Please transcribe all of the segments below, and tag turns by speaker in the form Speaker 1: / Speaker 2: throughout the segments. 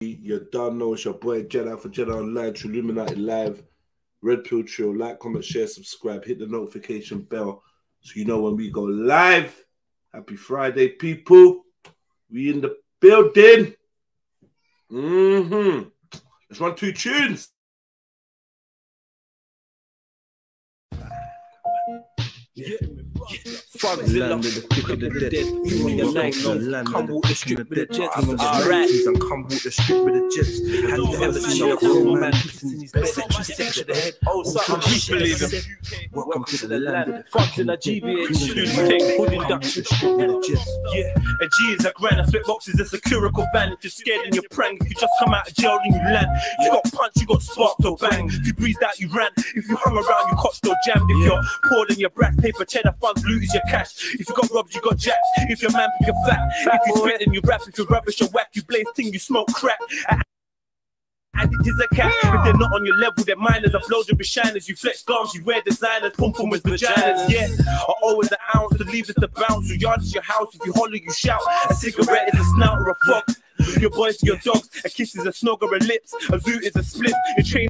Speaker 1: You done know it's your boy Jedi for Jedi Online, Trilluminati Live, Red Pill Trill. Like, comment, share, subscribe, hit the notification bell so you know when we go live. Happy Friday, people. We in the building. Let's run 2 tunes.
Speaker 2: Yeah. Fugzilla, the quick of the dead. You in your night, come walk the strip with the jets. Alright, and come walk the strip with the jets. Have you ever seen a grown man pissing his bed? Sex to the head. Oh, something peace believe him. Welcome to the land of the Fugzilla GBH. Full induction. Yeah, a G is a grand. A flip box is a satirical band. If you're scared and you're praying, if you just come out of jail and you land, you got punched, you got sparked or bang. If you breathed out, you ran. If you hung around, you cotched or jammed. If you're poured in your brass paper, cheddar funds, loot is your cash. If you got robbed, you got jacked. If you're man, you're fat. If you spit and you rap, if you're rubbish or whack, you blaze ting, you smoke crack. And it is a cat. If they're not on your level, they're minors. I blow your shiners. You flex gums, you wear designers. Pum pum with vaginas. Yeah, I always an ounce to leave is the bounce. Your yard is your house. If you holler, you shout. A cigarette is a snout or a frog. Your boys to your dogs. A kiss is a snog or a lips. A zoo is a split. Your train.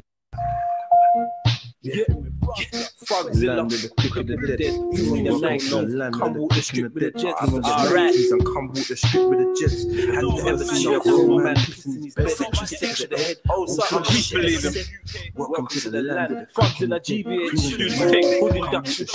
Speaker 2: Yeah. Fugzilla, the quick of the dead. You in your night, come walk the strip with the jets. Alright, and come walk the strip with the jets. Have you ever seen a grown man pissing his bed? Sex to the head. Oh, something peace believe him. Welcome to the land of the Fugzilla GBH. Full induction.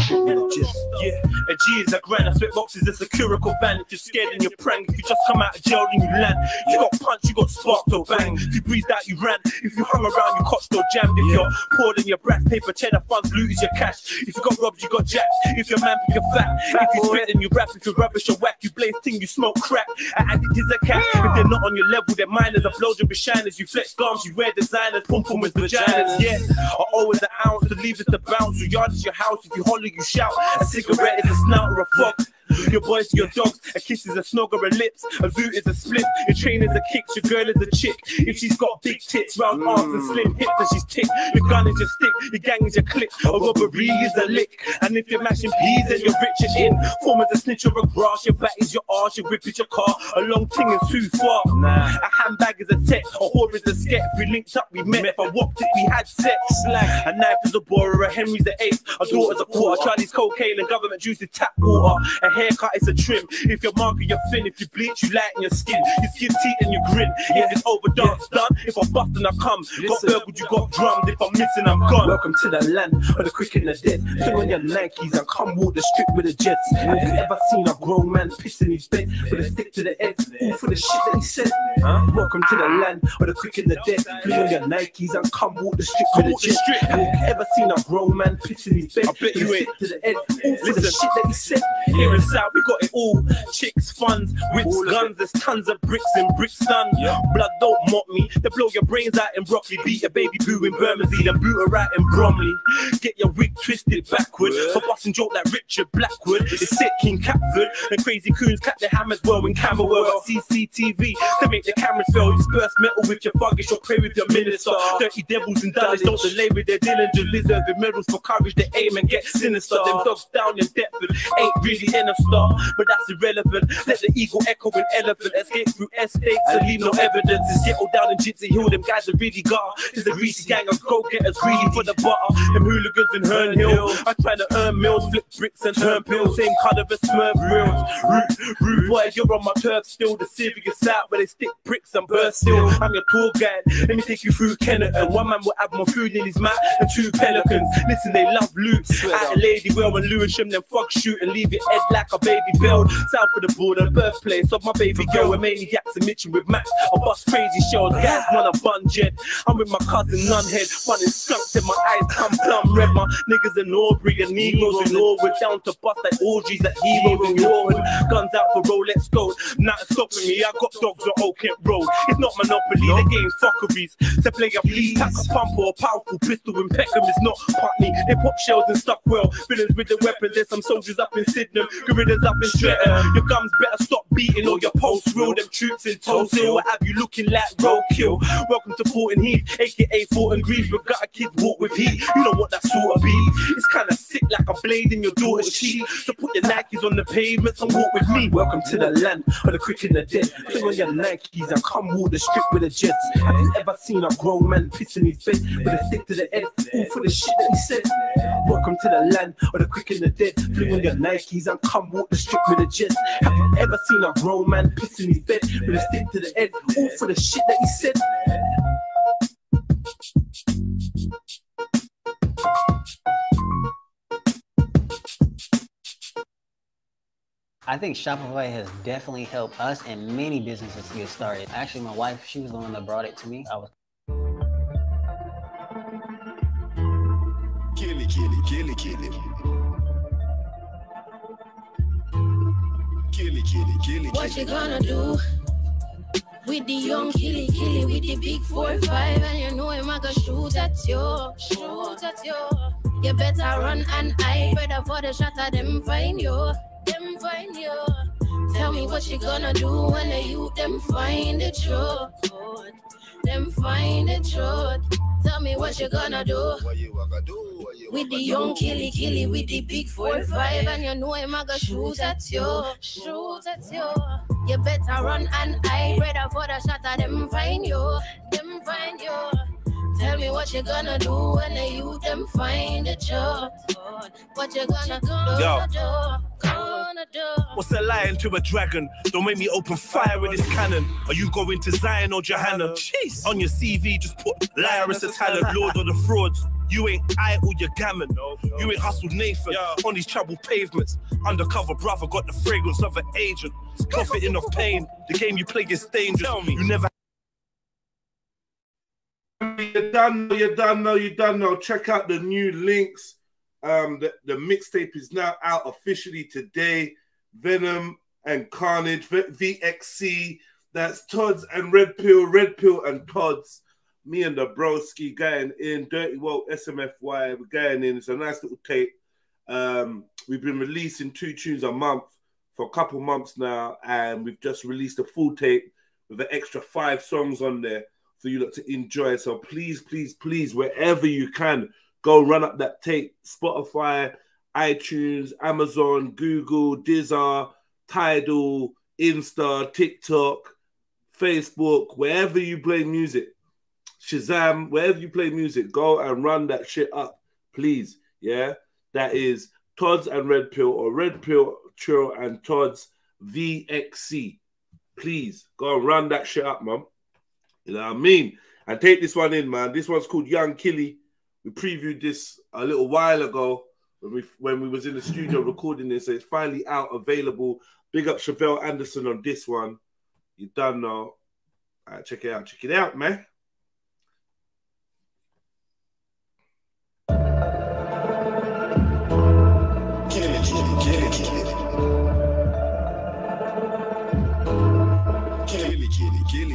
Speaker 2: Yeah, a G is a grand. A flip box is a satirical band. If you're scared and you're praying, if you just come out of jail and you land, you got punched, you got sparked or bang. If you breathed out, you ran. If you hung around, you cotched or jammed. If you're poured in your brass paper, cheddar funds, loot is your cash. If you got robbed, you got jacked. If you're man, you're fat. If you spit and you rap, if you're rubbish or whack, you blaze ting, you smoke crack. And it is a cat. If they're not on your level, they're minors. I blow your shiners. You flex gums, you wear designers. Pum pum with vaginas. Yeah, I always an ounce to leave is the bounce. Your yard is your house. If you holler, you shout. A cigarette is a snout or a frog. Your boys to your dogs, a kiss is a snog or a lips, a zoo is a split, your train is a kick, your girl is a chick. If she's got big tits, round arms and slim hips, then she's tick. Your gun is your stick, your gang is your click, a robbery is a lick. And if you're mashing peas, then you're rich as in. Form as a snitch or a grass, your back is your arse, your whip is your car, a long ting is too far. A handbag is a tech, a whore is a sket. If we linked up, we met, if I walked it, we had sex. A knife is a borer, a Henry's the eighth, a daughter's a quarter, Charlie's cocaine and government juice is tap water. A haircut is a trim. If you're marker, you're thin. If you bleach, you lighten your skin. You skin teeth and you grin. If it's overdone, it's done. If I bust and I come, got burgled, you got drummed. If I'm missing, I'm gone. Welcome to the land of the quick and the dead. Throw on your Nikes and come walk the strip with the jets. Have you ever seen a grown man pissing his bed with a stick to the head? All for the shit that he said. Welcome to the land of the quick and the dead. Throw on your Nikes and come walk the strip with the jets. Have you ever seen a grown man pissing his bed with a stick to the head? All for the shit that he said. Here and south, we got it all. Chicks, funds, whips, guns, there's tons of bricks in Brixton. Blood don't mock me. They blow your brains out in broccoli. Beat a baby boo in Bermondsey, then boot her out in Bromley. Get your wig twisted backward for busting joke like Richard Blackwood. It's sick King Catford. And crazy coons clap their hammers well in Camberwell on CCTV to make the cameras fail. Disperse metal with your fuggish or pray with your minister. Dirty devils and Dulwich don't delay with their diligence. Deserving medals for courage. They aim and get sinister. Them dogs down in Deptford ain't really in a star, but that's irrelevant. Let the eagle echo an elephant. Escape through estates and leave no evidence. It's ghetto down in Gypsy Hill. Them guys are really got. It's a greasy gang of go-getters greedy for the butter. Them hooligans in Herne Hill. I try to earn mills, flip bricks and turn pills. Same colour as Smurf reels. Rude boy, you're on my turf still. The serious out where they stick bricks and burst still. I'm your tour guide. Let me take you through Kennerton. One man will have more food in his mouth than 2 pelicans. Listen, they love loot. At a lady well and Lewisham, them fuck shoot and leave your head like a baby build. South of the border, birthplace of my baby girl. We're maniacs and Mitchell with Max. I bust crazy shells, guys wanna bun jet. I'm with my cousin Nunhead, funny skunks in my eyes come plum red. My niggas in Aubrey and Negroes in Norwood, down to bust like orgies at heroes in your hood. Guns out for Rolex gold, nothing stopping me. I got dogs on Old Kent Road. It's not Monopoly, the game's fuckeries. To play a please, tack a pump or a powerful pistol in Peckham is not Putney. They pop shells and stuck well. Villains with the weapons, there's some soldiers up in Sydenham. gorillas up in Stretton. Your gums better stop beating or your pulse real. Them troops in Tulsa will have you looking like roadkill. Welcome to Fulton Heath, aka Fulton Greaves. We've got a kid walk with heat. You know what that sort of be. It's kinda sick like a blade in your daughter's cheek. So put your Nikes on the pavements and walk with me. Welcome to the land of the quick and the dead. Put on your Nikes and come walk the strip with the jets. Have you ever seen a grown man pissing his bed with a stick to the head? All for the shit that he said. Welcome to the land of the quick and the dead. Put on your Nikes and come walk the strip with the jets. Have you ever seen a grown man pissing his bed with a stick to the head? All for the shit that he said.
Speaker 3: I think Shopify has definitely helped us and many businesses get started. Actually, my wife, she was the one that brought it to me.
Speaker 4: Kill it.
Speaker 5: What you gonna do with the young killy with the big 4-5? And you know him, I go shoot at you. You better run and hide, better for the shot of them find you. Tell me what you gonna do when the youth them find the truth. Tell me what you gonna do with the young killy with the big 4-5, and you know him, I go shoot at you. You better run and hide, better for the shot of them find you. Tell me what you gonna do when the youth them find the truth. What you gonna do?
Speaker 2: What's a lion to a dragon? Don't make me open fire with this cannon. Are you going to Zion or Johanna? Jeez. On your CV, just put liar as a talent, lord of the frauds. You ain't I or your gammon. You ain't hustled Nathan on these troubled pavements. Undercover brother got the fragrance of an agent. Profiting off pain. The game you play is dangerous. You never.
Speaker 1: You done know. Check out the new links. The mixtape is now out officially today. Venom and Carnage, VXC. That's Todd's and Red Pill and Todd's. Me and the broski going in. Dirty Woke, SMFY, we're going in. It's a nice little tape. We've been releasing 2 tunes a month for a couple months now, and we've just released a full tape with an extra 5 songs on there for you lot to enjoy. So please, wherever you can, go run up that tape. Spotify, iTunes, Amazon, Google, Deezer, Tidal, Insta, TikTok, Facebook, wherever you play music. Shazam, wherever you play music, go and run that shit up, please. Yeah, that is Todd's and Red Pill, or Red Pill Trill and Todd's VXC. Please go and run that shit up, man. You know what I mean? And take this one in, man. This one's called Young Killy. We previewed this a little while ago when we was in the studio recording this. So it's finally out, available. Big up Chevelle Anderson on this one. You done know. All right, check it out. Check it out, man.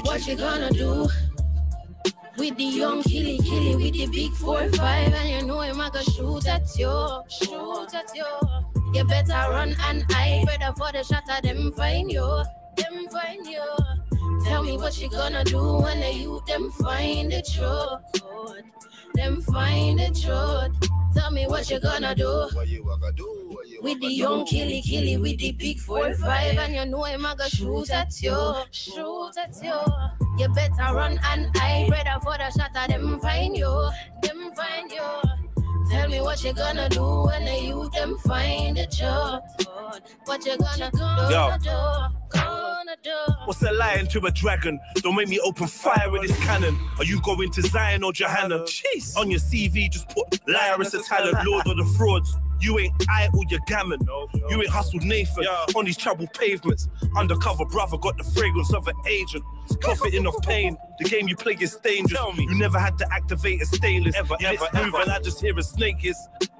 Speaker 5: What you gonna do with the young killy with the big 4-5, and you know him, I go shoot at you. You better run and hide, better for the shot of them find you. Tell me what you gonna do when the youth them find the truth. Tell me what you gonna do with the young killy with the big 4-5, and you know him, I go shoot at you. You better run and hide, better for the shot of them find you. Tell me what you gonna do when the youth them find the truth. What you gonna do?
Speaker 2: What's a lion to a dragon? Don't make me open fire with this cannon. Are you going to Zion or Johanna? Jeez. On your CV, just put liar as a talent, lord of the frauds. You ain't I or your gammon. You ain't hustled Nathan on these troubled pavements. Undercover brother got the fragrance of an agent. Profiting off pain. The game you play is dangerous. You never had to activate a stainless. Ever. Move and I just hear a snake hiss.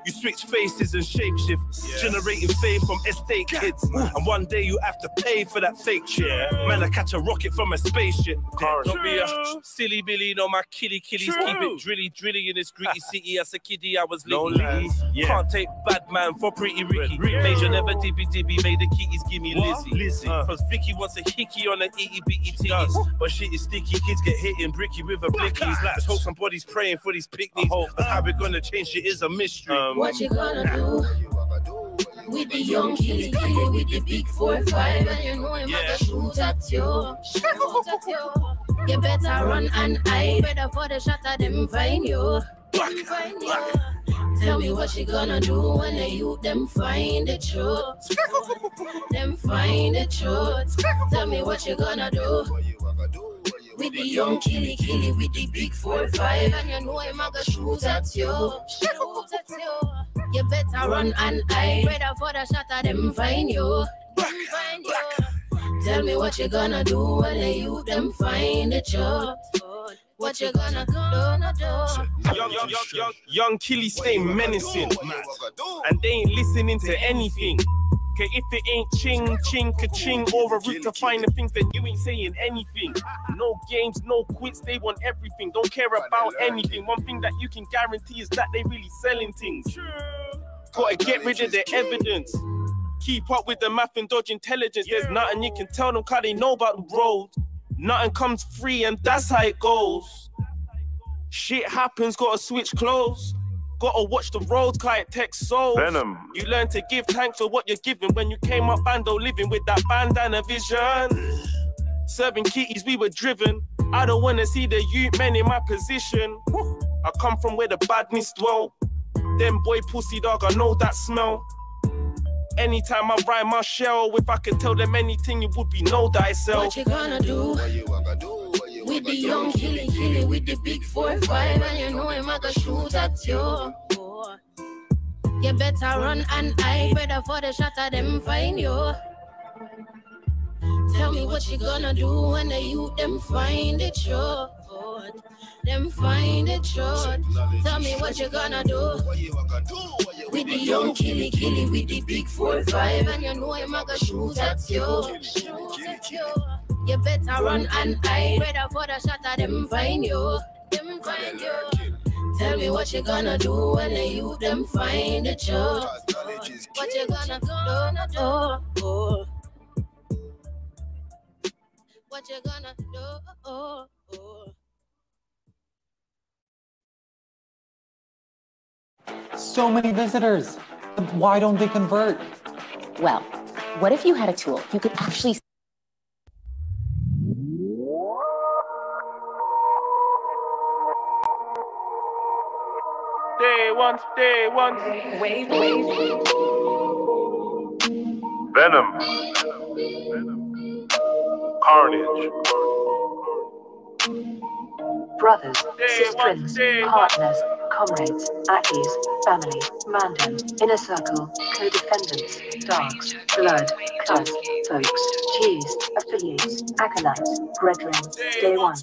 Speaker 2: You switch faces and shapeshift, generating fame from estate kids. And one day you have to pay for that fake shit. Man, I catch a rocket from a spaceship. Don't be a silly Billy, no, my killies. Keep it drilly in this gritty city. As a kiddie, I was lonely. Can't take bad man for pretty Ricky. Major never dibby, made the kitties give me Lizzie. Cause Vicky wants a hickey on the itty bitty titties. But shit is sticky, kids get hit in bricky with a blicky. Let's hope somebody's praying for these picnics. But how we gonna change shit is a mystery.
Speaker 5: What you gonna do with the young killy with the big 4-5? And you know him gonna shoot at you. You better run and hide. Better for the shot of them find you. Tell me what you gonna do when the youth them find the truth. Them find the truth. Tell me what you gonna do with the young killy with the big 4-5. And you know him gonna shoot at you. You better run and hide. Better for the shot of them find you. Tell me what you gonna do when the youth them find the truth. What you gonna do?
Speaker 2: Young killies stay menacing, and they ain't listening to anything. Okay, if it ain't ching, ka-ching, or a route to find the things, then you ain't saying anything. No games, no quits, they want everything. Don't care about anything. One thing that you can guarantee is that they really selling things. Gotta get rid of the evidence. Keep up with the math and dodge intelligence. There's nothing you can tell them cause they know about the road. Nothing comes free and that's how it goes. Shit happens, gotta switch clothes. Gotta watch the roads, cause it takes souls.
Speaker 4: Venom.
Speaker 2: You learn to give thanks for what you're given. When you came up bando living with that bandana vision. Serving kitties, we were driven. I don't wanna see the youth men in my position. I come from where the badness dwell. Them boy pussy dog, I know that smell. Anytime I ride my shell, if I could tell them anything, it would be no thyself.
Speaker 5: What you gonna do with the young killy with the big 4-5? And you know him gonna shoot at you. You better run and hide. Better for the shot of them find you. Tell me what you gonna do when the youth them find the truth. Them find the truth. Tell me what you gonna do with the young killy with the big 4-5. And you know him gonna shoot at you. You better run and hide. Better for the shot of them find you. Them find you. Tell me what you gonna do when the youth them find the truth. What you gonna do? What you gonna do?
Speaker 6: So many visitors. Why don't they convert?
Speaker 7: Well, what if you had a tool you could actually...
Speaker 2: Day one.
Speaker 7: Wait.
Speaker 4: Venom. Carnage.
Speaker 8: Brothers, sistrins, partners, comrades, ackies, family, mandem, inner circle, co-defendants, dogs, blood, cuz, folks, G's, affiliates, acolytes, brethren, day one.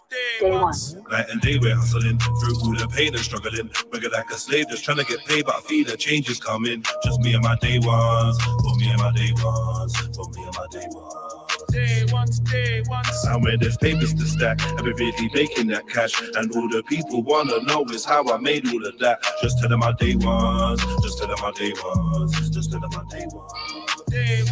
Speaker 9: Night and day we're hustling through all the pain and struggling. Working like a slave, just trying to get paid, but I feel the change is coming. Just me and my day ones, for me and my day ones, for me and my day ones.
Speaker 2: Day ones.
Speaker 9: And when there's papers to stack, I've been really making that cash. And all the people wanna know is how I made all of that. Just tell them my day ones, just tell them my day ones, just tell them my day ones.
Speaker 2: Day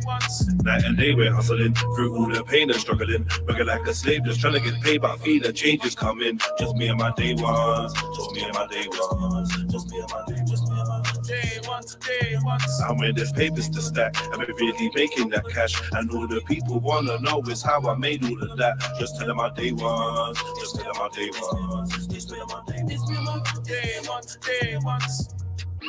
Speaker 2: ones.
Speaker 9: Night and day we're hustling through all the pain and struggling. Working like a slave, just trying to get paid, but I feel the change is coming. Just me and my day ones, just me and my day ones, just me and my day, just me and my
Speaker 2: day ones.
Speaker 9: And when there's papers to stack, I've been really making that cash. And all the people wanna know is how I made all of that. Just tell them my day ones, just tell them my day ones, just tell them my day ones.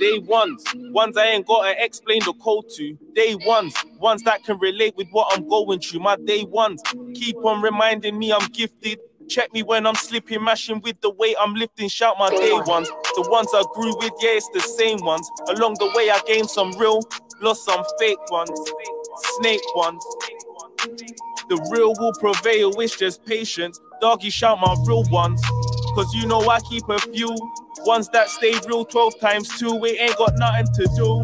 Speaker 2: Day ones I ain't gotta explain the code to. Day ones that can relate with what I'm going through. My day ones keep on reminding me I'm gifted. Check me when I'm slipping, mashing with the weight I'm lifting. Shout my day ones, the ones I grew with, yeah, it's the same ones. Along the way I gained some real, lost some fake ones, snake ones. The real will prevail, it's just patience. Doggy, shout my real ones, cause you know I keep a few
Speaker 10: Ones that stay real 12 times 2, we ain't got nothing to do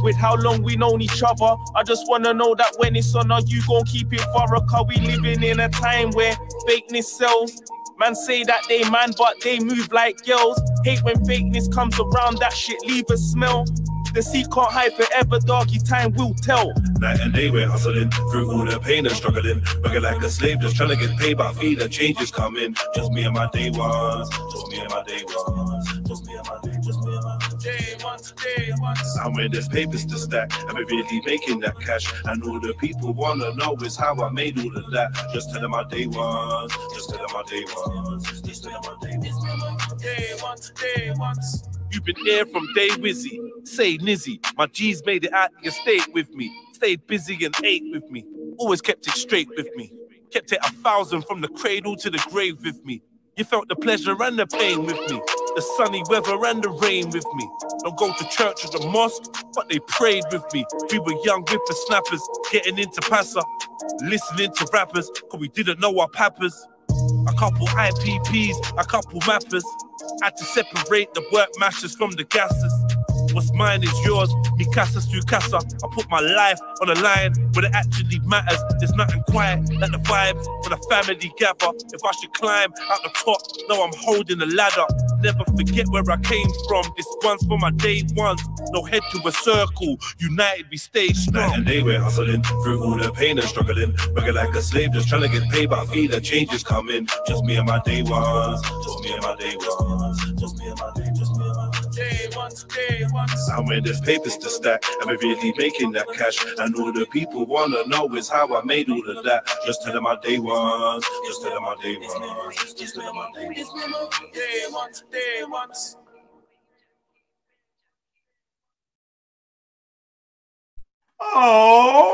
Speaker 10: with how long we known each other. I just wanna know that when it's on, are you gon' keep it thorough? Cause we living in a time where fakeness sells. Man say that they man, but they move like girls. Hate when fakeness comes around, that shit leave a smell. The sea can't hide forever, doggy, time will tell.
Speaker 9: Night and day we're hustling through all the pain and struggling. Working like a slave, just trying to get paid by fee. The change is coming. Just me and my day ones. Just me and my day ones. Just me and my day. Just me and my day ones. And when there's papers to stack, I'm really making that cash. And all the people wanna know is how I made all of that. Just tell them my day ones. Just tell them my day ones. Just tell them my day ones.
Speaker 10: Day ones. You've been there from day Wizzy, say Nizzy. My G's made it out the estate with me. Stayed busy and ate with me. Always kept it straight with me. Kept it 1,000 from the cradle to the grave with me. You felt the pleasure and the pain with me. The sunny weather and the rain with me. Don't go to church or the mosque, but they prayed with me. We were young whippersnappers, getting into passer. Listening to rappers, cause we didn't know our pappers. A couple IPPs, a couple mappers. Had to separate the work mashers from the gassers. What's mine is yours, mi casa su casa. I put my life on the line where it actually matters. There's nothing quiet like the vibes when the family gather. If I should climb out the top, no, I'm holding the ladder. Never forget where I came from. This one's for my day ones. No head to a circle, united we stay strong.
Speaker 9: Night and day we're hustling through all the pain and struggling. Working like a slave, just trying to get paid by fee. The change is coming. Just me and my day ones. Just me and my day ones. Just me and my day. Just me and my day ones. And when there's papers to stack, I'm really making that cash. And all the people wanna know is how I made all of that. Just tell them my day ones. Just tell them my day ones. Just tell them my day ones.
Speaker 10: Day ones.
Speaker 1: Oh,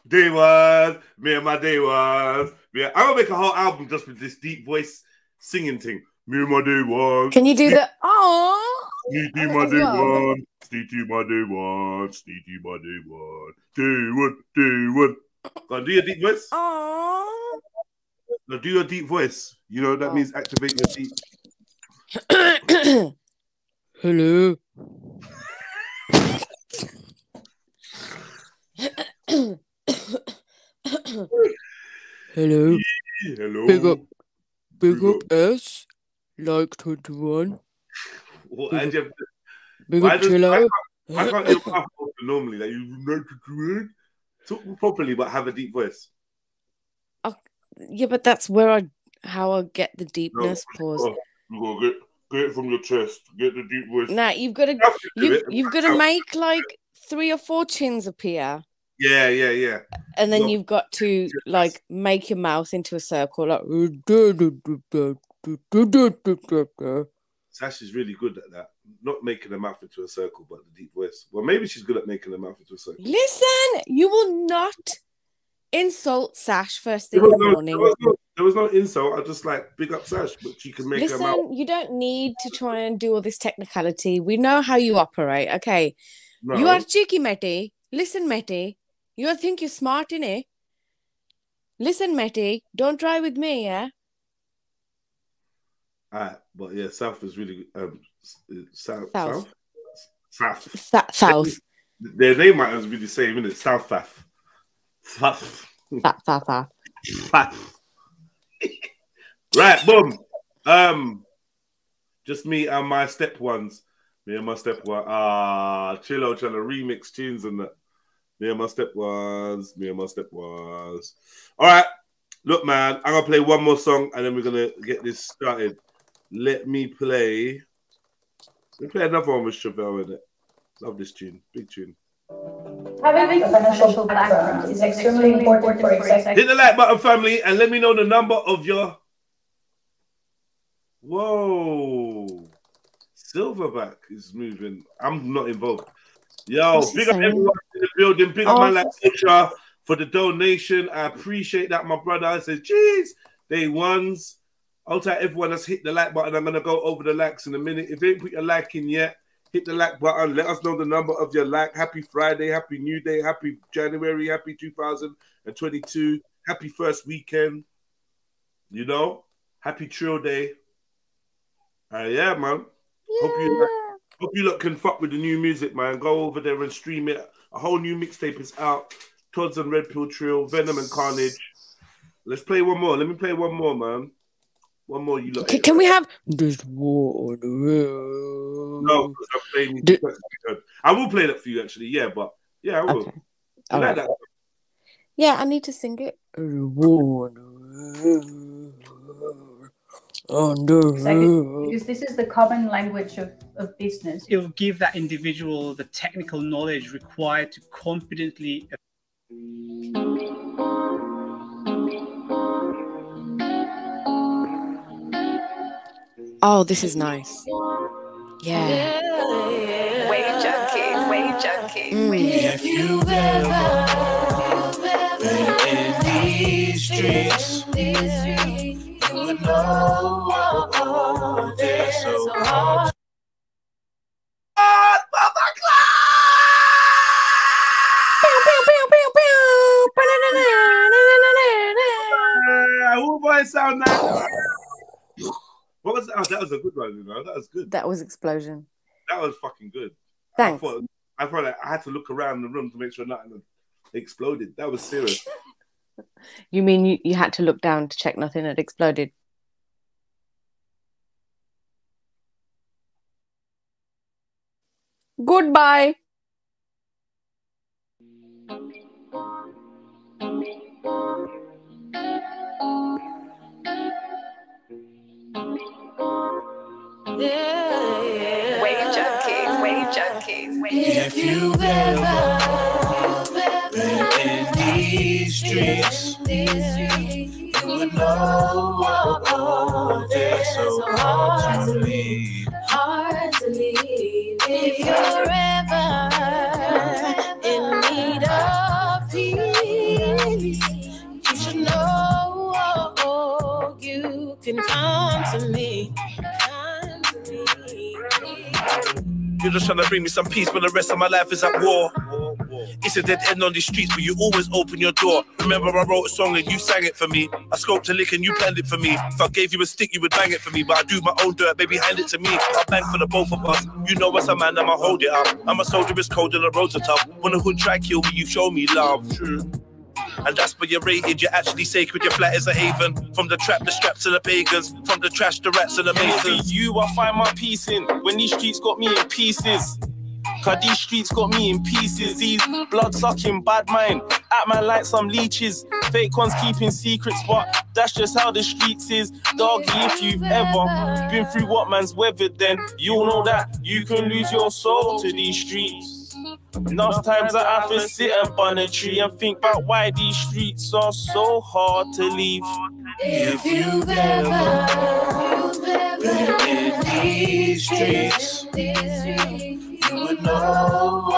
Speaker 1: day one, me and my day ones. Yeah, I'm gonna make a whole album just with this deep voice singing thing. Me and my day ones.
Speaker 11: Can you do the oh?
Speaker 1: Stevie my day one. Stevie my day one. Stevie my day one. Day one. Day one. Go on, do your deep voice.
Speaker 11: Oh.
Speaker 1: No, do your deep voice. You know that means activate your deep.
Speaker 11: Hello. Hello.
Speaker 1: Hello.
Speaker 11: Big up S. Like 21.
Speaker 1: What?
Speaker 11: Big up Trillo.
Speaker 1: I can't do your mouth normally. Like you know to do it. Talk properly, but have a deep voice.
Speaker 11: Yeah, but that's where how I get the deepness. Pause.
Speaker 1: You gotta get it from your chest. Get the deep voice.
Speaker 11: Nah, you've got to make like 3 or 4 chins appear.
Speaker 1: Yeah.
Speaker 11: And then you've got to like make your mouth into a circle. Like
Speaker 1: Sash is really good at that. Not making her mouth into a circle, but the deep voice. Well, maybe she's good at making her mouth into a circle.
Speaker 11: Listen, you will not insult Sash first thing in the morning.
Speaker 1: There was no insult. I just like big up Sash, but she can make her mouth.
Speaker 11: Listen, you don't need to try and do all this technicality. We know how you operate, okay? No. You are cheeky, Matty. Listen, Matty. You think you're smart, innit? Listen, Matty. Don't try with me, yeah?
Speaker 1: Alright, but yeah, South is really South. Their name might as be the same, isn't it? South. Right, boom. Just me and my step ones. Me and my step one. Chillo trying to remix tunes and that. Me and my step ones. All right. Look, man, I'm gonna play one more song and then we're gonna get this started. Let me play. Another one with Chevelle in it. Love this tune. Big tune.
Speaker 8: Having a financial background is extremely important for executive.
Speaker 1: Hit the like button, family, and let me know the number of your. Whoa. Silverback is moving. I'm not involved. Yo, big up everyone in the building. Big up my like Ultra for the donation. I appreciate that, my brother. I said, geez, day ones. I'll tell everyone that's hit the like button. I'm going to go over the likes in a minute. If you ain't put your like in yet, hit the like button. Let us know the number of your like. Happy Friday, happy New Day, happy January, happy 2022, happy first weekend. You know? Happy Trill Day. Yeah, man. Hope you lot can fuck with the new music, man. Go over there and stream it. A whole new mixtape is out. Todd's and Red Pill Trill, Venom and Carnage. Let's play one more. Let me play one more, man. One more, you lot.
Speaker 11: Can we have this one?
Speaker 1: No, because I'm playing. I will play that for you, actually. Yeah, but yeah, I will.
Speaker 11: Okay.
Speaker 1: You like that?
Speaker 11: Yeah, I need to sing it.
Speaker 8: Because this is the common language of business.
Speaker 12: It will give that individual the technical knowledge required to confidently.
Speaker 11: Oh, this is nice. Yeah.
Speaker 7: Wave junkies, wave junkies.
Speaker 9: If you've ever been in these streets, you would know they're so hard.
Speaker 1: What sound that? What was that? Oh, that was a good one, you know. That was good.
Speaker 11: That was Explosion.
Speaker 1: That was fucking good.
Speaker 11: Thanks.
Speaker 1: I thought I had to look around the room to make sure nothing exploded. That was serious.
Speaker 11: You mean you had to look down to check nothing had exploded? Goodbye.
Speaker 7: Wave junkies, wave junkies.
Speaker 9: If you've ever been in these streets, you would know they're so hard to leave.
Speaker 5: Hard to leave. If you're ever in need of peace, you should know you can come to me.
Speaker 10: You're just trying to bring me some peace when the rest of my life is at war. It's a dead end on these streets, but you always open your door. Remember I wrote a song and you sang it for me. I scoped a lick and you planned it for me. If I gave you a stick, you would bang it for me. But I do my own dirt, baby, hand it to me. I'll bang for the both of us. You know what's a man, I'ma hold it up. I'm a soldier, it's cold and the roads are tough. When the hood try kill me, you show me love. True. And that's where you're rated, you're actually sacred, your flat is a haven. From the trap, the straps to the pagans. From the trash, the rats and the masons.
Speaker 13: You, I find my peace in when these streets got me in pieces. Cause these streets got me in pieces. These blood-sucking bad mind at man like some leeches. Fake ones keeping secrets, but that's just how the streets is. Doggy, if you've ever been through what man's weathered, then you'll know that you can lose your soul to these streets. Enough times I have to sit and bun a tree and think about why these streets are so hard to leave.
Speaker 9: If you've ever been in these streets, you would know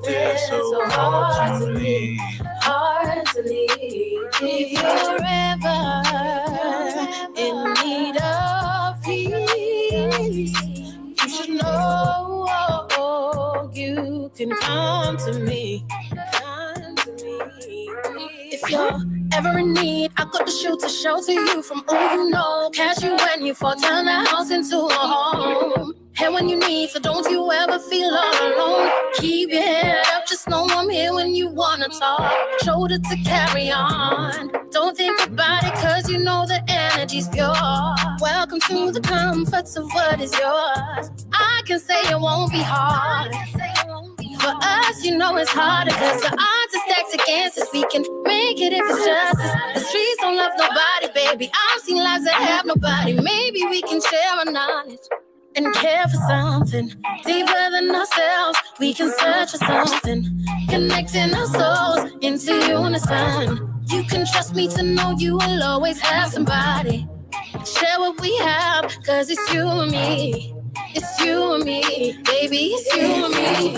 Speaker 9: they're so hard to leave.
Speaker 5: Hard to leave. If you're ever in need of peace, you should know you can come to me. Come to me. If you're ever in need, I got the shoe to show to you from all you know. Catch you when you fall, turn the house into a home. And when you need, so don't you ever feel all alone. Keep your head up, just know I'm here when you wanna talk. Shoulder to carry on. Don't think about it, cause you know the energy's pure. Welcome to the comforts of what is yours. I can say it won't be hard. For us, you know it's harder, cause the odds are stacked against us. We can make it if it's justice. The streets don't love nobody, baby. I've seen lives that have nobody. Maybe we can share our knowledge and care for something deeper than ourselves. We can search for something, connecting our souls into unison. You can trust me to know you will always have somebody. Share what we have, cause it's you and me. It's you and me, baby, it's you and me.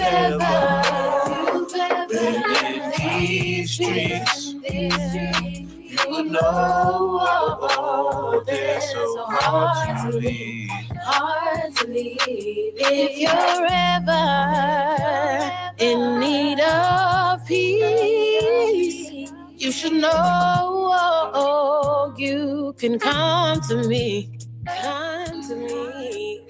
Speaker 9: Been in these streets, you would know they're so hard to leave.
Speaker 5: Hard to leave. If you're ever in need of peace, you should know you can come to me. Come to me.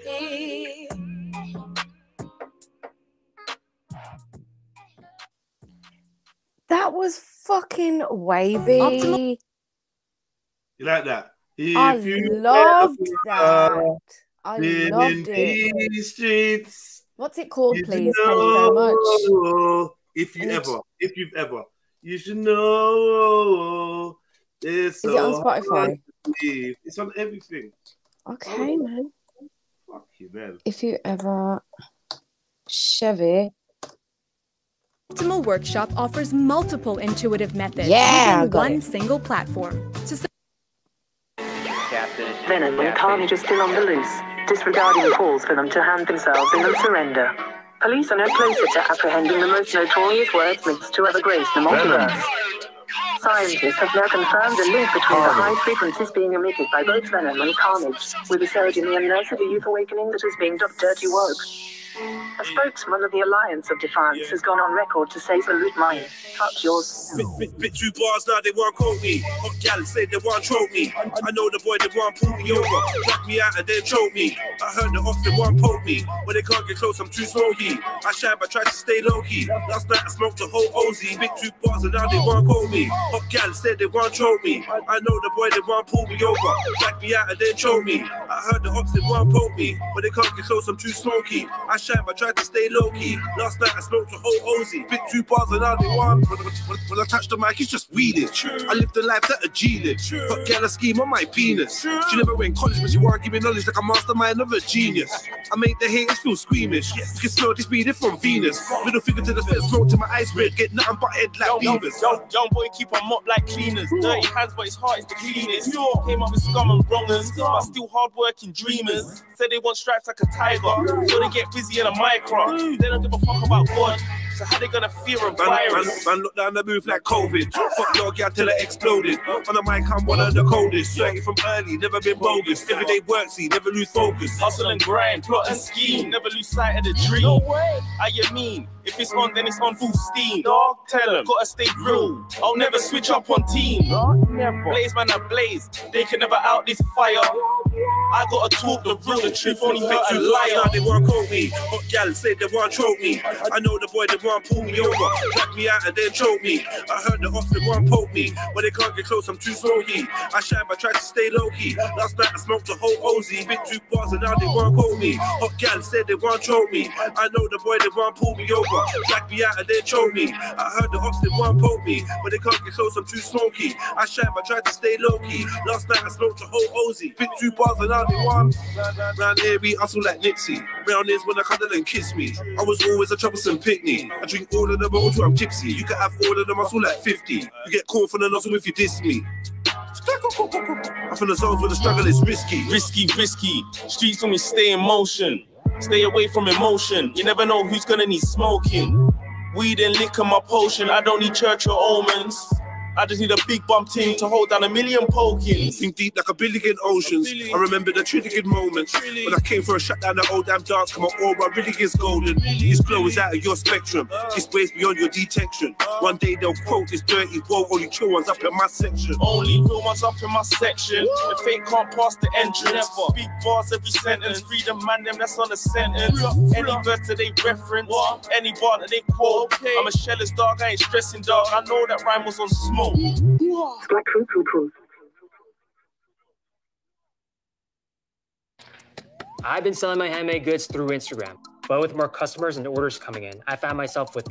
Speaker 11: That was fucking wavy.
Speaker 1: You like that?
Speaker 11: I loved that. I loved it.
Speaker 1: These streets.
Speaker 11: What's it called, please? Thank you very much.
Speaker 1: If you've ever, you should know. Is
Speaker 11: it on Spotify?
Speaker 1: It's on everything.
Speaker 11: Okay, man.
Speaker 1: Fuck you, man.
Speaker 11: If you ever, Chevy.
Speaker 14: Optimal Workshop offers multiple intuitive methods
Speaker 11: within
Speaker 14: one single platform.
Speaker 15: Venom and Carnage are still on the loose, disregarding calls for them to hand themselves in and surrender. Police are no closer to apprehending the most notorious wordsmiths to ever grace the multiverse. Scientists have now confirmed a link between the high frequencies being emitted by both Venom and Carnage, with a surge in the unearthly youth awakening that is being dubbed Dirty Woke. A spokesman of the Alliance of Defiance has gone on record to say salute mine, fuck yours.
Speaker 9: Bit 2 bars now, they won't quote me. Hot gal say they won't choke me. I know the boy, they won't pull me over. Drag me out and then choke me. I heard the ops, they won't poke me. When they can't get close, I'm too smoky. I shine but try to stay low-key. Last night I smoked a whole Ozy. Bit 2 bars and now they won't quote me. Hot gal said they won't choke me. I know the boy, they won't pull me over. Drag me out and then choke me. I heard the ops, they won't poke me. When they can't get close, I'm too smoky. I shine but try to stay low-key. Last night I smoked a whole Ozy. Bit 2 bars and now they want. When I touch the mic, it's just weeded. I live the life that a G lived. But girl, a scheme on my penis. She never went college, but she wanna give me knowledge like a mastermind of a genius. I make the haters feel squeamish. You can smell this beating from Venus. Middle finger to the face, smoke to my eyes red. Get nothing but head like beavers.
Speaker 13: Young boy keep a mop like cleaners. Dirty hands, but his heart is the cleanest. Came up with scum and wrongers, but still hard-working dreamers. Said they want stripes like a tiger, so they get busy in a micro. They don't give a fuck about God. So how they gonna fear a virus?
Speaker 9: Man look down the move like COVID. Fuck your girl till it exploded. On the mic, I'm one of the coldest. Straight from early, never been bogus. Everyday work, see, never lose focus.
Speaker 13: Hustle and grind, plot and scheme. Never lose sight of the dream. No way. I mean, if it's on, then it's on full steam. Dog, tell them, gotta stay real. I'll never switch up on team. Blaze man, I blaze. They can never out this fire. I gotta talk the real, the truth only hurt a liar.
Speaker 9: They won't quote me. Hot gal say they won't choke me. I know the boy, they won't pull me over. Drag me out and then choke me. I heard the ops, they won't poke me. When they can't get close, I'm too smoky. I shine but try to stay low-key. Last night I smoked a whole Ozy. Bit 2 bars and now they won't quote me. Hot gal said they won't choke me. I know the boy, they won't pull me over. Drag me out and then choke me. I heard the ops, they won't poke me. When they can't get close, I'm too smoky. I shine but try to stay low-key. Last night I smoked a whole Ozy. Bit 2 bars and now they won't. Round here we hustle like Nipsey. Round is when I cuddle and kiss me. I was always a troublesome pickney. I drink all of the bottles till I'm tipsy. You can have all of them, I feel like 50. You get caught from the nozzle if you diss me. I'm from the zones where the struggle is risky.
Speaker 13: Risky. Streets on me stay in motion. Stay away from emotion. You never know who's gonna need smoking. Weed and liquor my potion. I don't need church or omens. I just need a big bump team to hold down 1,000,000 pokings.
Speaker 9: Think deep like a billion oceans. I remember the trillion moments when I came for a shut down the old damn dance. Come on, aura really is golden. This glow is out of your spectrum. It's ways beyond your detection. One day they'll quote this dirty woe. Only true ones up in my section.
Speaker 13: Only real ones up in my section. The fake can't pass the entrance. Big bars every sentence. Freedom man, them that's on the sentence. Any verse that they reference, any bar that they quote. I'm a sheller's dog, I ain't stressing dog. I know that rhyme was on smoke.
Speaker 15: Black crew.
Speaker 16: I've been selling my handmade goods through Instagram, but with more customers and orders coming in, I found myself with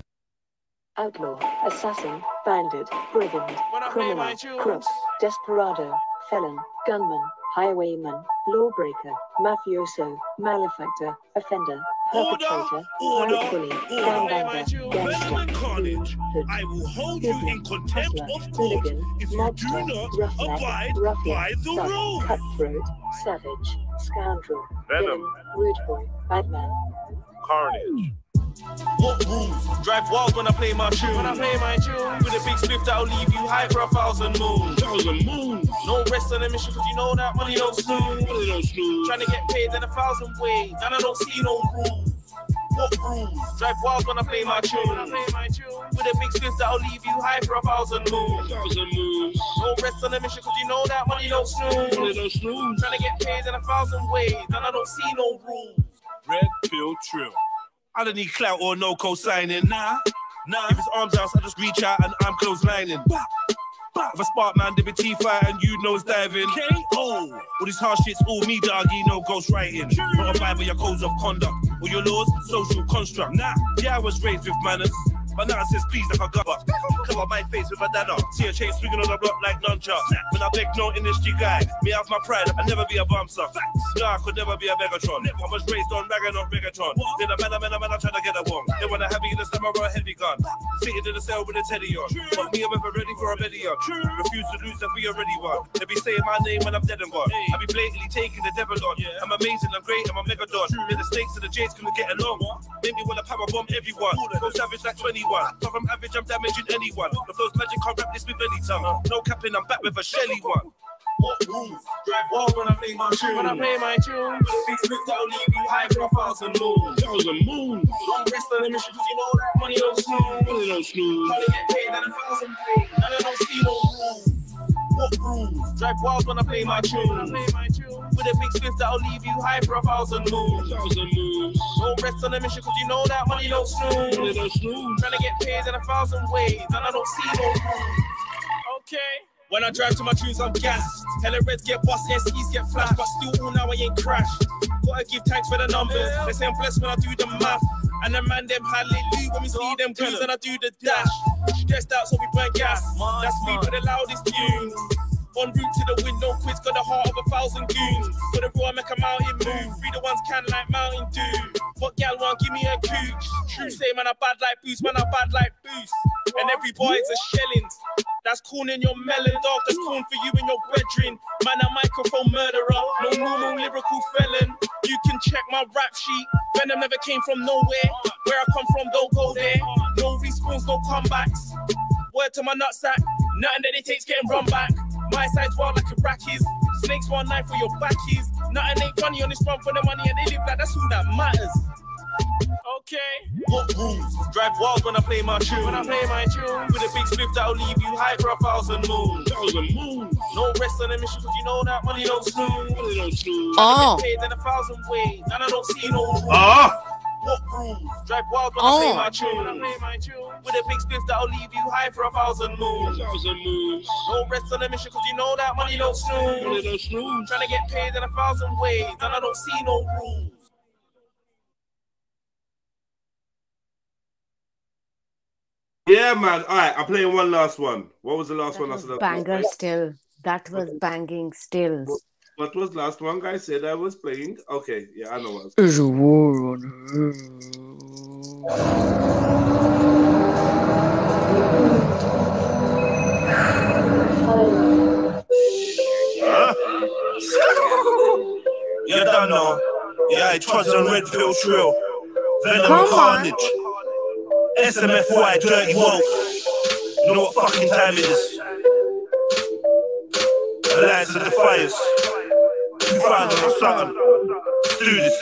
Speaker 15: outlaw, assassin, bandit, brigand, criminal, crook, desperado, felon, gunman, highwayman, lawbreaker, mafioso, malefactor, offender, perpetrator, pirate bully, gangbanger, gangster, hood,
Speaker 9: I will hold you in contempt of court if you do not abide by the rules.
Speaker 15: Cutthroat, savage, scoundrel,
Speaker 4: Venom,
Speaker 15: rude boy, badman,
Speaker 4: Carnage.
Speaker 13: What rules? Drive wild when I play my tune. With a big spliff that'll leave you high for 1,000 moons. No rest on the mission, cause you know that money don't snooze. Trying to get paid in 1,000 ways, and I don't see no rules. What rules? Drive wild when I play my tune. With a big spliff that'll leave you high for 1,000 moons. No rest on the mission, cause you know that money don't snooze. Trying to get paid in 1,000 ways, and I don't see no rules.
Speaker 10: Red pill trill. I don't need clout or no co-signing. Nah. If it's arms house, I just reach out and I'm close lining. If a spark man, dip a T5 and you know it's diving. All these harsh shit's all me, doggy, no ghost writing. Not abide by your codes of conduct or your laws, social construct. Yeah, I was raised with manners, but now it says please like a gubber. Cover my face with a dana. See a chain swinging on the block like nunchucks. When I beg no industry guy, me have my pride, I'll never be a bouncer. Nah, I could never be a Megatron. I was raised on rag and not reggaeton. Then a man, I try to get a one. They want a heavy in the summer or a heavy gun. Sitting in the cell with a teddy on. But me, I'm ever ready for a meddy on. Refuse to lose that we already won. They be saying my name when I'm dead and gone. I be blatantly taking the devil on. I'm amazing, I'm great, I'm a megadon. Then the snakes and the jades couldn't get along. Make me wanna power bomb everyone. Go savage like 21. Far from average, I'm damaging anyone. The flow's magic, can't wrap this with any tongue. No capping, I'm back with a Shelly one.
Speaker 13: What rules? Drive wild when I play my tune. With a big spliff that'll leave you high for 1,000 moons. Don't rest on the mission, cause you know that money don't snooze. Trying to get paid in 1,000 ways, and I don't see no rules. What rules? Drive wild when I play my tune. With a big spliff that'll leave you high for 1,000 moons. Don't rest on the mission, cause you know that money don't snooze. Trying to get paid in 1,000 ways, and I don't see no rules. Okay. When I drive to my tunes, I'm gassed. Hella reds get bust, SEs get flashed, but still all now I ain't crashed. Gotta give thanks for the numbers. They say I'm blessed when I do the math. And the man them hallelujah when we see them clues and I do the dash. Stressed out so we burn gas. That's me with the loudest tunes. En route to the window, quiz got the heart of 1,000 goons. For the raw, make a mountain move. Free the ones can like Mountain Dew. What gal want, give me a cooch. True say, man, I bad like boost, man, I bad like boost. And every boy's a shellings. That's corn in your melon, dog. That's corn for you and your brethren. Man, a microphone murderer. No normal lyrical felon. You can check my rap sheet. Venom never came from nowhere. Where I come from, don't go there. No respawns, no comebacks. Word to my nutsack. Nothing that it takes getting run back. My side's wild like Iraqis. Snakes one knife for your backies. Nothing ain't funny on this run for the money and they live like that's all that matters. Okay. What rules? Drive wild when I play my tune. With a big spliff that'll leave you high for 1,000 moons. No rest on the mission cause you know that money don't snooze. I get paid in 1,000 ways and I don't see no rules. What rules? Drive wild when I play my tune. With a big spliff that'll leave you high for 1,000 moons. No rest on the mission cause you know that money don't snooze. Trying to get paid in 1,000 ways and I don't see no rules.
Speaker 1: Yeah, man. All right, I'm playing one last one. What was the last one?
Speaker 11: Banger still. That was banging still.
Speaker 1: What was last one, guys? Said I was playing. Okay, yeah, I know what.
Speaker 11: There's a war on
Speaker 9: You don't know. Yeah, it was on REDPILLTRILL. Venom and Carnage. SMFY, Dirty Woke. You know what fucking time it is. Alliance of Defiance. 2000 or something. Let's do this.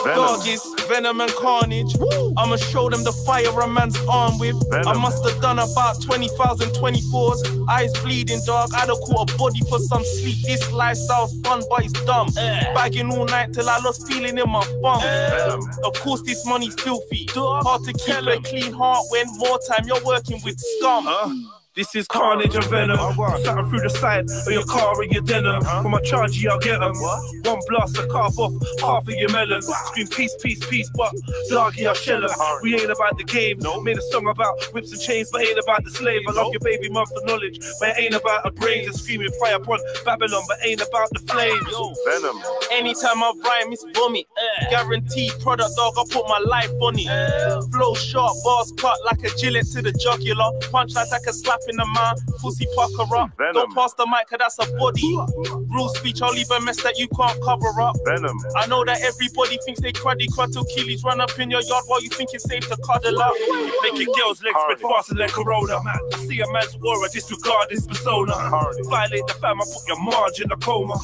Speaker 13: Doggies, Venom and Carnage. I'ma show them the fire a man's armed with. I must have done about 20,000 24s. Eyes bleeding, dog. I done caught a body for some sleep. This lifestyle's fun, but it's dumb. Bagging all night till I lost feeling in my bum. Of course, this money's filthy. Hard to keep a clean heart when more time you're working with scum.
Speaker 10: This is Carnage and Venom. Something through the side of your car or your denim. From my chargy, I'll get them. One blast to carve off half of your melon. Scream peace, peace, peace, but doggy, I'll shell them. We ain't about the game. Made a song about whips and chains, but ain't about the slave. I love your baby mum for knowledge, but it ain't about a brain. Just screaming fire upon Babylon, but ain't about the flames.
Speaker 9: Venom.
Speaker 13: Anytime I rhyme, it's vomit. Guaranteed product, dog, I put my life on it. Flow sharp, bars cut like a Gillette to the jugular. Punchlines like a slap in the mouth, pussy pucker up. Don't pass the mic, cause that's a body. Real speech, I'll leave a mess that you can't cover up.
Speaker 4: Venom.
Speaker 13: I know that everybody thinks they cruddy till Keely's run up in your yard while you think it's safe to cuddle up.
Speaker 10: Make your girl's legs spread faster than Corona. I see a man's aura, disregard his persona. Violate the fam, I put your marge in a coma.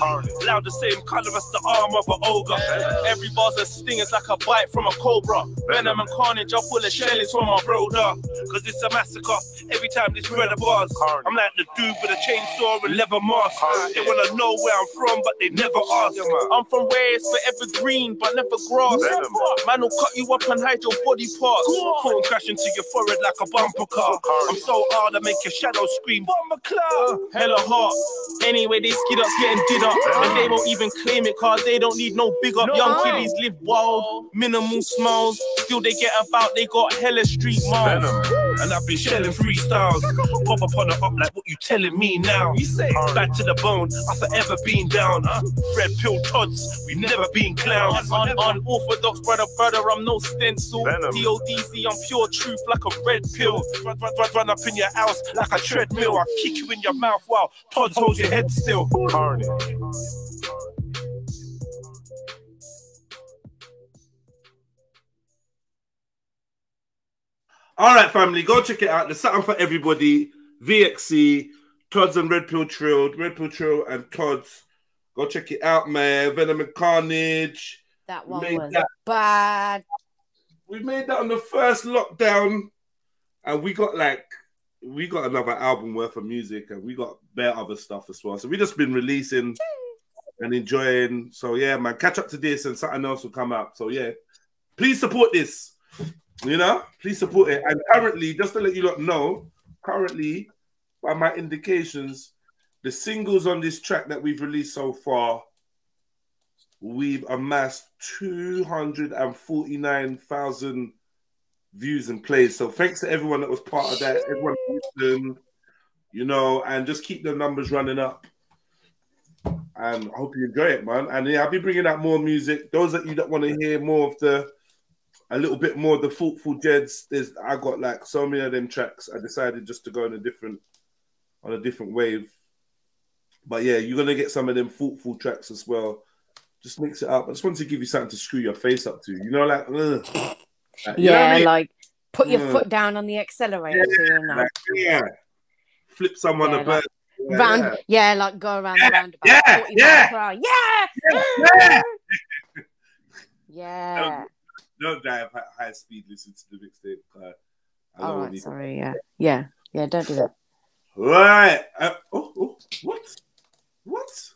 Speaker 10: Loud the same colour as the arm of an ogre. Every bar's a sting, it's like a bite from a cobra. Venom and carnage, I'll pull the shellings from my brother. Cause it's a massacre every time this brother bars. I'm like the dude with a chainsaw and leather mask. They wanna know where I'm from, but they never ask. I'm from where it's forever green, but never grass. Man will cut you up and hide your body parts. Put and crash into your forehead like a bumper car. I'm so hard I make your shadow scream, bomber claw. Hella hot. Anyway, they skid up getting did up. And they won't even claim it cause they don't need no big up. Young kiddies live wild, minimal smiles. Still they get about, they got hella street miles. And I've been shelling freestyles. Pop up on the up like what you telling me now. You say back to the bone, I forever been down. Red pill Tods, we've never been clowns. Unorthodox brother, I'm no stencil. DODC, I'm pure truth like a red pill. Run up in your house like a treadmill. I kick you in your mouth while Tods holds your head still. Carnage.
Speaker 1: All right, family, go check it out. There's something for everybody. VXC, Tods and Red Pill Trill and Tods. Go check it out, man. Venom and Carnage.
Speaker 11: That one was bad.
Speaker 1: We made that on the first lockdown, and we got another album worth of music, and we got bare other stuff as well. So we just been releasing and enjoying. So yeah, man, catch up to this, and something else will come out. So yeah, please support this. You know, please support it. And currently, just to let you lot know, currently, by my indications, the singles on this track that we've released so far, we've amassed 249,000 views and plays. So thanks to everyone that was part of that, everyone listened, you know, and just keep the numbers running up. And I hope you enjoy it, man. And yeah, I'll be bringing out more music. Those of you that want to hear more of a little bit more of the thoughtful Jeds, I got like so many of them tracks. I decided just to go on a different wave. But yeah, you're gonna get some of them thoughtful tracks as well. Just mix it up. I just wanted to give you something to screw your face up to. You know, like, you
Speaker 11: yeah,
Speaker 1: know what I mean?
Speaker 11: like put your foot down on the accelerator.
Speaker 1: Yeah. Flip someone a bird.
Speaker 11: Like go around the roundabout. Yeah.
Speaker 1: Don't drive high speed. Listen to the mixtape.
Speaker 11: All right, sorry. Yeah. Don't do that.
Speaker 1: Right. What?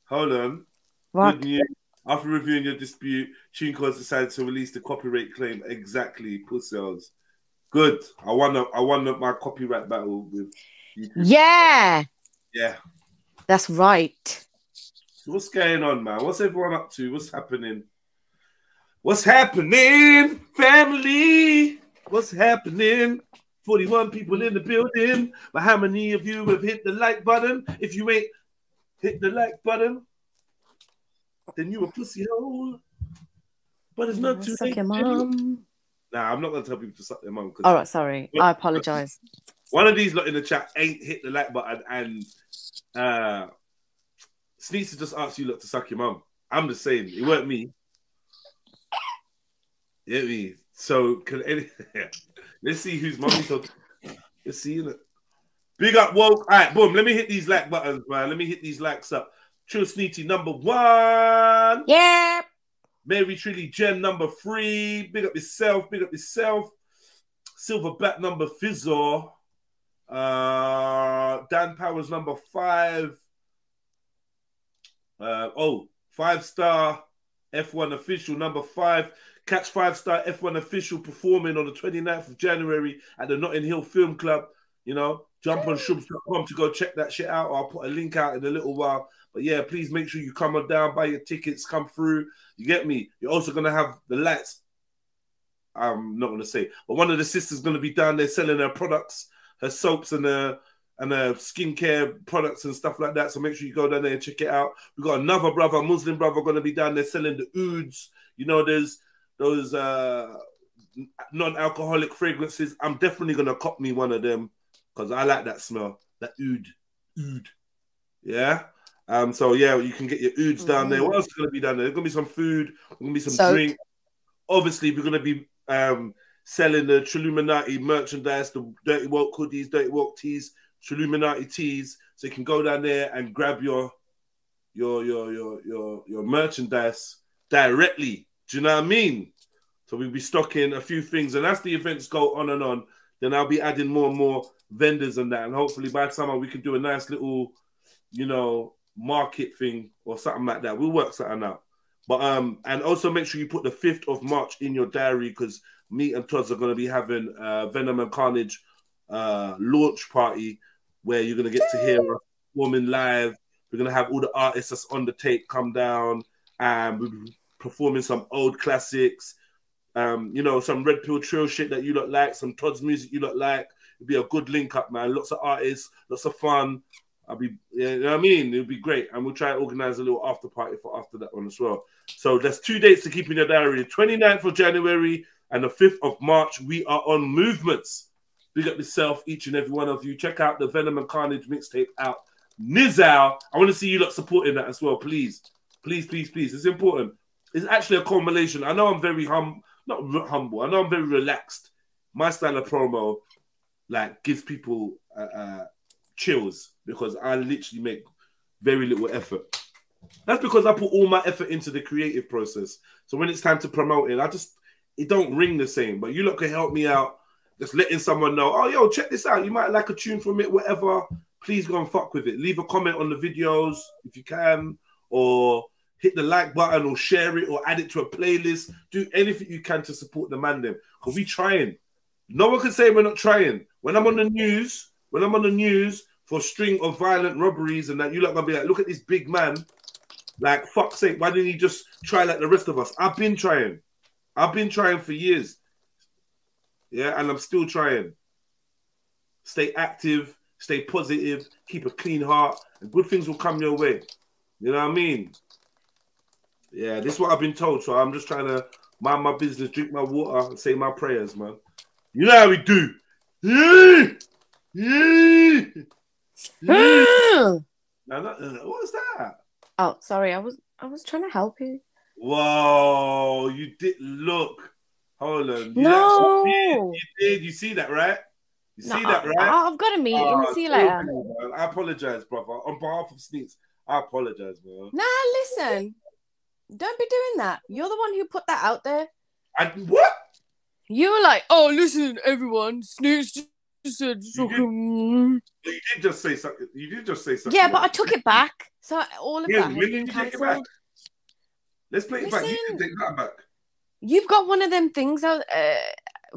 Speaker 1: Hold on.
Speaker 11: What?
Speaker 1: Good news. After reviewing your dispute, TuneCodes decided to release the copyright claim. Exactly, pussels. Good. I won my copyright battle with YouTube.
Speaker 11: Yeah.
Speaker 1: Yeah.
Speaker 11: That's right.
Speaker 1: So what's going on, man? What's everyone up to? What's happening? What's happening, family? What's happening? 41 people in the building. But how many of you have hit the like button? If you ain't hit the like button, then you a pussy hole. But it's not too late.
Speaker 11: Suck your mum.
Speaker 1: Nah, I'm not going to tell people to suck their mum.
Speaker 11: All right, sorry. I apologise.
Speaker 1: One of these lot in the chat ain't hit the like button, and Sneaks just asked you lot to suck your mum. I'm just saying, it weren't me. Yeah, me. So let's see who's mommy talking. Let's see. Big up, woke. All right, boom. Let me hit these like buttons, man. Let me hit these likes up. Trill Sneety #1.
Speaker 11: Yeah.
Speaker 1: Mary Trilly Jen #3. Big up yourself. Big up yourself. Silverback Fizzor. Dan Powers #5. 5-star F1 official #5. Catch 5-star F1 official performing on the 29th of January at the Notting Hill Film Club. You know, jump on shrubs.com to go check that shit out. I'll put a link out in a little while. But yeah, please make sure you come on down, buy your tickets, come through. You get me? You're also going to have the lights. I'm not going to say, but one of the sisters going to be down there selling her products, her soaps and her skincare products and stuff like that. So make sure you go down there and check it out. We've got another brother, Muslim brother, going to be down there selling the ouds. You know, there's those non-alcoholic fragrances. I'm definitely going to cop me one of them because I like that smell, that oud. Yeah. So yeah, you can get your ouds down there. What else is gonna be down there? There's gonna be some food, there's gonna be some drink. Obviously, we're gonna be selling the Trilluminati merchandise, the Dirty Woke hoodies, Dirty Woke tees, Trilluminati tees. So you can go down there and grab your merchandise directly. Do you know what I mean? So we'll be stocking a few things, and as the events go on and on, then I'll be adding more and more vendors and that, and hopefully by summer we can do a nice little, you know, market thing or something like that. We'll work something out. But and also make sure you put the 5th of March in your diary, because me and Tods are going to be having Venom and Carnage launch party where you're going to get to hear us performing live. We're going to have all the artists that's on the tape come down, and we'll be performing some old classics. You know, some Red Pill Trill shit that you lot like, some Todd's music you lot like. It'll be a good link up, man. Lots of artists, lots of fun. You know what I mean? It'll be great. And we'll try to organize a little after party for after that one as well. So there's 2 dates to keep in your diary. The 29th of January and the 5th of March. We are on movements. Big up yourself, each and every one of you. Check out the Venom and Carnage mixtape out. Nizal, I want to see you lot supporting that as well, please. Please, please, please. It's important. It's actually a culmination. I know I'm very not humble. I know I'm very relaxed. My style of promo, like, gives people chills, because I literally make very little effort. That's because I put all my effort into the creative process. So when it's time to promote it, it don't ring the same. But you lot can help me out, just letting someone know, oh, yo, check this out. You might like a tune from it, whatever. Please go and fuck with it. Leave a comment on the videos if you can, or hit the like button, or share it, or add it to a playlist. Do anything you can to support the man them, because we trying. No one can say we're not trying. When I'm on the news for a string of violent robberies and that, you lot gonna be like, look at this big man. Like, fuck's sake, why didn't he just try like the rest of us? I've been trying. I've been trying for years. Yeah, and I'm still trying. Stay active, stay positive, keep a clean heart, and good things will come your way. You know what I mean? Yeah, this is what I've been told, so I'm just trying to mind my business, drink my water, and say my prayers, man. You know how we do. What's that?
Speaker 11: Oh, sorry, I was trying to help you.
Speaker 1: Whoa, you did look. Hold on.
Speaker 11: No.
Speaker 1: You did. You see that, right? You see that, right?
Speaker 11: I've got a meeting. See you later.
Speaker 1: Man. I apologize, brother. On behalf of Sneaks, I apologize, man.
Speaker 11: Nah, listen. Don't be doing that. You're the one who put that out there.
Speaker 1: What?
Speaker 11: You were like, oh, listen, everyone. Sneaks just said
Speaker 1: you did just say something. You did just say something.
Speaker 11: Yeah, but I took it back. So all of that has been cancelled.
Speaker 1: Let's play it back. You can take that back.
Speaker 11: You've got one of them things out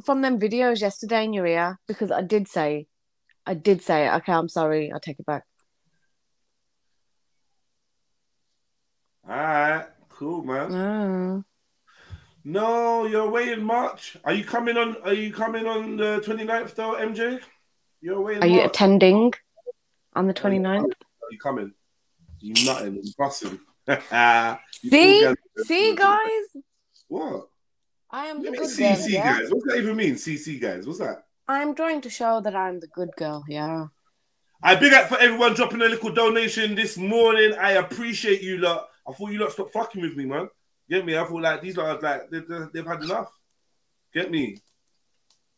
Speaker 11: from them videos yesterday in your ear, because I did say, okay, I'm sorry, I'll take it back.
Speaker 1: All right, cool, man. No, you're away in March. Are you coming on the 29th though, MJ? You're away in March. Are
Speaker 11: you attending on the 29th?
Speaker 1: Are you coming? You nutting and busting.
Speaker 11: See, guys.
Speaker 1: What?
Speaker 11: I am the good
Speaker 1: CC
Speaker 11: girl,
Speaker 1: guys. What's that even mean? CC guys. What's that?
Speaker 11: I'm trying to show that I'm the good girl. Yeah.
Speaker 1: I big up for everyone dropping a little donation this morning. I appreciate you lot. I thought you lot stopped fucking with me, man. Get me? I thought like these lot like they've had enough. Get me?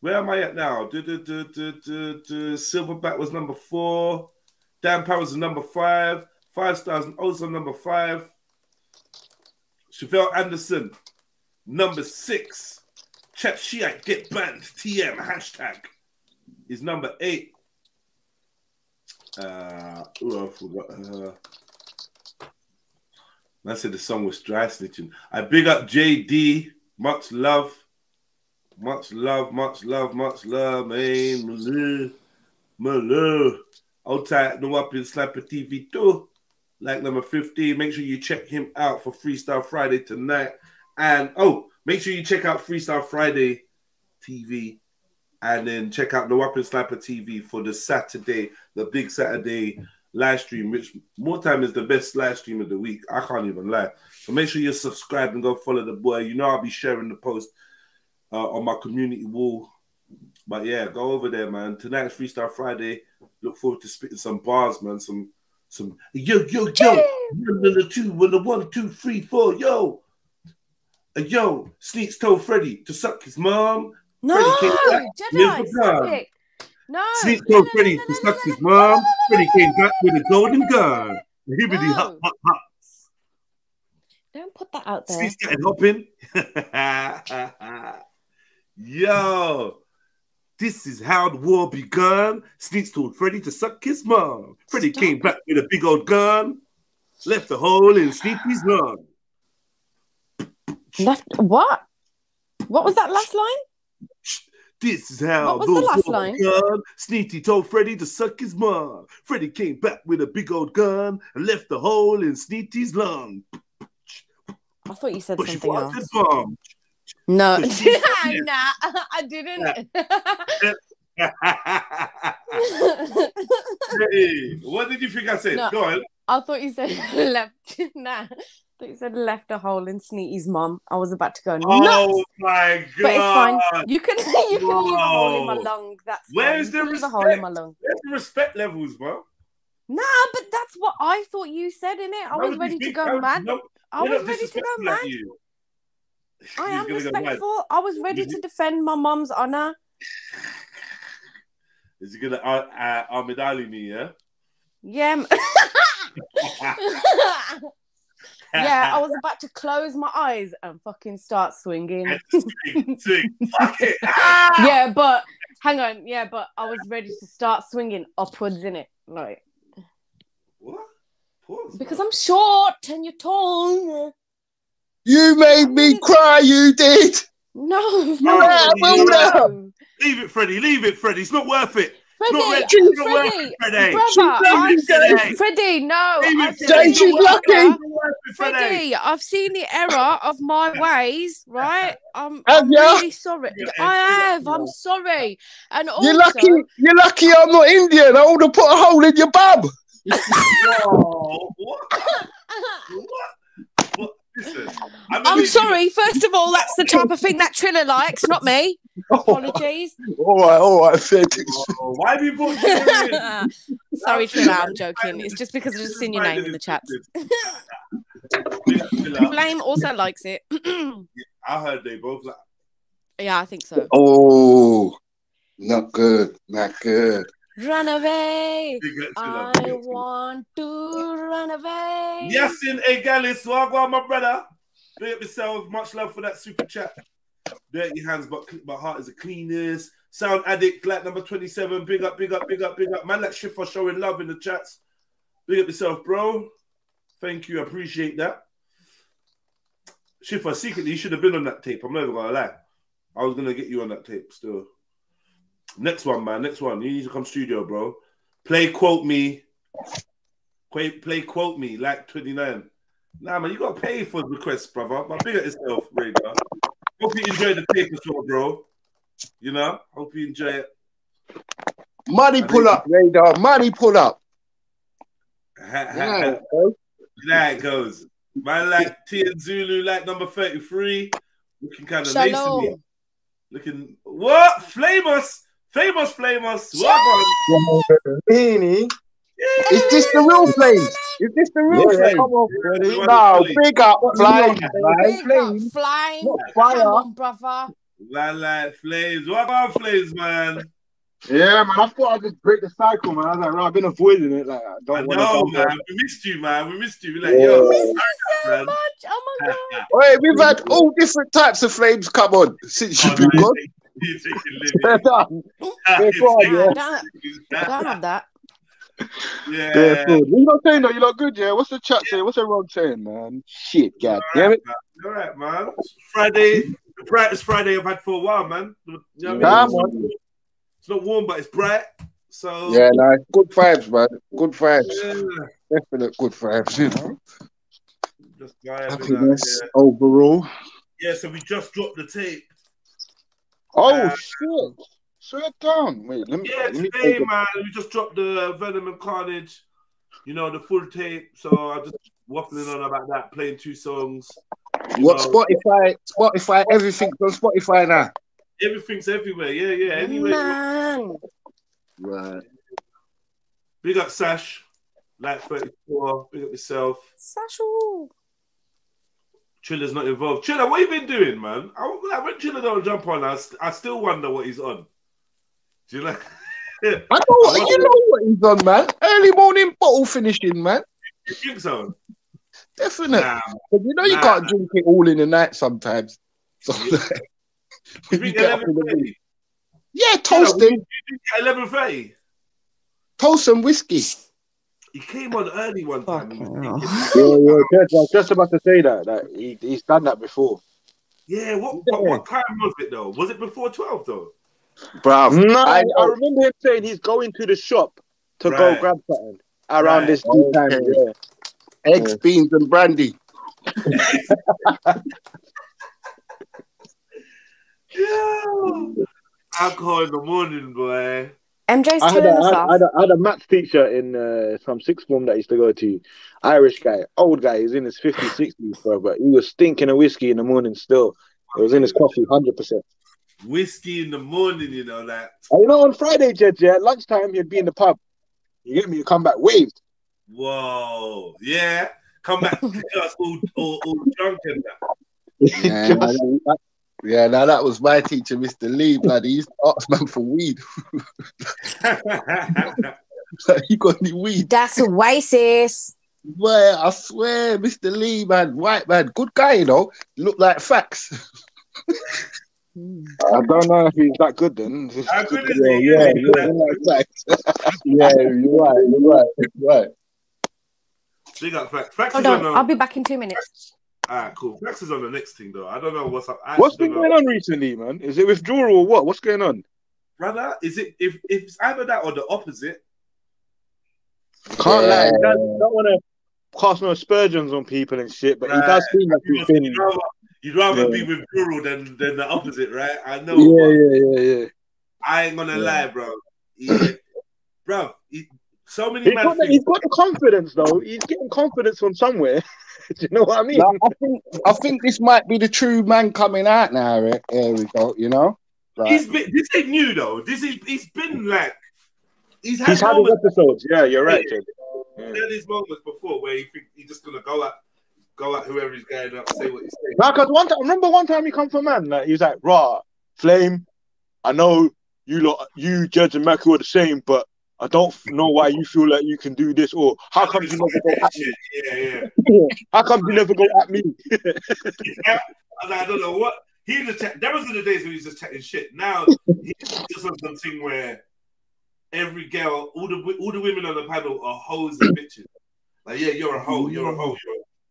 Speaker 1: Where am I at now? Silverback was number 4. Dan Powers is number 5. 5 stars and also number 5. Chevelle Anderson, number 6. Chat Shiite get banned. TM hashtag is number 8. I forgot. I said the song was dry snitching. I big up JD. Much love. Much love, much love, much love, man. My love. I'll type no up in Slapper TV too. Like number 15. Make sure you check him out for Freestyle Friday tonight. And make sure you check out Freestyle Friday TV. And then check out No Up in Slapper TV for the Saturday, the big Saturday live stream, which more time is the best live stream of the week. I can't even lie. So make sure you're subscribed and go follow the boy. You know I'll be sharing the post on my community wall But yeah, go over there, man. Tonight's Freestyle Friday. Look forward to spitting some bars, man. Some yo. 1 and a 2, 1, 2, 3, 4, yo. Yo, Sneaks told Freddie to suck his mom.
Speaker 11: No, Jedi, stop it. No.
Speaker 1: Sneaks told Freddie to suck his mom. Freddie came back with a golden gun. Hibbity hop, hop, hop.
Speaker 11: Don't put that out there.
Speaker 1: Sneaks started hopping. Yo. This is how the war begun. Sneaks told Freddie to suck his mom. Freddie came back with a big old gun. Left a hole in Sneaky's lung.
Speaker 11: Left what? What was that last line?
Speaker 1: This is how
Speaker 11: what was the last line?
Speaker 1: Sneaky told Freddie to suck his mom. Freddie came back with a big old gun and left a hole in Sneaky's lung.
Speaker 11: I thought you said something else.
Speaker 1: Bomb.
Speaker 11: No, nah, I didn't.
Speaker 1: Hey, what did you think I said?
Speaker 11: No,
Speaker 1: go on.
Speaker 11: I thought you said left. Nah, I thought you said left a hole in Sneaky's mom. I was about to go nuts.
Speaker 1: Oh my god!
Speaker 11: But it's fine. You can leave a hole in my lung. That's
Speaker 1: where's
Speaker 11: fine.
Speaker 1: the respect?
Speaker 11: A hole in my lung.
Speaker 1: Where's the respect levels, bro?
Speaker 11: Nah, but that's what I thought you said in it. I was ready to go mad. I was ready to go mad. I am respectful. I was ready to defend my mum's honor.
Speaker 1: Is he gonna Ahmed Ali me? Yeah.
Speaker 11: Yeah. Yeah, I was about to close my eyes and fucking start swinging.
Speaker 1: Swing. Fuck it.
Speaker 11: Yeah, but hang on. Yeah, but I was ready to start swinging upwards in it, like.
Speaker 1: What? Pause,
Speaker 11: because I'm short and you're tall.
Speaker 17: You made me cry, you did.
Speaker 11: No.
Speaker 1: Leave it, Freddie. Leave it, Freddie. It's not worth it.
Speaker 11: Freddie, Freddie, no.
Speaker 17: She's lucky.
Speaker 11: Freddie, I've seen the error of my ways, right? I'm really sorry. I have. I'm sorry. And also,
Speaker 17: you're lucky I'm not Indian. I would have put a hole in your bum.
Speaker 1: Listen,
Speaker 11: I'm sorry. First of all, that's the type of thing that Triller likes, not me. Apologies.
Speaker 17: All right.
Speaker 1: Why have you brought Triller in?
Speaker 11: Sorry, Triller. I'm joking. It's just because I've just seen your name in the chat. Flame also likes it.
Speaker 1: I heard they both like.
Speaker 11: Yeah, I think so.
Speaker 17: Oh, not good. Not good.
Speaker 11: Run away. I want to run away.
Speaker 1: Yasin Egalis, Wagwan, my brother. Big up yourself. Much love for that super chat. Dirty hands, but heart is the cleanest. Sound addict, like number 27. Big up. Man, like Shifa showing love in the chats. Big up yourself, bro. Thank you. I appreciate that. Shifa, secretly, you should have been on that tape. I'm not even going to lie. I was going to get you on that tape still. Next one, man. Next one. You need to come studio, bro. Play Quote Me. Play Quote Me, like 29. Nah, man, you got to pay for requests, brother. But big at yourself, Radar. Hope you enjoy the tape as well, bro. You know? Hope you enjoy it.
Speaker 17: Money pull up, Radar. Money pull up.
Speaker 1: There it goes. Man, like T and Zulu, like number 33. Looking kind of nice to me. Looking, what? Famous.
Speaker 17: Beanie. Is this the real Flame? Is this the real Flame? Come on, Freddie. No, big up, Flame.
Speaker 11: Flame.
Speaker 17: Fire.
Speaker 11: Come on, brother.
Speaker 1: Man, like Flames. What about Flames, man?
Speaker 17: Yeah, man. I thought I'd just break the cycle, man. I was like, right, I've been avoiding it. Like, I don't want to.
Speaker 1: Man. We missed you, man. We missed you. We're like, yo.
Speaker 11: Missed you so much. Oh my god.
Speaker 17: Wait, we've had all different types of Flames come on since you've been gone.
Speaker 11: Don't have that.
Speaker 1: Yeah.
Speaker 17: You're not saying that. You're not good, yeah? What's the chat saying? What's everyone saying, man? Shit, god damn it.
Speaker 1: All right, man. It's Friday. The brightest Friday I've had for a while, man. You know what I mean? It's not warm, but it's bright. So
Speaker 17: yeah, nice. Good vibes, man. Good vibes. Yeah. Definite good vibes, you know.
Speaker 1: Just
Speaker 17: happiness overall.
Speaker 1: Yeah, so we just dropped the tape.
Speaker 17: Oh shit! Swear down. Wait, let me.
Speaker 1: Yeah, today, man, we just dropped the Venom and Carnage. You know, the full tape. So I'm just waffling on about that, playing 2 songs.
Speaker 17: What Spotify? Everything's on Spotify now.
Speaker 1: Everything's everywhere. Yeah. Anyway.
Speaker 11: Man.
Speaker 17: Right.
Speaker 1: Big up Sash. Like 34. Big up yourself.
Speaker 11: Sashu.
Speaker 1: Triller's not involved. Triller, what you been doing, man? When Triller don't jump on, I still wonder what he's on. Do you know?
Speaker 17: You know what he's on, man. Early morning bottle finishing, man.
Speaker 1: You think so?
Speaker 17: Definitely. But you know you can't drink it all in the night sometimes. So,
Speaker 1: you think 11:30?
Speaker 17: Yeah, toasting.
Speaker 1: You think 11:30?
Speaker 17: Toast and whiskey.
Speaker 1: He came on early one time.
Speaker 17: Yeah, I was just about to say that he's done that before.
Speaker 1: Yeah, what time was it though? Was it before 12 though?
Speaker 17: Bruv,
Speaker 18: no, I remember him saying he's going to the shop to go grab something around this time. Yeah.
Speaker 17: Eggs, beans, and brandy.
Speaker 1: Yeah. Alcohol in the morning, boy.
Speaker 11: MJ's telling us off.
Speaker 18: I had a maths teacher in some sixth form that I used to go to. Irish guy, old guy. He's in his 50s, 60s, bro. But he was stinking of whiskey in the morning still. It was in his coffee, 100%.
Speaker 1: Whiskey in the morning, you know that.
Speaker 18: You know, on Friday, Jed, at lunchtime, he'd be in the pub. You get me? You come back waved.
Speaker 1: Whoa, yeah. Come back to us all drunk and that.
Speaker 17: Yeah, now that was my teacher, Mr. Lee, bloody. He used to ask man for weed. Like, you got any weed?
Speaker 11: That's racist.
Speaker 17: Well, I swear, Mr. Lee, man, white man, good guy, you know. Look like facts.
Speaker 18: I don't know if he's that good then.
Speaker 1: How good is he?
Speaker 17: Yeah, you're right.
Speaker 1: Big up Facts. Facts
Speaker 11: Hold on, I'll be back in 2 minutes.
Speaker 1: Alright, cool. Facts is on the next thing though. I don't know what's up.
Speaker 18: What's been going on recently, man? Is it withdrawal or what? What's going on?
Speaker 1: Brother, is it if it's either that or the opposite?
Speaker 18: Can't lie. He don't want to cast no aspersions on people and shit, but he does seem like he's been.
Speaker 1: You'd rather be withdrawal than the opposite, right? I know.
Speaker 18: Yeah.
Speaker 1: I ain't gonna lie, bro. Bro, so many
Speaker 18: he's got the confidence though. He's getting confidence from somewhere. Do you know what I mean?
Speaker 17: Like, I think this might be the true man coming out now. Here we go. You know,
Speaker 1: this ain't new though. He's been like he's had
Speaker 18: his episodes. Yeah, you're right, Jed.
Speaker 1: He's had his moments before where he think he's just gonna go at whoever he's going up, say what he's saying.
Speaker 18: Nah, because one time he come for man, like he was like, "Raw, Flame, I know you Judge and Mackie are the same, but I don't know why you feel like you can do this, or how come you never go at me?
Speaker 1: Yeah.
Speaker 18: How come you never go at me?"
Speaker 1: Yeah. I don't know what he was. That was in the days when he was just chatting shit. Now he's just on something where every girl, all the women on the panel are hoes and bitches. Like, yeah, you're a hoe. You're a hoe.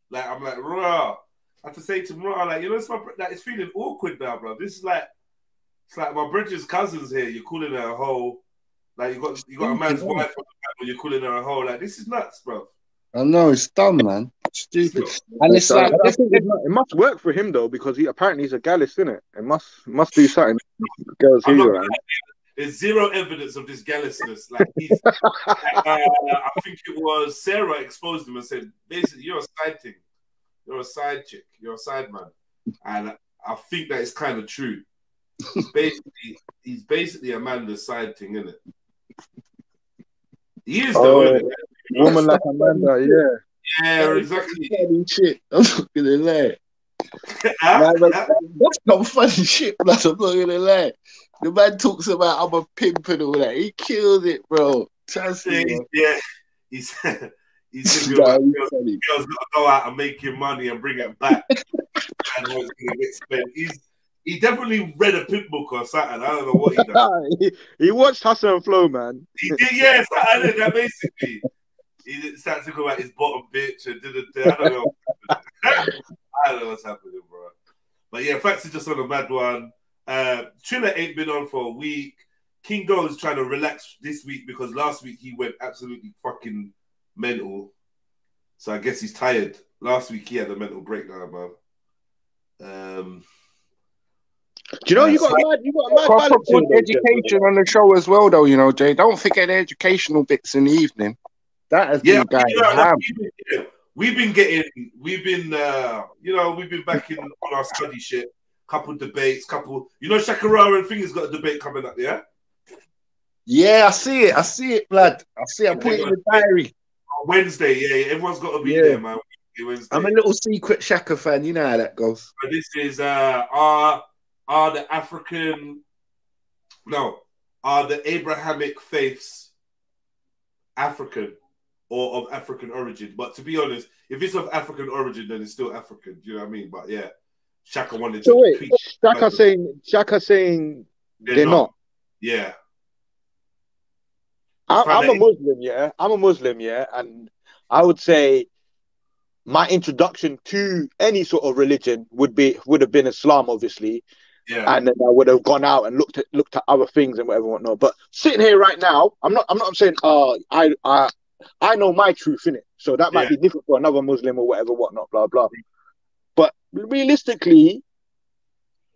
Speaker 1: Like, I'm like, raw. I have to say to him, raw, like, you know, it's feeling awkward now, bro. This is like, it's like my brother's cousins here. You're calling her a hoe. Like, you got a man's wife on the panel. You're calling her a hoe. Like, this is nuts, bro.
Speaker 17: I know, it's dumb, man. Stupid. And it's like,
Speaker 18: it must work for him though, because apparently he's a gallus, isn't it? It must do something. Girls he's around.
Speaker 1: There's zero evidence of this gallousness. Like I think it was Sarah exposed him and said, basically, you're a side thing. You're a side chick. You're a side man. And I think that is kind of true. He's basically Amanda's side thing, isn't it? He is the
Speaker 18: woman like Amanda, yeah.
Speaker 1: Yeah, exactly.
Speaker 17: Shit. I'm not gonna lie. That's not funny shit, blood. I'm not gonna lie. The man talks about I'm a pimp and all that. He killed it, bro. Trust me.
Speaker 1: Yeah, he's girls gotta go out and make him money and bring it back. And how it's gonna get spent. He definitely read a pimp book or something. I don't know what he done.
Speaker 18: He watched Hustle and Flow, man.
Speaker 1: He did, yeah. Something that basically. He started talking about his bottom bitch and I don't know. I don't know what's happening, bro. But yeah, Facts is just on a mad one. Triller ain't been on for a week. King Go's trying to relax this week because last week he went absolutely fucking mental. So I guess he's tired. Last week he had a mental breakdown, man.
Speaker 18: Do you know you got a mad balance
Speaker 17: education on the show as well, though. You know, Jay. Don't forget the educational bits in the evening. That has been we've been
Speaker 1: back in on our study shit. couple debates, you know, Shakarara and Thingy's got a debate coming up, yeah?
Speaker 17: Yeah, I see it, blood. I see it. I put it in the diary.
Speaker 1: On Wednesday, yeah, everyone's got to be there, man. Wednesday.
Speaker 17: I'm a little secret Shaka fan, you know how that goes.
Speaker 1: But this is are the Abrahamic faiths African or of African origin? But to be honest, if it's of African origin, then it's still African. Do you know what I mean? But yeah, Shaka wanted to.
Speaker 18: So wait, Shaka saying they're not.
Speaker 1: Yeah.
Speaker 18: I'm a Muslim, yeah. I'm a Muslim, yeah, and I would say my introduction to any sort of religion would have been Islam, obviously.
Speaker 1: Yeah.
Speaker 18: And then I would have gone out and looked at other things and whatnot. But sitting here right now, I'm not saying I know my truth in it, so that might be different for another Muslim or whatnot, blah blah. But realistically,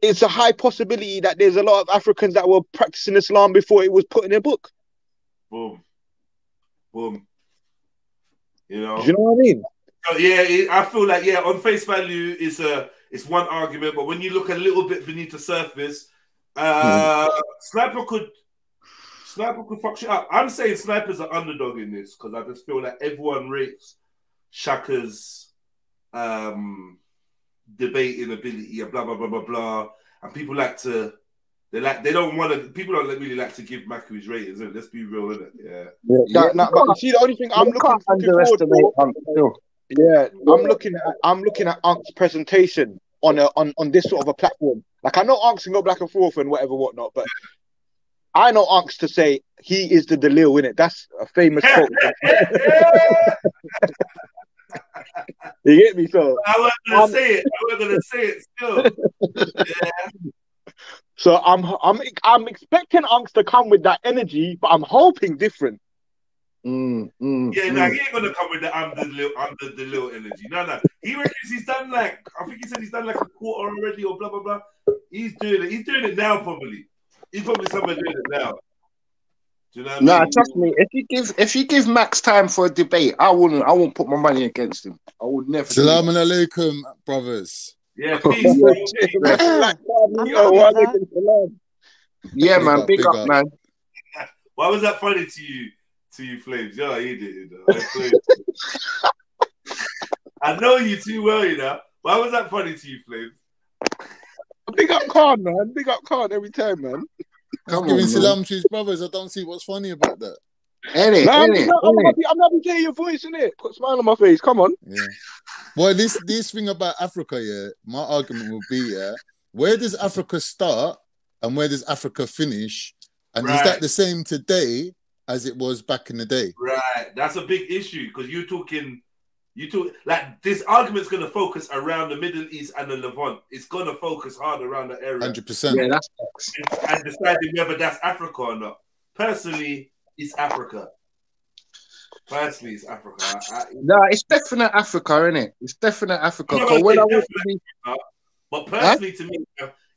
Speaker 18: it's a high possibility that there's a lot of Africans that were practicing Islam before it was put in a book.
Speaker 1: Boom. You know
Speaker 18: what I mean?
Speaker 1: So, yeah, I feel like on face value it's one argument, but when you look a little bit beneath the surface, Sniper could fuck shit up. I'm saying Sniper's an underdog in this because I just feel like everyone rates Shaka's debating ability and blah blah blah blah blah, and people don't really like to give Maku his ratings. Let's be real, innit?
Speaker 18: But you see, the only thing I'm looking forward to, I'm looking at Unk's presentation on this sort of a platform. Like I know Unks can go back and forth and whatnot, but I know Unks to say he is the Dalil, innit? That's a famous quote. You get me? So
Speaker 1: I wasn't gonna say it still. Yeah.
Speaker 18: So I'm expecting Unks to come with that energy, but I'm hoping different.
Speaker 1: He ain't gonna come with the I'm the little energy. No. He reckons he's done I think he said he's done like a quarter already or blah blah blah. He's doing it. He's doing it now probably. He's probably somewhere doing it now. Do you know what I mean?
Speaker 17: Trust me. If you give Max time for a debate, I won't put my money against him. I would never.
Speaker 19: Salaam alaikum, brothers.
Speaker 1: Yeah, peace.
Speaker 17: Yeah, man. Big up, man.
Speaker 1: Why was that funny to you, Flames? Yeah, he did it. I know you too well, you know. Why was that funny to you, Flames?
Speaker 18: Big up Khan, man. Big up Khan every time, man.
Speaker 19: I'm giving salam to his brothers. I don't see what's funny about that.
Speaker 18: I'm happy to hear your voice, innit? Put a smile on my face. Come on.
Speaker 19: Yeah. Well, this thing about Africa, my argument would be, where does Africa start and where does Africa finish? And is that the same today as it was back in the day?
Speaker 1: Right. That's a big issue because you talk like this argument's going to focus around the Middle East and the Levant. It's going to focus hard around the area.
Speaker 19: 100%.
Speaker 17: Yeah, that's
Speaker 1: and deciding whether that's Africa or not. Personally, it's Africa.
Speaker 17: No, it's definite Africa, isn't it? It's definite Africa.
Speaker 1: But personally, to me,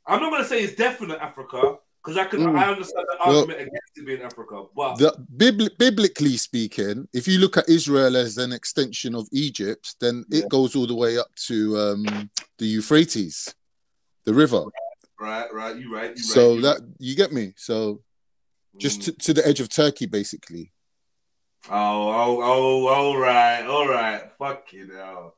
Speaker 1: I'm not going to say it's definite Africa because I understand the argument against it being Africa. But
Speaker 19: biblically speaking, if you look at Israel as an extension of Egypt, then it goes all the way up to the Euphrates, the river.
Speaker 1: Right. You're right.
Speaker 19: You get me. So just to the edge of Turkey, basically.
Speaker 1: All right. Fucking hell.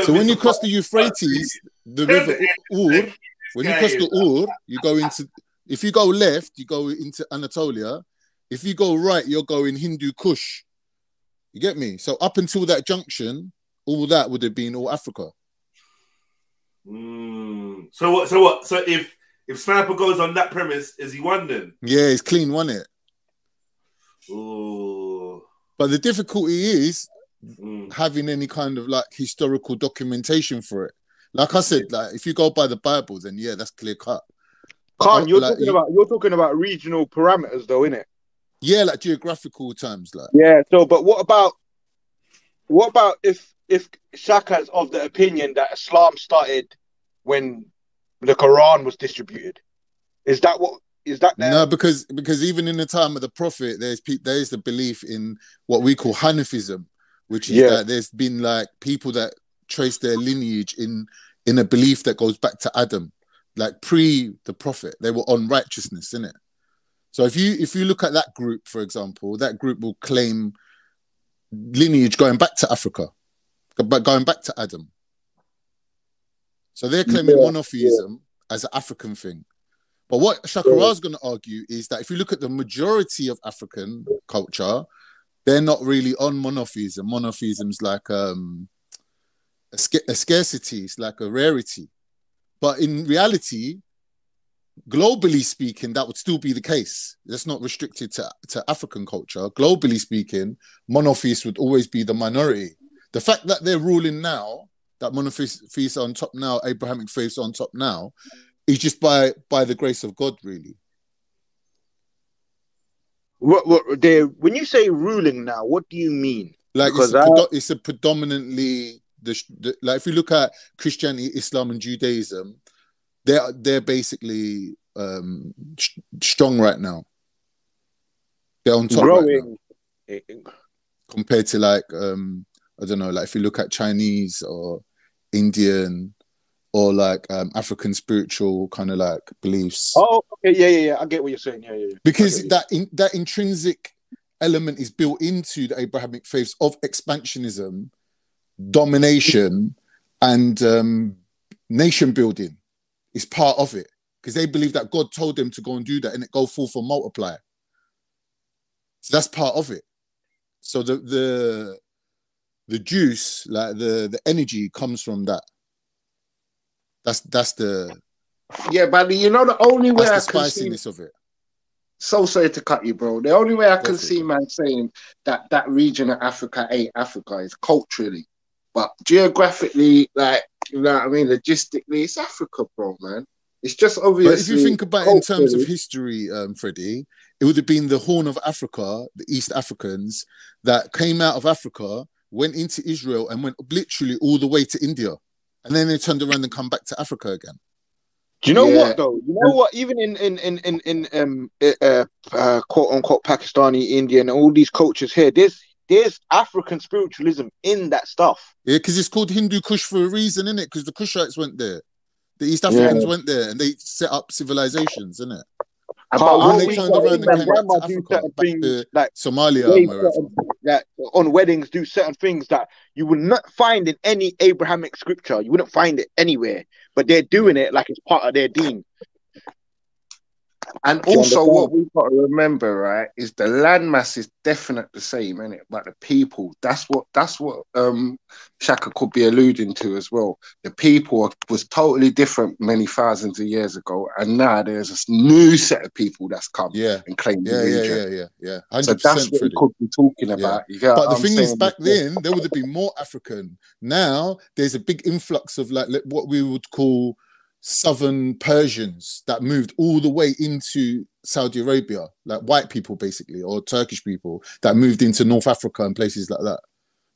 Speaker 19: So when you cross the Euphrates, the river Ur, when you cross the Ur, you go into. If you go left, you go into Anatolia. If you go right, you're going Hindu Kush. You get me? So up until that junction, all that would have been all Africa.
Speaker 1: So what? So if Sniper goes on that premise, is he won then?
Speaker 19: Yeah, he's clean won it.
Speaker 1: Ooh.
Speaker 19: But the difficulty is having any kind of like historical documentation for it. Like I said, like if you go by the Bible, then that's clear cut.
Speaker 18: Khan, you're talking about regional parameters, though, innit?
Speaker 19: Yeah, like geographical terms, like.
Speaker 18: Yeah. So, but what about if Shaka's of the opinion that Islam started when the Quran was distributed? Is that
Speaker 19: No, because even in the time of the Prophet, there is the belief in what we call Hanafism, which is that there's been like people that trace their lineage in a belief that goes back to Adam. like pre the prophet. They were on righteousness, innit? So if you look at that group, for example, that group will claim lineage going back to Africa, but going back to Adam. So they're claiming monotheism as an African thing. But what Shakara is going to argue is that if you look at the majority of African culture, they're not really on monotheism. Monotheism's like a scarcity, it's like a rarity. But in reality, globally speaking, that would still be the case. That's not restricted to African culture. Globally speaking, monotheists would always be the minority. The fact that they're ruling now, that monotheists are on top now, Abrahamic faiths are on top now, is just by the grace of God, really.
Speaker 18: When you say ruling now, what do you mean?
Speaker 19: Like it's a predominantly like if you look at Christianity, Islam, and Judaism, they're basically strong right now. They're on top growing right now. Compared to like I don't know, like if you look at Chinese or Indian or like African spiritual kind of like beliefs.
Speaker 18: Oh, okay, yeah. I get what you're saying. Yeah.
Speaker 19: Because that intrinsic element is built into the Abrahamic faiths of expansionism, domination, and nation building. Is part of it because they believe that God told them to go and do that and it go forth and multiply. So that's part of it. So the juice, like the energy, comes from that. That's the
Speaker 17: but you know the only way
Speaker 19: that's
Speaker 17: I
Speaker 19: the
Speaker 17: can
Speaker 19: spiciness
Speaker 17: see,
Speaker 19: of it.
Speaker 17: So sorry to cut you, bro. The only way I can see man saying that region of Africa ain't Africa is culturally, but geographically, like. You know what I mean? Logistically, it's Africa, bro, man. It's just obviously.
Speaker 19: But if you think about it in terms of history, Freddie, it would have been the Horn of Africa, the East Africans, that came out of Africa, went into Israel, and went literally all the way to India, and then they turned around and come back to Africa again.
Speaker 18: Do you know what though? You know what? Even in quote unquote Pakistani, Indian, all these cultures here, there's African spiritualism in that stuff.
Speaker 19: Yeah, because it's called Hindu Kush for a reason, isn't it? Because the Kushites went there. The East Africans went there and they set up civilizations, isn't it? And they turned around and came back to Africa, back to like Somalia and wherever.
Speaker 18: On weddings, do certain things that you would not find in any Abrahamic scripture. You wouldn't find it anywhere. But they're doing it like it's part of their deen.
Speaker 17: And also, what we've got to remember, right, is the landmass is definitely the same, isn't it? But the people, that's what Shaka could be alluding to as well. The people was totally different many thousands of years ago, and now there's this new set of people that's come and claimed the region.
Speaker 19: Yeah.
Speaker 17: 100%, so that's what we could be talking about. Yeah.
Speaker 19: But the thing is, back then there would have been more African. Now there's a big influx of like what we would call Southern Persians that moved all the way into Saudi Arabia, like white people basically, or Turkish people that moved into North Africa and places like that.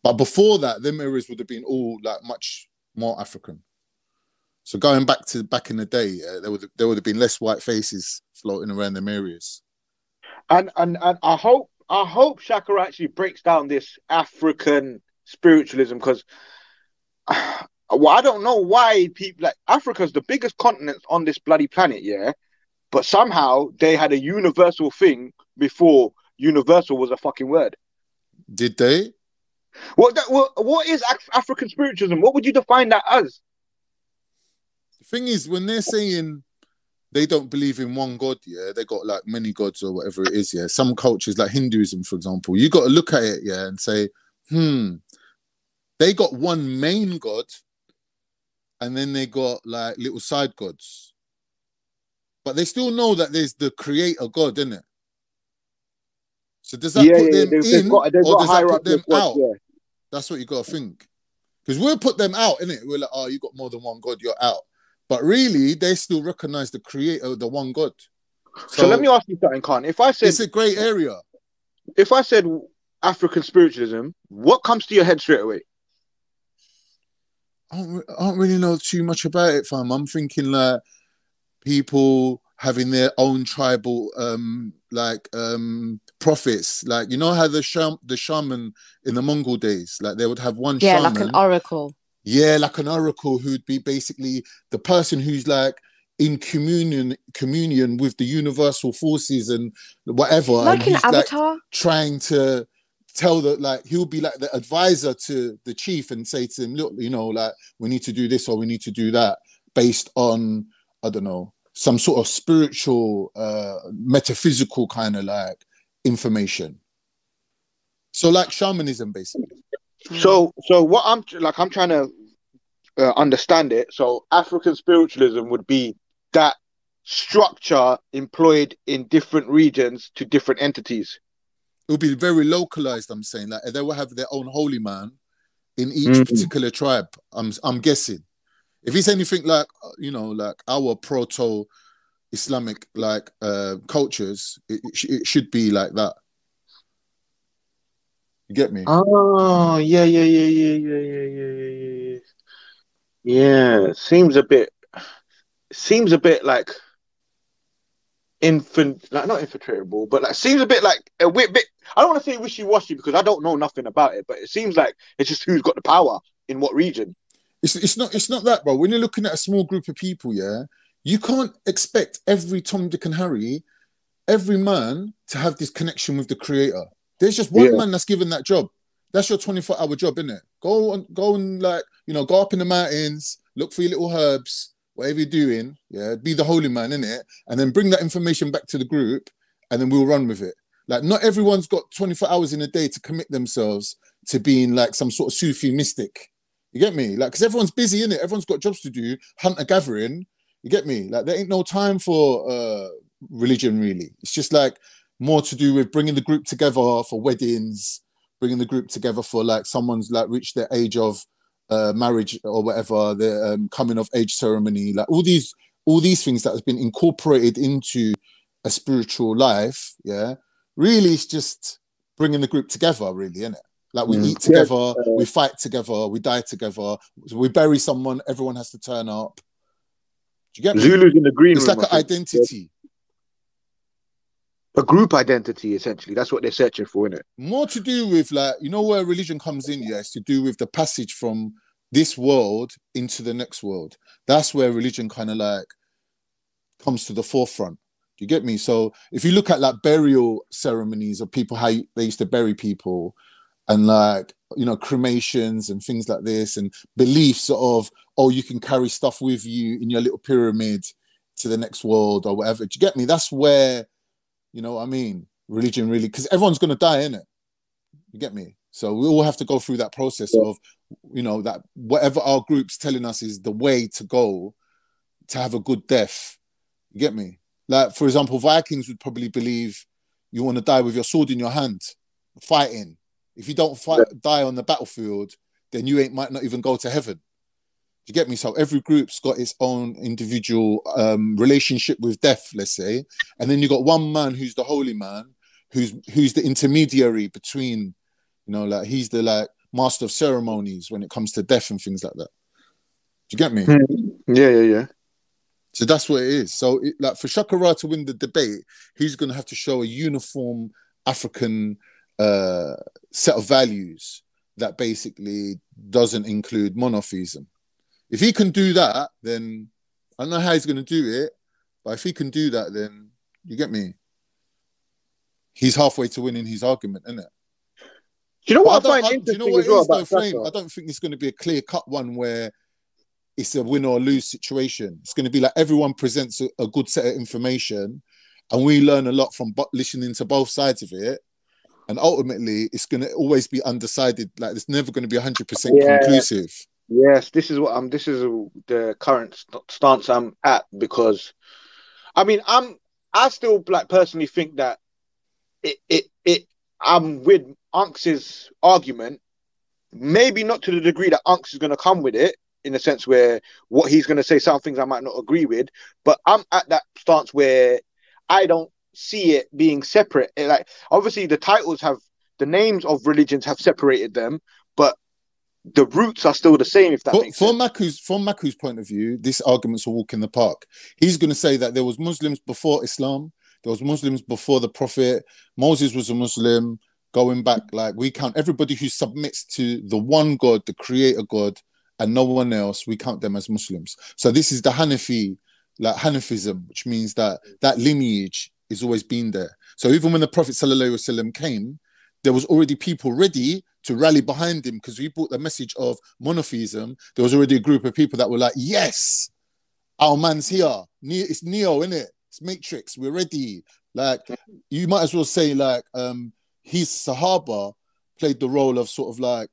Speaker 19: But before that, them areas would have been all like much more African. So going back in the day, there would have been less white faces floating around them areas.
Speaker 18: And I hope Shaka actually breaks down this African spiritualism, because well, I don't know why people like Africa's the biggest continent on this bloody planet, but somehow they had a universal thing before universal was a fucking word.
Speaker 19: Did they?
Speaker 18: What is African spiritualism? What would you define that as?
Speaker 19: The thing is, when they're saying they don't believe in one God, they got like many gods or whatever it is, Some cultures like Hinduism, for example, you got to look at it, and say, they got one main god. And then they got like little side gods. But they still know that there's the creator God, isn't it? So does that put them in or does that put them out? That's what you got to think. Because we'll put them out, innit? We're like, oh, you got more than one God, you're out. But really, they still recognize the creator, the one God.
Speaker 18: So let me ask you something, Khan. If I said
Speaker 19: it's a great area.
Speaker 18: If I said African spiritualism, what comes to your head straight away?
Speaker 19: I don't really know too much about it, fam. I'm thinking like people having their own tribal prophets. Like, you know how the shaman in the Mongol days, like they would have one shaman.
Speaker 11: Yeah, like an oracle.
Speaker 19: Yeah, like an oracle who'd be basically the person who's like in communion with the universal forces and whatever.
Speaker 11: Like
Speaker 19: and
Speaker 11: in Avatar?
Speaker 19: Trying to tell that, like, he'll be like the advisor to the chief and say to him, look, you know, like, we need to do this or we need to do that based on, I don't know, some sort of spiritual, metaphysical kind of like information. So like shamanism, basically.
Speaker 18: So what I'm trying to understand it. So African spiritualism would be that structure employed in different regions to different entities.
Speaker 19: It will be very localized, I'm saying. Like they will have their own holy man in each particular tribe. I'm guessing. If it's anything like, you know, like our proto-Islamic like cultures, it should be like that. You get me?
Speaker 18: Oh, yeah. Yeah, seems a bit like not infiltratable, but like seems a bit like a bit. I don't want to say wishy-washy because I don't know nothing about it, but it seems like it's just who's got the power in what region.
Speaker 19: It's not that, bro. When you're looking at a small group of people, yeah, you can't expect every Tom, Dick, and Harry, every man to have this connection with the creator. There's just one man that's given that job. That's your 24-hour job, isn't it? Go and like, you know, go up in the mountains, look for your little herbs, whatever you're doing, yeah, be the holy man, innit? And then bring that information back to the group and then we'll run with it. Like, not everyone's got 24 hours in a day to commit themselves to being like some sort of Sufi mystic. You get me? Like, because everyone's busy, innit? Everyone's got jobs to do, hunter-gathering. You get me? Like, there ain't no time for religion, really. It's just like more to do with bringing the group together for weddings, bringing the group together for like someone's like reached their age of marriage or whatever, the coming of age ceremony, like all these things that has been incorporated into a spiritual life. Yeah, really, it's just bringing the group together, really, isn't it? Like we eat together, we fight together, we die together, we bury someone, everyone has to turn up. Do you get me?
Speaker 18: Zulu's in the green room.
Speaker 19: It's like an identity.
Speaker 18: A group identity, essentially. That's what they're searching for, isn't it?
Speaker 19: More to do with, like, you know where religion comes in, yes, to do with the passage from this world into the next world. That's where religion kind of like comes to the forefront. Do you get me? So if you look at like burial ceremonies of people, how they used to bury people, and like, you know, cremations and things like this, and beliefs of, oh, you can carry stuff with you in your little pyramid to the next world or whatever. Do you get me? That's where, you know what I mean, religion really, because everyone's going to die, innit? You get me? So we all have to go through that process of, you know, that whatever our group's telling us is the way to go to have a good death. You get me? Like, for example, Vikings would probably believe you want to die with your sword in your hand, fighting. If you don't die on the battlefield, then you might not even go to heaven. Do you get me? So every group's got its own individual relationship with death, let's say. And then you got one man who's the holy man, who's the intermediary between, you know, like he's the like master of ceremonies when it comes to death and things like that. Do you get me?
Speaker 18: Yeah.
Speaker 19: So that's what it is. So like for Shakara to win the debate, he's going to have to show a uniform African set of values that basically doesn't include monotheism. If he can do that, then I don't know how he's going to do it, but if he can do that, then you get me. He's halfway to winning his argument, isn't it?
Speaker 18: Do you know what I find interesting?
Speaker 19: Do you know what it is, though, Flame? I don't think it's going to be a clear-cut one where it's a win or lose situation. It's going to be like everyone presents a good set of information, and we learn a lot from listening to both sides of it. And ultimately, it's going to always be undecided. Like, it's never going to be 100% conclusive.
Speaker 18: Yes, this is what this is the current stance I'm at, because I mean I still like personally think that I'm with Unks's argument, maybe not to the degree that Unks is going to come with it, in a sense where what he's going to say, some things I might not agree with, but I'm at that stance where I don't see it being separate. Like, obviously the names of religions have separated them, but the roots are still the same, if that makes sense.
Speaker 19: From Maku's point of view, this argument's a walk in the park. He's going to say that there was Muslims before Islam, there was Muslims before the Prophet, Moses was a Muslim, going back, like, we count everybody who submits to the one God, the creator God, and no one else, we count them as Muslims. So this is the Hanafi like Hanafism, which means that that lineage is always been there. So even when the Prophet ﷺ came, there was already people ready to rally behind him because we brought the message of monotheism. There was already a group of people that were like, yes, our man's here. It's Neo, innit? It's Matrix. We're ready. Like, you might as well say like his Sahaba played the role of sort of like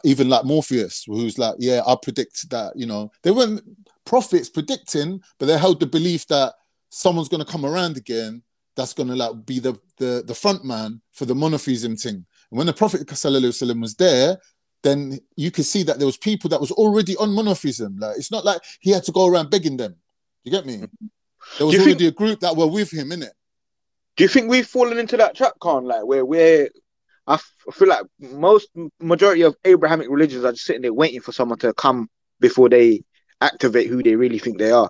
Speaker 19: even like Morpheus, who's like, yeah, I predict that, you know, they weren't prophets predicting, but they held the belief that someone's going to come around again that's going to like be the front man for the monotheism thing. And when the Prophet ﷺ was there, then you could see that there was people that was already on monotheism. Like, it's not like he had to go around begging them. You get me? There was already a group that were with him, innit?
Speaker 18: Do you think we've fallen into that trap, Khan? Like, where I feel like majority of Abrahamic religions are just sitting there waiting for someone to come before they activate who they really think they are.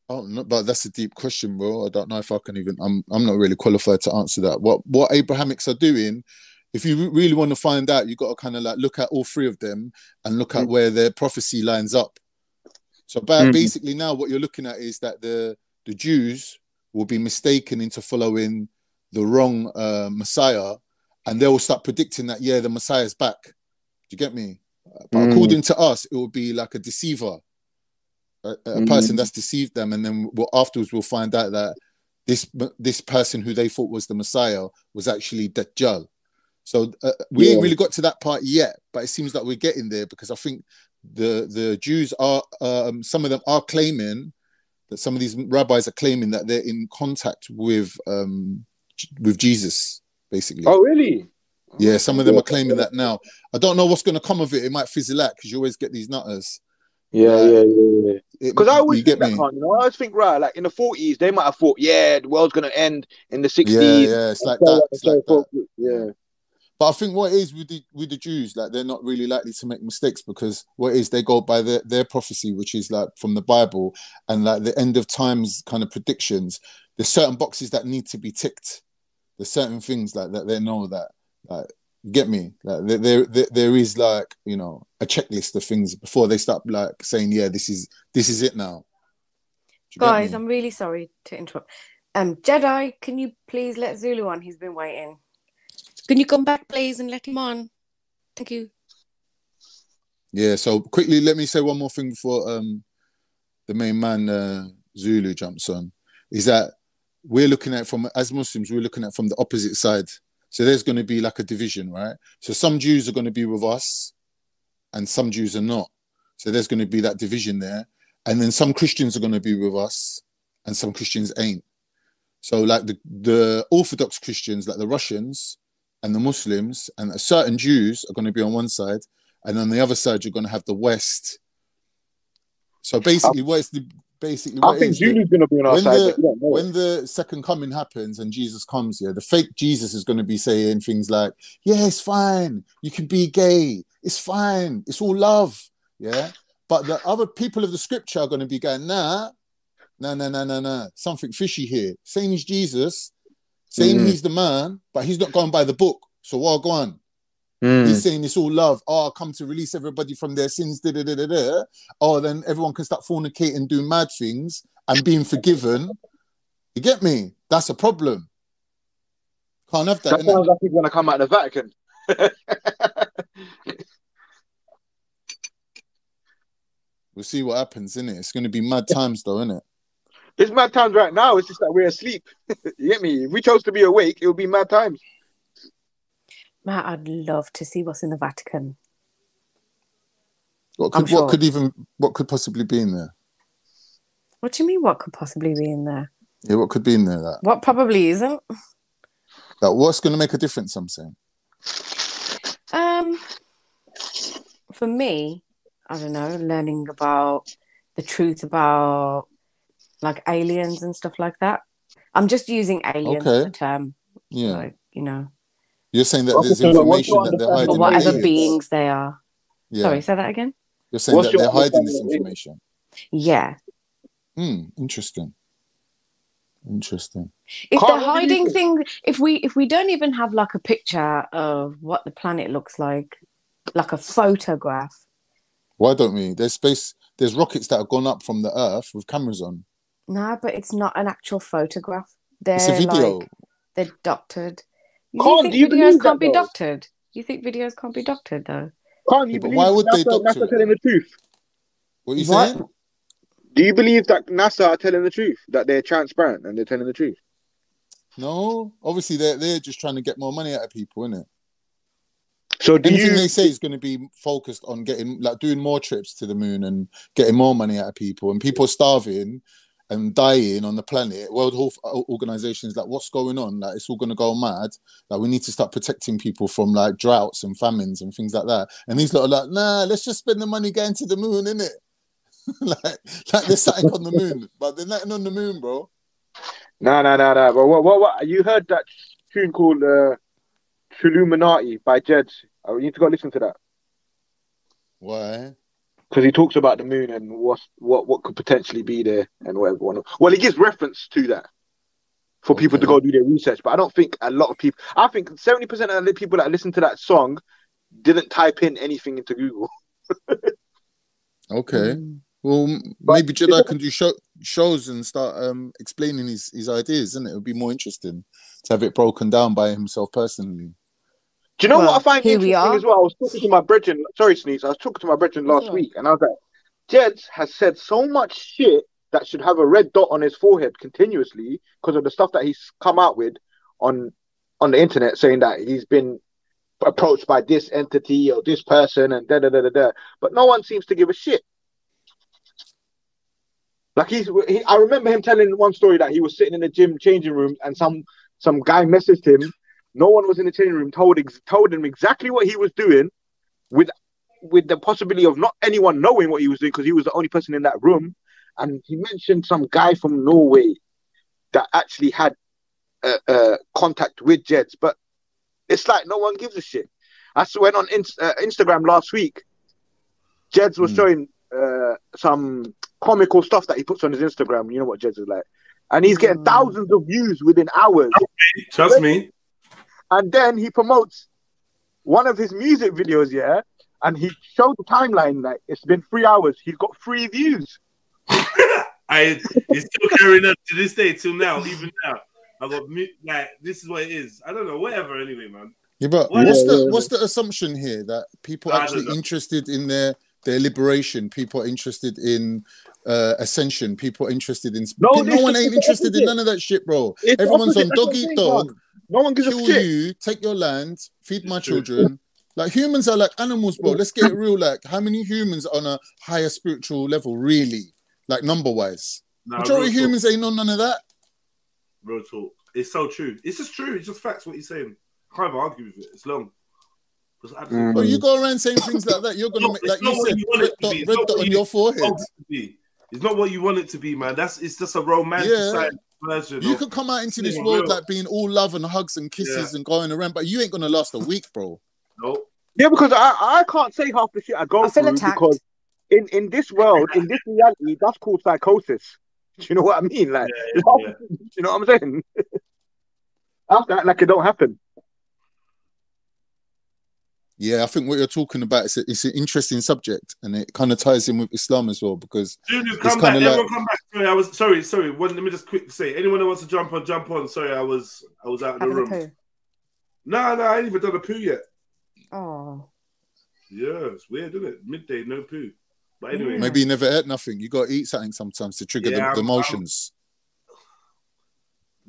Speaker 19: Oh, no, but that's a deep question, bro. I don't know if I can even. I'm not really qualified to answer that. What Abrahamics are doing, if you really want to find out, you got to kind of like look at all three of them and look at where their prophecy lines up. So basically, now what you're looking at is that the Jews will be mistaken into following the wrong Messiah, and they will start predicting that, yeah, the Messiah's back. Do you get me? But according to us, it will be like a deceiver, a person that's deceived them, and then afterwards we'll find out that this person who they thought was the Messiah was actually Dajjal. So we ain't really got to that part yet, but it seems like we're getting there, because I think the Jews are, some of them are claiming that, some of these rabbis are claiming that they're in contact with Jesus, basically.
Speaker 18: Oh, really?
Speaker 19: Yeah, some of them are claiming that now. I don't know what's going to come of it. It might fizzle out, because you always get these nutters.
Speaker 18: Yeah. Because I always think that, you know, I always think, right, like in the 40s, they might have thought, yeah, the world's going to end in the 60s.
Speaker 19: Yeah, it's like that. It's like that.
Speaker 18: Yeah.
Speaker 19: But I think what it is with the Jews, like, they're not really likely to make mistakes, because what it is, they go by their prophecy, which is like from the Bible, and like the end of times kind of predictions. There's certain boxes that need to be ticked. There's certain things like that they know that, like, you get me? Like, there is, like, you know, a checklist of things before they start like saying, yeah, this is it now.
Speaker 11: Guys, I'm really sorry to interrupt. Jedi, can you please let Zulu on? He's been waiting. Can you come back, please, and let him on? Thank you.
Speaker 19: Yeah, so quickly, let me say one more thing before the main man, Zulu, jumps on, is that we're looking at as Muslims, we're looking at from the opposite side. So there's going to be like a division, right? So some Jews are going to be with us and some Jews are not. So there's going to be that division there. And then some Christians are going to be with us and some Christians ain't. So like the Orthodox Christians, like the Russians and the Muslims and certain Jews are going to be on one side. And on the other side, you're going to have the West. So basically, I think
Speaker 18: Zulu's going to be on our side.
Speaker 19: When the second coming happens and Jesus comes here, the fake Jesus is going to be saying things like, yeah, it's fine. You can be gay. It's fine. It's all love. Yeah. But the other people of the scripture are going to be going, nah. Something fishy here. Saying he's Jesus, saying he's the man, but he's not going by the book. So what go on? He's saying it's all love. Oh, I'll come to release everybody from their sins. Oh, then everyone can start fornicating, doing mad things, and being forgiven. You get me? That's a problem. Can't have that.
Speaker 18: That sounds like he's going to come out of the Vatican.
Speaker 19: We'll see what happens, innit? It's going to be mad times, though, innit?
Speaker 18: It's mad times right now. It's just that we're asleep. You get me? If we chose to be awake, it would be mad times.
Speaker 11: Matt, I'd love to see what's in the Vatican.
Speaker 19: What could possibly be in there?
Speaker 11: What do you mean, what could possibly be in there?
Speaker 19: Yeah, what could be in there?
Speaker 11: What probably isn't?
Speaker 19: Like, what's going to make a difference, I'm saying?
Speaker 11: For me, I don't know, learning about the truth about like aliens and stuff like that. I'm just using aliens as a term.
Speaker 19: Yeah.
Speaker 11: Like, you know.
Speaker 19: You're saying that there's information that they're hiding.
Speaker 11: Or whatever beings they are. Yeah. Sorry, say that again?
Speaker 19: You're saying that they're hiding this information.
Speaker 11: Yeah.
Speaker 19: Interesting.
Speaker 11: If they're hiding things, if we don't even have like a picture of what the planet looks like a photograph,
Speaker 19: Why don't we? There's space. There's rockets that have gone up from the Earth with cameras on.
Speaker 11: No, but it's not an actual photograph. They're
Speaker 19: It's a video.
Speaker 11: like, they're doctored.
Speaker 18: Can't,
Speaker 11: think
Speaker 18: do you
Speaker 11: videos
Speaker 18: believe
Speaker 11: can't
Speaker 18: that,
Speaker 11: be
Speaker 18: though?
Speaker 11: doctored? You think videos can't be doctored though?
Speaker 18: Can't you
Speaker 19: Yeah, but
Speaker 18: believe
Speaker 19: why would they
Speaker 18: NASA
Speaker 19: doctor it?
Speaker 18: telling the truth?
Speaker 19: What are you
Speaker 11: What?
Speaker 19: saying?
Speaker 18: Do you believe that NASA are telling the truth? That they're transparent and they're telling the truth?
Speaker 19: No, obviously they're just trying to get more money out of people, innit?
Speaker 18: So do
Speaker 19: anything
Speaker 18: you...
Speaker 19: they say is going to be focused on getting, like, doing more trips to the moon and getting more money out of people, and people are starving and dying on the planet. World Health Organization is like, what's going on? Like, it's all going to go mad. Like, we need to start protecting people from like droughts and famines and things like that. And these lot are like, nah, let's just spend the money going to the moon, innit? like there's something on the moon, but there's nothing on the moon, bro.
Speaker 18: No. But what? You heard that tune called Trilluminati by JEDI? You need to go listen to that.
Speaker 19: Why?
Speaker 18: Because he talks about the moon and what could potentially be there and whatever. Well, he gives reference to that for people to go do their research. But I don't think a lot of people. I think 70% of the people that listen to that song didn't type in anything into Google.
Speaker 19: Okay. Well, maybe JEDI can do shows and start explaining his ideas, isn't it? It would be more interesting to have it broken down by himself personally.
Speaker 18: Do you know what I find interesting as well? I was talking to my brethren. Sorry, Sneaks. I was talking to my brethren last week, and I was like, Jeds has said so much shit that should have a red dot on his forehead continuously because of the stuff that he's come out with on the internet, saying that he's been approached by this entity or this person and da. But no one seems to give a shit. Like I remember him telling one story that he was sitting in the gym changing room and some guy messaged him. No one was in the changing room. Told him exactly what he was doing, with the possibility of not anyone knowing what he was doing because he was the only person in that room. And he mentioned some guy from Norway that actually had contact with Jeds, but it's like no one gives a shit. I went on Instagram last week. Jeds was showing some comical stuff that he puts on his Instagram. You know what Jeds is like, and he's getting thousands of views within hours.
Speaker 1: Okay, trust me.
Speaker 18: And then he promotes one of his music videos, and he showed the timeline, like, it's been 3 hours. He's got 3 views.
Speaker 1: It's still carrying on to this day, till now, even now. I got, like, this is what it is. I don't know, whatever, anyway, man.
Speaker 19: Yeah, but what's the assumption here? That people are actually interested in their liberation, people are interested in ascension, people are interested in... No one ain't interested in none of that shit, bro. Everyone's on dog eat dog.
Speaker 18: No one gives a shit.
Speaker 19: Kill you, take your land, feed my children. Like, humans are like animals, bro. Let's get it real. Like, how many humans are on a higher spiritual level, really? Like, number-wise. Majority of humans ain't on none of that.
Speaker 1: Real talk. It's so true. It's just true. It's just facts what you're saying. I can't even argue with it. It's long.
Speaker 19: Well, you go around saying things like that, you're going to make, like you said, red dot on your forehead.
Speaker 1: It's not what you want it to be, man. It's just a romanticized version.
Speaker 19: You could come out into this world like being all love and hugs and kisses and going around, but you ain't going to last a week, bro.
Speaker 1: Nope.
Speaker 18: Yeah, because I can't say half the shit I go through because in this world, in this reality, that's called psychosis. Do you know what I mean? Like, you know what I'm saying? I have to act like it don't happen.
Speaker 19: Yeah, I think what you're talking about is an interesting subject, and it kind of ties in with Islam as well, because
Speaker 1: Junior, come back. Everyone come back. Sorry, I was sorry. Let me just quickly say, anyone who wants to jump on. Sorry, I was out in the room. No, I ain't even done a poo yet.
Speaker 11: Oh.
Speaker 1: Yeah, it's weird, isn't it? Midday, no poo. But anyway,
Speaker 19: maybe you never ate nothing. You got to eat something sometimes to trigger the emotions.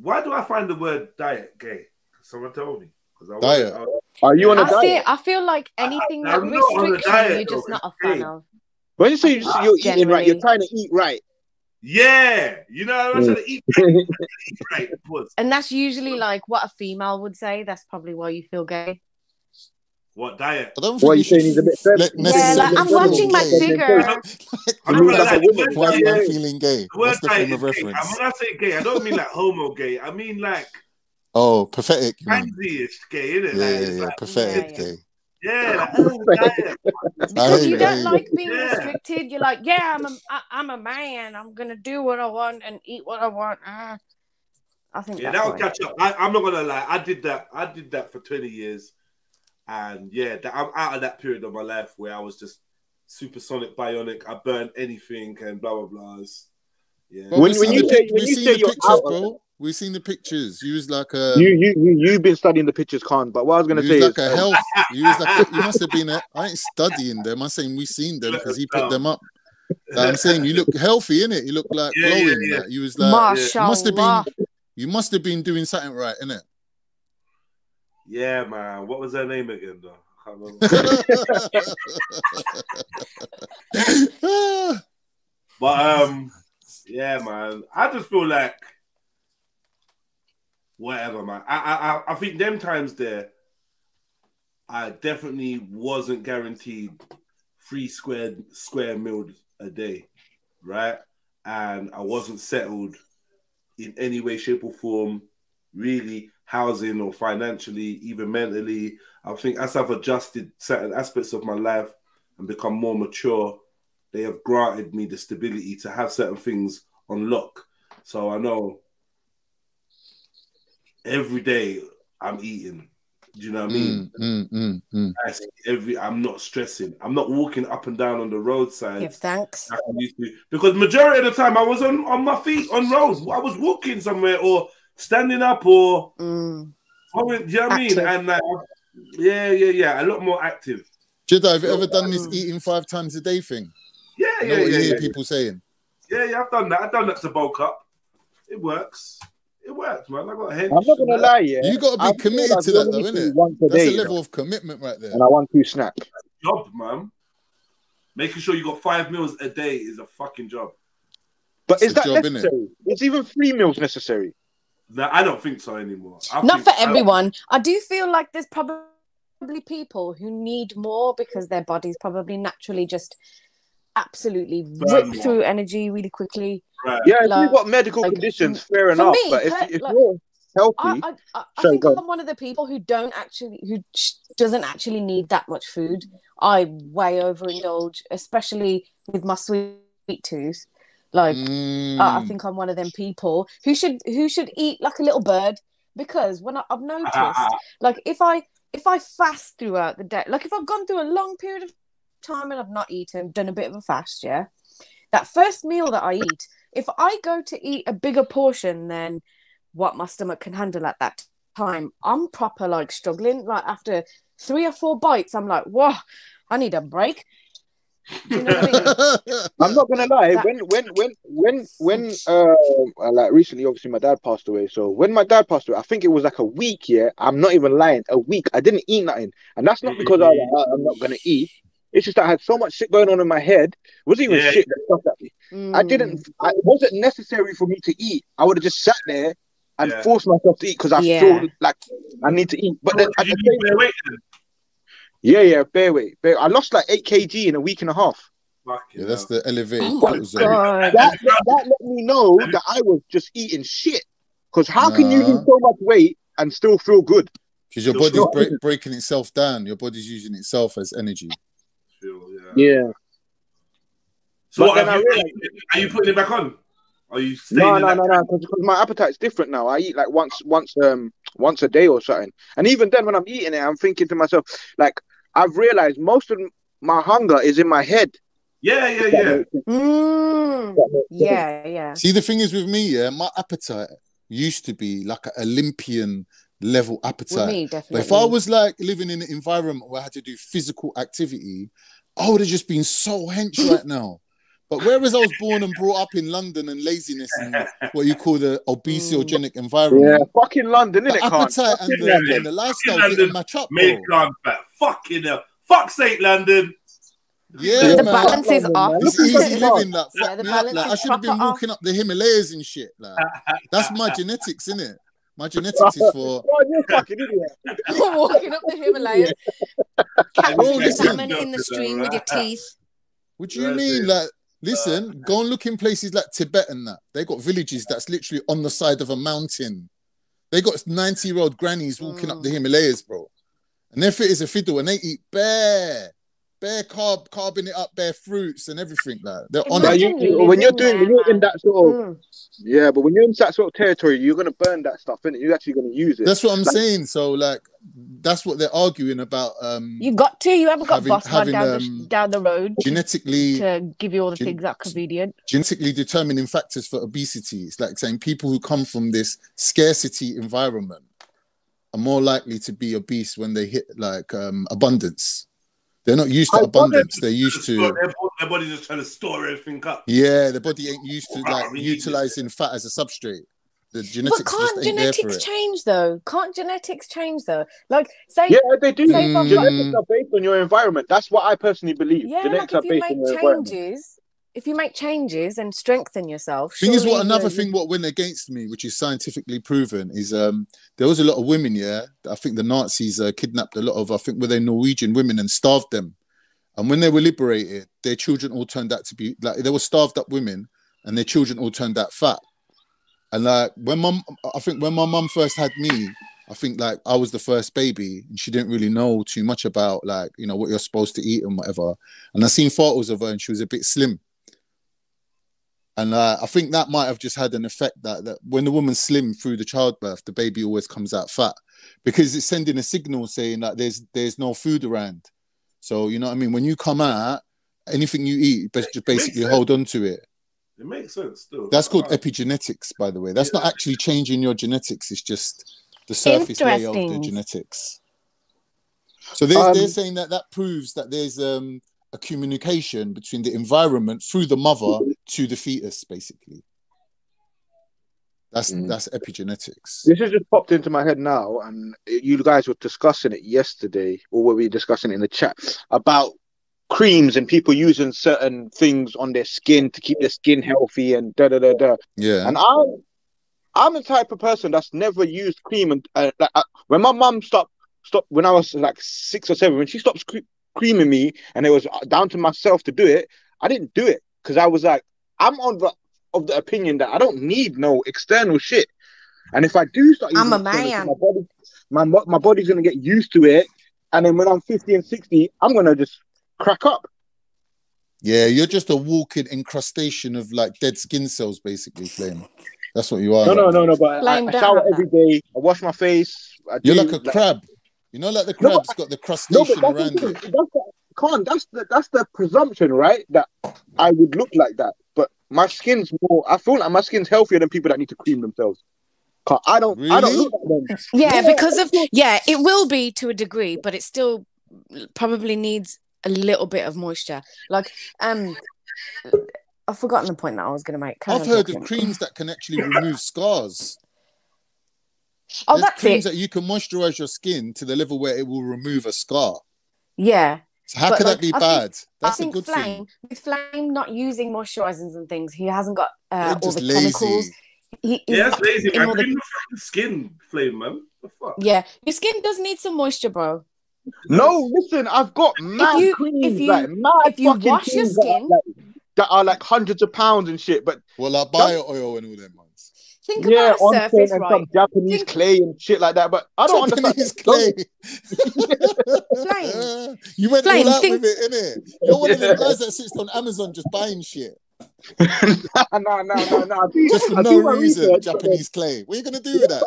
Speaker 1: Why do I find the word diet gay? Someone told me.
Speaker 19: Diet.
Speaker 18: Are you on a diet?
Speaker 11: I feel like anything that restricts you, you're just not a fan of.
Speaker 18: When you say you're eating right, you're trying to eat right.
Speaker 1: Yeah, you know, I'm trying to eat right.
Speaker 11: And that's usually like what a female would say. That's probably why you feel gay.
Speaker 1: What diet?
Speaker 19: I don't think you saying he's a bit
Speaker 11: yeah, like, I'm watching my figure.
Speaker 19: Why am I feeling gay? What's the frame of reference?
Speaker 1: When I say gay, I don't mean like homo gay. I mean like
Speaker 19: pathetic.
Speaker 1: Pansy-ish gay, innit?
Speaker 19: Yeah, pathetic gay.
Speaker 1: Yeah,
Speaker 11: because you don't like being restricted. You're like, I'm a man. I'm gonna do what I want and eat what I want. I think
Speaker 1: that'll catch up. I'm not gonna lie. I did that for 20 years, and I'm out of that period of my life where I was just supersonic bionic. I burn anything and blah blah blahs. Yeah.
Speaker 18: When you say you're
Speaker 19: pictures,
Speaker 18: out,
Speaker 19: bro. We've seen the pictures. You was like
Speaker 18: you've been studying the pictures, Khan. But what I was gonna say
Speaker 19: like
Speaker 18: is
Speaker 19: a health. You was like you must have been. I ain't studying them. I'm saying we seen them because he put them up. Like I'm saying you look healthy, innit? You look like glowing.
Speaker 1: Yeah.
Speaker 19: Like, you was like
Speaker 11: Mashallah.
Speaker 19: you must have been doing something right, innit?
Speaker 1: Yeah, man. What was her name again, though? I can't remember. But yeah, man. I just feel like whatever, man. I think them times there, I definitely wasn't guaranteed 3 square meals a day, right? And I wasn't settled in any way, shape, or form, really, housing or financially, even mentally. I think as I've adjusted certain aspects of my life and become more mature, they have granted me the stability to have certain things on lock. So I know every day I'm eating. Do you know what I mean? I'm not stressing. I'm not walking up and down on the roadside.
Speaker 11: Give thanks.
Speaker 1: Like I used to, because majority of the time I was on my feet on roads. I was walking somewhere or standing up or do you know what I mean? And like, yeah, a lot more active.
Speaker 19: JEDI, have you ever done this eating 5 times a day thing?
Speaker 1: Yeah,
Speaker 19: you know what you hear people saying?
Speaker 1: Yeah, I've done that. I've done that to bulk up. It works. It works, man. I got a hench.
Speaker 18: I'm not gonna lie,
Speaker 19: you got to be committed to that, though, innit? That's a level of commitment right there.
Speaker 18: And I want 2 snacks.
Speaker 1: Job, man. Making sure you got 5 meals a day is a fucking job.
Speaker 18: But is that necessary? It's even 3 meals necessary.
Speaker 1: No, I don't think so anymore.
Speaker 11: Not for everyone. I do feel like there's probably people who need more because their bodies probably naturally just absolutely rip through energy really quickly.
Speaker 18: Right. Yeah, if you've got medical conditions, fair enough.
Speaker 11: Me,
Speaker 18: but if you're healthy,
Speaker 11: I think I'm one of the people who doesn't actually need that much food. I way overindulge, especially with my sweet tooth. Like, I think I'm one of them people who should eat like a little bird, because when I've noticed, like if I fast throughout the day, like if I've gone through a long period of time and I've not eaten, done a bit of a fast, yeah, that first meal that I eat, if I go to eat a bigger portion than what my stomach can handle at that time, I'm proper like struggling. Like after 3 or 4 bites, I'm like, whoa, I need a break. Do you know what I mean?
Speaker 18: I'm not gonna lie. When like recently, obviously my dad passed away. So when my dad passed away, I think it was like a week. Yeah, I'm not even lying. A week. I didn't eat nothing, and that's not because I'm not gonna eat. It's just I had so much shit going on in my head. It wasn't even shit that stuff at me. It wasn't necessary for me to eat. I would have just sat there and forced myself to eat because I feel like I need to eat. But then at the same time, fair weight. I lost like 8 kg in a week and a half.
Speaker 19: Yeah, that's the elevated.
Speaker 18: That let me know that I was just eating shit. Because how can you lose so much weight and still feel good?
Speaker 19: Because your body's breaking itself down. Your body's using itself as energy.
Speaker 18: Yeah.
Speaker 1: So what, are you putting it back on? Are you staying
Speaker 18: no, because my appetite's different now. I eat like once a day or something. And even then when I'm eating it, I'm thinking to myself, like, I've realized most of my hunger is in my head.
Speaker 1: Yeah.
Speaker 19: See, the thing is with me, my appetite used to be like an Olympian level appetite.
Speaker 11: With me, definitely.
Speaker 19: But if I was like living in an environment where I had to do physical activity, I would have just been so hench right now. But whereas I was born and brought up in London and laziness and what you call the obesogenic environment.
Speaker 18: Yeah, fucking London, innit?
Speaker 19: The appetite and the lifestyle didn't match up, bro.
Speaker 1: Fucking hell. Fuck's sake, London.
Speaker 19: Yeah,
Speaker 11: the balance is off.
Speaker 19: It's easy living. Like, fuck me up. Like, I should have been walking up the Himalayas and shit. Like, that's my genetics, innit? My genetics is for.
Speaker 18: Oh, you're fucking idiot.
Speaker 11: Walking up the Himalayas, catching salmon in the stream with your teeth.
Speaker 19: What do you mean? Like, listen, go and look in places like Tibet and that. They got villages that's literally on the side of a mountain. They got 90-year-old grannies walking up the Himalayas, bro. And their fit is a fiddle and they eat bare. bare carbing it up, bare fruits and everything. Like they're on
Speaker 18: Like
Speaker 19: it.
Speaker 18: when you're in that sort of yeah, but when you're in that sort of territory, you're gonna burn that stuff, innit? You're actually gonna use it.
Speaker 19: That's what I'm saying. So like, that's what they're arguing about.
Speaker 11: You haven't got boss man down the road
Speaker 19: genetically
Speaker 11: to give you all the things that are convenient.
Speaker 19: Genetically determining factors for obesity. It's like saying people who come from this scarcity environment are more likely to be obese when they hit like abundance. They're not used to abundance. They're used to
Speaker 1: their body's just trying to store everything up.
Speaker 19: Yeah, the body ain't used to like utilizing fat as a substrate. The genetics
Speaker 11: But can't genetics change though? Can't genetics change though? Like say
Speaker 18: yeah, they do. Genetics are based on your environment. That's what I personally believe.
Speaker 11: Yeah,
Speaker 18: genetics
Speaker 11: like if
Speaker 18: are
Speaker 11: you
Speaker 18: based on
Speaker 11: make
Speaker 18: your environment.
Speaker 11: changes, if you make changes and strengthen yourself.
Speaker 19: Thing is,
Speaker 11: surely
Speaker 19: another thing what went against me, which is scientifically proven, is there was a lot of women. Yeah, I think the Nazis kidnapped a lot of, I think, were they Norwegian women and starved them. And when they were liberated, their children all turned out to be like they were starved up women, and their children all turned out fat. And like when my mum first had me, I think like I was the first baby, and she didn't really know too much about like what you're supposed to eat and whatever. And I seen photos of her, and she was a bit slim. And I think that might have just had an effect that when the woman's slim through the childbirth, the baby always comes out fat because it's sending a signal saying that there's no food around. So, you know what I mean? When you come out, anything you eat, just basically hold on to it.
Speaker 1: It makes sense still.
Speaker 19: That's called epigenetics, by the way. That's not actually changing your genetics. It's just the surface layer of the genetics. So they're saying that proves that there's a communication between the environment through the mother to the fetus, basically. That's epigenetics.
Speaker 18: This has just popped into my head now, and you guys were discussing it yesterday, or were we discussing it in the chat about creams and people using certain things on their skin to keep their skin healthy and da da da da.
Speaker 19: Yeah.
Speaker 18: And I'm the type of person that's never used cream, and when my mum stopped when I was like 6 or 7, when she stopped creaming me, and it was down to myself to do it, I didn't do it because I was like, I'm of the opinion that I don't need no external shit. And if I do start using my body's gonna get used to it, and then when I'm 50 and 60, I'm gonna just crack up.
Speaker 19: Yeah, you're just a walking incrustation of like dead skin cells, basically, Flame. That's what you are.
Speaker 18: No. But I shower every day. I wash my face.
Speaker 19: You're like a crab. You know, like the crab's got the crustacean around it.
Speaker 18: That's the presumption, right? That I would look like that. But my skin's more. I feel like my skin's healthier than people that need to cream themselves. I don't look like them.
Speaker 11: Yeah, because of it will be to a degree, but it still probably needs a little bit of moisture. Like I've forgotten the point that I was going to make.
Speaker 19: I've heard of creams that can actually remove scars.
Speaker 11: Oh,
Speaker 19: There's
Speaker 11: that's
Speaker 19: creams
Speaker 11: it.
Speaker 19: that you can moisturize your skin to the level where it will remove a scar.
Speaker 11: Yeah.
Speaker 19: So how can that be bad? That's a good thing.
Speaker 11: With Flame not using moisturizers and things, he hasn't got all
Speaker 19: just
Speaker 11: the
Speaker 19: lazy.
Speaker 11: chemicals.
Speaker 1: That's lazy, man. Cream the skin, Flame, man. The fuck?
Speaker 11: Yeah, your skin does need some moisture, bro.
Speaker 18: No, listen, I've got mad creams,
Speaker 11: if you wash your skin
Speaker 18: that are like hundreds of pounds and shit, but
Speaker 19: like bio oil and all them ones.
Speaker 11: Think about a surface,
Speaker 18: and
Speaker 11: right?
Speaker 18: some Japanese clay and shit like that, but I don't
Speaker 19: Japanese
Speaker 18: understand.
Speaker 19: Clay. You went all out with it, innit? You're one of the guys that sits on Amazon just buying shit.
Speaker 18: No.
Speaker 19: Just for no reason, Japanese clay. What are you gonna do with that?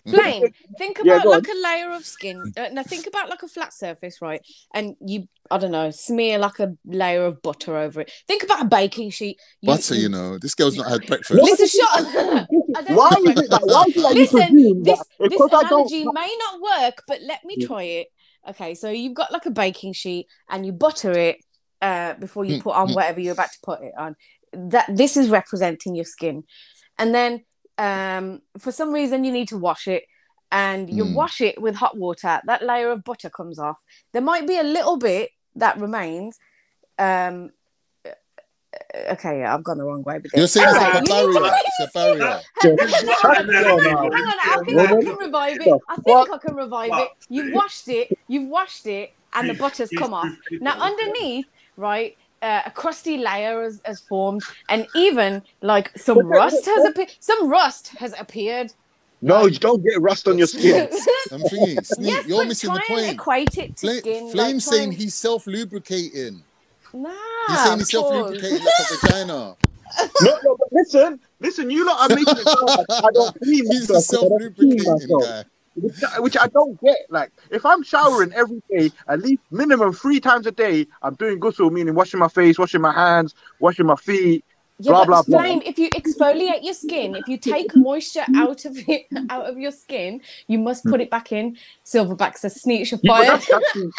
Speaker 11: Flame, think about like a layer of skin. Now think about like a flat surface, right? And you, I don't know, smear like a layer of butter over it. Think about a baking sheet.
Speaker 19: Butter, you know. This girl's not had breakfast.
Speaker 11: Listen, shut up.
Speaker 18: Why is it that? Why is it that
Speaker 11: listen, this analogy may not work, but let me try it. Okay, so you've got like a baking sheet and you butter it before you put on whatever you're about to put it on. This is representing your skin. And then for some reason you need to wash it, and you wash it with hot water. That layer of butter comes off. There might be a little bit that remains. Okay, yeah, I've gone the wrong way. But
Speaker 19: you're saying it's like a barrier. It's a barrier.
Speaker 11: Hang on, I think I can revive it. You've washed it, and the butter's come off. Now underneath, right, a crusty layer has formed, and even like some rust has appeared.
Speaker 18: No, you don't get rust on your skin.
Speaker 19: I'm thinking, Sneak,
Speaker 11: Yes,
Speaker 19: you're
Speaker 11: but
Speaker 19: missing
Speaker 11: try
Speaker 19: the point.
Speaker 11: and equate it to skin.
Speaker 19: Flame
Speaker 11: like,
Speaker 19: saying he's self-lubricating.
Speaker 11: Nah,
Speaker 19: He's saying he's
Speaker 11: Paul.
Speaker 19: self-lubricating like a vagina.
Speaker 18: No, but listen, you lot are making it sound like I don't clean
Speaker 19: He's
Speaker 18: myself.
Speaker 19: a self-lubricating guy.
Speaker 18: Which I don't get. Like, if I'm showering every day, at least minimum 3 times a day, I'm doing ghusl, meaning washing my face, washing my hands, washing my feet,
Speaker 11: Yeah,
Speaker 18: blah,
Speaker 11: but
Speaker 18: blah, blah.
Speaker 11: Flame, if you exfoliate your skin, if you take moisture out of your skin, you must put it back in. Silverback says Sneak your fire.
Speaker 18: That's through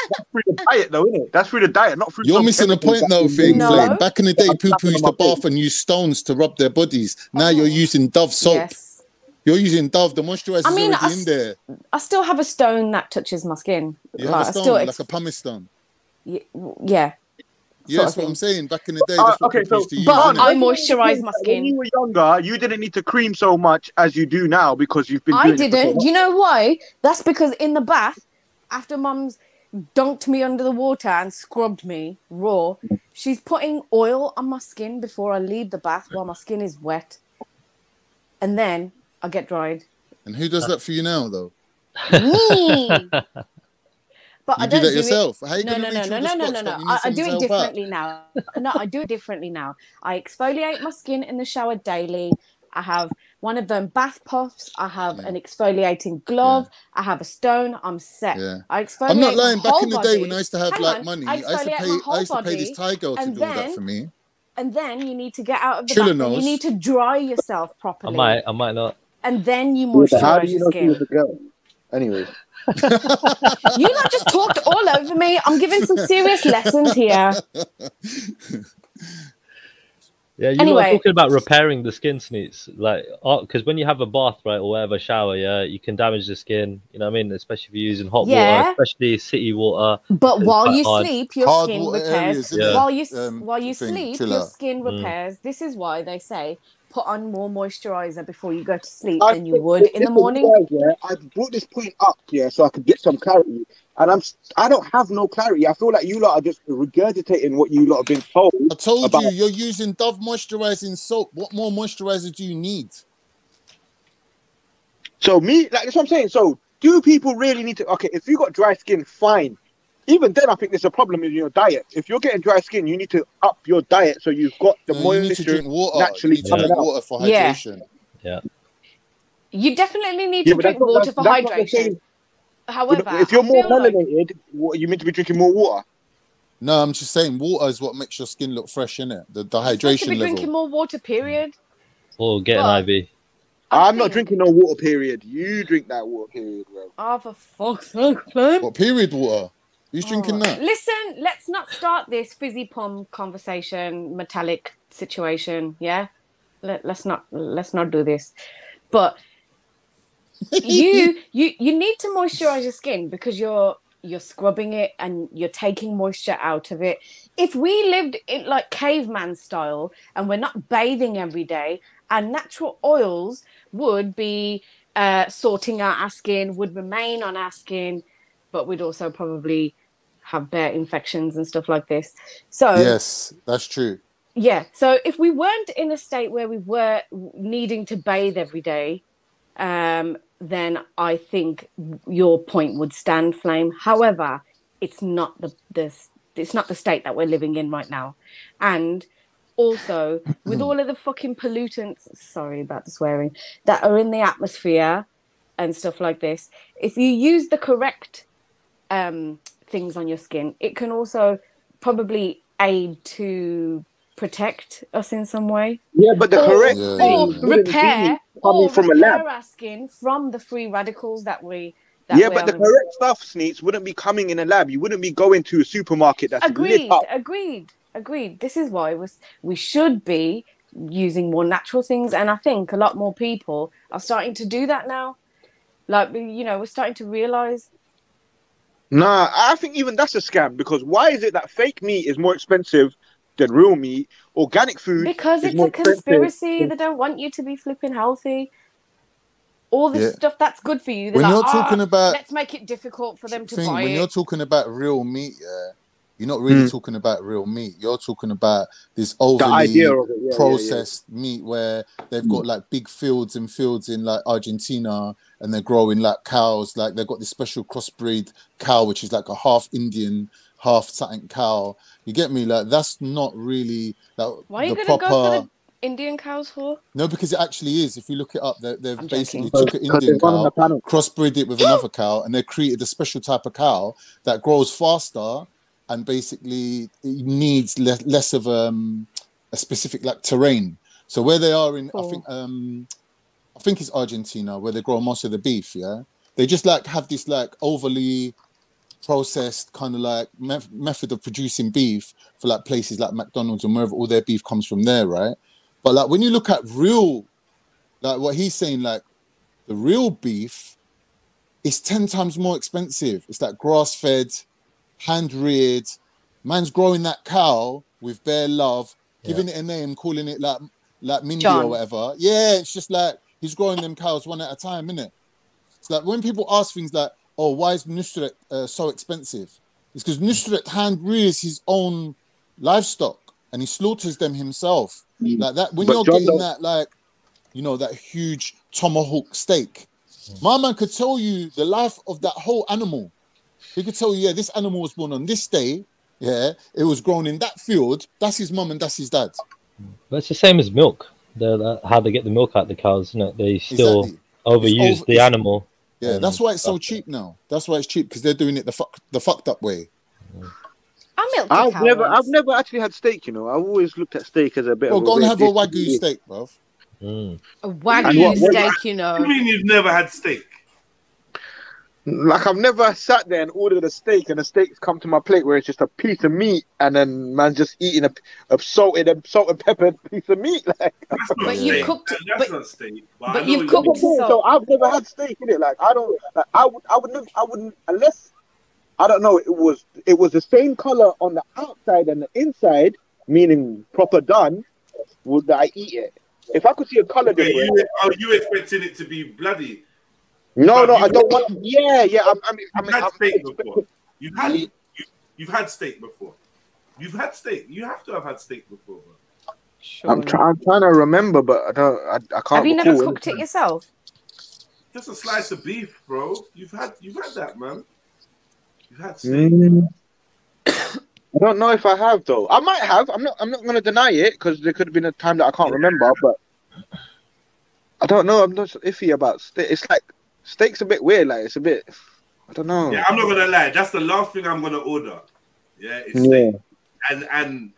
Speaker 18: the diet, though, isn't it? That's through the diet, not through.
Speaker 19: You're missing the point, though, Flame. Back in the day, people used to
Speaker 18: my
Speaker 19: bath and use stones to rub their bodies. Now you're using Dove soap.
Speaker 11: Yes.
Speaker 19: You're using Dove. The moisturizer's already in there.
Speaker 11: I still have a stone that touches my skin.
Speaker 19: You have a stone, like a pumice stone.
Speaker 11: Yeah.
Speaker 19: Yeah, that's what I'm saying. Back in the day, that's what people used to use.
Speaker 11: But I moisturize my skin.
Speaker 18: When you were younger, you didn't need to cream so much as you do now because you've been doing
Speaker 11: I didn't. Do you know why? That's because in the bath, after Mum's dunked me under the water and scrubbed me raw, she's putting oil on my skin before I leave the bath while my skin is wet. And then I get dried.
Speaker 19: And who does that for you now, though?
Speaker 11: Me. But
Speaker 19: you do that yourself. How you
Speaker 11: no. I do it differently now. No, I do it differently now. I exfoliate my skin in the shower daily. I have one of them bath puffs. I have an exfoliating glove. I have a stone. I'm set.
Speaker 19: Yeah.
Speaker 11: I exfoliate.
Speaker 19: I'm not lying.
Speaker 11: My
Speaker 19: Back in the day
Speaker 11: body.
Speaker 19: when I used to have money, I used to pay this Thai girl to do that for me.
Speaker 11: And then you need to get out of the
Speaker 19: Trilla
Speaker 11: bath.
Speaker 19: knows.
Speaker 11: You need to dry yourself properly.
Speaker 2: I might not.
Speaker 11: And then you moisturize
Speaker 18: How do you
Speaker 11: your
Speaker 18: know she
Speaker 11: skin.
Speaker 18: was a girl? Anyways.
Speaker 11: You lot just talked all over me. I'm giving some serious lessons here.
Speaker 2: Yeah, you
Speaker 11: Anyway.
Speaker 2: were talking about repairing the skin, Sneaks. Like, because when you have a bath, right, or whatever, shower, yeah, you can damage the skin. You know what I mean? Especially if you're using hot water, especially city water.
Speaker 11: But while you
Speaker 2: hard.
Speaker 11: sleep, your
Speaker 19: Hard
Speaker 11: skin
Speaker 19: water
Speaker 11: repairs.
Speaker 19: areas, innit?
Speaker 11: While you sleep, your skin repairs. This is why they say put on more moisturizer before you go to sleep than you would in the morning.
Speaker 18: I brought this point up, so I could get some clarity. And I don't have no clarity. I feel like you lot are just regurgitating what you lot have been told.
Speaker 19: I told you, you're using Dove moisturizing soap. What more moisturizer do you need?
Speaker 18: So that's what I'm saying. So do people really need to? Okay, if you got dry skin, fine. Even then, I think there's a problem in your diet. If you're getting dry skin, you need to up your diet so you've got the moisture.
Speaker 19: You need to drink water.
Speaker 18: Naturally coming out.
Speaker 19: Water for hydration.
Speaker 2: Yeah.
Speaker 11: You definitely need to drink water for hydration. However,
Speaker 18: if you're more melanated, you meant to be drinking more water.
Speaker 19: No, I'm just saying water is what makes your skin look fresh, innit? The hydration
Speaker 11: you're supposed to be
Speaker 19: level.
Speaker 11: drinking more water, period.
Speaker 2: Or get an IV.
Speaker 18: I'm not drinking no water, period. You drink that water, period, bro.
Speaker 11: Oh, for fuck's sake, man.
Speaker 19: What period water? Who's drinking that?
Speaker 11: Listen, let's not start this fizzy pum conversation, metallic situation. Yeah, let's not do this. But you need to moisturize your skin because you're scrubbing it and you're taking moisture out of it. If we lived in like caveman style and we're not bathing every day, our natural oils would be sorting out our skin, would remain on our skin, but we'd also probably have bare infections and stuff like this. So
Speaker 19: yes, that's true.
Speaker 11: Yeah. So if we weren't in a state where we were needing to bathe every day, then I think your point would stand, Flame. However, it's not it's not the state that we're living in right now. And also, with all of the fucking pollutants, sorry about the swearing, that are in the atmosphere and stuff like this, if you use the correct things on your skin, it can also probably aid to protect us in some way.
Speaker 18: Yeah, but the correct
Speaker 11: thing repair
Speaker 18: from a lab.
Speaker 11: Our skin from the free radicals that we.
Speaker 18: Yeah, but the correct stuff, Sneaks, wouldn't be coming in a lab. You wouldn't be going to a supermarket that's lit up.
Speaker 11: Agreed. This is why we should be using more natural things, and I think a lot more people are starting to do that now. Like, we're starting to realize.
Speaker 18: Nah, I think even that's a scam, because why is it that fake meat is more expensive than real meat? Organic food
Speaker 11: because it's a conspiracy. They don't want you to be flipping healthy. All this stuff that's good for you. They're
Speaker 19: When you're talking about,
Speaker 11: let's make it difficult for them to buy
Speaker 19: when
Speaker 11: it.
Speaker 19: you're talking about real meat, You're not really talking about real meat. You're talking about this overly
Speaker 18: idea of it,
Speaker 19: processed meat where they've got like big fields and fields in like Argentina, and they're growing like cows. Like they've got this special crossbreed cow, which is like a half Indian, half something cow. You get me? Like that's not really like
Speaker 11: Why are you
Speaker 19: the
Speaker 11: gonna
Speaker 19: proper.
Speaker 11: go for the Indian cows for?
Speaker 19: No, because it actually is. If you look it up, they've
Speaker 11: I'm
Speaker 19: basically
Speaker 11: joking.
Speaker 19: took an Indian cow, crossbred it with another cow, and they created a special type of cow that grows faster and basically it needs less of a specific like terrain. So where they are in, I think it's Argentina where they grow most of the beef. Yeah, they just like have this like overly processed kind of like method of producing beef for like places like McDonald's and wherever all their beef comes from there, right? But like when you look at real, like what he's saying, like the real beef is 10 times more expensive. It's like grass-fed, hand-reared. Man's growing that cow with bare love, giving it a name, calling it like Mindy
Speaker 11: John.
Speaker 19: or whatever. Yeah, it's just like he's growing them cows one at a time, innit? It's like when people ask things like, oh, why is Nusret so expensive? It's because Nusret hand-rears his own livestock and he slaughters them himself. Like that, when you're getting that, like, you know, that huge tomahawk steak, my man could tell you the life of that whole animal. He could tell you, yeah, this animal was born on this day. Yeah, it was grown in that field. That's his mum and that's his dad.
Speaker 20: But it's the same as milk. How they get the milk out of the cows, isn't it? They still overuse the animal.
Speaker 19: Yeah, that's why it's so cheap now. That's why it's cheap, because they're doing it the fucked up way.
Speaker 18: I've never actually had steak, you know. I've always looked at steak as a bit of a...
Speaker 19: go and have a Wagyu steak, bruv.
Speaker 11: A Wagyu steak, you know.
Speaker 1: What do you mean you've never had steak?
Speaker 18: Like, I've never sat there and ordered a steak and the steak's come to my plate where it's just a piece of meat and then man just eating a salt and pepper piece of meat. Like,
Speaker 11: but you cooked.
Speaker 1: That's not steak.
Speaker 11: But you've cooked.
Speaker 18: So I've never had steak in it. Like, I don't. Like, I wouldn't unless I don't know. It was the same color on the outside and the inside, meaning proper done. Would I eat it? If I could see a color difference.
Speaker 1: Are you expecting it to be bloody?
Speaker 18: No, I don't want. Yeah.
Speaker 1: You've had steak before. You've had steak before. You've had steak. You have to have had steak before.
Speaker 11: Sure.
Speaker 18: I'm trying to remember, but I can't.
Speaker 11: Have you never cooked it yourself?
Speaker 1: Just a slice of beef, bro. You've had that, man. You've had steak.
Speaker 18: I don't know if I have though. I might have. I'm not going to deny it because there could have been a time that I can't remember. But I don't know. I'm not so iffy about steak. It's like steak's a bit weird. Like it's a bit. I don't know.
Speaker 1: Yeah, I'm not gonna lie. That's the last thing I'm gonna order. Yeah, it's steak. And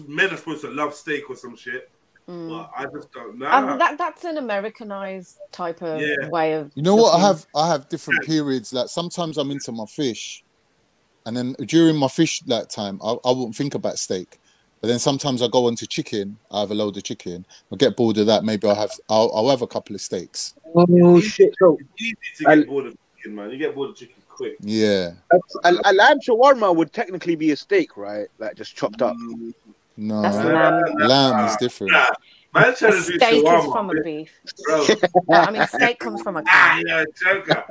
Speaker 1: men are supposed to love steak or some shit. But I just don't know.
Speaker 11: That's an Americanized type of way of.
Speaker 19: You know what? I have different periods. Like sometimes I'm into my fish, and then during my fish like time, I won't think about steak. But then sometimes I go on to chicken. I have a load of chicken. I get bored of that. Maybe I'll have a couple of steaks.
Speaker 18: Oh shit! So
Speaker 1: easy to get bored of chicken, man. You get bored of chicken quick.
Speaker 19: Yeah.
Speaker 18: A lamb shawarma would technically be a steak, right? Like just chopped up.
Speaker 19: No,
Speaker 11: that's lamb.
Speaker 19: Lamb is different.
Speaker 1: Man, steak
Speaker 11: is from a beef. I mean, steak comes from a cow.
Speaker 1: Yeah, joker.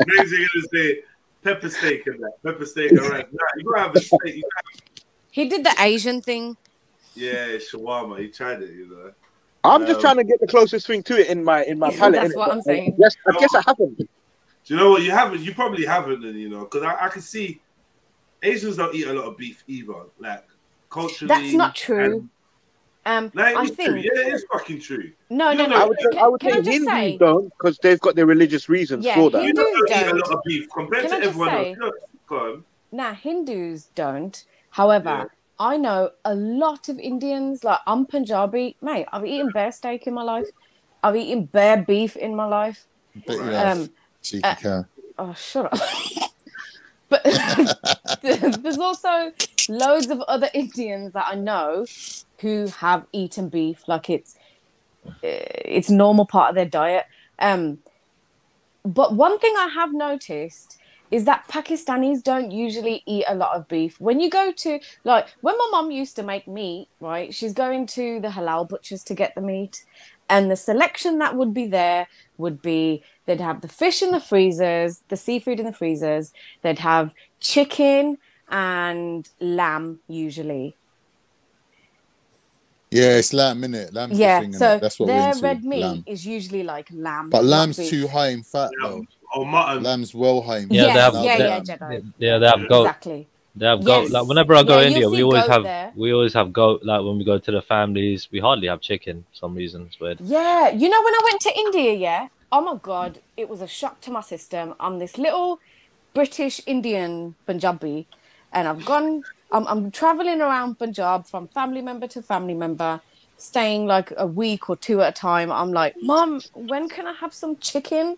Speaker 1: Maybe you're gonna say pepper steak and that. Pepper steak, all right. Nah, you gotta have a steak.
Speaker 11: He did the Asian thing.
Speaker 1: Yeah, shawarma. He tried it, you know.
Speaker 18: I'm just trying to get the closest thing to it in my palate.
Speaker 11: That's what I'm saying.
Speaker 18: Yes, I guess I haven't.
Speaker 1: Do you know what? You haven't. You probably haven't, then, you know, because I can see Asians don't eat a lot of beef either. Like culturally,
Speaker 11: that's not true. I think
Speaker 1: yeah, it's fucking true.
Speaker 11: No.
Speaker 18: I would say Hindus don't, because they've got their religious reasons for that.
Speaker 11: Hindus
Speaker 1: don't eat a lot of beef compared to everyone else.
Speaker 11: Nah, Hindus don't. However, I know a lot of Indians. Like, I'm Punjabi, mate. I've eaten bear steak in my life. I've eaten bear beef in my life.
Speaker 19: Cheeky cow.
Speaker 11: Oh, shut up. But there's also loads of other Indians that I know who have eaten beef. Like, it's normal part of their diet. But one thing I have noticed is that Pakistanis don't usually eat a lot of beef. When you go to, like, when my mom used to make meat, right, she's going to the halal butchers to get the meat. And the selection that would be there would be, they'd have the fish in the freezers, the seafood in the freezers. They'd have chicken and lamb usually.
Speaker 19: Yeah, it's lamb, innit? Lamb's the thing,
Speaker 11: so
Speaker 19: innit? That's what we're
Speaker 11: their
Speaker 19: into.
Speaker 11: red meat
Speaker 19: Lamb.
Speaker 11: is usually like lamb.
Speaker 19: But
Speaker 11: not
Speaker 19: lamb's
Speaker 11: beef.
Speaker 19: too high in fat, though.
Speaker 1: Or mutton.
Speaker 19: Lamb's well high in fat.
Speaker 20: Yeah, they have,
Speaker 11: Jedi.
Speaker 20: Yeah, they have goat.
Speaker 11: Exactly.
Speaker 20: They have goat.
Speaker 11: Yes.
Speaker 20: Like whenever I go
Speaker 11: Yeah,
Speaker 20: India,
Speaker 11: you'll see goat there.
Speaker 20: we always have goat. Like when we go to the families, we hardly have chicken for some reason. It's weird.
Speaker 11: Yeah, you know when I went to India, yeah? Oh my God, it was a shock to my system. I'm this little British Indian Punjabi, and I'm traveling around Punjab from family member to family member, staying like a week or two at a time. I'm like, Mom, when can I have some chicken?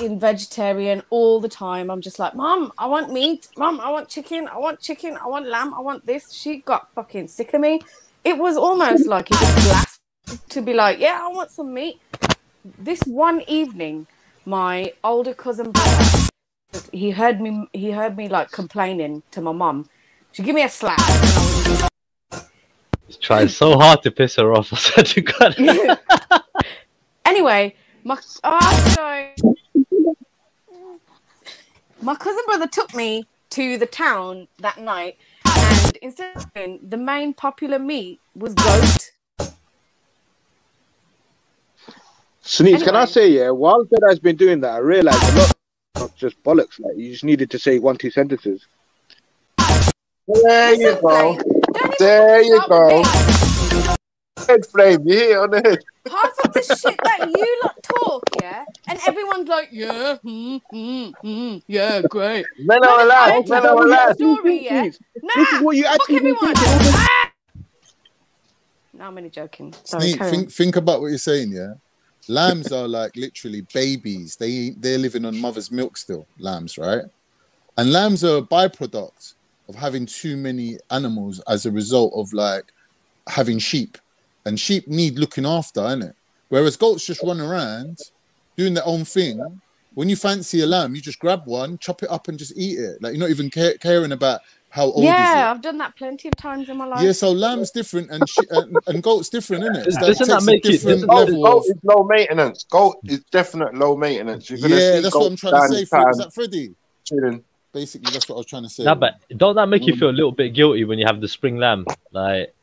Speaker 11: In vegetarian all the time. I'm just like, Mom, I want meat. Mom, I want chicken. I want chicken. I want lamb. I want this. She got fucking sick of me. It was almost like it was blasphemy to be like, yeah, I want some meat. This one evening, my older cousin brother, he heard me like complaining to my mum. She gave me a slap.
Speaker 20: He's trying so hard to piss her off. I said to God.
Speaker 11: Anyway, my cousin brother took me to the town that night, and instead of the main popular meat was goat.
Speaker 18: Sneaks, can I say, yeah, while Jedi's been doing that, I realised a lot of just bollocks. Like, you just needed to say 1-2 sentences.
Speaker 17: There you go. There you go. Head flame, you hit it on the head.
Speaker 11: Half of the shit that you lot talk, yeah, and everyone's like, yeah, yeah, great.
Speaker 17: Men are alive. Men are alive.
Speaker 11: Story, yeah. Nah,
Speaker 18: this is what you actually been thinking.
Speaker 11: No, I'm only joking. Sorry,
Speaker 19: think about what you're saying, yeah. Lambs are like literally babies. They're living on mother's milk still. Lambs, right? And lambs are a byproduct of having too many animals as a result of like having sheep. And sheep need looking after, innit? Whereas goats just run around doing their own thing. When you fancy a lamb, you just grab one, chop it up, and just eat it. Like you're not even caring about how old is it.
Speaker 11: Yeah, I've done that plenty of times in my life.
Speaker 19: Yeah, so lamb's different and goat's different, isn't it?
Speaker 20: Doesn't that make it different?
Speaker 17: Goat is low maintenance. Goat is definite low maintenance.
Speaker 19: Yeah, that's what I'm trying to say. Is that Freddie? Basically, that's what I was trying to say.
Speaker 20: No, but don't that make you feel a little bit guilty when you have the spring lamb? Like,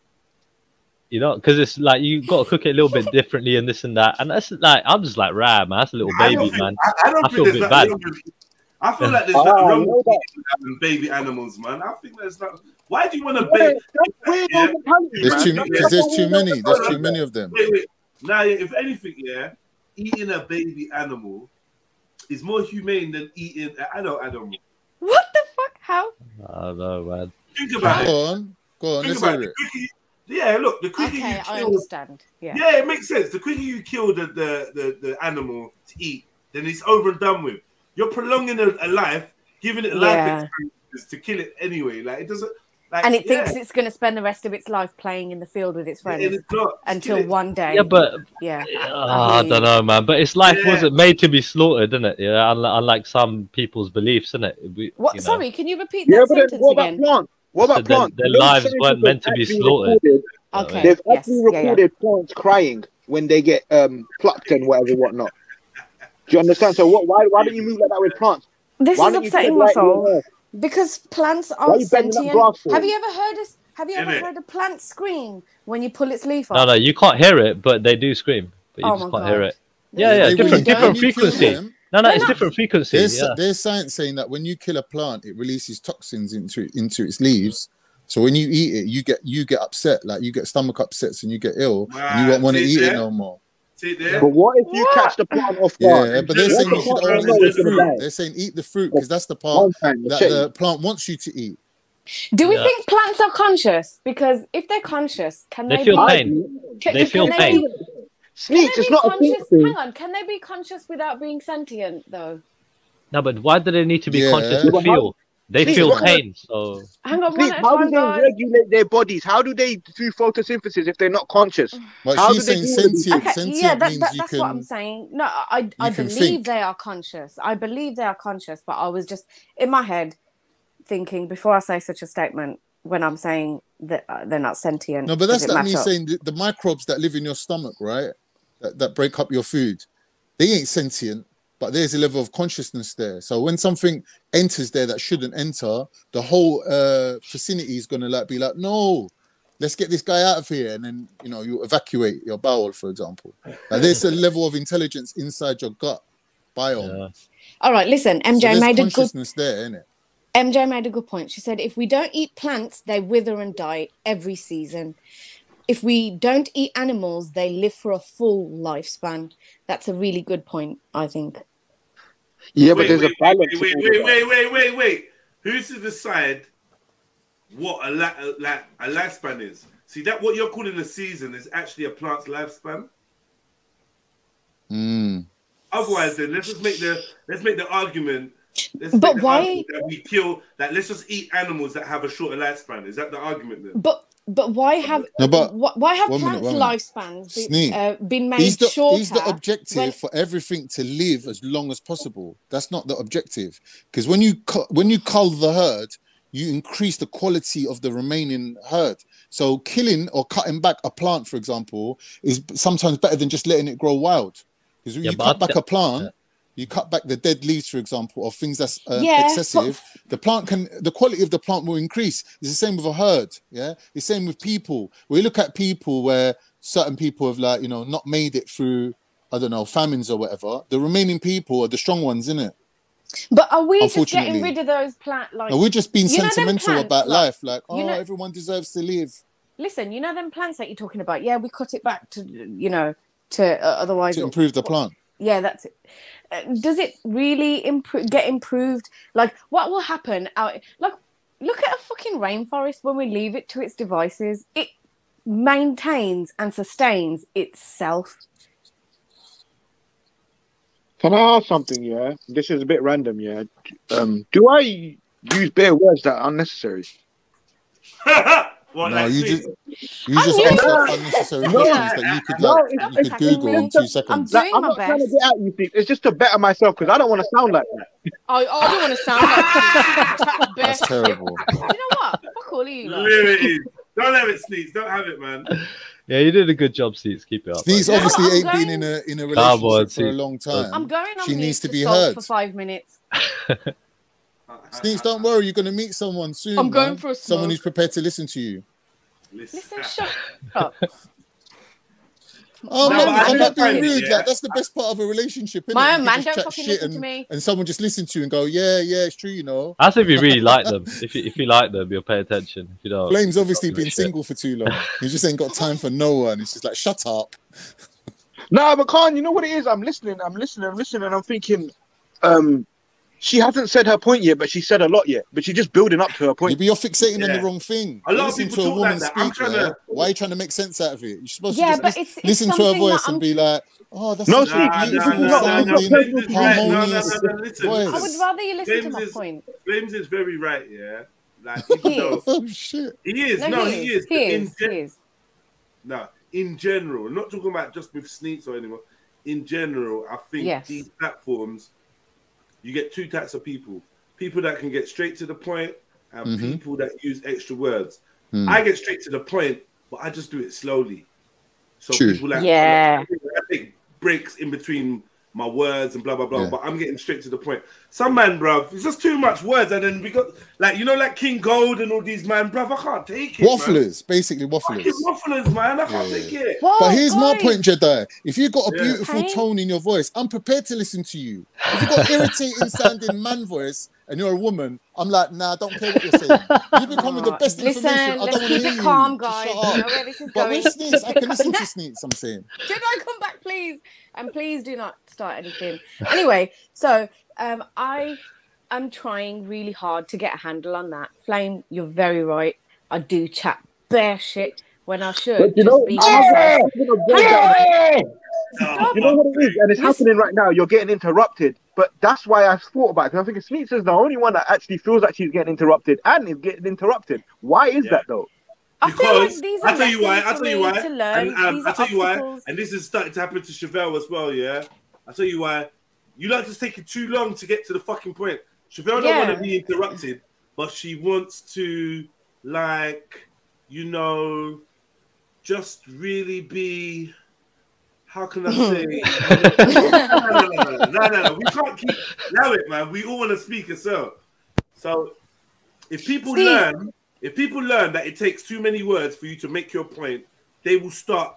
Speaker 20: you know, because it's like you got to cook it a little bit differently and this and that. And that's like, I'm just like, man, that's a little baby, man. I feel a bit bad.
Speaker 1: I feel like there's nothing wrong with baby animals, man. I think there's not. Why do you want to baby?
Speaker 19: There's too many. There's too many of them.
Speaker 1: Wait. Now, if anything, yeah, eating a baby animal is more humane than eating an adult animal.
Speaker 11: What the fuck? How?
Speaker 20: I don't know, man.
Speaker 1: Think about it.
Speaker 19: Go on.
Speaker 1: Think about it. Yeah, look, the quicker you kill,
Speaker 11: I understand. Yeah,
Speaker 1: it makes sense. The quicker you kill the animal to eat, then it's over and done with. You're prolonging a life, giving it life experiences to kill it anyway. Like it doesn't. Like,
Speaker 11: and it thinks it's going to spend the rest of its life playing in the field with its friends until one day.
Speaker 20: Yeah, but I don't know, man. But its life wasn't made to be slaughtered, isn't it? Yeah, unlike some people's beliefs, isn't it?
Speaker 11: What? You know. Sorry, can you repeat that sentence again?
Speaker 18: What about plants?
Speaker 20: Their lives weren't meant to be slaughtered.
Speaker 11: Okay.
Speaker 18: They've actually recorded plants crying when they get plucked and whatnot. Do you understand? So why don't you move like that with plants?
Speaker 11: This is upsetting my soul because plants aren't sentient. Have you ever heard a plant scream when you pull its leaf off?
Speaker 20: No, you can't hear it, but they do scream. But you just can't hear it. Yeah, different frequency. No, it's different frequency.
Speaker 19: There's science saying that when you kill a plant, it releases toxins into its leaves. So when you eat it, you get upset, like you get stomach upsets and you get ill, and you won't want to eat it no more.
Speaker 18: But what if you catch the plant off guard?
Speaker 19: Yeah, but they're saying you should only eat the fruit. They're saying eat the fruit because that's the part that the plant wants you to eat.
Speaker 11: Do we think plants are conscious? Because if they're conscious, can they
Speaker 20: feel pain? They feel pain.
Speaker 18: Sneaks, it's not a thing.
Speaker 11: Hang on, can they be conscious without being sentient though?
Speaker 20: No, but why do they need to be conscious to feel? They feel pain, so...
Speaker 11: Hang on,
Speaker 18: how do they regulate their bodies? How do they do photosynthesis if they're not conscious?
Speaker 19: How do they sentient?
Speaker 11: Okay,
Speaker 19: sentient means
Speaker 11: that's what I'm saying. No, I believe they are conscious. I believe they are conscious, but I was just in my head thinking before I say such a statement when I'm saying that they're not sentient.
Speaker 19: No, but that's like me saying the microbes that live in your stomach, right? That break up your food. They ain't sentient. but there's a level of consciousness there. So when something enters there that shouldn't enter, the whole vicinity is gonna like be like, no, let's get this guy out of here, and then you know you evacuate your bowel, for example. Like, there's a level of intelligence inside your gut biome.
Speaker 11: Yeah. All right, listen, MJ
Speaker 19: so
Speaker 11: made
Speaker 19: consciousness there, isn't it?
Speaker 11: MJ made a good point. She said, if we don't eat plants, they wither and die every season. If we don't eat animals, they live for a full lifespan. That's a really good point, I think.
Speaker 18: Yeah, but there's a balance.
Speaker 1: Wait. Who's to decide what a lifespan is? See, that what you're calling a season is actually a plant's lifespan. Otherwise, then let's make the argument.
Speaker 11: But why?
Speaker 1: That we kill. That let's just eat animals that have a shorter lifespan. Is that the argument then?
Speaker 11: But why have why have plants' lifespans been made shorter?
Speaker 19: Is the objective for everything to live as long as possible? That's not the objective. Because when you cull the herd, you increase the quality of the remaining herd. So killing or cutting back a plant, for example, is sometimes better than just letting it grow wild. Because when you cut back a plant, you cut back the dead leaves, for example, or things that's excessive. The quality of the plant will increase. It's the same with a herd. Yeah, it's the same with people. We look at people where certain people have not made it through, I don't know, famines or whatever. The remaining people are the strong ones, isn't it?
Speaker 11: But are we just getting rid of those plants? Like,
Speaker 19: no, we're just being sentimental about life. Like, everyone deserves to live.
Speaker 11: Listen, you know them plants that you're talking about? Yeah, we cut it back to, otherwise...
Speaker 19: To improve the plant.
Speaker 11: Yeah, that's it. Does it really get improved? Like, what will happen? Like, look at a fucking rainforest when we leave it to its devices. It maintains and sustains itself.
Speaker 18: Can I ask something? Yeah, this is a bit random. Yeah, do I use bare words that are unnecessary?
Speaker 19: No, you just ask unnecessary questions that you could Google in 2 seconds.
Speaker 18: I'm not trying to get at you, Steve. It's just to better myself because I don't want to sound like that.
Speaker 11: I don't want to sound like that.
Speaker 19: That's terrible.
Speaker 11: You know what? Fuck all of you.
Speaker 1: Don't have it, Sneaks. Don't have it, man.
Speaker 20: Yeah, you did a good job, Sneaks. Keep it up.
Speaker 19: Sneaks obviously ain't been in a relationship for a long time.
Speaker 11: I'm going on
Speaker 19: she needs to be heard
Speaker 11: for 5 minutes.
Speaker 19: Sneaks, don't worry, you're going to meet someone soon.
Speaker 11: I'm going for a smoke.
Speaker 19: Someone who's prepared to listen to you.
Speaker 11: Listen, shut up.
Speaker 19: Oh, no, I'm not being rude. Like, that's the best part of a relationship, isn't
Speaker 11: My
Speaker 19: it?
Speaker 11: man, don't fucking listen to me.
Speaker 19: And someone just listen to you and go, yeah, it's true, you know.
Speaker 20: That's if you really like them. If you like them, you'll pay attention. If you don't,
Speaker 19: Flame's obviously been single for too long. He just ain't got time for no one. He's just like, shut up.
Speaker 18: No, but Khan, you know what it is? I'm listening, and I'm thinking, she hasn't said her point yet, but she said a lot yet. But she's just building up to her point.
Speaker 19: But you're fixating on the wrong thing.
Speaker 1: A lot of people talk like that.
Speaker 19: Why are you trying to make sense out of it? You're supposed to just
Speaker 11: listen
Speaker 19: to her voice and be like, oh, that's
Speaker 18: no,
Speaker 19: harmonious voice.
Speaker 11: I would rather you listen to my point.
Speaker 1: Flames is very right, yeah. Like, oh
Speaker 19: shit.
Speaker 1: He is. He is. No, in general, not talking about just with Sneaks or anyone. In general, I think these platforms, you get 2 types of people. People that can get straight to the point and people that use extra words. I get straight to the point, but I just do it slowly. So people I take breaks in between my words and blah, blah, blah, but I'm getting straight to the point. Some man, bruv, it's just too much words. And then we got, like King Gold and all these man, bruv, I can't take it,
Speaker 19: wafflers, basically wafflers.
Speaker 1: Wafflers, man, I can't take it.
Speaker 19: But here's my point, Jedi. If you've got a beautiful tone in your voice, I'm prepared to listen to you. If you've got irritating sounding man voice and you're a woman, I'm like, nah, I don't care what you're saying. You become with the best information. I don't want to hear you.
Speaker 11: Calm, guys.
Speaker 19: You know where this is going. With Sneaks, I can listen to Sneaks, I'm saying.
Speaker 11: Jedi, come back, please. And please do not start anything. Anyway, so I am trying really hard to get a handle on that. Flame, you're very right. I do chat bare shit when I should.
Speaker 18: You know, you know what it is, and it's happening right now. You're getting interrupted, but that's why I've thought about it. Because I think Sneaks is the only one that actually feels like she's getting interrupted and is getting interrupted. Why is that though?
Speaker 1: Because I tell you why. And this is starting to happen to Chevelle as well. Yeah, I tell you why. You like just taking too long to get to the fucking point. Chevelle don't want to be interrupted, but she wants to, like, just really be. how can I say? No. We can't keep allow it, man. We all want to speak as well. So if people learn that it takes too many words for you to make your point, they will start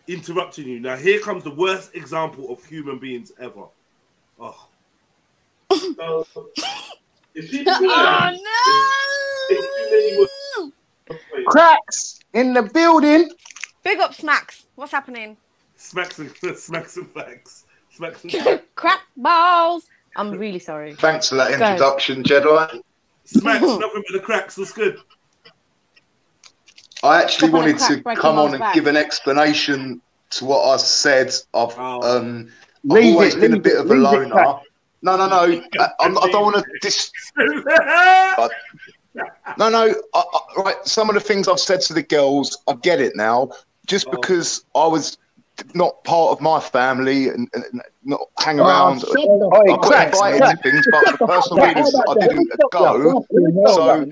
Speaker 1: interrupting you. Now here comes the worst example of human beings ever. Oh. So, if people learn,
Speaker 17: Cracks in the building.
Speaker 11: Big up Smacks. What's happening?
Speaker 1: Smacks and facts. Smacks and facts.
Speaker 11: Crack balls. I'm really sorry.
Speaker 2: Thanks for that introduction, Jedi.
Speaker 1: Smacks, nothing but the cracks. That's good.
Speaker 2: I actually wanted to come on and give an explanation to what I said. I've always been a bit of a loner. No. I don't want to right. Some of the things I've said to the girls, I get it now. Just because I was not part of my family and not hang around, I invited to things, but for personal reasons, I didn't go. So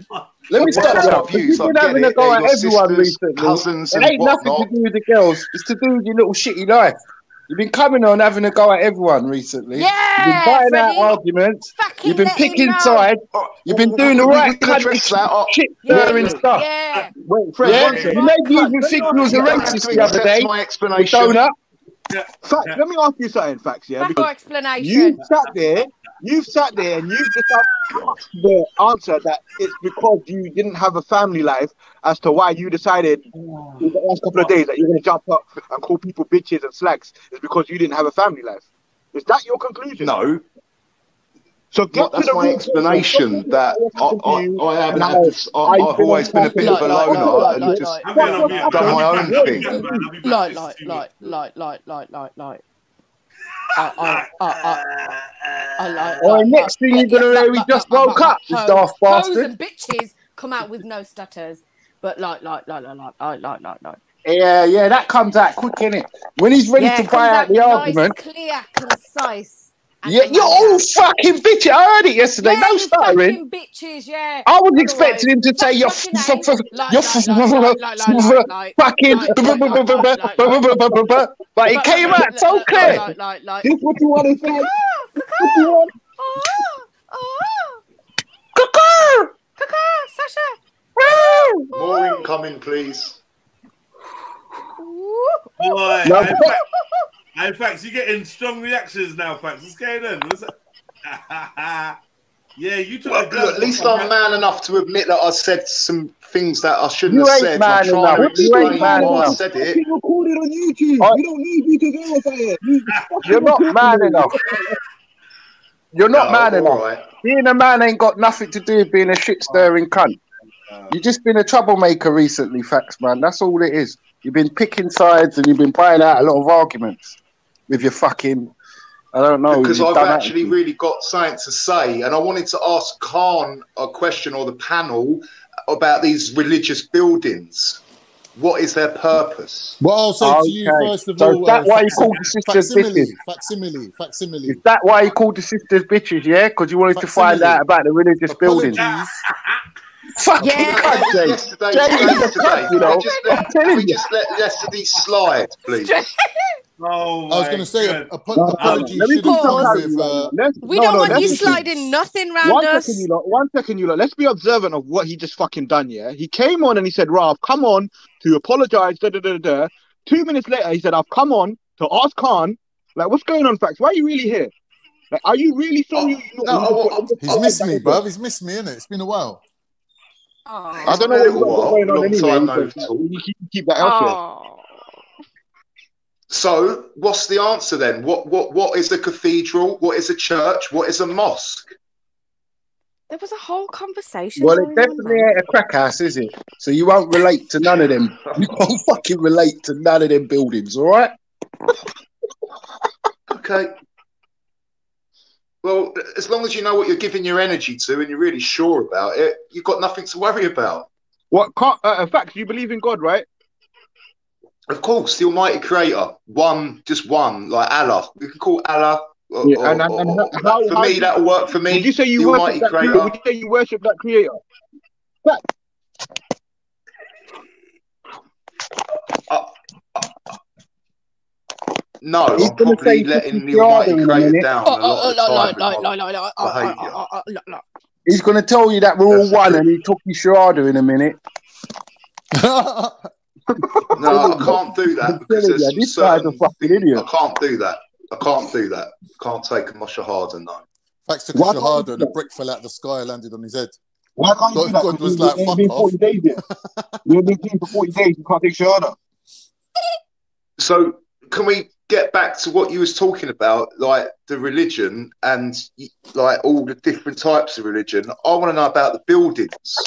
Speaker 2: let me start with our views. I get it.
Speaker 17: Go at
Speaker 2: your
Speaker 17: everyone
Speaker 2: sisters,
Speaker 17: recently.
Speaker 2: cousins,
Speaker 17: It
Speaker 2: and
Speaker 17: ain't nothing
Speaker 2: whatnot.
Speaker 17: to do with the girls. It's to do with your little shitty life. You've been coming on having a go at everyone recently.
Speaker 11: Yeah,
Speaker 17: you've been buying out arguments. You've been picking sides. You've been doing the right country shit and stuff.
Speaker 11: Yeah.
Speaker 18: Wait, Fred,
Speaker 17: You made me even think you was a racist the other day.
Speaker 2: My explanation.
Speaker 17: Donut.
Speaker 18: Fact, let me ask you something, Facts, yeah?
Speaker 11: Back your explanation.
Speaker 18: You've sat there and you've just the answer that it's because you didn't have a family life as to why you decided in the last couple of days that you're going to jump up and call people bitches and slacks is because you didn't have a family life. Is that your conclusion?
Speaker 2: No.
Speaker 18: So
Speaker 2: that's my explanation. That I've always been a bit of a loner and just done my own thing.
Speaker 17: Next thing you're gonna hear, we just woke up, you daft
Speaker 11: Hoes
Speaker 17: bastard.
Speaker 11: and bitches come out with no stutters, but like.
Speaker 17: Yeah, that comes out quick, innit? When he's ready to buy out the argument.
Speaker 11: Clear, concise.
Speaker 17: Yeah, you're all fucking bitches. I heard it yesterday.
Speaker 11: Yeah,
Speaker 17: No stuttering.
Speaker 11: Bitches, yeah.
Speaker 17: I was expecting him to say you're fucking, but it came out so clear. This is what you want to say.
Speaker 11: Sasha.
Speaker 2: More incoming, please.
Speaker 1: Boy, in fact, you're getting strong reactions now, Facts. What's going on? Yeah, you took
Speaker 2: Look, at least I'm man enough to admit that I said some things that I shouldn't
Speaker 17: You
Speaker 2: have
Speaker 17: ain't
Speaker 2: said.
Speaker 17: man
Speaker 2: I'm trying
Speaker 17: enough.
Speaker 2: to
Speaker 17: You ain't
Speaker 2: explain
Speaker 17: man
Speaker 2: why I
Speaker 17: enough.
Speaker 2: said it.
Speaker 18: You record it on YouTube. You don't need me to verify it.
Speaker 17: You're not man enough. You're not man enough.
Speaker 2: Right.
Speaker 17: Being a man ain't got nothing to do with being a shit stirring cunt. You've just been a troublemaker recently, Facts, man. That's all it is. You've been picking sides and you've been buying out a lot of arguments with your fucking, I don't know.
Speaker 2: Because I've actually really got something to say, and I wanted to ask Khan a question, or the panel, about these religious buildings. What is their purpose?
Speaker 19: Well, I'll say to you first of all.
Speaker 17: Is that why you called the sisters bitches?
Speaker 19: Facsimile.
Speaker 17: Is that why you called the sisters bitches? Yeah, because you wanted to find out about the religious buildings. Fucking cunt, Jay.
Speaker 2: Yesterday,
Speaker 17: you know.
Speaker 2: Can we just let yesterday slide, please?
Speaker 1: Oh,
Speaker 19: I was going to say apologies.
Speaker 11: We don't want you sliding nothing round us.
Speaker 18: One second, you lot. Let's be observant of what he just fucking done. Yeah, he came on and he said, "Rob, come on to apologize." 2 minutes later, he said, "I've come on to ask Khan, like, what's going on, Facts? Why are you really here? Like, are you really sorry?"
Speaker 19: He's missed me, bruv. He's missed me, innit? It's been a while.
Speaker 18: I don't know what's going on anyway. You keep that elsewhere.
Speaker 2: So, what's the answer then? What is a cathedral? What is a church? What is a mosque?
Speaker 11: There was a whole conversation.
Speaker 17: Well, it definitely ain't a crack house, is it? So you won't relate to none of them. You won't fucking relate to none of them buildings, all right?
Speaker 2: Okay. Well, as long as you know what you're giving your energy to and you're really sure about it, you've got nothing to worry about.
Speaker 18: What? Facts, you believe in God, right?
Speaker 2: Of course, the Almighty Creator, just one, like Allah. You can call Allah. For me, that'll work for me.
Speaker 18: Would you say you worship that Creator? Would you say you worship that Creator?
Speaker 17: No,
Speaker 5: He's
Speaker 17: I'm
Speaker 5: gonna
Speaker 17: probably
Speaker 5: say
Speaker 17: letting the
Speaker 5: Tiara
Speaker 17: Almighty
Speaker 5: in a
Speaker 17: Creator
Speaker 5: minute.
Speaker 17: down a lot of the time with my behaviour.
Speaker 5: He's going to tell you that we're all one, and he took his charada in a minute.
Speaker 17: No, I can't do that because there's some
Speaker 5: this guy's a
Speaker 17: certain
Speaker 5: fucking
Speaker 17: things.
Speaker 5: idiot.
Speaker 17: I can't do that. I can't do that. Can't take a shahada, no.
Speaker 19: Facts took a shahada and a brick fell out the sky and landed on his head.
Speaker 18: Why can't you do that?
Speaker 19: God was like,
Speaker 18: It's
Speaker 19: fuck
Speaker 18: been
Speaker 19: off.
Speaker 18: 40 days yet. You've been clean for 40 days. You can't take shahada.
Speaker 17: So can we get back to what you was talking about, like the religion and like all the different types of religion? I want to know about the buildings.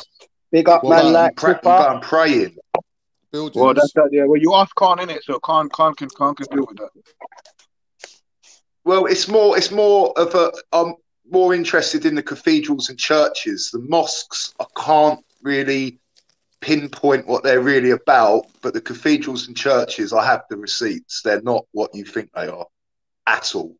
Speaker 5: Big up, man, like
Speaker 17: going praying.
Speaker 19: Buildings.
Speaker 18: Well, that's that. Yeah. Well, you asked Khan in it, so Khan can deal with that.
Speaker 17: Well, it's more of a. I'm more interested in the cathedrals and churches. The mosques, I can't really pinpoint what they're really about, but the cathedrals and churches, I have the receipts. They're not what you think they are at all.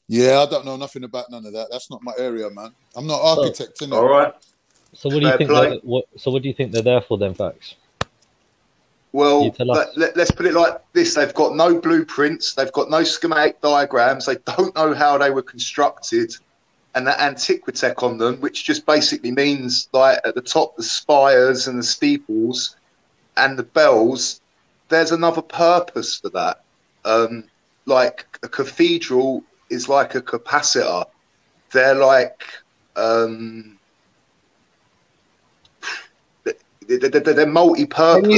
Speaker 19: Yeah, I don't know nothing about none of that. That's not my area, man. I'm not architect, innit?
Speaker 17: All right.
Speaker 20: So what do you think? What do you think they're there for then, Fax?
Speaker 17: Well, let's put it like this: they've got no blueprints, they've got no schematic diagrams, they don't know how they were constructed, and that antiquitech on them, which just basically means like at the top the spires and the steeples and the bells. There's another purpose for that. Like a cathedral is like a capacitor. They're like they're multi-purpose.
Speaker 5: Can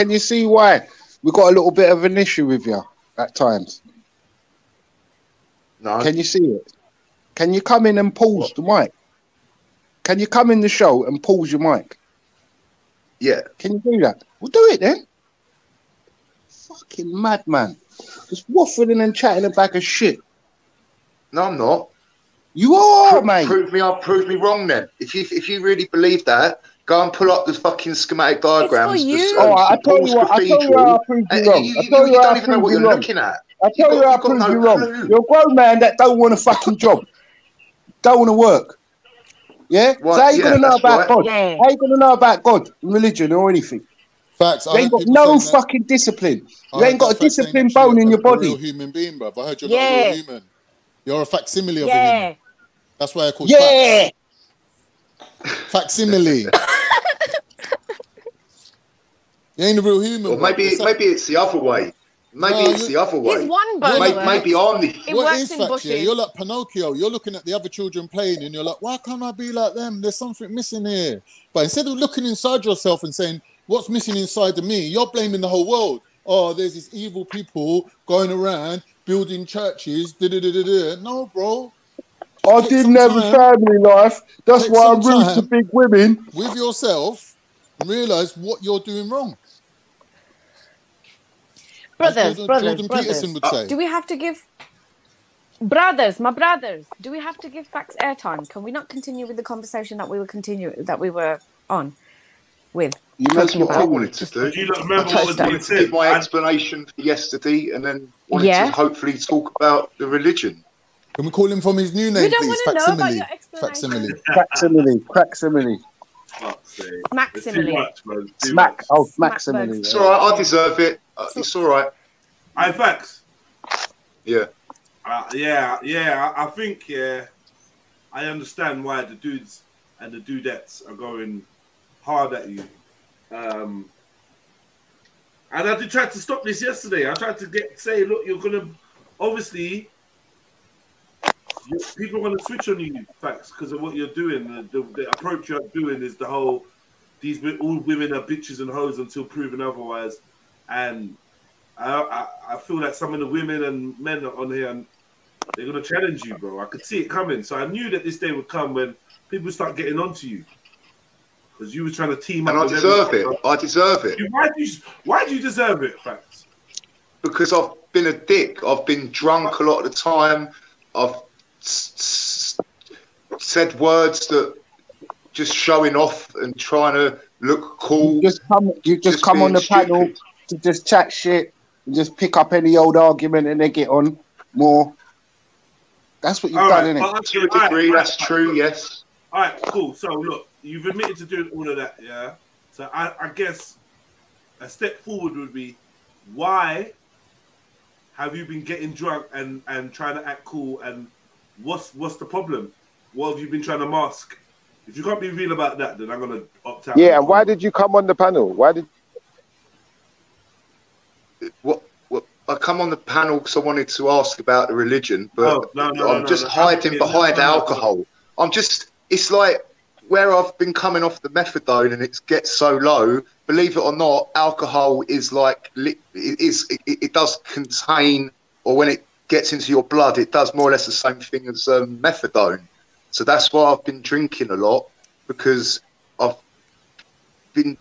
Speaker 5: you see why we got a little bit of an issue with you at times?
Speaker 17: No.
Speaker 5: Can you see it? Can you come in and pause the mic? Can you come in the show and pause your mic?
Speaker 17: Yeah.
Speaker 5: Can you do that? We'll do it then. Fucking madman. Just waffling and chatting a bag of shit.
Speaker 17: No, I'm not.
Speaker 5: You are, mate.
Speaker 17: Prove me wrong then. If you really believe that, go and pull up the fucking schematic diagrams.
Speaker 5: I tell you what, I tell you how I prove you wrong.
Speaker 17: You don't even know what you're looking at.
Speaker 5: I tell you how I prove you wrong. You're a grown man that don't want a fucking job. Don't want to work. Yeah? So how you going to know about God?
Speaker 11: Yeah.
Speaker 5: How you going to know about God, religion or anything?
Speaker 19: Facts.
Speaker 5: You ain't got no fucking discipline. You ain't got a discipline bone in your body.
Speaker 19: You're a real human being, bruv. I heard you're not a real human. You're a facsimile of a human. That's why I call facts. Facsimile. You ain't a real human.
Speaker 17: Well, maybe it's the other way. Maybe it's the other way.
Speaker 11: He's one bone.
Speaker 17: Maybe I'm the.
Speaker 19: What is facts? Yeah? You're like Pinocchio. You're looking at the other children playing, and you're like, why can't I be like them? There's something missing here. But instead of looking inside yourself and saying, what's missing inside of me? You're blaming the whole world. Oh, there's these evil people going around building churches. No, bro.
Speaker 5: I didn't have a family life. That's why I'm rude to big women.
Speaker 19: With yourself, and realise what you're doing wrong.
Speaker 11: Brothers,
Speaker 19: Jordan Peterson would say.
Speaker 11: Do we have to give my brothers? Do we have to give Facts airtime? Can we not continue with the conversation that we were on with?
Speaker 17: That's what I wanted to do.
Speaker 1: You remember what
Speaker 17: I did my explanation for yesterday, and then wanted to hopefully talk about the religion.
Speaker 19: Can we call him from his new name, please? Facsimile.
Speaker 5: Facsimile. Smack. Oh, Maximile.
Speaker 17: It's all right. I deserve it. It's all right.
Speaker 1: Facts.
Speaker 17: Yeah.
Speaker 1: I think I understand why the dudes and the dudettes are going hard at you. And I did try to stop this yesterday. I tried to say, look, you're gonna obviously people are gonna switch on you, Facts, because of what you're doing. The approach you're doing is the whole all women are bitches and hoes until proven otherwise. And I feel like some of the women and men are on here and they're gonna challenge you, bro. I could see it coming. So I knew that this day would come when people start getting onto you. Because you were trying to team up.
Speaker 17: And I deserve it. I deserve it.
Speaker 1: Why do you deserve it, Facts?
Speaker 17: Because I've been a dick. I've been drunk a lot of the time. I've said words that just showing off and trying to look cool.
Speaker 5: You just come on the panel to just chat shit and just pick up any old argument and they get on more. That's what you've done, innit?
Speaker 17: To a degree, that's true, yes.
Speaker 1: All right, cool. So, look, you've admitted to doing all of that, yeah? So, I guess a step forward would be, why have you been getting drunk and trying to act cool, and what's the problem? What have you been trying to mask? If you can't be real about that, then I'm gonna opt out.
Speaker 17: Yeah, and why did you come on the panel? Why did
Speaker 21: what I come on the panel because I wanted to ask about the religion, but I'm just hiding behind alcohol. It's like where I've been coming off the methadone and it gets so low. Believe it or not, alcohol is like it does contain, or when it gets into your blood, it does more or less the same thing as methadone. So that's why I've been drinking a lot, because I've been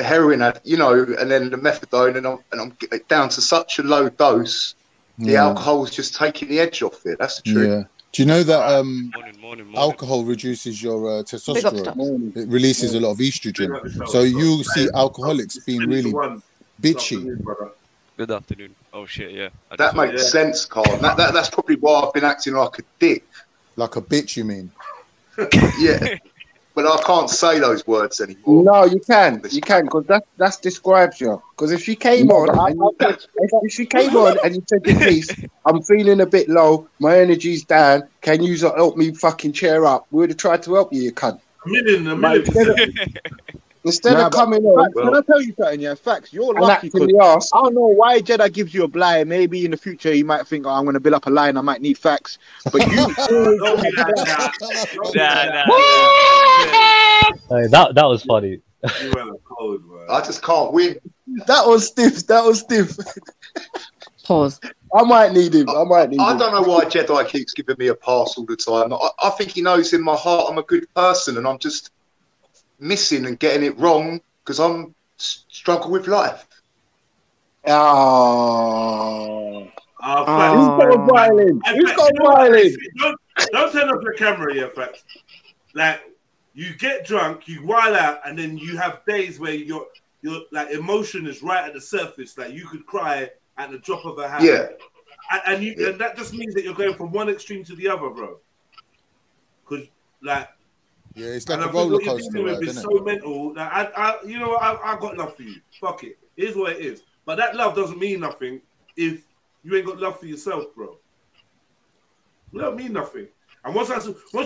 Speaker 21: heroin, you know, and then the methadone, and I'm down to such a low dose. The alcohol's just taking the edge off it. That's the truth.
Speaker 19: Yeah. Do you know that alcohol reduces your testosterone? It releases a lot of estrogen. So you see alcoholics being really bitchy.
Speaker 22: Good afternoon. Oh shit, yeah.
Speaker 21: That makes sense, Carl. That's probably why I've been acting like a dick.
Speaker 19: Like a bitch, you mean?
Speaker 21: Yeah. But I can't say those words anymore.
Speaker 17: No, you can, because that describes you. Because if she came on, if she came on and you said to peace, I'm feeling a bit low, my energy's down, can you help me fucking cheer up? We would have tried to help you, you cunt.
Speaker 1: A million.
Speaker 17: Instead of coming on,
Speaker 18: can I tell you something? Yeah, facts. You're lucky. I don't know why JEDI gives you a blind. Maybe in the future you might think, oh, I'm going to build up a line. I might need facts. But you,
Speaker 20: that was funny.
Speaker 21: I just can't win.
Speaker 17: That was stiff.
Speaker 11: Pause.
Speaker 17: I might need him. I
Speaker 21: don't know why JEDI keeps giving me a pass all the time. I think he knows in my heart I'm a good person, and I'm just missing and getting it wrong because I'm struggle with life.
Speaker 17: Who's got violin?
Speaker 1: Don't turn off your camera here, facts. Like, you get drunk, you wild out, and then you have days where your like emotion is right at the surface. Like, you could cry at the drop of a hat.
Speaker 21: Yeah.
Speaker 1: And that just means that you're going from one extreme to the other, bro. Because, like,
Speaker 19: yeah, it's like a roller coaster, right,
Speaker 1: it's so mental. Like, you know what? I got love for you. Fuck it. Here's what it is. But that love doesn't mean nothing if you ain't got love for yourself, bro. It don't mean nothing. And once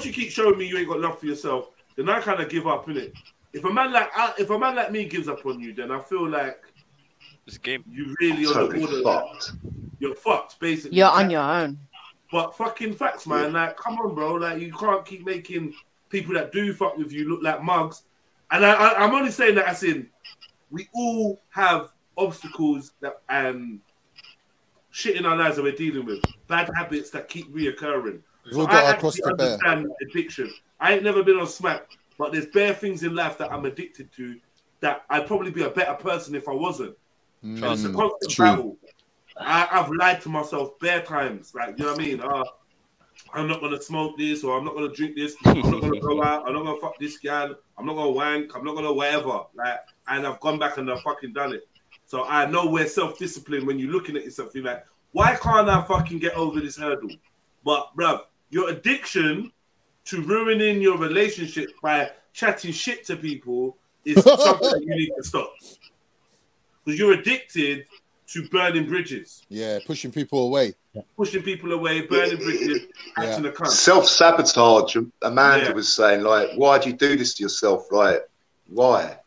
Speaker 1: you keep showing me you ain't got love for yourself, then I kind of give up, innit? If a man like me gives up on you, then I feel like
Speaker 22: this game.
Speaker 1: You really on the border.
Speaker 21: Fucked.
Speaker 1: You're fucked, basically.
Speaker 11: You're on your own.
Speaker 1: But fucking facts, man. Like, come on, bro. Like, you can't keep making people that do fuck with you look like mugs. And I'm only saying that as in, we all have obstacles that shit in our lives that we're dealing with. Bad habits that keep reoccurring.
Speaker 19: We've all got our cross to bear.
Speaker 1: Understand addiction. I ain't never been on smack, but there's bare things in life that I'm addicted to that I'd probably be a better person if I wasn't. It's a constant battle. I've lied to myself bare times. Like, you know what I mean? I'm not gonna smoke this, or I'm not gonna drink this. I'm not gonna go out. I'm not gonna fuck this guy. I'm not gonna wank. I'm not gonna whatever. Like, and I've gone back and I've fucking done it. So I know where self-discipline, when you're looking at yourself, you're like, why can't I fucking get over this hurdle? But bruv, your addiction to ruining your relationship by chatting shit to people is something that you need to stop. Because you're addicted to burning bridges.
Speaker 19: Yeah, pushing people away.
Speaker 1: Pushing people away, burning bridges, acting a cunt.
Speaker 21: Self-sabotage. Amanda was saying, like, why do you do this to yourself? Like, why?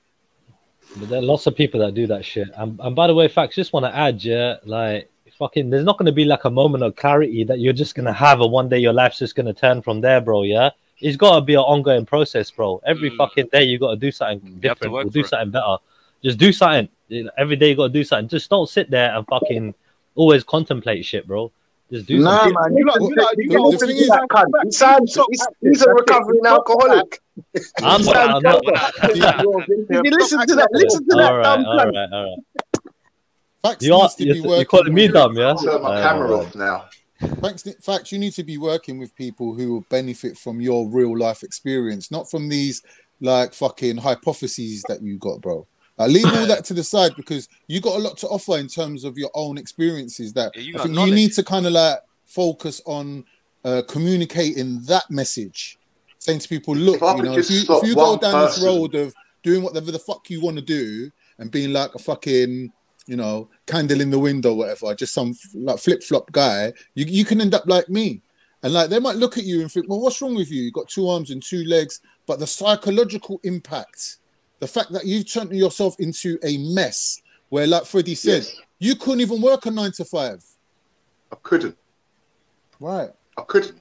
Speaker 20: But there are lots of people that do that shit. And by the way, facts, just want to add, like, fucking, there's not going to be like a moment of clarity that you're just going to have, and one day your life's just going to turn from there, bro, yeah? It's got to be an ongoing process, bro. Every fucking day you got to do something different or do something better. Just do something. Every day you got to do something. Just don't sit there and fucking always contemplate shit, bro. Just do something.
Speaker 17: Man. He's a recovering alcoholic.
Speaker 20: I'm not.
Speaker 17: You listen to that. Listen to that.
Speaker 20: All right. You're calling me dumb, yeah?
Speaker 21: Turn my camera off now.
Speaker 19: Facts, you need to be working with people who will benefit from your real life experience, not from these like fucking hypotheses that you got, bro. Leave all that to the side, because you got a lot to offer in terms of your own experiences that I think you need to kind of like focus on communicating that message, saying to people, look, you know, if you go down this road of doing whatever the fuck you want to do, and being like a fucking, you know, candle in the window, whatever, just some like flip-flop guy, you can end up like me. And like they might look at you and think, well, what's wrong with you? You've got 2 arms and 2 legs. But the psychological impact, the fact that you've turned yourself into a mess where, like Freddie said, you couldn't even work a 9 to 5.
Speaker 21: I couldn't.
Speaker 19: Right.
Speaker 21: I couldn't.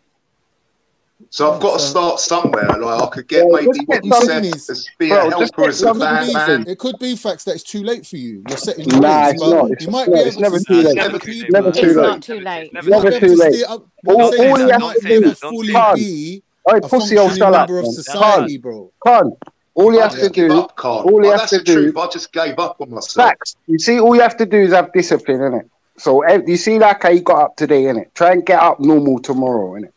Speaker 21: So I've got to start somewhere. Like I could get maybe what you said as be a helper as a band man.
Speaker 19: It could be facts that it's too late for you. You're setting
Speaker 21: Nah,
Speaker 19: goals,
Speaker 21: it's not.
Speaker 19: You might be able to
Speaker 21: never too late. Never too late. Never too late. All you have to do is
Speaker 19: be
Speaker 21: a
Speaker 19: functioning member of society, bro.
Speaker 21: All you have to do, all you have to do. I just gave up on myself.
Speaker 3: Facts. You see, all you have to do is have discipline, innit? So you see, like how you got up today, innit? Try and get up normal tomorrow, innit?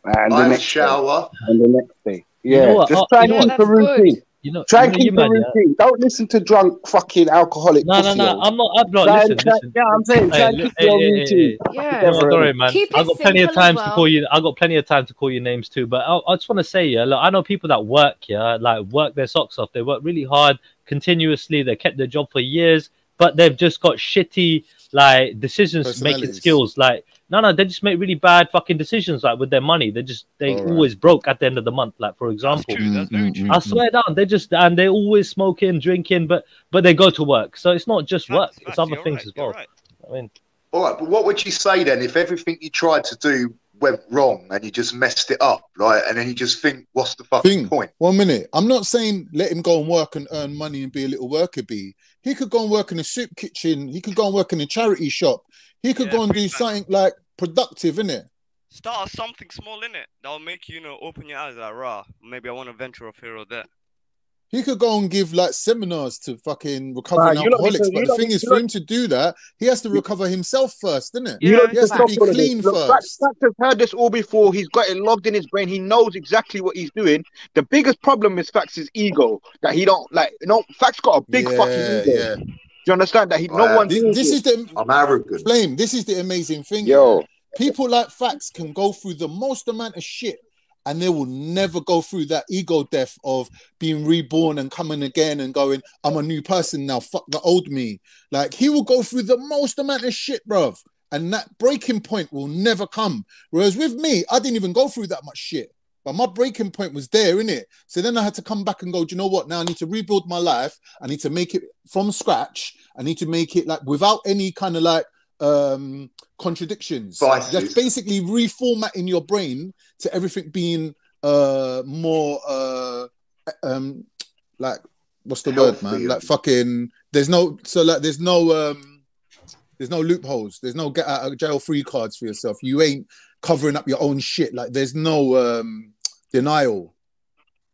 Speaker 3: And the next
Speaker 21: shower.
Speaker 3: And the next day. Yeah,
Speaker 21: You know
Speaker 3: just try and keep a routine.
Speaker 20: You know,
Speaker 3: try and keep a routine. Don't listen to drunk fucking alcoholic.
Speaker 20: No, I'm not. Listen.
Speaker 3: Yeah, I'm saying try and keep your routine.
Speaker 20: Sorry, man. I got plenty of time to call you. I got plenty of time to call you names too. But I just want to say, yeah, look, I know people that work, like work their socks off. They work really hard, continuously. They kept their job for years, but they've just got shitty like decisions making skills. Like no, they just make really bad fucking decisions like with their money. They always broke at the end of the month. Like for example, I swear down, they're always smoking, drinking, but they go to work. So it's not just work; it's other things as well. I mean,
Speaker 21: all right, but what would you say then if everything you tried to do went wrong and you just messed it up, right? And then you just think, what's the fucking point?
Speaker 19: 1 minute. I'm not saying let him go and work and earn money and be a little worker bee. He could go and work in a soup kitchen. He could go and work in a charity shop. He could go and do something like productive, innit?
Speaker 22: Start something small in it. That'll make you, open your eyes like, rah, maybe I want to venture off here or there.
Speaker 19: He could go and give like seminars to fucking recovering alcoholics, but the thing is, for him to do that, he has to recover himself first, isn't it? He has to be clean first.
Speaker 18: Fact has heard this all before. He's got it logged in his brain. He knows exactly what he's doing. The biggest problem is Fax's ego. That he don't like. Fax got a big fucking ego. Yeah. Do you understand that? No one.
Speaker 19: This is the.
Speaker 21: I'm arrogant.
Speaker 19: Flame. This is the amazing thing.
Speaker 3: Yo,
Speaker 19: people like Fax can go through the most amount of shit. And they will never go through that ego death of being reborn and coming again and going, I'm a new person now, fuck the old me. Like, he will go through the most amount of shit, bruv. And that breaking point will never come. Whereas with me, I didn't even go through that much shit. But my breaking point was there, innit? So then I had to come back and go, do you know what? Now I need to rebuild my life. I need to make it from scratch. I need to make it like without any kind of like contradictions. Just basically reformatting your brain to everything being more like what's the word, man? Like fucking there's no loopholes, there's no get out of jail free cards for yourself. You ain't covering up your own shit. Like there's no denial.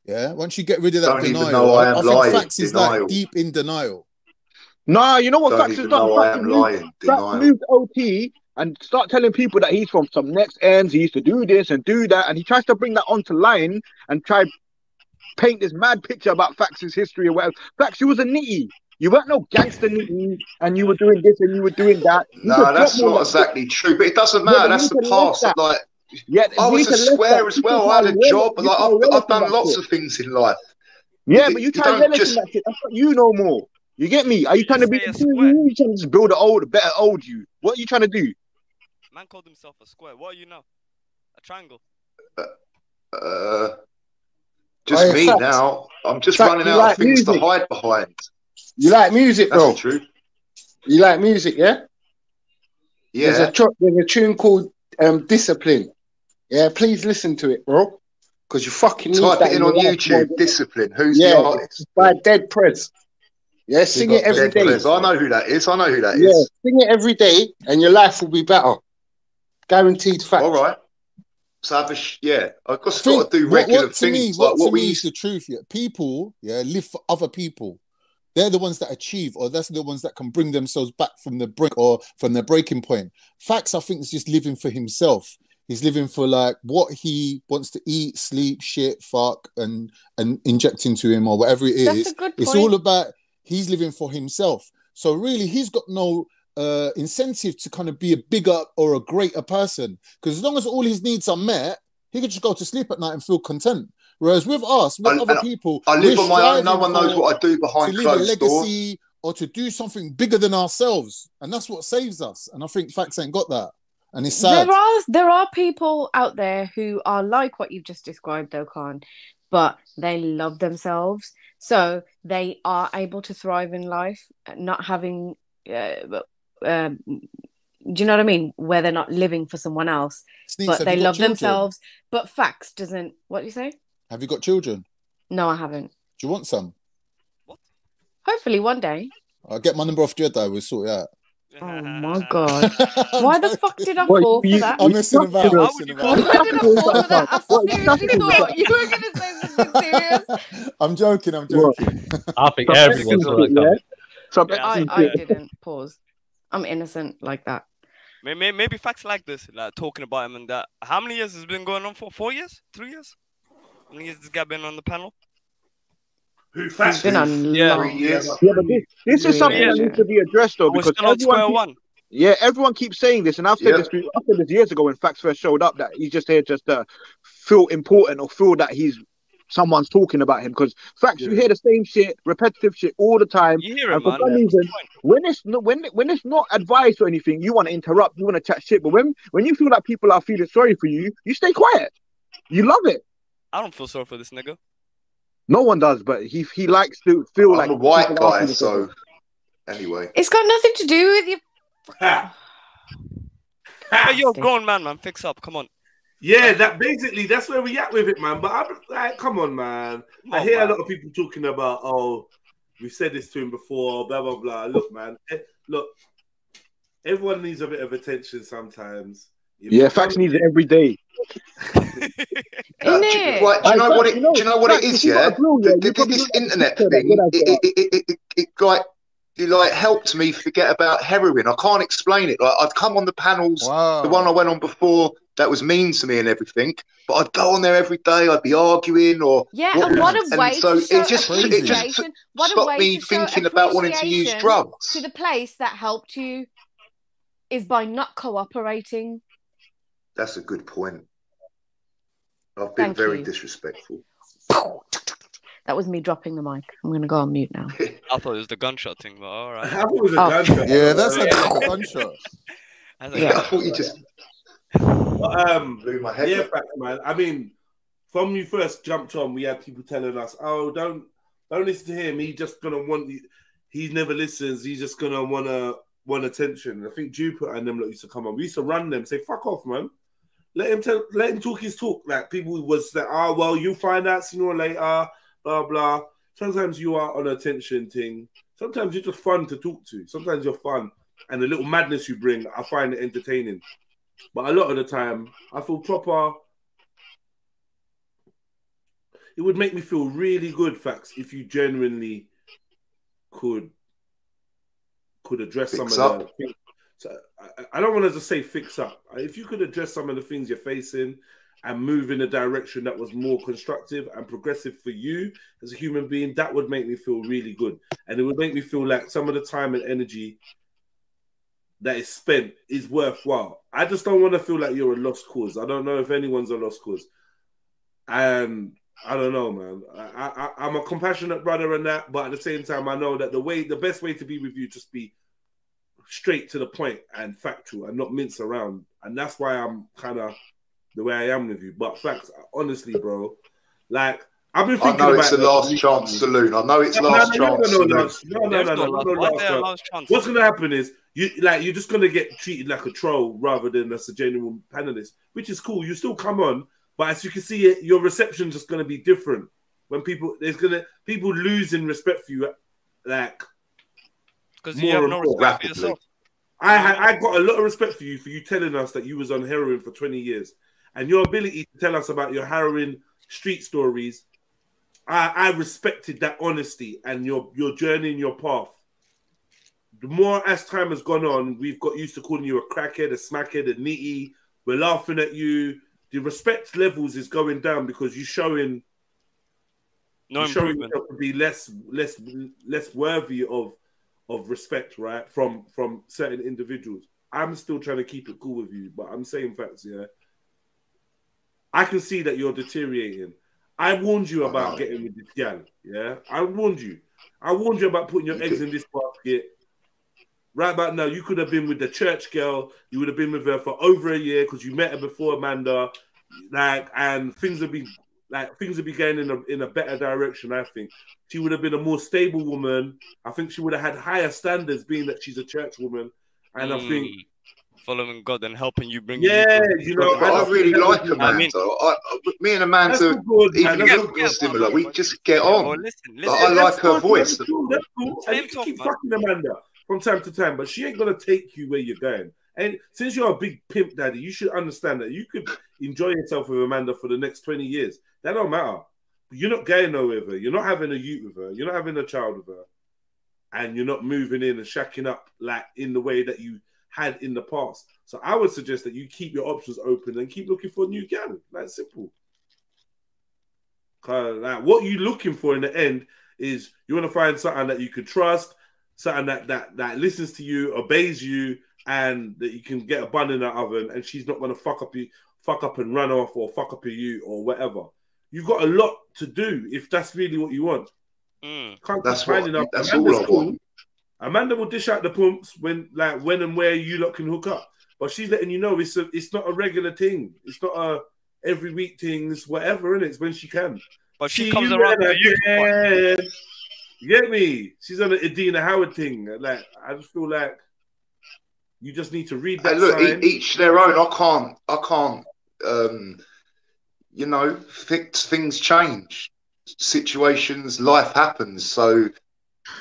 Speaker 19: Yeah, once you get rid of that denial, I think Fax is like deep in denial.
Speaker 18: Nah, you know what Fax has done? Fax moved OT and start telling people that he's from some next ends. He used to do this and do that, and he tries to bring that onto line and try paint this mad picture about Fax's history or whatever. Fax, you was a nitty. You weren't no gangster nitty, and you were doing this and you were doing that.
Speaker 21: No, that's not exactly true, but it doesn't matter. That's the past. Like, I was a square as well. I had a job. Like, I've done lots of things in life.
Speaker 18: Yeah, but you try to relish that shit. That's what you know more. You get me? Are you trying to be? You trying to just build a better old you? What are you trying to do?
Speaker 22: Man called himself a square. What are you now? A triangle.
Speaker 21: Just me now. I'm just running out of things to hide behind.
Speaker 3: You like music, bro?
Speaker 21: That's true.
Speaker 3: You like music, yeah?
Speaker 21: Yeah.
Speaker 3: There's a tune called Discipline. Yeah, please listen to it, bro. Because you fucking
Speaker 21: type it in on YouTube. Discipline. Who's the artist?
Speaker 3: By Dead Prez. Yeah, sing it every day.
Speaker 21: I know who that is.
Speaker 3: Yeah, sing it every day, and your life will be better. Guaranteed fact.
Speaker 21: All right. So I've got to do regular things.
Speaker 19: What to me is the truth. Yeah, people, live for other people. They're the ones that achieve, or that's the ones that can bring themselves back from the brink or from their breaking point. Fax, I think, is just living for himself. He's living for like what he wants to eat, sleep, shit, fuck, and inject into him or whatever it is.
Speaker 11: That's a good point.
Speaker 19: It's all about he's living for himself. So really, he's got no incentive to kind of be a bigger or a greater person. Because as long as all his needs are met, he could just go to sleep at night and feel content. Whereas with us, with other people,
Speaker 21: I live on my own. No
Speaker 19: striving
Speaker 21: one knows what I do
Speaker 19: to
Speaker 21: behind
Speaker 19: leave a
Speaker 21: closed doors.
Speaker 19: legacy or to do something bigger than ourselves, and that's what saves us. And I think Facts ain't got that, and it's sad.
Speaker 11: There are people out there who are like what you've just described, though, Khan, but they love themselves, so they are able to thrive in life, not having. Do you know what I mean? Where they're not living for someone else,
Speaker 19: Sneaks,
Speaker 11: but
Speaker 19: have
Speaker 11: they
Speaker 19: you got
Speaker 11: love
Speaker 19: children?
Speaker 11: themselves. But Facts doesn't. What do you say?
Speaker 19: Have you got children?
Speaker 11: No, I haven't.
Speaker 19: Do you want some?
Speaker 11: Hopefully one day.
Speaker 19: I'll get my number off JEDI. We'll sort it out.
Speaker 11: Oh my god! Why the fuck did I fall for that?
Speaker 19: I'm messing about.
Speaker 11: Why did I fall for that? I seriously thought you were gonna say something serious.
Speaker 19: I'm joking. I'm joking.
Speaker 20: I think everyone's got that coming.
Speaker 11: I didn't pause. I'm innocent like that.
Speaker 22: Maybe Facts like this, like talking about him and that. How many years has it been going on for? 4 years? 3 years? How many years has this guy been on the panel?
Speaker 1: Who Facts?
Speaker 11: Been on long.
Speaker 18: Yeah, but this is something that needs to be addressed though, because everyone keeps saying this, and I've said this years ago when Facts first showed up, that he's just here just to feel important or feel that someone's talking about him. Because Facts, you hear the same shit, repetitive shit all the time.
Speaker 22: You hear
Speaker 18: and
Speaker 22: it,
Speaker 18: for
Speaker 22: man.
Speaker 18: some reason, when it's not advice or anything, you want to interrupt, you want to chat shit. But when you feel like people are feeling sorry for you, you stay quiet. You love it.
Speaker 22: I don't feel sorry for this nigga.
Speaker 18: No one does, but he likes to feel like
Speaker 21: I'm a white guy, so anyway.
Speaker 11: It's got nothing to do with you.
Speaker 22: Hey, you're a grown man. Fix up. Come on.
Speaker 1: Yeah, that's where we at with it, man. But I'm like, come on, man. I hear a lot of people talking about, oh, we've said this to him before, blah, blah, blah. Look, man, look, everyone needs a bit of attention sometimes.
Speaker 18: Yeah, Facts needs it every day.
Speaker 21: Do you know what it is? Yeah, this internet thing, it like helped me forget about heroin. I can't explain it. Like, I'd come on the panels, the one I went on before, that was mean to me and everything, but I'd go on there every day. I'd be arguing or
Speaker 11: and what a way
Speaker 21: so
Speaker 11: to show
Speaker 21: it just
Speaker 11: appreciation. What a
Speaker 21: stopped
Speaker 11: way
Speaker 21: me
Speaker 11: to show
Speaker 21: thinking about wanting to use
Speaker 11: appreciation
Speaker 21: drugs.
Speaker 11: to the place that helped you is by not cooperating.
Speaker 21: That's a good point. I've been very disrespectful.
Speaker 11: That was me dropping the mic. I'm going to go on mute now.
Speaker 22: I thought it was the gunshot thing, but all right.
Speaker 1: I thought it was a gunshot.
Speaker 19: Yeah, that's like a gunshot.
Speaker 21: I thought you just blew my head.
Speaker 1: Yeah, Facts, man. I mean, from you first jumped on, we had people telling us, "Oh, don't listen to him. He's just gonna want. He never listens. He's just gonna want attention." I think Jupiter and them used to come on. We used to run them, say, "Fuck off, man. Let him talk his talk." Like people was like, "Oh, well, you'll find out sooner or later." Blah blah. Sometimes you are on attention thing. Sometimes you're just fun to talk to. Sometimes you're fun, and the little madness you bring, I find it entertaining. But a lot of the time, I feel proper. It would make me feel really good, Facts, if you genuinely could address some of the things. So I don't want to just say fix up. If you could address some of the things you're facing and move in a direction that was more constructive and progressive for you as a human being, that would make me feel really good. And it would make me feel like some of the time and energy that is spent is worthwhile. I just don't want to feel like you're a lost cause. I don't know if anyone's a lost cause. And I don't know, man. I'm a compassionate brother and that, but at the same time, I know that the best way to be with you, just be straight to the point and factual and not mince around. And that's why I'm kind of the way I am with you. But Facts, honestly, bro, like, I've been thinking
Speaker 21: I know
Speaker 1: about
Speaker 21: it's a last chance saloon. I know it's last chance saloon.
Speaker 1: No. What's going to happen is you're just going to get treated like a troll rather than as a genuine panelist, which is cool. You still come on, but as you can see, your reception is just going to be different. When people losing respect for you, like,
Speaker 22: because you have no respect for yourself.
Speaker 1: I got a lot of respect for you telling us that you was on heroin for 20 years, and your ability to tell us about your heroin street stories. I respected that honesty and your journey and your path. The more as time has gone on, we've got used to calling you a crackhead, a smackhead, a nitty. We're laughing at you. The respect levels is going down because you're showing yourself to be less worthy of respect, right? From certain individuals. I'm still trying to keep it cool with you, but I'm saying Facts, yeah. I can see that you're deteriorating. I warned you about getting with this gal. Yeah, I warned you. I warned you about putting your eggs in this basket. Right about now, you could have been with the church girl. You would have been with her for over a year because you met her before Amanda. And things would be going in a better direction. I think she would have been a more stable woman. I think she would have had higher standards, being that she's a church woman. And I think
Speaker 22: following God and helping you bring.
Speaker 1: Yeah,
Speaker 21: I really like Amanda. Me and Amanda, even similar. We just get on. I like her voice.
Speaker 1: That's cool. And you can keep fucking Amanda from time to time, but she ain't gonna take you where you're going. And since you're a big pimp daddy, you should understand that you could enjoy yourself with Amanda for the next 20 years. That don't matter. You're not going nowhere with her. You're not having a youth with her. You're not having a child with her. And you're not moving in and shacking up like in the way that you had in the past. So I would suggest that you keep your options open and keep looking for a new gal. That's simple. Like, what you're looking for in the end is you want to find something that you could trust, something that listens to you, obeys you, and that you can get a bun in the oven, and she's not going to fuck up and run off or fuck up you or whatever. You've got a lot to do if that's really what you want.
Speaker 21: That's all I want.
Speaker 1: Amanda will dish out the pumps when and where you lot can hook up, but she's letting you know it's not a regular thing. It's not a every week thing. It's whatever, and it's when she can.
Speaker 22: But she comes around to you.
Speaker 1: You get me? She's on the Edina Howard thing. Like, I just feel like you just need to read that.
Speaker 21: Hey, look,
Speaker 1: sign.
Speaker 21: each their own. I can't. You know, things change, situations, life happens. So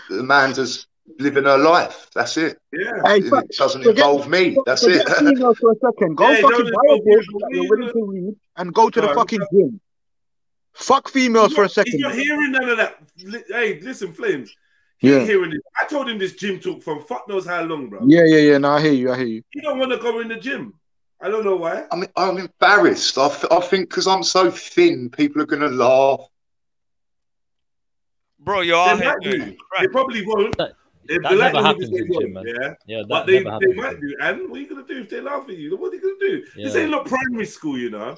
Speaker 21: Amanda's living her life. That's it.
Speaker 1: Yeah.
Speaker 21: Hey, it doesn't involve me. That's it.
Speaker 18: Females for a second. Go fucking buy a book that you're willing to read and go to the fucking gym. Fuck females for a second.
Speaker 1: You're hearing none of that. Hey, listen, Flames. He's hearing this. I told him this gym talk from fuck knows how long, bro.
Speaker 18: Yeah. No, I hear you.
Speaker 1: You don't want to go in the gym. I don't know why.
Speaker 21: I mean, I'm embarrassed. I think because I'm so thin, people are gonna laugh.
Speaker 22: Bro, you are.
Speaker 1: They probably won't.
Speaker 20: That never happens in the gym, man.
Speaker 1: But they might do. And what are you gonna do if they laugh at you? What are you gonna do? This ain't not primary school, you know.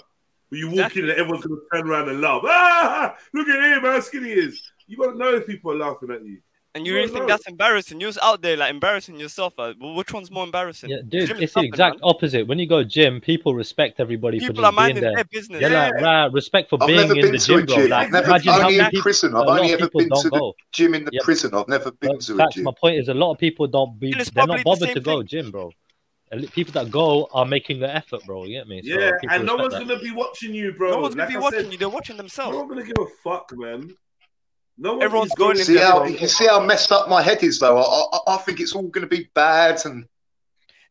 Speaker 1: Where you walk in and everyone's gonna turn around and laugh. Ah, look at him, how skinny he is. You gotta know if people are laughing at you.
Speaker 22: And you really think that's embarrassing? You're out there like embarrassing yourself. Well, which one's more embarrassing?
Speaker 20: Yeah, dude, it's the exact opposite. When you go gym, people respect everybody for just being there.
Speaker 22: Their business.
Speaker 20: Like, respect for being in the gym, bro. Like, imagine how many people,
Speaker 21: prison. I've only ever been to the gym in the prison. I've never been to a gym.
Speaker 20: My point is, a lot of people they're not bothered to go gym, bro. People that go are making the effort, bro. You get me? So
Speaker 1: yeah, and no one's gonna be watching you, bro.
Speaker 22: No one's gonna be watching you. They're watching themselves.
Speaker 1: No one's gonna give a fuck, man. No
Speaker 22: Everyone's going.
Speaker 21: You see how messed up my head is, though. I think it's all going to be bad and.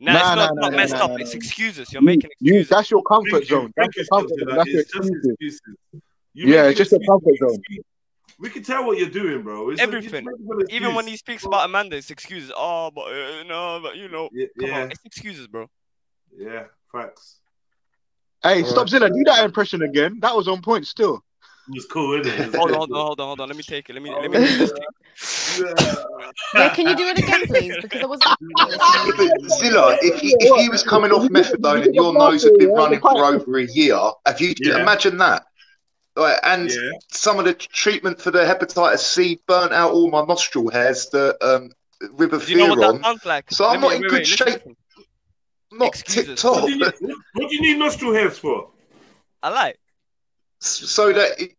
Speaker 22: It's not messed up. It's excuses. You're making excuses.
Speaker 18: That's your comfort zone. That's your comfort zone. That's your excuses. It's just a comfort zone.
Speaker 1: We can tell what you're doing, bro.
Speaker 22: Everything. Even when he speaks about Amanda, it's excuses. Oh, but no, but you know. Come on, it's excuses, bro.
Speaker 1: Yeah, facts.
Speaker 18: Hey, stop Zilla. Do that impression again. That was on point still.
Speaker 1: It was cool, isn't it?
Speaker 22: Hold on. Let me take it. Let me do this thing.
Speaker 11: Yeah, can you do it again, please? Because I wasn't.
Speaker 21: Zilla, if he was coming off methadone and your nose had been running for over a year, have you imagine that? Right, and some of the treatment for the hepatitis C burnt out all my nostril hairs. The Ribaviron.
Speaker 22: You know what that sounds like?
Speaker 21: So I'm not in good shape. Not tipped off.
Speaker 1: What do you need nostril hairs for?
Speaker 22: I like.
Speaker 21: So that,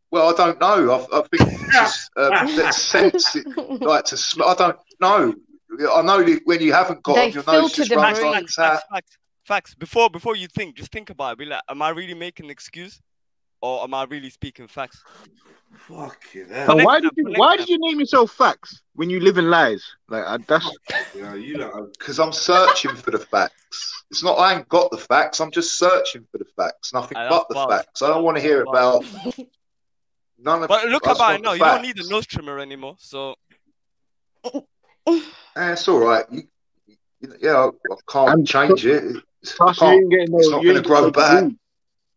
Speaker 21: well, I don't know. I think just that sense, like to smell. I don't know. I know that when you haven't got your nose just runs like that.
Speaker 22: Facts. Before you think, just think about it. Be like, am I really making an excuse, or am I really speaking facts?
Speaker 1: Fucking hell.
Speaker 18: Why did you name yourself Facts when you live in lies? Like that's
Speaker 21: because I'm searching for the facts. It's not I ain't got the facts. I'm just searching for the facts. Nothing but the facts. I don't want to hear about none of.
Speaker 22: But look about it now. You don't need a nose trimmer anymore. So
Speaker 21: it's all right. I can't change it. It's not going to grow back.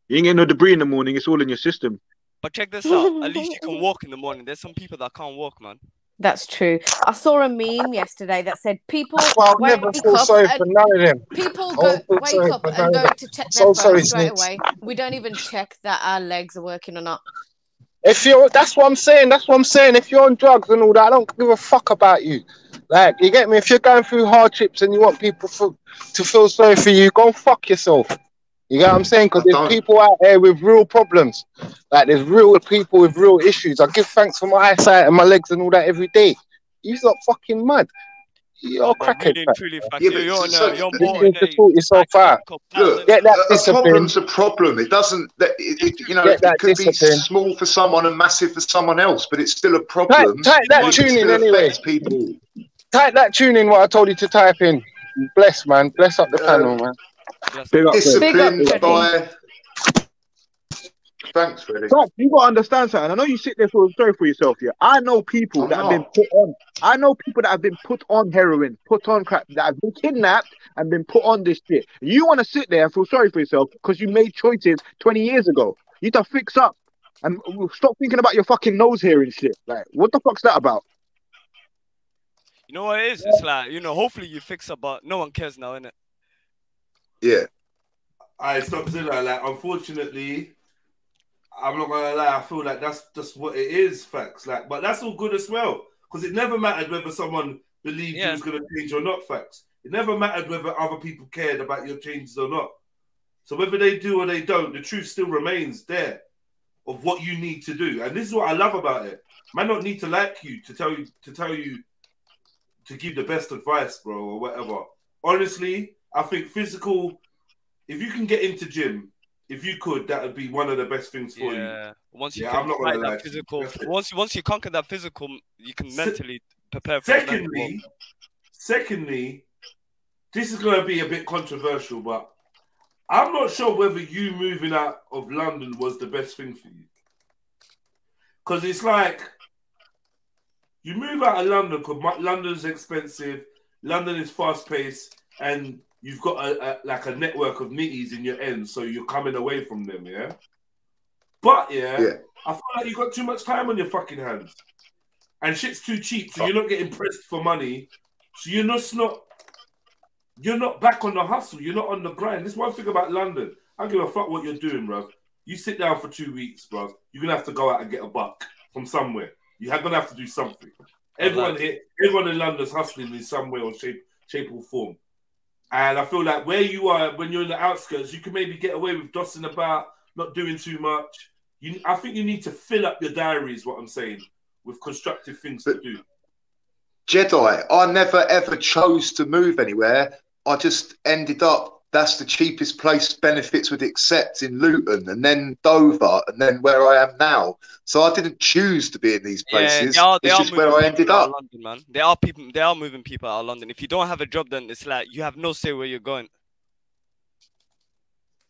Speaker 18: You ain't getting no debris in the morning. It's all in your system.
Speaker 22: But check this out. At least you can walk in the morning. There's some people that can't walk, man.
Speaker 11: That's true. I saw a meme yesterday that said people
Speaker 3: Well,
Speaker 11: wake
Speaker 3: never feel
Speaker 11: up
Speaker 3: sorry
Speaker 11: and
Speaker 3: for none of them.
Speaker 11: people
Speaker 3: I
Speaker 11: go
Speaker 3: won't feel
Speaker 11: wake
Speaker 3: sorry
Speaker 11: up
Speaker 3: for
Speaker 11: and
Speaker 3: none of
Speaker 11: go
Speaker 3: them.
Speaker 11: to check
Speaker 3: So
Speaker 11: their
Speaker 3: sorry,
Speaker 11: phone straight
Speaker 3: Snitch.
Speaker 11: away. We don't even check that our legs are working or not.
Speaker 3: If you're, that's what I'm saying. That's what I'm saying. If you're on drugs and all that, I don't give a fuck about you. Like, you get me? If you're going through hardships and you want people to feel sorry for you, go and fuck yourself. You get what I'm saying? Because there's people out there with real problems. Like, there's real people with real issues. I give thanks for my eyesight and my legs and all that every day. You're not fucking mad. You're crackhead.
Speaker 22: Really and truly, facts.
Speaker 21: Yeah, but
Speaker 22: You're
Speaker 3: You
Speaker 22: more
Speaker 3: need to sort yourself out.
Speaker 21: Look,
Speaker 3: Get that
Speaker 21: a
Speaker 3: discipline.
Speaker 21: problem's a problem. It doesn't, you know,
Speaker 3: Get that
Speaker 21: it could
Speaker 3: discipline.
Speaker 21: be small for someone and massive for someone else, but it's still a problem.
Speaker 3: Type that
Speaker 21: and it
Speaker 3: tune in
Speaker 21: still
Speaker 3: anyway.
Speaker 21: affects people.
Speaker 3: Type that tune in what I told you to type in. Bless, man. Bless up the panel, man.
Speaker 21: Disciplined by. Thanks, Freddie.
Speaker 18: But you gotta understand something. I know you sit there feeling sorry for yourself here. I know people that have been put on. I know people that have been put on heroin, put on crap, that have been kidnapped and been put on this shit. You want to sit there and feel sorry for yourself because you made choices 20 years ago. You need to fix up and stop thinking about your fucking nose here and shit. Like, what the fuck's that about?
Speaker 22: You know what it is? It's like, you know, hopefully you fix up, but no one cares now, innit?
Speaker 21: Yeah.
Speaker 1: I stop saying that. Like, unfortunately, I'm not gonna lie. I feel like that's just what it is. Facts. Like, but that's all good as well, because it never mattered whether someone believed you was gonna change or not. Facts. It never mattered whether other people cared about your changes or not. So whether they do or they don't, the truth still remains there of what you need to do. And this is what I love about it. Man, don't need to like you to tell you to give the best advice, bro, or whatever. Honestly, I think physical. If you can get into gym, if you could, that would be one of the best things for you.
Speaker 22: Once you
Speaker 1: I'm not
Speaker 22: fight
Speaker 1: gonna lie
Speaker 22: that physical, once you conquer that physical, you can mentally prepare for
Speaker 1: Secondly, this is going to be a bit controversial, but I'm not sure whether you moving out of London was the best thing for you. Because it's like, you move out of London because London's expensive, London is fast-paced, and you've got a network of nitties in your end, so you're coming away from them, yeah? But, I feel like you've got too much time on your fucking hands. And shit's too cheap, so you're not getting pressed for money. So you're not back on the hustle. You're not on the grind. This is one thing about London. I don't give a fuck what you're doing, bro. You sit down for 2 weeks, bro. You're going to have to go out and get a buck from somewhere. You're going to have to do something. Everyone in London's hustling in some way or shape or form. And I feel like where you are, when you're in the outskirts, you can maybe get away with dossing about, not doing too much. I think you need to fill up your diary, is what I'm saying, with constructive things to do.
Speaker 21: JEDI, I never ever chose to move anywhere. I just ended up, that's the cheapest place benefits would accept in Luton, and then Dover, and then where I am now. So I didn't choose to be in these places. It's just where I ended up.
Speaker 22: London, man. They are moving people out of London. If you don't have a job, then it's like you have no say where you're going.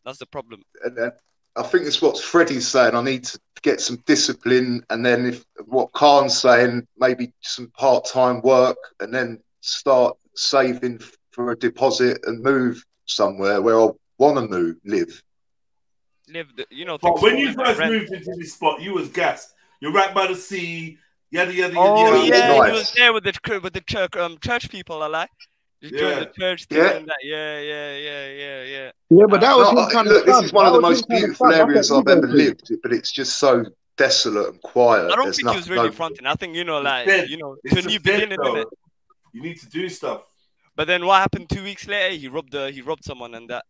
Speaker 22: That's the problem.
Speaker 21: And then I think it's what Freddie's saying. I need to get some discipline, and then if what Khan's saying, maybe some part-time work, and then start saving for a deposit and move somewhere where I want to live.
Speaker 1: But when you first moved into this spot, you was gassed. You're right by the sea. Yada yada yada.
Speaker 22: Oh
Speaker 1: yada.
Speaker 22: yeah,
Speaker 1: Nice.
Speaker 22: he was there with the church people. I like. You joined the church thing and that. Yeah.
Speaker 18: Yeah, but that was his kind
Speaker 21: look,
Speaker 18: of
Speaker 21: this
Speaker 18: fun.
Speaker 21: is one of the most
Speaker 18: That was his
Speaker 21: beautiful
Speaker 18: kind of fun.
Speaker 21: areas
Speaker 18: That's
Speaker 21: I've
Speaker 18: what
Speaker 21: ever
Speaker 18: he goes
Speaker 21: lived, but it's just so desolate and quiet.
Speaker 22: I don't
Speaker 21: There's
Speaker 22: think he was really fronting. I think to a new beginning, innit?
Speaker 1: You need to do stuff.
Speaker 22: But then what happened 2 weeks later? He robbed someone and that.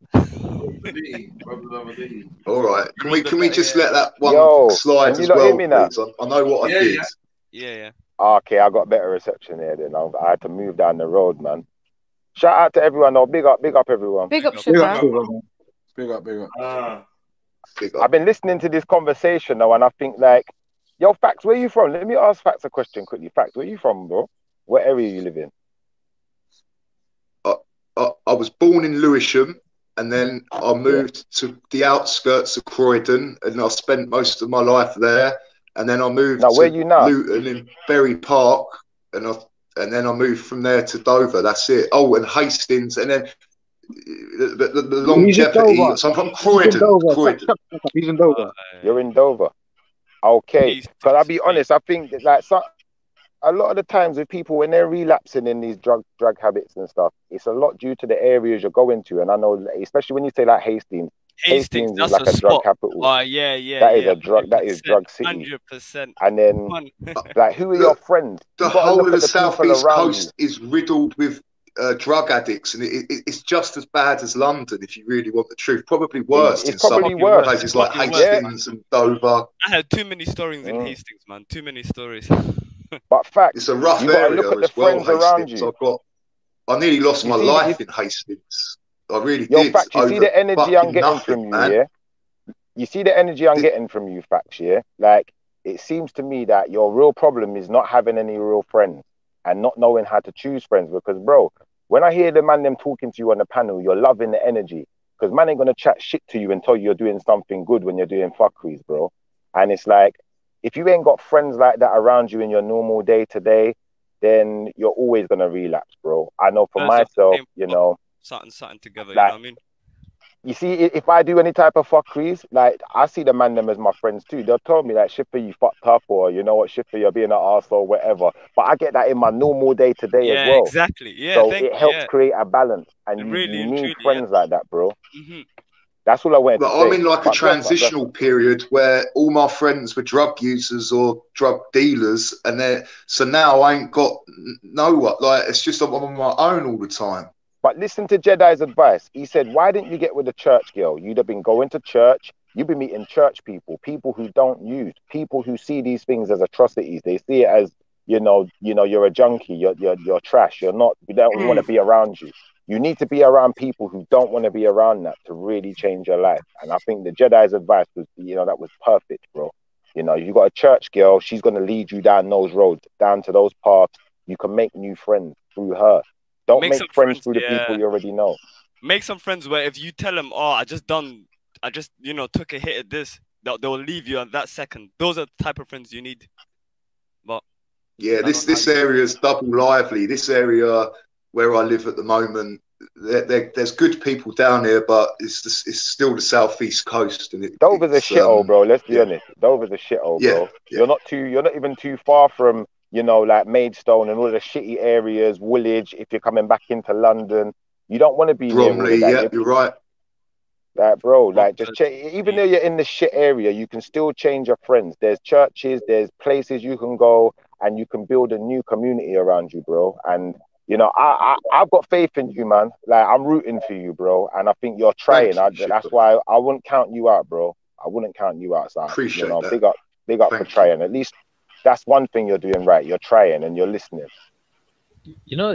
Speaker 21: All right, can we just let that one slide as well, please? I know what I did.
Speaker 22: Yeah.
Speaker 6: Okay, I got better reception here. Then I had to move down the road, man. Shout out to everyone, though. Big up everyone.
Speaker 11: Big up, Shiva.
Speaker 18: Big up.
Speaker 6: I've been listening to this conversation now, and I think like, yo, Fax, where you from? Let me ask Fax a question quickly. Fax, where you from, bro? What area you live in?
Speaker 21: I was born in Lewisham, and then I moved to the outskirts of Croydon, and I spent most of my life there. And then I moved to Luton in Berry Park, and then I moved from there to Dover. That's it. Oh, and Hastings, and then the longevity. So I'm from Croydon.
Speaker 18: He's in Dover.
Speaker 6: You're in Dover. Okay. But I'll be honest, I think that, like, a lot of the times with people when they're relapsing in these drug habits and stuff, it's a lot due to the areas you're going to. And I know, especially when you say like Hastings is
Speaker 22: that's
Speaker 6: like a drug
Speaker 22: spot.
Speaker 6: capital.
Speaker 22: Oh yeah.
Speaker 6: That is a drug. That is drug city.
Speaker 22: 100%.
Speaker 6: And then, like, who are your friends?
Speaker 21: The whole of the southeast coast is riddled with drug addicts, and it's just as bad as London, if you really want the truth. Probably worse in some places like Hastings and Dover.
Speaker 22: I had too many stories in Hastings, man. Too many stories.
Speaker 6: But fact,
Speaker 21: it's a rough area as well. Hastings. I nearly lost my life in Hastings. I really did.
Speaker 6: Facts, you see the energy I'm getting from you, yeah? You see the energy I'm getting from you, Facts, yeah? Like, it seems to me that your real problem is not having any real friends and not knowing how to choose friends. Because, bro, when I hear the man them talking to you on the panel, you're loving the energy. Because man ain't going to chat shit to you and tell you you're doing something good when you're doing fuckeries, bro. And it's like, if you ain't got friends like that around you in your normal day-to-day, then you're always going to relapse, bro. I know for myself, you know,
Speaker 22: something together,
Speaker 6: like,
Speaker 22: you know what I mean?
Speaker 6: You see, if I do any type of fuckeries, like, I see the man them as my friends too. They'll tell me like, Shifter, you fucked up, or you know what, Shifter, you're being an arsehole, whatever. But I get that in my normal day-to-day as well.
Speaker 22: Exactly. Yeah,
Speaker 6: so it helps create a balance, and you need friends like that, bro. That's all I wanted to say.
Speaker 21: I'm in like a transitional period where all my friends were drug users or drug dealers, and so now I ain't got no one. Like, it's just I'm on my own all the time.
Speaker 6: But listen to Jedi's advice. He said, why didn't you get with a church girl? You'd have been going to church. You'd be meeting church people, people who don't use, people who see these things as atrocities. They see it as, you know, you're a junkie, you're trash. You don't want to be around you. You need to be around people who don't want to be around that to really change your life. And I think the Jedi's advice was, that was perfect, bro. You know, you got a church girl, she's going to lead you down those roads, down to those paths. You can make new friends through her. Don't make friends through the people you already know.
Speaker 22: Make some friends where if you tell them, oh, I just took a hit at this, they'll leave you at that second. Those are the type of friends you need. But
Speaker 21: yeah, this area is double lively. This area where I live at the moment, there's good people down here, but it's still the southeast coast, and
Speaker 6: Dover's a shithole, bro. Let's be honest. Dover's a shithole, bro. You're not even too far from, like Maidstone and all the shitty areas, Woolwich. If you're coming back into London, you don't want to be
Speaker 21: Bromley. Yeah, you're right.
Speaker 6: Like, bro, like, just even though you're in the shit area, you can still change your friends. There's churches, there's places you can go, and you can build a new community around you, bro. And I've got faith in you, man. Like, I'm rooting for you, bro. And I think you're trying. That's why I wouldn't count you out, bro. I wouldn't count you out. So
Speaker 21: appreciate that.
Speaker 6: Big up for trying. At least that's one thing you're doing right. You're trying and you're listening.
Speaker 21: I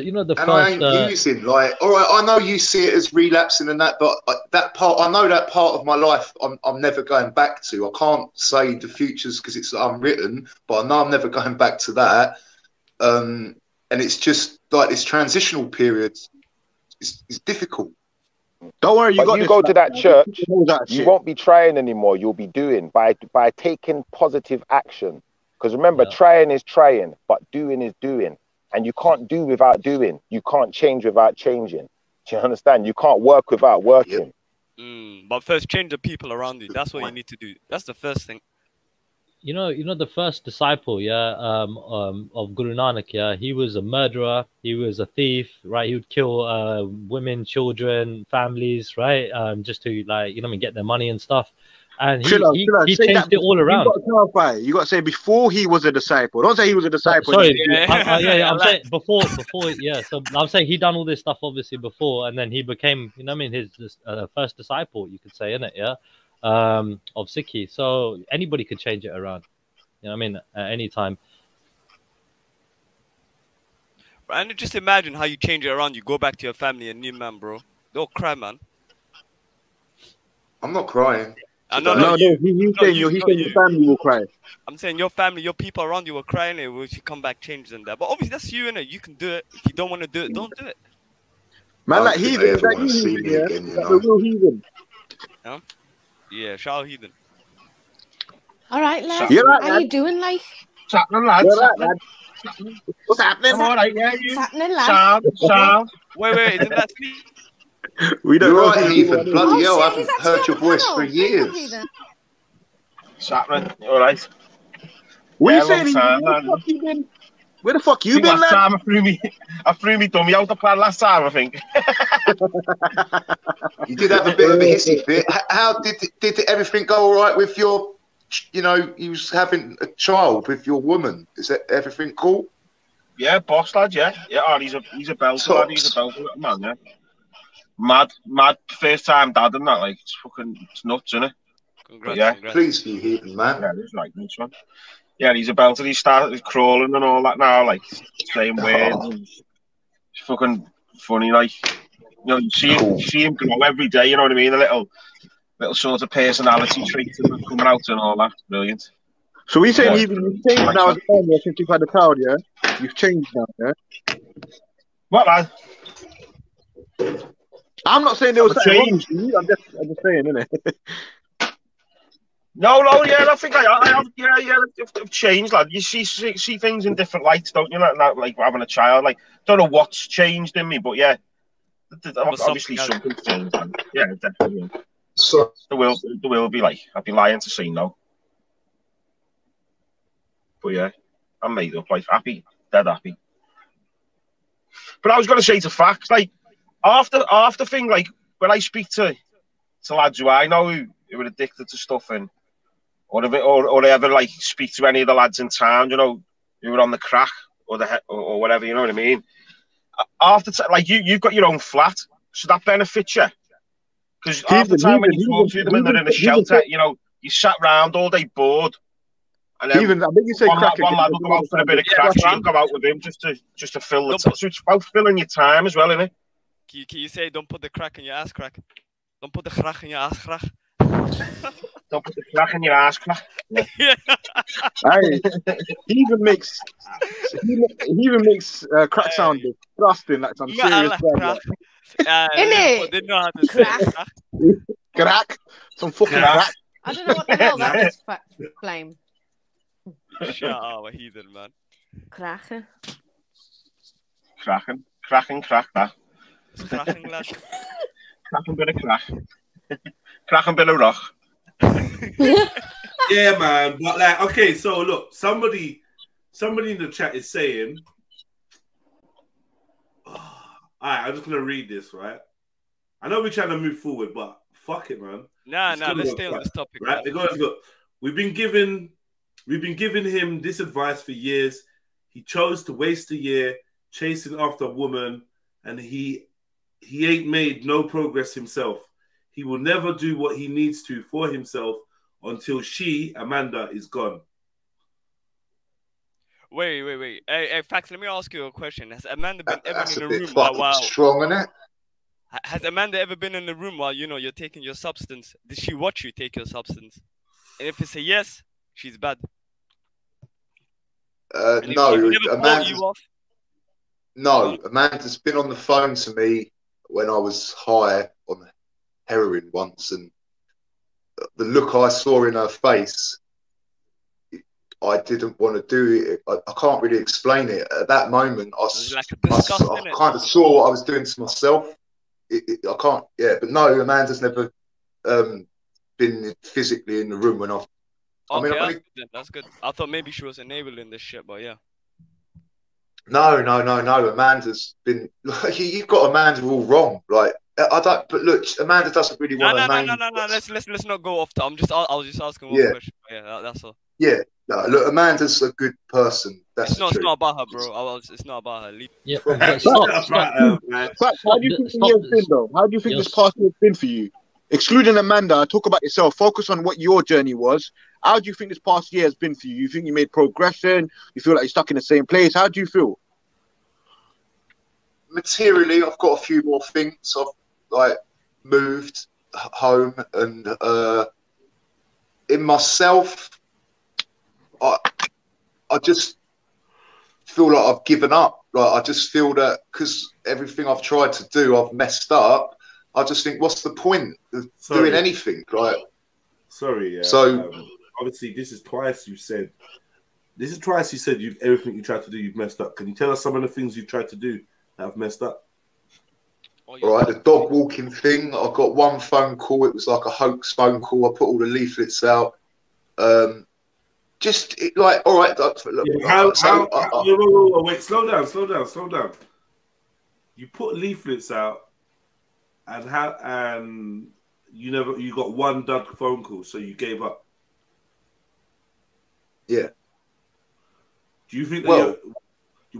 Speaker 21: ain't using, like, all right, I know you see it as relapsing and that, but I know that part of my life I'm never going back to. I can't say the future's because it's unwritten, but I know I'm never going back to that. And it's just like this transitional period is difficult.
Speaker 18: Don't worry,
Speaker 6: you go to that church, you won't be trying anymore. You'll be doing by taking positive action. Because remember, trying is trying, but doing is doing. And you can't do without doing. You can't change without changing. Do you understand? You can't work without working.
Speaker 22: But first, change the people around you. That's what you need to do. That's the first thing.
Speaker 20: The first disciple, of Guru Nanak, he was a murderer. He was a thief, right? He would kill women, children, families, right? Just to get their money and stuff. And he changed it all around.
Speaker 18: You got to clarify. You got to say before he was a disciple. Don't say he was a disciple.
Speaker 20: Sorry, I'm saying before. Yeah, so I'm saying he done all this stuff obviously before, and then he became, his first disciple. You could say, innit? Yeah, of Sikhi. So anybody could change it around. At any time.
Speaker 22: And just imagine how you change it around. You go back to your family and new man, bro. Don't cry, man.
Speaker 21: I'm not crying.
Speaker 18: He's saying your family will cry.
Speaker 22: I'm saying your family, your people around you will cry, and if you come back changed and that. But obviously that's you, innit? You can do it. If you don't want to do it, don't do it.
Speaker 18: Man, like heathen, like the real heathen.
Speaker 22: Yeah, shout out heathen.
Speaker 11: All right, lads.
Speaker 18: Right,
Speaker 11: how you doing, like?
Speaker 18: What's happening, lads? What's happening?
Speaker 11: I'm all right, yeah. What's happening, lads?
Speaker 22: Sam. Wait, isn't that me?
Speaker 21: We don't know even. Bloody hell, I haven't heard your voice for years.
Speaker 18: What's happening? You all right? What are you saying? Where the fuck you been, lad?
Speaker 8: Time I threw me dummy out the plan last time, I think.
Speaker 21: You did have a bit of a hissy fit. How did everything go all right with your, you know, you was having a child with your woman? Is that everything cool?
Speaker 8: Yeah, boss lad, yeah. Yeah, oh, he's a belter, lad. He's a belter, man, yeah. Mad first time dad and that, like, it's nuts, isn't it?
Speaker 21: Congrats, yeah, please be heating, man.
Speaker 8: Yeah, it's like this one. Yeah, he's a belter. He started crawling and all that now, like saying words. And it's fucking funny, like, you know, you see him grow every day. You know what I mean? A little sort of personality traits coming out and all that. Brilliant.
Speaker 18: So we saying you've changed now as a man since you've had a child, yeah? You've changed now, yeah?
Speaker 8: What, lad?
Speaker 18: I'm not saying there was something wrong with you. I'm just saying, innit?
Speaker 8: No, yeah, I think I have, I've changed, lad. You see things in different lights, don't you? Like having a child, like, don't know what's changed in me, but yeah, obviously something's changed. Yeah, definitely.
Speaker 21: So
Speaker 8: there will be, like, I'd be lying to say no. But yeah, I'm made up, like, happy, dead happy. But I was gonna say to facts, like, after thing, like, when I speak to lads who I know who are addicted to stuff and or they ever, like, speak to any of the lads in town, you know, who are on the crack or whatever, you know what I mean? Like, you've got your own flat, so that benefits you. Because half the time when you talk to them and they're in a shelter, you know, you sat round all day bored. And then
Speaker 18: I think you say
Speaker 8: one
Speaker 18: crack
Speaker 8: lad will go out for a bit of crack, so you'll go out with him just to fill the time. So it's about filling your time as well, isn't it?
Speaker 22: Can you say, don't put the crack in your ass crack? Don't put the crack in your ass crack.
Speaker 8: Don't put the crack in your ass crack. Yeah.
Speaker 18: Hey, he even makes crack sound disgusting, like some serious
Speaker 22: crack. They know how to say
Speaker 18: crack. Some fucking crack.
Speaker 11: I don't know what the hell that is, Flame.
Speaker 22: Shut up, a heathen, man.
Speaker 11: Kraken.
Speaker 8: Crack that.
Speaker 22: It's cracking, lad.
Speaker 8: Cracking bit of crack. Cracking bit of rock.
Speaker 1: Yeah, man. But, like, okay, so look, somebody in the chat is saying, all right, I'm just gonna read this, right? I know we're trying to move forward, but fuck it, man.
Speaker 22: Nah, let's stay on this topic,
Speaker 1: right? It goes good. We've been giving him this advice for years. He chose to waste a year chasing after a woman, and he ain't made no progress himself. He will never do what he needs to for himself until she, Amanda, is gone.
Speaker 22: Wait. Hey, Fax, let me ask you a question. Has Amanda been ever in the room
Speaker 21: while strong, isn't it?
Speaker 22: Has Amanda ever been in the room while, you know, you're taking your substance? Did she watch you take your substance? And if it's a yes, she's bad.
Speaker 21: No, Amanda's been on the phone to me when I was high on heroin once, and the look I saw in her face, I didn't want to do it. I can't really explain it. At that moment, I kind of saw what I was doing to myself. I can't, but no, Amanda's never been physically in the room when I've...
Speaker 22: Okay, that's good. I thought maybe she was enabling this shit, but yeah.
Speaker 21: No. Amanda's been... You've got Amanda all wrong. Like, I don't... But look, Amanda doesn't really want to name...
Speaker 22: No. Let's not go off. I was just asking one question. Yeah, that's all.
Speaker 21: Yeah. No, look, Amanda's a good person. That's
Speaker 22: it's not about her, bro. It's not about her.
Speaker 20: Yeah.
Speaker 18: How do you think the year's been, though? How do you think this past year's been for you? Excluding Amanda, talk about yourself. Focus on what your journey was. How do you think this past year has been for you? You think you made progression? You feel like you're stuck in the same place? How do you feel?
Speaker 21: Materially, I've got a few more things. I've, like, moved home, and in myself, I just feel like I've given up. Like, I just feel that because everything I've tried to do, I've messed up. I just think, what's the point of doing anything? Like,
Speaker 1: so obviously, this is twice you said everything you tried to do, you've messed up. Can you tell us some of the things you've tried to do that have messed up?
Speaker 21: All right, the dog walking thing. I got one phone call. It was like a hoax phone call. I put all the leaflets out. like, all right. Look,
Speaker 1: wait, slow down. You put leaflets out, and you got one dud phone call, so you gave up.
Speaker 21: Yeah.
Speaker 1: Do you think that do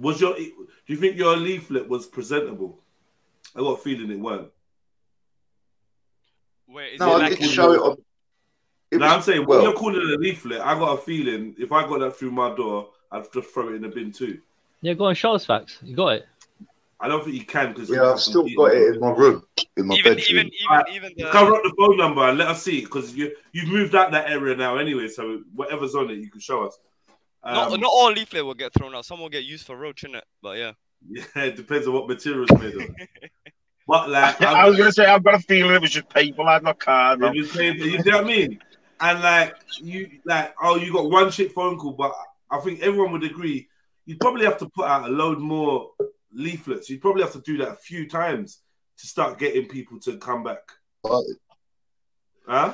Speaker 1: you think your leaflet was presentable? I got a feeling it weren't.
Speaker 22: Wait,
Speaker 21: no, I didn't show it on.
Speaker 1: I'm saying, when you're calling it a leaflet, I got a feeling if I got that through my door, I'd just throw it in the bin too.
Speaker 20: Yeah, go on, show us facts. You got it.
Speaker 1: I don't think you can because
Speaker 21: I've still got it in my room, in my bedroom.
Speaker 1: Even cover up the phone number and let us see it because you've moved out that area now anyway. So whatever's on it, you can show us.
Speaker 22: Not all leaflet will get thrown out. Some will get used for roach, innit? But yeah.
Speaker 1: Yeah, it depends on what material it's made of. But like,
Speaker 8: I was gonna say, I've got a feeling it was just paper, like no card.
Speaker 1: It was paper, you know what I mean? And like you got one shit phone call, but I think everyone would agree you'd probably have to put out a load more leaflets. You'd probably have to do that a few times to start getting people to come back. Huh?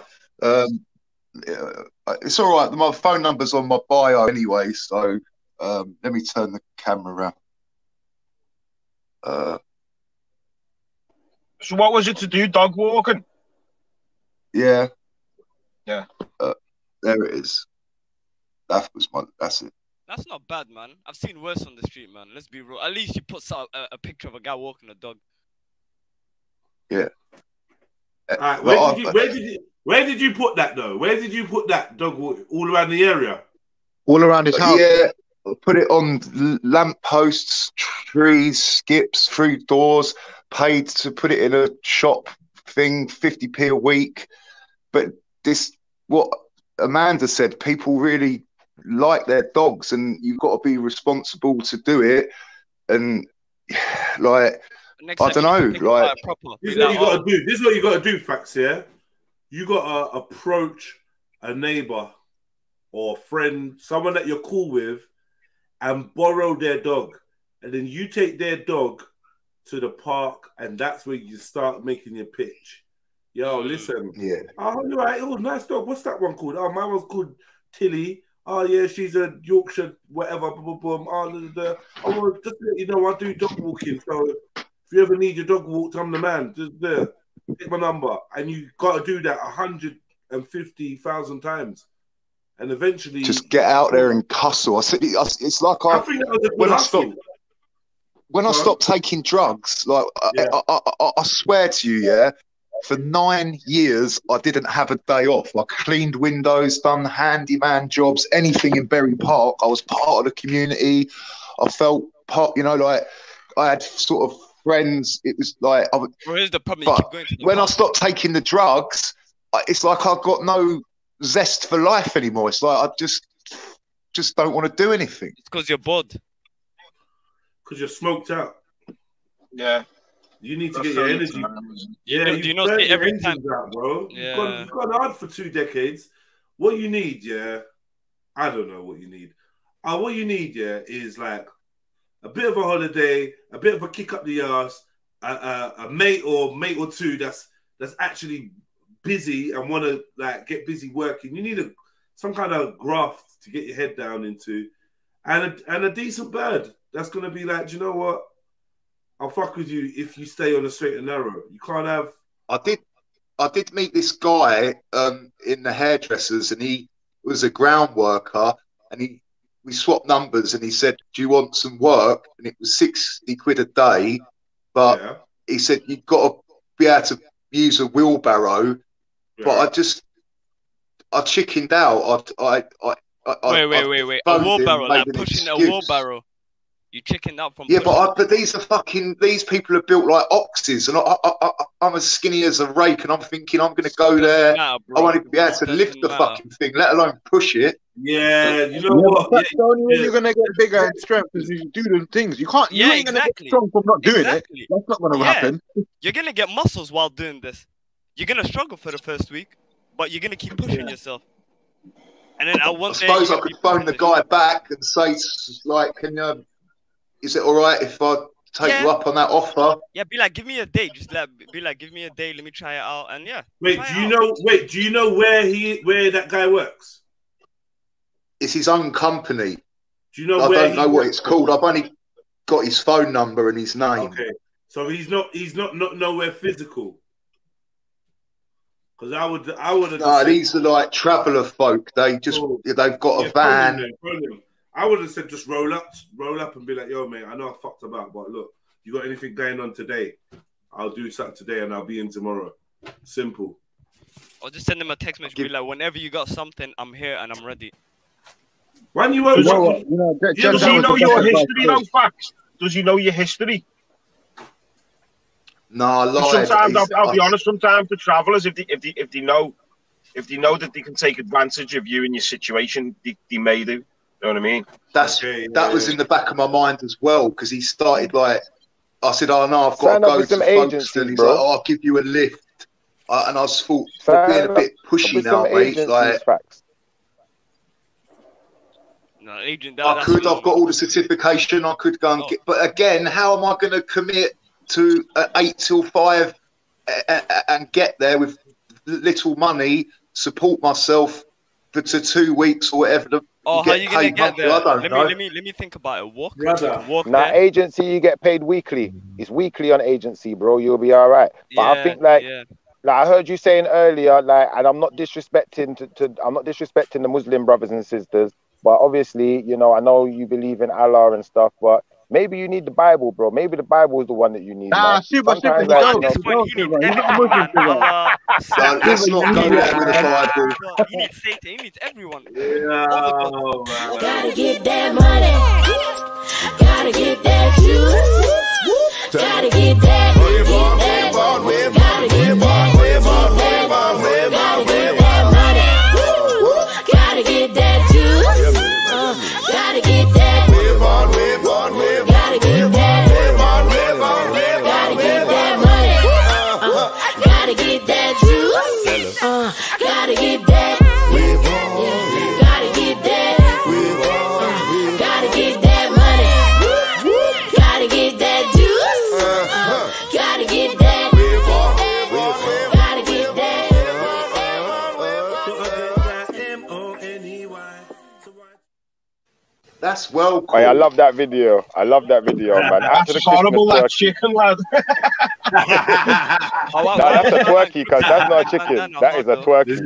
Speaker 21: It's all right. My phone number's on my bio anyway, so let me turn the camera around.
Speaker 8: So what was it to do? Dog walking?
Speaker 21: Yeah.
Speaker 8: Yeah.
Speaker 21: There it is. That's it.
Speaker 22: That's not bad, man. I've seen worse on the street, man. Let's be real. At least you put a picture of a guy walking a dog.
Speaker 21: Yeah.
Speaker 1: Right, where did you put that though? Where did you put that dog all around the area?
Speaker 21: All around his house. Yeah, put it on lamp posts, trees, skips, through doors. Paid to put it in a shop thing, 50p a week. But what Amanda said, people really like their dogs, and you've got to be responsible to do it. And like, I don't know, like,
Speaker 1: this is what you got to do. This is what you got to do, Fax. Yeah, you got to approach a neighbor or friend, someone that you're cool with, and borrow their dog, and then you take their dog to the park, and that's where you start making your pitch. Yo, listen.
Speaker 21: Yeah.
Speaker 1: Oh, you're right. Oh, nice dog. What's that one called? Oh, mine was called Tilly. Oh, yeah, she's a Yorkshire, whatever. Boom, boom, boom. Oh, oh, well, just to let you know, I do dog walking. So if you ever need your dog walked, I'm the man. Just there. Take my number. And you got to do that 150,000 times. And eventually...
Speaker 21: just get out there and hustle. It's like when I stopped taking drugs, like I swear to you, yeah, for 9 years I didn't have a day off. I cleaned windows, done handyman jobs, anything in Berry Park. I was part of the community. I felt part, like I had sort of friends. It was like,
Speaker 22: here's the problem.
Speaker 21: But when I stopped taking the drugs, it's like I've got no zest for life anymore. It's like I just don't want to do anything.
Speaker 22: It's because you're bored.
Speaker 1: Because you're smoked out.
Speaker 8: Yeah.
Speaker 1: You need to get your energy.
Speaker 22: Yeah, do you not say every time,
Speaker 1: out, bro?
Speaker 22: Yeah.
Speaker 1: You've gone hard for 2 decades. What you need, yeah, I don't know what you need. What you need, yeah, is like a bit of a holiday, a bit of a kick up the arse, a mate or two that's actually busy and want to like get busy working. You need some kind of graft to get your head down into, and a decent bird that's gonna be like, do you know what? I'll fuck with you if you stay on the straight and narrow. You can't have.
Speaker 21: I did meet this guy in the hairdressers, and he was a ground worker, and we swapped numbers, and he said, "Do you want some work?" And it was 60 quid a day, but he said you've got to be able to use a wheelbarrow. Yeah. But I chickened out.
Speaker 22: Wait! A wheelbarrow, like pushing a wheelbarrow. You chicken out from
Speaker 21: but these people are built like oxes, and I'm as skinny as a rake, and I'm thinking I'm going to go there. I won't even be able to lift the fucking thing, let alone push it.
Speaker 1: Yeah, you know what?
Speaker 18: That's the only way you're going to get bigger and strength is if you do them things. You can't. You ain't going to get strong from not doing it. That's not going to happen.
Speaker 22: You're going to get muscles while doing this. You're going to struggle for the first week, but you're going to keep pushing yourself. And then I
Speaker 21: suppose I could phone the guy back and say, like, is it all right if I take you up on that offer?
Speaker 22: Yeah, be like, give me a day. Just be like, give me a day. Let me try it out. And yeah.
Speaker 1: Do you know where that guy works?
Speaker 21: it's his own company.
Speaker 1: Do you know
Speaker 21: I
Speaker 1: where
Speaker 21: don't know what it's called. I've only got his phone number and his name.
Speaker 1: Okay, so he's not nowhere physical. Because I would have.
Speaker 21: No, these are like traveller folk. They've got a van.
Speaker 1: Phone him. I would have said just roll up and be like, yo, mate, I know I fucked about, but look, you got anything going on today? I'll do something today and I'll be in tomorrow. Simple.
Speaker 22: Or just send him a text message, be like, whenever you got something, I'm here and I'm ready.
Speaker 1: When you
Speaker 8: does he know your history, though, Facts? Does he know your history?
Speaker 21: No,
Speaker 8: sometimes I'll be honest. Sometimes the travellers, if they know that they can take advantage of you in your situation, they may do. You know what I mean?
Speaker 21: That was in the back of my mind as well, because he started like, I said, "Oh no, I've got
Speaker 6: Sign
Speaker 21: to
Speaker 6: up
Speaker 21: go
Speaker 6: with
Speaker 21: to
Speaker 6: some
Speaker 21: Folkestone."
Speaker 6: agencies,
Speaker 21: He's
Speaker 6: bro.
Speaker 21: like, "Oh, I'll give you a lift," and I was thought, "You're being a bit pushy now, mate." Like,
Speaker 6: Facts.
Speaker 22: No, agent.
Speaker 21: I've got all the certification. I could go and get, but again, how am I going to commit to 8 till 5 and get there with little money, support myself for 2 weeks or whatever?
Speaker 22: Oh, how you gonna get there?
Speaker 21: I don't know.
Speaker 22: Let me think about it. Walk
Speaker 6: Now, agency, you get paid weekly. It's weekly on agency, bro. You'll be all right. But I think like I heard you saying earlier, like, and I'm not disrespecting I'm not disrespecting the Muslim brothers and sisters, but obviously, you know, I know you believe in Allah and stuff, but maybe you need the Bible, bro. Maybe the Bible is the one that you need.
Speaker 18: Nah, Shiva,
Speaker 6: He's not a Muslim,
Speaker 21: Let's not go there with the Bible.
Speaker 22: He needs Satan. He needs everyone.
Speaker 5: Gotta get that money. Gotta get that juice. Gotta get that. Gotta get that. Gotta get that money. Gotta get that juice. Gotta get that. Gotta get that. Gotta get that money. Gotta get that juice. Gotta get that. Gotta get that. Gotta get that money. Gotta get that juice. Gotta get that. Gotta get that.
Speaker 21: That's well cool.
Speaker 6: Hey, I love that video. I love that video, man. After
Speaker 8: That's
Speaker 6: the
Speaker 8: horrible,
Speaker 6: Christmas
Speaker 8: that chicken, lad.
Speaker 6: No, that's a twerky, cuz that's not a chicken. That is a twerky.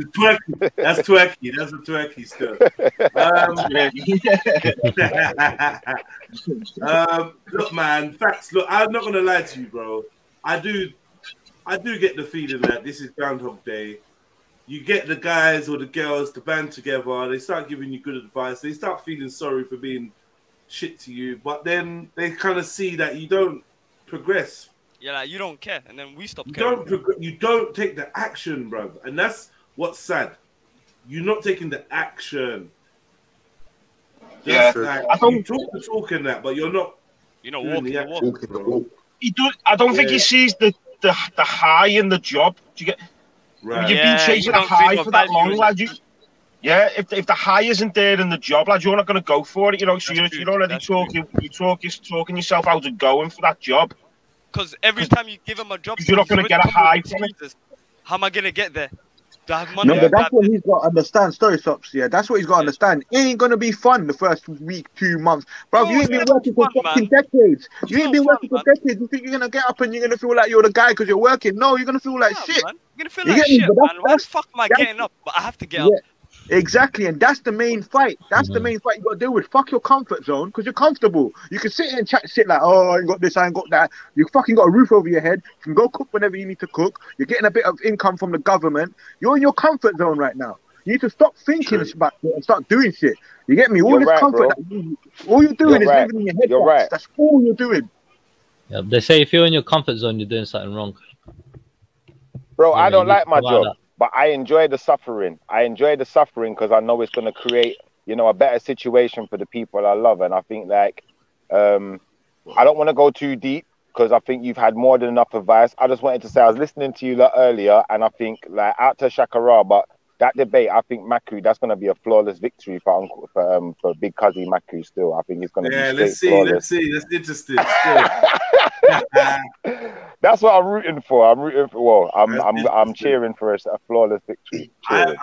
Speaker 1: That's twerky. That's a twerky still. Look, man, facts. Look, I'm not gonna lie to you, bro. I do get the feeling that this is Groundhog Day. You get the guys or the girls to band together. They start giving you good advice. They start feeling sorry for being shit to you, but then they kind of see that you don't progress.
Speaker 22: Yeah, like, you don't care, and then we stop caring.
Speaker 1: You don't take the action, bro, and that's what's sad. You're not taking the action.
Speaker 8: Yeah,
Speaker 1: like,
Speaker 8: I don't
Speaker 1: you talk the talk in that, but you're not.
Speaker 22: You know,
Speaker 1: walking the walk.
Speaker 8: I don't think he sees the high in the job. Do you get?
Speaker 1: Right.
Speaker 8: You've been chasing a high for that long, lad. If the high isn't there in the job, lad, you're not going to go for it. You know, so you're already talking yourself out of going for that job.
Speaker 22: Because every time you give him a job,
Speaker 8: you're not going to get a high from it.
Speaker 22: How am I going to get there? Do I have money?
Speaker 18: No, but that's what he's got to understand. Story stops. Yeah, that's what he's got to understand. It ain't gonna be fun the first week, 2 months, bro. You ain't been working for fucking decades. You ain't been working for decades. You think you're gonna get up and you're gonna feel like you're the guy because you're working? No, you're gonna feel like shit.
Speaker 22: Man. You're gonna feel like shit, man. Why the fuck am I getting up? But I have to get up.
Speaker 18: Exactly, and that's the main fight. That's the main fight you got to deal with. Fuck your comfort zone, because you're comfortable. You can sit here and chat shit like, oh, I ain't got this, I ain't got that. You fucking got a roof over your head. You can go cook whenever you need to cook. You're getting a bit of income from the government. You're in your comfort zone right now. You need to stop thinking about it and start doing shit. You get me? All this comfort, all you're doing is living in your head.
Speaker 6: You're right.
Speaker 18: That's all you're doing.
Speaker 20: Yeah, they say if you're in your comfort zone, you're doing something wrong.
Speaker 6: Bro,
Speaker 20: Yeah,
Speaker 6: I don't like my
Speaker 20: about
Speaker 6: job.
Speaker 20: that.
Speaker 6: But I enjoy the suffering. I enjoy the suffering because I know it's going to create, you know, a better situation for the people I love. And I think, like, I don't want to go too deep because I think you've had more than enough advice. I just wanted to say I was listening to you earlier, and I think, like, out to Shakara, but that debate, I think Maku, that's going to be a flawless victory for Big Cuzzy Maku still. I think it's going to be
Speaker 1: let's see. That's interesting.
Speaker 6: That's what I'm rooting for. I'm cheering for a flawless victory.
Speaker 1: I did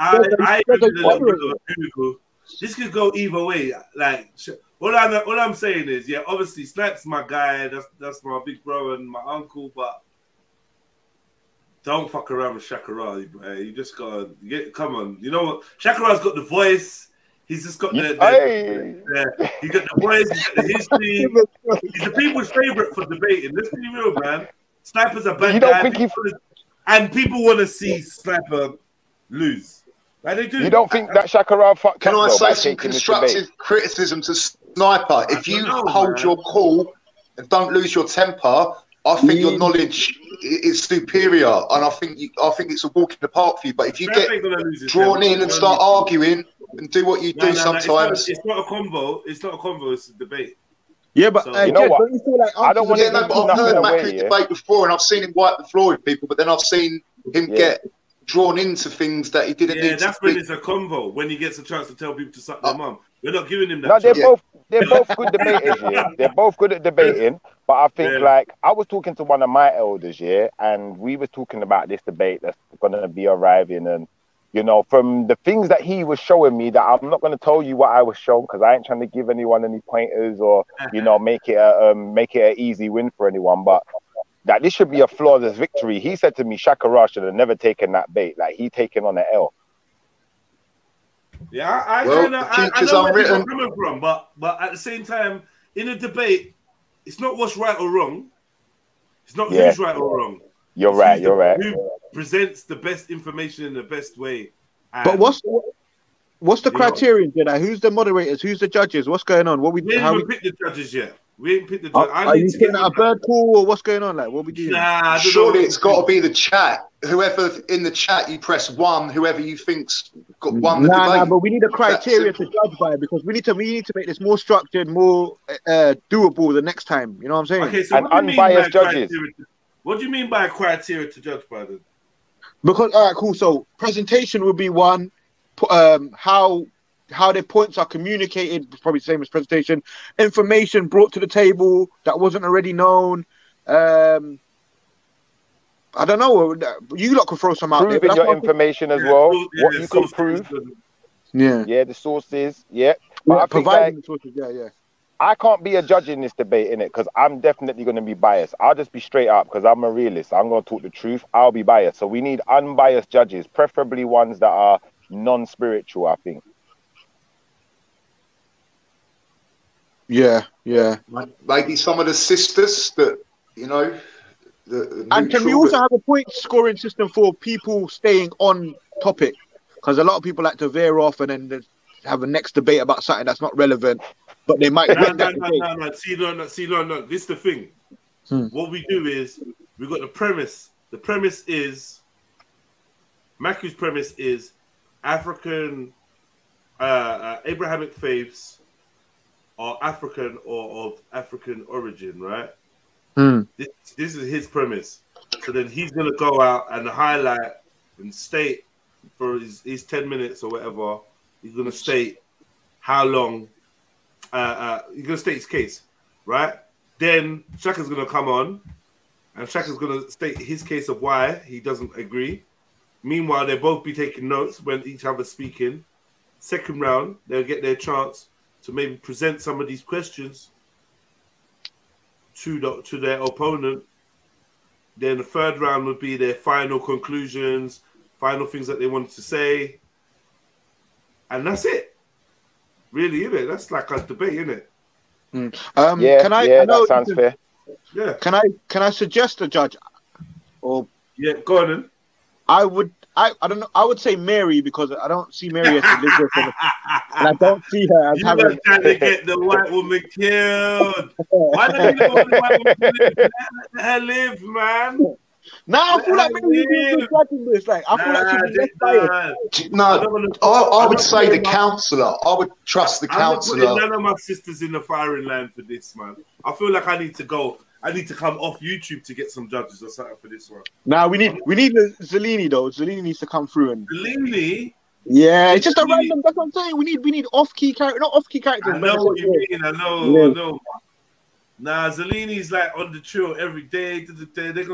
Speaker 1: a little bit of a Google. this could go either way. Like, all I'm saying is, yeah, obviously, Snipes my guy. That's my big bro and my uncle, but don't fuck around with Shakara, bro. You just gotta come on. You know what? Shakara's got the voice. He's just got he got the voice, he's got the history. He's the people's favorite for debating. Let's be real, man. Sniper's a bad guy. And people want to see Sniper lose. Like they do.
Speaker 6: You don't think that Shakara fucked
Speaker 21: Can
Speaker 6: up,
Speaker 21: I say
Speaker 6: by
Speaker 21: some
Speaker 6: taking this
Speaker 21: constructive
Speaker 6: debate?
Speaker 21: criticism to Sniper? If you hold your cool and don't lose your temper, I think your knowledge is superior, and I think it's a walk in the park for you. But if you get drawn in and start arguing and do what you do sometimes,
Speaker 1: it's not a convo. It's not a convo. It's a debate.
Speaker 18: Yeah, but
Speaker 1: you know what?
Speaker 18: Don't you feel like
Speaker 21: I don't want to I've heard Mac's debate before, and I've seen him wipe the floor with people, but then I've seen him get drawn into things that he didn't need to.
Speaker 1: That's when it's a convo. When he gets a chance to tell people to suck their mum. We're not giving him that.
Speaker 6: No, they're both good debaters, yeah. They're both good at debating, but I think like I was talking to one of my elders, yeah, and we were talking about this debate that's gonna be arriving, and you know, from the things that he was showing me, that I'm not gonna tell you what I was shown because I ain't trying to give anyone any pointers or you know make it an easy win for anyone, but that this should be a flawless victory. He said to me, Shakara should have never taken that bait, like he taken on an L.
Speaker 1: Yeah, I know where people are coming from, but at the same time, in a debate, it's not what's right or wrong. It's not who's right or wrong.
Speaker 6: You're right.
Speaker 1: Who presents the best information in the best way.
Speaker 18: But what's the criterion, Jedi? Who's the moderators? Who's the judges? What's going on?
Speaker 1: We ain't even picked the judges yet. We ain't picked the judges.
Speaker 18: Are you getting a bird call or what's going on? Like, what we doing?
Speaker 1: Nah,
Speaker 21: surely it's got to be the chat. Whoever in the chat, you press 1. Whoever you think's got won the debate.
Speaker 18: Nah, but we need a criteria to judge by because we need to make this more structured, more doable the next time. You know what I'm saying?
Speaker 1: Okay, so unbiased judges. What do you mean by criteria to judge by then?
Speaker 18: Because all right, cool. So presentation would be one. How their points are communicated, probably the same as presentation. Information brought to the table that wasn't already known. I don't know. You lot could throw some out there.
Speaker 6: Proving your information as well. What you can prove.
Speaker 18: Yeah,
Speaker 6: the sources. Yeah, but I
Speaker 18: providing the sources. Yeah.
Speaker 6: I can't be a judge in this debate, innit? Because I'm definitely going to be biased. I'll just be straight up because I'm a realist. I'm going to talk the truth. I'll be biased. So we need unbiased judges, preferably ones that are non-spiritual, I think.
Speaker 18: Yeah.
Speaker 21: Maybe some of the sisters that, you know.
Speaker 18: And can we also have a point scoring system for people staying on topic? Because a lot of people like to veer off and then have a next debate about something that's not relevant, but they might win that debate.
Speaker 1: No. See, this is the thing. What we do is we got the premise. The premise is Maku's premise is African Abrahamic faiths are African or of African origin, right? This is his premise. So then he's gonna go out and highlight and state for his 10 minutes or whatever. He's gonna state how long. He's gonna state his case, right? Then Shaka's gonna come on, and Shaka's gonna state his case of why he doesn't agree. Meanwhile, they'll both be taking notes when each other's speaking. Second round, they'll get their chance to maybe present some of these questions to their opponent. Then the third round would be their final conclusions, final things that they wanted to say. And that's it. Really, isn't it? That's like a debate, isn't it?
Speaker 6: That sounds fair.
Speaker 1: Yeah.
Speaker 18: Can I suggest a judge? Or
Speaker 1: go on then.
Speaker 18: I don't know. I would say Mary because I don't see Mary as Elizabeth, and I don't see her as having.
Speaker 1: You trying to get the white woman killed. Why don't you want the white woman let her live, man?
Speaker 18: Nah, I feel like maybe you're judging this. Like, I feel like she'd be less biased.
Speaker 21: No, I would say the counsellor. I would trust the counsellor.
Speaker 1: I'm not putting none of my sisters in the firing line for this, man. I feel like I need to go. I need to come off YouTube to get some judges or something for this one.
Speaker 18: Nah, we need Zellini though. Zellini needs to come through and.
Speaker 1: Zellini.
Speaker 18: Yeah, it's just a random. That's what I'm saying. We need off-key character, not off-key characters.
Speaker 1: I know what you mean. I know. Nah, Zellini's like on the trill every day.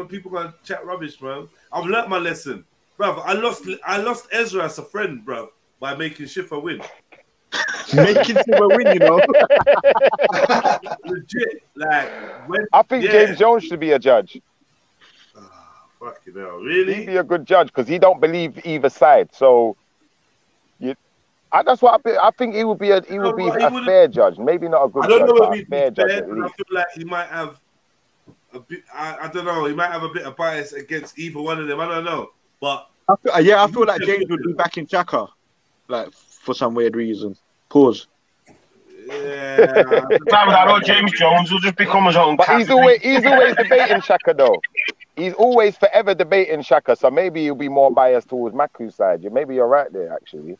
Speaker 1: People gonna chat rubbish, bro. I've learnt my lesson, bro. I lost Ezra as a friend, bro, by making Shifa win.
Speaker 18: Making Simba win, you know.
Speaker 1: Legit, like when
Speaker 6: I think James Jones should be a judge.
Speaker 1: Fucking hell, really?
Speaker 6: He'd be a good judge because he don't believe either side. So, that's what I think he would be a fair judge. Maybe not a good judge, but a fair judge at
Speaker 1: I
Speaker 6: least.
Speaker 1: feel like he might have a bit. I don't know. He might have a bit of bias against either one of them. I don't know, but
Speaker 18: I feel like James would be back in Chaka, like for some weird reason. Pause.
Speaker 1: Yeah,
Speaker 8: I know James Jones will just become his own.
Speaker 6: But he's always debating Shaka though. He's always forever debating Shaka, so maybe he'll be more biased towards Maku's side. Maybe you're right there, actually.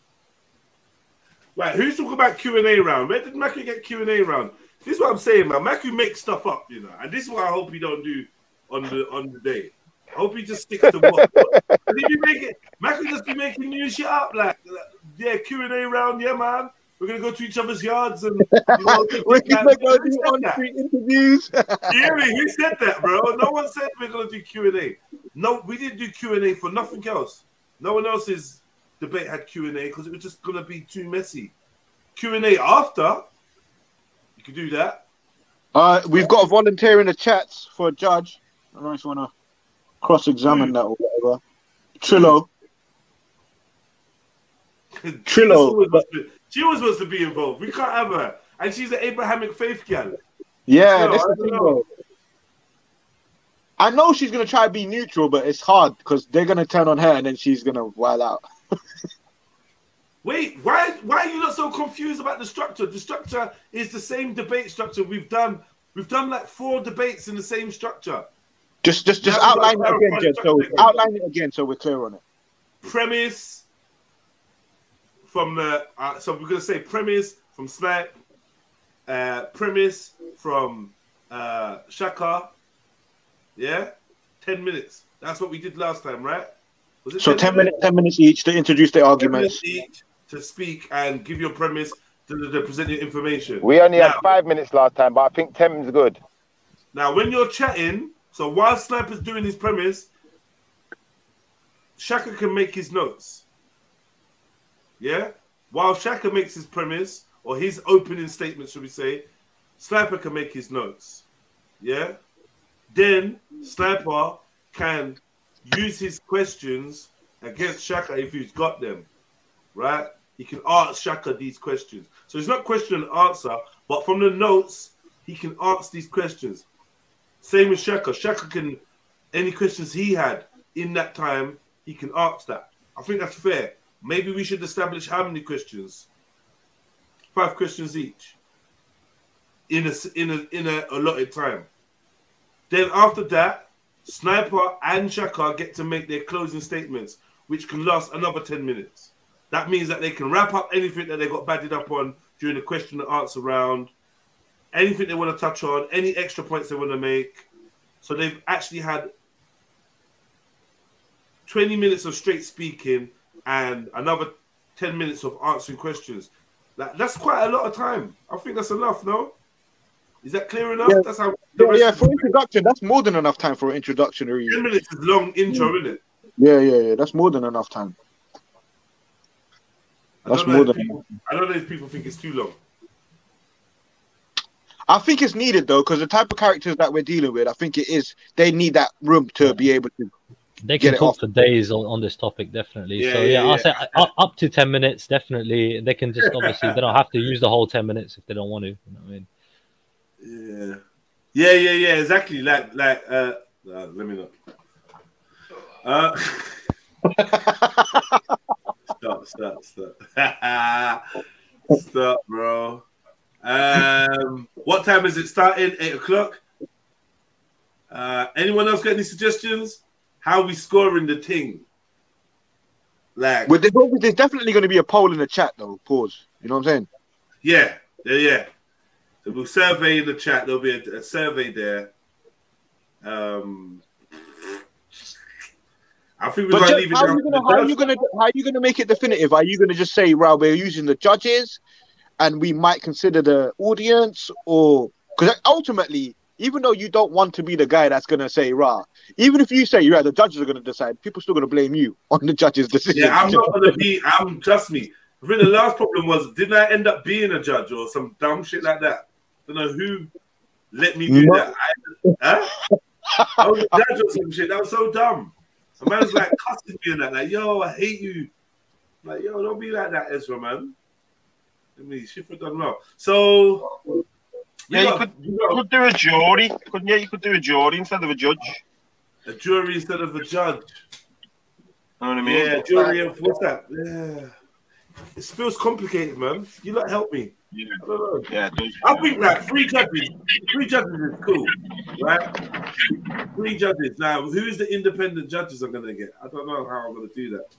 Speaker 1: Right, who's talking about Q&A round? Where did Maku get Q&A round? This is what I'm saying, man. Maku makes stuff up, you know, and this is what I hope he don't do on the day. I hope he just sticks to what. Maku just be making new shit up, like yeah, Q&A round, yeah, man. We're gonna go to each other's yards and
Speaker 18: we can make on-street interviews.
Speaker 1: You hear me? Who said that, bro? No one said we're gonna do Q&A. No, we didn't do Q&A for nothing else. No one else's debate had Q&A because it was just gonna be too messy. Q&A after, you could do that.
Speaker 18: We've got a volunteer in the chats for a judge. I don't know if you want to cross-examine that or whatever. Trillo.
Speaker 1: She was supposed to be involved. We can't have her. And she's an Abrahamic faith gal.
Speaker 18: Yeah, that's the thing though. I know she's going to try to be neutral, but it's hard because they're going to turn on her and then she's going to wild out.
Speaker 1: Wait, why are you not so confused about the structure? The structure is the same debate structure we've done. We've done like 4 debates in the same structure.
Speaker 18: Just outline it again, Jed. So outline it again so we're clear on it.
Speaker 1: Premise from the so we're gonna say premise from Snipe, premise from Shaka. Yeah, 10 minutes. That's what we did last time, right? Was it
Speaker 18: so 10 minutes each to introduce the arguments.
Speaker 1: 10 minutes each to speak and give your premise to present your information.
Speaker 6: We only had 5 minutes last time, but I think 10 is good.
Speaker 1: Now, when you're chatting, so while Sniper's doing his premise, Shaka can make his notes. Yeah? While Shaka makes his premise, or his opening statement, should we say, Sniper can make his notes. Yeah? Then Sniper can use his questions against Shaka if he's got them. Right? He can ask Shaka these questions. So it's not question and answer, but from the notes, he can ask these questions. Same with Shaka. Shaka can, any questions he had in that time, he can ask that. I think that's fair. Maybe we should establish how many questions? 5 questions each in a allotted time. Then after that, Sniper and Shaka get to make their closing statements, which can last another 10 minutes. That means that they can wrap up anything that they got batted up on during the question and answer round, anything they want to touch on, any extra points they want to make. So they've actually had 20 minutes of straight speaking and another 10 minutes of answering questions. That's quite a lot of time. I think that's enough, no? Is that clear enough?
Speaker 18: Yeah,
Speaker 1: that's how.
Speaker 18: Yeah, for introduction, that's more than enough time for an introductory.
Speaker 1: 10 minutes is long intro, isn't it?
Speaker 18: Yeah. That's more than enough time. That's more than enough.
Speaker 1: I don't know if people think it's too long.
Speaker 18: I think it's needed though, because the type of characters that we're dealing with, I think it is. They need that room to be able to.
Speaker 20: They can talk for days on this topic, definitely. I'll say up to 10 minutes, definitely. They can just obviously they don't have to use the whole 10 minutes if they don't want to. You know what I mean?
Speaker 1: Yeah, exactly. Let me not. Stop, bro. What time is it starting? 8 o'clock. Anyone else got any suggestions? How we scoring the thing? Like,
Speaker 18: well, there's definitely going to be a poll in the chat, though. Pause. You know what I'm saying?
Speaker 1: Yeah. So we'll survey in the chat. There'll be a survey there. I think we're going to leave it. How
Speaker 18: are you going to make it definitive? Are you going to just say, "Right, we're using the judges, and we might consider the audience," or because ultimately, even though you don't want to be the guy that's going to say, "Rah," even if you say, "Right, the judges are going to decide," people still going to blame you on the judges' decision.
Speaker 1: Yeah, I'm not going to be. Trust me. I think the last problem was, didn't I end up being a judge or some dumb shit like that? Don't know who let me do that. I was a judge or some shit. That was so dumb. A man's like cussing me and that, like, yo, I hate you. Like, yo, don't be like that, Ezra, man. I mean, she have done well. So,
Speaker 8: yeah, you could do a jury, couldn't you? You could do a jury instead of a judge.
Speaker 1: A jury instead of a judge.
Speaker 8: Know what I mean?
Speaker 1: Yeah, jury of what's that? Yeah. It feels complicated, man. You lot help me.
Speaker 8: Yeah.
Speaker 1: I don't know.
Speaker 8: Yeah, it does.
Speaker 1: I think like three judges is cool, right? 3 judges. Now, who's the independent judges I'm gonna get? I don't know how I'm gonna do that.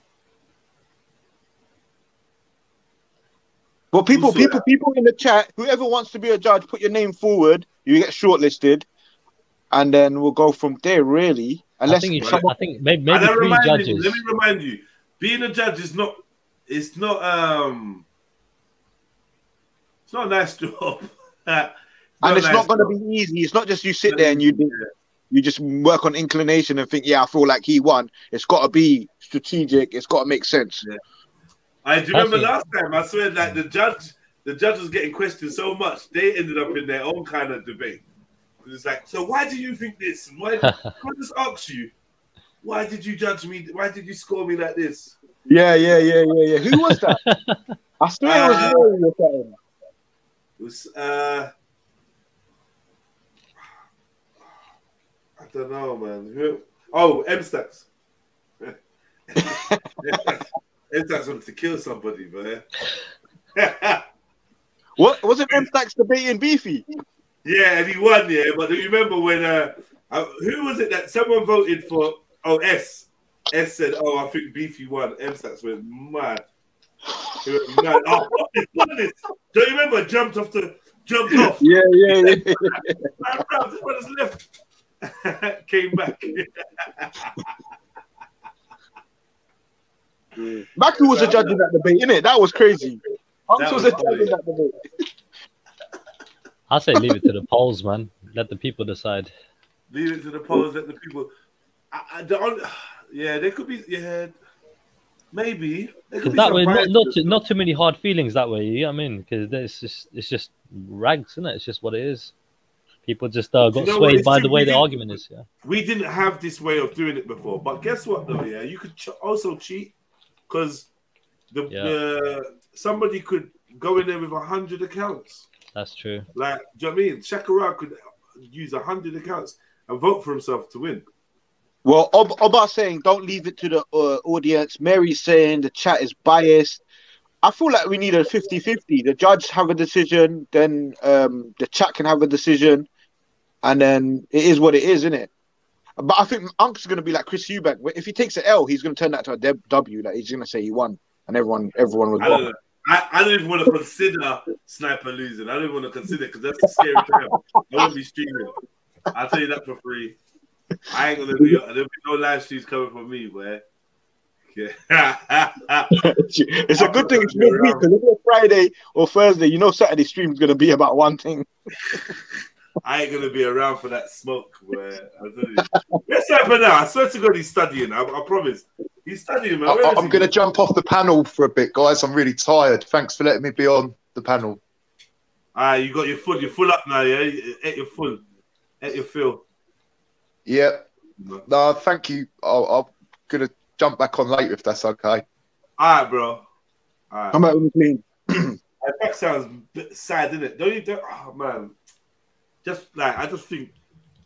Speaker 18: Well, people in the chat, whoever wants to be a judge, put your name forward. You get shortlisted, and then we'll go from there. Really, unless
Speaker 20: I think maybe 3 judges.
Speaker 1: Let me remind you, being a judge is not. It's not a nice job.
Speaker 18: And it's not going to be easy. It's not just you sit there and you just work on inclination and think, yeah, I feel like he won. It's got to be strategic. It's got to make sense.
Speaker 1: Yeah. I do remember last time. I swear, like the judge was getting questioned so much, they ended up in their own kind of debate. It's like, so why do you think this? And why? I just ask you, why did you judge me? Why did you score me like this?
Speaker 18: Yeah. Who was that? I swear it was Rory.
Speaker 1: It was I don't know, man. Oh, M-Stacks. M-Stacks wanted to kill somebody, man.
Speaker 18: What wasn't M-Stacks debating Beefy?
Speaker 1: Yeah, and he won. Yeah, but do you remember when who was it that someone voted for? Oh, S. S said, "Oh, I think Beefy won." M-Stacks went mad. He went mad. Oh, what is this? Do you remember? Jumped off.
Speaker 18: Yeah.
Speaker 1: This brother's left. Came back.
Speaker 18: Maku was a judge in that debate, innit? That was crazy. Hunks was a judge in that debate.
Speaker 20: I say leave it to the polls, man. Let the people decide.
Speaker 1: Leave it to the polls. Let the people. Yeah, there could be. Yeah, maybe.
Speaker 20: Because that way, not too many hard feelings that way. You know what I mean? Because it's just rags, isn't it? It's just what it is. People just got swayed by the way the argument is. Yeah.
Speaker 1: We didn't have this way of doing it before, but guess what? Though, yeah, you could also cheat because somebody could go in there with 100 accounts.
Speaker 20: That's true.
Speaker 1: Like, do you know what I mean? Shakira could use 100 accounts and vote for himself to win.
Speaker 18: Well, Oba's saying don't leave it to the audience. Mary's saying the chat is biased. I feel like we need a 50-50. The judge have a decision, then the chat can have a decision, and then it is what it is, isn't it? But I think Unk's going to be like Chris Eubank. If he takes an L, he's going to turn that to a W. Like he's going to say he won, and everyone was wrong.
Speaker 1: I don't even want to consider Sniper losing. I don't even want to consider it because that's a scary time. I won't be streaming. I'll tell you that for free. I ain't gonna be. There'll be no live streams coming from me, boy. Yeah.
Speaker 18: It's a good thing it's midweek because if it's Friday or Thursday, you know Saturday stream is gonna be about one thing.
Speaker 1: I ain't gonna be around for that smoke, boy. I'll tell you. Where's Sniper now? I swear to God, he's studying. I promise. He's studying, man.
Speaker 21: I'm gonna jump off the panel for a bit, guys. I'm really tired. Thanks for letting me be on the panel.
Speaker 1: You got your full. You're full up now, yeah. At your full. At your fill.
Speaker 21: Yeah. No, thank you. I'm gonna jump back on later if that's okay.
Speaker 1: All right, bro. All right.
Speaker 18: I'm out with me.
Speaker 1: That sounds sad, isn't it? Don't you? Oh man, I just think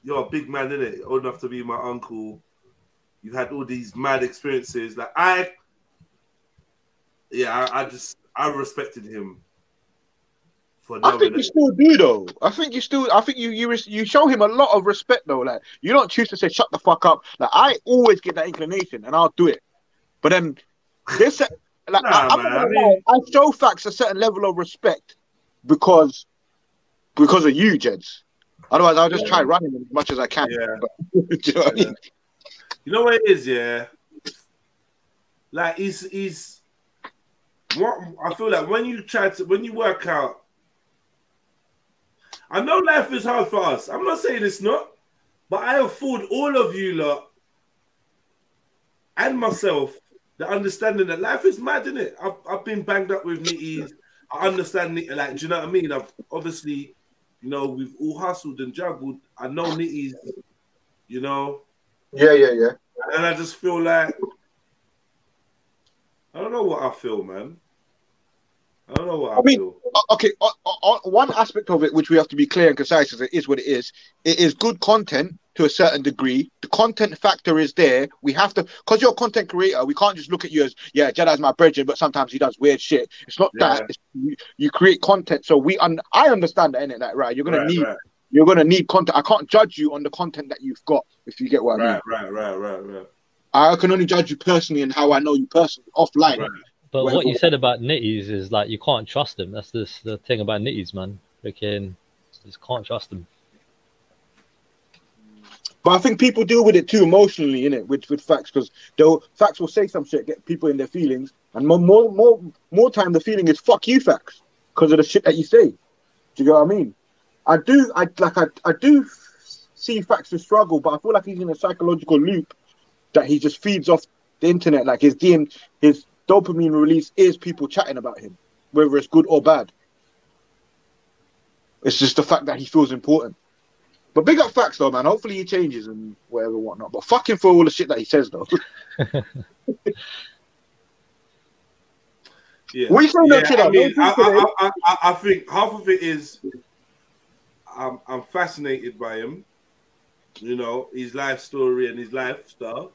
Speaker 1: you're a big man, isn't it? Old enough to be my uncle. You had all these mad experiences. Like I respected him.
Speaker 18: I think you still do though. I think you show him a lot of respect though. Like you don't choose to say shut the fuck up. Like I always get that inclination and I'll do it. But then this like I show facts a certain level of respect because of you, Jeds. Otherwise I'll just try running as much as I can.
Speaker 1: Yeah.
Speaker 18: But, do you know what I mean?
Speaker 1: You know what it is, yeah? Like he's what I feel like when you work out. I know life is hard for us. I'm not saying it's not, but I afford all of you lot and myself the understanding that life is mad, isn't it? I've been banged up with nitties. I understand it, like, do you know what I mean? I've obviously, you know, we've all hustled and juggled. I know nitties, you know.
Speaker 18: Yeah.
Speaker 1: And I just feel like, I don't know what I feel, man. I don't know what I feel.
Speaker 18: Okay, one aspect of it, which we have to be clear and concise, is it is what it is. It is good content to a certain degree. The content factor is there. We have to, because you're a content creator, we can't just look at you as, yeah, Jedi's my brethren, but sometimes he does weird shit. It's not that. It's, you create content. So I understand that, innit? Like, right, you're gonna need content. I can't judge you on the content that you've got, if you get what I mean.
Speaker 1: Right.
Speaker 18: I can only judge you personally and how I know you personally, offline.
Speaker 20: Right. But what you said about nitties is like you can't trust them. That's the thing about nitties, man. Freaking just can't trust them.
Speaker 18: But I think people deal with it too emotionally, innit, with facts, because facts will say some shit, get people in their feelings, and more time the feeling is fuck you facts because of the shit that you say. Do you know what I mean? I do see facts to struggle, but I feel like he's in a psychological loop that he just feeds off the internet. Like his dopamine release is people chatting about him, whether it's good or bad. It's just the fact that he feels important. But big up facts though, man. Hopefully he changes and whatever, whatnot. But fuck him for all the shit that he says though.
Speaker 1: Yeah.
Speaker 18: What you saying,
Speaker 1: I think half of it is I'm fascinated by him. You know, his life story and his lifestyle.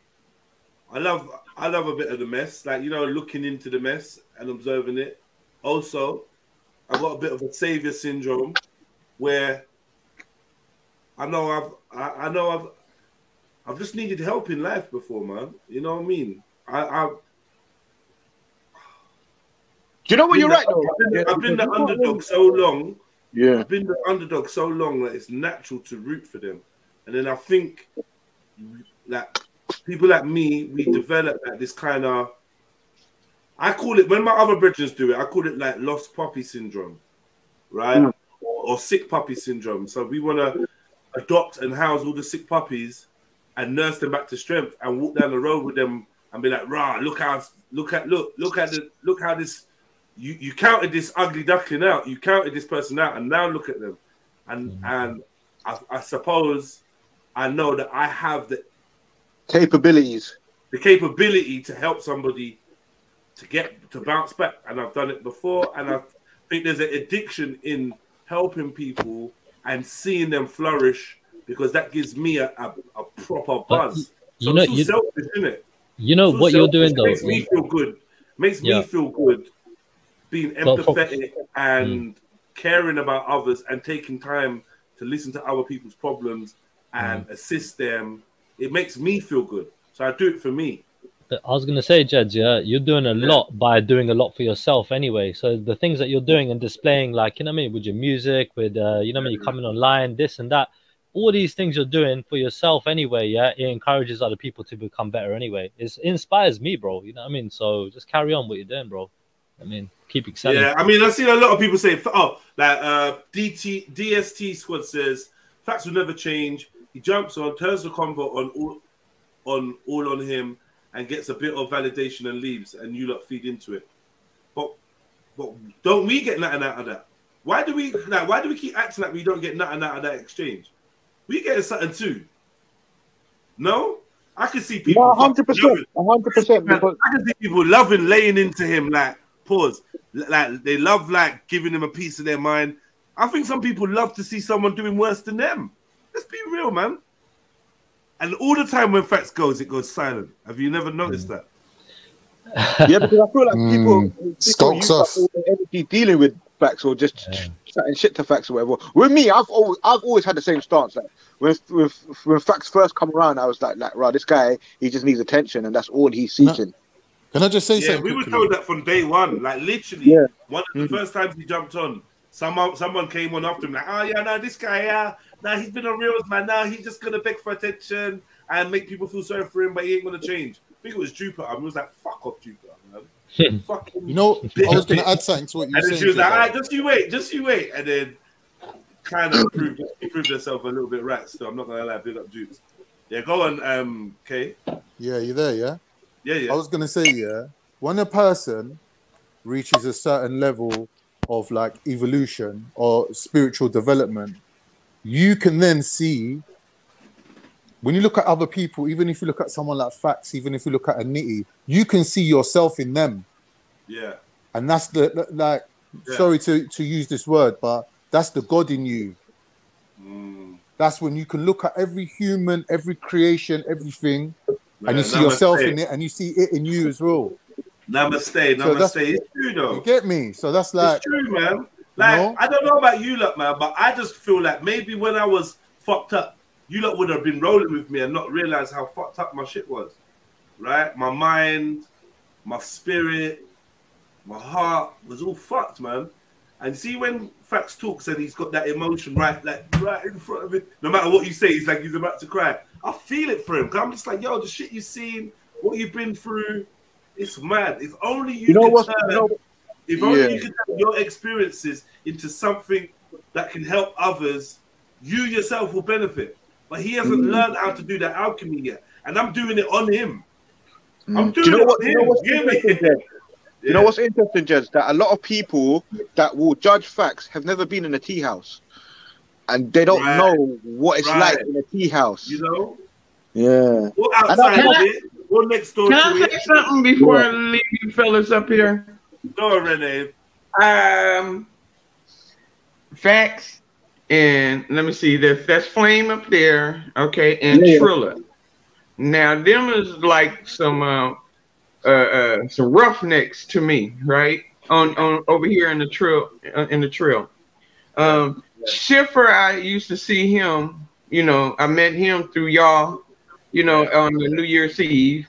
Speaker 1: I love a bit of the mess, like, you know, looking into the mess and observing it. Also, I've got a bit of a savior syndrome where I know I've just needed help in life before, man. You know what I mean?
Speaker 18: Do you know what you're right though?
Speaker 1: I've been the underdog so long.
Speaker 18: Yeah.
Speaker 1: I've been the underdog so long that it's natural to root for them. And then I think that people like me, we develop like this kind of, I call it, when my other brethren do it, I call it like lost puppy syndrome, right? Or sick puppy syndrome. So we want to adopt and house all the sick puppies and nurse them back to strength and walk down the road with them and be like, rah, look how this, you counted this ugly duckling out, you counted this person out, and now look at them. And I suppose I know that I have the
Speaker 18: capabilities
Speaker 1: to help somebody to bounce back, and I've done it before, and I think there's an addiction in helping people and seeing them flourish, because that gives me a proper buzz. So it's all selfish, isn't it?
Speaker 20: You know what you're doing though.
Speaker 1: Makes me feel good. Makes me feel good being empathetic and caring about others and taking time to listen to other people's problems and assist them. It makes me feel good. So I do it for me.
Speaker 20: I was going to say, Jed, you're doing a lot by doing a lot for yourself anyway. So the things that you're doing and displaying, like, you know what I mean, with your music, with, you know what I mean, you're coming online, this and that, all these things you're doing for yourself anyway, it encourages other people to become better anyway. It inspires me, bro. You know what I mean? So just carry on what you're doing, bro. I mean, keep excelling.
Speaker 1: Yeah, I mean, I've seen a lot of people say, DST Squad says, facts will never change. He jumps on, turns the convo on him, and gets a bit of validation and leaves, and you lot feed into it. But don't we get nothing out of that? Why do we keep acting like we don't get nothing out of that exchange? We getting something too. No, I can see people.
Speaker 18: 100%. 100%.
Speaker 1: I can see people loving laying into him, like pause, like they love like giving him a piece of their mind. I think some people love to see someone doing worse than them. Let's be real, man. And all the time when facts goes, it goes silent. Have you never noticed that?
Speaker 18: Yeah, because I feel like people
Speaker 19: skulks off.
Speaker 18: All the energy dealing with facts or just chatting shit to facts or whatever. With me, I've always had the same stance. Like when facts first come around, I was like, right, this guy, he just needs attention, and that's all he's seeking.
Speaker 19: Can I just say
Speaker 1: something? We were told that from day one. Like literally, one of the first times he jumped on, someone came on after him like, oh yeah, no, this guy, he's been on reels, man. Now he's just gonna beg for attention and make people feel sorry for him, but he ain't gonna change. I think it was Jupiter. I was like, fuck off, Jupiter, man.
Speaker 19: You know, I was gonna add something to what you were saying.
Speaker 1: And then she was like, all right, just you wait. And then kind of proved herself a little bit right. So I'm not gonna lie, big up Jupes. Yeah, go on, Kay.
Speaker 19: Yeah, you there? Yeah.
Speaker 1: Yeah.
Speaker 19: I was gonna say, yeah, when a person reaches a certain level of like evolution or spiritual development, you can then see, when you look at other people, even if you look at someone like Fax, even if you look at a Nitty, you can see yourself in them.
Speaker 1: Yeah.
Speaker 19: And that's like, sorry to use this word, but that's the God in you. That's when you can look at every human, every creation, everything, and you see yourself in it, and you see it in you as well.
Speaker 1: Namaste.
Speaker 19: So
Speaker 1: It's true though.
Speaker 19: You get me? So that's like,
Speaker 1: it's true, man. Like, I don't know about you lot, man, but I just feel like maybe when I was fucked up, you lot would have been rolling with me and not realize how fucked up my shit was. Right? My mind, my spirit, my heart was all fucked, man. And see when Fax talks and he's got that emotion right in front of it, no matter what you say, he's like he's about to cry. I feel it for him. Cause I'm just like, yo, the shit you've seen, what you've been through, it's mad. If only you could turn your experiences into something that can help others, you yourself will benefit. But he hasn't learned how to do that alchemy yet. And I'm doing it on him. I'm doing it on him.
Speaker 18: You know what's interesting, Jez? That a lot of people that will judge Facts have never been in a tea house, and they don't know what it's like in a tea house.
Speaker 1: You know?
Speaker 18: Yeah.
Speaker 1: Or outside of it, or next door
Speaker 7: Can
Speaker 1: to
Speaker 7: I say something before I leave you fellas up here?
Speaker 1: Go, Renee.
Speaker 7: Facts, and let me see. That's Flame up there, okay, and Trilla. Now, them is like some roughnecks to me, right? On over here in the trail. Schiffer, I used to see him. You know, I met him through y'all. You know, on the New Year's Eve.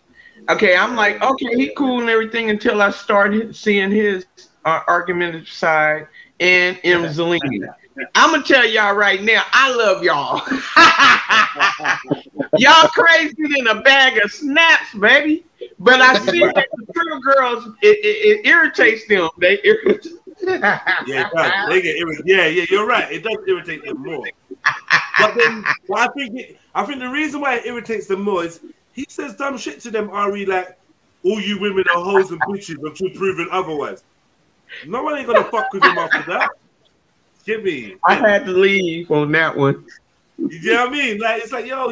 Speaker 7: Okay, I'm like, okay, he cool and everything until I started seeing his argumentative side and M. Zellini. I'm gonna tell y'all right now, I love y'all. Y'all crazy than a bag of snaps, baby. But I see that the Trill girls, it irritates them. They irritate.
Speaker 1: Yeah, it does. They get irritated. Yeah, you're right. It does irritate them more. But then, I think the reason why it irritates them more is he says dumb shit to them, Ari, like, all you women are hoes and bitches until proven otherwise. No one ain't gonna fuck with him after that. Get me?
Speaker 7: I had to leave on that one.
Speaker 1: You know what I mean? Like, it's like, yo,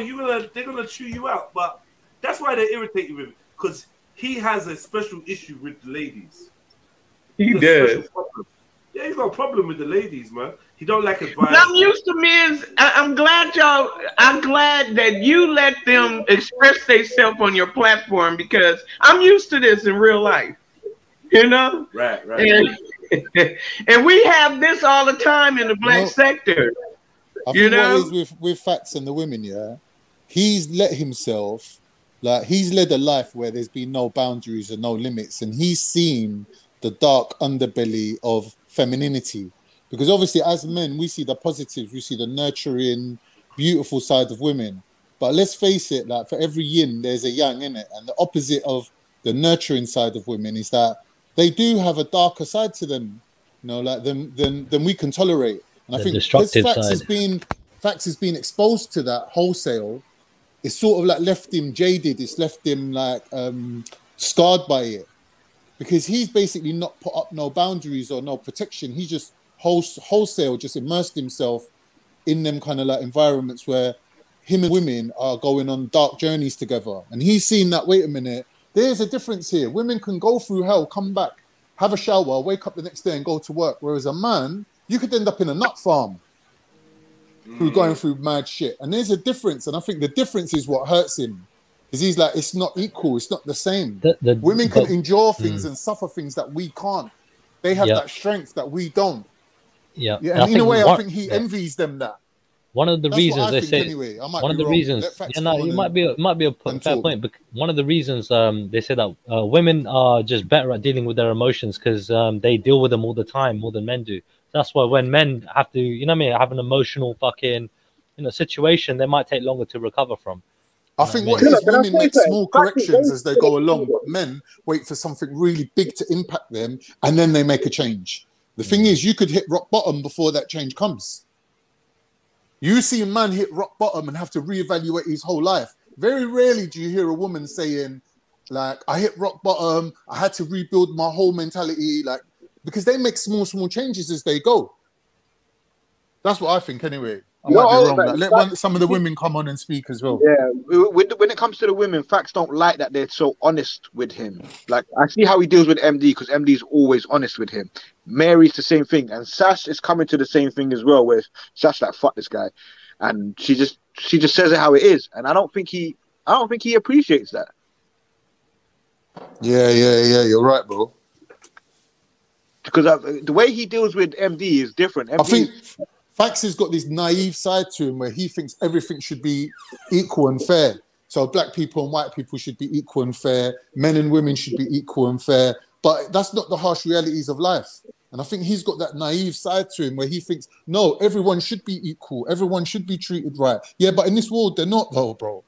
Speaker 1: they're gonna chew you out. But that's why they irritate you with him, because he has a special issue with the ladies.
Speaker 7: He does.
Speaker 1: Yeah, he's got a problem with the ladies, man. He don't like advice.
Speaker 7: But I'm used to men. I'm glad that you let them express themselves on your platform, because I'm used to this in real life. You know?
Speaker 1: Right.
Speaker 7: And we have this all the time in the black sector.
Speaker 19: I think what is with Facts and the women, yeah, he's let himself, like, he's led a life where there's been no boundaries and no limits, and he's seen the dark underbelly of femininity. Because obviously, as men, we see the positives, we see the nurturing, beautiful side of women. But let's face it, like, for every yin, there's a yang in it, and the opposite of the nurturing side of women is that they do have a darker side to them, you know, like than we can tolerate. And I think because Facts has been exposed to that wholesale, it's sort of like left him jaded. It's left him like scarred by it, because he's basically not put up no boundaries or no protection. He just wholesale just immersed himself in them kind of like environments where him and women are going on dark journeys together. And he's seen that, wait a minute, there's a difference here. Women can go through hell, come back, have a shower, wake up the next day and go to work. Whereas a man, you could end up in a nut farm through going through mad shit. And there's a difference. And I think the difference is what hurts him. Because he's like, it's not equal. It's not the same. Women can endure things and suffer things that we can't. They have that strength that we don't.
Speaker 20: Yeah.
Speaker 19: And in a way, I think he envies them that.
Speaker 20: One of the reasons they say,
Speaker 19: anyway.
Speaker 20: one of the reasons, it might be a fair point, but one of the reasons they say that women are just better at dealing with their emotions because they deal with them all the time more than men do. That's why when men have to, you know what I mean, have an emotional fucking, situation, they might take longer to recover from.
Speaker 19: I think what is women make small corrections as they go along, but men wait for something really big to impact them and then they make a change. The thing is, you could hit rock bottom before that change comes. You see a man hit rock bottom and have to reevaluate his whole life. Very rarely do you hear a woman saying, Like, I hit rock bottom. I had to rebuild my whole mentality, like, because they make small changes as they go. That's what I think, anyway. I might be wrong. Like, let some of the women come on and speak as well.
Speaker 18: Yeah, when it comes to the women, Facts don't like that they're so honest with him. Like, I see how he deals with MD because MD is always honest with him. Mary's the same thing, and Sash is coming to the same thing as well. Where Sash like, fuck this guy, and she just says it how it is, and I don't think he appreciates that.
Speaker 19: Yeah. You're right, bro.
Speaker 18: Because the way he deals with MD is different.
Speaker 19: I think Fax has got this naive side to him where he thinks everything should be equal and fair. So black people and white people should be equal and fair. Men and women should be equal and fair. But that's not the harsh realities of life. And I think he's got that naive side to him where he thinks, no, everyone should be equal. Everyone should be treated right. Yeah, but in this world, they're not, though, bro.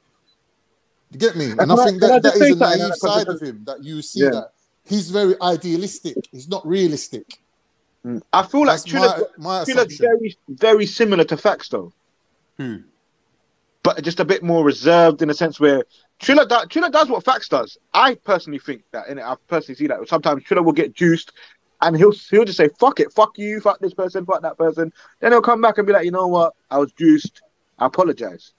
Speaker 19: You get me? And I think that is a naive side of him that you see that he's very idealistic. He's not realistic.
Speaker 18: I feel like Trilla's very, very similar to Fax, though. But just a bit more reserved in a sense where Trilla does what Fax does. I personally think that, and I personally see that. Sometimes Trilla will get juiced, and he'll just say, "Fuck it, fuck you, fuck this person, fuck that person." Then he'll come back and be like, "You know what? I was juiced. I apologize."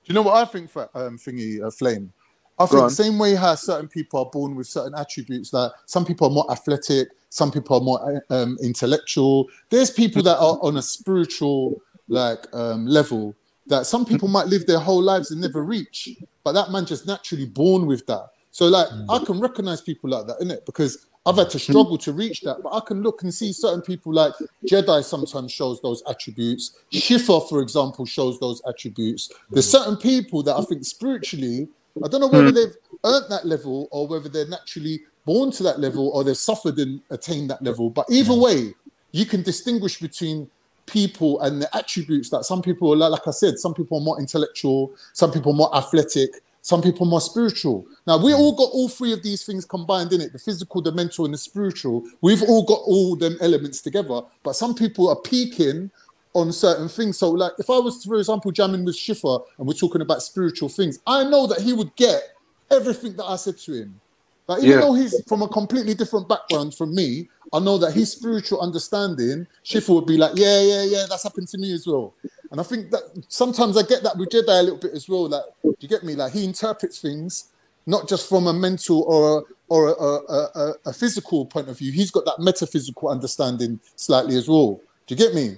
Speaker 19: Do you know what I think, Flame? I think the same way how certain people are born with certain attributes, like some people are more athletic, some people are more intellectual. There's people that are on a spiritual level that some people might live their whole lives and never reach, but that man just naturally born with that. So I can recognize people like that, innit? Because I've had to struggle to reach that, but I can look and see certain people like JEDI sometimes shows those attributes. Schiffer, for example, shows those attributes. There's certain people that I think spiritually, I don't know whether they've earned that level or whether they're naturally born to that level or they've suffered and attained that level. But either way, you can distinguish between people and the attributes that some people are, like I said, some people are more intellectual, some people are more athletic, some people are more spiritual. Now, we all got all three of these things combined in it, the physical, the mental, and the spiritual. We've all got all them elements together, but some people are peaking on certain things. So like if I was, for example, jamming with Schiffer and we're talking about spiritual things, I know that he would get everything that I said to him. Like even though he's from a completely different background from me, I know that his spiritual understanding, Schiffer would be like, yeah, that's happened to me as well. And I think that sometimes I get that with Jedi a little bit as well. Like, do you get me? Like he interprets things not just from a mental or a physical point of view. He's got that metaphysical understanding slightly as well. Do you get me?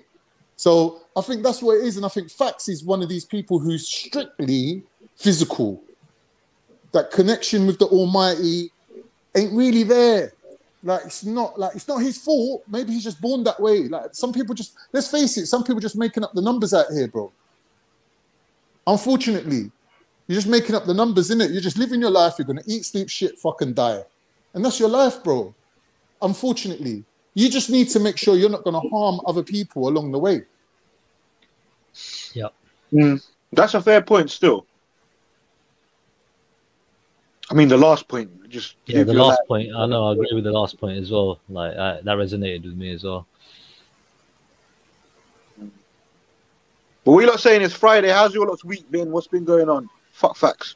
Speaker 19: So I think that's what it is. And I think Fax is one of these people who's strictly physical. That connection with the Almighty ain't really there. Like it's not his fault. Maybe he's just born that way. Like some people just, let's face it, some people just making up the numbers out here, bro. Unfortunately, you're just making up the numbers, innit? You're just living your life. You're gonna eat, sleep, shit, fucking die. And that's your life, bro. Unfortunately. You just need to make sure you're not going to harm other people along the way.
Speaker 20: Yep.
Speaker 18: That's a fair point still. I mean, the last point.
Speaker 20: The last point. I know, I agree with the last point as well. Like, that resonated with me as well.
Speaker 18: But what you lot saying is Friday. How's your lot's week been? What's been going on? Fuck Facts.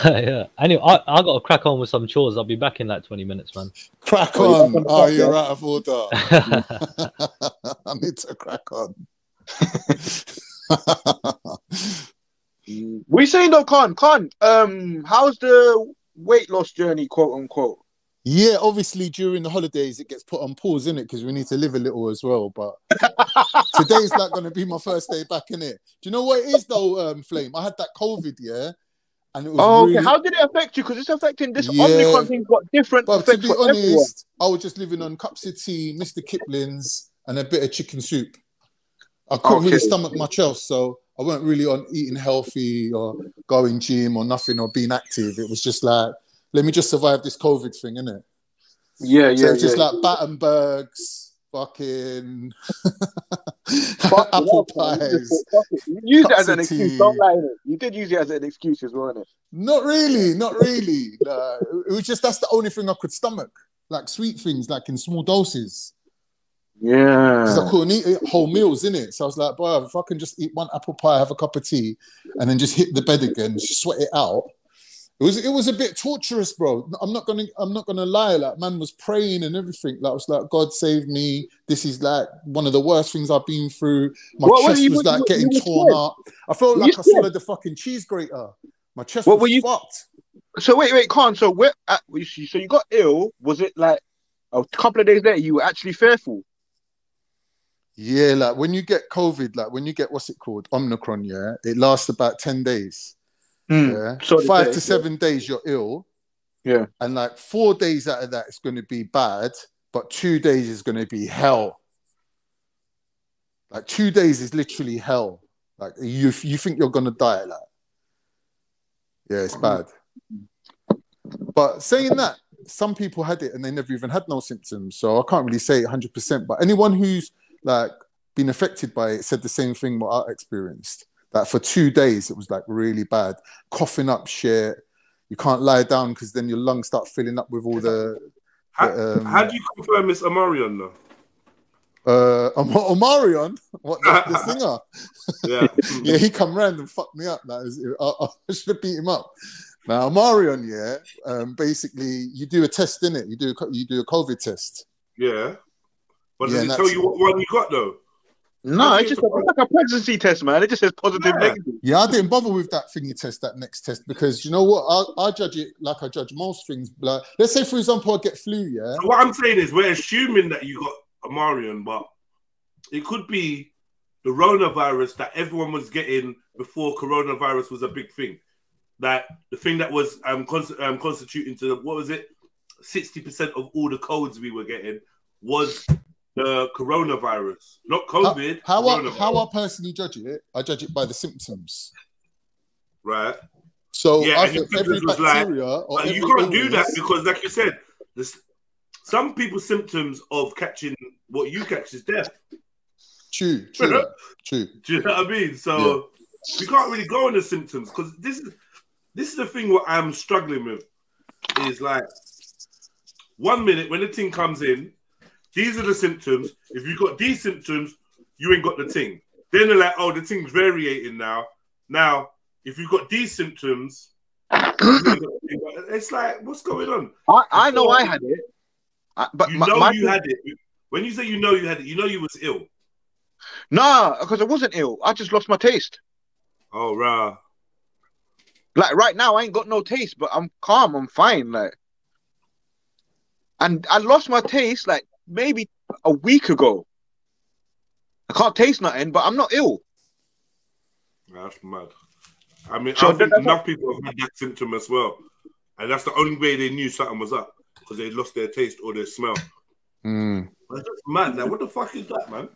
Speaker 20: Yeah. Anyway, I got to crack on with some chores. I'll be back in like 20 minutes, man.
Speaker 19: Crack on. Oh, you're out of order. I need to crack on.
Speaker 18: We saying though, Khan, how's the weight loss journey, quote unquote?
Speaker 19: Yeah, obviously during the holidays it gets put on pause, innit? Because we need to live a little as well. But today's like going to be my first day back in it. Do you know what it is though, Flame? I had that COVID, yeah. And it was really...
Speaker 18: How did it affect you? Because it's affecting this Omicron thing's got different effects.
Speaker 19: To be honest, I was just living on cups of tea, Mr. Kipling's, and a bit of chicken soup. I couldn't really stomach much else, so I weren't really on eating healthy or going gym or nothing or being active. It was just like, let me just survive this COVID thing, innit? So it's just like Battenbergs, fucking apple pies.
Speaker 18: You used it as an excuse, don't lie. You did use it as an excuse as well, innit?
Speaker 19: Not really. It was just that's the only thing I could stomach, like sweet things, like in small doses.
Speaker 18: Yeah.
Speaker 19: Because I couldn't eat whole meals, innit? So I was like, bro, if I can just eat one apple pie, have a cup of tea, and then just hit the bed again, sweat it out, It was a bit torturous, bro. I'm not gonna lie. Like, man was praying and everything. Like, I was like, God save me. This is like one of the worst things I've been through. My chest was like getting torn up. I felt like I swallowed the fucking cheese grater. My chest was fucked.
Speaker 18: So wait, Khan. So so you got ill? Was it like a couple of days later you were actually fearful?
Speaker 19: Yeah, like when you get COVID, like when you get what's it called, Omicron, yeah, it lasts about 10 days. Yeah, so 5 to 7 days you're ill.
Speaker 18: Yeah,
Speaker 19: and like 4 days out of that it's going to be bad, but 2 days is going to be hell. Like 2 days is literally hell. Like you think you're going to die. Like, yeah, it's bad. But saying that, some people had it and they never even had no symptoms, so I can't really say 100%. But anyone who's like been affected by it said the same thing what I experienced. Like for 2 days, it was like really bad, coughing up shit. You can't lie down because then your lungs start filling up with all the.
Speaker 1: How do you confirm it's Omarion though?
Speaker 19: Omarion, what the singer?
Speaker 1: Yeah,
Speaker 19: yeah, he come round and fucked me up. I should have beat him up. Now Omarion, yeah, basically you do a test in it. You do a COVID test.
Speaker 1: Yeah, but does it tell you what one you got though?
Speaker 18: No, it's just like a pregnancy test, man. It just says positive, negative.
Speaker 19: Yeah, I didn't bother with that thingy test, that next test, because you know what? I judge it like I judge most things. Like, let's say, for example, I get flu, yeah?
Speaker 1: So what I'm saying is we're assuming that you got Omarion, but it could be the coronavirus that everyone was getting before coronavirus was a big thing. That the thing that was constituting to, what was it? 60% of all the codes we were getting was the coronavirus, not COVID.
Speaker 19: How I personally judge it, I judge it by the symptoms.
Speaker 1: Right.
Speaker 19: So
Speaker 1: yeah,
Speaker 19: I think every bacteria or
Speaker 1: you can't do that because, like you said, some people's symptoms of catching what you catch is death.
Speaker 19: True.
Speaker 1: Do you know what I mean? So we can't really go on the symptoms because this is the thing what I'm struggling with is like 1 minute when the thing comes in. These are the symptoms. If you've got these symptoms, you ain't got the thing. Then they're like, oh, the thing's variating now. Now, if you've got these symptoms, it's like, what's going on?
Speaker 18: I know I had it. But
Speaker 1: you had it. When you say you know you had it, you know you was ill.
Speaker 18: Nah, because I wasn't ill. I just lost my taste.
Speaker 1: Oh, rah.
Speaker 18: Like right now, I ain't got no taste, but I'm calm. I'm fine. Like, and I lost my taste like maybe a week ago. I can't taste nothing, but I'm not ill.
Speaker 1: That's mad. I mean, I think enough people have had that symptom as well, and that's the only way they knew something was up because they lost their taste or their smell. That's just mad. Like, what the fuck is that, man?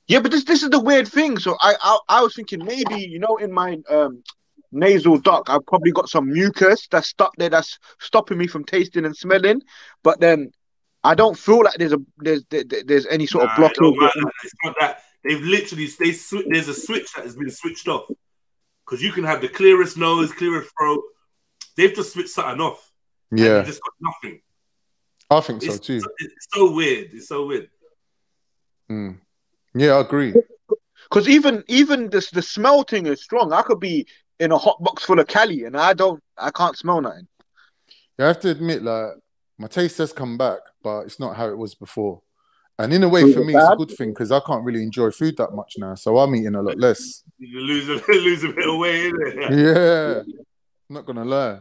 Speaker 18: Yeah, but this is the weird thing. So I was thinking maybe, you know, in my nasal duct, I've probably got some mucus that's stuck there that's stopping me from tasting and smelling. But then I don't feel like there's any sort of blockage.
Speaker 1: It's not that. They've literally there's a switch that has been switched off because you can have the clearest nose, clearest throat. They've just switched something off.
Speaker 19: Yeah,
Speaker 1: you just got nothing.
Speaker 19: I think so too.
Speaker 1: It's so weird. It's so weird.
Speaker 19: Yeah, I agree.
Speaker 18: Because even the smell thing is strong. I could be in a hot box full of Cali and I can't smell nothing.
Speaker 19: You have to admit, like, my taste has come back, but it's not how it was before. And in a way, for me, it's a good thing because I can't really enjoy food that much now, so I'm eating a lot less.
Speaker 1: You lose a bit of weight, innit?
Speaker 19: Yeah, I'm not gonna lie.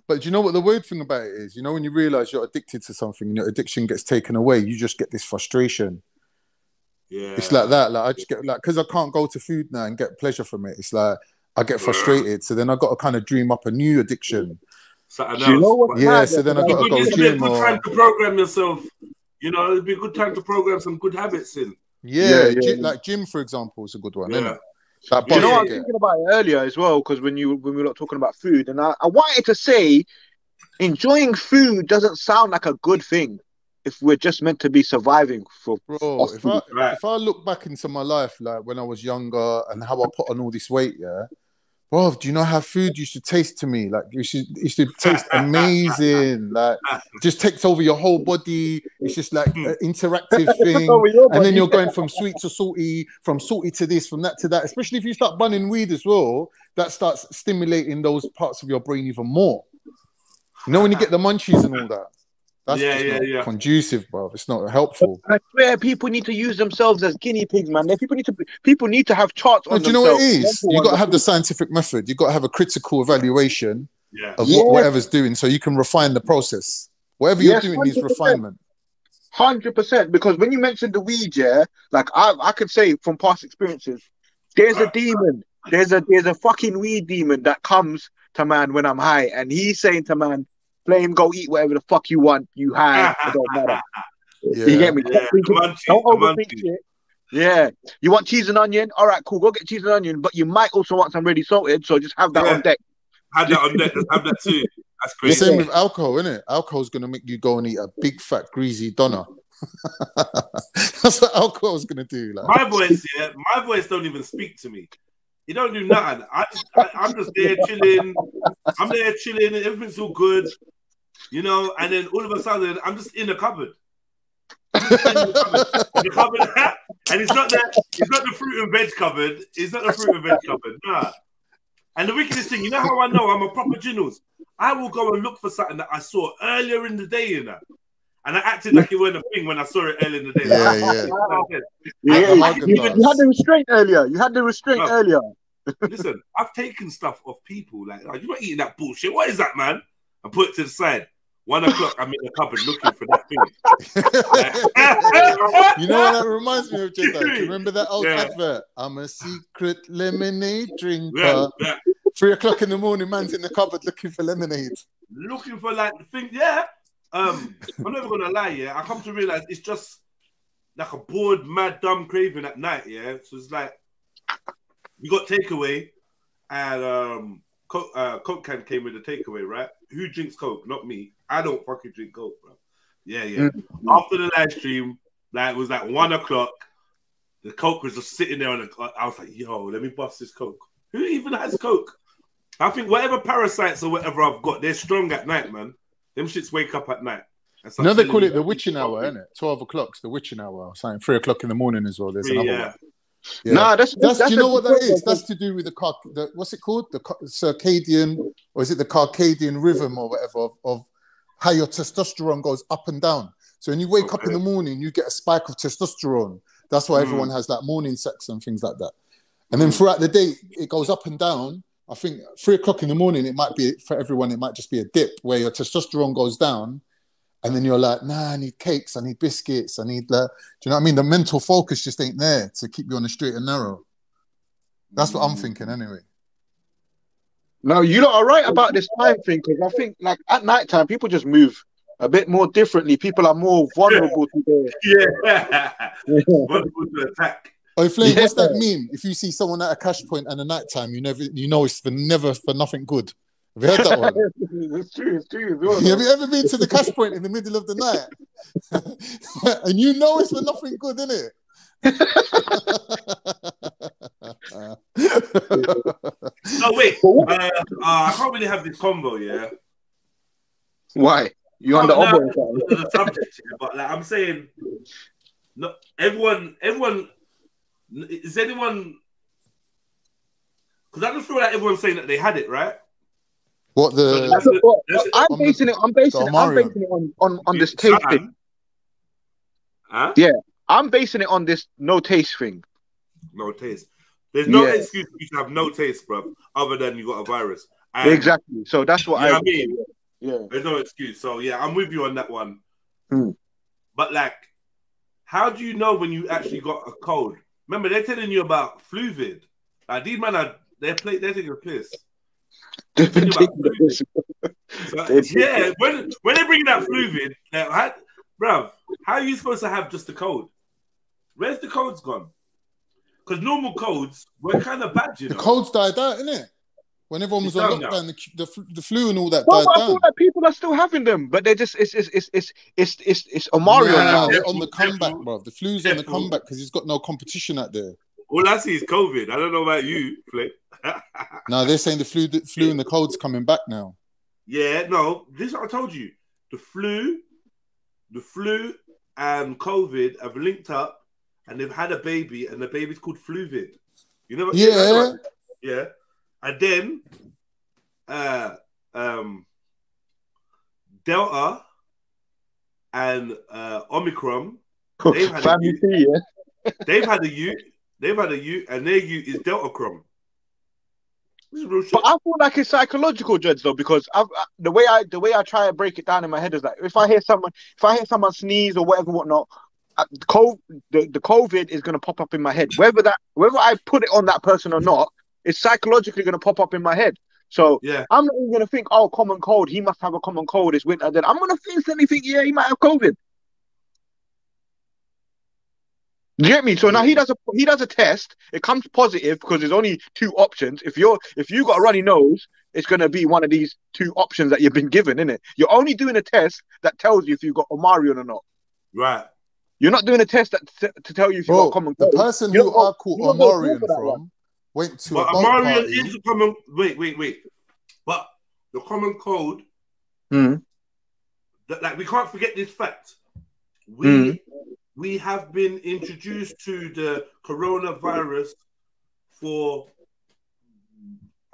Speaker 19: But you know what the weird thing about it is? You know, when you realize you're addicted to something and your addiction gets taken away, you just get this frustration.
Speaker 1: Yeah,
Speaker 19: it's like that. Like I just get like because I can't go to food now and get pleasure from it. It's like I get frustrated, so then I got to kind of dream up a new addiction.
Speaker 1: You know what?
Speaker 19: Yeah, so then I got to go gym.
Speaker 1: It's a good time to program yourself. You know, it'd be a good time to program some good habits in.
Speaker 19: Yeah. Like gym, for example, is a good one.
Speaker 1: Yeah.
Speaker 18: You know, I was thinking about it earlier as well because when we were talking about food, and I wanted to say, enjoying food doesn't sound like a good thing if we're just meant to be surviving for.
Speaker 19: Bro, if I look back into my life, like when I was younger and how I put on all this weight, yeah, Bro, do you know how food used to taste to me? Like, it used to taste amazing. Like, just takes over your whole body. It's just like an interactive thing. And then you're going from sweet to salty, from salty to this, from that to that. Especially if you start bunning weed as well, that starts stimulating those parts of your brain even more. You know, when you get the munchies and all that. That's not conducive, bro. It's not helpful.
Speaker 18: I swear, people need to use themselves as guinea pigs, man. People need to have charts on
Speaker 19: themselves. Do you know what it is? You got to have the scientific method. You got to have a critical evaluation of whatever's doing, so you can refine the process. Whatever you're doing needs refinement.
Speaker 18: 100%. Because when you mentioned the weed, like I could say from past experiences, there's a demon. There's a fucking weed demon that comes to man when I'm high, and he's saying to man, Flame, go eat whatever the fuck you want. You high, it don't matter. You get me? Don't overthink it. Yeah. You want cheese and onion? All right, cool. Go get cheese and onion. But you might also want some ready salted, so just have that on deck.
Speaker 1: Have that on deck. Have that too. That's crazy.
Speaker 19: The same with alcohol, isn't it? Alcohol's gonna make you go and eat a big fat greasy doner. That's what alcohol's gonna do. Like.
Speaker 1: My voice don't even speak to me. He don't do nothing. I'm just there chilling. I'm there chilling, and everything's all good. You know, and then all of a sudden, I'm just in the cupboard. And it's not the fruit and veg cupboard. It's not the fruit and veg cupboard. Nah. And the wickedest thing, you know how I know I'm a proper Ginnels? I will go and look for something that I saw earlier in the day, you know. And I acted like it wasn't a thing when I saw it earlier in the day.
Speaker 18: You had the restraint earlier. Earlier.
Speaker 1: Listen, I've taken stuff off people. Like, oh, you're not eating that bullshit. What is that, man? I put it to the side. 1 o'clock, I'm in the cupboard looking for that thing.
Speaker 19: You know what that reminds me of, JEDI? Do you remember that old advert? I'm a secret lemonade drinker. 3 o'clock in the morning, man's in the cupboard looking for lemonade.
Speaker 1: Looking for like the thing, I'm never gonna lie, I come to realize it's just like a bored, mad, dumb craving at night, So it's like we got takeaway, and Coke can came with the takeaway, right? Who drinks Coke? Not me. I don't fucking drink Coke, bro. After the live stream, like it was like 1 o'clock. The Coke was just sitting there I was like, yo, let me bust this Coke. Who even has Coke? I think whatever parasites or whatever I've got, they're strong at night, man. Them shits wake up at night.
Speaker 19: You know, they call it the witching hour, isn't it? 12 o'clock's the witching hour. Something 3 o'clock in the morning as well. There's another one. Yeah.
Speaker 18: Nah, that's
Speaker 19: do you know what that is? That's to do with the what's it called? The circadian, or is it the circadian rhythm or whatever of how your testosterone goes up and down. So when you wake up in the morning, you get a spike of testosterone. That's why everyone has that morning sex and things like that. And then throughout the day, it goes up and down. I think 3 o'clock in the morning, it might be for everyone. It might just be a dip where your testosterone goes down. And then you're like, nah, I need cakes, I need biscuits, I need the... Do you know what I mean? The mental focus just ain't there to keep you on the straight and narrow. That's what I'm thinking anyway.
Speaker 18: No, you lot are right about this time thing, because I think like at night time, people just move a bit more differently. People are more vulnerable to the...
Speaker 1: vulnerable to attack.
Speaker 19: Oh, Flame, what's that mean? If you see someone at a cash point at the night time, you know it's never for nothing good. Have you heard that one?
Speaker 18: It's true.
Speaker 19: Have you ever been to the cash point in the middle of the night? And you know it's for nothing good, innit?
Speaker 1: No, wait. I can't really have this convo, yeah?
Speaker 18: Why? You on
Speaker 1: the subject, but like I'm saying, no, everyone, is anyone? Because I just feel like everyone's saying that they had it, right?
Speaker 19: What
Speaker 18: I'm basing it on this taste thing.
Speaker 1: Huh?
Speaker 18: Yeah, I'm basing it on this no taste thing.
Speaker 1: No taste. There's no excuse for you to have no taste, bro, other than you got a virus. And
Speaker 18: exactly. So that's what I
Speaker 1: mean.
Speaker 18: Yeah.
Speaker 1: There's no excuse. So yeah, I'm with you on that one. But like, how do you know when you actually got a cold? Remember, they're telling you about Fluvid. Like these men they're taking a piss. So, yeah, when they bring that Fluvid, bruv, how are you supposed to have just a cold? Where's the colds gone? Because normal colds were kind of bad, you know.
Speaker 19: The colds died out, innit? When everyone was on lockdown, the flu and all that died down.
Speaker 18: I feel like people are still having them, but they're just it's a Mario now.
Speaker 19: They're on the comeback, bro. The flu's on the comeback because he's got no competition out there.
Speaker 1: All I see is COVID. I don't know about you, Flip.
Speaker 19: No, they're saying the flu and the cold's coming back now.
Speaker 1: Yeah, no, this is what I told you. The flu and COVID have linked up, and they've had a baby, and the baby's called Fluvid. You know what?
Speaker 19: Yeah.
Speaker 1: Yeah. And then Delta and Omicron, they've had a youth. They've had a youth, and their youth is Deltacron. This is real shit.
Speaker 18: But I feel like it's psychological, Dreads, though, because the way I try to break it down in my head is like if I hear someone sneeze or whatnot, the COVID is gonna pop up in my head. Whether I put it on that person or not, it's psychologically gonna pop up in my head. So
Speaker 1: yeah,
Speaker 18: I'm not even gonna think, oh, common cold. He must have a common cold. It's winter. Then I'm gonna instantly think, yeah, he might have COVID. Do you get me? So now he does a test. It comes positive because there's only two options. If you got a runny nose, it's gonna be one of these two options that you've been given, isn't it? You're only doing a test that tells you if you've got Omarion or not.
Speaker 1: Right.
Speaker 18: You're not doing a test to tell you if you've got common cold.
Speaker 19: The person who I caught Omarion from went to a boat
Speaker 1: Omarion
Speaker 19: party.
Speaker 1: is a common. Wait. But the common cold. Like we can't forget this fact. We have been introduced to the coronavirus for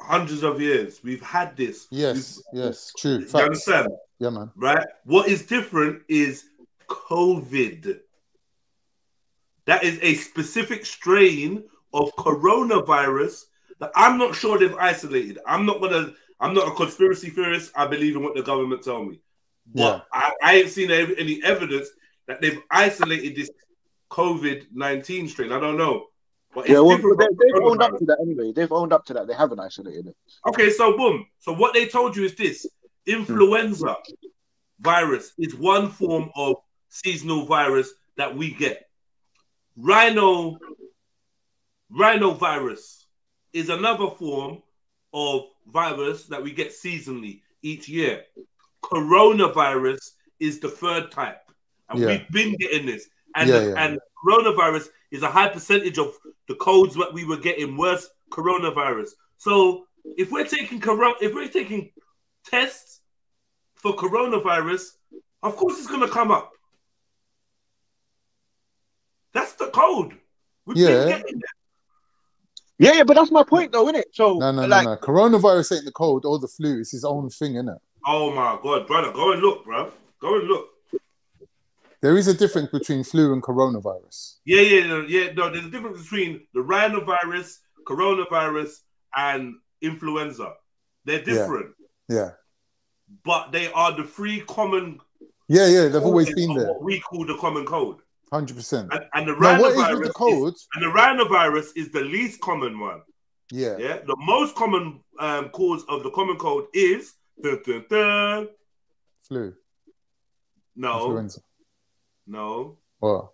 Speaker 1: hundreds of years. We've had this.
Speaker 19: Yes, true.
Speaker 1: You understand?
Speaker 19: Yeah, man.
Speaker 1: Right? What is different is COVID. That is a specific strain of coronavirus that I'm not sure they've isolated. I'm not a conspiracy theorist. I believe in what the government told me. But I ain't seen any evidence that they've isolated this COVID-19 strain. I don't know. But
Speaker 18: they've owned up to that anyway. They've owned up to that. They haven't isolated it.
Speaker 1: Okay, so boom. So what they told you is this. Influenza virus is one form of seasonal virus that we get. Rhinovirus is another form of virus that we get seasonally each year. Coronavirus is the third type. And we've been getting this. And coronavirus is a high percentage of the colds that we were getting worse coronavirus. So if we're taking tests for coronavirus, of course it's gonna come up. That's the code. We've been getting it.
Speaker 18: Yeah, but that's my point though, isn't it? So
Speaker 19: no. Coronavirus ain't the cold or the flu, it's his own thing, isn't it?
Speaker 1: Oh my god, brother. Go and look, bro. Go and look.
Speaker 19: There is a difference between flu and coronavirus.
Speaker 1: Yeah. No, there's a difference between the rhinovirus, coronavirus, and influenza. They're different.
Speaker 19: Yeah.
Speaker 1: But they are the three common.
Speaker 19: Yeah. They've always been there.
Speaker 1: What we call the common cold.
Speaker 19: 100%.
Speaker 1: And the
Speaker 19: now,
Speaker 1: rhinovirus.
Speaker 19: what is with the cold?
Speaker 1: And the rhinovirus is the least common one.
Speaker 19: Yeah.
Speaker 1: The most common cause of the common cold is
Speaker 19: flu.
Speaker 1: No.
Speaker 19: Influenza.
Speaker 1: No.
Speaker 19: What?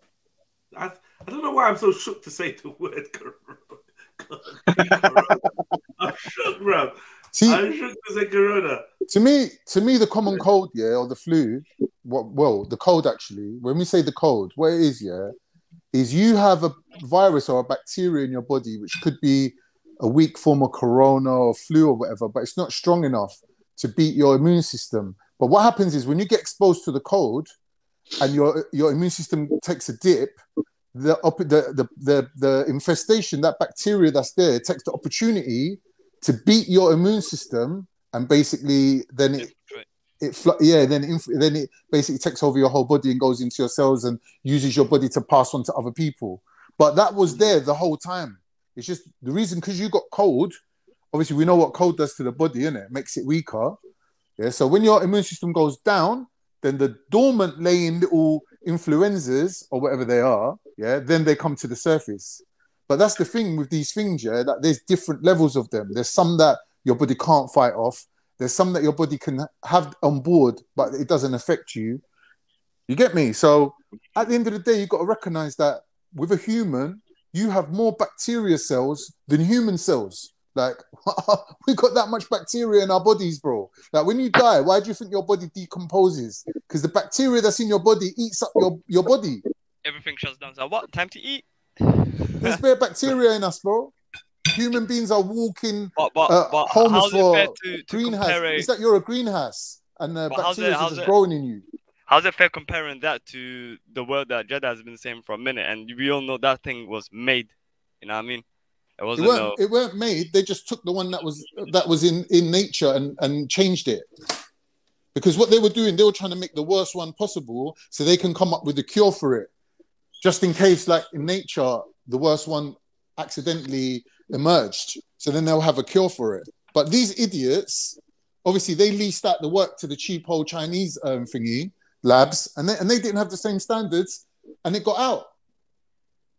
Speaker 1: I don't know why I'm so shook to say the word corona. I'm shook, bro. I'm shook to say corona.
Speaker 19: To me, the common cold, or the flu, the cold actually, when we say the cold, what it is, is you have a virus or a bacteria in your body, which could be a weak form of corona or flu or whatever, but it's not strong enough to beat your immune system. But what happens is when you get exposed to the cold, and your immune system takes a dip, the infestation, that bacteria that's there, takes the opportunity to beat your immune system, and basically then it basically takes over your whole body and goes into your cells and uses your body to pass on to other people. But that was there the whole time. It's just the reason, because you got cold. Obviously, we know what cold does to the body, innit? It makes it weaker. Yeah. So when your immune system goes down, then the dormant laying little influenzas or whatever they are, then they come to the surface. But that's the thing with these things, that there's different levels of them. There's some that your body can't fight off. There's some that your body can have on board, but it doesn't affect you. You get me? So at the end of the day, you've got to recognize that with a human, you have more bacteria cells than human cells. Like, we got that much bacteria in our bodies, bro. Like, when you die, why do you think your body decomposes? Because the bacteria that's in your body eats up your body.
Speaker 22: Everything shuts down. So what? Time to eat?
Speaker 19: There's bare bacteria in us, bro. Human beings are walking
Speaker 22: but
Speaker 19: homes
Speaker 22: how's it
Speaker 19: for
Speaker 22: fair to
Speaker 19: greenhouse.
Speaker 22: compare it?
Speaker 19: It's like you're a greenhouse, and bacteria are just growing in you.
Speaker 22: How's it fair comparing that to the word that JEDI has been saying for a minute, and we all know that thing was made. You know what I mean? It wasn't.
Speaker 19: It weren't made. They just took the one that was in nature and changed it. Because what they were doing, they were trying to make the worst one possible so they can come up with a cure for it. Just in case, like in nature, the worst one accidentally emerged. So then they'll have a cure for it. But these idiots, obviously, they leased out the work to the cheap old Chinese thingy labs, and they didn't have the same standards, and it got out.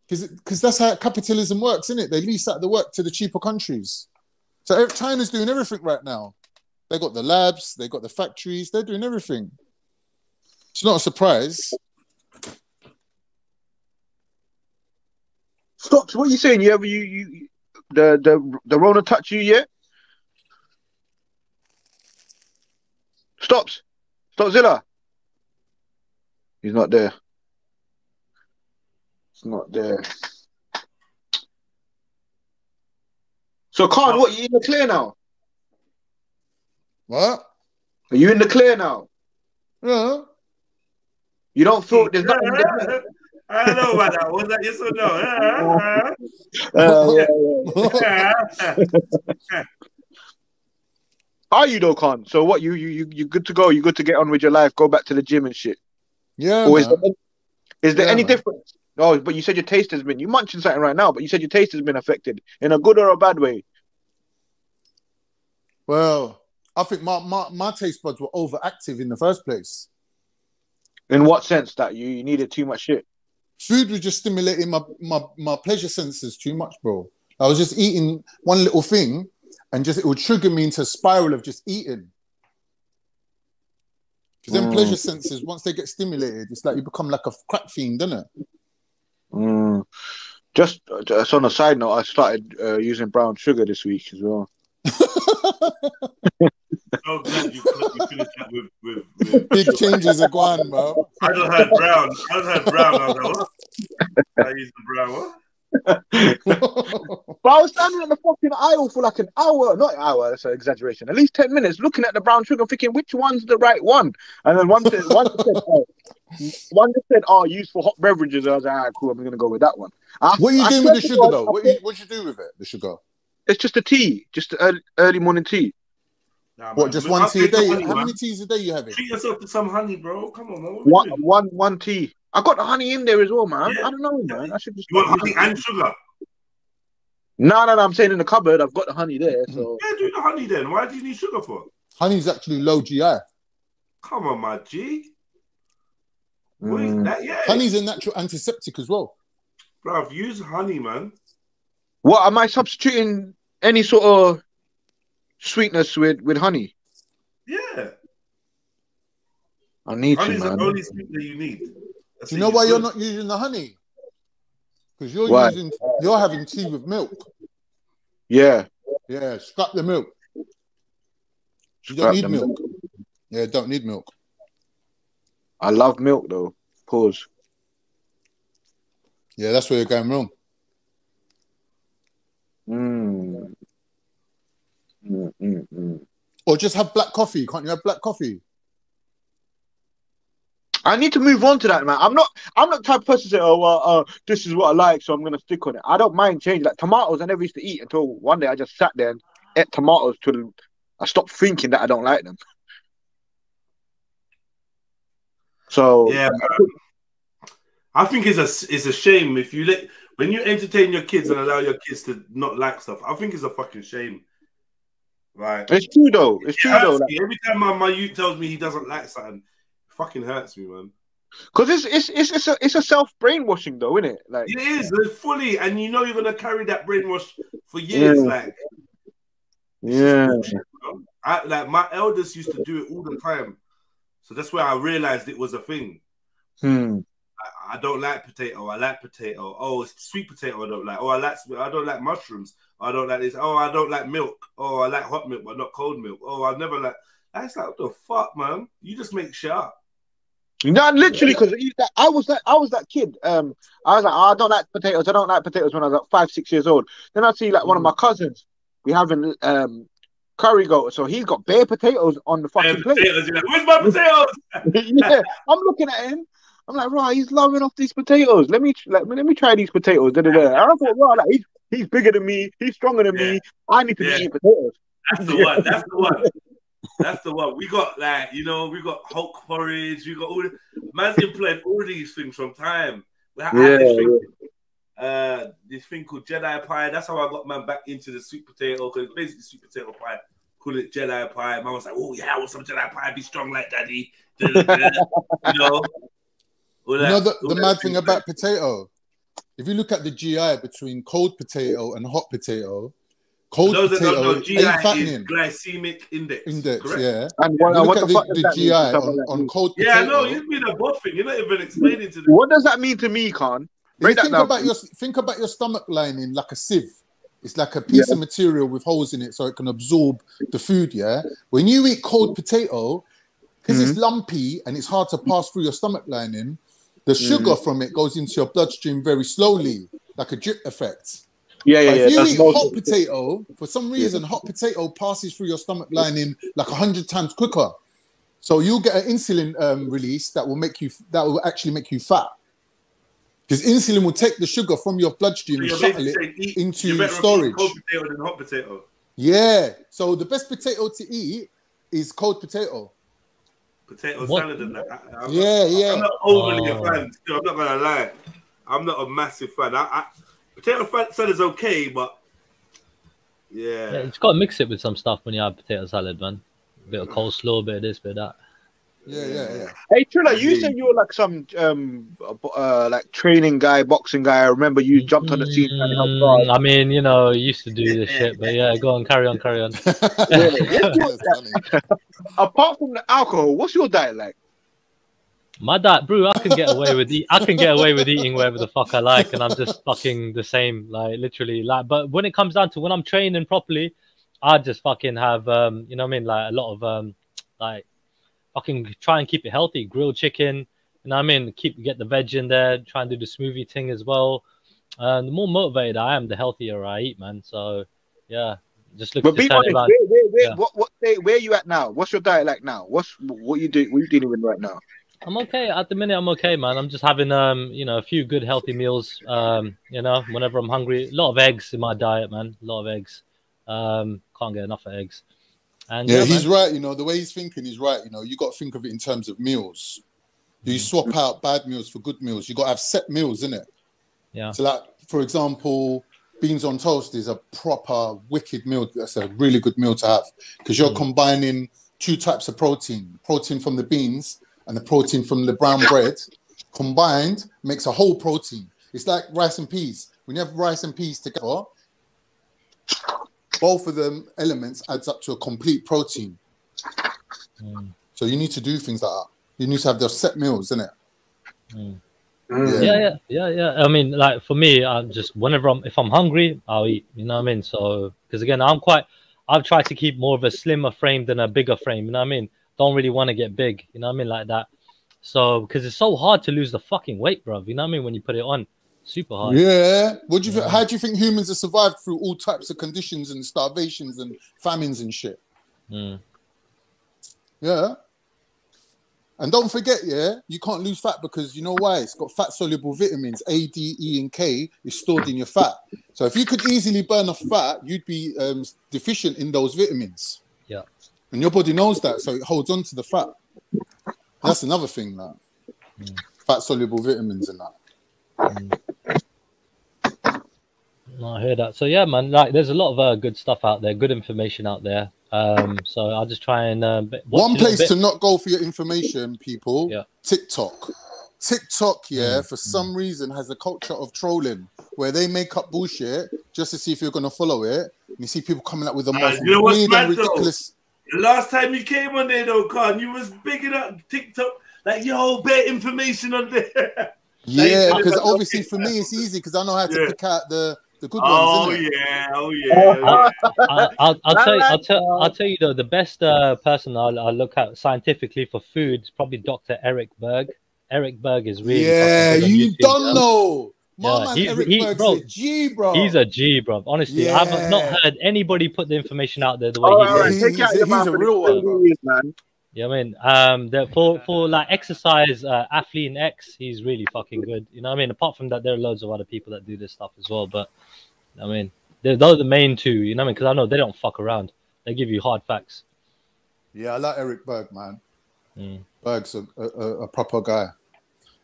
Speaker 19: Because that's how capitalism works, isn't it? They lease out the work to the cheaper countries. So China's doing everything right now. They got the labs, they got the factories, they're doing everything. It's not a surprise.
Speaker 18: Stops. What are you saying? The Rona touch you yet? Stops. Stopzilla. He's not there. It's not there. So, Khan, what? You in the clear now?
Speaker 19: What?
Speaker 18: Are you in the clear now?
Speaker 19: Yeah.
Speaker 18: You don't feel there's nothing there?
Speaker 1: I don't know about that. Was that yes or no?
Speaker 18: Are you though, Khan? So what? You good to go? You good to get on with your life? Go back to the gym and shit.
Speaker 19: Yeah.
Speaker 18: Or is there any difference? No, but you said your taste has been. You munching something right now, but you said your taste has been affected in a good or a bad way.
Speaker 19: Well, I think my taste buds were overactive in the first place.
Speaker 18: In what sense? That you needed too much shit?
Speaker 19: Food was just stimulating my pleasure senses too much, bro. I was just eating one little thing, and it would trigger me into a spiral of just eating. Because then pleasure senses, once they get stimulated, it's like you become like a crack fiend, doesn't it?
Speaker 18: Just on a side note, I started using brown sugar this week as well.
Speaker 1: So glad you finished that with
Speaker 19: big changes are gone, bro.
Speaker 1: I just heard brown. I was like, what? I used the brown what?
Speaker 18: But I was standing in the fucking aisle for like an hour, not an hour, that's an exaggeration, at least 10 minutes, looking at the brown sugar, thinking which one's the right one. And then one said, oh, used for hot beverages. And I was like, cool, I'm going to go with that one.
Speaker 19: What are you doing with the sugar, though? What you do with it, the sugar?
Speaker 18: It's just a tea, just early morning tea.
Speaker 1: Nah,
Speaker 19: what, just one tea a day? How many teas a day you having?
Speaker 1: Treat yourself to some honey, bro. Come on, man.
Speaker 18: One tea. I got the honey in there as well, man. Yeah. I don't know, man. I should just.
Speaker 1: You want honey and sugar?
Speaker 18: No. I'm saying in the cupboard, I've got the honey there. So
Speaker 1: yeah, do the honey then. Why do you need sugar for?
Speaker 19: Honey's actually low GI.
Speaker 1: Come on, my G. What is that? Yeah.
Speaker 19: Honey's a natural antiseptic as well.
Speaker 1: Bro, use honey, man.
Speaker 18: What am I substituting any sort of sweetness with honey?
Speaker 1: Yeah.
Speaker 18: I need
Speaker 1: Honey's
Speaker 18: to, man.
Speaker 1: the only sweetener you need.
Speaker 19: Do you know why you're not using the honey? Because you're having tea with milk.
Speaker 18: Yeah.
Speaker 19: Yeah, scrap the milk. You don't need milk. Yeah, don't need milk.
Speaker 18: I love milk though. Pause.
Speaker 19: Yeah, that's where you're going wrong. Or just have black coffee. Can't you have black coffee?
Speaker 18: I need to move on to that, man. I'm not the type of person to say, oh, well, this is what I like, so I'm going to stick on it. I don't mind changing. Like tomatoes, I never used to eat until one day I just sat there and ate tomatoes till I stopped thinking that I don't like them. So
Speaker 1: yeah, I think it's a shame if you when you entertain your kids and allow your kids to not like stuff. I think it's a fucking shame. Right?
Speaker 18: It's true though. It's true though.
Speaker 1: Like, every time my youth tells me he doesn't like something, it fucking hurts me, man.
Speaker 18: Because it's a self brainwashing though, isn't it? Like
Speaker 1: it is fully, and you know you're gonna carry that brainwash for years.
Speaker 18: Yeah.
Speaker 1: Like like my elders used to do it all the time, so that's where I realized it was a thing. I don't like potato. I like potato. Oh, it's sweet potato. I don't like. Oh, I don't like mushrooms. I don't like this. Oh, I don't like milk. Oh, I like hot milk, but not cold milk. Oh, I never like. That's like what the fuck, man. You just make shit up.
Speaker 18: No, literally, because I was that kid. I was like, I don't like potatoes. I don't like potatoes when I was like 5, 6 years old. Then I see like one of my cousins. We having curry goat, so he's got bare potatoes on the fucking plate.
Speaker 1: Potatoes, you're like, where's my potatoes?
Speaker 18: Yeah, I'm looking at him. I'm like, right, he's loving off these potatoes. Let me try these potatoes. Da, da, da. I thought, right, like, he's bigger than me. He's stronger than me. I need to be eating potatoes.
Speaker 1: That's the one. That's the one. That's the one. We got like, you know, we got Hulk porridge. We got all the man's implemented all these things from time. We had this thing called JEDI pie. That's how I got man back into the sweet potato, because it's basically sweet potato pie. Call it JEDI pie. Man was like, oh yeah, I want some JEDI pie. Be strong like daddy. You know.
Speaker 19: You know the mad thing about potato? If you look at the GI between cold potato and hot potato, cold potato
Speaker 1: GI
Speaker 19: ain't fattening.
Speaker 1: is glycemic index, correct?
Speaker 19: Yeah.
Speaker 18: And
Speaker 19: look at the GI on cold potato.
Speaker 1: Yeah, no, you've been a boffin. You're not even explaining to them.
Speaker 18: What does that mean to me, Khan?
Speaker 19: Think about your stomach lining like a sieve. It's like a piece of material with holes in it so it can absorb the food, yeah? When you eat cold potato, because it's lumpy and it's hard to pass through your stomach lining, the sugar from it goes into your bloodstream very slowly, like a drip effect. If you eat hot potato, for some reason, hot potato passes through your stomach lining like 100 times quicker. So you'll get an insulin release that will actually make you fat. Because insulin will take the sugar from your bloodstream and shuttle it into storage.
Speaker 1: Cold potato than hot potato.
Speaker 19: Yeah. So the best potato to eat is cold potato.
Speaker 1: Potato salad and that.
Speaker 19: I'm
Speaker 1: not overly a fan. Still, I'm not gonna lie. I'm not a massive fan. Potato salad is okay, but yeah,
Speaker 20: it's got to mix it with some stuff when you have potato salad, man. A bit of coleslaw, a bit of this, bit of that.
Speaker 19: Yeah.
Speaker 18: Hey, Trilla, you said you were like some like training guy, boxing guy. I remember you jumped on the scene and helped guard.
Speaker 20: I mean, you know, used to do this shit, but yeah, go on, carry on.
Speaker 18: Apart from the alcohol, what's your diet like?
Speaker 20: My diet, bro, I can get away with eating whatever the fuck I like, and I'm just fucking the same, like literally. Like, but when it comes down to when I'm training properly, I just fucking have, you know what I mean, like a lot of like. Fucking try and keep it healthy. Grilled chicken, you know what I mean? Get the veg in there. Try and do the smoothie thing as well. The more motivated I am, the healthier I eat, man. So yeah, just look.
Speaker 18: But be honest, where are you at now? What's your diet like now? What you do? What you dealing with right now?
Speaker 20: I'm okay at the minute. I'm okay, man. I'm just having you know, a few good healthy meals. You know, whenever I'm hungry, a lot of eggs in my diet, man. A lot of eggs. Can't get enough of eggs. And
Speaker 19: yeah, he's right. You know, the way he's thinking is right. You know, you got to think of it in terms of meals. You swap out bad meals for good meals. You got to have set meals, innit?
Speaker 20: Yeah.
Speaker 19: So, like, for example, beans on toast is a proper wicked meal. That's a really good meal to have because you're combining two types of protein from the beans and the protein from the brown bread. Combined makes a whole protein. It's like rice and peas. When you have rice and peas together, both of them elements adds up to a complete protein. So you need to do things like that. You need to have those set meals, innit?
Speaker 20: Yeah. I mean, like for me, I'm just if I'm hungry, I'll eat. You know what I mean? So because again, I've tried to keep more of a slimmer frame than a bigger frame. You know what I mean? Don't really want to get big. You know what I mean? Like that. So because it's so hard to lose the fucking weight, bro. You know what I mean? When you put it on. Super hard.
Speaker 19: Yeah. How do you think humans have survived through all types of conditions and starvations and famines and shit? Yeah. And don't forget, you can't lose fat because you know why? It's got fat soluble vitamins. A, D, E, and K is stored in your fat. So if you could easily burn off fat, you'd be deficient in those vitamins.
Speaker 20: Yeah.
Speaker 19: And your body knows that, so it holds on to the fat. That's another thing, that fat soluble vitamins and that.
Speaker 20: I hear that. So yeah, man, like there's a lot of good stuff out there, good information out there. So I'll just try and
Speaker 19: one place to not go for your information, people.
Speaker 20: Yeah.
Speaker 19: TikTok, for some reason has a culture of trolling where they make up bullshit just to see if you're gonna follow it. And you see people coming up with the most weird and ridiculous.
Speaker 1: The last time you came on there, though, Khan, you was bigging up TikTok like your bare information on there.
Speaker 19: Yeah, because obviously for me it's easy because I know how to pick out the the good
Speaker 1: Oh
Speaker 19: ones, innit?
Speaker 1: yeah, oh yeah.
Speaker 20: I'll tell you though, the best person I'll look at scientifically for food is probably Dr. Eric Berg. Eric Berg is really
Speaker 19: Yeah,
Speaker 20: fucking good on
Speaker 19: you
Speaker 20: YouTube,
Speaker 19: don't
Speaker 20: yeah.
Speaker 19: know. My
Speaker 20: Yeah,
Speaker 19: man Eric Berg's
Speaker 20: bro,
Speaker 19: a G, bro.
Speaker 20: he's a G, bro. Honestly, I've not
Speaker 19: Yeah.
Speaker 20: heard anybody put the information out there the way
Speaker 18: All
Speaker 20: he
Speaker 18: right,
Speaker 20: does.
Speaker 18: take out your
Speaker 19: he's
Speaker 18: mouth
Speaker 19: a
Speaker 18: and
Speaker 19: real
Speaker 18: explain
Speaker 19: one, bro.
Speaker 18: who he is, man.
Speaker 20: Yeah, I mean, for like exercise, Athlete X, he's really fucking good. You know what I mean? Apart from that, there are loads of other people that do this stuff as well. But I mean, those are the main two. You know what I mean? Because I know they don't fuck around. They give you hard facts.
Speaker 19: Yeah, I like Eric Berg, man. Berg's a proper guy.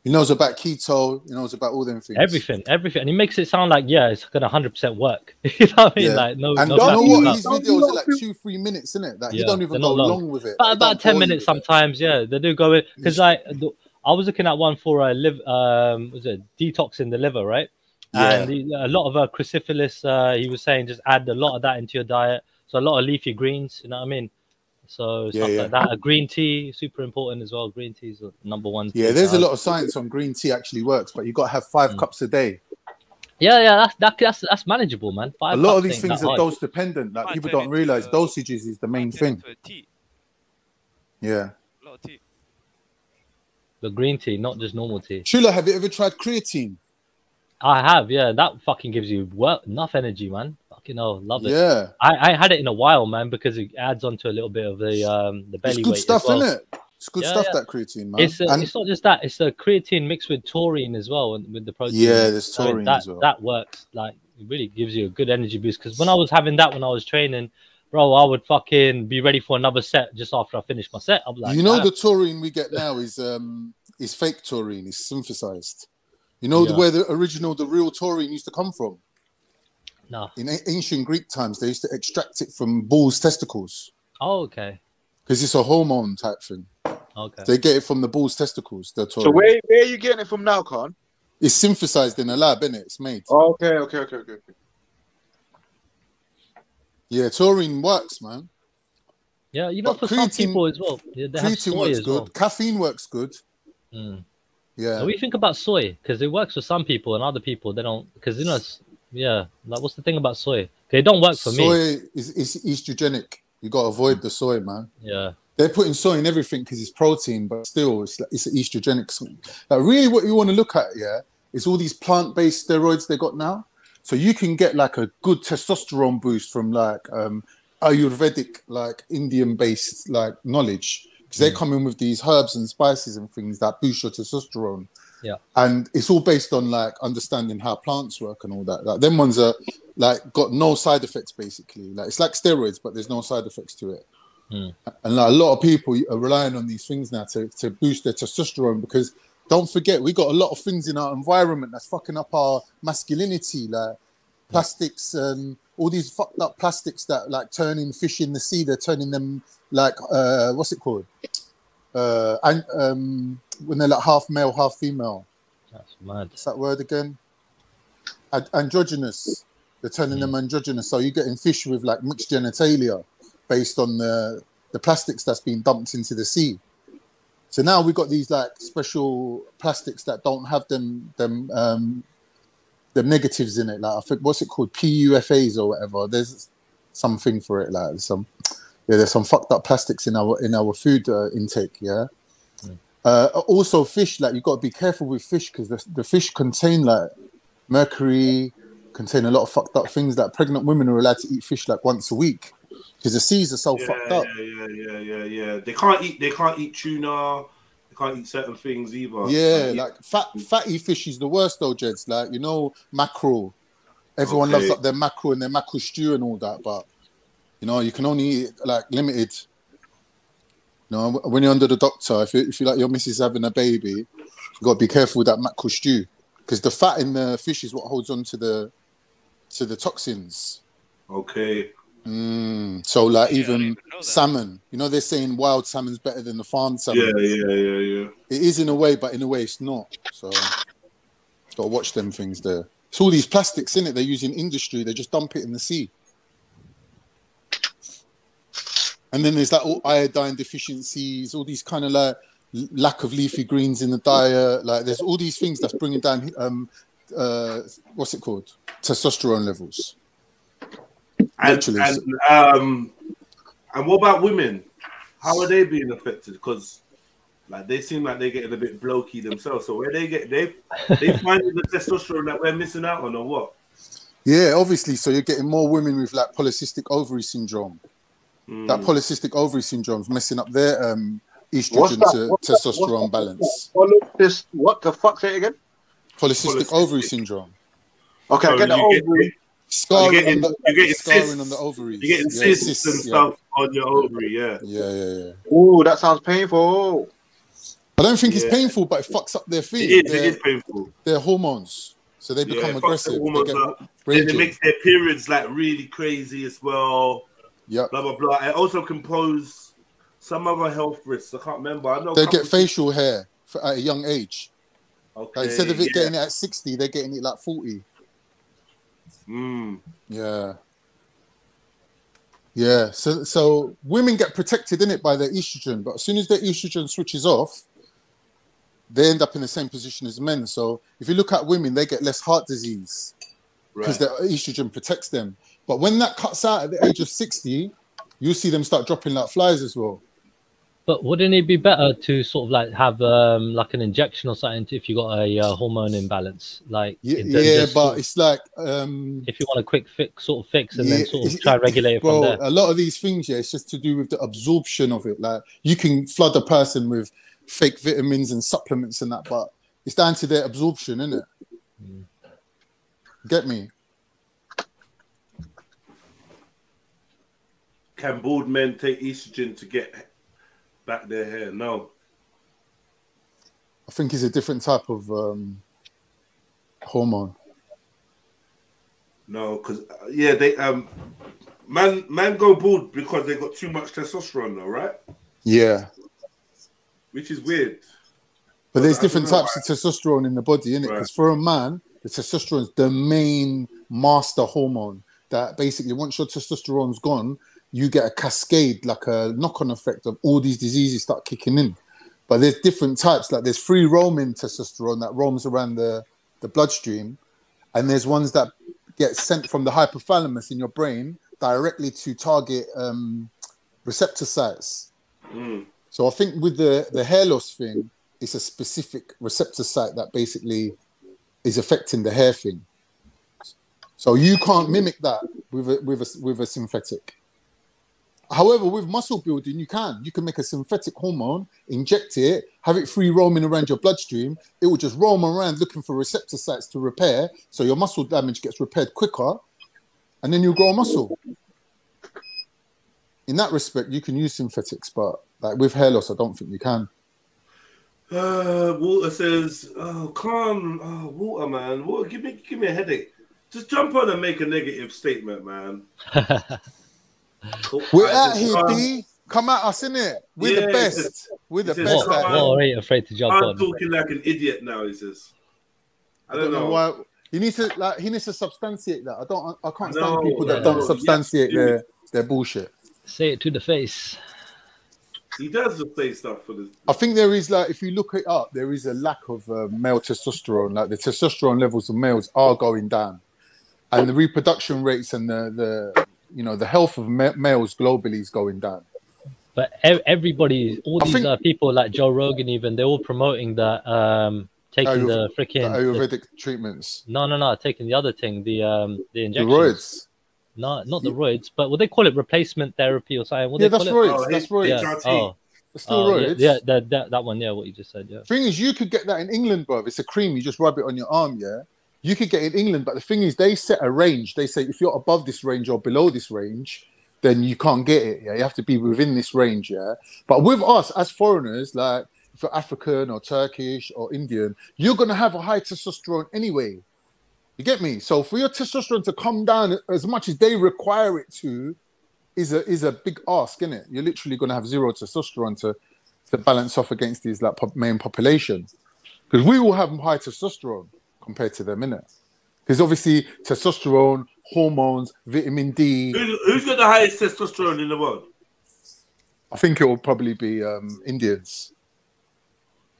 Speaker 19: He knows about keto. He knows about all them things.
Speaker 20: Everything, and he makes it sound like it's gonna 100% work. You know what I mean?
Speaker 19: Yeah.
Speaker 20: Like no,
Speaker 19: And
Speaker 20: no
Speaker 19: you know
Speaker 20: faffing
Speaker 19: what?
Speaker 20: about.
Speaker 19: His videos are like 2-3 minutes, innit? Like he don't even
Speaker 20: they're
Speaker 19: go
Speaker 20: not long.
Speaker 19: long with it.
Speaker 20: But
Speaker 19: He
Speaker 20: about
Speaker 19: don't
Speaker 20: 10
Speaker 19: bore you
Speaker 20: minutes
Speaker 19: with it.
Speaker 20: sometimes. Yeah, they do go in because like I was looking at one for was it detoxing the liver, right?
Speaker 19: Yeah.
Speaker 20: And a lot of cruciferous. He was saying just add a lot of that into your diet. So a lot of leafy greens. You know what I mean? So stuff like that. Green tea, super important as well. Green tea is the number one.
Speaker 19: Yeah, there's a lot of science on green tea actually works, but you got to have 5 cups a day.
Speaker 20: Yeah, that's manageable, man.
Speaker 19: A lot of these things are dose dependent. Like people don't realize dosages is the main thing. Yeah.
Speaker 20: The green tea, not just normal tea.
Speaker 19: Trilla, have you ever tried creatine?
Speaker 20: I have, yeah. That fucking gives you enough energy, man. Fucking hell, love it.
Speaker 19: Yeah.
Speaker 20: I had it in a while, man, because it adds on to a little bit of the belly
Speaker 19: It's good
Speaker 20: weight
Speaker 19: stuff,
Speaker 20: as well.
Speaker 19: isn't it? It's good stuff, that creatine, man.
Speaker 20: It's not just that. It's a creatine mixed with taurine as well, with the protein.
Speaker 19: Yeah, there's taurine as well.
Speaker 20: That works. Like, it really gives you a good energy boost. Because when I was having that when I was training, bro, I would fucking be ready for another set just after I finished my set. I'm like,
Speaker 19: you know, the taurine we get now is fake taurine. It's synthesized. You know where the real taurine used to come from?
Speaker 20: No.
Speaker 19: In ancient Greek times, they used to extract it from bulls' testicles.
Speaker 20: Oh, okay.
Speaker 19: Because it's a hormone type thing.
Speaker 20: Okay.
Speaker 19: They get it from the bull's testicles. The taurine.
Speaker 18: So where are you getting it from now, Khan?
Speaker 19: It's synthesized in a lab, innit? It's made.
Speaker 18: Oh, okay.
Speaker 19: Yeah, taurine works, man.
Speaker 20: Yeah, you know,
Speaker 19: But
Speaker 20: for some people as well. Yeah, they have
Speaker 19: creatine
Speaker 20: soy
Speaker 19: works
Speaker 20: as
Speaker 19: good.
Speaker 20: well.
Speaker 19: Caffeine works good. Yeah.
Speaker 20: What do you think about soy? Because it works for some people and other people they don't. Because like what's the thing about soy? Okay, it don't work for me.
Speaker 19: Soy is estrogenic. You got to avoid the soy, man.
Speaker 20: Yeah.
Speaker 19: They're putting soy in everything because it's protein, but still, it's an estrogenic. Like really, what you want to look at, is all these plant-based steroids they got now. So you can get like a good testosterone boost from like Ayurvedic, like Indian-based like knowledge, because they come in with these herbs and spices and things that boost your testosterone.
Speaker 20: Yeah.
Speaker 19: And it's all based on like understanding how plants work and all that. Like them ones are like got no side effects basically. Like it's like steroids, but there's no side effects to it. And like a lot of people are relying on these things now to boost their testosterone, because don't forget, we got a lot of things in our environment that's fucking up our masculinity, like plastics and all these fucked up plastics that like turning fish in the sea, they're turning them like what's it called? And when they're like half male, half female.
Speaker 20: That's mad.
Speaker 19: What's that word again? Androgynous. They're turning them androgynous. So you're getting fish with like mixed genitalia based on the plastics that's been dumped into the sea. So now we've got these like special plastics that don't have them negatives in it. Like I think, what's it called? PUFAs or whatever. There's something for it. Like there's some fucked up plastics in our food intake. Yeah. Also fish, like you got to be careful with fish, because the fish contain like mercury, contain a lot of fucked up things. That pregnant women are allowed to eat fish like once a week because the seas are so fucked up.
Speaker 1: Yeah. They can't eat tuna. They can't eat certain things either.
Speaker 19: Yeah, like fatty fish is the worst though, Jeds. Like, you know, mackerel. Everyone loves up their mackerel and their mackerel stew and all that, but you know, you can only eat like limited. You know, when you're under the doctor, if you like your missus having a baby, you got to be careful with that mackerel stew, because the fat in the fish is what holds on to the toxins.
Speaker 1: Okay.
Speaker 19: So like even salmon, you know, they're saying wild salmon's better than the farmed salmon.
Speaker 1: Yeah.
Speaker 19: It is in a way, but in a way it's not. So got to watch them things there. It's all these plastics in it they use in industry. They just dump it in the sea. And then there's like all iodine deficiencies, all these kind of like lack of leafy greens in the diet. Like there's all these things that's bringing down what's it called? Testosterone levels.
Speaker 1: And what about women? How are they being affected? Because like they seem like they're getting a bit blokey themselves. So where they finding the testosterone that we're missing out on, or what?
Speaker 19: Yeah, obviously. So you're getting more women with like polycystic ovary syndrome. That polycystic ovary syndrome is messing up their estrogen to testosterone balance.
Speaker 18: What the fuck? Say it again.
Speaker 19: Polycystic ovary syndrome.
Speaker 18: Okay, I get the ovary.
Speaker 19: Scarring
Speaker 1: on
Speaker 19: the ovaries.
Speaker 1: You're getting cysts and stuff on your ovary, yeah.
Speaker 18: Oh, that sounds painful.
Speaker 19: I don't think it's painful, but it fucks up their feet.
Speaker 1: It is painful.
Speaker 19: Their hormones. So they become aggressive.
Speaker 1: It makes their periods like really crazy as well.
Speaker 19: Yeah.
Speaker 1: Blah, blah, blah. It also can pose some other health risks. I can't remember. I know
Speaker 19: they get facial hair at a young age.
Speaker 1: Okay.
Speaker 19: Like instead of it getting it at 60, they're getting it like 40. Yeah. Yeah. So women get protected in it by their estrogen, but as soon as their estrogen switches off, they end up in the same position as men. So if you look at women, they get less heart disease because their estrogen protects them. But when that cuts out at the age of 60, you see them start dropping like flies as well.
Speaker 20: But wouldn't it be better to sort of like have like an injection or something if you got a hormone imbalance? Like
Speaker 19: but it's like
Speaker 20: if you want a quick fix and then sort of try to regulate it from there.
Speaker 19: A lot of these things, it's just to do with the absorption of it. Like you can flood a person with fake vitamins and supplements and that, but it's down to their absorption, isn't it? Get me?
Speaker 1: Can bald men take estrogen to get back their hair? No.
Speaker 19: I think it's a different type of hormone.
Speaker 1: No, because they man go bald because they got too much testosterone, though, right?
Speaker 19: Yeah.
Speaker 1: Which is weird.
Speaker 19: But there's different types of testosterone in the body, innit? Because for a man, the testosterone is the main master hormone that basically once your testosterone's gone, you get a cascade, like a knock-on effect of all these diseases start kicking in. But there's different types. Like there's free roaming testosterone that roams around the bloodstream. And there's ones that get sent from the hypothalamus in your brain directly to target receptor sites. So I think with the hair loss thing, it's a specific receptor site that basically is affecting the hair thing. So you can't mimic that with a synthetic. However, with muscle building, you can make a synthetic hormone, inject it, have it free roaming around your bloodstream. It will just roam around looking for receptor sites to repair. So your muscle damage gets repaired quicker and then you grow muscle. In that respect, you can use synthetics, but like with hair loss, I don't think you can.
Speaker 1: Walter says, "Oh, calm, Walter, man. Walter, give me a headache. Just jump on and make a negative statement, man."
Speaker 19: We're out here, B. Come at us, innit? We're the best. We're the best.
Speaker 20: What are you afraid to jump on?
Speaker 1: I'm talking like an idiot now. He says, "I don't know
Speaker 19: why." He needs to substantiate that. I can't stand people that don't substantiate their bullshit.
Speaker 20: Say it to the face.
Speaker 1: He does say stuff for this.
Speaker 19: I think there is, like, if you look it up, there is a lack of male testosterone. Like the testosterone levels of males are going down, and the reproduction rates and the health of males globally is going down.
Speaker 20: But everybody, all these people like Joe Rogan, even they're all promoting that taking the freaking
Speaker 19: Ayurvedic treatments.
Speaker 20: No, taking the other thing, the injections.
Speaker 19: The roids.
Speaker 20: No, not the roids, but what they call it, replacement therapy or something. What
Speaker 19: that's roids. That's roids.
Speaker 20: Yeah.
Speaker 19: It's still roids.
Speaker 20: Yeah, that one. Yeah, what you just said. Yeah.
Speaker 19: Thing is, you could get that in England, bro. It's a cream. You just rub it on your arm. Yeah. You could get it in England, but the thing is, they set a range. They say if you're above this range or below this range, then you can't get it. Yeah, you have to be within this range. Yeah, but with us as foreigners, like if you're African or Turkish or Indian, you're gonna have a high testosterone anyway. You get me? So for your testosterone to come down as much as they require it to, is a big ask, isn't it? You're literally gonna have zero testosterone to balance off against these like main population, because we will have high testosterone compared to them, innit? Because obviously testosterone, hormones, vitamin D.
Speaker 1: Who's got the highest testosterone in the world?
Speaker 19: I think it will probably be Indians.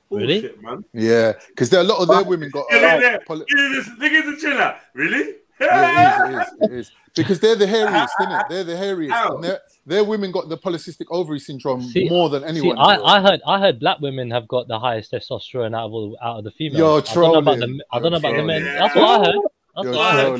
Speaker 20: Really?
Speaker 1: Bullshit, man.
Speaker 19: Yeah, because there are a lot of their women got.
Speaker 1: Look at the chiller. Really?
Speaker 19: Yeah, it is. Because they're the hairiest, innit? They're the hairiest. And their women got the polycystic ovary syndrome more than anyone.
Speaker 20: I heard black women have got the highest testosterone out of the females.
Speaker 19: You're
Speaker 20: trolling. I don't know about the men. That's what I heard. That's what I heard.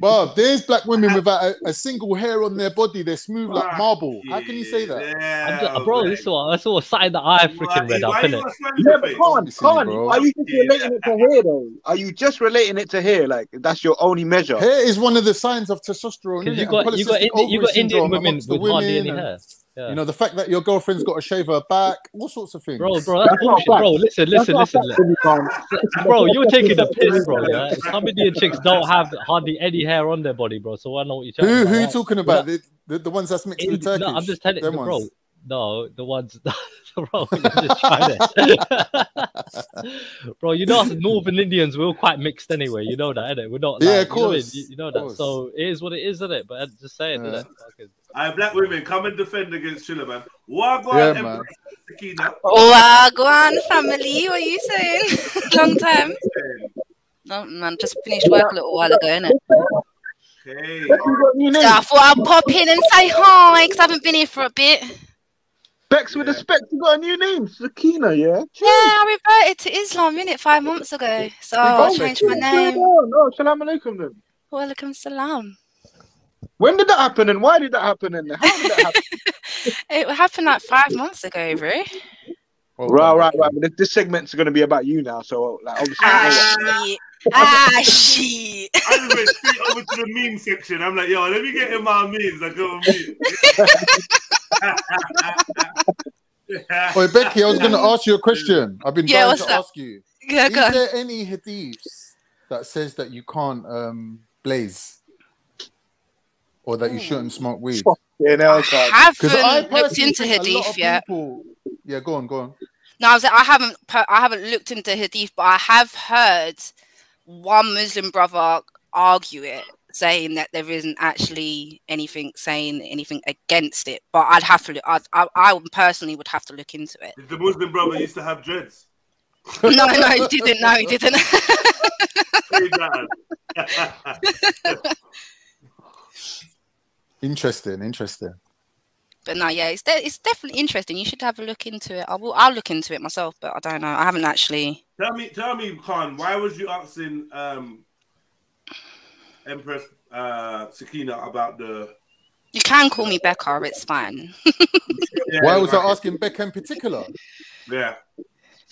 Speaker 19: Bob, there's black women without a single hair on their body. They're smooth like marble. How can you say that?
Speaker 20: Bro, this was something that I freaking read up, innit?
Speaker 18: Yeah, but Khan, are you just relating it to hair though? Are you just relating it to hair? Like that's your only measure?
Speaker 19: Hair is one of the signs of testosterone.
Speaker 20: You got Indian women with hardly any hair. Yeah.
Speaker 19: You know, the fact that your girlfriend's got to shave her back, all sorts of things.
Speaker 20: Bro, that's bullshit. Bro, listen. Bro, you're taking the piss, bro. Yeah? Some Indian chicks don't have hardly any hair on their body, bro. So I know what you're talking about.
Speaker 19: Who are you talking about? The ones that's mixed with Turkish?
Speaker 20: No, I'm just telling you, bro. No, the ones, bro, you're just trying bro, you know, Northern Indians, we're quite mixed anyway. You know that, innit? We're not.
Speaker 19: Yeah, of course.
Speaker 20: You know that. So it is what it is, isn't it? But I'm just saying, innit?
Speaker 1: Black women, come and defend against Chiller, man. Wagwan,
Speaker 19: man.
Speaker 12: Wagwan family, what are you saying? Long time. No, man, just finished work a little while ago, innit?
Speaker 1: Okay.
Speaker 12: So I thought I'd pop in and say hi, because I haven't been here for a bit.
Speaker 18: Bex with the specs, you got a new name, Sakina, yeah?
Speaker 12: Yeah, I reverted to Islam, innit, 5 months ago. So I changed my name.
Speaker 18: No, salam alaikum then.
Speaker 12: Walaikum salam.
Speaker 18: When did that happen and why did that happen and how did that happen?
Speaker 12: It happened like 5 months ago, bro.
Speaker 18: Right. But this segment's going to be about you now, so like obviously.
Speaker 12: Shit.
Speaker 1: I went straight over to the meme section. I'm like, yo, let me get in my memes. I go
Speaker 19: Oi, Becky, I was going to ask you a question. I've been dying to ask you.
Speaker 12: Yeah,
Speaker 19: is there any hadiths that says that you can't blaze or that you shouldn't smoke weed?
Speaker 12: I haven't looked into hadith yet.
Speaker 19: Yeah, go on.
Speaker 12: No, I haven't looked into hadith, but I have heard one Muslim brother argue it, saying that there isn't actually anything saying anything against it. But I'd have to. I personally would have to look into it.
Speaker 1: Did the Muslim brother used to have dreads?
Speaker 12: No, he didn't. No, he didn't.
Speaker 19: Interesting.
Speaker 12: But no, yeah, it's definitely interesting. You should have a look into it. I'll look into it myself, but I don't know. I haven't actually.
Speaker 1: Tell me, Khan, why was you asking Empress Sakina about the?
Speaker 12: You can call me Becca. It's fine.
Speaker 19: Why was I asking Becca in particular?
Speaker 1: Yeah.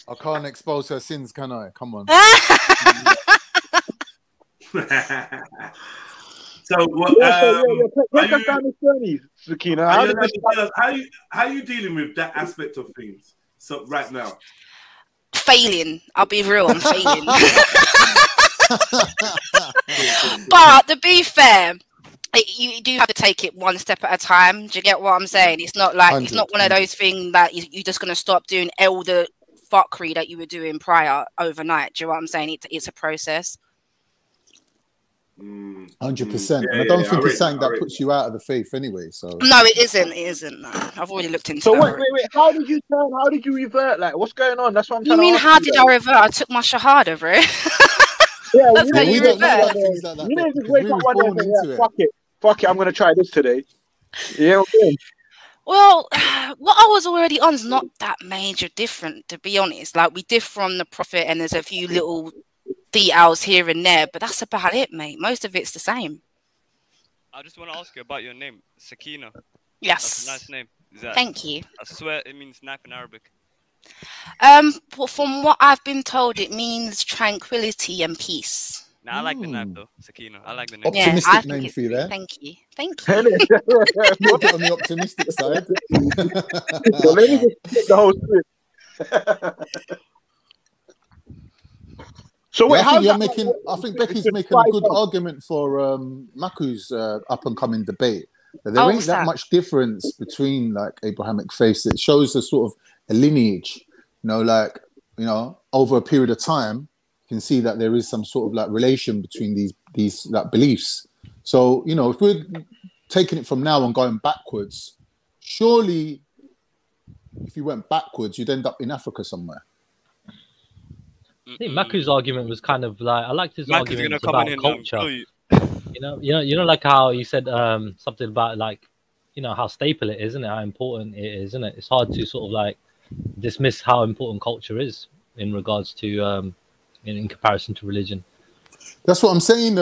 Speaker 19: I can't expose her sins, can I? Come on.
Speaker 1: So what?
Speaker 18: Take us down this journey, Sakina.
Speaker 1: How you dealing with that aspect of things? So right now,
Speaker 12: failing. I'll be real. I'm failing. But to be fair, you do have to take it one step at a time. Do you get what I'm saying? It's not like it's not one of those things that you're just gonna stop doing elder fuckery that you were doing prior overnight. Do you know what I'm saying? It's a process.
Speaker 19: 100%, and I don't think it's something that puts you out of the faith anyway. So
Speaker 12: no, it isn't. No. I've already looked into.
Speaker 18: So
Speaker 12: that.
Speaker 18: wait. How did you turn? How did you revert? Like, what's going on? That's what I'm.
Speaker 12: You mean how did I revert? I took my shahada, bro.
Speaker 18: Yeah,
Speaker 12: that's how you revert.
Speaker 18: You know, just wake up one day and say, fuck it, I'm gonna try this today. Yeah. Okay.
Speaker 12: Well, what I was already on is not that major different, to be honest. Like we differ from the Prophet, and there's a few little details here and there, but that's about it, mate. Most of it's the same.
Speaker 22: I just want to ask you about your name, Sakina.
Speaker 12: Yes.
Speaker 22: That's a nice name.
Speaker 12: Thank you.
Speaker 22: I swear it means knife in Arabic.
Speaker 12: From what I've been told, it means tranquility and peace.
Speaker 22: Now I like the knife though, Sakina. I like the name.
Speaker 19: Optimistic name for you there.
Speaker 12: Thank you.
Speaker 19: A little bit on the optimistic side.
Speaker 18: So let me just get the whole script. So wait,
Speaker 19: I think Becky's making a good argument for Maku's up and coming debate. There ain't that much difference between like Abrahamic faiths. It shows a sort of a lineage, over a period of time, you can see that there is some sort of like relation between these like beliefs. So, if we're taking it from now and going backwards, surely if you went backwards, you'd end up in Africa somewhere.
Speaker 20: I think Maku's argument was kind of like, I liked his
Speaker 22: Maku's
Speaker 20: argument
Speaker 22: gonna come
Speaker 20: about
Speaker 22: in and
Speaker 20: culture.
Speaker 22: kill you.
Speaker 20: You know, like how he said something about like, you know, how staple it is, isn't it? How important it is, isn't it? It's hard to sort of like dismiss how important culture is in regards to in comparison to religion.
Speaker 19: That's what I'm saying,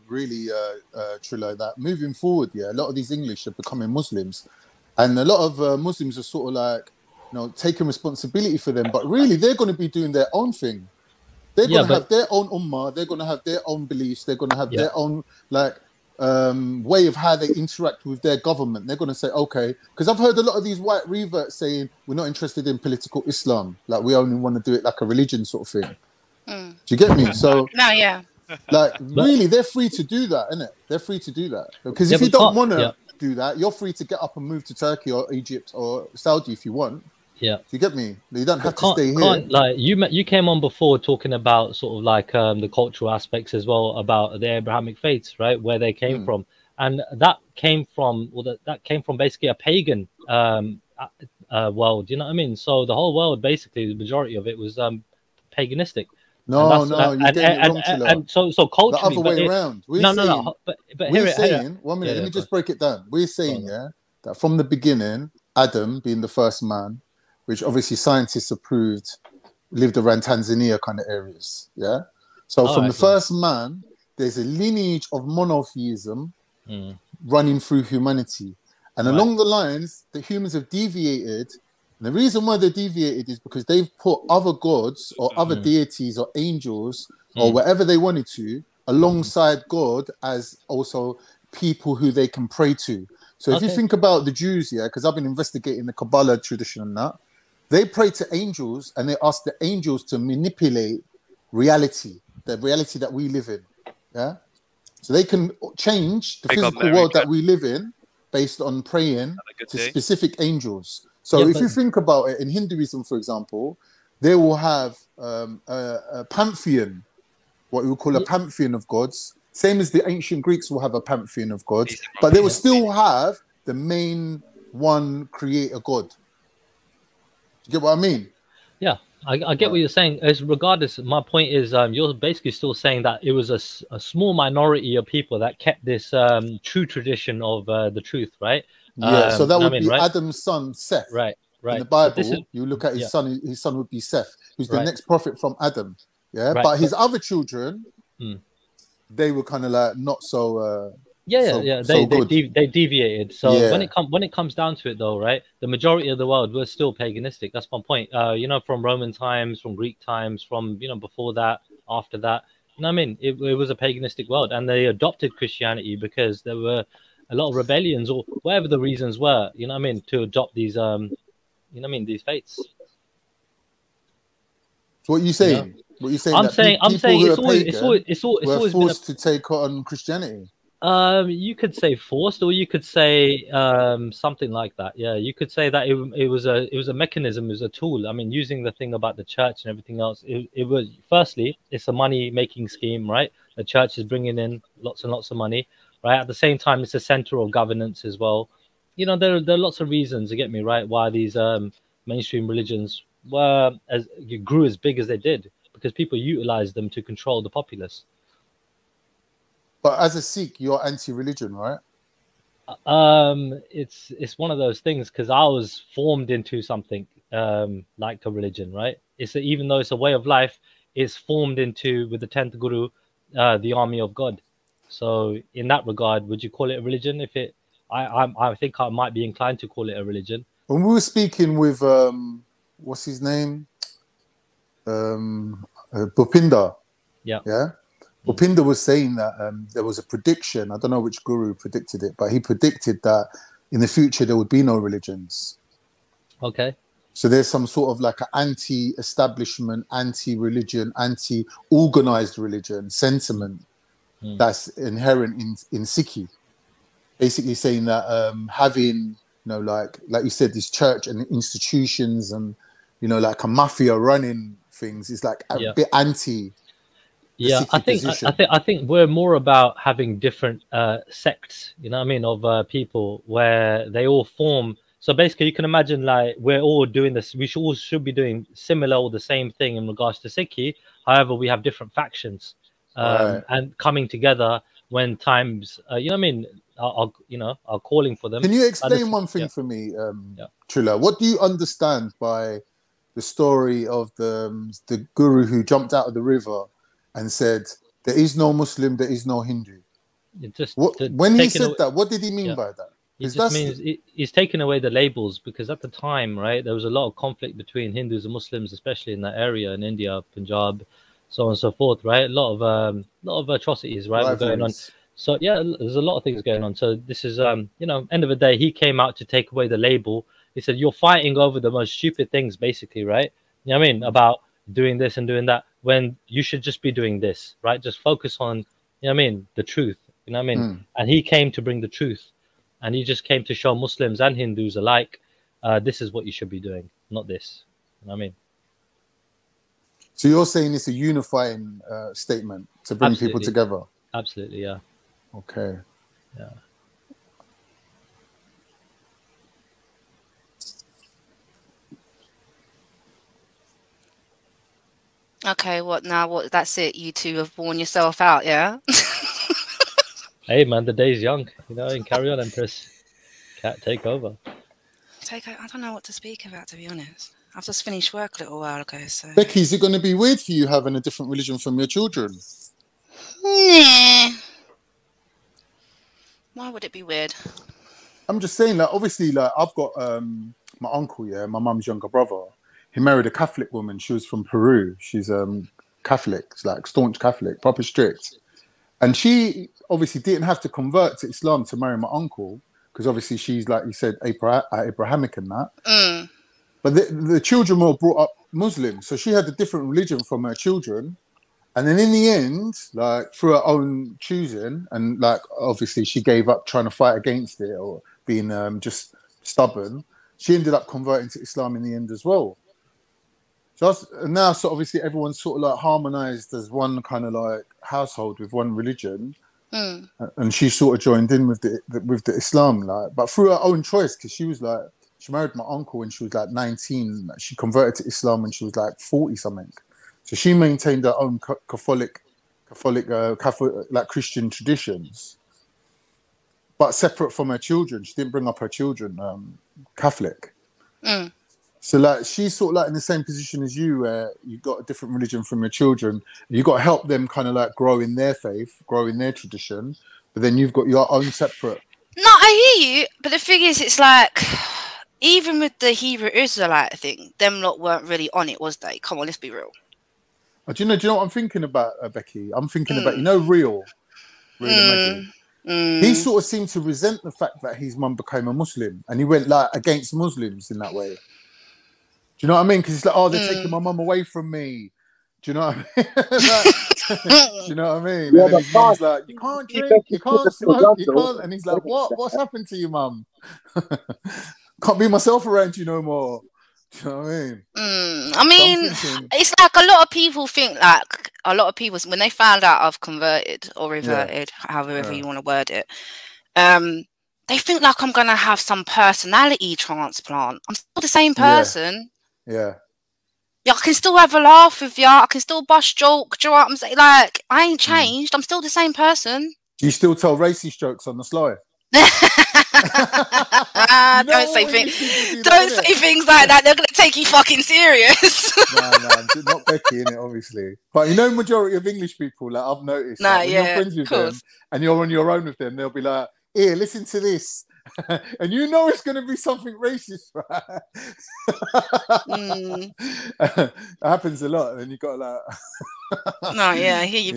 Speaker 19: really, Trillo, that moving forward, yeah, a lot of these English are becoming Muslims. And a lot of Muslims are sort of like, you know, taking responsibility for them. But really, they're going to be doing their own thing. They're going to have their own ummah. They're going to have their own beliefs. They're going to have their own, like, way of how they interact with their government. They're going to say, okay, because I've heard a lot of these white reverts saying, we're not interested in political Islam. Like, we only want to do it like a religion sort of thing. Do you get me? So,
Speaker 12: no, yeah.
Speaker 19: Like, really, they're free to do that, isn't it? They're free to do that. Because if you don't want to do that, you're free to get up and move to Turkey or Egypt or Saudi if you want.
Speaker 20: Yeah.
Speaker 19: Do you get me? You don't have to stay here.
Speaker 20: Like you came on before talking about sort of like the cultural aspects as well, about the Abrahamic faiths, right? Where they came from. And that came from, that came from basically a pagan world, you know what I mean? So the whole world, basically, the majority of it was paganistic.
Speaker 19: No, you're getting it wrong, Chilla.
Speaker 20: And so culturally,
Speaker 19: the other way around. But
Speaker 20: we're
Speaker 19: saying, 1 minute, let me just break it down. We're saying, that from the beginning, Adam being the first man, which obviously scientists have proved lived around Tanzania kind of areas, yeah? So from the first man, there's a lineage of monotheism running through humanity. And along the lines, the humans have deviated. And the reason why they deviated is because they've put other gods or other deities or angels or whatever they wanted to alongside God as also people who they can pray to. So if you think about the Jews, because I've been investigating the Kabbalah tradition and that, they pray to angels and they ask the angels to manipulate reality, the reality that we live in. Yeah. So they can change the physical world that we live in based on praying to specific angels. So if you think about it, in Hinduism, for example, they will have a pantheon, what we would call a pantheon of gods, same as the ancient Greeks will have a pantheon of gods, but they will still have the main one creator God. Do you get what I mean?
Speaker 20: Yeah, I get what you're saying. As regardless, my point is, you're basically still saying that it was a small minority of people that kept this true tradition of the truth, right?
Speaker 19: Yeah, so that would be
Speaker 20: right?
Speaker 19: Adam's son, Seth.
Speaker 20: Right.
Speaker 19: In the Bible, you look at his son would be Seth, who's the next prophet from Adam. Yeah, but his other children, they were kind of like not so.
Speaker 20: They deviated. So when it comes down to it, though, right, the majority of the world was still paganistic. That's my point. You know, from Roman times, from Greek times, from before that, after that. You know what I mean? It was a paganistic world, and they adopted Christianity because there were a lot of rebellions or whatever the reasons were. You know what I mean? To adopt these these faiths.
Speaker 19: So what are you saying? What are you saying?
Speaker 20: I'm saying it's always
Speaker 19: forced to take on Christianity.
Speaker 20: You could say forced, or you could say something like that. Yeah, you could say that it was a mechanism, it was a tool. I mean, using the thing about the church and everything else, it was firstly, it's a money making scheme, right? The church is bringing in lots and lots of money, right? At the same time, it's a center of governance as well. You know, there are lots of reasons, to get me right, why these mainstream religions grew as big as they did, because people utilized them to control the populace.
Speaker 19: But as a Sikh, you're anti-religion, right?
Speaker 20: It's one of those things, because I was formed into something like a religion, right? Even though it's a way of life, it's formed into, with the 10th Guru, the army of God. So in that regard, would you call it a religion? I think I might be inclined to call it a religion.
Speaker 19: When we were speaking with what's his name, Bhupinder, Bhupinder was saying that there was a prediction. I don't know which guru predicted it, but he predicted that in the future there would be no religions.
Speaker 20: Okay.
Speaker 19: So there's some sort of like an anti-establishment, anti-religion, anti-organized religion sentiment that's inherent in Sikhi. Basically saying that having, like you said, this church and institutions and, like a mafia running things is like a bit anti.
Speaker 20: Yeah, I think we're more about having different sects, you know what I mean, of people where they all form. So basically, you can imagine like we're all doing this. We should be doing similar or the same thing in regards to Sikhi. However, we have different factions
Speaker 19: Right.
Speaker 20: and coming together when times, you know what I mean, are calling for them.
Speaker 19: Can you explain one thing for me, Trilla? What do you understand by the story of the guru who jumped out of the river and said, "There is no Muslim, there is no Hindu"? When he said that, what did he mean by that?
Speaker 20: It just means he's taken away the labels, because at the time, right, there was a lot of conflict between Hindus and Muslims, especially in that area in India, Punjab, so on and so forth, right? A lot of atrocities, right, were going on. So yeah, there's a lot of things going on. So this is, you know, end of the day, he came out to take away the label. He said, you're fighting over the most stupid things, basically, right? You know what I mean? About doing this and doing that, when you should just be doing this, right? Just focus on, you know what I mean, the truth, you know what I mean? And he came to bring the truth. And he just came to show Muslims and Hindus alike, this is what you should be doing, not this. You know what I mean?
Speaker 19: So you're saying it's a unifying statement to bring people together?
Speaker 20: Absolutely, yeah.
Speaker 19: Okay.
Speaker 20: Yeah.
Speaker 12: Okay, what now? What? That's it. You two have worn yourself out, yeah?
Speaker 20: Hey, man, the day's young. You know, and carry on, Empress. Cat, take over.
Speaker 12: I don't know what to speak about, to be honest. I've just finished work a little while ago, so...
Speaker 19: Becky, is it going to be weird for you having a different religion from your children?
Speaker 12: Nah. Why would it be weird?
Speaker 19: I'm just saying, like, obviously, like, I've got my uncle, yeah, my mum's younger brother. He married a Catholic woman. She was from Peru. She's Catholic, like staunch Catholic, proper strict. And she obviously didn't have to convert to Islam to marry my uncle, because obviously she's, like you said, Abrahamic and that. But the children were brought up Muslim. So she had a different religion from her children. And then in the end, like through her own choosing, and like obviously she gave up trying to fight against it or being just stubborn, she ended up converting to Islam in the end as well. So now, so obviously everyone's sort of like harmonized as one kind of like household with one religion, and she sort of joined in with the Islam, like, but through her own choice, because she was like, she married my uncle when she was like 19. She converted to Islam when she was like 40 something. So she maintained her own Catholic like Christian traditions, but separate from her children. She didn't bring up her children Catholic. So like she's sort of like in the same position as you, where you've got a different religion from your children. You've got to help them kind of like grow in their faith, grow in their tradition, but then you've got your own separate.
Speaker 12: No, I hear you, but the thing is, it's like, even with the Hebrew Israelite thing, them lot weren't really on it, was they? Come on, let's be real.
Speaker 19: Do you know what I'm thinking about, Becky? I'm thinking about, you know, Real and Maggie. He sort of seemed to resent the fact that his mum became a Muslim, and he went like against Muslims in that way. Do you know what I mean? Because it's like, oh, they're taking my mum away from me. Do you know what I mean? Do you know what I mean?
Speaker 3: Yeah,
Speaker 19: and then his mum's like, you can't drink, you can't smoke, you can't. And he's like, what? What's happened to you, mum? Can't be myself around you no more. Do you know what I mean?
Speaker 12: I mean, it's like a lot of people think, like, a lot of people, when they found out I've converted or reverted, however you want to word it, they think like I'm going to have some personality transplant. I'm still the same person.
Speaker 19: Yeah,
Speaker 12: I can still have a laugh with you. I can still bust joke. Do you know what I'm saying? Like, I ain't changed. I'm still the same person.
Speaker 19: Do you still tell racist jokes on the sly?
Speaker 12: Don't say things like that. They're gonna take you fucking serious.
Speaker 19: No, not Becky, innit, obviously. But you know, majority of English people, like I've noticed, like, when you're friends with them and you're on your own with them, they'll be like, "Here, listen to this," and you know it's gonna be something racist, right? It happens a lot, and then you got like.
Speaker 12: No, yeah, I hear you.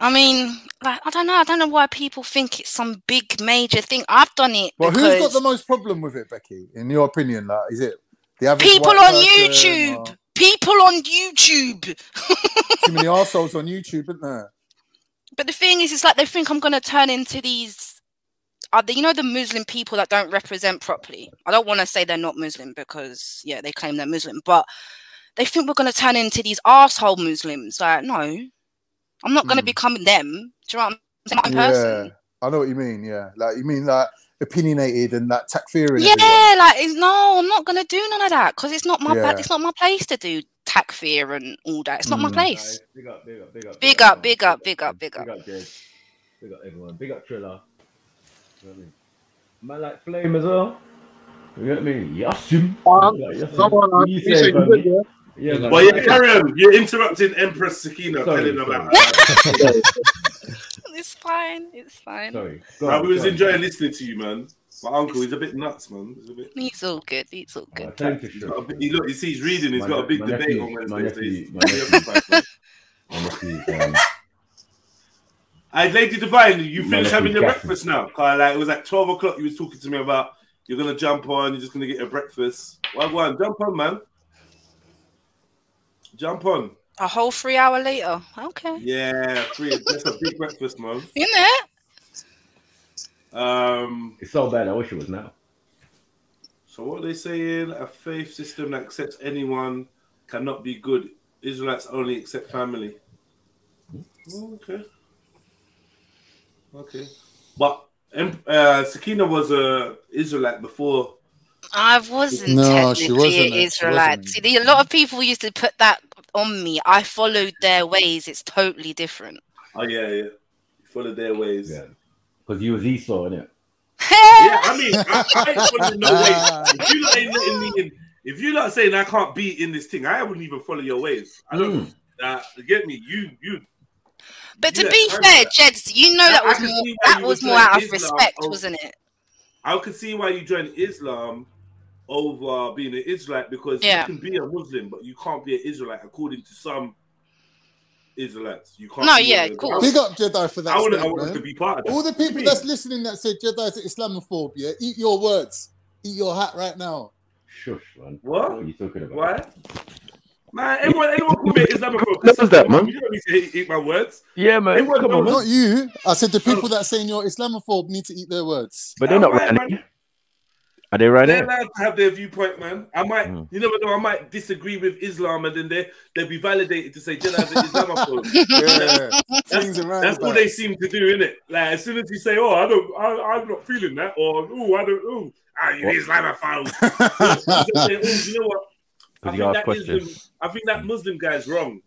Speaker 12: I mean, like, I don't know why people think it's some big major thing. I've done it.
Speaker 19: Well, who's got the most problem with it, Becky? In your opinion, like, is it the average
Speaker 12: people on YouTube? People on YouTube.
Speaker 19: Too many arseholes on YouTube, isn't there?
Speaker 12: But the thing is, it's like they think I'm gonna turn into these. You know, the Muslim people that don't represent properly. I don't want to say they're not Muslim because they claim they're Muslim, but they think we're going to turn into these arsehole Muslims. Like, no, I'm not going to become them. Do you know what I'm saying? I'm a person.
Speaker 19: I know what you mean. Yeah, like you mean like opinionated and like takfiring.
Speaker 12: Yeah,
Speaker 19: everyone.
Speaker 12: like no, I'm not gonna do none of that because it's not my
Speaker 19: Yeah.
Speaker 12: it's not my place to do takfir and all that. It's not my place.
Speaker 20: Big up.
Speaker 12: Big up.
Speaker 20: Big up, Jed. Big up everyone. Big up Triller. You know what I mean? Man like Flame as well. You know what I mean? Yasim. Yeah, man.
Speaker 1: Well, yeah, carry on. You're interrupting Empress Sakina, telling about.
Speaker 12: It's fine. It's fine.
Speaker 20: Sorry.
Speaker 1: I was enjoying listening to you, man. My uncle, he's a bit nuts, man.
Speaker 12: He's all good. He's all good.
Speaker 1: You see, he's reading. He's got a big debate on Wednesday. Lady Divine, you finished having your breakfast now? Like, it was like 12 o'clock. You was talking to me about you're gonna jump on. You're just gonna get your breakfast. Well, go on, jump on, man. Jump on.
Speaker 12: A whole 3 hour later. Okay.
Speaker 1: Yeah, that's a big breakfast, man.
Speaker 12: In there.
Speaker 20: It's so bad. I wish it was now.
Speaker 1: So what are they saying? A faith system that accepts anyone cannot be good. Israelites only accept family. Oh, okay. But Sakina was a Israelite before.
Speaker 12: I wasn't technically an Israelite. See, a lot of people used to put that on me. I followed their ways. It's totally different.
Speaker 1: Oh yeah. You followed their ways.
Speaker 20: Yeah. Because you was Esau, innit?
Speaker 1: Yeah, I mean, I ain't following no ways. If you not ain't letting me in, if you're not saying I can't be in this thing, I wouldn't even follow your ways. I don't get me. You.
Speaker 12: But to be fair, Jeds, you know that was more out of respect, wasn't it?
Speaker 1: I could see why you joined Islam over being an Israelite, because you can be a Muslim, but you can't be an Israelite according to some Israelites. You can't.
Speaker 12: No, yeah, cool.
Speaker 19: Big up Jedi for that.
Speaker 1: I want to be part of that.
Speaker 19: All the people that's listening that said Jedi's an Islamophobe, yeah, eat your words, eat your hat right now.
Speaker 20: Shush, man.
Speaker 1: What
Speaker 20: are you talking about?
Speaker 1: Why? Man, anyone call me Islamophobe?
Speaker 20: What was that, man?
Speaker 1: You don't need to eat my words.
Speaker 20: Yeah, man.
Speaker 1: Come on,
Speaker 19: not you. I said the people that saying you're Islamophobe need to eat their words.
Speaker 20: But they're not right. Are they right
Speaker 1: They're
Speaker 20: there?
Speaker 1: allowed to have their viewpoint, man. I might, you never know, I might disagree with Islam, and then they'll be validated to say Jedi's an Islamophobe. That's all they seem to do, innit? Like, as soon as you say, I'm not feeling that, or you Islamophobe. You know what? I think that Muslim guy's wrong.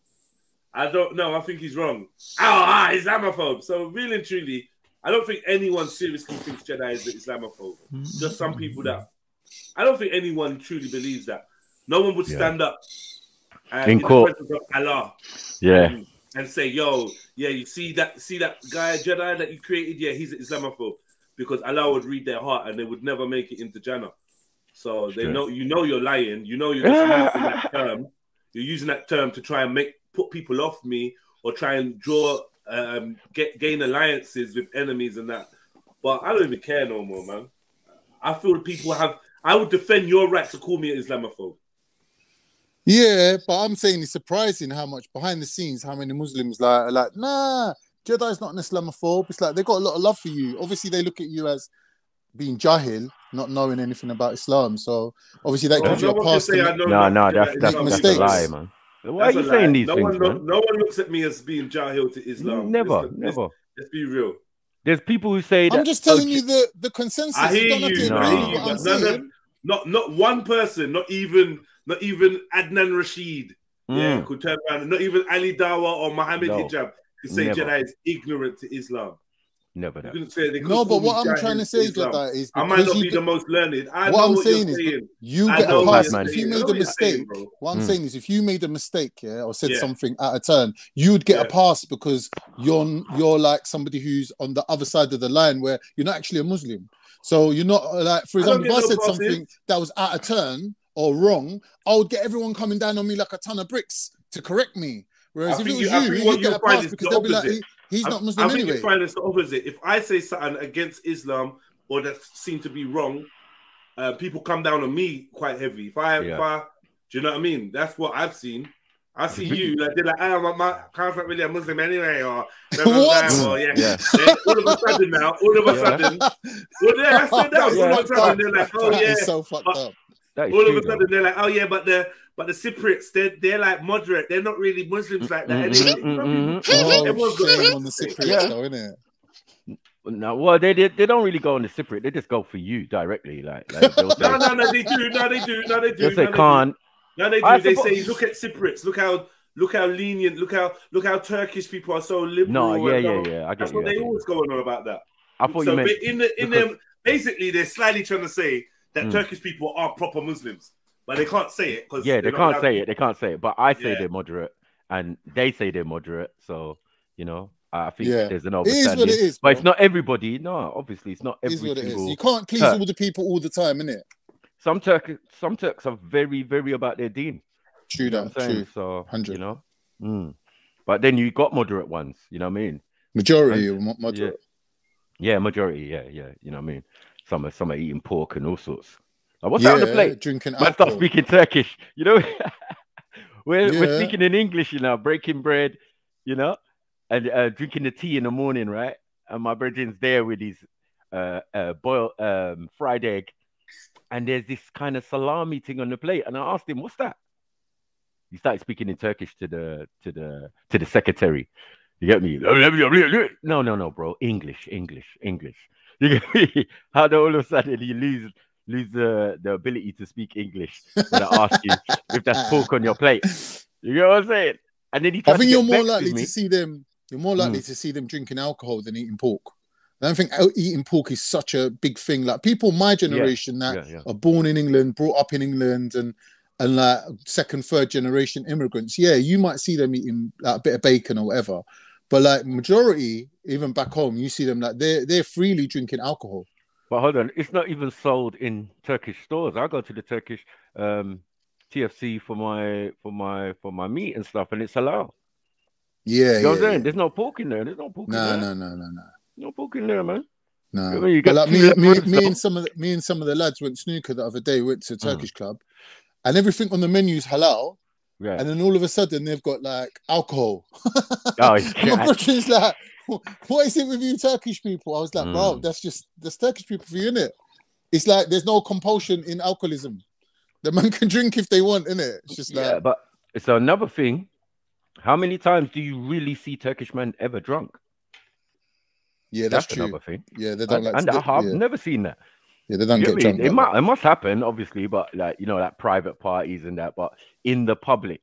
Speaker 1: I don't know. I think he's wrong. Islamophobe. So really and truly, I don't think anyone seriously thinks Jedi is an Islamophobe. Just some people that. I don't think anyone truly believes that. No one would stand up in
Speaker 20: court
Speaker 1: the presence of Allah, and say, "Yo, yeah, you see that guy Jedi that you created? Yeah, he's an Islamophobe," because Allah would read their heart and they would never make it into Jannah. So they know you're lying. You know you're just using that term. You're using that term to try and put people off me, or try and draw. Gain alliances with enemies and that, but I don't even care no more, man. I feel people I would defend your right to call me an Islamophobe.
Speaker 19: Yeah, but I'm saying it's surprising how much behind the scenes, how many Muslims are like, nah, Jedi's not an Islamophobe. It's like they got a lot of love for you. Obviously, they look at you as being jahil, not knowing anything about Islam. So obviously that gives you a pass.
Speaker 20: That's a lie, man. Why are you saying these things, man?
Speaker 1: No one looks at me as being jahil to Islam.
Speaker 20: Never.
Speaker 1: Let's be real.
Speaker 20: There's people who say that.
Speaker 19: I'm just telling you the consensus.
Speaker 1: I hear
Speaker 19: you.
Speaker 1: Not one person, not even Adnan Rashid, could turn around. Not even Ali Dawa or Mohammed Hijab could say Jedi is ignorant to Islam.
Speaker 20: Never.
Speaker 19: No, but what I'm trying to say, Jedi, is
Speaker 1: I might not be the most learned.
Speaker 19: What I'm saying is you get a pass if you made a mistake. What I'm saying is if you made a mistake, or said something out of turn, you would get a pass because you're like somebody who's on the other side of the line where you're not actually a Muslim. So you're not like, for example, if I said something that was out of turn or wrong, I would get everyone coming down on me like a ton of bricks to correct me. Whereas if it was you get a pass because they'll be like, he's not Muslim anyway. I think you find it's the opposite. If I say something against Islam or that seems to be wrong, people come down on me quite heavy. If I, do you know what I mean? That's what I've seen. I see you like they're like, my can't not really a Muslim anyway, or what? Or, all of a sudden now, all of a sudden, I said that. All of a sudden they're like, oh yeah, so fucked up.
Speaker 1: All of a sudden they're like, oh yeah, but the Cypriots, they're like moderate. They're not really Muslims like that. Everyone's got
Speaker 19: on the Cypriots, though, isn't it?
Speaker 14: No, well, they don't really go on the separate. They just go for you directly. Like they'll say,
Speaker 1: no, they do. No, they do.
Speaker 14: They'll say can't.
Speaker 1: No, they do. They say look at separates. Look how lenient. Look how Turkish people are so liberal.
Speaker 14: No, yeah. I get
Speaker 1: That's
Speaker 14: you.
Speaker 1: what they always go on about that.
Speaker 14: I thought you meant
Speaker 1: in them. Basically, they're slightly trying to say that Turkish people are proper Muslims, but they can't say it because
Speaker 14: they can't say it. They can't say it. But I say they're moderate, and they say they're moderate. So I think there's an understanding.
Speaker 19: It is what it is,
Speaker 14: but it's not everybody. No, obviously it's not every
Speaker 19: single. It is.
Speaker 14: You
Speaker 19: can't please all the people all the time, innit?
Speaker 14: Some Turks are very, very about their deen.
Speaker 19: True that. True.
Speaker 14: So 100. But then you got moderate ones. You know what I mean?
Speaker 19: Majority moderate.
Speaker 14: Yeah, majority. Yeah. You know what I mean? Some are eating pork and all sorts. Like, what's that on the plate?
Speaker 19: Drinking
Speaker 14: alcohol. Start speaking Turkish. We're speaking in English. Breaking bread. And drinking the tea in the morning, right? And my brethren's there with his boiled fried egg, and there's this kind of salami thing on the plate. And I asked him, "What's that?" He started speaking in Turkish to the secretary. You get me? No, bro. English. You get me? How do all of a sudden you lose the ability to speak English when I ask you if that's pork on your plate? You get what I'm saying? And then I
Speaker 19: think you're more likely to see them. You're more likely to see them drinking alcohol than eating pork. I don't think eating pork is such a big thing. Like people my generation that are born in England, brought up in England, and like second, third generation immigrants. Yeah, you might see them eating like a bit of bacon or whatever, but like majority, even back home, you see them like they're freely drinking alcohol.
Speaker 14: But hold on, it's not even sold in Turkish stores. I go to the Turkish TFC for my meat and stuff, and it's halal.
Speaker 19: Yeah,
Speaker 14: you know what I'm saying? There's no pork in there. There's no pork in there.
Speaker 19: No.
Speaker 14: No pork in there, man.
Speaker 19: No.
Speaker 14: I mean,
Speaker 19: but like me and some of the lads went snooker the other day. Went to a Turkish club, and everything on the menu is halal.
Speaker 14: Yeah.
Speaker 19: And then all of a sudden they've got like alcohol.
Speaker 14: Oh,
Speaker 19: my brother's like, what is it with you Turkish people? I was like, bro, that's Turkish people for you, innit? It's like there's no compulsion in alcoholism. The man can drink if they want, innit? It's just like,
Speaker 14: but it's another thing. How many times do you really see Turkish men ever drunk?
Speaker 19: Yeah, that's true.
Speaker 14: Another thing.
Speaker 19: Yeah, they don't
Speaker 14: I've never seen that.
Speaker 19: Yeah, they don't get drunk.
Speaker 14: It must happen, obviously, but like like private parties and that. But in the public,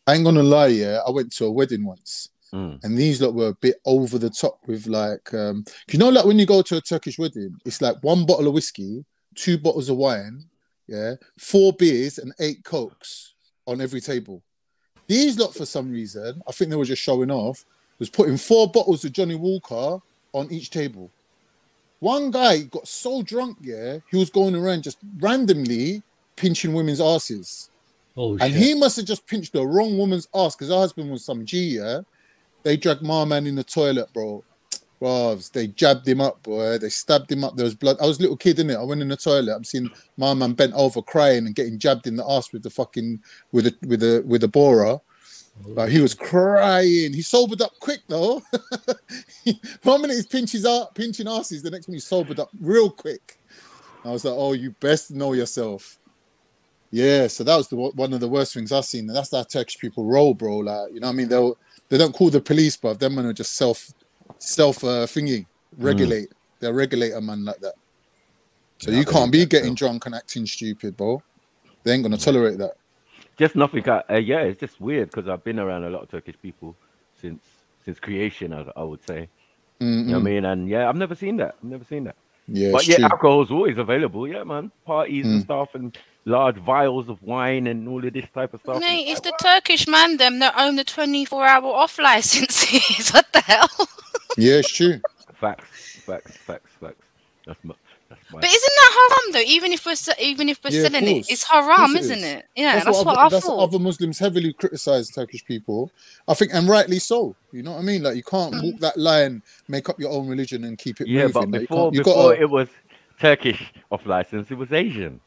Speaker 19: I ain't gonna lie. Yeah, I went to a wedding once, and these lot were a bit over the top with like, like when you go to a Turkish wedding, it's like 1 bottle of whiskey, 2 bottles of wine, 4 beers, and 8 cokes on every table. These lot, for some reason, I think they were just showing off, was putting 4 bottles of Johnny Walker on each table. One guy got so drunk, he was going around just randomly pinching women's asses.
Speaker 20: Oh,
Speaker 19: and he must have just pinched the wrong woman's ass because her husband was some G, They dragged my man in the toilet, bro. Bros, they jabbed him up, boy. They stabbed him up. There was blood. I was a little kid, innit? I went in the toilet. I'm seeing my man bent over crying and getting jabbed in the ass with the fucking with a borer. Like he was crying. He sobered up quick though. 1 minute he's pinching asses, the next minute he sobered up real quick. I was like, oh, you best know yourself. Yeah, so that was one of the worst things I've seen. And that's how Turkish people roll, bro. Like, you know what I mean? They don't call the police, but them men are just self thingy, regulate. They'll regulate a man like that. So you can't be getting drunk and acting stupid, bro. They ain't gonna tolerate that.
Speaker 14: Just nothing. It's just weird because I've been around a lot of Turkish people since creation, I would say. You know what I mean? And I've never seen that.
Speaker 19: Yeah,
Speaker 14: but alcohol's always available. Yeah, man. Parties and stuff, and large vials of wine and all of this type of stuff.
Speaker 12: Mate, it's the Turkish man them that own the 24-hour off licenses. What the hell?
Speaker 19: Yeah, it's true.
Speaker 14: Facts. That's my.
Speaker 12: But isn't that haram though? Even if we're selling it, it's haram, isn't it? Yeah, that's what I thought.
Speaker 19: Other Muslims heavily criticize Turkish people, I think, and rightly so. You know what I mean? Like you can't walk that line, make up your own religion, and keep it moving.
Speaker 14: But
Speaker 19: like,
Speaker 14: before it was Turkish off license, it was Asian,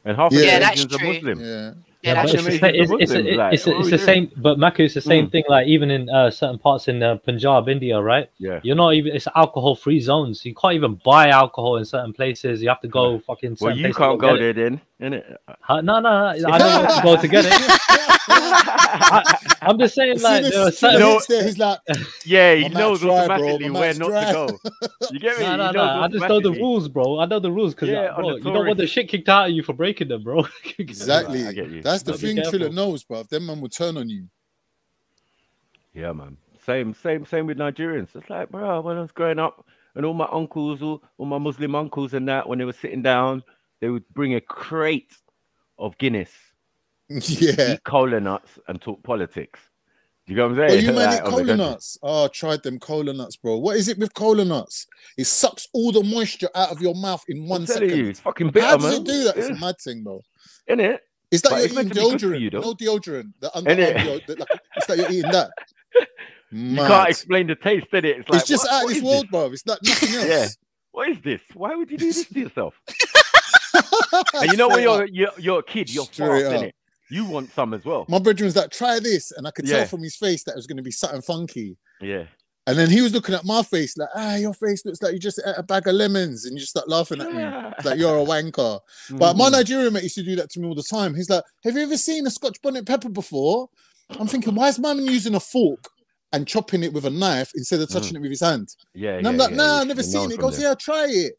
Speaker 14: and half of the Asians are Muslim.
Speaker 19: Yeah.
Speaker 12: Yeah,
Speaker 20: but
Speaker 12: that's
Speaker 20: it's
Speaker 12: true.
Speaker 20: the same. But Maku, it's the same thing. Like even in certain parts in Punjab, India, right?
Speaker 14: Yeah.
Speaker 20: You're not even. It's alcohol-free zones. You can't even buy alcohol in certain places. You have to go fucking.
Speaker 14: Well,
Speaker 20: Certain
Speaker 14: you
Speaker 20: places to
Speaker 14: can't go
Speaker 20: get
Speaker 14: there
Speaker 20: it.
Speaker 14: then, innit?
Speaker 20: No. I know where to go to get it. I'm just saying,
Speaker 19: As soon
Speaker 20: like
Speaker 19: as
Speaker 20: there are
Speaker 19: Triller
Speaker 20: certain.
Speaker 19: hits there, he's like,
Speaker 14: Yeah, he
Speaker 19: "My
Speaker 14: knows
Speaker 19: mat's dry, bro.
Speaker 14: automatically
Speaker 19: My
Speaker 14: where
Speaker 19: mat's
Speaker 14: not
Speaker 19: dry."
Speaker 14: to go. You get me?
Speaker 20: No.
Speaker 14: He knows
Speaker 20: I just know the
Speaker 14: automatically.
Speaker 20: rules, bro. I know the rules because,
Speaker 14: Yeah, on
Speaker 20: bro,
Speaker 14: the
Speaker 20: you don't want the
Speaker 14: tourist.
Speaker 20: shit kicked out of you for breaking them, bro.
Speaker 19: Exactly.
Speaker 14: I get you.
Speaker 19: That's the
Speaker 20: Gotta be
Speaker 19: thing.
Speaker 20: careful.
Speaker 19: Triller knows, bro. Them man will turn on you.
Speaker 14: Yeah, man. Same with Nigerians. It's like, bro, when I was growing up, and all my uncles, all my Muslim uncles and that, when they were sitting down, they would bring a crate of Guinness,
Speaker 19: Yeah.
Speaker 14: eat cola nuts, and talk politics. You know what I'm
Speaker 19: Oh,
Speaker 14: saying?
Speaker 19: you man
Speaker 14: Like,
Speaker 19: eat
Speaker 14: on the
Speaker 19: cola
Speaker 14: country.
Speaker 19: nuts. Oh, I tried them cola nuts, bro. What is it with cola nuts? It sucks all the moisture out of your mouth in 1
Speaker 14: telling
Speaker 19: second.
Speaker 14: you, it's fucking bitter,
Speaker 19: How does
Speaker 14: man.
Speaker 19: it do that? It's a
Speaker 14: Yeah.
Speaker 19: mad thing, bro.
Speaker 14: Isn't it?
Speaker 19: It's like
Speaker 14: But
Speaker 19: you're
Speaker 14: it's meant
Speaker 19: eating
Speaker 14: to be good for
Speaker 19: deodorant.
Speaker 14: you, though.
Speaker 19: No deodorant. The
Speaker 14: Innit?
Speaker 19: underarm deodorant. It's like you're eating that.
Speaker 14: You
Speaker 19: Mad.
Speaker 14: can't explain the taste, is it? It's like,
Speaker 19: It's just out of
Speaker 14: what
Speaker 19: this
Speaker 14: is
Speaker 19: world,
Speaker 14: this?
Speaker 19: bro. It's like nothing else.
Speaker 14: Yeah. What is this? Why would you do this to yourself? And you know when you're a kid, you're
Speaker 19: Straight
Speaker 14: fast,
Speaker 19: up.
Speaker 14: innit? You want some as well.
Speaker 19: My brother was like, try this. And I could tell
Speaker 14: Yeah.
Speaker 19: from his face that it was going to be something funky.
Speaker 14: Yeah.
Speaker 19: And then he was looking at my face like, your face looks like you just ate a bag of lemons. And you just start laughing at me. It's like, you're a wanker. But my Nigerian mate used to do that to me all the time. He's like, have you ever seen a Scotch bonnet pepper before? I'm thinking, why is man using a fork and chopping it with a knife instead of touching it with his hand?
Speaker 14: Yeah.
Speaker 19: And I'm like, nah, I've never seen it. He goes, yeah, try it.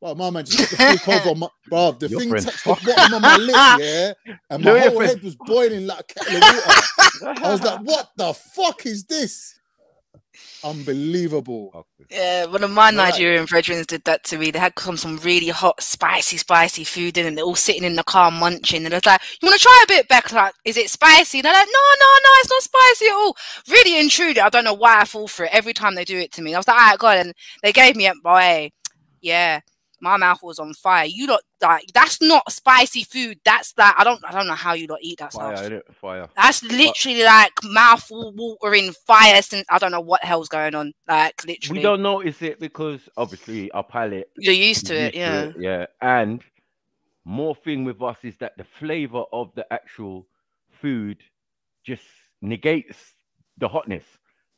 Speaker 19: Well, my man just put the fork over my, bruv, the
Speaker 14: Your
Speaker 19: thing
Speaker 14: friend's
Speaker 19: touched the bottom of my lip, yeah? And my
Speaker 14: No, your
Speaker 19: whole
Speaker 14: friend-
Speaker 19: head was boiling like a kettle of water. I was like, what the fuck is this? Unbelievable.
Speaker 12: Yeah, one of my Nigerian brethren did that to me. They had some really hot, spicy food in, and they're all sitting in the car munching. And I was like, "You want to try a bit, Beck? Like, is it spicy?" And they're like, "No, it's not spicy at all." Really and truly, I don't know why I fall for it every time they do it to me. I was like, "All right, God," and they gave me a boy. Yeah, my mouth was on fire. You lot, like, that's not spicy food. That's that. I don't know how you lot eat that
Speaker 14: Fire,
Speaker 12: stuff.
Speaker 14: innit? Fire.
Speaker 12: That's literally like mouth watering fire. Since I don't know what the hell's going on. Like literally,
Speaker 14: We don't notice it because obviously our palate.
Speaker 12: you're used to it.
Speaker 14: used
Speaker 12: Yeah.
Speaker 14: Yeah. And more thing with us is that the flavor of the actual food just negates the hotness.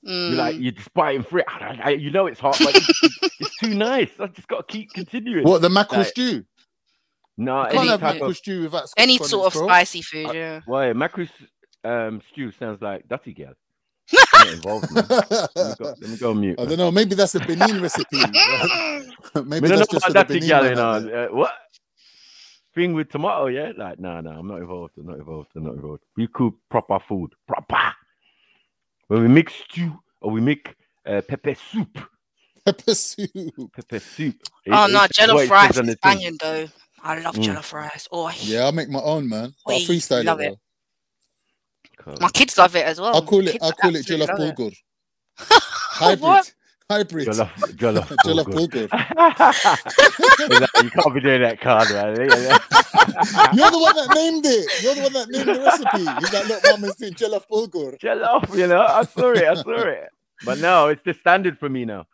Speaker 14: You're like, you're just biting through it. You know it's hot, but it's too nice. I just got to keep continuing.
Speaker 19: What, the mackerel
Speaker 14: Like,
Speaker 19: stew?
Speaker 14: No,
Speaker 19: You can't
Speaker 14: any
Speaker 19: have
Speaker 14: type
Speaker 19: mackerel
Speaker 14: of
Speaker 19: stew without Scotch
Speaker 12: Any
Speaker 19: bonnets,
Speaker 12: sort of
Speaker 19: bro.
Speaker 12: spicy food. Yeah.
Speaker 14: Why mackerel stew sounds like dirty girl. Not involved, man. Let me go on mute.
Speaker 19: I don't know. Maybe that's a Benin recipe. Maybe
Speaker 14: We don't
Speaker 19: that's
Speaker 14: know
Speaker 19: just for
Speaker 14: about
Speaker 19: the
Speaker 14: dirty
Speaker 19: Benin
Speaker 14: girl,
Speaker 19: man
Speaker 14: you
Speaker 19: out there.
Speaker 14: know. What thing with tomato? Yeah, like no, I'm not involved. I'm not involved. We cook proper food, proper. When we make stew or we make pepper soup.
Speaker 19: Pepper soup.
Speaker 14: Pepper soup.
Speaker 12: Oh no,
Speaker 14: It's what
Speaker 12: jollof
Speaker 14: it
Speaker 12: rice
Speaker 14: says on
Speaker 12: is
Speaker 14: the thing.
Speaker 12: banging though. I love jollof rice. Oh,
Speaker 19: Yeah, I make my own, man. But I
Speaker 12: we
Speaker 19: freestyle
Speaker 12: love
Speaker 19: it,
Speaker 12: it.
Speaker 14: Cool.
Speaker 12: My kids love it as well.
Speaker 19: though. I call it
Speaker 12: Kids
Speaker 19: jollof
Speaker 12: absolutely love it.
Speaker 19: bulgur. Hybrid. Hybrid.
Speaker 14: Jollof
Speaker 19: Jollof
Speaker 14: bulgur.
Speaker 19: bulgur.
Speaker 14: You can't be doing that card, man.
Speaker 19: You're the one that named it. You're the one that named the recipe. He's like, look, mama's doing jollof bulgur.
Speaker 14: Jollof, you know. I saw it. But no, it's the standard for me now.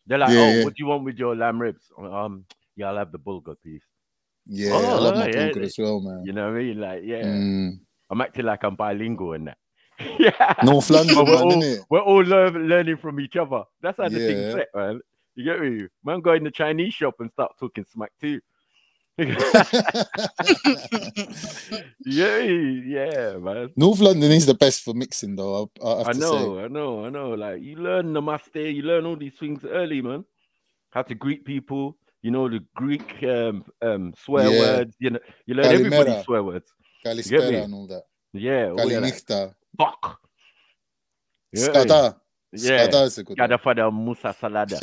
Speaker 14: They're like,
Speaker 19: Yeah.
Speaker 14: what do you want with your lamb ribs? Yeah, I'll have the bulgur piece.
Speaker 19: Yeah, I love my
Speaker 14: yeah.
Speaker 19: bulgur as well, man.
Speaker 14: You know what I mean? Like, yeah.
Speaker 19: Mm.
Speaker 14: I'm acting like I'm bilingual in that. Yeah.
Speaker 19: North London,
Speaker 14: But
Speaker 19: man, innit?
Speaker 14: we're all learning from each other. That's how the
Speaker 19: Yeah.
Speaker 14: thing's set, man. You get me? Man, go in the Chinese shop and start talking smack too. Yeah, man.
Speaker 19: North London is the best for mixing, though. I have
Speaker 14: I
Speaker 19: to
Speaker 14: know,
Speaker 19: say.
Speaker 14: I know. Like you learn namaste, you learn all these things early, man. How to greet people, you know, the Greek swear
Speaker 19: Yeah.
Speaker 14: words, you know, you learn everybody's
Speaker 19: Kalimera.
Speaker 14: swear words. You get me?
Speaker 19: Kalispera and all that.
Speaker 14: Yeah, all of that.
Speaker 19: Kalinichta.
Speaker 14: Fuck. Yeah.
Speaker 19: Skada.
Speaker 14: Yeah.
Speaker 19: Skada is a good one.
Speaker 14: Skada for the Musa Salada.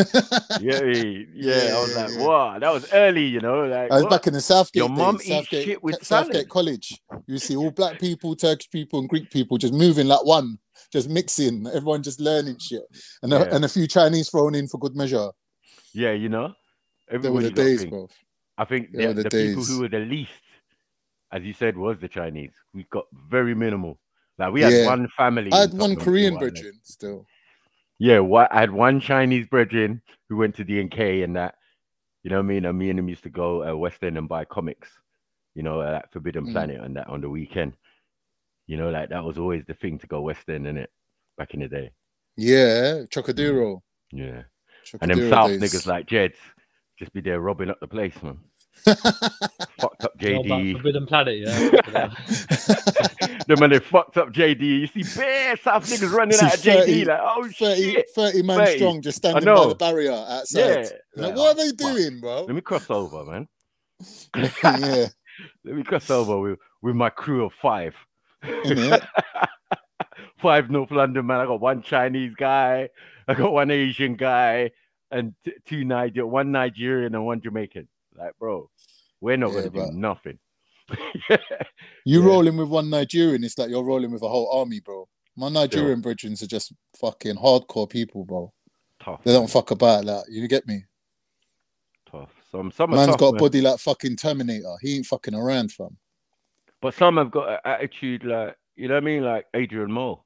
Speaker 14: Yeah. I was like,
Speaker 19: yeah.
Speaker 14: wow, that was early, you know. Like,
Speaker 19: I was
Speaker 14: what?
Speaker 19: back in the Southgate
Speaker 14: Your mum
Speaker 19: days,
Speaker 14: eats shit with
Speaker 19: Southgate
Speaker 14: salad.
Speaker 19: College. You see all black people, Turkish people, and Greek people just moving like one, just mixing. Everyone just learning shit, and
Speaker 14: Yeah.
Speaker 19: and a few Chinese thrown in for good measure.
Speaker 14: Yeah, you know.
Speaker 19: They were the
Speaker 14: Everybody got
Speaker 19: days,
Speaker 14: things.
Speaker 19: bro.
Speaker 14: I think
Speaker 19: They were
Speaker 14: the
Speaker 19: the
Speaker 14: people
Speaker 19: days.
Speaker 14: who were the least, as you said, was the Chinese. We got very minimal. Like we
Speaker 19: Yeah.
Speaker 14: had one family.
Speaker 19: I had
Speaker 14: in
Speaker 19: one
Speaker 14: Tottenham
Speaker 19: Korean
Speaker 14: who I know.
Speaker 19: brethren still.
Speaker 14: Yeah, I had one Chinese brethren who went to D&K and that. You know what I mean? And me and him used to go West End and buy comics. You know, at Forbidden
Speaker 19: Mm.
Speaker 14: Planet and that on the weekend. You know, like that was always the thing to go West End, innit? Back in the day.
Speaker 19: Yeah, Chocodero.
Speaker 14: Yeah. And them
Speaker 19: Chocodero
Speaker 14: South
Speaker 19: days.
Speaker 14: niggas like Jeds just be there robbing up the place, man. Fucked up
Speaker 20: You know about
Speaker 14: JD.
Speaker 20: Forbidden Planet, yeah.
Speaker 14: The man, they fucked up JD. You see bare South niggas running out of JD, like, oh
Speaker 19: 30,
Speaker 14: shit.
Speaker 19: 30 man
Speaker 14: 30.
Speaker 19: strong just
Speaker 14: I
Speaker 19: standing by
Speaker 14: know.
Speaker 19: the barrier outside.
Speaker 14: Yeah.
Speaker 19: Like,
Speaker 14: Like,
Speaker 19: what are they
Speaker 14: fuck.
Speaker 19: doing, bro?
Speaker 14: Let me cross over, man.
Speaker 19: Yeah.
Speaker 14: Let me cross over with my crew of 5.
Speaker 19: Innit?
Speaker 14: 5 North London, man. I got 1 Chinese guy, I got 1 Asian guy, and 2 1 Nigerian and 1 Jamaican. Like, bro, we're not gonna do nothing.
Speaker 19: You rolling with 1 Nigerian, it's like you're rolling with a whole army, bro. My Nigerian brethren are just fucking hardcore people, bro.
Speaker 14: Tough.
Speaker 19: They don't fuck about that. You get me?
Speaker 14: Tough. Some are
Speaker 19: Man's
Speaker 14: tough,
Speaker 19: got a
Speaker 14: man.
Speaker 19: body like fucking Terminator. He ain't fucking around, fam.
Speaker 14: But some have got an attitude like, you know what I mean, like Adrian Mole.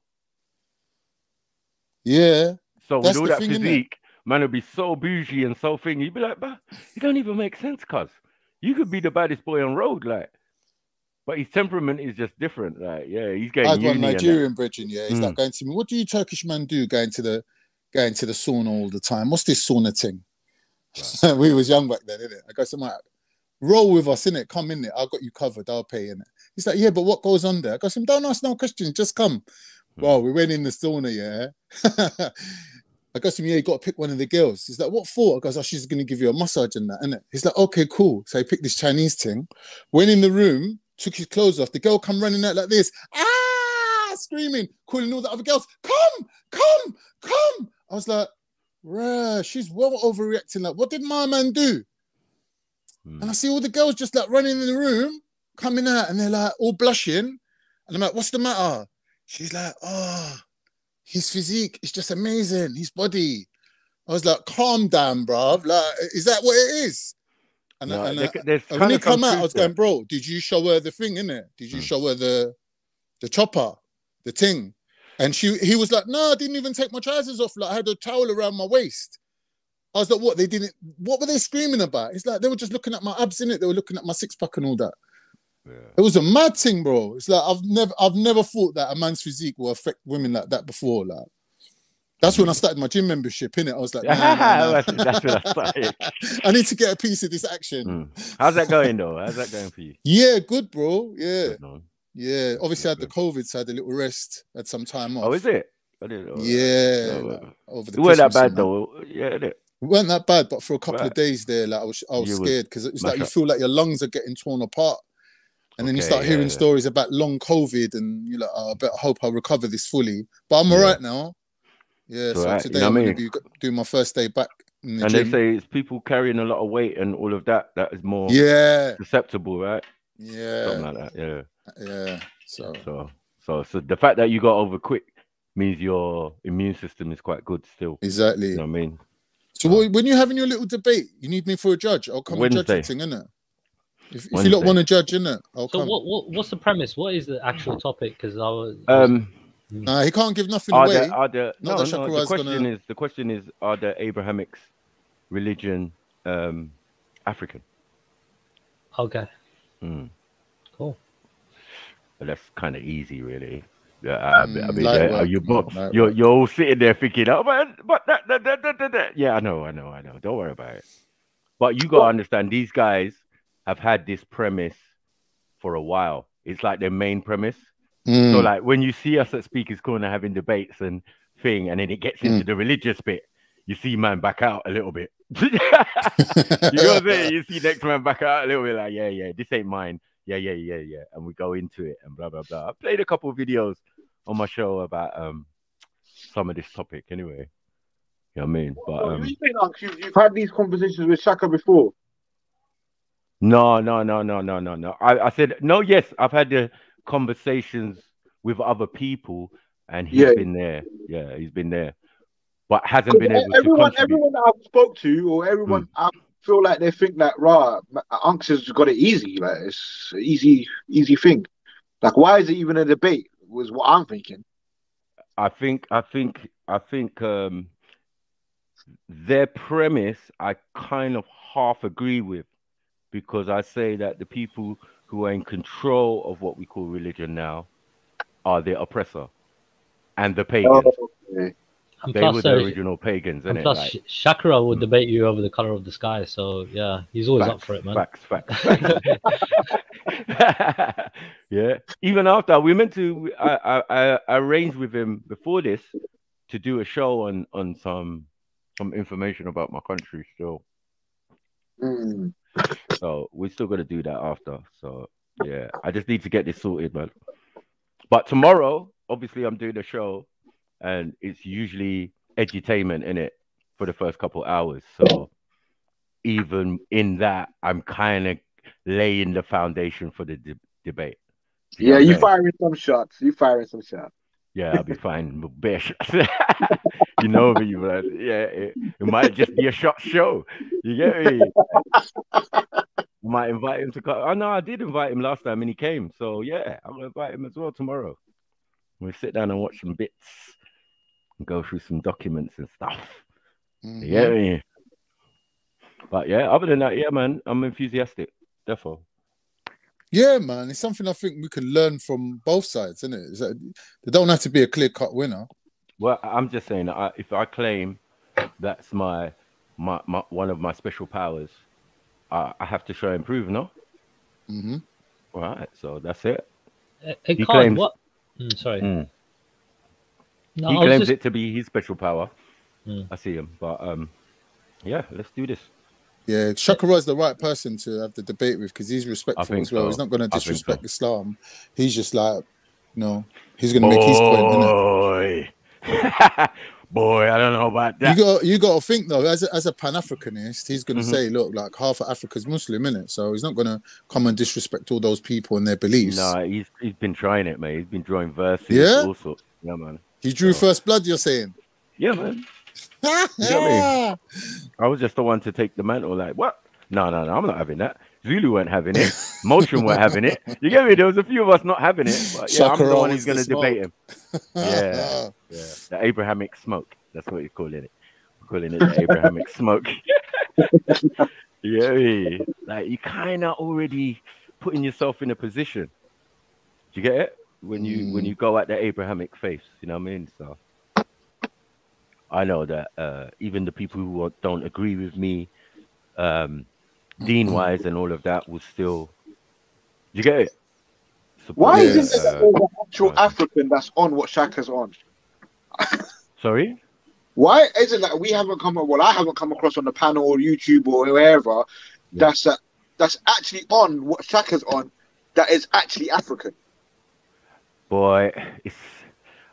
Speaker 19: Yeah.
Speaker 14: So with
Speaker 19: That's
Speaker 14: all
Speaker 19: the
Speaker 14: that
Speaker 19: thing, innit?
Speaker 14: physique, man would be so bougie and so thing. You'd be like, but it don't even make sense, cuz. You could be the baddest boy on road, like. But his temperament is just different. Like, yeah, he's
Speaker 19: I
Speaker 14: getting
Speaker 19: had one
Speaker 14: uni and
Speaker 19: Nigerian brethren, yeah. He's
Speaker 14: Mm.
Speaker 19: like going to me, what do you Turkish man do going to the sauna all the time? What's this sauna thing? We was young back then, innit? I go, something like, roll with us, innit? Come in it. I got you covered. I'll pay, innit? He's like, yeah, but what goes on there? I go, don't ask no questions. Just come. Well, we went in the sauna, yeah. I go to him, yeah, you got to pick one of the girls. He's like, what for? I goes, oh, she's going to give you a massage and that, innit? He's like, okay, cool. So he picked this Chinese thing, went in the room, took his clothes off. The girl come running out like this, screaming, calling all the other girls, come. I was like, bruh, she's well overreacting. Like, what did my man do? And I see all the girls just like running in the room, coming out, and they're like all blushing. And I'm like, what's the matter? She's like, oh, his physique is just amazing. His body. I was like, calm down, bruv. Like, is that what it is? And,
Speaker 14: No,
Speaker 19: and
Speaker 14: there's
Speaker 19: when
Speaker 14: kind
Speaker 19: he
Speaker 14: of some
Speaker 19: come out, I
Speaker 14: truth
Speaker 19: was
Speaker 14: there.
Speaker 19: going, bro, did you show her the thing, innit? Did you show her the chopper, the thing? And he was like, no, I didn't even take my trousers off. Like, I had a towel around my waist. I was like, what? What were they screaming about? It's like they were just looking at my abs, innit? They were looking at my 6-pack and all that.
Speaker 14: Yeah.
Speaker 19: It was a mad thing, bro. It's like I've never thought that a man's physique will affect women like that before. Like, that's when I started my gym membership, innit? I was like, nah.
Speaker 14: That's when I started.
Speaker 19: I need to get a piece of this action.
Speaker 14: How's that going though? How's that going for you?
Speaker 19: Yeah, good, bro. Yeah.
Speaker 14: Good, man.
Speaker 19: Yeah. Obviously, I had the COVID, so I had a little rest, had some time off.
Speaker 14: Oh, is it? I didn't know.
Speaker 19: Yeah.
Speaker 14: No,
Speaker 19: like, over the
Speaker 14: it wasn't that
Speaker 19: Christmas
Speaker 14: bad
Speaker 19: and that.
Speaker 14: though. Yeah, innit?
Speaker 19: It wasn't that bad, but for a couple of
Speaker 14: Right.
Speaker 19: days there, like I was
Speaker 14: You was
Speaker 19: scared because it's like
Speaker 14: mash
Speaker 19: you
Speaker 14: up.
Speaker 19: feel like your lungs are getting torn apart. And then you
Speaker 14: Okay,
Speaker 19: start hearing
Speaker 14: yeah.
Speaker 19: stories about long COVID, and you're like, oh, I better hope I recover this fully. But I'm
Speaker 14: Yeah.
Speaker 19: all right now. Yeah,
Speaker 14: It's
Speaker 19: so
Speaker 14: alright,
Speaker 19: today
Speaker 14: you know
Speaker 19: I'm
Speaker 14: what I
Speaker 19: going to be doing my first day back in the
Speaker 14: And
Speaker 19: gym.
Speaker 14: they say it's people carrying a lot of weight and all of that that is more
Speaker 19: Yeah.
Speaker 14: susceptible, right?
Speaker 19: Yeah.
Speaker 14: Something like that, yeah.
Speaker 19: Yeah.
Speaker 14: So the fact that you got over quick means your immune system is quite good still.
Speaker 19: Exactly.
Speaker 14: You know what I mean?
Speaker 19: So when you're having your little debate, you need me for a judge. I'll come and judge
Speaker 14: Wednesday.
Speaker 19: the thing, innit? If you lot want to judge, innit? I'll
Speaker 20: So
Speaker 19: come.
Speaker 20: what's the premise? What is the actual topic? Because I was
Speaker 19: Nah, he can't give nothing
Speaker 14: Are
Speaker 19: away.
Speaker 14: the
Speaker 19: Not that Shakira's
Speaker 14: the question is are the Abrahamic religion African?
Speaker 20: Okay.
Speaker 14: Cool. But that's kind of easy, really. Yeah, I mean,
Speaker 19: light
Speaker 14: are
Speaker 19: work,
Speaker 14: you
Speaker 19: man, light
Speaker 14: you're all sitting there thinking, oh, but that. Yeah, I know. Don't worry about it. But you gotta understand, these guys have had this premise for a while. It's like their main premise. So, like, when you see us at Speakers Corner having debates and thing, and then it gets into the religious bit, you see man back out a little bit. You know what I'm saying? You see next man back out a little bit, like, yeah, this ain't mine. Yeah. And we go into it and blah, blah, blah. I played a couple of videos on my show about some of this topic anyway. You know what I mean? But
Speaker 18: you think, Unc, you've had these conversations with Shaka before?
Speaker 14: No. I said, no, yes, I've had the conversations with other people and he's been there. Yeah, he's been there. But hasn't been able to contribute.
Speaker 18: Everyone that I've spoke to, or everyone I feel like they think that Unks has got it easy. Like it's an easy thing. Like, why is it even a debate? Was what I'm thinking.
Speaker 14: I think their premise I kind of half agree with, because I say that the people who are in control of what we call religion now are the oppressor and the pagans.
Speaker 21: Oh, okay.
Speaker 20: And
Speaker 14: They
Speaker 20: plus,
Speaker 14: were the original pagans,
Speaker 20: and
Speaker 14: innit?
Speaker 20: plus,
Speaker 14: Like,
Speaker 20: Shakira will debate you over the color of the sky. So yeah, he's always up
Speaker 14: facts,
Speaker 20: for it, man.
Speaker 14: facts. Yeah. Even after we meant to, I arranged with him before this to do a show on some information about my country still.
Speaker 21: Mm.
Speaker 14: So we're still gonna do that after. So yeah, I just need to get this sorted, man. But tomorrow, obviously, I'm doing a show, and it's usually edutainment in it for the first couple hours. So even in that, I'm kind of laying the foundation for the debate. Do
Speaker 18: Yeah,
Speaker 14: know what I'm
Speaker 18: you
Speaker 14: saying?
Speaker 18: firing some shots. You firing some shots.
Speaker 14: Yeah, I'll be fine. Bish. You know me, man. Yeah, it might just be a shot show. You get me? Might invite him to come. Oh no, I did invite him last time and he came. So yeah, I'm gonna invite him as well tomorrow. We'll sit down and watch some bits and go through some documents and stuff. You get me? But yeah, other than that, yeah, man, I'm enthusiastic. Therefore.
Speaker 19: Yeah, man, it's something I think we can learn from both sides, isn't it? There don't have to be a clear-cut winner.
Speaker 14: Well, I'm just saying that if I claim that's my one of my special powers, I have to show and prove, no?
Speaker 19: Mm-hmm.
Speaker 14: All right, so that's it.
Speaker 20: He
Speaker 14: He
Speaker 20: can't.
Speaker 14: claims.
Speaker 20: What? Sorry.
Speaker 14: Mm.
Speaker 20: No,
Speaker 14: He
Speaker 20: I was
Speaker 14: claims
Speaker 20: just-
Speaker 14: it to be his special power. I see him, but yeah, let's do this.
Speaker 19: Yeah, Shakira is the right person to have the debate with because he's respectful
Speaker 14: think
Speaker 19: as well.
Speaker 14: so.
Speaker 19: He's not going to
Speaker 14: I think
Speaker 19: disrespect Islam. He's just like, he's going to make his point, innit?
Speaker 14: Boy, I don't know about that.
Speaker 19: You got to think though, as a Pan-Africanist, he's going to
Speaker 14: Mhm.
Speaker 19: say, look, like half of Africa's Muslim, innit? So he's not going to come and disrespect all those people and their beliefs.
Speaker 14: No, he's been trying it, mate. He's been drawing verses,
Speaker 19: Yeah?
Speaker 14: all sorts. Yeah, man.
Speaker 19: He drew first blood, you're saying?
Speaker 14: Yeah, man. You get me? I was just the one to take the mantle. Like, what? No, I'm not having that. Zulu weren't having it. Motion weren't having it. You get me? There was a few of us not having it. But yeah, I'm the
Speaker 19: Shakira
Speaker 14: one
Speaker 19: was
Speaker 14: who's going to
Speaker 19: the
Speaker 14: debate him.
Speaker 19: smoke.
Speaker 14: Yeah. The Abrahamic smoke. That's what he's calling it. We're calling it the Abrahamic smoke. Yeah, like you kind of already putting yourself in a position. Do you get it? When you go at the Abrahamic faith, you know what I mean? So I know that even the people who don't agree with me, Dean-wise and all of that, will still. Do you get it?
Speaker 18: Why is it that there's an actual African that's on what Shaka's on?
Speaker 14: Sorry?
Speaker 18: Why is it that we haven't I haven't come across on the panel or YouTube or wherever that's actually on what Shaka's on that is actually African?
Speaker 14: Boy,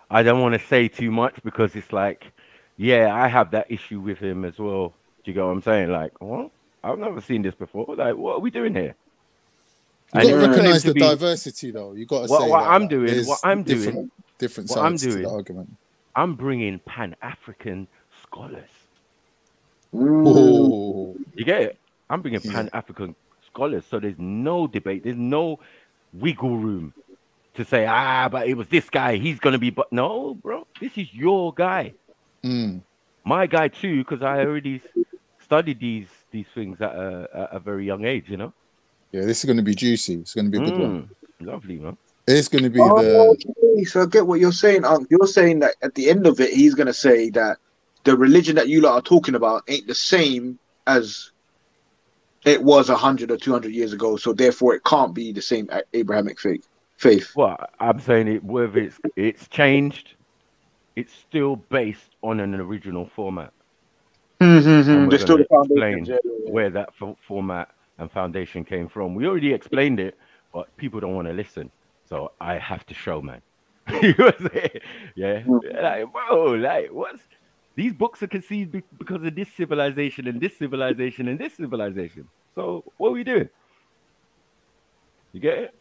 Speaker 14: I don't want to say too much because it's like, yeah, I have that issue with him as well. Do you get what I'm saying? Like, what? I've never seen this before. Like, what are we doing here?
Speaker 19: You got to recognize the diversity, though. You got to say
Speaker 14: what I'm
Speaker 19: that
Speaker 14: doing.
Speaker 19: there's
Speaker 14: What I'm
Speaker 19: different,
Speaker 14: doing.
Speaker 19: different
Speaker 14: What I'm
Speaker 19: sides to
Speaker 14: doing.
Speaker 19: the argument.
Speaker 14: I'm bringing Pan-African scholars.
Speaker 19: Oh.
Speaker 14: You get it? I'm bringing Pan-African scholars, so there's no debate. There's no wiggle room to say, but it was this guy. He's gonna be. But no, bro, this is your guy. My guy too, because I already studied these things at a very young age. You know.
Speaker 19: Yeah, this is going to be juicy. It's going to be a good one.
Speaker 14: Lovely, man.
Speaker 19: It's going to be
Speaker 18: Okay, so I get what you're saying. You're saying that at the end of it, he's going to say that the religion that you lot are talking about ain't the same as it was 100 or 200 years ago. So therefore, it can't be the same Abrahamic faith.
Speaker 14: Well, I'm saying it. Whether it's changed, it's still based on an original format. And we're
Speaker 18: There's still
Speaker 14: gonna
Speaker 18: the foundations.
Speaker 14: explain where that format and foundation came from. We already explained it, but people don't want to listen. So I have to show, man. You know what I'm saying? Yeah. Like, whoa, like, what's these books are conceived because of this civilization and this civilization and this civilization. So what are we doing? You get it?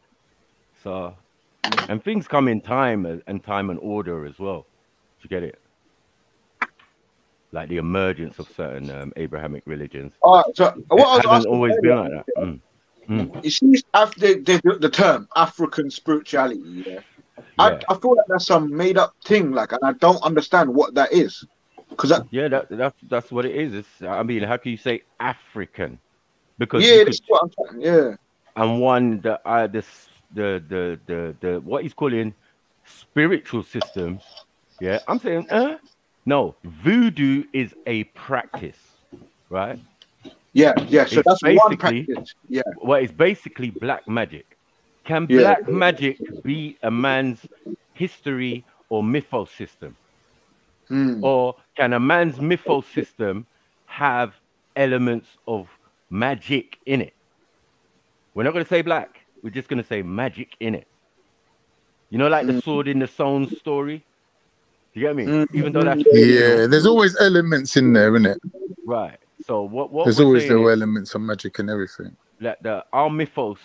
Speaker 14: So, and things come in time and order as well. Do you get it? Like the emergence of certain Abrahamic religions.
Speaker 18: So what I was
Speaker 14: hasn't
Speaker 18: asking
Speaker 14: always been like
Speaker 18: earlier,
Speaker 14: that.
Speaker 18: You see, the term African spirituality. Yeah? I feel like that's some made up thing, like, and I don't understand what that is.
Speaker 14: That's what it is. I mean, how can you say African? Because
Speaker 18: that's what I'm saying. Yeah.
Speaker 14: And one the what he's calling spiritual systems, yeah, I'm saying, no, voodoo is a practice, right?
Speaker 18: Yeah, yeah. So
Speaker 14: It's
Speaker 18: that's one
Speaker 14: basically,
Speaker 18: practice. Yeah,
Speaker 14: well, it's basically black magic. Can
Speaker 18: yeah.
Speaker 14: black magic be a man's history or mythos system?
Speaker 18: Hmm.
Speaker 14: Or can a man's mythos system have elements of magic in it? We're not going to say black. We're just going to say magic in it. You know, like the sword in the stone story? Do you get me? Even though that's fictional.
Speaker 19: Yeah, there's always elements in there, isn't it?
Speaker 14: Right. So what
Speaker 19: There's
Speaker 14: we're
Speaker 19: always
Speaker 14: saying
Speaker 19: the
Speaker 14: is
Speaker 19: elements of magic and everything.
Speaker 14: that our mythos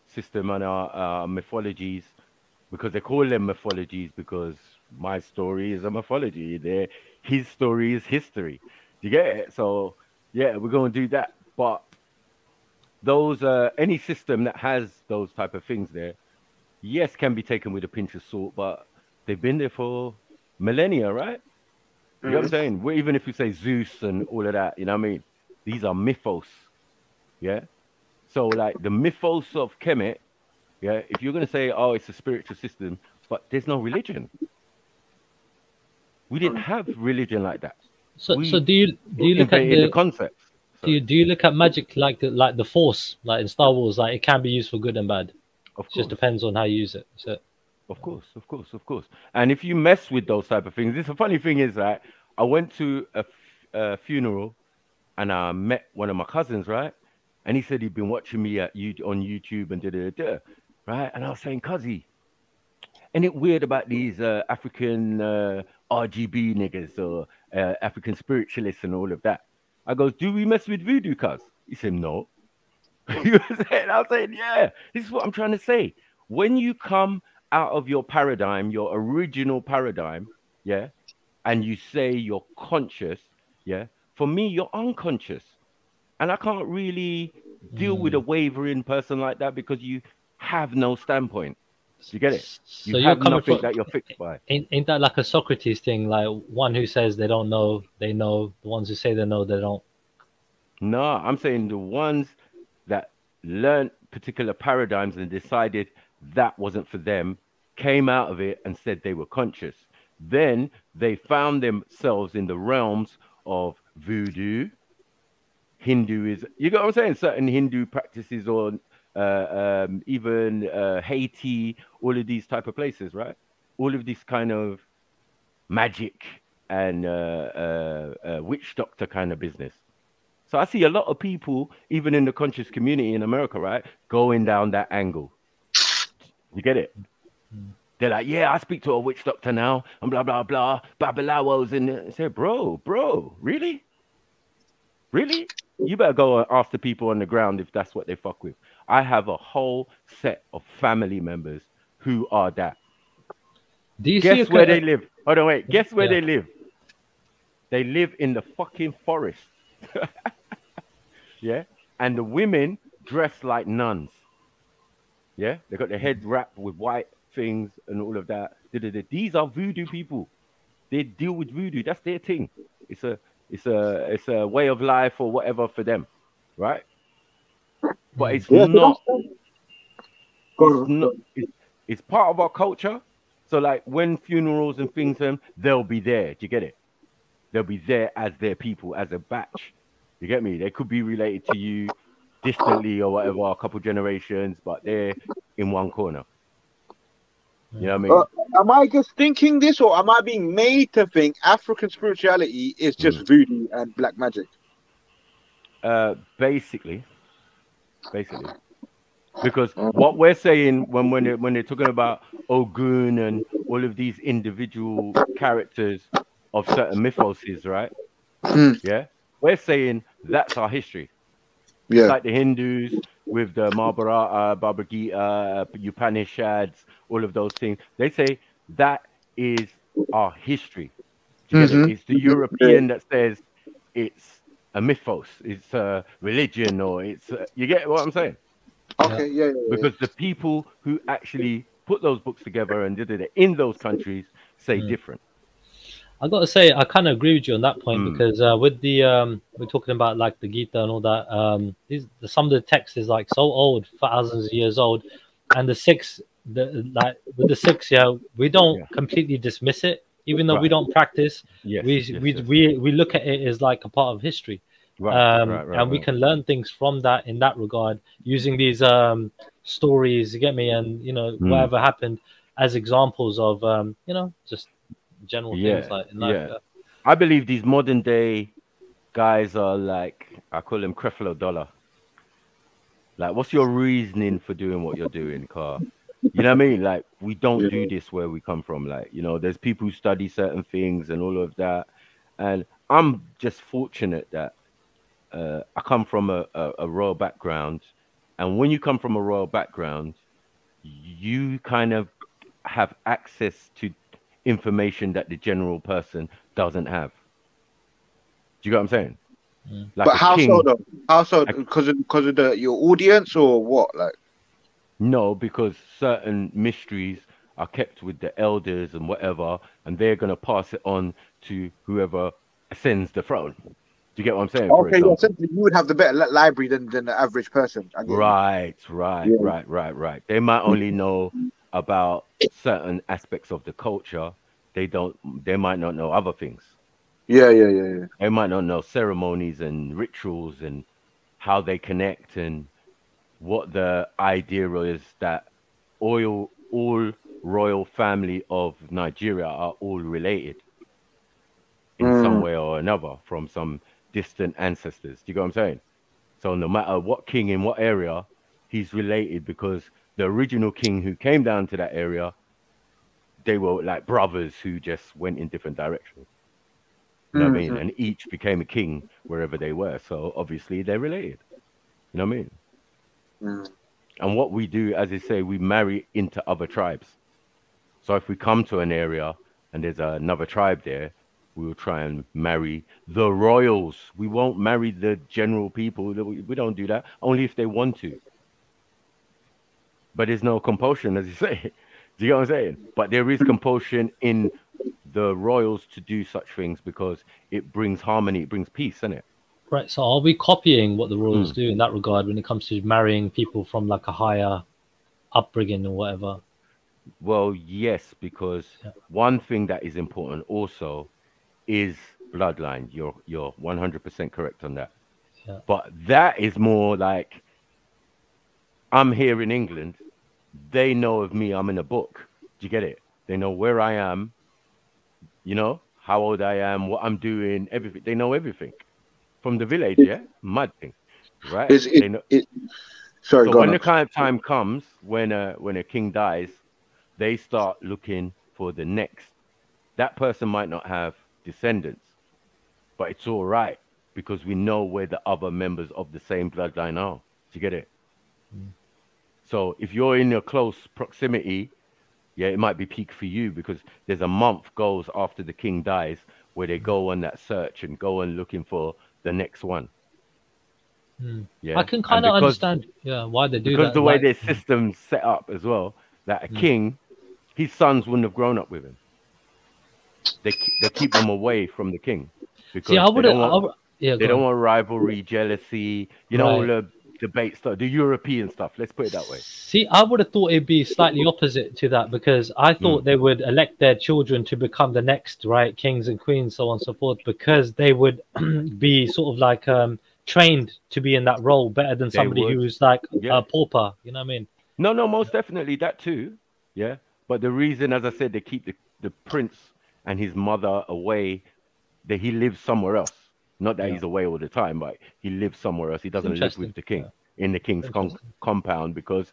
Speaker 14: system and our mythologies, because they call them mythologies because my story is a mythology. His story is history. Do you get it? So yeah, we're going to do that. But those any system that has those type of things there, yes, can be taken with a pinch of salt, but they've been there for millennia, right? You know what I'm saying? Well, even if you say Zeus and all of that, you know what I mean? These are mythos, yeah? So, like, the mythos of Kemet, yeah, if you're going to say, oh, it's a spiritual system, but there's no religion. We didn't have religion like that.
Speaker 20: So do you look at
Speaker 14: the concepts?
Speaker 20: Do you look at magic like the Force, like in Star Wars, like it can be used for good and bad?
Speaker 14: Of course.
Speaker 20: It just depends on how you use it. So.
Speaker 14: Of course. And if you mess with those type of things, the funny thing is, right? I went to a funeral and I met one of my cousins, right? And he said he'd been watching me on YouTube and da-da-da-da, right? And I was saying, cuzzy, ain't it weird about these African RGB niggas or African spiritualists and all of that? I goes, do we mess with voodoo, cuz? He said, no. I was saying, yeah, this is what I'm trying to say. When you come out of your paradigm, your original paradigm, yeah, and you say you're conscious, yeah, for me, you're unconscious. And I can't really deal with a wavering person like that because you have no standpoint. You get it? You
Speaker 20: So
Speaker 14: have
Speaker 20: you're coming
Speaker 14: nothing
Speaker 20: from,
Speaker 14: that you're fixed by.
Speaker 20: ain't that like a Socrates thing? Like one who says they don't know, they know. The ones who say they know, they don't.
Speaker 14: No, I'm saying the ones that learned particular paradigms and decided that wasn't for them, came out of it and said they were conscious. Then they found themselves in the realms of voodoo, Hinduism. You get what I'm saying? Certain Hindu practices, or even Haiti, all of these type of places, right? All of this kind of magic and witch doctor kind of business. So I see a lot of people, even in the conscious community in America, right, going down that angle. You get it? They're like, yeah, I speak to a witch doctor now, and blah, blah, blah, babalawos. And I say, bro, really? Really? You better go and ask the people on the ground if that's what they fuck with. I have a whole set of family members who are that.
Speaker 20: Do you
Speaker 14: Guess
Speaker 20: see
Speaker 14: where they live? Hold on, wait. Guess where they live? They live in the fucking forest. Yeah? And the women dress like nuns. Yeah? They got their heads wrapped with white things and all of that. These are voodoo people. They deal with voodoo. That's their thing. It's a way of life or whatever for them, right? But it's not. It's part of our culture. So like when funerals and things, they'll be there. Do you get it? They'll be there as their people, as a batch. You get me? They could be related to you distantly or whatever, a couple generations, but they're in one corner. You know what I mean?
Speaker 18: Am I just thinking this, or am I being made to think African spirituality is just voodoo and black magic?
Speaker 14: Basically, because what we're saying when they're talking about Ogun and all of these individual characters of certain mythoses, right? Yeah, we're saying that's our history.
Speaker 18: Yeah,
Speaker 14: like the Hindus with the Mahabharata, Bhagavad Gita, Upanishads, all of those things. They say that is our history. Do you get it? It's the European that says it's a mythos, it's a religion, or it's you get what I'm saying?
Speaker 18: Okay, yeah.
Speaker 14: Because the people who actually put those books together and did it in those countries say different.
Speaker 20: I got to say, I kind of agree with you on that point because with the we're talking about like the Gita and all that. Some of the text is like so old, thousands of years old, and the 6 like with the Sikhs, yeah, we don't completely dismiss it, even though we don't practice. We look at it as like a part of history, and we can learn things from that in that regard, using these stories. You get me, and whatever happened as examples of just general things like in life. Yeah.
Speaker 14: I believe these modern day guys are like, I call them Creflo Dollar. Like, what's your reasoning for doing what you're doing, Car? You know what I mean? Like, we don't do this where we come from. Like, there's people who study certain things and all of that. And I'm just fortunate that I come from a royal background. And when you come from a royal background, you kind of have access to information that the general person doesn't have. Do you get what I'm saying? Like,
Speaker 17: but how so though? How so? Because of your audience or what? Like,
Speaker 14: no, because certain mysteries are kept with the elders and whatever, and they're gonna pass it on to whoever ascends the throne. Do you get what I'm saying?
Speaker 17: Okay, yeah, essentially you would have the better library than the average person. I get
Speaker 14: Right.
Speaker 17: Yeah.
Speaker 14: They might only know about certain aspects of the culture. They might not know other things.
Speaker 17: Yeah.
Speaker 14: They might not know ceremonies and rituals and how they connect and what the idea is that all royal family of Nigeria are all related in some way or another from some distant ancestors. Do you get what I'm saying? So no matter what king in what area, he's related because the original king who came down to that area, they were like brothers who just went in different directions. You know what I mean? And each became a king wherever they were. So obviously they're related. You know what I mean? And what we do, as I say, we marry into other tribes. So if we come to an area and there's another tribe there, we will try and marry the royals. We won't marry the general people. We don't do that. Only if they want to. But there's no compulsion, as you say. Do you get what I'm saying? But there is compulsion in the royals to do such things because it brings harmony, it brings peace, isn't it?
Speaker 20: Right. So are we copying what the royals do in that regard when it comes to marrying people from like a higher upbringing or whatever?
Speaker 14: Well, yes, because one thing that is important also is bloodline. You're 100% correct on that.
Speaker 20: Yeah.
Speaker 14: But that is more like, I'm here in England. They know of me. I'm in a book. Do you get it? They know where I am, how old I am, what I'm doing, everything. They know everything from the village. Mad thing, right?
Speaker 17: Sorry,
Speaker 14: so when the kind of time comes when a king dies, they start looking for the next. That person might not have descendants, but it's all right because we know where the other members of the same bloodline are. Do you get it? So if you're in a close proximity, it might be peak for you because there's a month goes after the king dies where they go on that search and go and looking for the next one. Yeah,
Speaker 20: I can kind of understand why they do that.
Speaker 14: Because the way their system's set up as well, that a king, his sons wouldn't have grown up with him. They keep them away from the king because they don't want rivalry, jealousy, all the debate stuff, the European stuff. Let's put it that way.
Speaker 20: See, I would have thought it'd be slightly opposite to that because I thought they would elect their children to become the next, kings and queens, so on and so forth, because they would be sort of like trained to be in that role better than somebody who's like a pauper. You know what I mean?
Speaker 14: No, most definitely that too. Yeah, but the reason, as I said, they keep the prince and his mother away, that he lives somewhere else. Not that he's away all the time, but he lives somewhere else. He doesn't live with the king in the king's compound because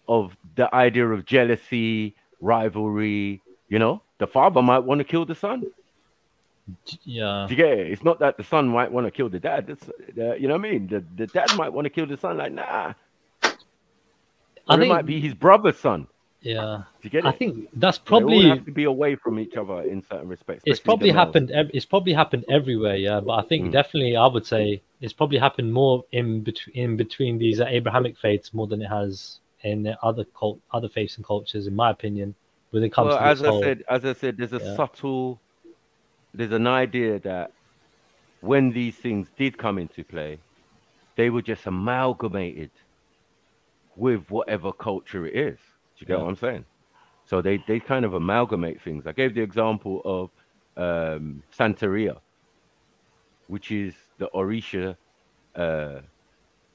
Speaker 14: of the idea of jealousy, rivalry. The father might want to kill the son.
Speaker 20: Yeah.
Speaker 14: Do you get it? It's not that the son might want to kill the dad. It's, you know what I mean? The dad might want to kill the son. Like, nah. Or it might be his brother's son.
Speaker 20: Yeah.
Speaker 14: Do you get it?
Speaker 20: I think that's probably
Speaker 14: they all have to be away from each other in certain respects.
Speaker 20: It's probably happened. It's probably happened everywhere. Yeah, but I think definitely I would say it's probably happened more in between these Abrahamic faiths more than it has in other faiths and cultures, in my opinion. When it comes to
Speaker 14: as I said, there's a subtle. There's an idea that when these things did come into play, they were just amalgamated with whatever culture it is. you get what I'm saying? So they kind of amalgamate things. I gave the example of Santeria, which is the Orisha,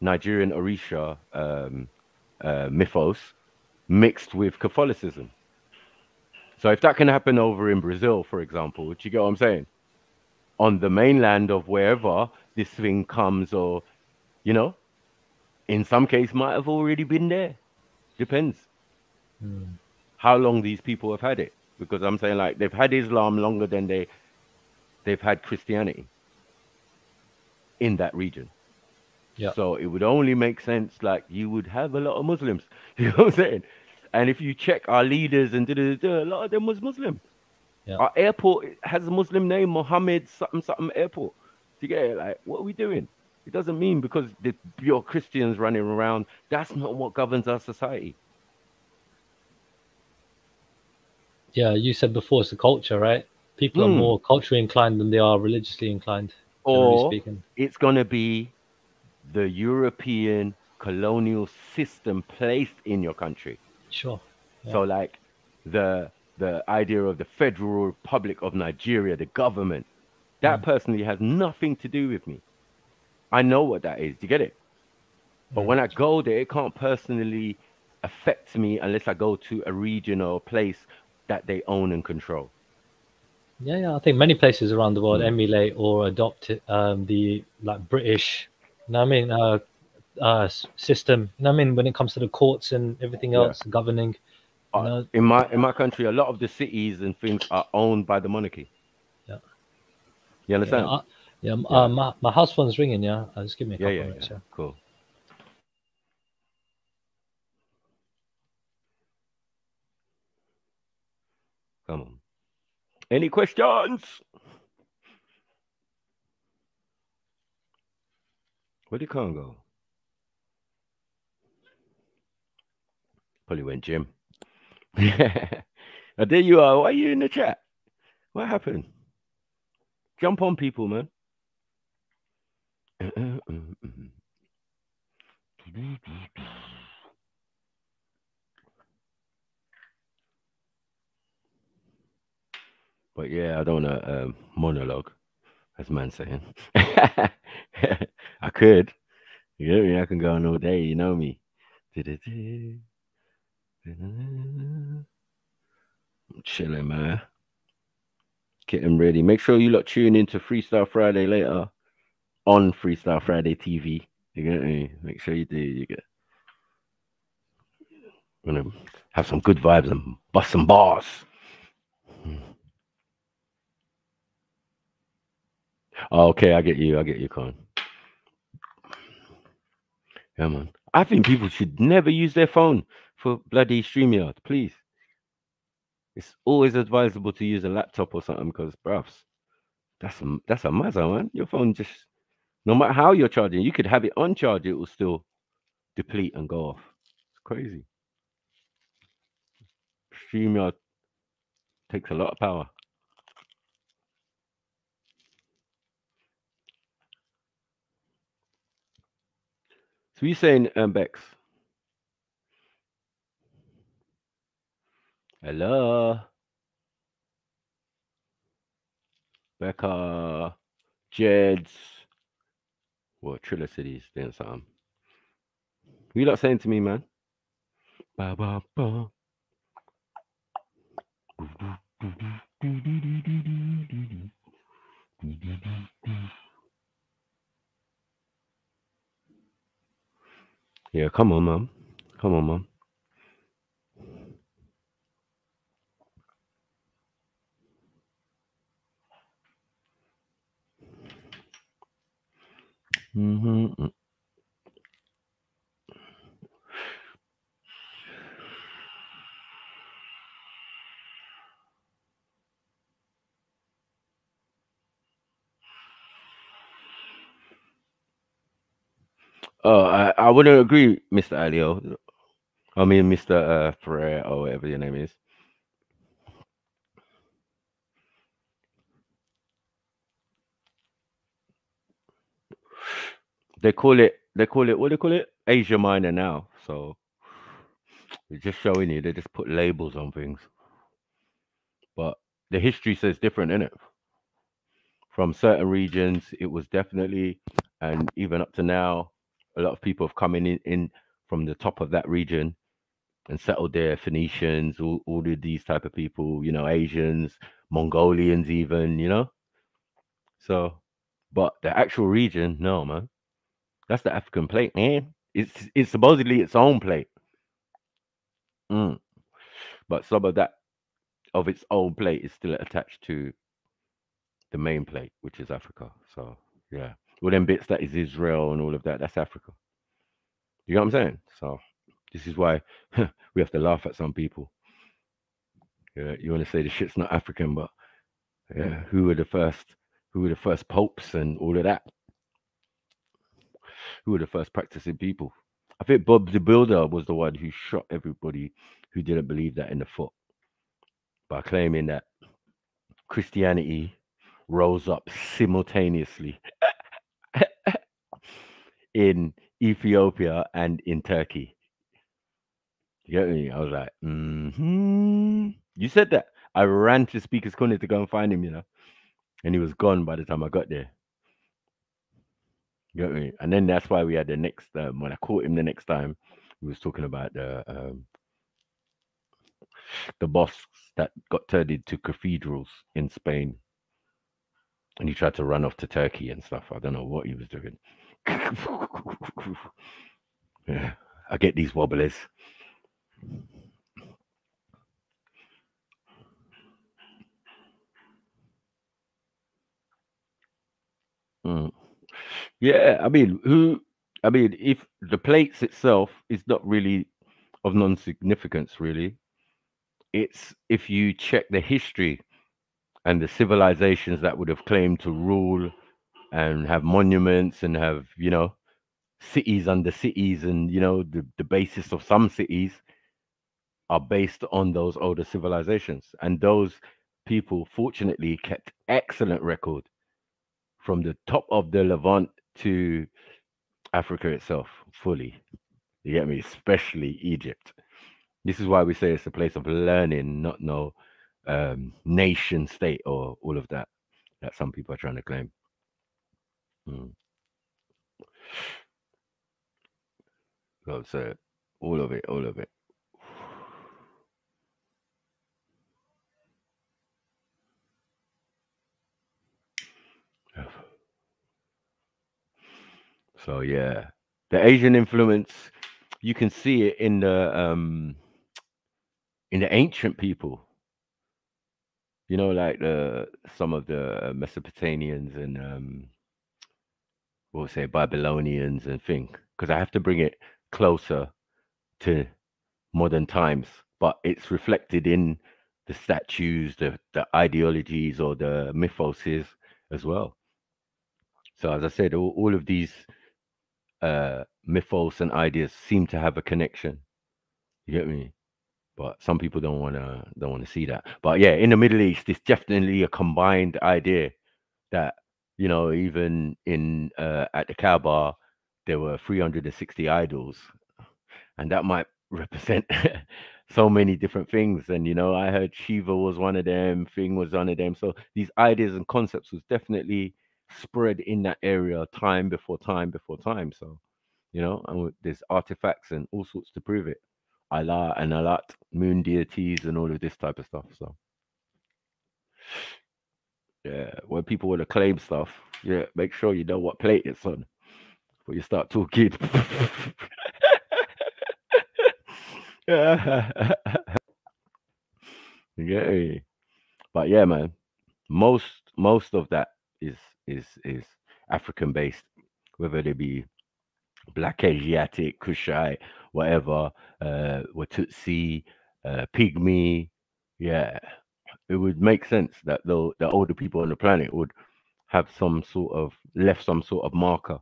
Speaker 14: Nigerian Orisha mythos mixed with Catholicism. So if that can happen over in Brazil, for example, do you get what I'm saying? On the mainland of wherever this thing comes, or, you know, in some case might have already been there. Depends how long these people have had it. Because I'm saying, like, they've had Islam longer than they've had Christianity in that region.
Speaker 20: Yeah.
Speaker 14: So it would only make sense, like, you would have a lot of Muslims. You know what I'm saying? And if you check our leaders and a lot of them was Muslim.
Speaker 20: Yeah.
Speaker 14: Our airport has a Muslim name, Mohammed something airport. Do you get it? Like, what are we doing? It doesn't mean because you're Christians running around. That's not what governs our society.
Speaker 20: Yeah, you said before it's the culture, right? People are more culturally inclined than they are religiously inclined, generally
Speaker 14: Or
Speaker 20: speaking.
Speaker 14: it's going to be the European colonial system placed in your country.
Speaker 20: Sure. Yeah.
Speaker 14: So, like, the idea of the Federal Republic of Nigeria, the government, that personally has nothing to do with me. I know what that is. Do you get it? But when I go there, it can't personally affect me unless I go to a region or a place that they own and control.
Speaker 20: Yeah. I think many places around the world emulate or adopt the like British, you know what I mean, system. You know what I mean, when it comes to the courts and everything else governing. You know,
Speaker 14: in my country, a lot of the cities and things are owned by the monarchy.
Speaker 20: Yeah.
Speaker 14: You understand?
Speaker 20: My house phone's ringing. Yeah, just give me a couple of minutes. Yeah.
Speaker 14: Cool. Come on. Any questions? Where did Khan go? Probably went gym. There you are. Why are you in the chat? What happened? Jump on people, man. But yeah, I don't want to monologue, as man saying. I could. You know me, I can go on all day, you know me. I'm chilling, man. Getting ready. Make sure you lot tune into Freestyle Friday later on Freestyle Friday TV. You get me? Make sure you do. You get. Gonna have some good vibes and bust some bars. Oh, okay, I get you, Con. Yeah, man. I think people should never use their phone for bloody StreamYard, please. It's always advisable to use a laptop or something because, bruv, that's a mazza, man. Your phone just, no matter how you're charging, you could have it on charge, it will still deplete and go off. It's crazy. StreamYard takes a lot of power. So you saying, Bex? Hello, Becca, Jeds. Well, Trilluminati doing something. What you lot saying to me, man? Ba, ba, ba. Yeah, come on, man. Come on, man. Mm-hmm. Oh, I wouldn't agree, Mr. Alio. I mean, Mr. Ferrer or whatever your name is. They call it what do they call it? Asia Minor now. So It's just showing you they just put labels on things. But the history says different, innit? From certain regions, it was definitely, and even up to now, a lot of people have come in from the top of that region and settled there. Phoenicians, all of these type of people, you know, Asians, Mongolians, even, you know. So, but the actual region, no, man, that's the African plate, man. It's supposedly its own plate. But some of that of its own plate is still attached to the main plate, which is Africa. So yeah, all them bits that is Israel and all of that, that's Africa. You know what I'm saying? So this is why we have to laugh at some people. Yeah, you want to say the shit's not African, but yeah, who were the first popes and all of that? Who were the first practicing people? I think Bob the Builder was the one who shot everybody who didn't believe that in the foot by claiming that Christianity rose up simultaneously in Ethiopia and in Turkey. You get me? I was like, You said that. I ran to Speaker's Corner to go and find him, you know, and he was gone by the time I got there. You get me? And then that's why we had the next, when I caught him the next time, he was talking about the mosques that got turned into cathedrals in Spain. And he tried to run off to Turkey and stuff. I don't know what he was doing. Yeah, I get these wobblers. Yeah, I mean, if the plates itself is not really of non-significance, really, it's if you check the history and the civilizations that would have claimed to rule and have monuments and have, you know, cities under cities, and, you know, the basis of some cities are based on those older civilizations. And those people, fortunately, kept excellent record from the top of the Levant to Africa itself, fully. You get me? Especially Egypt. This is why we say it's a place of learning, not no nation state or all of that some people are trying to claim. So all of it. So yeah, the Asian influence, you can see it in the ancient people. You know, like some of the Mesopotamians and we'll say Babylonians and think, because I have to bring it closer to modern times, but it's reflected in the statues, the ideologies, or the mythoses as well. So as I said, all of these mythos and ideas seem to have a connection. You get me? But some people don't want to see that. But yeah, in the Middle East, it's definitely a combined idea that, you know, even in at the Kaaba, there were 360 idols, and that might represent so many different things. And, you know, I heard Shiva was one of them, Thing was one of them. So these ideas and concepts was definitely spread in that area time before time before time. So, you know, and there's artifacts and all sorts to prove it. Allah and Alat, moon deities, and all of this type of stuff. So, yeah, when people want to claim stuff, yeah, make sure you know what plate it's on before you start talking. Yeah, but yeah, man, most of that is African based, whether they be Black Asiatic, Kushite, whatever, Watutsi, Pygmy. Yeah, it would make sense that the older people on the planet would have left some sort of marker.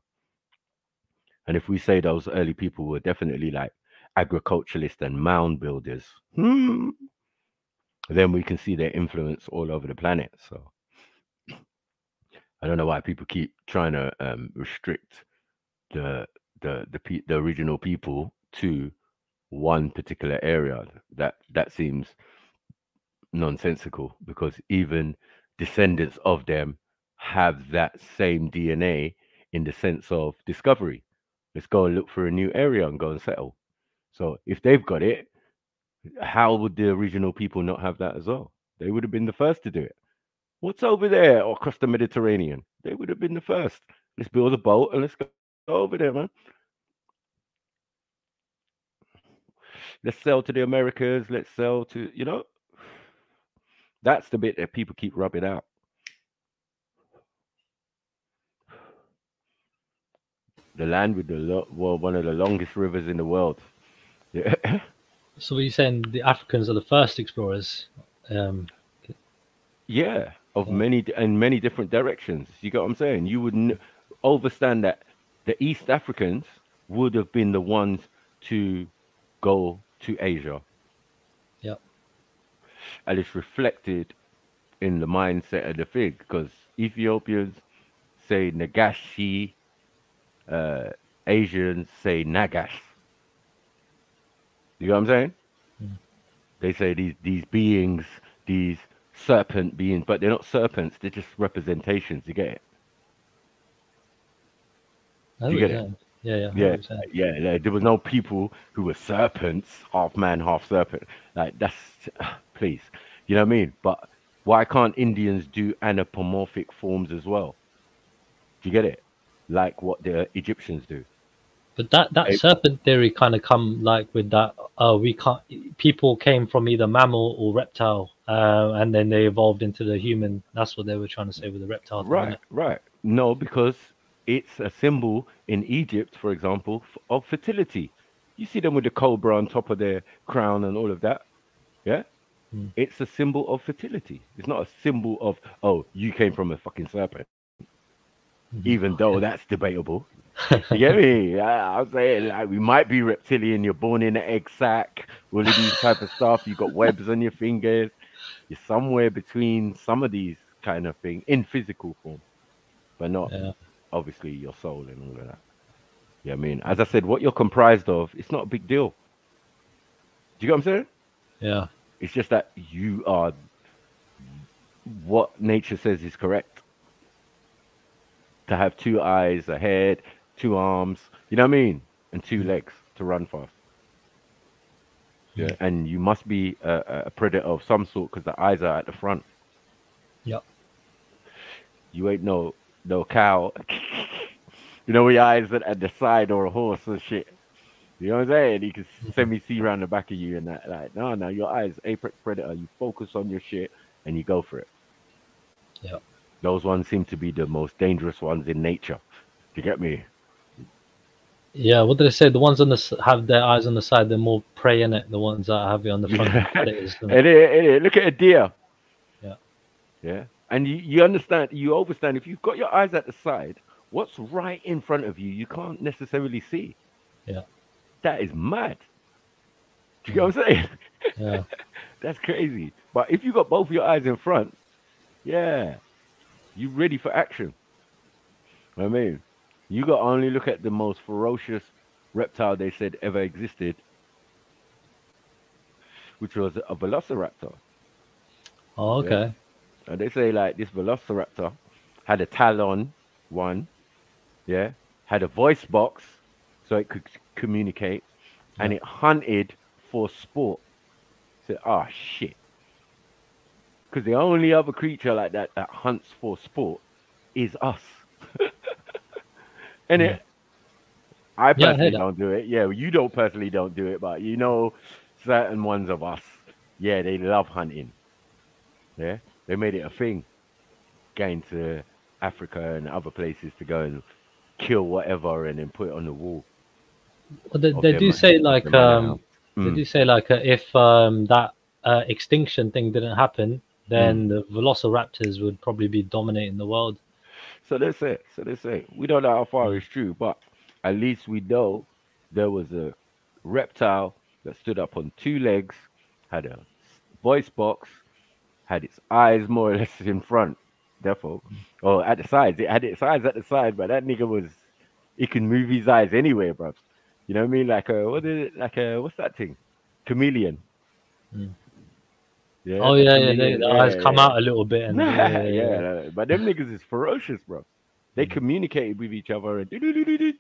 Speaker 14: And if we say those early people were definitely like agriculturalists and mound builders, then we can see their influence all over the planet. So I don't know why people keep trying to restrict the original people to one particular area. That seems nonsensical, because even descendants of them have that same DNA in the sense of discovery. Let's go and look for a new area and go and settle. So if they've got it, how would the original people not have that as well? They would have been the first to do it. What's over there or across the Mediterranean? They would have been the first. Let's build a boat and let's go over there, man. Let's sell to the Americas. Let's sell to, that's the bit that people keep rubbing out. The land with one of the longest rivers in the world. Yeah.
Speaker 20: So what are you saying? The Africans are the first explorers?
Speaker 14: Yeah, of many different directions. You get what I'm saying? You would understand that the East Africans would have been the ones to go to Asia.
Speaker 20: Yeah.
Speaker 14: And it's reflected in the mindset of the thing, because Ethiopians say Nagashi, Asians say Nagash. You know what I'm saying? They say these beings, these serpent beings, but they're not serpents, they're just representations. You get it?
Speaker 20: You get it?
Speaker 14: Yeah. Like, there was no people who were serpents, half man, half serpent. Like, that's please, you know what I mean? But why can't Indians do anthropomorphic forms as well? Do you get it? Like what the Egyptians do.
Speaker 20: But that serpent theory kind of come like with that. We can't. People came from either mammal or reptile, and then they evolved into the human. That's what they were trying to say with the reptile.
Speaker 14: Right. No, because it's a symbol in Egypt, for example, of fertility. You see them with the cobra on top of their crown and all of that. Yeah. It's a symbol of fertility. It's not a symbol of, oh, you came from a fucking serpent. Even though that's debatable. You get me? I'm saying, like, we might be reptilian. You're born in an egg sac, all of these type of stuff. You got webs on your fingers. You're somewhere between some of these kind of things in physical form, but not obviously your soul and all of that. Yeah, I mean, as I said, what you're comprised of, it's not a big deal. Do you get what I'm saying?
Speaker 20: Yeah.
Speaker 14: It's just that you are what nature says is correct. To have 2 eyes, a head, 2 arms, you know what I mean? And 2 legs to run fast. Yeah, and you must be a predator of some sort, because the eyes are at the front.
Speaker 20: Yep.
Speaker 14: You ain't no cow. You know, your eyes at the side, or a horse or shit. You know what I'm saying? You can semi-see around the back of you and that. Like, no, your eyes, apex predator. You focus on your shit and you go for it.
Speaker 20: Yeah.
Speaker 14: Those ones seem to be the most dangerous ones in nature. Do you get me?
Speaker 20: Yeah, what did I say? The ones on have their eyes on the side, they're more prey in it. The ones that have it on the front.
Speaker 14: Look at a deer.
Speaker 20: Yeah.
Speaker 14: Yeah. And you understand, you understand, if you've got your eyes at the side, what's right in front of you, you can't necessarily see.
Speaker 20: Yeah.
Speaker 14: That is mad. Do you get what I'm saying?
Speaker 20: Yeah.
Speaker 14: That's crazy. But if you got both your eyes in front, yeah, you ready for action. I mean, you got to only look at the most ferocious reptile they said ever existed, which was a velociraptor.
Speaker 20: Oh, okay.
Speaker 14: Yeah? And they say, like, this velociraptor had a talon, one, yeah, had a voice box so it could communicate, and it hunted for sport. So, oh, shit. Because the only other creature like that hunts for sport is us. And I personally don't do it. Yeah, you don't personally don't do it, but you know certain ones of us, yeah, they love hunting. Yeah, they made it a thing. Going to Africa and other places to go and kill whatever and then put it on the wall.
Speaker 20: Well, they do say like if that extinction thing didn't happen, then the velociraptors would probably be dominating the world.
Speaker 14: So they say. We don't know how far it's true, but at least we know there was a reptile that stood up on 2 legs, had a voice box, had its eyes more or less in front, therefore, or at the sides. It had its eyes at the side, but that nigga he can move his eyes anywhere, bruv. You know what I mean? Like a what's that thing? Chameleon. Yeah.
Speaker 20: Oh yeah,
Speaker 14: chameleon.
Speaker 20: the eyes come out a little bit, and
Speaker 14: yeah. But them niggas is ferocious, bro. They communicated with each other and you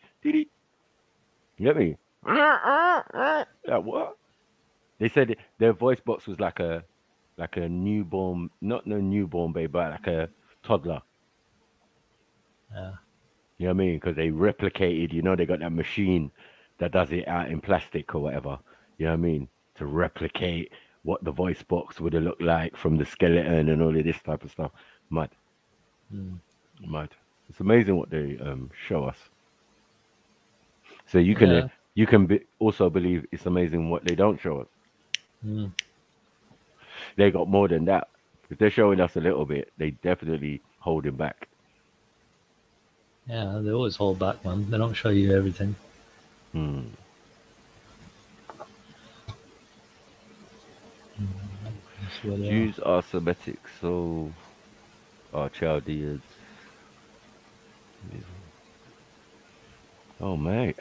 Speaker 14: get me? Like what? They said their voice box was like a newborn, not no newborn baby, but like a toddler.
Speaker 20: Yeah.
Speaker 14: You know what I mean? Because they replicated, you know, they got that machine that does it out in plastic or whatever. You know what I mean? To replicate what the voice box would have looked like from the skeleton and all of this type of stuff. Mad. Mad. It's amazing what they show us. So you can also believe it's amazing what they don't show us. They got more than that. If they're showing us a little bit, they definitely holding back.
Speaker 20: Yeah, they always hold back, man. They don't show you everything.
Speaker 14: Jews are Semitic, so are Chaldeans. Oh mate.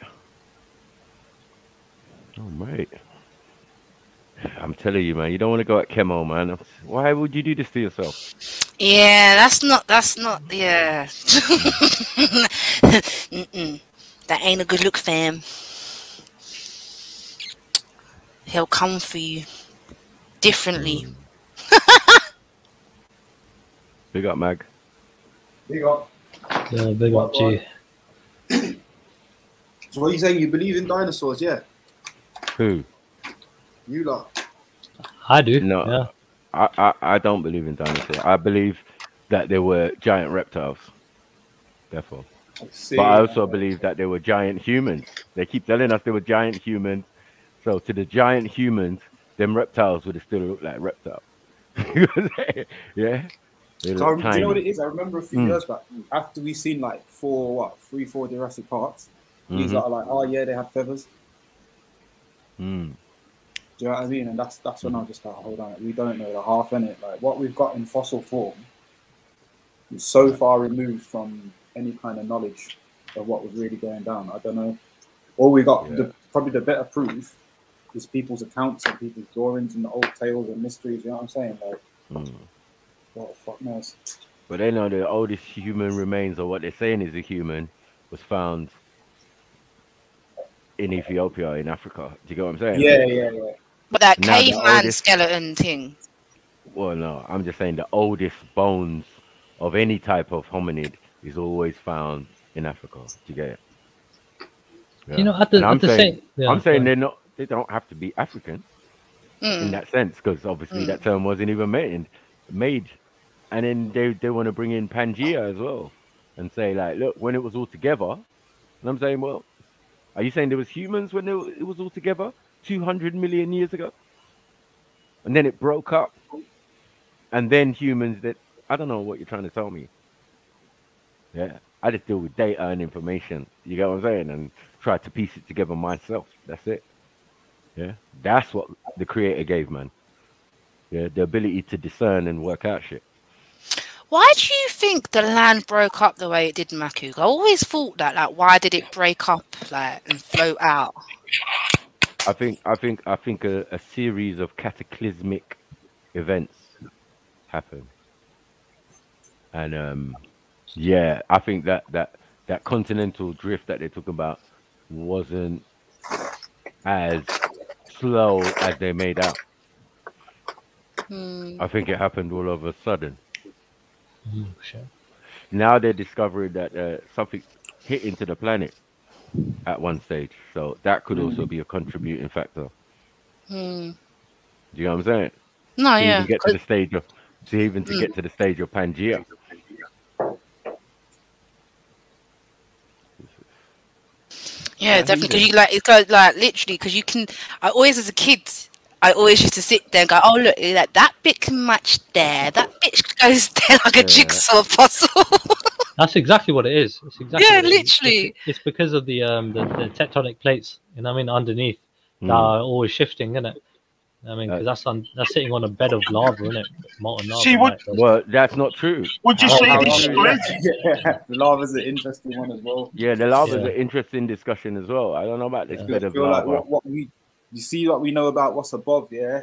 Speaker 14: I'm telling you, man, you don't want to go at chemo, man. Why would you do this to yourself?
Speaker 12: Yeah, that's not, yeah. That ain't a good look, fam. He'll come for you differently.
Speaker 14: Big up, Mag.
Speaker 15: Big up.
Speaker 20: Yeah, big up to you.
Speaker 15: So what are you saying? You believe in dinosaurs, yeah?
Speaker 14: Who?
Speaker 15: You lot.
Speaker 20: I do.
Speaker 14: No,
Speaker 20: yeah.
Speaker 14: I don't believe in dinosaurs. I believe that there were giant reptiles. Therefore. But I also believe that there were giant humans. They keep telling us there were giant humans. So to the giant humans, them reptiles would have still looked like reptiles. Yeah.
Speaker 15: So do you know what it is? I remember a few years back, after we seen like 3, 4 Jurassic Parks, these are like, oh yeah, they had feathers. Do you know what I mean? And that's when I just like, hold on, we don't know the half in it. Like what we've got in fossil form is so far removed from any kind of knowledge of what was really going down. I don't know. All we got, probably the better proof is people's accounts and people's drawings and the old tales and mysteries. You know what I'm saying? Like, what the fuck knows?
Speaker 14: But they know the oldest human remains, or what they're saying is a human, was found in Ethiopia, in Africa. Do you get what I'm saying?
Speaker 15: Yeah.
Speaker 12: But that caveman skeleton thing.
Speaker 14: Well, no, I'm just saying the oldest bones of any type of hominid is always found in Africa. Do you get it? Yeah.
Speaker 20: You know,
Speaker 14: I'm saying they don't have to be African in that sense, because obviously that term wasn't even made. And then they want to bring in Pangea as well and say, like, look, when it was all together. And I'm saying, well, are you saying there was humans when it was all together 200 million years ago? And then it broke up. And then humans that, I don't know what you're trying to tell me. Yeah, I just deal with data and information. You get what I'm saying? And try to piece it together myself. That's it. Yeah, that's what the creator gave, man. Yeah, the ability to discern and work out shit.
Speaker 12: Why do you think the land broke up the way it did, Maku? I always thought that. Like, why did it break up, like, and float out?
Speaker 14: I think a series of cataclysmic events happened, and yeah, I think that continental drift that they talk about wasn't as slow as they made out. I think it happened all of a sudden.
Speaker 20: Sure.
Speaker 14: Now they're discovering that something hit into the planet at one stage, so that could also be a contributing factor. Do you know what I'm saying?
Speaker 12: No,
Speaker 14: to
Speaker 12: yeah.
Speaker 14: Even get to the stage of, get to the stage of Pangea.
Speaker 12: Yeah, definitely. You like, it goes like literally, because you can. I always, as a kid, I always used to sit there and go, "Oh look, like that bit can match there. That bit goes there like a jigsaw puzzle."
Speaker 20: That's exactly what it is. It's exactly
Speaker 12: yeah,
Speaker 20: what it is.
Speaker 12: literally.
Speaker 20: It's because of the tectonic plates, you know what I mean, underneath that are always shifting, isn't it? I mean, because that's sitting on a bed of lava, isn't it? Molten lava.
Speaker 8: See, what?
Speaker 14: Well, that's not true.
Speaker 8: Would you say they split?
Speaker 15: Yeah, the lava's an interesting one as well.
Speaker 14: Yeah, the lava's an interesting discussion as well. I don't know about this bed
Speaker 15: I
Speaker 14: of
Speaker 15: feel like
Speaker 14: lava.
Speaker 15: what you see, what we know about what's above, yeah.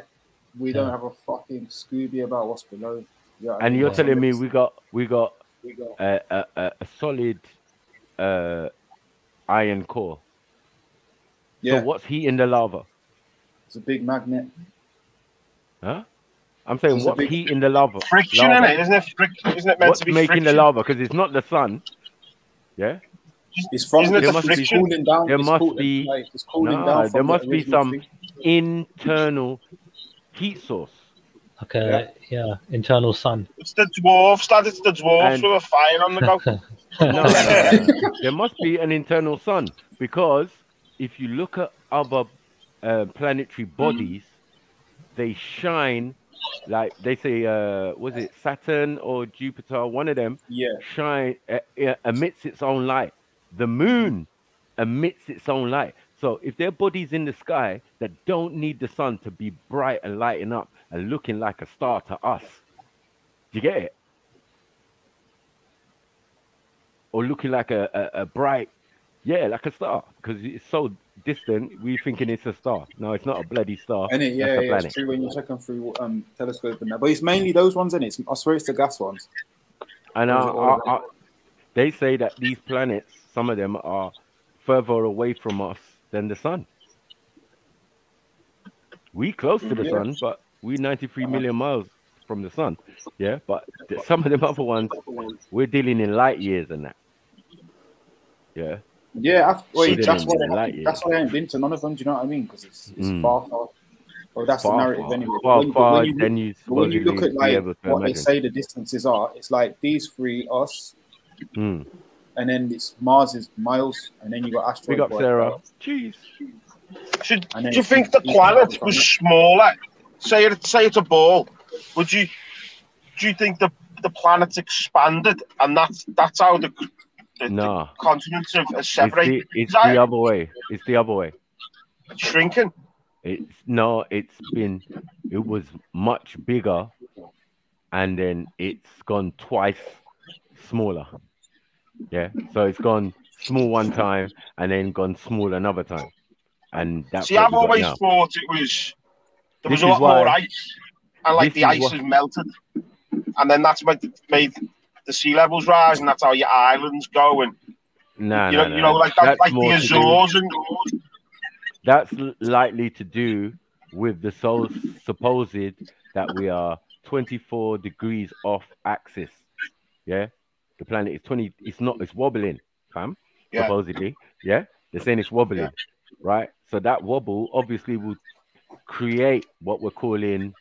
Speaker 15: We don't have a fucking Scooby about what's below. Yeah,
Speaker 14: And you're telling me we got a solid iron core.
Speaker 15: Yeah.
Speaker 14: So what's heating the lava?
Speaker 15: It's a big magnet.
Speaker 14: Huh? I'm saying
Speaker 15: It's a
Speaker 14: what's
Speaker 15: big-
Speaker 14: heating the lava?
Speaker 8: Friction,
Speaker 14: lava.
Speaker 8: isn't it? Isn't it meant
Speaker 14: What's
Speaker 8: to be
Speaker 14: making
Speaker 8: friction?
Speaker 14: the lava? Because it's not the sun. Yeah.
Speaker 15: It's from
Speaker 8: Isn't it
Speaker 14: there
Speaker 8: the
Speaker 14: must be
Speaker 8: friction?
Speaker 15: cooling down.
Speaker 14: there
Speaker 15: it's
Speaker 14: must
Speaker 15: cool-
Speaker 14: be
Speaker 15: like, it's cooling
Speaker 14: no,
Speaker 15: down
Speaker 14: there
Speaker 15: from the
Speaker 14: must be
Speaker 15: original
Speaker 14: some
Speaker 15: thing.
Speaker 14: internal heat source.
Speaker 20: Okay, yeah, internal sun.
Speaker 8: It's the dwarfs, Dad. It's the dwarfs
Speaker 14: And-
Speaker 8: with a fire on the go.
Speaker 14: No. There must be an internal sun, because if you look at other planetary bodies, they shine like they say. Was it Saturn or Jupiter? One of them shine emits its own light. The moon emits its own light. So if there are bodies in the sky that don't need the sun to be bright and lighting up and looking like a star to us, do you get it? Or looking like a bright, like a star, because it's so distant, we're thinking it's a star. No, it's not a bloody star.
Speaker 15: And it,
Speaker 14: That's a planet.
Speaker 15: it's true when you're checking through telescope and that. But it's mainly those ones, and I swear it's the gas ones.
Speaker 14: And
Speaker 15: Or is it all of them?
Speaker 14: they say that these planets, some of them are further away from us than the sun. We close to the
Speaker 15: Yeah.
Speaker 14: sun, but we 93 million miles from the sun. Yeah, but some of them other ones, we're dealing in light years and that. Yeah.
Speaker 15: Yeah,
Speaker 14: We're
Speaker 15: that's
Speaker 14: dealing in
Speaker 15: why
Speaker 14: light years.
Speaker 15: I ain't been to none of them. Do you know what I mean? Because it's
Speaker 14: Mm.
Speaker 15: far. Well, that's the
Speaker 14: Far,
Speaker 15: narrative
Speaker 14: far,
Speaker 15: anyway.
Speaker 14: far,
Speaker 15: But
Speaker 14: far
Speaker 15: when
Speaker 14: than you
Speaker 15: when you look
Speaker 14: supposedly
Speaker 15: at
Speaker 14: be
Speaker 15: like
Speaker 14: able to
Speaker 15: what they
Speaker 14: imagine.
Speaker 15: say the distances are, it's like these three us,
Speaker 14: Mm.
Speaker 15: and then it's Mars is miles, and then you got asteroid.
Speaker 14: Big up,
Speaker 15: Boy.
Speaker 14: Sarah. Jeez.
Speaker 8: Do you think the planet was smaller? Say it's a ball. Do you think the planet's expanded and that's how the
Speaker 14: No.
Speaker 8: continents are
Speaker 14: It's
Speaker 8: separated?
Speaker 14: the other way. It's the other way.
Speaker 8: Shrinking.
Speaker 14: It was much bigger, and then it's gone twice smaller. Yeah. So it's gone small one time and then gone small another time. And that's
Speaker 8: See,
Speaker 14: what
Speaker 8: I've
Speaker 14: we got
Speaker 8: always
Speaker 14: now.
Speaker 8: thought it was there was
Speaker 14: This
Speaker 8: a
Speaker 14: is
Speaker 8: lot more
Speaker 14: why-
Speaker 8: ice, and like
Speaker 14: this
Speaker 8: the
Speaker 14: is
Speaker 8: ice
Speaker 14: why-
Speaker 8: has melted, and then that's made the sea levels rise, and that's how your islands go, and
Speaker 14: No,
Speaker 8: you
Speaker 14: no,
Speaker 8: know, like that,
Speaker 14: That's
Speaker 8: like
Speaker 14: more
Speaker 8: the
Speaker 14: to do-
Speaker 8: Azores and
Speaker 14: That's likely to do with the supposed that we are 24 degrees off axis. Yeah, the planet is 20. It's wobbling, fam.
Speaker 8: Yeah.
Speaker 14: Supposedly, yeah. They're saying it's wobbling, right? So that wobble obviously will create what we're calling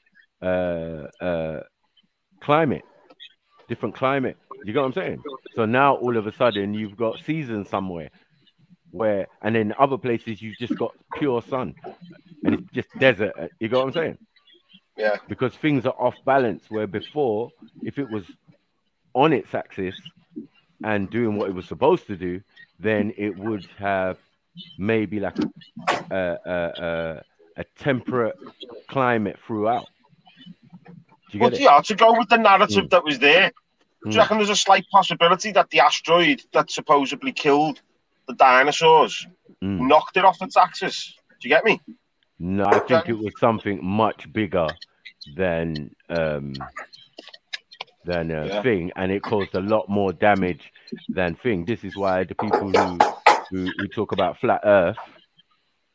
Speaker 14: climate, different climate. You get what I'm saying? So now all of a sudden you've got seasons somewhere where, and then other places you've just got pure sun and it's just desert. You get what I'm saying?
Speaker 8: Yeah.
Speaker 14: Because things are off balance, where before, if it was on its axis and doing what it was supposed to do, then it would have maybe like a temperate climate throughout. Do you
Speaker 8: Well,
Speaker 14: get it?
Speaker 8: yeah, to go with the narrative that was there, do you
Speaker 14: Mm.
Speaker 8: reckon there's a slight possibility that the asteroid that supposedly killed the dinosaurs knocked it off its axis? Do you get me?
Speaker 14: No, I think it was something much bigger than thing, and it caused a lot more damage than thing. This is why the people who talk about flat Earth,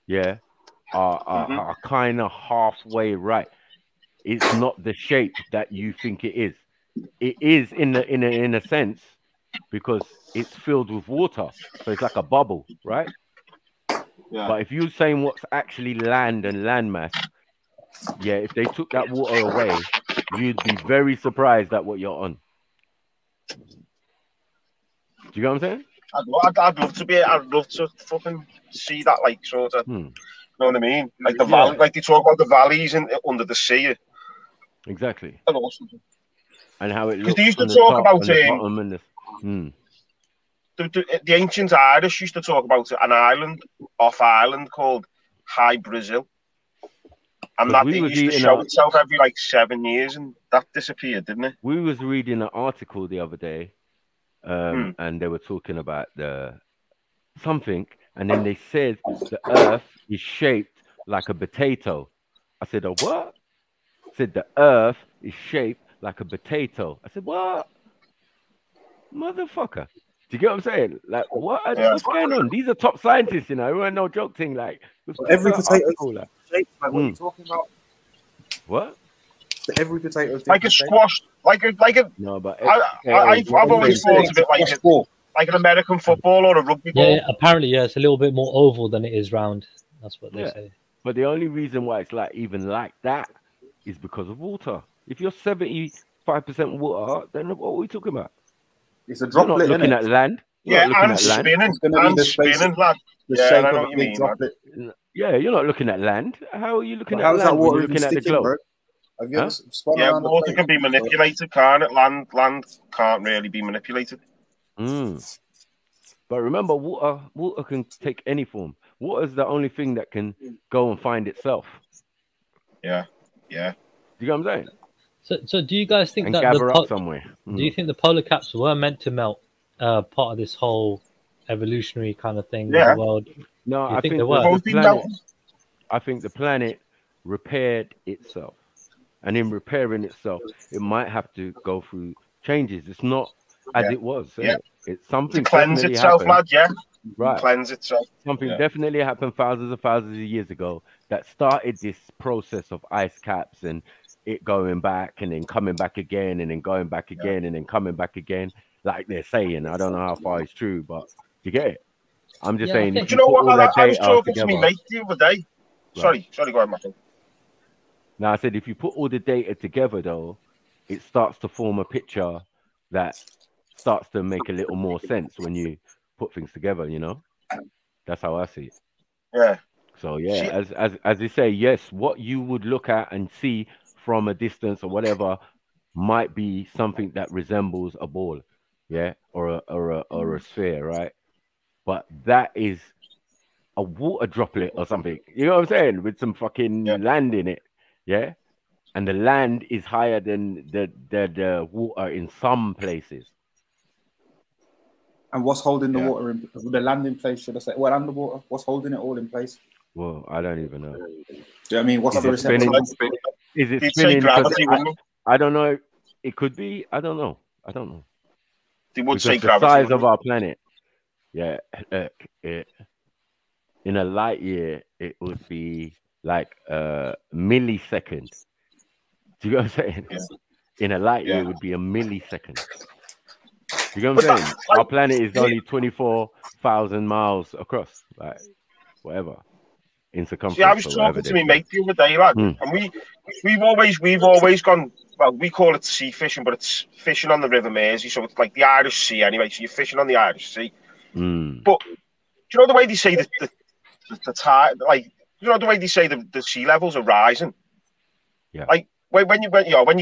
Speaker 14: yeah, are kind of halfway right. It's not the shape that you think it is. It is in a sense, because it's filled with water, so it's like a bubble, right?
Speaker 8: Yeah.
Speaker 14: But if you're saying what's actually land and landmass, yeah, if they took that water away, you'd be very surprised at what you're on. Do you get what I'm saying?
Speaker 8: I'd love to fucking see that, like, sort of, you know what I mean? Like the valley, like they talk about the valleys under the sea.
Speaker 14: Exactly.
Speaker 8: And also,
Speaker 14: And how it
Speaker 8: because
Speaker 14: looks
Speaker 8: they used to
Speaker 14: on the
Speaker 8: talk
Speaker 14: top
Speaker 8: about
Speaker 14: and the bottom and
Speaker 8: the ancient Irish used to talk about an island off Ireland called High Brazil. And that it used to show itself every like 7 years, and that disappeared, didn't it?
Speaker 14: We was reading an article the other day, and they were talking about something, and then they said the Earth is shaped like a potato. I said, "A what?" Said the Earth is shaped like a potato. I said, "What, motherfucker?" Do you get what I'm saying? Like, what?
Speaker 15: Yeah.
Speaker 14: What's going on? These are top scientists, you know. It wasn't no joke thing. Like,
Speaker 15: every potato is shaped. Like, what are you talking about?
Speaker 14: What?
Speaker 15: Every potato is
Speaker 8: like a squash, like a.
Speaker 14: No, but
Speaker 8: I've always thought of it like an American football or a rugby ball.
Speaker 20: Yeah, apparently, yeah, it's a little bit more oval than it is round. That's what they say.
Speaker 14: But the only reason why it's like even like that is because of water. If you're 75% water, then what are we talking about?
Speaker 15: It's a droplet.
Speaker 14: You're not looking at land.
Speaker 8: Yeah, and spinning, lad. Yeah, I know what you mean, man.
Speaker 14: Yeah, you're not looking at land. How are you looking at
Speaker 15: how's
Speaker 14: land
Speaker 15: that
Speaker 14: when
Speaker 15: water
Speaker 14: you're looking at the globe?
Speaker 15: Have you ever spun
Speaker 8: Yeah,
Speaker 15: around the
Speaker 8: water
Speaker 15: plate?
Speaker 8: can be manipulated, can't it? Land can't really be manipulated.
Speaker 14: But remember, water can take any form. Water is the only thing that can go and find itself.
Speaker 8: Yeah.
Speaker 14: Do you know what I'm saying?
Speaker 20: So do you guys think
Speaker 14: And
Speaker 20: that
Speaker 14: gather up somewhere.
Speaker 20: Do you think the polar caps were meant to melt? Part of this whole evolutionary kind of thing in the world.
Speaker 14: No,
Speaker 20: Do you
Speaker 14: I think
Speaker 20: they were?
Speaker 14: the planet repaired itself, and in repairing itself, it might have to go through changes. It's not as it was. It's something
Speaker 8: to cleanse itself, lad. Yeah,
Speaker 14: right.
Speaker 8: Cleanse itself.
Speaker 14: Something definitely happened thousands of years ago that started this process of ice caps and it going back and then coming back again and then going back again and then coming back again. Like they're saying, I don't know how far it's true, but you get it. I'm just saying.
Speaker 8: Do you know what? I was talking to me mate the other day. Sorry, go ahead, Matthew.
Speaker 14: Now I said if you put all the data together, though, it starts to form a picture that starts to make a little more sense when you put things together. You know, that's how I see it.
Speaker 8: Yeah.
Speaker 14: So yeah, as they say, yes, what you would look at and see from a distance or whatever might be something that resembles a ball. Yeah, or a sphere, right? But that is a water droplet or something. You know what I'm saying? With some fucking land in it, yeah. And the land is higher than the water in some places.
Speaker 15: And what's holding the water in the land in place? Should I say? Well, underwater. What's holding it all in place?
Speaker 14: Well, I don't even know.
Speaker 15: Do you know what I mean? What's the
Speaker 14: spinning? Is it spinning?
Speaker 8: Gravity,
Speaker 14: I don't know. It could be. I don't know.
Speaker 8: They would
Speaker 14: because
Speaker 8: say
Speaker 14: the
Speaker 8: gravity.
Speaker 14: size of our planet. Yeah. In a light year, it would be like a millisecond. Do you know what I'm saying? Yeah. In a light year, it would be a millisecond. Do you know what I'm saying? Our planet is only 24,000 miles across, like whatever, in circumference.
Speaker 8: See, I was talking to me mate the other day, lad, and we've always gone. Well, we call it sea fishing, but it's fishing on the River Mersey, so it's like the Irish Sea anyway. So you're fishing on the Irish Sea. But do you know the way they say the tide, like you know the way they say the sea levels are rising?
Speaker 14: Yeah.
Speaker 8: Like when you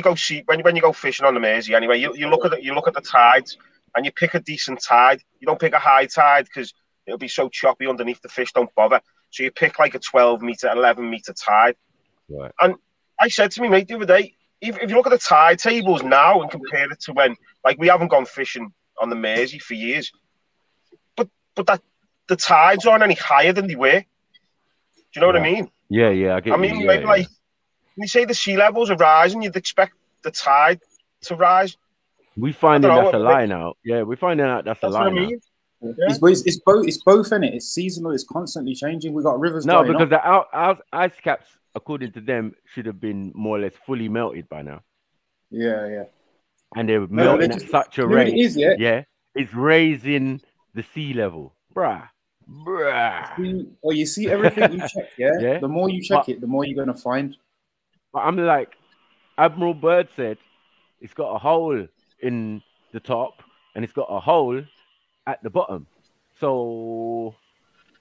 Speaker 8: go fishing on the Mersey anyway, you look at the tides and you pick a decent tide. You don't pick a high tide because it'll be so choppy underneath, the fish don't bother. So you pick like a 12-meter, 11-meter tide.
Speaker 14: Right.
Speaker 8: And I said to me mate the other day, if you look at the tide tables now and compare it to when, like, we haven't gone fishing on the Mersey for years, but that the tides aren't any higher than they were. Do you know what I mean?
Speaker 14: Yeah, I get.
Speaker 8: I mean, maybe like when you say the sea levels are rising, you'd expect the tide to rise.
Speaker 14: We finding that's a lie now. Yeah, we're finding out that's a lie
Speaker 8: what I mean.
Speaker 14: now.
Speaker 15: Yeah. It's both, in it. It's seasonal. It's constantly changing. We got rivers.
Speaker 14: No,
Speaker 15: going
Speaker 14: because
Speaker 15: up.
Speaker 14: the ice caps, according to them, should have been more or less fully melted by now.
Speaker 15: Yeah.
Speaker 14: And they're melting at such a rate. Yeah, it's raising the sea level, bruh.
Speaker 15: Well, you see everything you check. Yeah. The more you check it, the more you're gonna find.
Speaker 14: But I'm like, Admiral Byrd said, it's got a hole in the top and it's got a hole at the bottom. So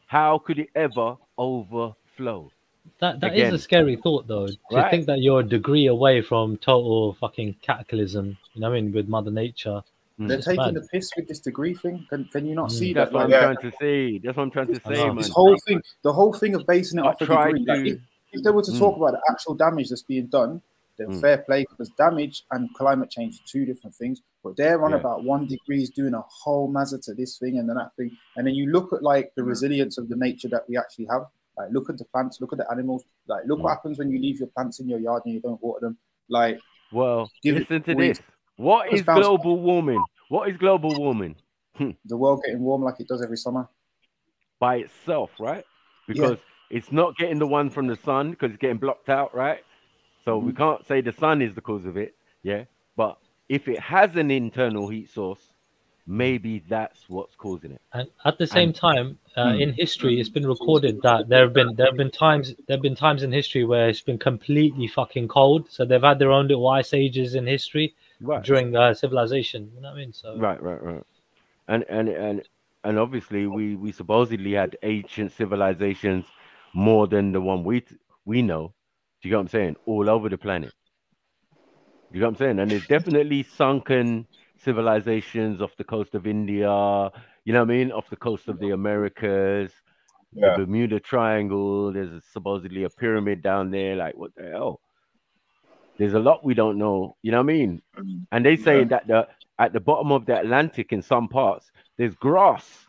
Speaker 14: how could it ever overflow?
Speaker 20: That is a scary thought, though. To think that you're a degree away from total fucking cataclysm. You know what I mean? With Mother Nature.
Speaker 15: They're taking the piss with this degree thing. Can you not see
Speaker 14: that? That's what I'm trying to say. That's what I'm trying to say, man.
Speaker 15: The whole thing of basing it off a degree. if they were to talk about the actual damage that's being done, then fair play, because damage and climate change are two different things. But they're on about 1 degree doing a whole mazza to this thing and then that thing. And then you look at like the resilience of the nature that we actually have. Like look at the plants, look at the animals. Like look what happens when you leave your plants in your yard and you don't water them. Like,
Speaker 14: well, listen to this. What is global warming? What is global warming?
Speaker 15: The world getting warm like it does every summer.
Speaker 14: By itself, right? Because it's not getting the one from the sun because it's getting blocked out, right? So we can't say the sun is the cause of it, yeah? But if it has an internal heat source, maybe that's what's causing it.
Speaker 20: And at the same time, in history, it's been recorded that there have been times in history where it's been completely fucking cold. So they've had their own little ice ages in history during civilization. You know what I mean? So
Speaker 14: right. And obviously we supposedly had ancient civilizations more than the one we know. Do you get what I'm saying? All over the planet. You know what I'm saying? And there's definitely sunken civilizations off the coast of India, you know what I mean? Off the coast of the Americas, the Bermuda Triangle. There's supposedly a pyramid down there. Like, what the hell? There's a lot we don't know, you know what I mean? And they say that at the bottom of the Atlantic in some parts, there's grass.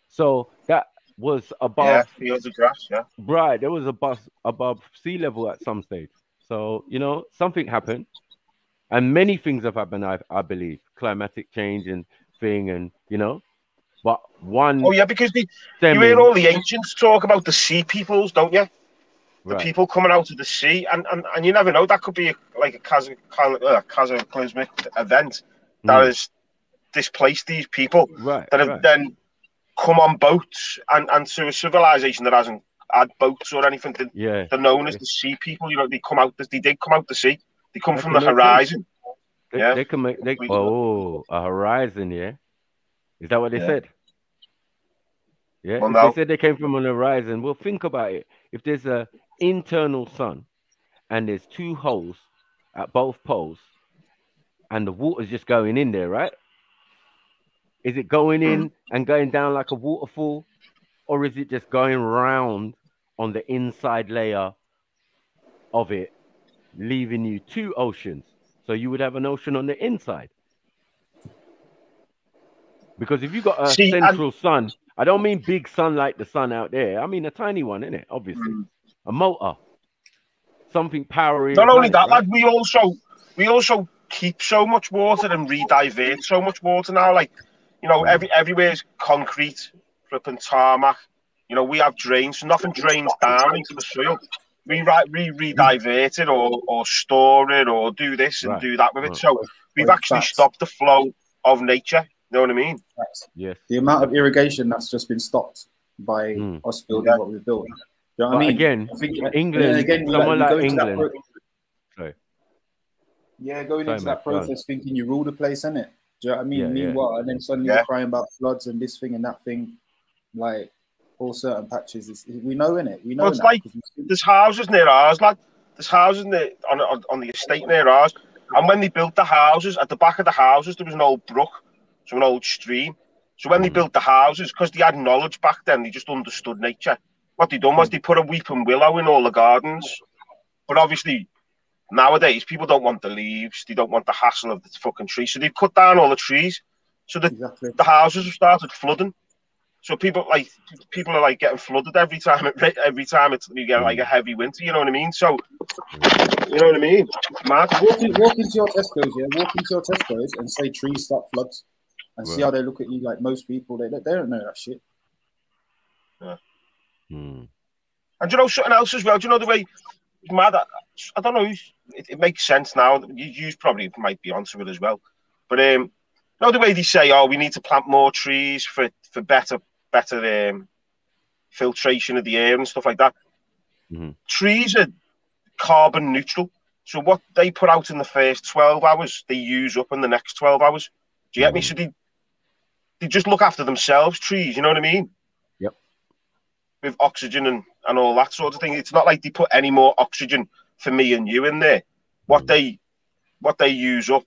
Speaker 14: So that was above
Speaker 8: fields of grass,
Speaker 14: right. There was above sea level at some stage. So, you know, something happened. And many things have happened, I believe. Climatic change and thing, and, you know. But one...
Speaker 8: Oh, yeah, because you hear all the ancients talk about the sea peoples, don't you? The people coming out of the sea. And you never know, that could be like a cataclysmic event that has displaced these people that have then come on boats and to a civilization that hasn't had boats or anything. They're known as the sea people. You know, they did come out the sea. They come from the horizon.
Speaker 14: They can make a horizon, yeah. Is that what they said? Yeah.
Speaker 8: Well,
Speaker 14: They said they came from an horizon. Well, think about it. If there's a internal sun and there's two holes at both poles and the water's just going in there, right? Is it going in and going down like a waterfall, or is it just going round on the inside layer of it, leaving you two oceans? So you would have an ocean on the inside. Because if you got a central sun, I don't mean big sun like the sun out there. I mean a tiny one, innit? Obviously. A motor. Something powering.
Speaker 8: Not only that, like we also keep so much water and re-divert so much water now. Like, you know, everywhere's concrete, flipping tarmac. You know, we have drains, so nothing drains down into the soil. We re-divert it or store it or do this and do that with it. So we've actually stopped the flow of nature. You know what I mean?
Speaker 14: Yes.
Speaker 15: The amount of irrigation that's just been stopped by us building what we've built. You know what I mean?
Speaker 14: Again, England, someone like England. Sorry.
Speaker 15: Yeah, going into that process thinking you rule the place, innit? Do you know what I mean? Meanwhile, and then suddenly you're crying about floods and this thing and that thing. Like, all certain patches, we know, innit? We know.
Speaker 8: Well, it's like there's houses near ours, lad. There's houses on the estate near ours. And when they built the houses, at the back of the houses, there was an old brook, so an old stream. So when they built the houses, because they had knowledge back then, they just understood nature. What they done was they put a weeping willow in all the gardens. But obviously, nowadays, people don't want the leaves. They don't want the hassle of the fucking tree. So they've cut down all the trees. So the houses have started flooding. So people are like getting flooded every time you get like a heavy winter. You know what I mean? So you know what I mean? Mad.
Speaker 15: Walk into your Tesco's, Walk into your Tesco's and say trees stop floods, and see how they look at you. Like most people, they don't know that shit.
Speaker 8: Yeah. And you know something else as well. Do you know the way? Mad. I don't know. It makes sense now. You probably might be onto it as well. But you know the way they say, oh, we need to plant more trees for better filtration of the air and stuff like that. Trees are carbon neutral. So what they put out in the first 12 hours, they use up in the next 12 hours. Do you get me? So they just look after themselves, trees, you know what I mean?
Speaker 14: Yep.
Speaker 8: With oxygen and all that sort of thing. It's not like they put any more oxygen for me and you in there. What they use up,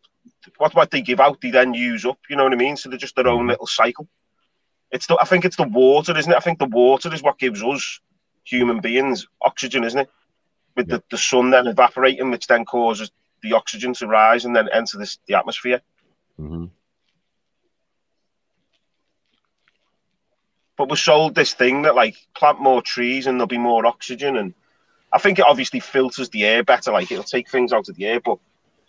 Speaker 8: what they give out, they then use up, you know what I mean? So they're just their own little cycle. I think it's the water, isn't it? I think the water is what gives us human beings oxygen, isn't it? with the sun then evaporating, which then causes the oxygen to rise and then enter the atmosphere.
Speaker 14: Mm-hmm.
Speaker 8: But we're sold this thing that like plant more trees and there'll be more oxygen, and I think it obviously filters the air better. Like it'll take things out of the air, but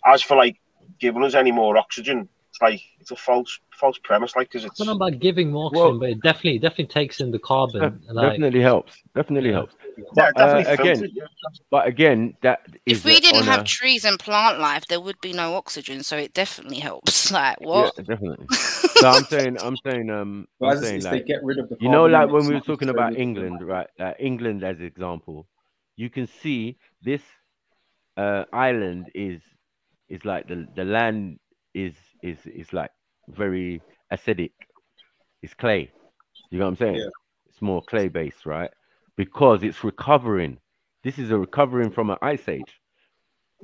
Speaker 8: as for like giving us any more oxygen, it's like it's a false premise. Like because it's
Speaker 20: I don't know about giving more oxygen, but it definitely takes in the carbon.
Speaker 14: Definitely helps. Definitely helps.
Speaker 8: Yeah,
Speaker 14: But
Speaker 8: definitely
Speaker 14: again,
Speaker 8: filtered, yeah.
Speaker 14: but again, that is
Speaker 12: If we didn't
Speaker 14: on
Speaker 12: have
Speaker 14: a,
Speaker 12: trees and plant life, there would be no oxygen. So it definitely helps. Like
Speaker 14: yeah,
Speaker 12: what?
Speaker 14: definitely. So I'm saying,
Speaker 15: Well,
Speaker 14: I'm
Speaker 15: as
Speaker 14: saying
Speaker 15: if they
Speaker 14: like,
Speaker 15: get rid of the
Speaker 14: you know,
Speaker 15: carbon,
Speaker 14: like
Speaker 15: then
Speaker 14: when
Speaker 15: it's
Speaker 14: we were
Speaker 15: not
Speaker 14: talking about
Speaker 15: necessarily
Speaker 14: England, right? England as example, you can see this island is like the land is like very acidic. It's clay. You know what I'm saying?
Speaker 15: Yeah.
Speaker 14: It's more clay based, right? Because it's recovering. This is a recovering from an ice age.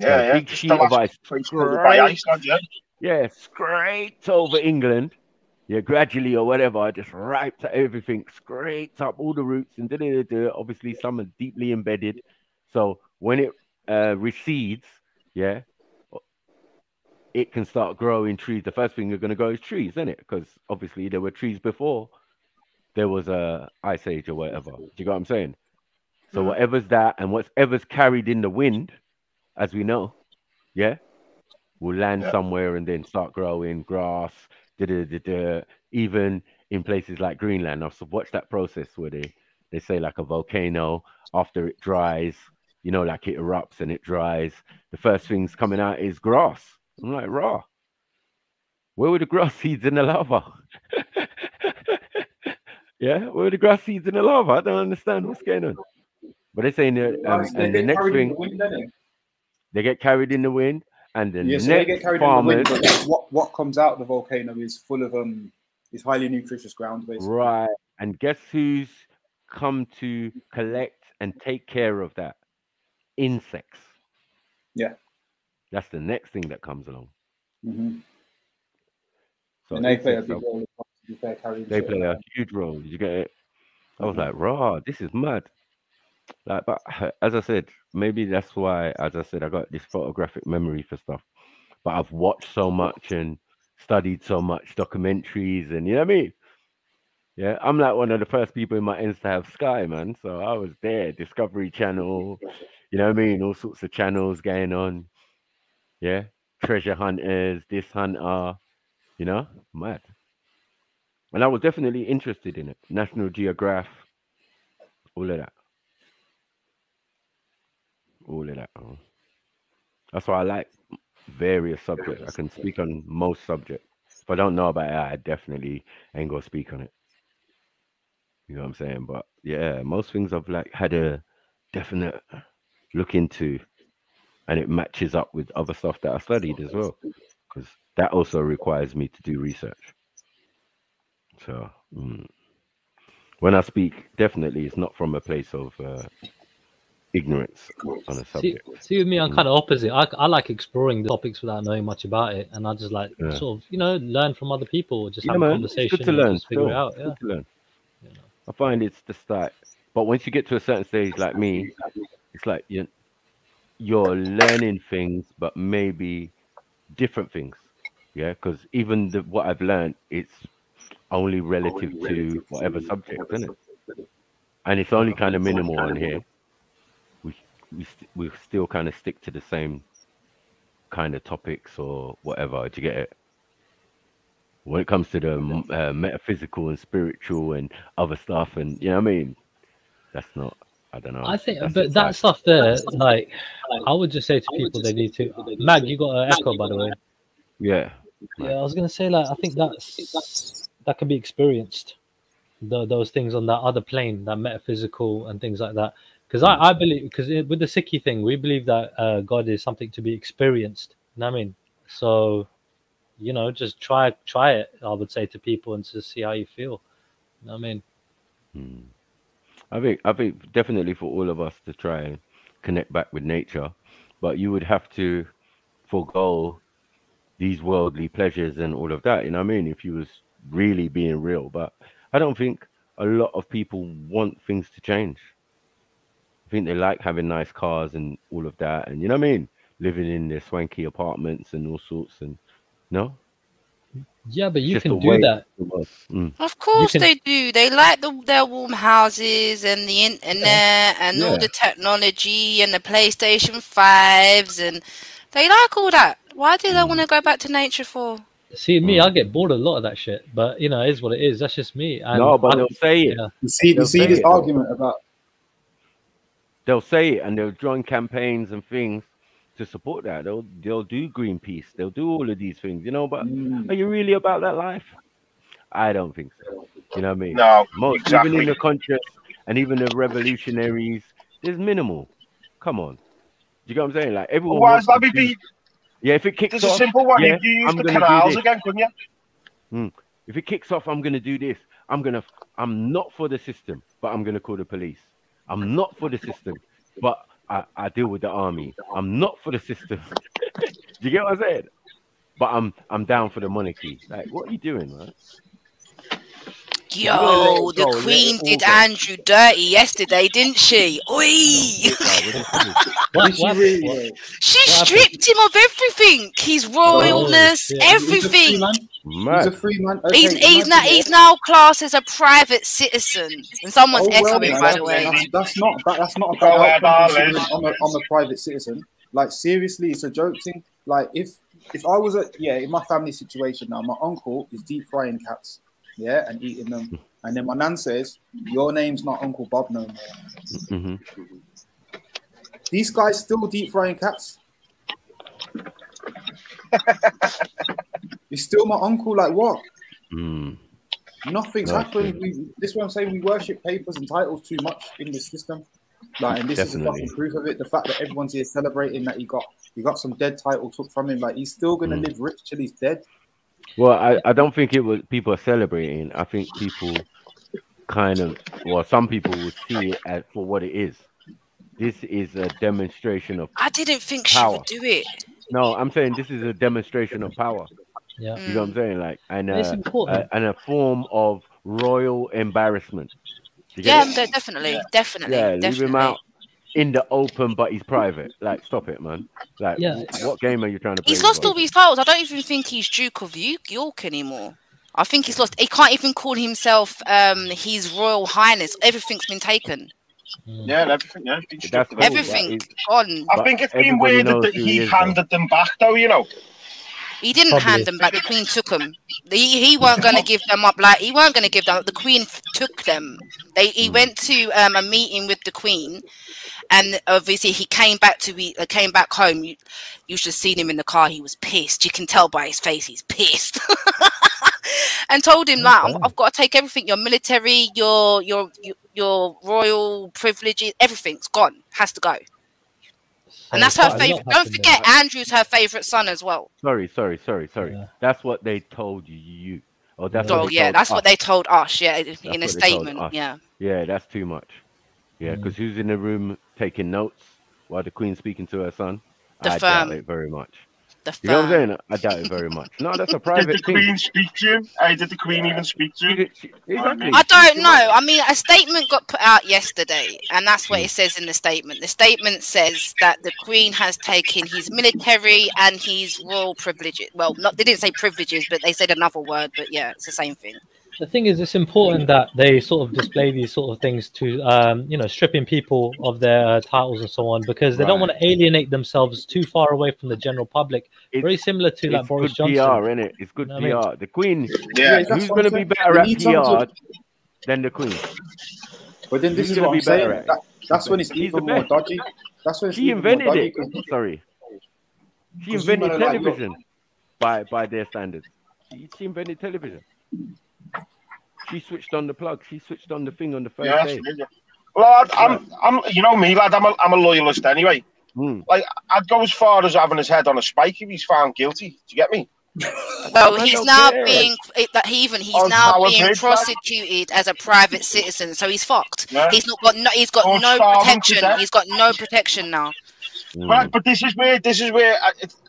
Speaker 14: So a
Speaker 8: Yeah,
Speaker 14: big
Speaker 8: just the
Speaker 14: sheet of
Speaker 8: last
Speaker 14: ice
Speaker 8: place covered by
Speaker 14: scraped,
Speaker 8: Iceland, yeah.
Speaker 14: yeah, scraped over England. Yeah, gradually or whatever, just right everything, scraped up all the roots and obviously some are deeply embedded. So when it recedes, yeah, it can start growing trees. The first thing you're going to grow is trees, isn't it? Because obviously there were trees before there was a ice age or whatever. Do you get what I'm saying? So whatever's that and whatever's carried in the wind, as we know, yeah, will land somewhere and then start growing grass, even in places like Greenland. I've watched that process where they say like a volcano, after it dries, you know, like it erupts and it dries, the first things coming out is grass. I'm like, raw. Where were the grass seeds in the lava? Yeah, where were the grass seeds in the lava? I don't understand what's going on. But they're saying that, and the next thing, they get carried in the wind, and the
Speaker 15: Yeah, so they get
Speaker 14: next
Speaker 15: carried
Speaker 14: farmers,
Speaker 15: in the wind, but what comes out of the volcano is full of is highly nutritious ground, basically.
Speaker 14: right? And guess who's come to collect and take care of that? Insects.
Speaker 15: Yeah.
Speaker 14: That's the next thing that comes along.
Speaker 15: Mm-hmm.
Speaker 14: So
Speaker 15: And they play a
Speaker 14: insects
Speaker 15: big role. To be fair, carrying
Speaker 14: they
Speaker 15: shit
Speaker 14: play a
Speaker 15: around.
Speaker 14: huge role. Did you get it? I was like, raw, this is mad. Like, but as I said, maybe that's why, as I said, I got this photographic memory for stuff. But I've watched so much and studied so much documentaries, and you know what I mean? Yeah, I'm like one of the first people in my ends to have Sky, man. So I was there, Discovery Channel, you know what I mean? All sorts of channels going on. Yeah, treasure hunters, this hunter, you know, mad. And I was definitely interested in it. National Geographic, all of that. All of that. That's why I like various subjects. I can speak on most subjects. If I don't know about it, I definitely ain't gonna speak on it. You know what I'm saying? But yeah, most things I've like had a definite look into, and it matches up with other stuff that I studied as well, because that also requires me to do research. So when I speak, definitely it's not from a place of ignorance on a subject.
Speaker 20: See, with me, I'm kind of opposite. I like exploring the topics without knowing much about it, and I just like sort of learn from other people, just have a
Speaker 14: man,
Speaker 20: conversation,
Speaker 14: it's good to
Speaker 20: and
Speaker 14: learn.
Speaker 20: just figure it out.
Speaker 14: It's good to learn. I find it's the start, but once you get to a certain stage, like me, it's like you're learning things, but maybe different things. Yeah, because even what I've learned, it's only relative to whatever subject, isn't it? And it's only kind of minimal on here. We still kind of stick to the same kind of topics or whatever. Do you get it? When it comes to the metaphysical and spiritual and other stuff, and you know what I mean, that's not. I don't know.
Speaker 20: I think, but that stuff there, like, I would just say to people they need to. Mag, you got an echo, by the way.
Speaker 14: Yeah.
Speaker 20: Yeah, I was gonna say, like, I think that can be experienced. Those things on that other plane, that metaphysical and things like that. Because I believe, because with the Sikhi thing, we believe that God is something to be experienced. You know what I mean? So, just try it. I would say to people and just see how you feel. You know what I mean?
Speaker 14: I think definitely for all of us to try and connect back with nature, but you would have to forego these worldly pleasures and all of that. You know what I mean? If you was really being real, but I don't think a lot of people want things to change. I think they like having nice cars and all of that, and you know what I mean, living in their swanky apartments and all sorts, and no.
Speaker 20: Yeah, but you
Speaker 14: Just
Speaker 20: can
Speaker 14: a
Speaker 20: do
Speaker 14: way
Speaker 20: that.
Speaker 12: Of course
Speaker 20: can-
Speaker 12: they do. They like their warm houses and the internet and all
Speaker 14: Yeah.
Speaker 12: the technology and the PlayStation 5s, and they like all that. Why do they want to go back to nature for?
Speaker 20: See me, I get bored of a lot of that shit. But you know, it is what it is. That's just me. And
Speaker 14: No, but they'll say it.
Speaker 20: Yeah.
Speaker 15: You see
Speaker 14: They'll say
Speaker 15: this
Speaker 14: it.
Speaker 15: argument about
Speaker 14: They'll say it, and they'll join campaigns and things to support that. They'll do Greenpeace. They'll do all of these things, you know. But are you really about that life? I don't think so. You know what I mean?
Speaker 8: No,
Speaker 14: Most
Speaker 8: exactly.
Speaker 14: even in the conscious and even the revolutionaries, there's minimal. Come on, do you get what I'm saying? Like everyone.
Speaker 8: Why
Speaker 14: wants
Speaker 8: is that
Speaker 14: to do- Yeah, if it kicks
Speaker 8: There's
Speaker 14: off,
Speaker 8: a simple one.
Speaker 14: yeah,
Speaker 8: You use
Speaker 14: I'm
Speaker 8: the
Speaker 14: gonna do
Speaker 8: canals
Speaker 14: this.
Speaker 8: again, couldn't you?
Speaker 14: If it kicks off, I'm gonna do this. I'm not for the system, but I'm gonna call the police. I'm not for the system, but I deal with the army. I'm not for the system. Do you get what I'm saying? But I'm down for the monarchy. Like, what are you doing, man?
Speaker 12: Yo, the Queen did Andrew dirty yesterday, didn't she? Oi! She stripped him of everything. His royalness, everything.
Speaker 15: He's a free man. Okay,
Speaker 12: He's now classed as a private citizen. And someone's echoing,
Speaker 15: man,
Speaker 12: by the way.
Speaker 15: That's not a bad
Speaker 8: Go ahead,
Speaker 15: outcome.
Speaker 8: Alice.
Speaker 15: I'm a private citizen. Like seriously, it's a joke thing. Like if I was in my family situation now, my uncle is deep frying cats, yeah, and eating them, and then my nan says, "Your name's not Uncle Bob no more." These guys still deep frying cats. He's still my uncle. Like what? Nothing's happened. This is what I'm saying. We worship papers and titles too much in this system. Like, and this is a fucking proof of it. The fact that everyone's here celebrating that he got some dead title took from him. Like he's still gonna live rich till he's dead.
Speaker 14: Well, I don't think it was people are celebrating. I think people some people will see it as for what it is. This is a demonstration of
Speaker 12: I didn't think
Speaker 14: power.
Speaker 12: she would do it.
Speaker 14: No, I'm saying this is a demonstration of power.
Speaker 20: Yeah.
Speaker 14: You know what I'm saying? Like, and
Speaker 20: It's important.
Speaker 14: and a form of royal embarrassment. You
Speaker 12: Yeah,
Speaker 14: get it?
Speaker 12: definitely.
Speaker 14: Yeah, leave him out in the open, but he's private. Like, stop it, man. Like, what game are you trying to play?
Speaker 12: He's lost all his titles. I don't even think he's Duke of York anymore. I think he's lost. He can't even call himself his Royal Highness. Everything's been taken.
Speaker 8: Yeah, everything. Yeah,
Speaker 12: Everything gone.
Speaker 8: I think it's been weird that he handed them back, though. You know.
Speaker 12: He didn't hand them back. The Queen took them. He weren't going to give them up. Like he weren't going to give them up. The Queen took them. He went to a meeting with the Queen, and obviously he came back home. You should have seen him in the car. He was pissed. You can tell by his face. He's pissed. And told him that I've got to take everything. Your military, your royal privileges, everything's gone. Has to go. And that's her favorite. Don't forget, Andrew's her favorite son as well.
Speaker 14: Sorry. Yeah. That's what they told you. Or that's what they told
Speaker 12: that's
Speaker 14: us.
Speaker 12: what they told us. Yeah, in a
Speaker 14: That's what they told
Speaker 12: statement.
Speaker 14: us.
Speaker 12: Yeah.
Speaker 14: Yeah, that's too much. Yeah, because who's in the room taking notes while the Queen's speaking to her son? I doubt it very much. You know what I'm saying? I doubt it very much. No, that's a private
Speaker 8: Did the
Speaker 14: thing.
Speaker 8: Queen speak to him? Did the Queen even speak to him?
Speaker 14: Exactly.
Speaker 12: I don't know. I mean, a statement got put out yesterday, and that's what it says in the statement. The statement says that the Queen has taken his military and his royal privileges. Well, they didn't say privileges, but they said another word. But yeah, it's the same thing.
Speaker 20: The thing is, it's important that they sort of display these sort of things to, stripping people of their titles and so on, because they don't want to alienate themselves too far away from the general public. Very similar to like Boris Johnson.
Speaker 14: PR, innit? It's good PR.
Speaker 20: I mean?
Speaker 14: The Queen,
Speaker 15: Yeah,
Speaker 14: who's going to be better at PR than the Queen?
Speaker 15: But then this
Speaker 14: Who's
Speaker 15: is
Speaker 14: gonna
Speaker 15: what I'm
Speaker 14: be better
Speaker 15: saying.
Speaker 14: at it?
Speaker 15: That's when it's
Speaker 14: She's
Speaker 15: even
Speaker 14: the
Speaker 15: more
Speaker 14: best.
Speaker 15: dodgy. That's when it's
Speaker 14: She
Speaker 15: even more
Speaker 14: invented
Speaker 15: dodgy.
Speaker 14: it. Sorry. She
Speaker 15: 'Cause you
Speaker 14: invented
Speaker 15: know, like, look-
Speaker 14: television by their standards. She invented television. She switched on the plug. She switched on the thing on the first day.
Speaker 8: Well, I'm, you know me, lad. I'm a loyalist anyway. Like, I'd go as far as having his head on a spike if he's found guilty. Do you get me?
Speaker 12: Well,
Speaker 8: I
Speaker 12: he's
Speaker 8: don't
Speaker 12: now
Speaker 8: care.
Speaker 12: being he's
Speaker 8: On
Speaker 12: now
Speaker 8: Tower
Speaker 12: being
Speaker 8: Bridge,
Speaker 12: prosecuted as a private citizen, so he's fucked.
Speaker 8: Yeah.
Speaker 12: He's got
Speaker 8: Or
Speaker 12: no
Speaker 8: starving to
Speaker 12: protection.
Speaker 8: death.
Speaker 12: He's got no protection now.
Speaker 8: But this is where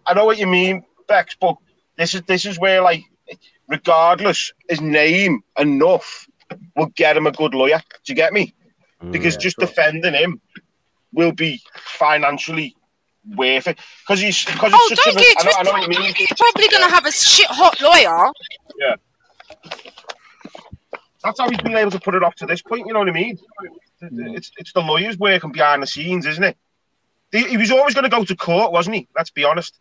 Speaker 8: I know what you mean, Bex. But this is where, like, regardless, his name enough will get him a good lawyer. Do you get me? Because just defending him will be financially worth it because it's
Speaker 12: Oh, don't get it twisted.
Speaker 8: I know what you mean.
Speaker 12: You're probably gonna have a shit hot lawyer.
Speaker 8: Yeah. That's how he's been able to put it off to this point. You know what I mean? It's the lawyers working behind the scenes, isn't it? He was always going to go to court, wasn't he? Let's be honest.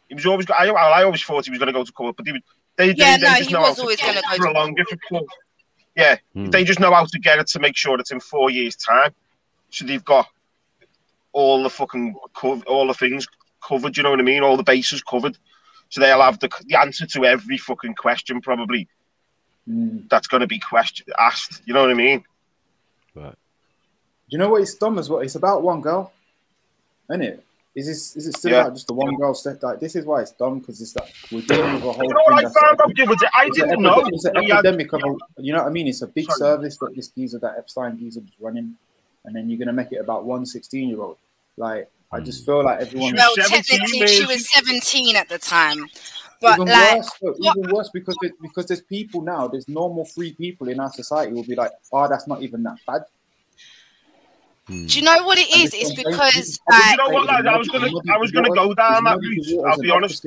Speaker 8: He was always. I always thought he was going to go to court, but they just know how to prolong it for court. Yeah, they just know how to get it to make sure it's in 4 years' time. So they've got all the fucking all the things covered. You know what I mean? All the bases covered. So they'll have the answer to every fucking question probably. That's going to be asked. You know what I mean?
Speaker 15: Right. Do you know what it's dumb as well? It's about one girl, isn't it? Is it still about just the one girl set? Like, this is why it's dumb, because it's like we're dealing with a whole.
Speaker 8: You know what I found out the other day? I didn't know.
Speaker 15: It's an epidemic of, you know what I mean? It's a big service that this geezer, that Epstein geezer, was running, and then you're gonna make it about one 16-year-old. Like, I just feel like everyone.
Speaker 12: Well, technically, she was 17 at the time. But
Speaker 15: even
Speaker 12: like,
Speaker 15: worse, even worse, because there's people now, there's normal free people in our society who will be like, oh, that's not even that bad.
Speaker 12: Do you know what it is? It's because
Speaker 8: you know what, lad? I was gonna go down that route. I'll be honest.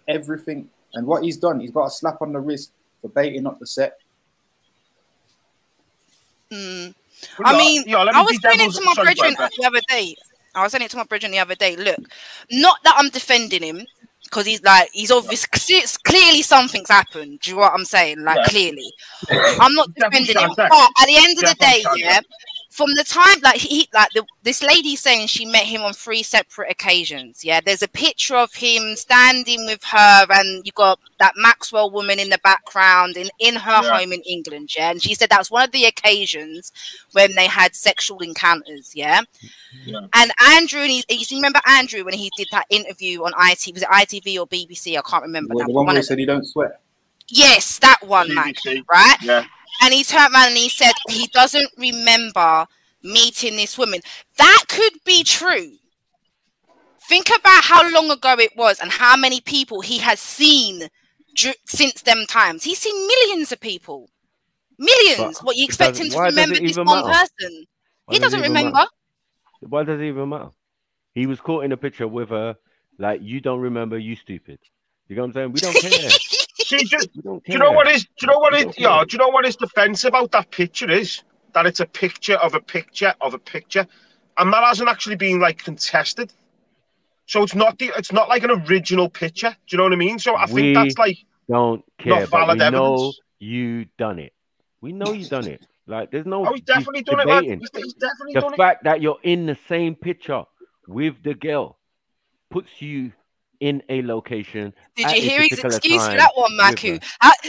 Speaker 15: Everything, and what he's done, he's got a slap on the wrist for baiting up the set.
Speaker 12: I mean, I was saying it to my brethren the other day. Look, not that I'm defending him, because he's obvious. Clearly something's happened. Do you know what I'm saying? Like, clearly, I'm not defending him. But at the end of the day, yeah. From the time, this lady saying she met him on 3 separate occasions. Yeah, there's a picture of him standing with her, and you got that Maxwell woman in the background in her home in England. Yeah, and she said that's one of the occasions when they had sexual encounters. Yeah, and Andrew, and you remember Andrew when he did that interview on ITV? Was it ITV or BBC? I can't remember.
Speaker 15: The one where he said he don't sweat.
Speaker 12: Yes, that one, Mac. Right? Yeah. And he turned around and he said he doesn't remember meeting this woman. That could be true. Think about how long ago it was and how many people he has seen since them times. He's seen millions of people. Millions. What, you expect him to remember this one person? He doesn't remember.
Speaker 14: Why does it even matter? He was caught in a picture with her. Like, you don't remember, you stupid. You know what I'm saying? We don't care.
Speaker 8: See, do you know what his defense about that picture is? That it's a picture of a picture of a picture, and that hasn't actually been like contested. So it's not like an original picture. Do you know what I mean? So I think that's like
Speaker 14: don't care.
Speaker 8: Not valid
Speaker 14: but we
Speaker 8: evidence.
Speaker 14: know you done it. We know you done it. Like, there's no.
Speaker 8: Oh, he's definitely done it, man. He's definitely done it.
Speaker 14: The fact that you're in the same picture with the girl puts you in a location.
Speaker 12: Did you hear his excuse for that one, Maku?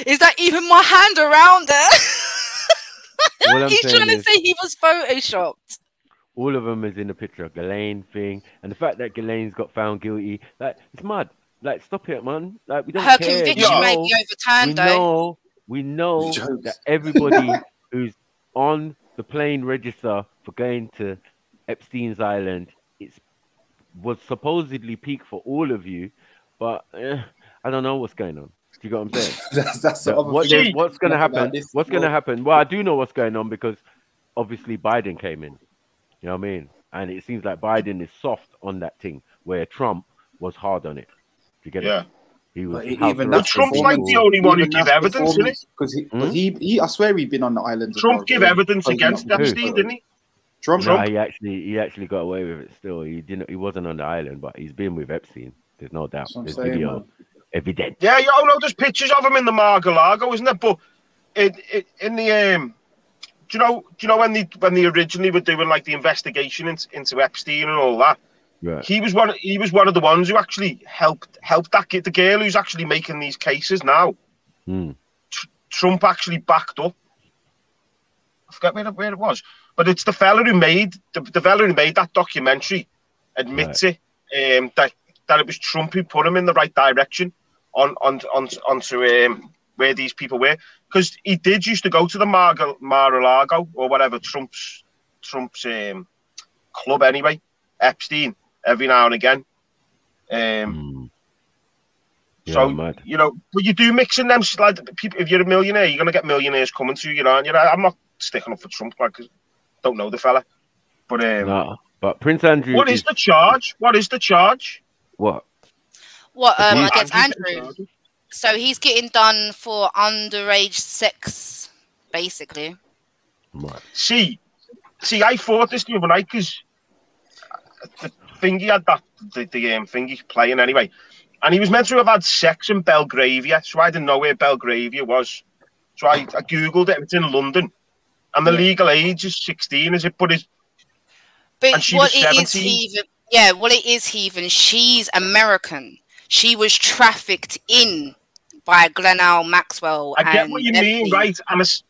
Speaker 12: Is that even my hand around her? He's trying to say he was photoshopped.
Speaker 14: All of them is in the picture. Ghislaine thing, and the fact that Ghislaine's got found guilty, like, it's mad. Like, stop it, man. Like, we don't
Speaker 12: her
Speaker 14: care.
Speaker 12: conviction may be overturned,
Speaker 14: we know that everybody who's on the plane register for going to Epstein's Island, was supposedly peak for all of you, but I don't know what's going on. Do you get what I'm saying?
Speaker 15: that's
Speaker 14: what's going to happen? What's going to happen? Well, I do know what's going on because obviously Biden came in. You know what I mean? And it seems like Biden is soft on that thing, where Trump was hard on it. Do you get it? He was.
Speaker 8: Trump's like the only one who give evidence, isn't it?
Speaker 15: Because he, I swear, he'd been on the island.
Speaker 8: Trump gave evidence against Epstein, didn't he?
Speaker 14: No, he actually got away with it still. He wasn't on the island, but he's been with Epstein. There's no doubt. There's video evidence.
Speaker 8: Yeah, there's pictures of him in the Mar-a-Lago, isn't there? But in the do you know when they originally were doing like the investigation into Epstein and all that?
Speaker 14: Right.
Speaker 8: He was one of the ones who actually helped the girl who's actually making these cases now. Trump actually backed up. I forget where it was. But it's the fella who made that documentary admits it, that it was Trump who put him in the right direction onto where these people were, because he did used to go to the Mar-a-Lago or whatever Trump's club anyway, Epstein, every now and again. So
Speaker 14: mad.
Speaker 8: but you do mix in them, like, people. If you're a millionaire, you're gonna get millionaires coming to you. I'm not sticking up for Trump, like, 'cause don't know the fella, but
Speaker 14: But Prince Andrew.
Speaker 8: What is the charge? What is the charge?
Speaker 14: What?
Speaker 12: What
Speaker 14: Abuse.
Speaker 12: against Andrew? So he's getting done for underage sex, basically.
Speaker 14: Right.
Speaker 8: See, I thought this the other night because the thing he had the thing he's playing anyway, and he was meant to have had sex in Belgravia, so I didn't know where Belgravia was. So I googled it. It's in London, and the legal age is 16. Is it? But she was 17.
Speaker 12: What it is, Heathen. She's American. She was trafficked in by Glenal Maxwell.
Speaker 8: I get what you mean, right? I was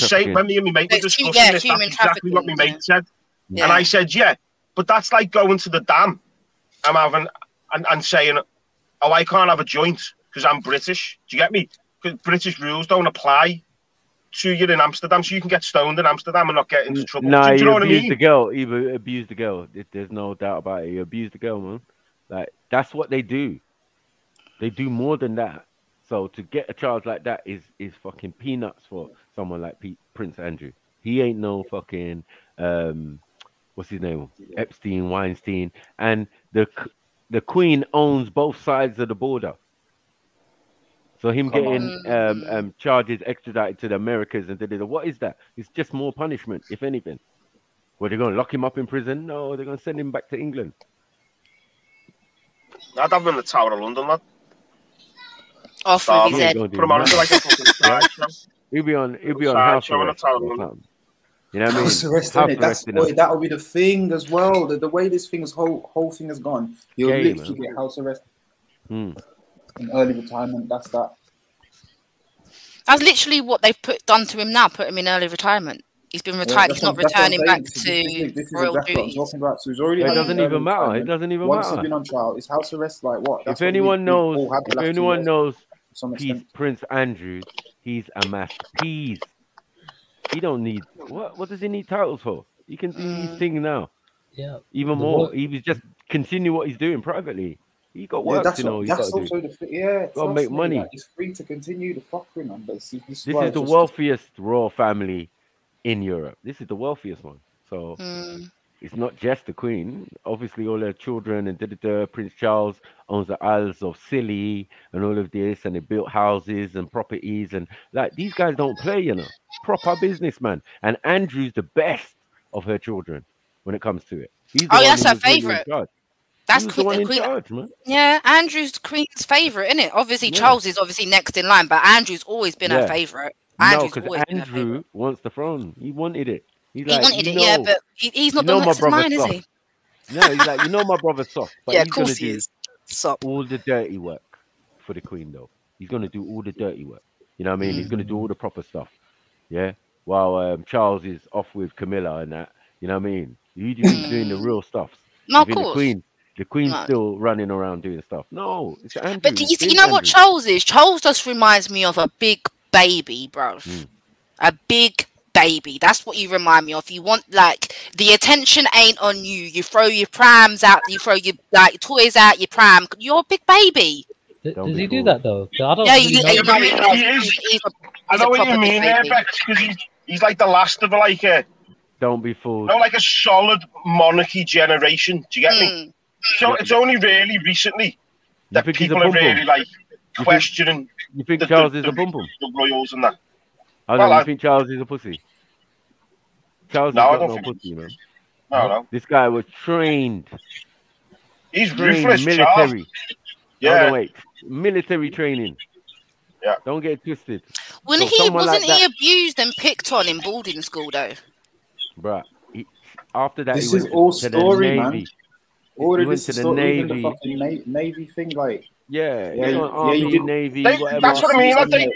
Speaker 8: saying when me and my mate were discussing this, that's exactly what my mate said.
Speaker 12: Yeah.
Speaker 8: And I said, yeah, but that's like going to the dam and saying, oh, I can't have a joint because I'm British. Do you get me? Because British rules don't apply to you in Amsterdam, so you can get stoned in Amsterdam and not get into trouble.
Speaker 14: No,
Speaker 8: do you know what I mean?
Speaker 14: The girl. He abused the girl. There's no doubt about it. He abused the girl, man. Like, that's what they do. They do more than that. So to get a charge like that is fucking peanuts for someone like Prince Andrew. He ain't no fucking what's his name? Epstein, Weinstein, and the Queen owns both sides of the border. So him getting charges extradited to the Americas and what is that? It's just more punishment, if anything. Were they going to lock him up in prison? No, they're going to send him back to England.
Speaker 8: I'd have him in the Tower of London, lad.
Speaker 12: Off with his head.
Speaker 8: Put him on like a fucking side show.
Speaker 14: He'll be on house arrest. You know what I mean?
Speaker 15: House arrest, innit? That'll be the thing as well. The way this whole thing has gone, you'll literally get house arrest in early retirement. That's that.
Speaker 12: That's literally what they've done to him now. Put him in early retirement. He's been retired. He's not returning back to royal duties.
Speaker 15: So he's already.
Speaker 14: It doesn't even matter. It doesn't even
Speaker 15: Once
Speaker 14: matter.
Speaker 15: he's been on trial, it's house arrest. Like what?
Speaker 14: If anyone knows, he's Prince Andrew, he's amassed peas. He don't need what does he need titles for? He can do his thing now.
Speaker 20: Yeah.
Speaker 14: Even more. He was just continue what he's doing privately. He got work to know.
Speaker 15: That's also
Speaker 14: got to make money.
Speaker 15: Like, it's free to continue the fucking on. This is
Speaker 14: the wealthiest royal family in Europe. This is the wealthiest one. So it's not just the Queen. Obviously, all their children and Prince Charles owns the Isles of Scilly and all of this, and they built houses and properties, and like these guys don't play, you know. Proper businessman. And Andrew's the best of her children when it comes to it.
Speaker 12: That's her favourite. That's
Speaker 14: the one in charge, man.
Speaker 12: Yeah, Andrew's Queen's favourite, isn't it? Obviously, Charles is obviously next in line, but Andrew's always been her favourite.
Speaker 14: No, because Andrew wants the throne. He wanted it. He
Speaker 12: wanted it, yeah, but he's not the next in line, is he?
Speaker 14: No, he's like, my brother's soft. But
Speaker 12: yeah,
Speaker 14: he's
Speaker 12: of course he is.
Speaker 14: All the dirty work for the Queen, though. He's going to do all the dirty work. You know what I mean? He's going to do all the proper stuff. Yeah? While Charles is off with Camilla and that. You know what I mean? He's doing the real stuff.
Speaker 12: No, of course.
Speaker 14: The Queen's still running around doing stuff. No, it's Andrew.
Speaker 12: But you know what Charles is? Charles just reminds me of a big baby, bro. A big baby. That's what you remind me of. You want, like, the attention ain't on you. You throw your prams out. You throw your toys out your pram. You're a big baby.
Speaker 20: Does he do that though? I don't.
Speaker 12: Yeah,
Speaker 8: he is. I know what you mean there, Bex, because he's like the last of like a.
Speaker 14: Don't be fooled.
Speaker 8: No, like a solid monarchy generation. Do you get me? So it's only really recently that people are really like questioning.
Speaker 14: You think Charles is a bum bum?
Speaker 8: The royals and that.
Speaker 14: You think Charles is a pussy? Charles is not no pussy, man.
Speaker 8: No.
Speaker 14: This guy was trained.
Speaker 8: He's ruthless,
Speaker 14: military.
Speaker 8: Charles. Yeah.
Speaker 14: No, wait. Military training.
Speaker 8: Yeah.
Speaker 14: Don't get it twisted.
Speaker 12: Wasn't he abused and picked on in boarding school though?
Speaker 14: Bruh. After that,
Speaker 15: this is all story, man. All
Speaker 14: he
Speaker 15: of
Speaker 14: went
Speaker 15: this
Speaker 14: to the
Speaker 15: story,
Speaker 14: Navy.
Speaker 15: The fucking Navy thing, like
Speaker 14: Army, Navy.
Speaker 8: That's what I mean. Like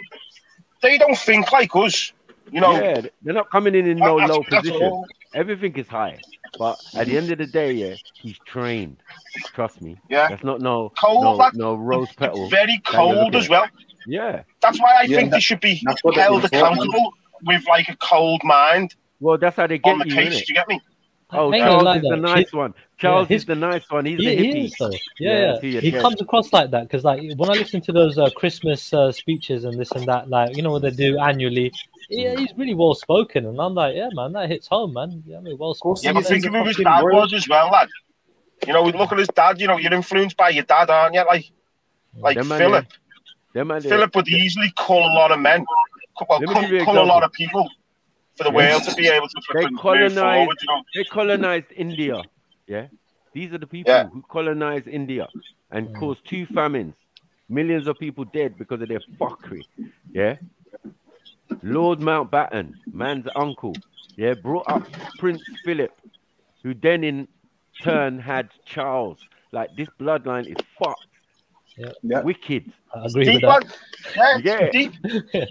Speaker 8: they don't think like us, you know.
Speaker 14: Yeah, they're not coming in no low position. Everything is high, but at the end of the day, he's trained. Trust me.
Speaker 8: Yeah.
Speaker 14: That's not no rose petal.
Speaker 8: Very cold as well.
Speaker 14: Yeah.
Speaker 8: That's why I think they should be held accountable with like a cold mind.
Speaker 14: Well, that's how they get
Speaker 8: on the
Speaker 14: you,
Speaker 8: case.
Speaker 14: innit?
Speaker 8: Do you get me?
Speaker 14: Oh, Charles is the nice one. Charles is the nice one. He's the hippie.
Speaker 20: He is, though. Yeah. He comes across like that because, like, when I listen to those Christmas speeches and this and that, like, you know what they do annually, he's really well spoken, and I'm like, yeah, man, that hits home, man. Yeah, I mean, well spoken.
Speaker 8: Yeah, but think of who his dad was as well, lad. You know, look at his dad. You know, you're influenced by your dad, aren't you? Like Philip. Philip would easily call a lot of men, call a lot of people for the world to be able to move forward. You know?
Speaker 14: They colonized India. Yeah, these are the people who colonized India and caused 2 famines. Millions of people dead because of their fuckery. Yeah. Lord Mountbatten, man's uncle, brought up Prince Philip, who then in turn had Charles. Like, this bloodline is fucked.
Speaker 20: Yeah.
Speaker 14: Wicked.
Speaker 20: I agree with that.
Speaker 14: Yeah.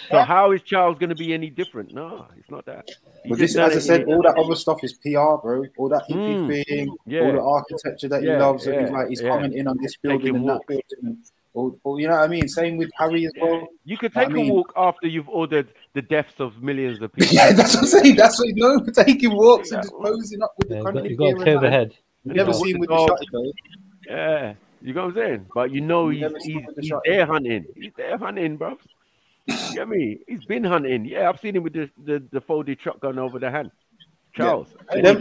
Speaker 14: So how is Charles going to be any different? No, it's not that.
Speaker 15: But this, as I said, all that other stuff is PR, bro. All that hippie thing, all the architecture that he loves, and he's commenting on this building and that building. Or, you know what I mean? Same with Harry as well.
Speaker 14: You could take a walk after you've ordered the deaths of millions of people.
Speaker 15: Yeah, that's what I'm saying. That's what you know, taking walks and just posing up with the country.
Speaker 20: You got to clear the head.
Speaker 15: You never seen with the shot, though.
Speaker 14: Yeah, you know what I'm saying? But you know he's there hunting. He's there hunting, bro. You get me? He's been hunting. Yeah, I've seen him with the folded shotgun over the hand. Charles.
Speaker 15: Them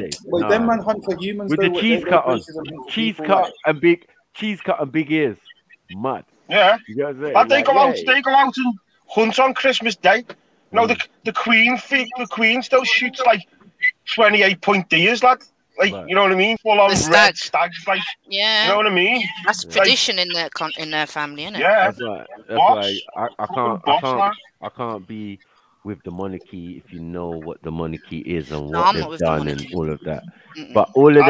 Speaker 15: man hunt for humans
Speaker 14: with the cheese cut on. Cheese cut and big ears. Mad.
Speaker 8: Yeah. And they go out and hunt on Christmas Day. No, the Queen still shoots like 28-point deers, lad. Like, you know what I mean? Full on red stags, like,
Speaker 12: yeah.
Speaker 8: You know what I mean?
Speaker 12: That's tradition in their family, isn't it?
Speaker 8: Yeah.
Speaker 14: That's why I can't be with the monarchy if you know what the monarchy is and what they've done and all of that. But all of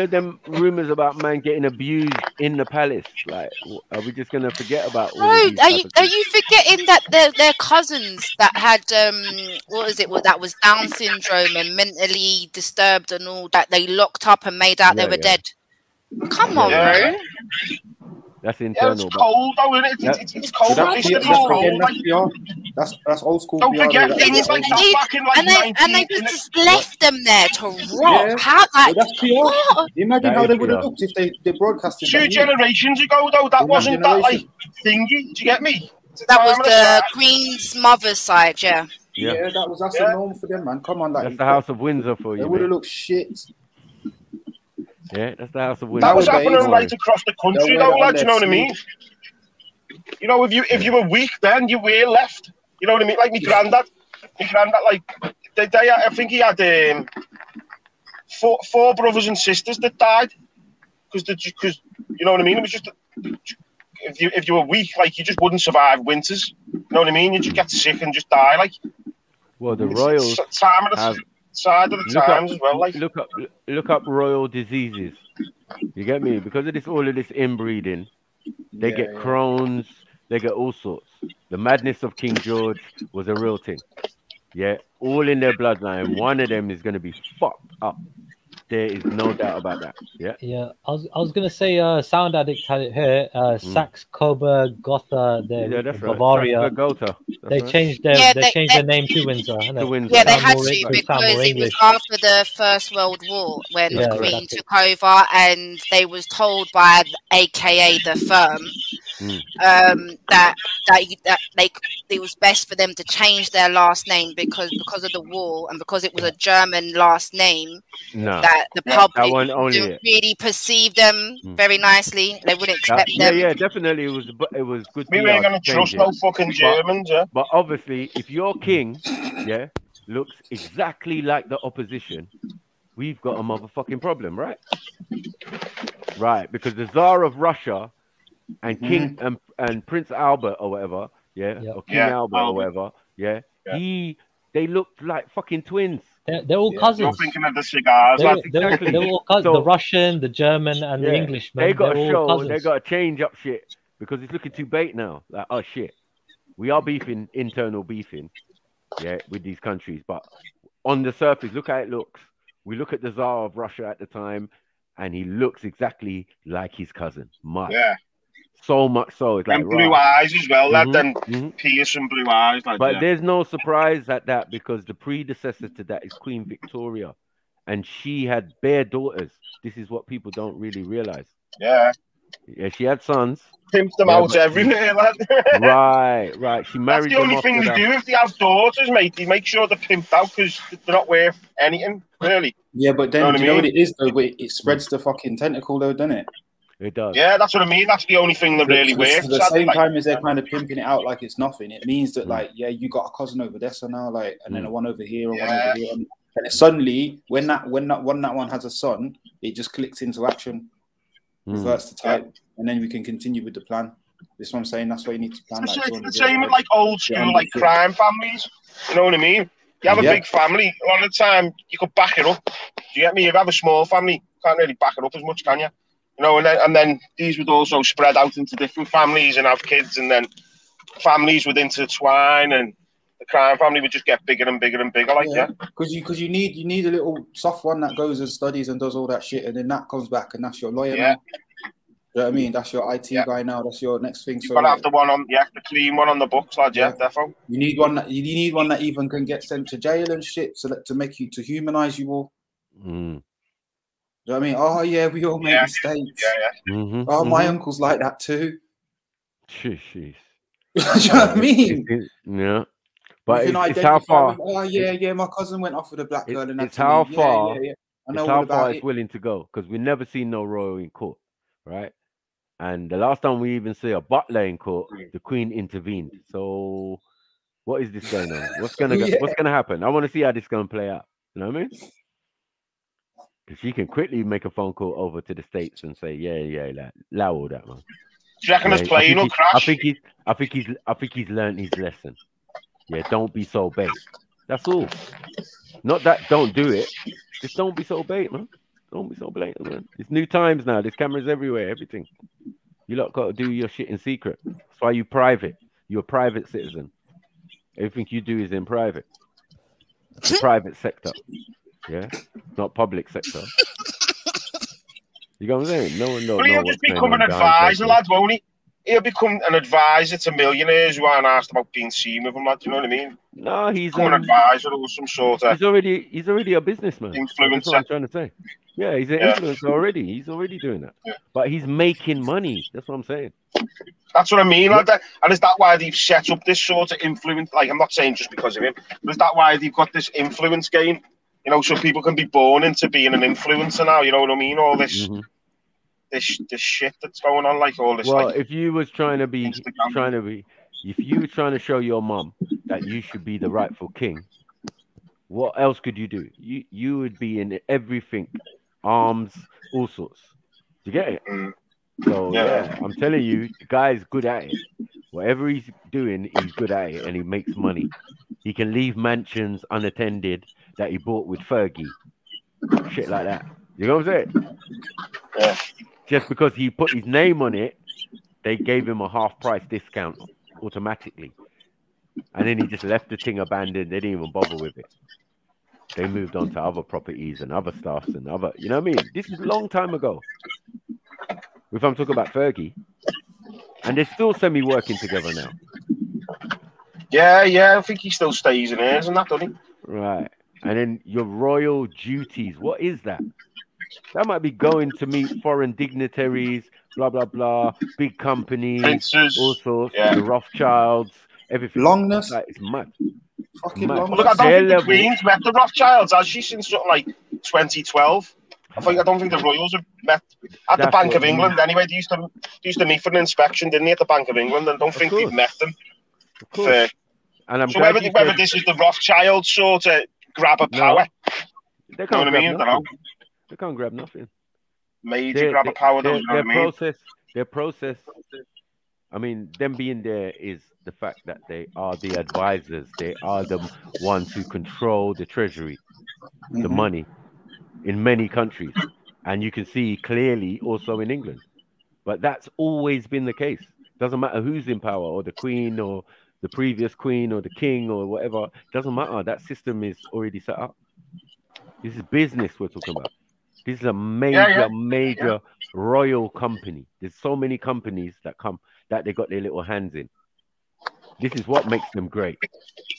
Speaker 14: them rumors about man getting abused in the palace, like, are we just gonna forget about all
Speaker 12: are you forgetting that their cousins that had that was Down syndrome and mentally disturbed and all that, they locked up and made out they were dead? Come on, bro.
Speaker 14: That's internal.
Speaker 8: It's cold, though, isn't it? It's cold.
Speaker 15: That's old school.
Speaker 8: Don't forget,
Speaker 15: it's
Speaker 8: like that back in like
Speaker 12: and they just left them there to rot.
Speaker 15: Yeah.
Speaker 12: How like
Speaker 15: that's PR. Imagine how they would have looked if they broadcasted
Speaker 8: 2 generations ago, though. That wasn't that like thingy. Do you get me?
Speaker 12: That was the Queen's mother's side,
Speaker 15: Yeah, that's a norm for them, man. Come on,
Speaker 14: that's the House of Windsor for you.
Speaker 15: They would have looked shit.
Speaker 14: Yeah, that's the House of Windsor.
Speaker 8: That was happening right across the country, though, lad. You know what I mean? You know, if you were weak then, you were left. You know what I mean? Like my granddad, like I think he had 4 brothers and sisters that died because you know what I mean. It was just if you were weak, like you just wouldn't survive winters. You know what I mean? You just get sick and just die. Like,
Speaker 14: well, the royals
Speaker 8: side of the times as well. Like,
Speaker 14: look up royal diseases. You get me? Because of all of this inbreeding, they get Crohn's, they get all sorts. The madness of King George was a real thing. Yeah, all in their bloodline. One of them is going to be fucked up. There is no doubt about that. Yeah.
Speaker 20: I was gonna say Sound Addict had it here. Saxe Coburg Gotha, Bavaria. They changed their name to Windsor.
Speaker 12: Yeah, they had to because it was after the First World War when the Queen took over, and they was told by AKA the firm that it was best for them to change their last name because of the war and because it was a German last name. That the public didn't really perceive them very nicely. They wouldn't accept them.
Speaker 14: Yeah, definitely. It was good.
Speaker 8: We ain't gonna trust no fucking Germans,
Speaker 14: But obviously, if your king, looks exactly like the opposition, we've got a motherfucking problem, right? Right, because the Tsar of Russia and King and Prince Albert or whatever, or King Albert or whatever, they looked like fucking twins.
Speaker 20: They're all cousins.
Speaker 8: You're thinking of the cigars.
Speaker 20: They're all cousins. So, the Russian, the German, and the Englishman.
Speaker 14: They got to change up shit because it's looking too bait now. Like, oh shit, we are beefing, internal beefing, with these countries. But on the surface, look how it looks. We look at the Tsar of Russia at the time, and he looks exactly like his cousin. So much so, it's like
Speaker 8: blue eyes as well. Then piercing blue eyes. Like,
Speaker 14: but there's no surprise at that because the predecessor to that is Queen Victoria, and she had bare daughters. This is what people don't really realize.
Speaker 8: Yeah.
Speaker 14: Yeah, she had sons.
Speaker 8: Pimped them
Speaker 14: Yeah,
Speaker 8: out
Speaker 14: but-
Speaker 8: everywhere, lad.
Speaker 14: Right. She
Speaker 8: That's
Speaker 14: married
Speaker 8: the
Speaker 14: them
Speaker 8: only
Speaker 14: off
Speaker 8: thing
Speaker 14: to
Speaker 8: they
Speaker 14: the-
Speaker 8: do if they have daughters, mate. They make sure they're pimped out because they're not worth anything, really.
Speaker 15: Yeah, but then
Speaker 8: Know what
Speaker 15: do
Speaker 8: I
Speaker 15: you know what
Speaker 8: mean?
Speaker 15: it is though? It spreads the fucking tentacle though, doesn't it?
Speaker 14: It does.
Speaker 8: Yeah, that's what I mean. That's the only thing that really
Speaker 15: So
Speaker 8: works.
Speaker 15: the
Speaker 8: sadly,
Speaker 15: same
Speaker 8: like.
Speaker 15: time as they're kind of pimping it out like it's nothing, it means that like, yeah, you got a cousin over there, so now like, and then a one over here, and one over here, and then suddenly when that one has a son, it just clicks into action, reverts to type, and then we can continue with the plan. This is what I'm saying. That's why you need to plan.
Speaker 8: It's
Speaker 15: Like,
Speaker 8: the same with like old school like crime families. You know what I mean? You have a big family. A lot of the time, you could back it up. Do you get me? If you have a small family, you can't really back it up as much, can you? You know, and then these would also spread out into different families and have kids, and then families would intertwine, and the crime family would just get bigger and bigger and bigger. Like,
Speaker 15: because you need a little soft one that goes and studies and does all that shit, and then that comes back, and that's your lawyer now. You know what I mean? That's your IT guy now. That's your next thing.
Speaker 8: You've got to have the one on, the clean one on the books, lad. Yeah, definitely.
Speaker 15: You need one that even can get sent to jail and shit, so that to humanize you all. You know what I mean? Oh yeah, we all make mistakes. Oh, my uncle's like that too.
Speaker 14: Jeez.
Speaker 15: Do you know what I mean?
Speaker 14: Yeah. But
Speaker 15: You can
Speaker 14: it's how far.
Speaker 15: identify, oh yeah, my cousin went off with a black girl, and
Speaker 14: It's
Speaker 15: that's
Speaker 14: how
Speaker 15: me.
Speaker 14: far.
Speaker 15: I
Speaker 14: It's
Speaker 15: know
Speaker 14: how
Speaker 15: all about
Speaker 14: far
Speaker 15: it.
Speaker 14: it's willing to go, because we never seen no royal in court, right? And the last time we even see a butler in court, the Queen intervened. So, what is this going on? What's gonna happen? I want to see how this is gonna play out. You know what I mean? Because she can quickly make a phone call over to the States and say, allow all that, man.
Speaker 8: Do you reckon his plane will crash?
Speaker 14: I think he's learned his lesson. Yeah, don't be so bait. That's all. Not that don't do it. Just don't be so bait, man. Don't be so blatant, man. It's new times now. There's cameras everywhere, everything. You lot got to do your shit in secret. That's why you private. You're a private citizen. Everything you do is in private. It's a private sector. Yeah? Not public sector. You know what I'm saying? No one knows.
Speaker 8: But he'll just become an advisor, lad, won't he? He'll become an advisor to millionaires who aren't asked about being seen with him, lad. You know what I mean?
Speaker 14: No, he's
Speaker 8: an advisor or some sort of.
Speaker 14: He's already a businessman.
Speaker 8: Influencer.
Speaker 14: That's what I'm trying to say. Yeah, he's an influencer already. He's already doing that.
Speaker 8: Yeah.
Speaker 14: But he's making money. That's what I'm saying.
Speaker 8: That's what I mean, lad. And is that why they've set up this sort of influence? Like, I'm not saying just because of him, but is that why they've got this influence game? You know, so people can be born into being an influencer now. You know what I mean? All this. This shit that's going on, like all this.
Speaker 14: Well,
Speaker 8: like,
Speaker 14: if you was trying to show your mom that you should be the rightful king, what else could you do? You would be in everything, arms, all sorts. Do you get it? So yeah, I'm telling you, the guy's good at it. Whatever he's doing, he's good at it, and he makes money. He can leave mansions unattended that he bought with Fergie, shit like that. You know what I'm saying?
Speaker 8: Yeah.
Speaker 14: Just because he put his name on it, they gave him a half-price discount automatically. And then he just left the thing abandoned. They didn't even bother with it. They moved on to other properties and other stuffs and other, you know what I mean? This is a long time ago. If I'm talking about Fergie. And they're still semi-working together now.
Speaker 8: Yeah, I think he still stays in hers and that, doesn't he?
Speaker 14: Right. And then your royal duties. What is that? That might be going to meet foreign dignitaries, blah, blah, blah, big companies,
Speaker 8: Princes,
Speaker 14: all sorts, the Rothschilds, everything.
Speaker 15: Longness.
Speaker 14: Like, it's mad.
Speaker 15: Fucking
Speaker 14: mad.
Speaker 15: longness.
Speaker 8: Look, I don't think the Queen's met the Rothschilds, has she, since something like 2012? I don't think the royals have met at the Bank of England anyway. They used to meet for an inspection, didn't they, at the Bank of England? And I don't think they've met them.
Speaker 14: Of course. And I'm
Speaker 8: so
Speaker 14: glad
Speaker 8: whether this is the Rothschild sort of grab of power,
Speaker 14: they
Speaker 8: you know what I mean?
Speaker 14: They can't grab nothing.
Speaker 8: Major grab of power, though, you know what I mean?
Speaker 14: Their process, I mean, them being there is the fact that they are the advisors. They are the ones who control the treasury, the money in many countries. And you can see clearly also in England. But that's always been the case. Doesn't matter who's in power, or the Queen, or the previous Queen, or the King, or whatever. Doesn't matter. That system is already set up. This is business we're talking about. This is a major royal company. There's so many companies that come that they got their little hands in. This is what makes them great.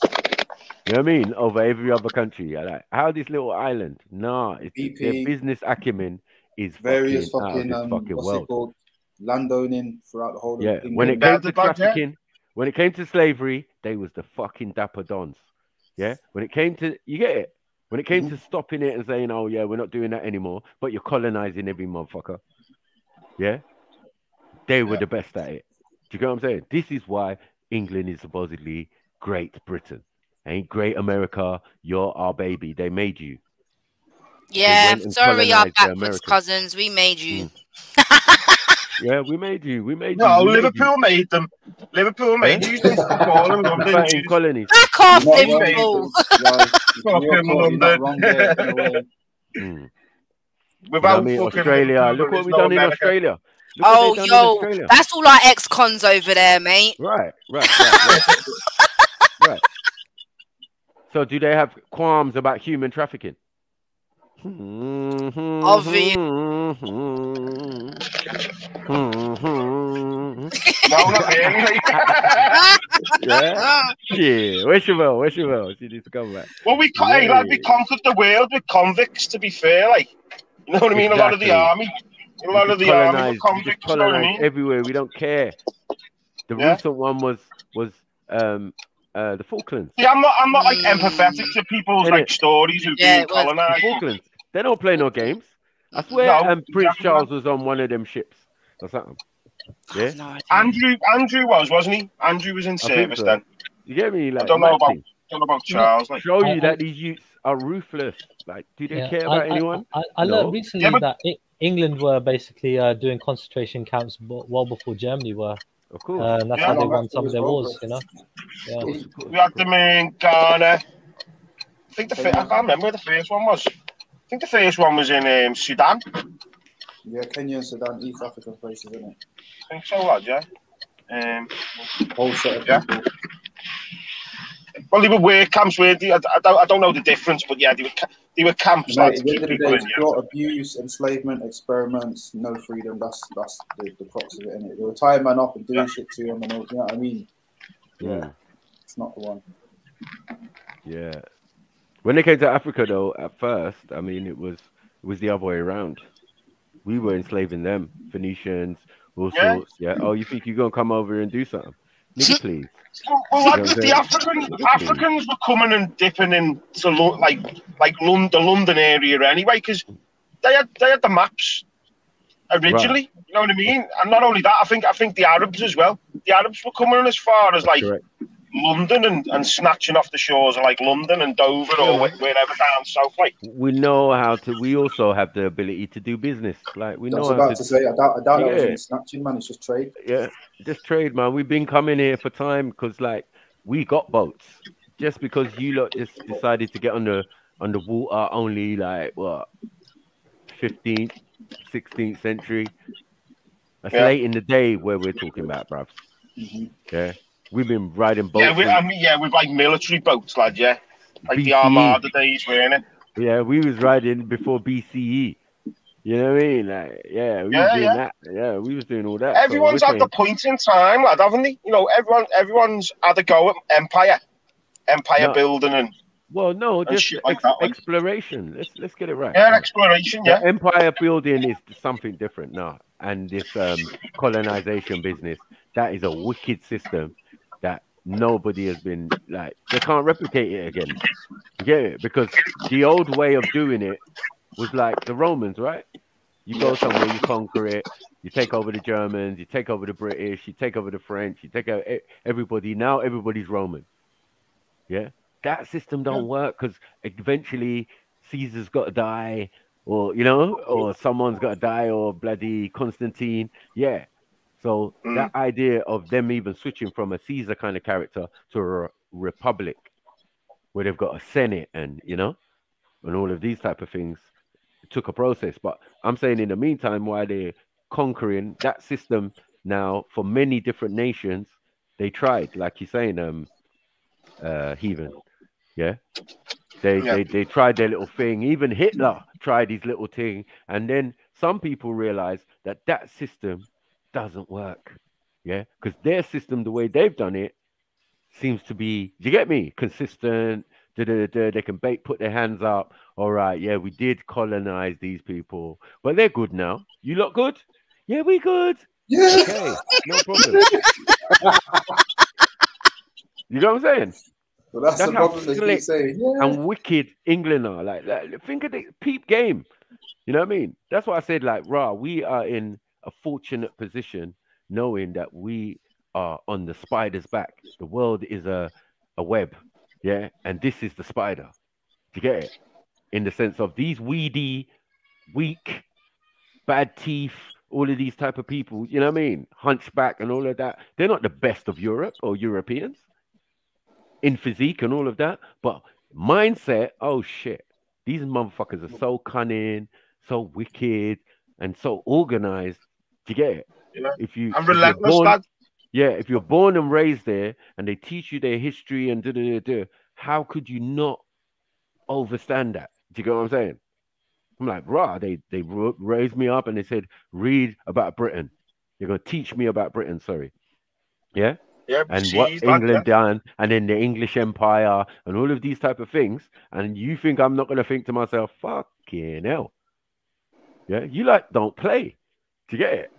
Speaker 14: You know what I mean? Over every other country. Like, how this little island? Nah, it's their business acumen is
Speaker 15: various
Speaker 14: fucking out of this fucking
Speaker 15: what's
Speaker 14: world.
Speaker 15: it called? landowning throughout the whole of
Speaker 14: Yeah,
Speaker 15: England.
Speaker 14: when it came to trafficking, when it came to slavery, they was the fucking dapper dons. Yeah, when it came to, you get it? When it came to stopping it and saying, oh yeah, we're not doing that anymore, but you're colonizing every motherfucker. Yeah, they were the best at it. Do you get what I'm saying? This is why England is supposedly Great Britain. Ain't Great America, you're our baby. They made you.
Speaker 12: Yeah,
Speaker 14: went and
Speaker 12: sorry, our
Speaker 14: colonised the
Speaker 12: backwards
Speaker 14: Americans.
Speaker 12: cousins. We made you.
Speaker 14: Yeah, we made you. We made
Speaker 8: No,
Speaker 14: you. We
Speaker 8: Liverpool made them. Liverpool made you do football in London.
Speaker 14: Fighting colonies.
Speaker 12: Back off,
Speaker 15: You're not
Speaker 12: Liverpool.
Speaker 8: Fucking London.
Speaker 15: wrong there, in a way.
Speaker 8: Without
Speaker 14: I mean,
Speaker 8: fucking
Speaker 14: Australia.
Speaker 8: Liverpool,
Speaker 14: Look
Speaker 8: there
Speaker 14: what
Speaker 8: is
Speaker 14: we
Speaker 8: no
Speaker 14: done in
Speaker 8: America.
Speaker 14: Australia. Look
Speaker 12: Oh,
Speaker 14: what they done in
Speaker 12: yo,
Speaker 14: Australia.
Speaker 12: that's all our ex-cons over there, mate.
Speaker 14: Right. Right. So, do they have qualms about human trafficking?
Speaker 12: Obvious.
Speaker 8: No, not really.
Speaker 14: Yeah. Where's your bell? Where's your bell? She needs to come back.
Speaker 8: Well, we conquered the world with convicts, to be fair. Like, you know what I mean? A lot of the army. A lot of the army were convicts, you know what I mean?
Speaker 14: Everywhere. We don't care. The recent one was the Falklands.
Speaker 8: Yeah, I'm not like empathetic to people's like stories who've been colonized.
Speaker 14: The Falklands. They don't play no games. I swear, Prince Charles was on one of them ships or something. Yeah.
Speaker 8: Andrew wasn't he? Andrew was in service then.
Speaker 14: You get me? Like,
Speaker 8: I don't know about Charles. Like,
Speaker 14: show you that these youths are ruthless. Like, do they care about anyone?
Speaker 20: I learned recently that England were basically doing concentration camps well before Germany were.
Speaker 14: Of course.
Speaker 20: And that's how they won some of their wars, you know? Yeah.
Speaker 8: We had them in Ghana. I think I can't remember where the first one was. I think the first one was in Sudan.
Speaker 15: Yeah, Kenya and Sudan, East African places, isn't it?
Speaker 8: I think so, lad, yeah.
Speaker 15: Whole set of people.
Speaker 8: Well, they were work camps, weren't they? I don't know the difference, but yeah, they were camps.
Speaker 15: Right, at the end of the day, it's pure abuse, enslavement, experiments, no freedom. That's the crux of it, isn't it? They were tying man up and doing shit to him, and all, you know what I mean? Yeah, it's not the one.
Speaker 14: Yeah. When they came to Africa, though, at first, I mean, it was the other way around. We were enslaving them, Phoenicians, all sorts. Yeah. Oh, you think you're gonna come over and do something? Nigga, please.
Speaker 8: Well, the Africans were coming and dipping into like the London area anyway, because they had the maps originally. Right. You know what I mean? And not only that, I think the Arabs as well. The Arabs were coming as far as like London and snatching off the shores of like London and Dover or wherever down south. Like,
Speaker 14: we know how to. We also have the ability to do business. Like, we know.
Speaker 15: I was about to say, I doubt that was any snatching, man. It's just trade.
Speaker 14: Yeah, just trade, man. We've been coming here for time because, like, we got boats. Just because you lot just decided to get on the water only, like, what, 15th, 16th century. That's late in the day where we're talking about, bruv. Yeah. We've been riding boats.
Speaker 8: Yeah, with like military boats, lad. Yeah, like BCE. The Armada days, weren't it?
Speaker 14: Yeah, we was riding before BCE. You know what I mean? Like, yeah, we was doing that. Yeah, we was doing all that.
Speaker 8: Everyone's at the point in time, lad, haven't they? You know, everyone's had a go at empire building and.
Speaker 14: Well, no, just exploration. Let's get it right.
Speaker 8: Yeah, exploration. Yeah,
Speaker 14: empire building is something different now, and this colonization business, that is a wicked system that nobody has been like. They can't replicate it again. You get it? Because the old way of doing it was like the Romans, right? You go somewhere, you conquer it, you take over the Germans, you take over the British, you take over the French, you take over everybody. Now everybody's Roman. Yeah. That system don't work because eventually Caesar's got to die, or or someone's got to die, or bloody Constantine. Yeah. So that idea of them even switching from a Caesar kind of character to a republic, where they've got a senate and and all of these type of things, it took a process. But I'm saying in the meantime, while they're conquering that system now for many different nations, they tried, like you're saying, heathen. Yeah, they tried their little thing. Even Hitler tried his little thing, and then some people realized that system doesn't work. Yeah, because their system, the way they've done it, seems to be, you get me, consistent. They can put their hands up. All right, yeah, we did colonize these people, but they're good now. You lot good? Yeah, we good.
Speaker 19: Yeah.
Speaker 14: Okay, no problem. You know what I'm saying?
Speaker 15: Well, that's the
Speaker 14: how
Speaker 15: problem that you
Speaker 14: slick
Speaker 15: say. Yeah.
Speaker 14: and wicked England are. Like, think of the peep game. You know what I mean? That's why I said, like, rah, we are in a fortunate position knowing that we are on the spider's back. The world is a web, yeah? And this is the spider. Do you get it? In the sense of these weedy, weak, bad teeth, all of these type of people, you know what I mean? Hunchback and all of that. They're not the best of Europe or Europeans in physique and all of that. But mindset, oh, shit. These motherfuckers are so cunning, so wicked, and so organized. Do you get it?
Speaker 8: Yeah.
Speaker 14: If you,
Speaker 8: I'm relentless, lad.
Speaker 14: Yeah, if you're born and raised there and they teach you their history and how could you not overstand that? Do you get what I'm saying? I'm like, rah, they raised me up and they said, read about Britain. They're going to teach me about Britain, sorry. Yeah?
Speaker 8: Yeah,
Speaker 14: and
Speaker 8: geez,
Speaker 14: what
Speaker 8: lad,
Speaker 14: England done, and then the English Empire, and all of these type of things. And you think I'm not going to think to myself, fucking hell. Yeah, you like don't play. Do you get it?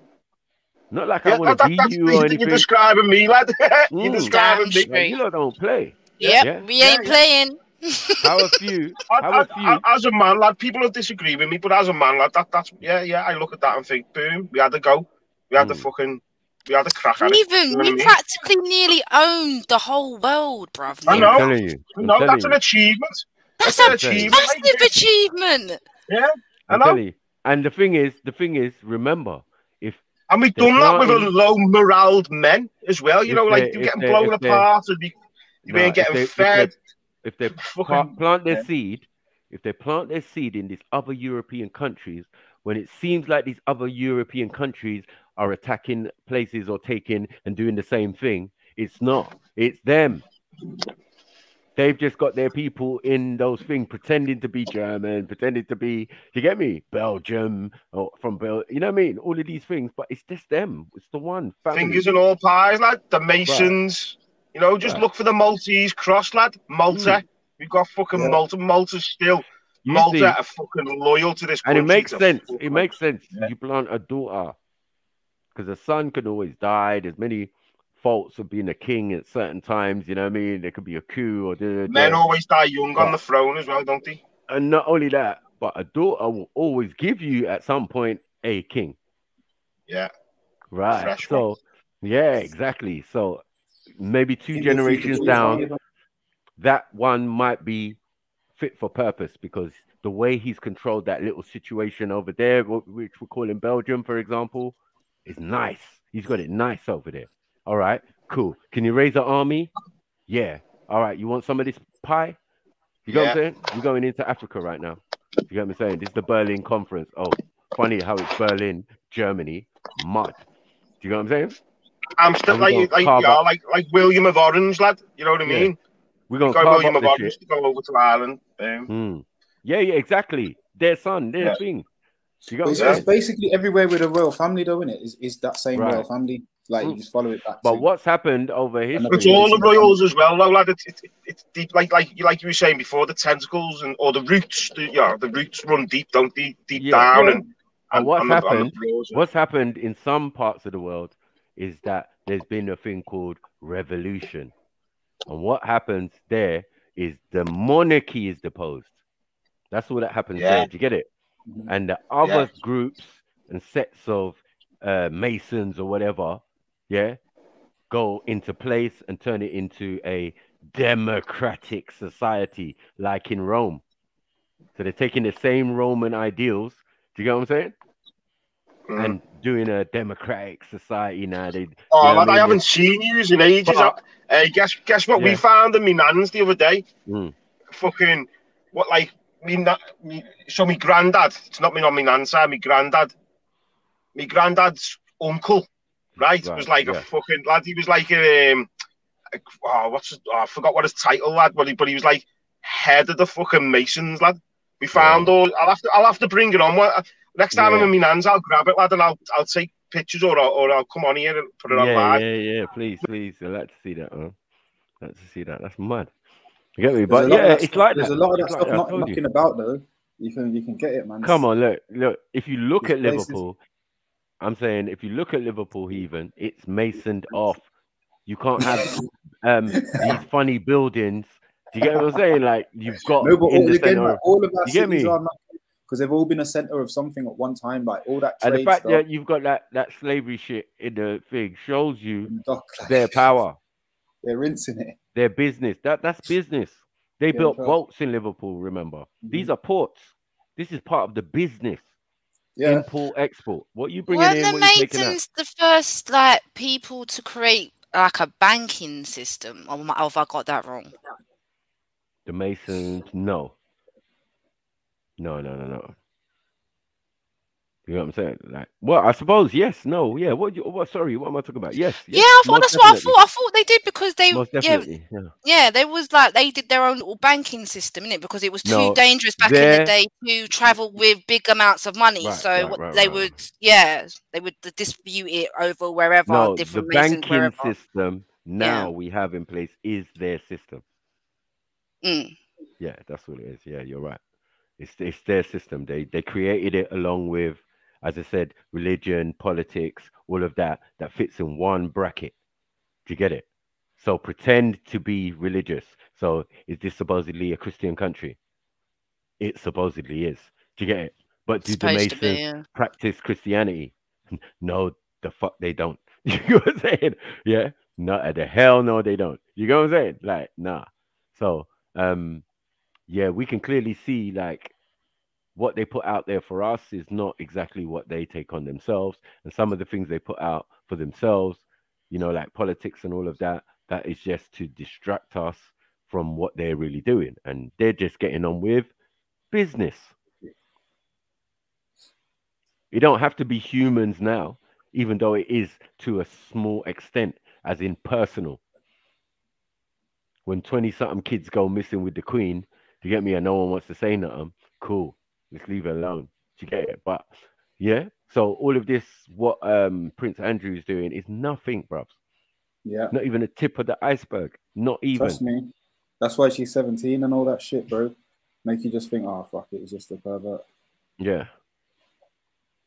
Speaker 14: Not like I want to be you or anything.
Speaker 8: You're describing me, lad. You're describing me.
Speaker 14: Like, you lot don't play.
Speaker 12: Yep,
Speaker 14: yeah?
Speaker 12: we ain't playing.
Speaker 14: How a few?
Speaker 8: As a man, lad, people will disagree with me, but as a man, lad, that's yeah. I look at that and think, boom, we had to go. We had to fucking. We had to crack at it. You know what I mean?
Speaker 12: Practically nearly owned the whole world, bruv.
Speaker 8: I know.
Speaker 14: I'm telling you.
Speaker 8: No, that's an achievement.
Speaker 12: That's an massive achievement.
Speaker 8: Yeah, I
Speaker 14: I'm
Speaker 8: know.
Speaker 14: telling you. And the thing is, remember,
Speaker 8: and we've done that with a low moraled men as well. You know, like you're getting blown apart and you ain't getting fed.
Speaker 14: If they plant their seed, if they plant their seed in these other European countries, when it seems like these other European countries are attacking places or taking and doing the same thing, it's not. It's them. They've just got their people in those things, pretending to be German, pretending to be, you get me, Belgium or from Belgium. You know what I mean? All of these things, but it's just them. It's the one family.
Speaker 8: Fingers in all pies, lad. The Masons. Right. You know, just look for the Maltese cross, lad. Malta. We've got fucking Malta. Malta's still. Malta are fucking loyal to this country.
Speaker 14: And it makes sense. It makes sense. Yeah. You plant a daughter because a son could always die. There's many faults of being a king at certain times. You know what I mean? There could be a coup or
Speaker 8: men always die young on the throne as well, don't they?
Speaker 14: And not only that, but a daughter will always give you at some point a king.
Speaker 8: Yeah.
Speaker 14: Right.
Speaker 8: Fresh
Speaker 14: so
Speaker 8: one.
Speaker 14: yeah, exactly. So maybe 2 generations down, that one might be fit for purpose because the way he's controlled that little situation over there, which we call in Belgium, for example, is nice. He's got it nice over there. All right, cool. Can you raise an army? Yeah. All right, you want some of this pie? You know what I'm saying? We're going into Africa right now. You get what I'm saying? This is the Berlin conference. Oh, funny how it's Berlin, Germany, mud. Do you know what I'm saying?
Speaker 8: I'm still like William of Orange, lad. You know what I mean?
Speaker 14: We're going to
Speaker 8: go William of Orange to go over to Ireland.
Speaker 14: Yeah, exactly. Their son, their thing. You got
Speaker 15: it's basically everywhere with a royal family, though, isn't it? Is that same royal family? Like you just follow it back.
Speaker 14: But what's happened over history?
Speaker 8: It's all the royals as well, though, lad. It's deep, like you were saying before, the tentacles or the roots. The roots run deep, don't they? Deep down. And
Speaker 14: what's happened in some parts of the world is that there's been a thing called revolution, and what happens there is the monarchy is deposed. That's all that happens there. Do you get it? And the other groups and sets of Masons or whatever, go into place and turn it into a democratic society like in Rome. So they're taking the same Roman ideals. Do you get what I'm saying? And doing a democratic society now.
Speaker 8: I haven't seen you in ages. Guess what we found in my nan's the other day? Fucking what, like so my granddad. It's not my nan's side. My granddad's uncle, right? Was like a fucking lad. He was like I forgot what his title, lad. But he was like head of the fucking Masons, lad. We found all. I'll have to bring it on. Next time I'm in my nan's, I'll grab it, lad, and I'll take pictures or I'll come on here and put it on live.
Speaker 14: Yeah. Please. I'd like to see that, man. I'd like to see that. That's mad. You get me? But it's like
Speaker 15: there's a lot of that stuff knocking about though. You can get it, man.
Speaker 14: Come on, look. If you look at Liverpool, I'm saying if you look at Liverpool, even it's masoned off. You can't have these funny buildings. Do you get what I'm saying? Like you've got
Speaker 15: No, but
Speaker 14: in the
Speaker 15: again,
Speaker 14: center.
Speaker 15: like, all of our
Speaker 14: You get
Speaker 15: cities
Speaker 14: me?
Speaker 15: are not, because they've all been a center of something at one time. Like all that
Speaker 14: And the
Speaker 15: trade
Speaker 14: fact
Speaker 15: stuff.
Speaker 14: that you've got that slavery shit in the thing shows you their power.
Speaker 15: They're rinsing it.
Speaker 14: Their business. That's business. They
Speaker 15: Yeah,
Speaker 14: built
Speaker 15: sure.
Speaker 14: boats in Liverpool, remember. These are ports. This is part of the business.
Speaker 15: Yeah.
Speaker 14: Import, export. What you bringing
Speaker 12: Weren't
Speaker 14: in,
Speaker 12: the
Speaker 14: what you taking out?
Speaker 12: Masons the first like people to create like a banking system? Or have I got that wrong?
Speaker 14: The Masons, no. No. You know what I'm saying? Like, well, I suppose yes, no, yeah. Sorry, what am I talking about? Yes.
Speaker 12: Yeah, I thought
Speaker 14: most
Speaker 12: that's what I
Speaker 14: definitely.
Speaker 12: thought. I thought they did because they
Speaker 14: Most definitely, yeah.
Speaker 12: yeah, they was like they did their own little banking system in it because it was too
Speaker 14: No,
Speaker 12: dangerous back in the day to travel with big amounts of money. They would distribute it over wherever
Speaker 14: No, the
Speaker 12: different Masons
Speaker 14: banking
Speaker 12: wherever.
Speaker 14: system now we have in place is their system.
Speaker 12: Mm.
Speaker 14: Yeah, that's what it is. Yeah, you're right. It's their system. They created it along with, as I said, religion, politics, all of that fits in one bracket. Do you get it? So pretend to be religious. So is this supposedly a Christian country? It supposedly is. Do you get it? But do the
Speaker 12: Supposed to be,
Speaker 14: Masons
Speaker 12: yeah.
Speaker 14: practice Christianity? No, the fuck they don't. You know what I'm saying? Yeah. No, the hell no, they don't. You know what I'm saying? Like, nah. So yeah, we can clearly see like what they put out there for us is not exactly what they take on themselves. And some of the things they put out for themselves, you know, like politics and all of that, that is just to distract us from what they're really doing. And they're just getting on with business. You don't have to be humans now, even though it is to a small extent, as in personal. When 20-something kids go missing with the Queen, do you get me? And no one wants to say nothing. Cool. Let's leave it alone. Do you get it? But yeah, so all of this, what Prince Andrew is doing is nothing, bruv.
Speaker 15: Yeah.
Speaker 14: Not even a tip of the iceberg. Not even.
Speaker 15: Trust me. That's why she's 17 and all that shit, bro. Make you just think, oh, fuck it, it's just a pervert.
Speaker 14: Yeah.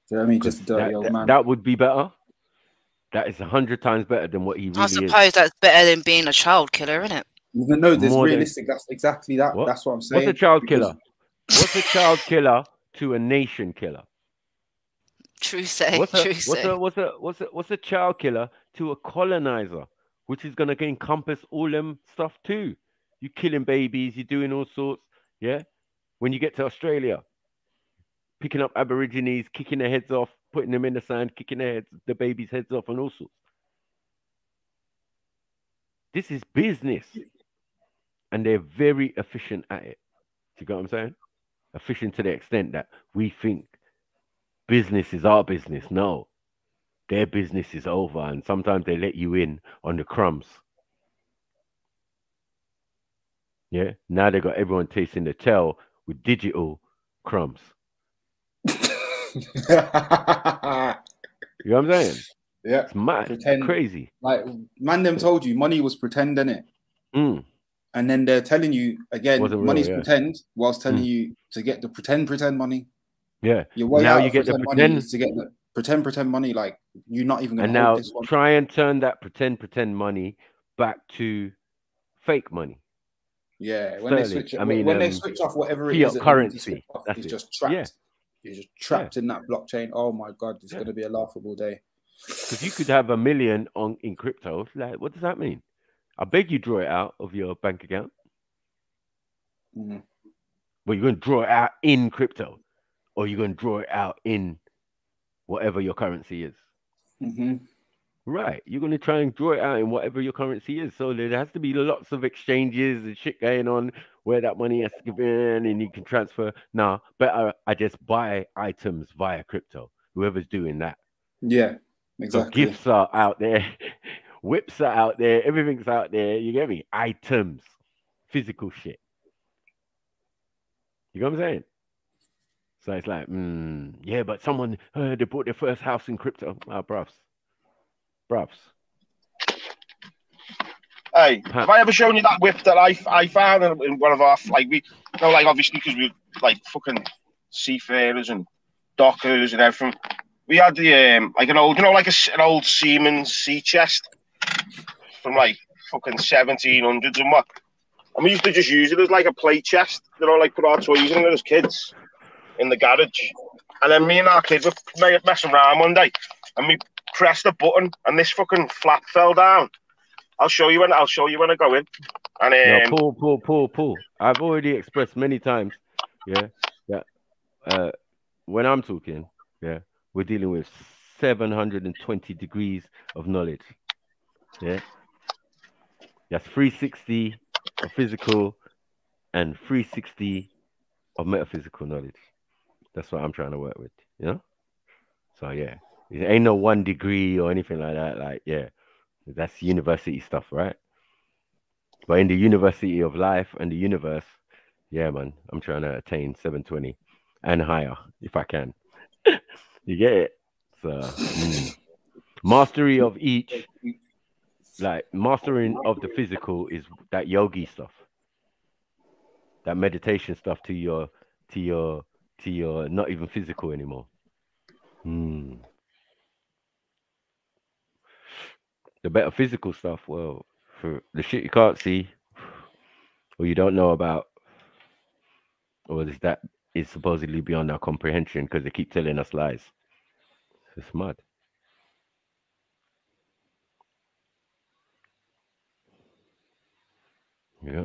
Speaker 15: Do you know what I mean? Just a dirty old man.
Speaker 14: That would be better. That is 100 times better than what he really
Speaker 12: I suppose that's better than being a child killer, isn't it?
Speaker 15: Even though there's
Speaker 14: More than-
Speaker 15: realistic, that's exactly that.
Speaker 14: What?
Speaker 15: That's what I'm saying.
Speaker 14: What's a child
Speaker 15: Because-
Speaker 14: killer? What's a child killer to a nation killer?
Speaker 12: True say.
Speaker 14: What's a child killer to a colonizer, which is gonna encompass all them stuff too? You killing babies, you're doing all sorts. Yeah. When you get to Australia, picking up Aborigines, kicking their heads off, putting them in the sand, kicking the babies' heads off, and all sorts. This is business, and they're very efficient at it. Do you get what I'm saying? Efficient to the extent that we think business is our business. No, their business is over, and sometimes they let you in on the crumbs. Yeah, now they got everyone tasting the tail with digital crumbs. You know what I'm saying?
Speaker 15: Yeah,
Speaker 14: it's mad, crazy.
Speaker 15: Like man, them told you money was pretend, innit? And then they're telling you again,
Speaker 14: Wasn't
Speaker 15: money's
Speaker 14: real, yeah.
Speaker 15: pretend, whilst telling you to get the pretend money.
Speaker 14: Yeah.
Speaker 15: Your way
Speaker 14: Now
Speaker 15: out
Speaker 14: you
Speaker 15: of
Speaker 14: get the
Speaker 15: pretend money
Speaker 14: pretend,
Speaker 15: is to get the pretend money. Like you're not even going
Speaker 14: and
Speaker 15: to
Speaker 14: now
Speaker 15: hold this one.
Speaker 14: try and turn that pretend money back to fake money.
Speaker 15: Yeah, when they
Speaker 14: Sterling.
Speaker 15: switch,
Speaker 14: I mean,
Speaker 15: when they switch off whatever it
Speaker 14: fiat
Speaker 15: is, that they need to
Speaker 14: currency.
Speaker 15: switch off,
Speaker 14: That's
Speaker 15: it's
Speaker 14: it.
Speaker 15: just trapped.
Speaker 14: Yeah.
Speaker 15: You're just trapped in that blockchain. Oh my god, it's going to be a laughable day.
Speaker 14: Because you could have $1 million in crypto. Like, what does that mean? I beg you, draw it out of your bank account.
Speaker 15: Mhm.
Speaker 14: But you're going to draw it out in crypto, or you're going to draw it out in whatever your currency is.
Speaker 15: Mm-hmm.
Speaker 14: Right. You're going to try and draw it out in whatever your currency is. So there has to be lots of exchanges and shit going on where that money has to go in and you can transfer. Nah, better I just buy items via crypto. Whoever's doing that.
Speaker 15: Yeah,
Speaker 14: So
Speaker 15: exactly.
Speaker 14: gifts are out there, whips are out there, everything's out there. You get me? Items, physical shit. You know what I'm saying? So it's like, yeah, but someone, they bought their first house in crypto. Ah, bruvs.
Speaker 8: Hey, have I ever shown you that whip that I found in one of our, like, we, you know, like, obviously, because we're, like, fucking seafarers and dockers and everything. we had the like an old, an old Siemens sea chest from like fucking 1700s and what. And we used to just use it as like a plate chest, like put our toys in it as kids in the garage. And then me and our kids were messing around one day, and we pressed a button, and this fucking flap fell down. I'll show you when I go in. And
Speaker 14: Paul. I've already expressed many times, that when I'm talking, we're dealing with 720 degrees of knowledge. Yeah, that's 360 of physical and 360 of metaphysical knowledge. That's what I'm trying to work with, So yeah, it ain't no 1 degree or anything like that. Like, that's university stuff, right? But in the university of life and the universe, man, I'm trying to attain 720 and higher if I can. You get it? So mastery of each, like mastering of the physical is that yogi stuff, that meditation stuff to your not even physical anymore. The better physical stuff, well, for the shit you can't see or you don't know about, or that is supposedly beyond our comprehension because they keep telling us lies. It's mad. Yeah,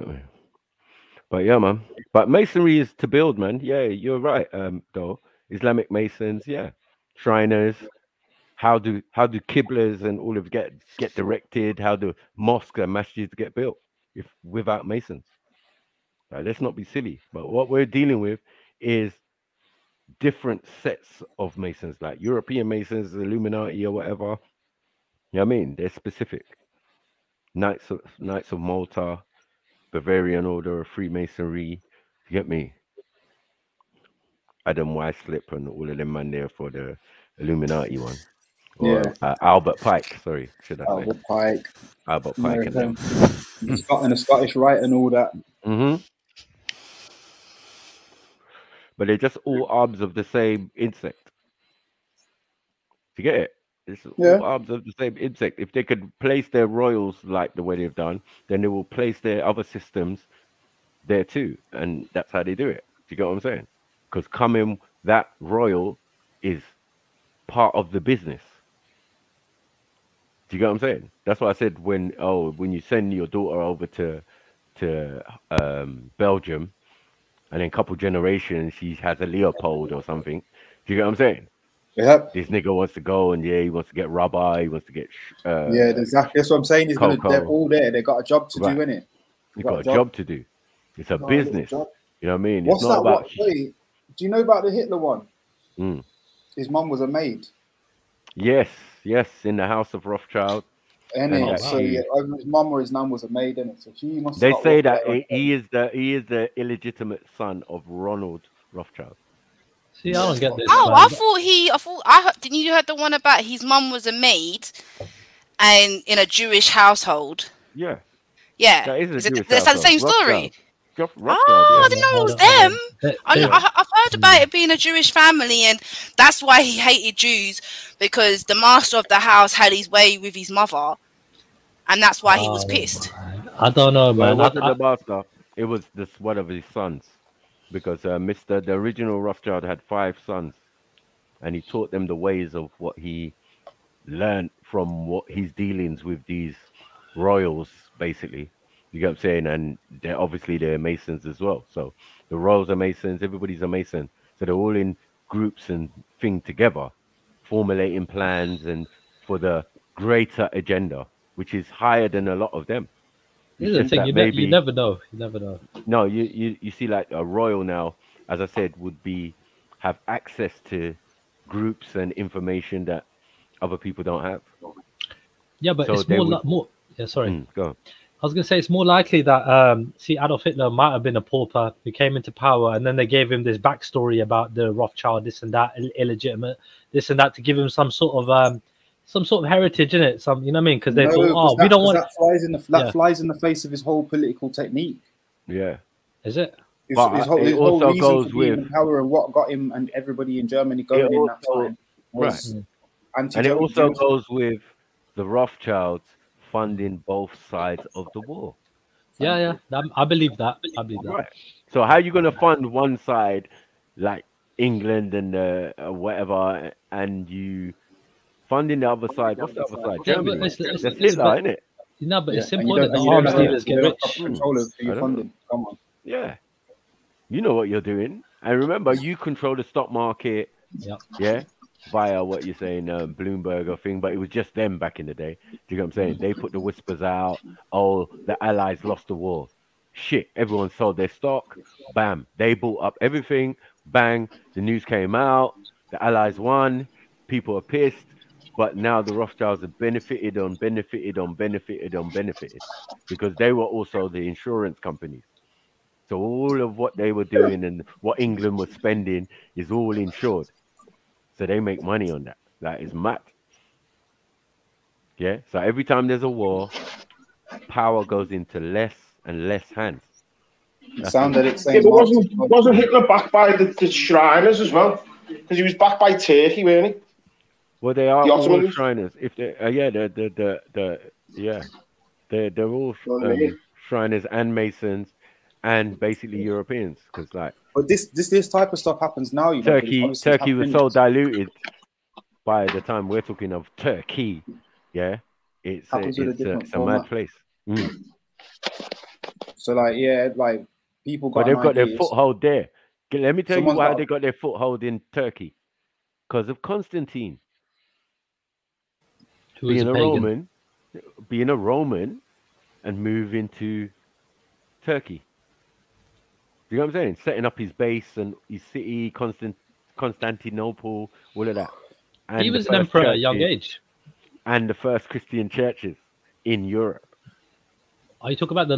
Speaker 14: but yeah, man. But masonry is to build, man. Yeah, you're right. Though Islamic Masons, Shriners. How do Qiblas and all of get directed? How do mosques and masjids get built without Masons? Right, let's not be silly. But what we're dealing with is different sets of Masons, like European Masons, Illuminati or whatever. You know what I mean? They're specific. Knights of Malta, Bavarian Order of Freemasonry. You get me? Adam Weislip and all of them man there for the Illuminati one. Or Albert Pike, sorry, should I say?
Speaker 15: Albert Pike.
Speaker 14: Albert Pike and them.
Speaker 15: And the Scottish Rite and all that.
Speaker 14: But they're just all arms of the same insect. You get it? It's all arms of the same insect. If they could place their royals like the way they've done, then they will place their other systems there too. And that's how they do it. Do you get what I'm saying? Because that royal is part of the business. Do you get what I'm saying? That's what I said when you send your daughter over to Belgium, and then a couple generations she has a Leopold or something. Do you get what I'm saying?
Speaker 15: Yeah.
Speaker 14: This nigga wants to go and he wants to get rubber. He wants to get
Speaker 15: exactly. That's what I'm saying. They're all there. They got a job to do, innit?
Speaker 14: They got a job to do. It's a business. You know what I mean?
Speaker 15: What's
Speaker 14: it's not
Speaker 15: that?
Speaker 14: about.
Speaker 15: Wait, do you know about the Hitler one? His mum was a maid.
Speaker 14: Yes, in the house of Rothschild.
Speaker 15: So his mum or his nan was a maid, innit? So she must.
Speaker 14: They say that he is the illegitimate son of Ronald Rothschild.
Speaker 20: See, I don't get this.
Speaker 12: Oh, I heard, didn't you heard the one about his mum was a maid, and in a Jewish household?
Speaker 14: Yeah.
Speaker 12: That
Speaker 14: is
Speaker 12: the same story.
Speaker 14: Rothschild,
Speaker 12: I didn't know it was them. I've heard about it being a Jewish family, and that's why he hated Jews, because the master of the house had his way with his mother, and that's why he was pissed.
Speaker 20: I don't know, man.
Speaker 14: It wasn't the master. It was one of his sons, because the original Rothschild had 5 sons, and he taught them the ways of what he learned from what his dealings with these royals, basically. You get what I'm saying? And they're Masons as well. So the royals are Masons, everybody's a Mason. So they're all in groups and thing together, formulating plans and for the greater agenda, which is higher than a lot of them.
Speaker 20: Here's the thing, you never know. You never know.
Speaker 14: No, you see, like a royal now, as I said, would have access to groups and information that other people don't have.
Speaker 20: Yeah, but so it's more. Yeah, sorry.
Speaker 14: Go on.
Speaker 20: I was going to say it's more likely that Adolf Hitler might have been a pauper who came into power, and then they gave him this backstory about the Rothschild, this and that, illegitimate, this and that, to give him some sort of heritage in it. You know what I mean? Because they thought, we don't want
Speaker 15: that flies in the face of his whole political technique.
Speaker 14: Yeah,
Speaker 20: is it?
Speaker 15: His whole reason for being in power and what got him and everybody in Germany going in that time. was
Speaker 14: And it also goes with the Rothschilds funding both sides of the war.
Speaker 20: Yeah. I believe that. I believe that.
Speaker 14: Right. So how are you going to fund one side, like England and whatever, and you funding the other side? What's the other side?
Speaker 20: Yeah, but
Speaker 14: Germany.
Speaker 20: it's
Speaker 14: That's Hitler, isn't it?
Speaker 20: No, but it's
Speaker 15: and
Speaker 20: simple
Speaker 15: you
Speaker 20: that
Speaker 15: don't,
Speaker 20: the
Speaker 15: and you don't
Speaker 20: arms
Speaker 15: have,
Speaker 20: dealers
Speaker 15: you
Speaker 20: get
Speaker 15: don't
Speaker 20: rich.
Speaker 15: have control of who
Speaker 14: I
Speaker 15: you're
Speaker 14: don't
Speaker 15: funding. Come on.
Speaker 14: Yeah. You know what you're doing. And remember, you control the stock market. Yeah. Via what you're saying, Bloomberg or thing, but it was just them back in the day. Do you know what I'm saying? They put the whispers out. Oh, the Allies lost the war. Shit, everyone sold their stock. Bam, they bought up everything. Bang, the news came out. The Allies won. People are pissed. But now the Rothschilds have benefited because they were also the insurance companies. So all of what they were doing and what England was spending is all insured. So they make money on that. That is mad. Yeah. So every time there's a war, power goes into less and less hands. That's
Speaker 15: Sounded
Speaker 14: it.
Speaker 15: it saying
Speaker 8: but wasn't Hitler backed by the Shriners as well? Because he was backed by Turkey, weren't he?
Speaker 14: Well, they are
Speaker 8: The
Speaker 14: all
Speaker 8: Ottomans?
Speaker 14: Shriners. If they, they're all Shriners and Masons, and basically Europeans. Because like
Speaker 15: But this type of stuff happens now. You know, 'cause
Speaker 14: Turkey
Speaker 15: obviously it's
Speaker 14: was
Speaker 15: happening.
Speaker 14: so diluted by the time we're talking of Turkey. Yeah, it's
Speaker 15: Happens with a
Speaker 14: it's
Speaker 15: different
Speaker 14: it's a mad
Speaker 15: format.
Speaker 14: place.
Speaker 15: So like, yeah, like people got
Speaker 14: But they've got their
Speaker 15: ideas.
Speaker 14: foothold there. Let me tell you
Speaker 15: Someone's
Speaker 14: why
Speaker 15: got-
Speaker 14: they got their foothold in Turkey. Because of Constantine.
Speaker 20: Who was
Speaker 14: being
Speaker 20: a
Speaker 14: a
Speaker 20: pagan.
Speaker 14: Roman and moving to Turkey. Do you know what I'm saying? Setting up his base and his city, Constantinople, all of that. And
Speaker 20: He
Speaker 14: the
Speaker 20: was an
Speaker 14: first
Speaker 20: emperor at a young
Speaker 14: churches,
Speaker 20: age.
Speaker 14: And the first Christian churches in Europe.
Speaker 20: Are you talking about the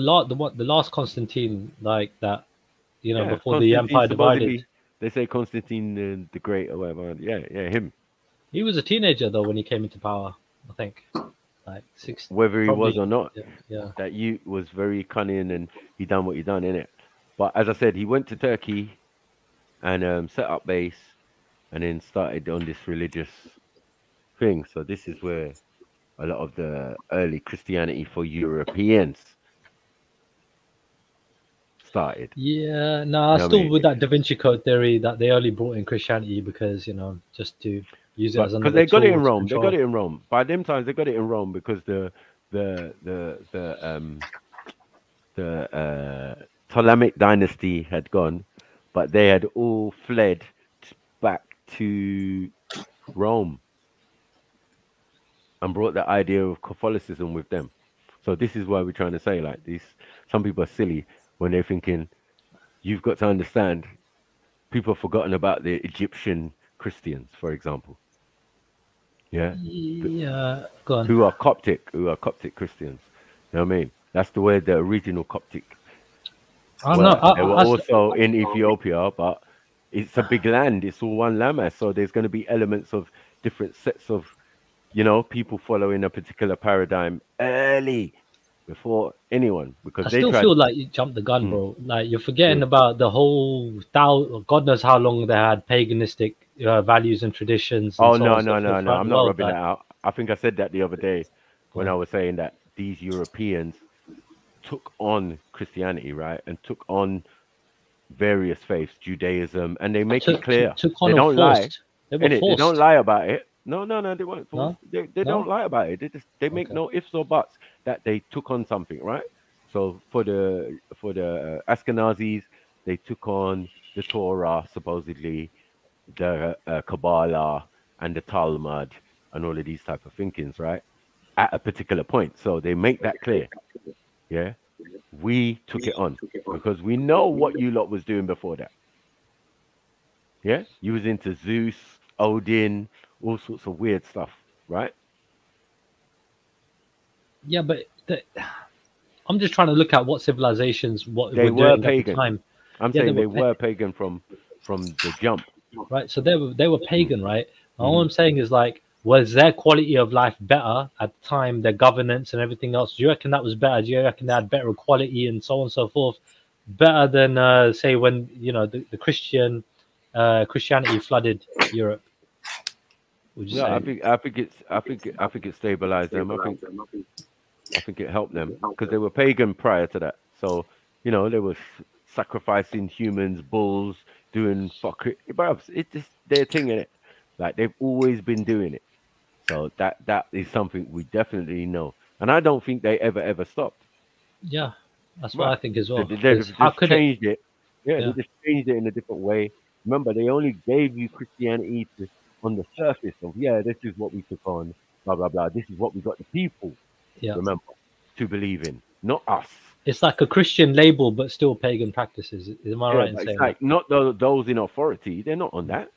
Speaker 20: last Constantine, like that, you know,
Speaker 14: Yeah,
Speaker 20: before the empire divided?
Speaker 14: supposedly, they say Constantine the Great or whatever. Yeah, him.
Speaker 20: He was a teenager though when he came into power, I think. Like 6.
Speaker 14: Whether he was
Speaker 20: probably,
Speaker 14: or not,
Speaker 20: yeah.
Speaker 14: that youth was very cunning and he done what he done, innit? But as I said, he went to Turkey and set up base and then started on this religious thing. So this is where a lot of the early Christianity for Europeans started.
Speaker 20: Yeah, no, still with that Da Vinci Code theory that they only brought in Christianity because, you know, just to use it as another
Speaker 14: Because they got it in
Speaker 20: tool to
Speaker 14: Rome. They
Speaker 20: control.
Speaker 14: got it in Rome. By them times, they got it in Rome because the Ptolemaic dynasty had gone, but they had all fled back to Rome and brought the idea of Catholicism with them. So this is why we're trying to say, like, these some people are silly when they're thinking, you've got to understand, people have forgotten about the Egyptian Christians, for example. Yeah.
Speaker 20: Yeah, go on.
Speaker 14: Who are Coptic Christians. You know what I mean? That's the way the original Coptic.
Speaker 20: I don't know.
Speaker 14: They were also in Ethiopia, but it's a big land. It's all one landmass. So there's going to be elements of different sets of, you know, people following a particular paradigm early before anyone. Because
Speaker 20: I
Speaker 14: they
Speaker 20: still
Speaker 14: tried...
Speaker 20: feel like you jumped the gun, bro. Like you're forgetting about the whole God knows how long they had paganistic values and traditions. And
Speaker 14: Oh,
Speaker 20: so
Speaker 14: no.
Speaker 20: on and so forth
Speaker 14: I'm
Speaker 20: throughout the
Speaker 14: not
Speaker 20: world,
Speaker 14: rubbing
Speaker 20: like-
Speaker 14: that out. I think I said that the other day when I was saying that these Europeans took on Christianity, right? And took on various faiths, Judaism, and they make it clear.
Speaker 20: took on
Speaker 14: They
Speaker 20: or
Speaker 14: don't lie.
Speaker 20: forced. They were
Speaker 14: Innit? They don't
Speaker 20: forced.
Speaker 14: lie about it. No, they weren't
Speaker 20: No?
Speaker 14: forced. They
Speaker 20: No?
Speaker 14: don't lie about it. They make no ifs or buts that they took on something, right? So for the Ashkenazis, they took on the Torah, supposedly, the Kabbalah and the Talmud and all of these type of thinkings, right? At a particular point. So they make that clear. Yeah. We took it on because we know what you lot was doing before that. Yeah. You was into Zeus, Odin, all sorts of weird stuff, right?
Speaker 20: Yeah, but I'm just trying to look at what civilizations
Speaker 14: They
Speaker 20: were
Speaker 14: were
Speaker 20: doing
Speaker 14: pagan.
Speaker 20: at the time.
Speaker 14: I'm
Speaker 20: Yeah,
Speaker 14: saying they
Speaker 20: pa-
Speaker 14: were pagan from the jump.
Speaker 20: right. So they were pagan, right? And all I'm saying is like, was their quality of life better at the time? Their governance and everything else. Do you reckon that was better? Do you reckon they had better equality and so on and so forth? Better than say when, you know, the Christianity flooded Europe. Would you
Speaker 14: Yeah,
Speaker 20: say?
Speaker 14: I think it stabilized them. I think it helped them because they were pagan prior to that. So you know they were sacrificing humans, bulls, doing fuck it. But it's just their thing in it. Like they've always been doing it. So that is something we definitely know. And I don't think they ever stopped.
Speaker 20: Yeah, that's what I
Speaker 14: Right.
Speaker 20: think as
Speaker 14: They,
Speaker 20: well.
Speaker 14: they
Speaker 20: Because how
Speaker 14: just
Speaker 20: could it?
Speaker 14: changed it. Yeah, they
Speaker 20: Yeah.
Speaker 14: just changed it in a different way. Remember, they only gave you Christianity on the surface of, yeah, this is what we took on, blah, blah, blah. This is what we got the people,
Speaker 20: Yeah.
Speaker 14: remember, to believe in, not us.
Speaker 20: It's like a Christian label, but still pagan practices. Am I
Speaker 14: Yeah,
Speaker 20: right in
Speaker 14: but
Speaker 20: saying
Speaker 14: it's like not those in authority. They're not on that.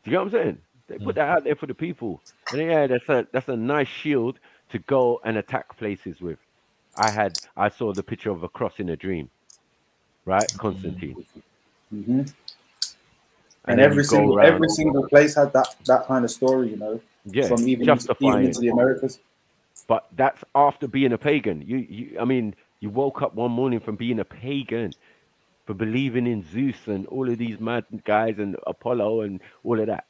Speaker 14: Do you get what I'm saying? They put that out there for the people. And yeah, that's a nice shield to go and attack places with. I saw the picture of a cross in a dream, right? Constantine.
Speaker 15: Mm-hmm.
Speaker 14: And
Speaker 15: And
Speaker 14: then you go around.
Speaker 15: every single place had that kind of story, you know,
Speaker 14: Yeah,
Speaker 15: from even
Speaker 14: justifying
Speaker 15: into the Americas.
Speaker 14: But that's after being a pagan. I mean, you woke up one morning from being a pagan, for believing in Zeus and all of these mad guys and Apollo and all of that.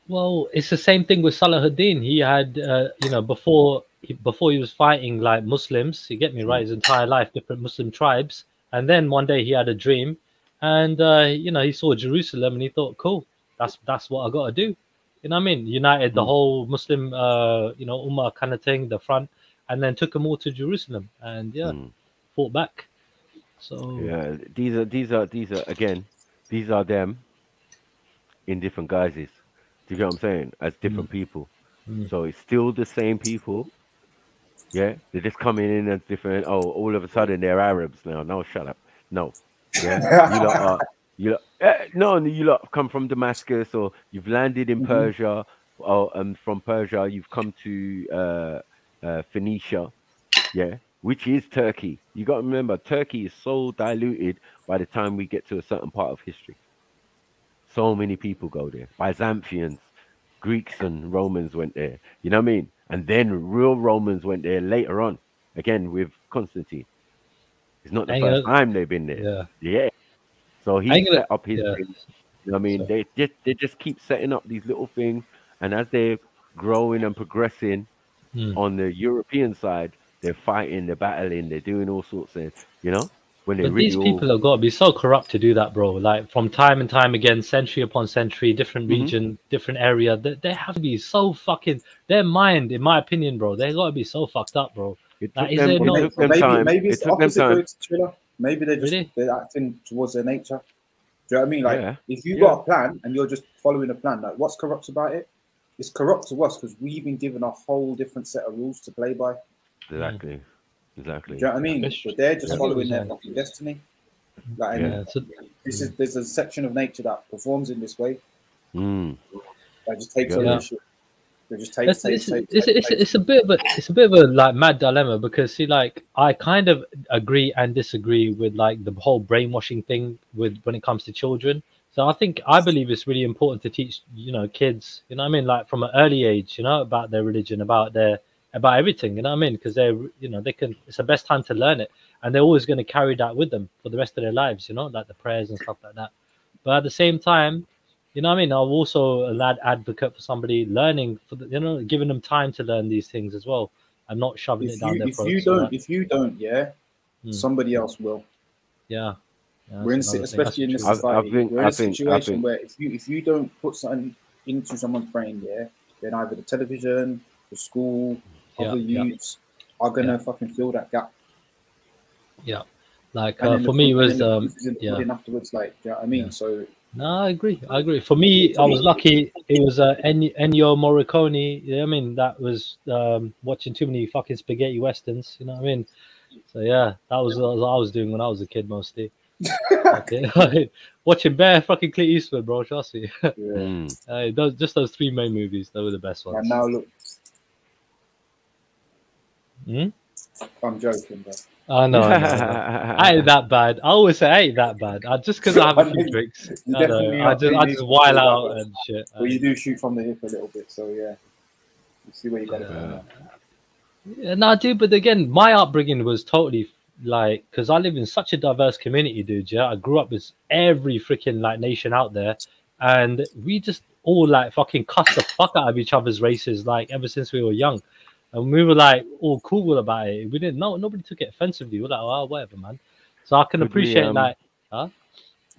Speaker 20: Well, it's the same thing with Salahuddin. He had, you know, before he was fighting like Muslims, you get me right, his entire life, different Muslim tribes. And then one day he had a dream, and you know, he saw Jerusalem, and he thought, cool, that's what I got to do. You know what I mean? United the whole Muslim, you know, Ummah kind of thing, the front, and then took them all to Jerusalem, and yeah, fought back. So
Speaker 14: Yeah, these are again, these are them in different guises. Do you get what I'm saying? As different people. So it's still the same people. Yeah, they're just coming in as different. Oh, all of a sudden they're Arabs now. No, shut up. No, yeah, no, you lot come from Damascus, or you've landed in Persia, or from Persia you've come to Phoenicia, yeah, which is Turkey. You got to remember, Turkey is so diluted by the time we get to a certain part of history. So many people go there. Byzantians, Greeks, and Romans went there. You know what I mean? And then real Romans went there later on, again with Constantine. It's not the first time they've been there. Yeah. So he set up his thing. You know what I mean? They just keep setting up these little things, and as they're growing and progressing on the European side, they're fighting, they're battling, they're doing all sorts of, you know, when they
Speaker 20: But
Speaker 14: really
Speaker 20: these people have got to be so corrupt to do that, bro. Like from time and time again, century upon century, different region, different area. They have to be so fucking. Their mind, in my opinion, bro, they got to be so fucked up, bro. Like, is there no?
Speaker 15: Maybe it's the opposite, though, Triller. Maybe they're acting towards their nature. Do you know what I mean? Like, if you got a plan and you're just following a plan, like, what's corrupt about it? It's corrupt to us because we've been given a whole different set of rules to play by.
Speaker 14: Exactly.
Speaker 15: Do you know what I mean? But they're just following their fucking destiny. Like, there's a section of nature that performs in this way. That just takes ownership.
Speaker 20: It's a bit of a like mad dilemma, because see, like, I kind of agree and disagree with like the whole brainwashing thing with when it comes to children. So I believe it's really important to teach, you know, kids, you know what I mean, like from an early age, you know, about their religion, about everything, you know what I mean, because they're, you know, it's the best time to learn it, and they're always going to carry that with them for the rest of their lives, you know, like the prayers and stuff like that. But at the same time, you know what I mean, I'm also a advocate for somebody learning, you know, giving them time to learn these things as well, and not shoving it down their throats.
Speaker 15: If you don't, somebody else will.
Speaker 20: Yeah.
Speaker 15: We're especially in this society, we're in a situation where if you don't put something into someone's brain, then either the television, the school, other youths are gonna fucking fill that gap.
Speaker 20: Yeah, like for me it was
Speaker 15: afterwards, like, do you know what I mean? So
Speaker 20: no, I agree. For me, I was lucky. It was Ennio Morricone. You know what I mean? That was watching too many fucking spaghetti westerns. You know what I mean? So yeah, that was what I was doing when I was a kid mostly. Watching bare fucking Clint Eastwood, bro. Trust me. Those three main movies, they were the best ones.
Speaker 15: And now look.
Speaker 20: I'm
Speaker 15: joking, bro.
Speaker 20: Oh no, I ain't that bad. I always say I ain't that bad. Just because I have a few drinks, I just while out and shit.
Speaker 15: Well, you do shoot from the hip a little bit, so yeah. You see where you got it.
Speaker 20: Yeah, no, dude. But again, my upbringing was totally like, because I live in such a diverse community, dude. Yeah, I grew up with every freaking like nation out there, and we just all like fucking cuss the fuck out of each other's races, like ever since we were young, and we were like all cool about it. We didn't know, nobody took it offensively. We were like, oh, whatever, man. So I can appreciate like, huh?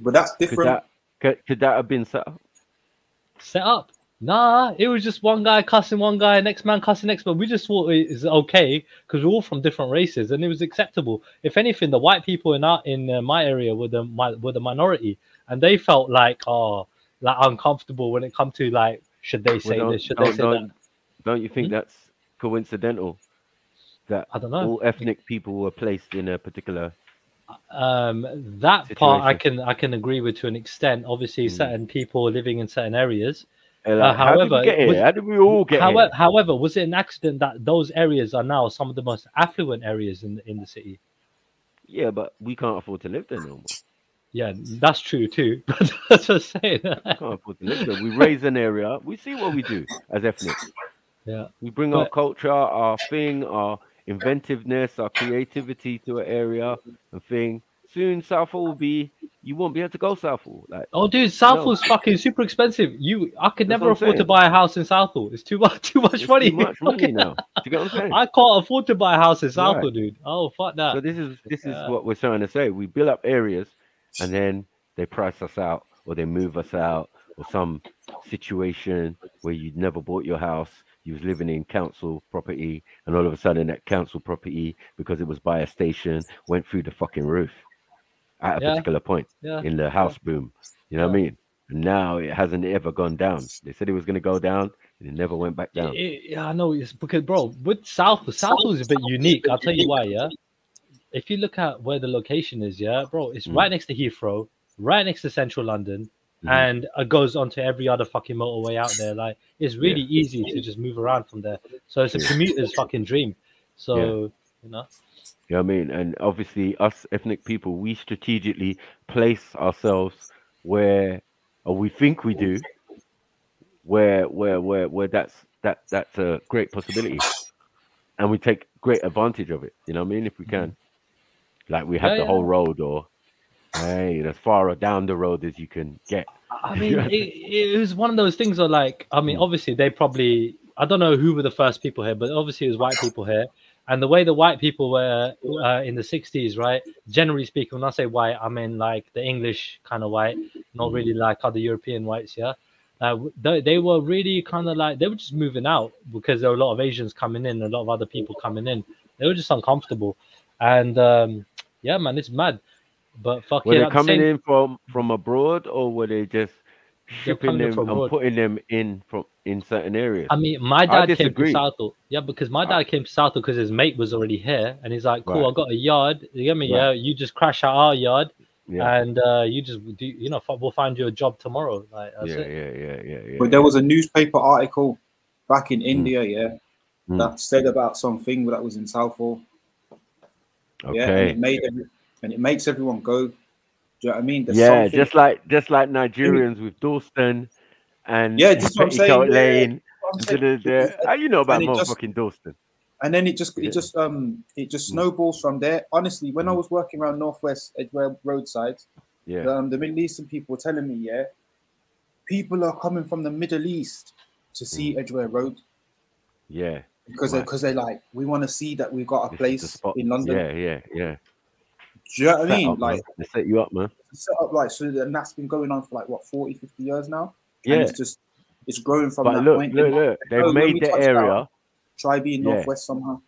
Speaker 15: But that's different.
Speaker 14: Could that have been set up?
Speaker 20: Set up? Nah, it was just one guy cussing one guy, next man cussing next man. We just thought it is okay because we're all from different races, and it was acceptable. If anything, the white people in my area were the minority, and they felt like like uncomfortable when it come to like, should they say this? Should they say that?
Speaker 14: Don't you think that's coincidental? That
Speaker 20: I don't know.
Speaker 14: All ethnic people were placed in a particular.
Speaker 20: That part I can agree with to an extent. Obviously, certain people living in certain areas.
Speaker 14: Like,
Speaker 20: however,
Speaker 14: how did we all get here?
Speaker 20: However, was it an accident that those areas are now some of the most affluent areas in the city?
Speaker 14: Yeah, but we can't afford to live there no more.
Speaker 20: Yeah, that's true too. But that's just saying.
Speaker 14: We can't afford to live there. We raise an area. We see what we do as ethnic.
Speaker 20: Yeah,
Speaker 14: we bring our culture, our thing, our inventiveness, our creativity to an area and thing. Soon Southall will be. You won't be able to go Southall. Like,
Speaker 20: oh, dude, Southall's fucking super expensive. I could never afford to buy a house in Southall. It's too much money.
Speaker 14: Too much money now. Do you get what I'm saying?
Speaker 20: I can't afford to buy a house in Southall, dude. Oh, fuck that.
Speaker 14: So this is what we're trying to say. We build up areas, and then they price us out, or they move us out, or some situation where you'd never bought your house. You was living in council property, and all of a sudden that council property, because it was by a station, went through the fucking roof at a particular point in the house boom. You know what I mean? And now it hasn't ever gone down. They said it was going to go down, and it never went back down.
Speaker 20: Yeah, I know. It's because, bro, with Southall is a bit unique. I'll tell you why, yeah? If you look at where the location is, yeah, bro, it's right next to Heathrow, right next to central London, and it goes onto every other fucking motorway out there. Like, it's really easy to just move around from there. So it's a commuter's fucking dream. So, you know.
Speaker 14: You know what I mean? And obviously, us ethnic people, we strategically place ourselves where, or we think we do, where that's a great possibility, and we take great advantage of it. You know what I mean? If we can, like we have the whole road, or hey, as far down the road as you can get.
Speaker 20: I mean, it was one of those things where, like, I mean, obviously they probably, I don't know who were the first people here, but obviously it was white people here. And the way the white people were in the 60s, right? Generally speaking, when I say white, I mean like the English kind of white, not really like other European whites, yeah? They were really kind of like, they were just moving out because there were a lot of Asians coming in, a lot of other people coming in. They were just uncomfortable. And yeah, man, it's mad. But fucking,
Speaker 14: were they coming in from abroad, or were they just shipping them and putting them in certain areas?
Speaker 20: I mean, my dad came to Southall. Yeah, because my dad came to Southall because his mate was already here, and he's like, "Cool, I got a yard. You get me? Yeah, you just crash out our yard, and you just do. You know, we'll find you a job tomorrow." Like, that's
Speaker 14: yeah.
Speaker 15: But there was a newspaper article back in India, that said about something that was in Southall.
Speaker 14: Okay.
Speaker 15: Yeah, and it makes everyone go. Do you know what I mean?
Speaker 14: There's just like Nigerians with Dalston and
Speaker 15: just what I'm saying.
Speaker 14: Lane. How you know about motherfucking Dalston?
Speaker 15: And then it just snowballs from there. Honestly, when I was working around Northwest Edgware roadside, the Middle Eastern people were telling me, people are coming from the Middle East to see Edgware Road.
Speaker 14: Yeah.
Speaker 15: Because they're like, we want to see that we've got a place in London.
Speaker 14: Yeah.
Speaker 15: Do you know what I mean? Like,
Speaker 14: they set you up, man.
Speaker 15: Set up, like, so, and that's been going on for like what, 40, 50 years now.
Speaker 14: Yeah,
Speaker 15: and it's growing from that point.
Speaker 14: Look, they've made the area.
Speaker 15: Try being Northwest somehow.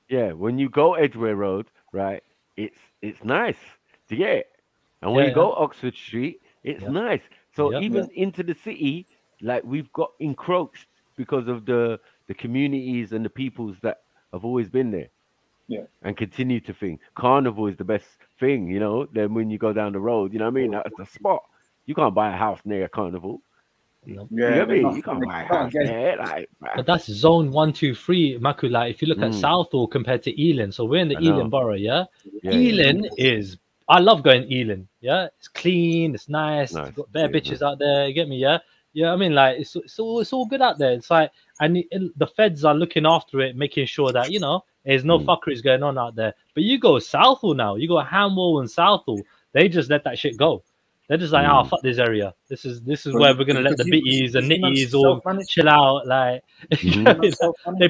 Speaker 14: Yeah, when you go Edgware Road, right? It's nice to get it, and when you go Oxford Street, it's nice. So even into the city, like we've got encroached because of the communities and the peoples that have always been there.
Speaker 15: Yeah,
Speaker 14: and continue to think Carnival is the best thing, you know. Then when you go down the road, you know what I mean? That's the spot. You can't buy a house near Carnival.
Speaker 20: No.
Speaker 14: You know what I mean? You can't buy a house there. Like,
Speaker 20: but that's zone 1, 2, 3, Maku. Like, if you look at Southall compared to Ealing, so we're in the Ealing borough, Ealing is, I love going Ealing, it's clean, it's nice, it's got bare bitches out there, you get me, I mean, like, it's all good out there. It's like, and the feds are looking after it, making sure that, you know, there's no fuckeries going on out there. But you go Southall now, you go Hamwell and Southall, they just let that shit go. They're just like, oh, fuck this area. This is where we're gonna let the bitties and nitties all chill out. Like they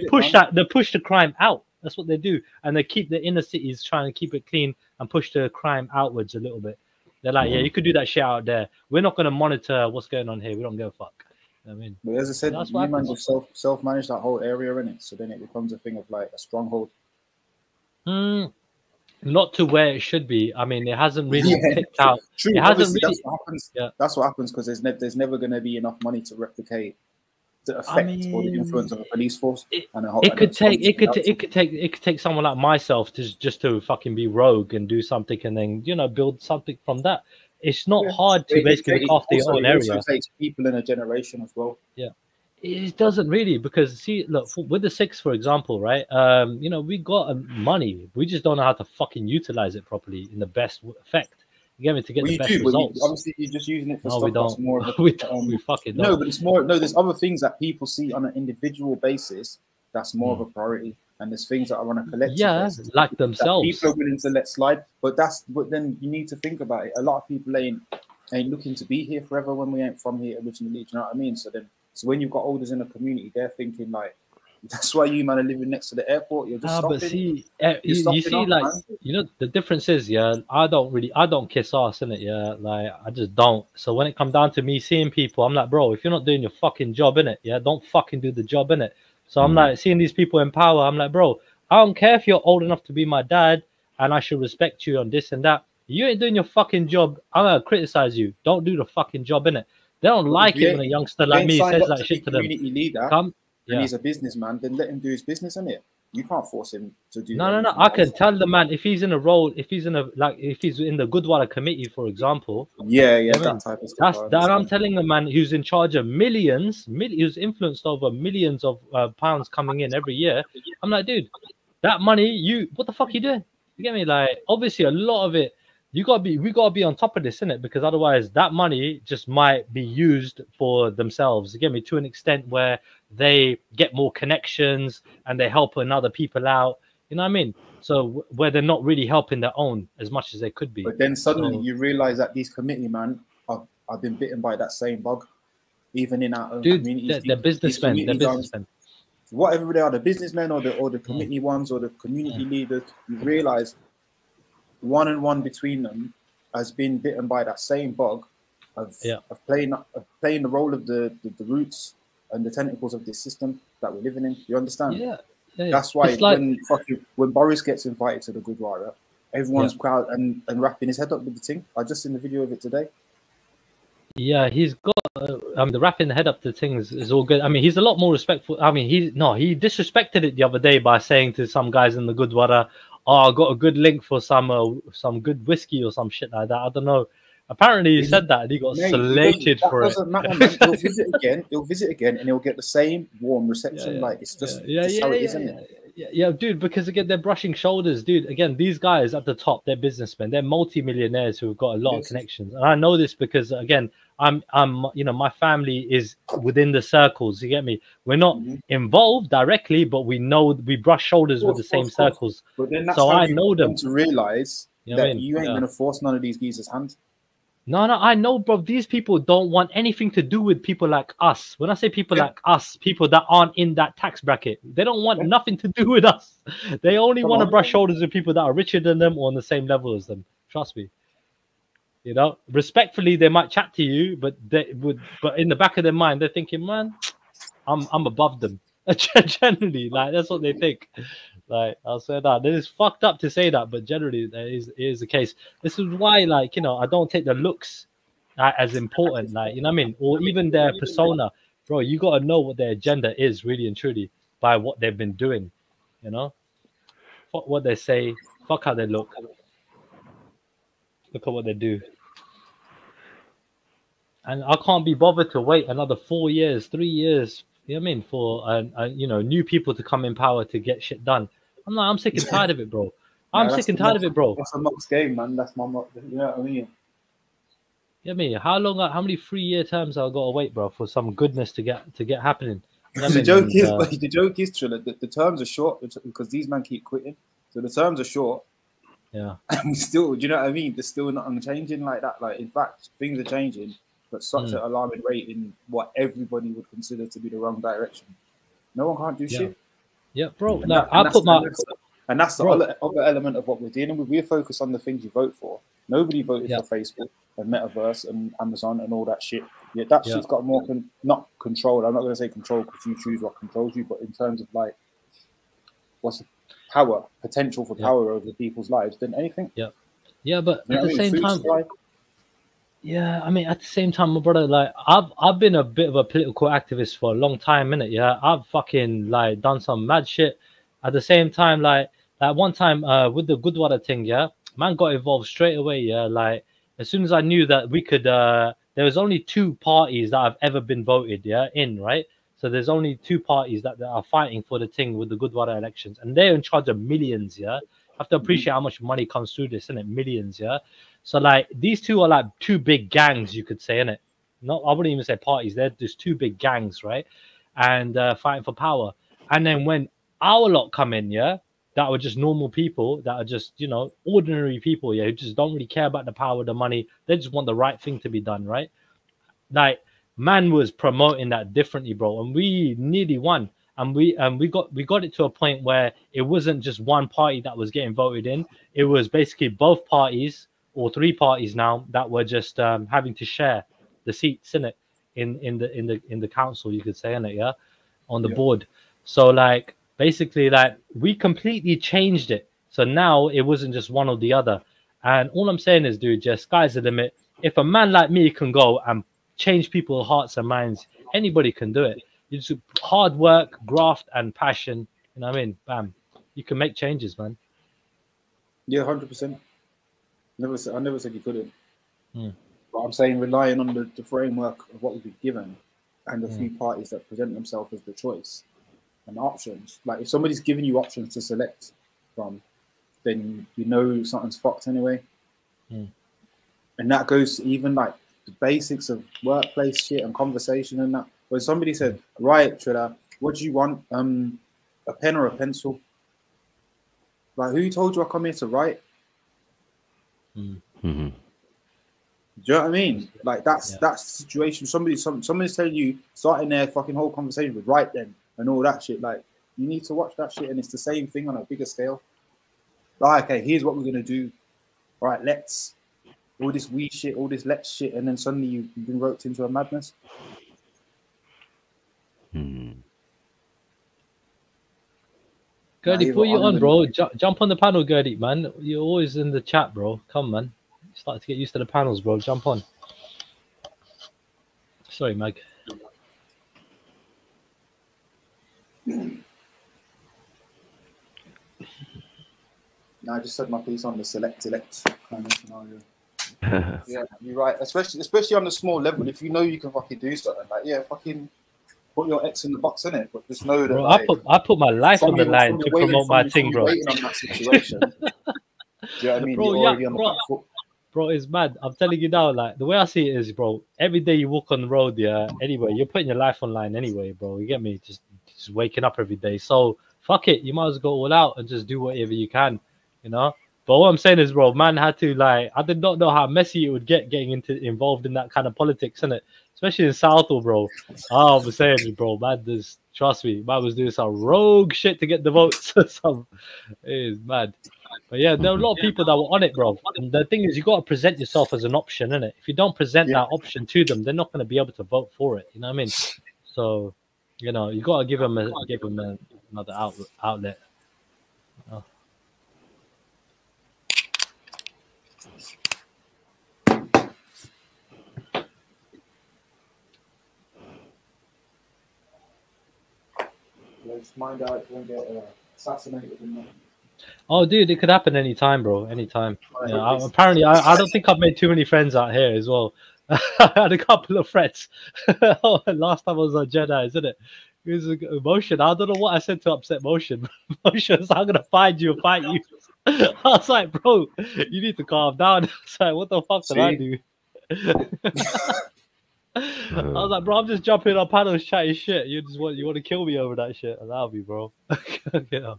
Speaker 20: push the crime out. That's what they do, and they keep the inner cities trying to keep it clean and push the crime outwards a little bit. They're like, yeah, you could do that shit out there. We're not gonna monitor what's going on here. We don't give a fuck. You know what I mean,
Speaker 15: but as I said, you man just self-manage that whole area, innit? So then it becomes a thing of like a stronghold.
Speaker 20: Not to where it should be. I mean, it hasn't really picked out.
Speaker 15: True.
Speaker 20: It hasn't really.
Speaker 15: That's what happens. Yeah. That's what happens because there's never going to be enough money to replicate the effect or the influence of a police force. It could
Speaker 20: take someone like myself to just to fucking be rogue and do something and then build something from that. It's not hard to basically look after your own area. It
Speaker 15: also takes people in a generation as well.
Speaker 20: Yeah. It doesn't really, because see, look, with the 6, for example, right? We got money. We just don't know how to fucking utilize it properly in the best effect. You get me, to get the best results.
Speaker 15: Obviously, you're just using it for stuff that's more of a,
Speaker 20: we fucking don't.
Speaker 15: No, but it's more. No, there's other things that people see on an individual basis that's more of a priority, and there's things that are on a collective basis,
Speaker 20: like themselves.
Speaker 15: People are willing to let slide, but then you need to think about it. A lot of people ain't looking to be here forever when we ain't from here originally. Do you know what I mean? So when you've got elders in the community, they're thinking like, that's why you man are living next to the airport. You're just stopping.
Speaker 20: But see, you see, like, the difference is, I don't kiss ass, innit? Yeah, like, I just don't. So when it comes down to me seeing people, I'm like, bro, if you're not doing your fucking job, innit? Yeah, don't fucking do the job, innit? So I'm like, seeing these people in power, I'm like, bro, I don't care if you're old enough to be my dad and I should respect you on this and that. You ain't doing your fucking job, I'm gonna criticize you. Don't do the fucking job, innit? They don't like it when a youngster like me says that shit to them.
Speaker 15: Leader, and he's a businessman, then let him do his business, innit? You can't force him to do.
Speaker 20: No. I can tell the man if he's in a role, if he's in the Gurdwara committee, for example.
Speaker 15: That type of stuff.
Speaker 20: I'm telling the man who's in charge of who's influenced over millions of pounds coming in every year. I'm like, dude, that money, what the fuck are you doing? You get me? Like, obviously, a lot of it. We gotta be on top of this, innit? Because otherwise that money just might be used for themselves. You get me, to an extent where they get more connections and they help other people out. You know what I mean? So where they're not really helping their own as much as they could be.
Speaker 15: But then suddenly you realize that these committee man have been bitten by that same bug, even in our own communities.
Speaker 20: They're businessmen. They're businessmen.
Speaker 15: Whatever they are, the businessmen or the committee ones or the community leaders, you realize one between them has been bitten by that same bug of playing the role of the roots and the tentacles of this system that we're living in. You understand?
Speaker 20: Yeah.
Speaker 15: That's why when Boris gets invited to the Gurdwara, everyone's proud and wrapping his head up with the thing. I just seen the video of it today.
Speaker 20: Yeah, he's got the wrapping the head up to things is all good. I mean, he's a lot more respectful. I mean, he disrespected it the other day by saying to some guys in the Gurdwara, "Oh, I got a good link for some good whiskey or some shit like that." I don't know. Apparently, he said that and he got slated for it.
Speaker 15: Doesn't matter, man. He'll visit again. He'll visit again, and he'll get the same warm reception. Like it's just how it is, isn't it?
Speaker 20: Yeah, dude. Because again, they're brushing shoulders, dude. Again, these guys at the top, they're businessmen. They're multi-millionaires who've got a lot of connections, and I know this because again, I'm my family is within the circles. You get me? We're not involved directly, but we know we brush shoulders with the same circles.
Speaker 15: But then that's
Speaker 20: so
Speaker 15: how
Speaker 20: I know them
Speaker 15: to realize that you ain't gonna force none of these geezers' hands.
Speaker 20: No, I know, bro. These people don't want anything to do with people like us. When I say people like us, people that aren't in that tax bracket, they don't want nothing to do with us. They only want to brush shoulders with people that are richer than them or on the same level as them. Trust me. You know, respectfully, they might chat to you, but but in the back of their mind, they're thinking, man, I'm above them. Generally, like that's what they think. Like I'll say that. It is fucked up to say that, but generally it is the case. This is why, like, you know, I don't take the looks as important, like, you know what I mean, or even their persona, bro. You got to know what their agenda is, really and truly, by what they've been doing. You know, fuck what they say, fuck how they look. Look at what they do. And I can't be bothered to wait another 4 years, 3 years. You know what I mean? For you know, new people to come in power to get shit done. I'm sick and tired of it, bro. I'm sick and tired of it, bro.
Speaker 15: That's a mock's game, man. That's my mock. You know what I mean?
Speaker 20: You know what I mean? How many 3-year terms I got to wait, bro, for some goodness to get happening? You know
Speaker 15: the joke is, Trilla, the terms are short because these men keep quitting. So the terms are short,
Speaker 20: Yeah.
Speaker 15: And still, do you know what I mean? There's still nothing changing like that. Like, in fact, things are changing, but such an alarming rate in what everybody would consider to be the wrong direction. No one can't do shit.
Speaker 20: Yeah, bro.
Speaker 15: And
Speaker 20: Like,
Speaker 15: that- and
Speaker 20: I put my
Speaker 15: and that's the
Speaker 20: Bro.
Speaker 15: other element of what we're dealing with. We're focused on the things you vote for. Nobody voted
Speaker 20: Yeah.
Speaker 15: for Facebook and Metaverse and Amazon and all that shit. Yeah, that
Speaker 20: Yeah.
Speaker 15: shit's got more not control. I'm not going to say control because you choose what controls you, but in terms of like what's the power, potential for power over people's lives than anything.
Speaker 20: Yeah. Yeah, but
Speaker 15: You know
Speaker 20: at
Speaker 15: what
Speaker 20: the
Speaker 15: I mean?
Speaker 20: same
Speaker 15: Food
Speaker 20: time,
Speaker 15: supply.
Speaker 20: yeah, I mean, at the same time, my brother, like, I've been a bit of a political activist for a long time, innit? Yeah, I've fucking like done some mad shit. At the same time, like one time, with the Goodwater thing, yeah, man got involved straight away. Yeah, like as soon as I knew that we could, there was only 2 parties that have ever been voted, yeah, in, right? So there's only 2 parties that are fighting for the thing with the Goodwater elections, and they're in charge of millions, yeah. Have to appreciate how much money comes through this, innit? Millions, yeah. So like these 2 are like 2 big gangs, you could say, innit? Not, I wouldn't even say parties. They're just 2 big gangs, right? And fighting for power. And then when our lot come in, yeah, that were just normal people, that are just, you know, ordinary people, yeah, who just don't really care about the power, the money. They just want the right thing to be done, right? Like, man was promoting that differently, bro, and we nearly won. And we got it to a point where it wasn't just one party that was getting voted in. It was basically both parties, or 3 parties now, that were just having to share the seats in it, in the council, you could say, in it, yeah, on the board. So like basically, like, we completely changed it. So now it wasn't just one or the other. And all I'm saying is, dude, just sky's the limit. If a man like me can go and change people's hearts and minds, anybody can do it. You just hard work, graft, and passion. You know what I mean? Bam, you can make changes, man.
Speaker 15: Yeah, 100%. I never said you couldn't.
Speaker 20: Mm.
Speaker 15: But I'm saying relying on the framework of what we've been given and the few parties that present themselves as the choice and options. Like, if somebody's giving you options to select from, then you know something's fucked anyway.
Speaker 20: Mm.
Speaker 15: And that goes to even like the basics of workplace shit and conversation and that. When somebody said, right, Trilla, what do you want? A pen or a pencil? Like, who told you I come here to write?
Speaker 14: Mm-hmm.
Speaker 15: Do you know what I mean? Like, that's the situation. Somebody's telling you, starting their fucking whole conversation with right then and all that shit. Like, you need to watch that shit, and it's the same thing on a bigger scale. Like, okay, here's what we're gonna do. All right, let's all this we shit, all this let's shit, and then suddenly you've been roped into a madness.
Speaker 20: Gertie, put you on, bro. Jump on the panel, Gertie, man. You're always in the chat, bro. Come, man. Start to get used to the panels, bro. Jump on. Sorry, Mag.
Speaker 15: No, I just said my piece on the select kind of scenario. Yeah, you're right. Especially on the small level. If you know you can fucking do something, like, yeah, fucking put your X in the box, innit? But just know that,
Speaker 20: Bro,
Speaker 15: like,
Speaker 20: I put my life on the line to promote my thing, bro.
Speaker 15: Waiting on that situation. Do you know what I mean?
Speaker 20: Bro,
Speaker 15: You're already on the back foot.
Speaker 20: Bro, it's mad. I'm telling you now, like, the way I see it is, bro, every day you walk on the road, yeah, anyway, you're putting your life online anyway, bro. You get me? Just waking up every day. So fuck it. You might as well go all out and just do whatever you can, you know? But what I'm saying is, bro, man had to, like, I did not know how messy it would get getting involved in that kind of politics, innit? Especially in Southall, bro. Oh, I'm saying, bro, man, trust me, man was doing some rogue shit to get the votes. It is mad. But yeah, there are a lot of people that were on it, bro. And the thing is, you got to present yourself as an option, innit? If you don't present that option to them, they're not going to be able to vote for it. You know what I mean? So, you know, you got to give them another outlet. Oh.
Speaker 15: Just mind out, don't get assassinated in there.
Speaker 20: Oh, dude, it could happen anytime, bro. Anytime. Yeah, apparently, I don't think I've made too many friends out here as well. I had a couple of friends. Last time I was on JEDI, isn't it? It was Motion. I don't know what I said to upset Motion. Motion was, I'm going to find you and fight you. I was like, bro, you need to calm down. I was like, what the fuck did I do? I was like, bro, I'm just jumping on panels chatting shit. You want to kill me over that shit? Allow me, bro. You know?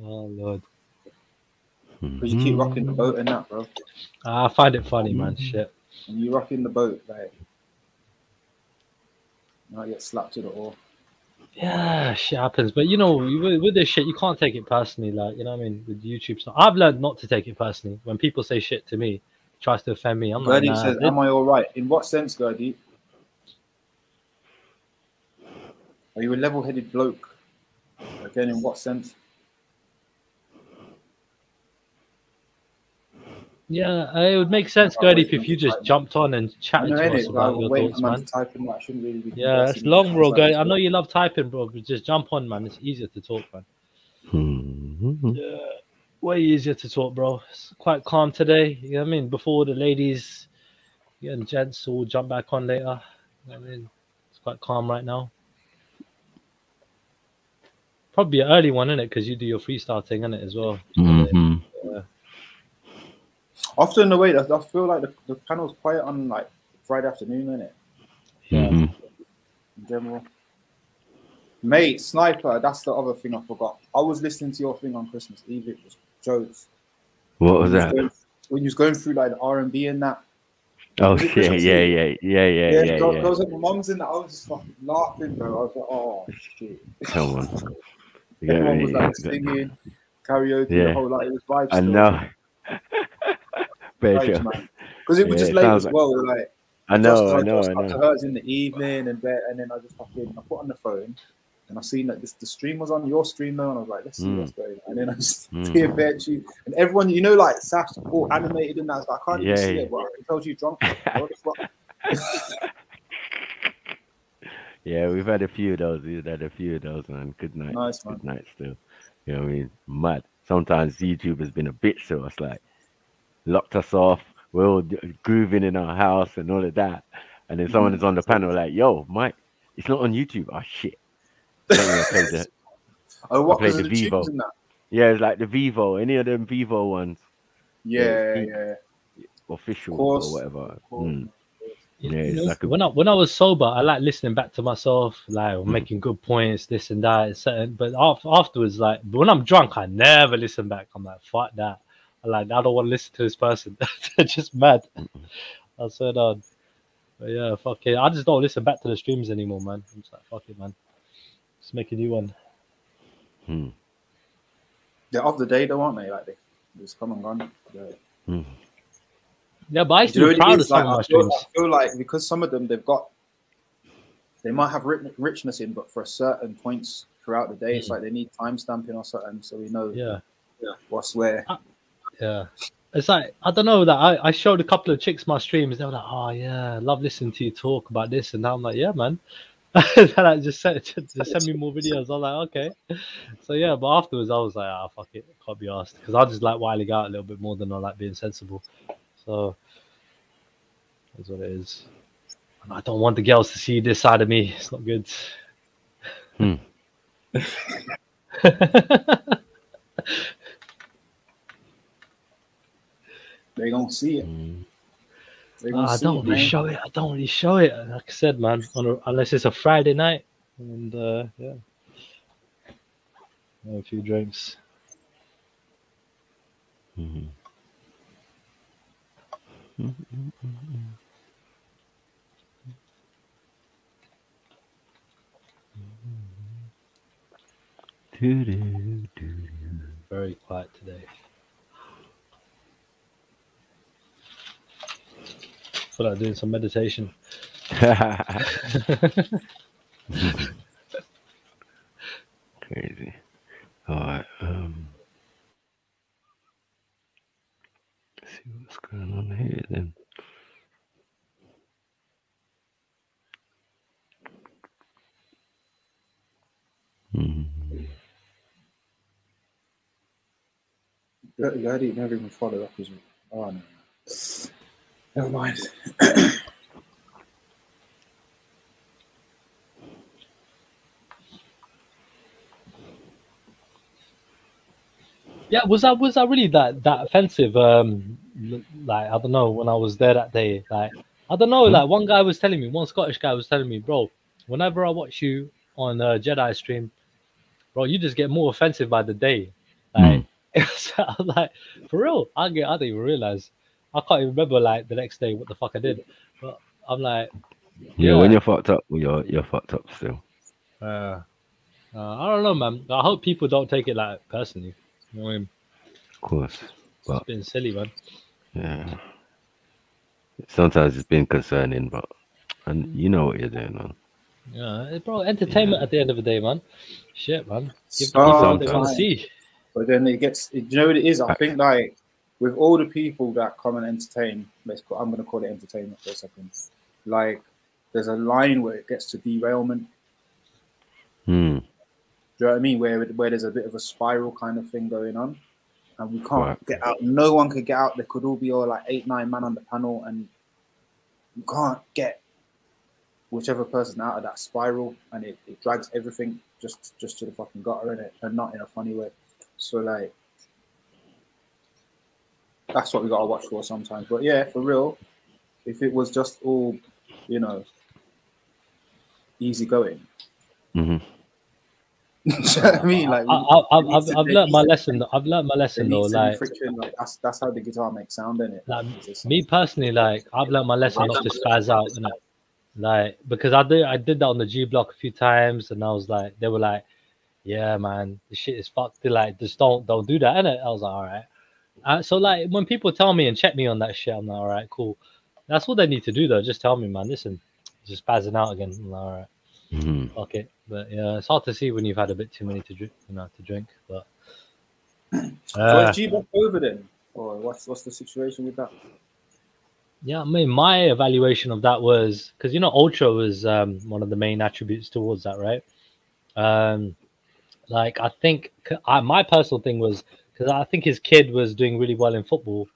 Speaker 20: Oh, Lord.
Speaker 15: Because you keep rocking the boat and that, bro.
Speaker 20: I find it funny, man. Shit.
Speaker 15: And you rocking the boat, like, you might get slapped to the oar.
Speaker 20: Yeah, shit happens. But you know, with this shit, you can't take it personally. Like, you know what I mean? With YouTube stuff, I've learned not to take it personally. When people say shit to me, tries to offend me, I'm like,
Speaker 15: Gertie
Speaker 20: nah.
Speaker 15: says, "Am I all right? In what sense, Gertie? Are you a level-headed bloke? Again, in what sense?"
Speaker 20: Yeah, it would make sense, Gertie, if you just jumped on and chatted to us about your thoughts, man. Yeah, it's long, bro. Gertie. I know you love typing, bro, but just jump on, man. It's easier to talk, man. Yeah, way easier to talk, bro. It's quite calm today. You know what I mean? Before the ladies and gents will jump back on later. You know what I mean? It's quite calm right now. Probably an early one, innit? Because you do your freestyle thing, innit, as well. Yeah.
Speaker 15: Often the way that I feel like the panel's quiet on like Friday afternoon, isn't it?
Speaker 20: Yeah.
Speaker 15: In general. Mate, Sniper, that's the other thing I forgot. I was listening to your thing on Christmas Eve. It was Joe's.
Speaker 14: What was that?
Speaker 15: When you was going through like the R&B and that.
Speaker 14: Oh shit! Yeah.
Speaker 15: Those are my mum's in that. I was just fucking laughing, bro. I was like, oh shit.
Speaker 14: Come on.
Speaker 15: Everyone was like singing, karaoke, the whole like it was vibes.
Speaker 14: I know.
Speaker 15: Because it was just late as well. Like
Speaker 14: I know.
Speaker 15: To hers in the evening, and then I just fucking put on the phone, and I seen that the stream was on your stream now, and I was like, let's see what's going on. And then I just hear bare tune, and everyone, you know, like Sash all animated and that. So I can't even see it, but I told you drunk. What the fuck?
Speaker 14: Yeah, we've had a few of those. Man. Good night.
Speaker 15: Nice, man.
Speaker 14: Good night still. You know what I mean? Mad. Sometimes YouTube has been a bitch to us, like locked us off. We're all grooving in our house and all of that. And then someone is on the panel like, yo, Mike, it's not on YouTube. Oh, shit. I played the Vivo. Yeah, it's like the Vivo. Any of them Vivo ones.
Speaker 15: Yeah.
Speaker 14: Official or whatever. Yeah, it's like
Speaker 20: when I was sober, I like listening back to myself, like making good points, this and that. But afterwards, like, but when I'm drunk, I never listen back. I'm like, fuck that. I don't want to listen to this person. They're just mad. I said, but yeah, fuck it. I just don't listen back to the streams anymore, man. I'm just like, fuck it, man. Just make a new one.
Speaker 15: They're of the day, though, aren't they? Like they just come and gone.
Speaker 20: Yeah, but I used to be proud of some of my streams.
Speaker 15: I feel like because some of them they might have richness in, but for certain points throughout the day, it's like they need time stamping or something, so we know what's where.
Speaker 20: Yeah, it's like I don't know that I showed a couple of chicks my streams. They were like, "Oh yeah, I love listening to you talk about this," and I'm like, "Yeah, man." And I just send me more videos. I was like, "Okay." So yeah, but afterwards I was like, "Ah, fuck it, can't be asked," because I just like whiling out a little bit more than I like being sensible. So that's what it is. And I don't want the girls to see this side of me. It's not good.
Speaker 15: They gonna see it.
Speaker 20: I don't really show it. I don't really show it. Like I said, man, unless it's a Friday night, and yeah, a few drinks. Very quiet today. I feel like doing some meditation.
Speaker 14: Crazy. All right. Let's see what's going on here then.
Speaker 15: I didn't never even follow up as well. Oh no. Never mind.
Speaker 20: Yeah, was that really that offensive? Like I don't know, when I was there that day, like I don't know, like one Scottish guy was telling me, bro, whenever I watch you on a JEDI stream, bro, you just get more offensive by the day. Like I'm like, for real, I didn't even realize. I can't even remember like the next day what the fuck I did. But I'm like,
Speaker 14: Yeah, when you're fucked up, you're fucked up still.
Speaker 20: I don't know, man. I hope people don't take it like personally. You know what I mean?
Speaker 14: Of course, but
Speaker 20: It's been silly, man.
Speaker 14: yeah, sometimes it's been concerning, but and you know what you're doing, man.
Speaker 20: Yeah, bro, entertainment at the end of the day, man. Shit, man. Give the people
Speaker 15: Sometimes,
Speaker 20: what they want to see.
Speaker 15: but then it gets. You know what it is? I think like with all the people that come and entertain, I'm going to call it entertainment for a second. Like, there's a line where it gets to derailment. Do you know what I mean? Where there's a bit of a spiral kind of thing going on, and we can't get out. No one could get out. There could all be all like 8, 9 man on the panel, and you can't get whichever person out of that spiral, and it drags everything just to the fucking gutter, innit? And not in a funny way. So like, that's what we gotta watch for sometimes. But yeah, for real, if it was just all, you know, easy going. You know what I mean? Like,
Speaker 20: I've learned my lesson. I've learned my lesson though. Like,
Speaker 15: friction, like that's how the guitar makes sound, innit?
Speaker 20: like me personally, like I've learned my lesson not to spaz out, innit? Like, because I did that on the G Block a few times, and I was like, they were like, yeah, man, this shit is fucked. They're like, just don't do that, innit? I was like, all right. So like, when people tell me and check me on that shit, I'm like, all right, cool. That's what they need to do though. Just tell me, man, listen, just spazzing out again. I'm like, all right. Okay, but yeah, it's hard to see when you've had a bit too many to drink. But
Speaker 15: so is G-Block over then, or what's the situation with that?
Speaker 20: Yeah, I mean, my evaluation of that was because Ultra was one of the main attributes towards that, right? Like I think my personal thing was because I think his kid was doing really well in football,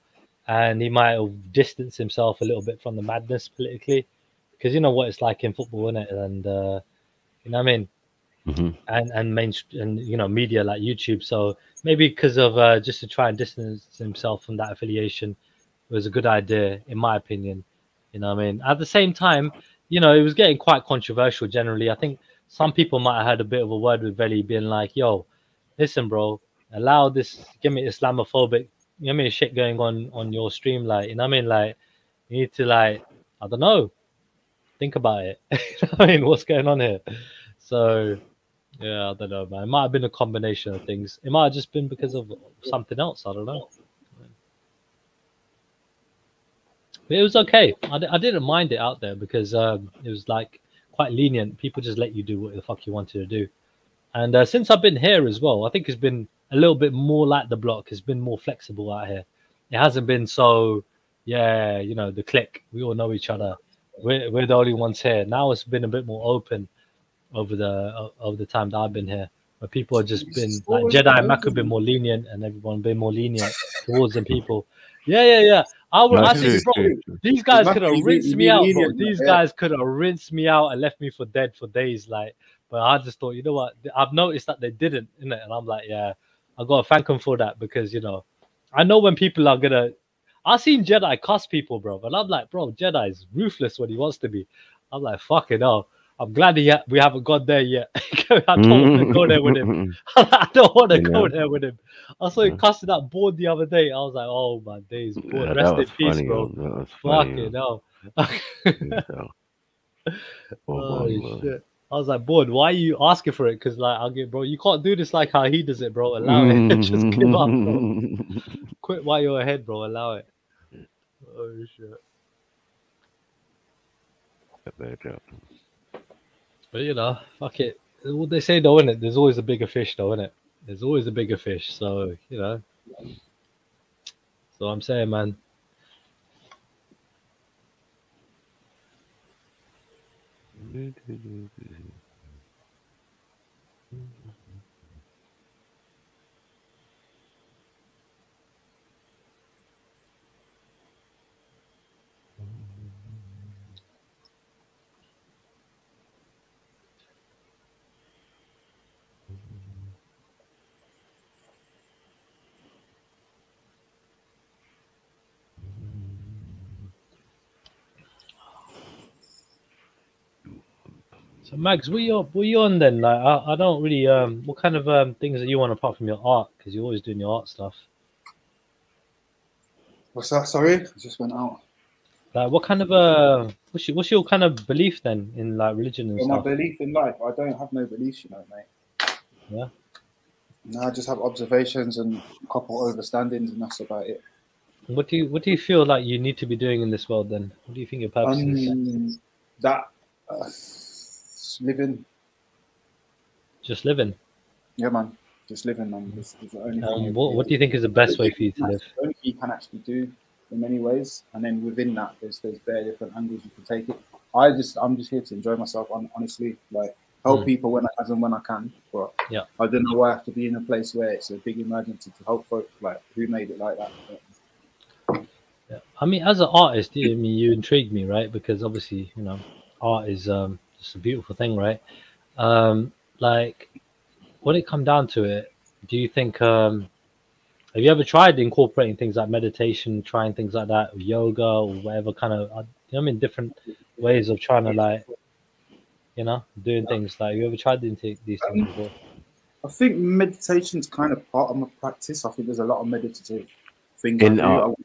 Speaker 20: and he might have distanced himself a little bit from the madness politically, because you know what it's like in football, innit? And you know what I mean? And media like YouTube. So maybe because of just to try and distance himself from that affiliation, it was a good idea, in my opinion. You know what I mean? At the same time, it was getting quite controversial generally. I think some people might have had a bit of a word with Veli being like, yo, listen, bro, allow this, give me Islamophobic, shit going on your stream. Like, you know what I mean? Like, you need to, like, I don't know, think about it. You know what I mean? What's going on here? So, yeah, I don't know, man. It might have been a combination of things. It might have just been because of something else. I don't know. But it was okay. I didn't mind it out there because it was like quite lenient. People just let you do what the fuck you wanted to do. And since I've been here as well, I think it's been a little bit more like the block. It's been more flexible out here. It hasn't been so, yeah, the clique. We all know each other. We're the only ones here. Now it's been a bit more open over the time that I've been here, where people have just been like Jedi and Mac have been more lenient, and everyone been more lenient towards the people. Yeah. I think, bro, these guys could have rinsed me out, bro. These guys could have rinsed me out and left me for dead for days, like. But I just thought, you know what? I've noticed that they didn't, innit? And I'm like, yeah, I gotta thank them for that because I know when people are gonna. I've seen Jedi cuss people, bro, and I'm like, bro, Jedi is ruthless when he wants to be. I'm like, fucking hell. I'm glad we haven't got there yet. I don't want to go there with him. I don't want to go there with him. I saw him cussing that board the other day. I was like, oh my days, board.
Speaker 14: Yeah,
Speaker 20: Rest in peace,
Speaker 14: funny,
Speaker 20: bro. Fucking hell. Oh shit. I was like, board, why are you asking for it? Because bro, you can't do this like how he does it, bro. Allow it. Just give up, bro. Quit while you're ahead, bro. Allow it. Oh shit. But fuck it. What they say though, innit? There's always a bigger fish though, innit? There's always a bigger fish. So, So I'm saying, man. So Mags, what you on then? Like, I don't really what kind of things are you on apart from your art? Because you're always doing your art stuff.
Speaker 15: What's that? Sorry, I just went out.
Speaker 20: Like, what kind of what's your kind of belief then in like religion and
Speaker 15: Well, my
Speaker 20: stuff?
Speaker 15: belief in life, I don't have no beliefs, you know, mate.
Speaker 20: Yeah.
Speaker 15: No, I just have observations and a couple understandings, and that's about it.
Speaker 20: What do you feel like you need to be doing in this world then? What do you think your purpose is?
Speaker 15: That living.
Speaker 20: Just living.
Speaker 15: Yeah, man. Just living, man. It's the only thing.
Speaker 20: What do you think is the best way for you to live?
Speaker 15: The only thing you can actually do in many ways, and then within that, there's very different angles you can take it. I'm just here to enjoy myself, honestly. Like help people as and when I can. But
Speaker 20: yeah,
Speaker 15: I don't know why I have to be in a place where it's a big emergency to help folk. Like who made it like that? But,
Speaker 20: yeah. I mean, as an artist, I mean, you intrigue me, right? Because obviously, you know, art is just a beautiful thing, right? Like when it come down to it, do you think have you ever tried incorporating things like meditation, trying things like that, or yoga, or whatever kind of, you know what I mean, different ways of trying to like, you know, doing things like, you ever tried these things before?
Speaker 15: I think meditation's kind of part of my practice. I think there's a lot of meditative things
Speaker 14: In
Speaker 15: I do.
Speaker 14: art.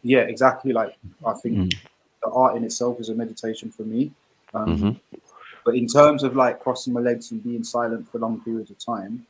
Speaker 15: Yeah, exactly. Like I think the art in itself is a meditation for me. But in terms of like crossing my legs and being silent for long periods of time,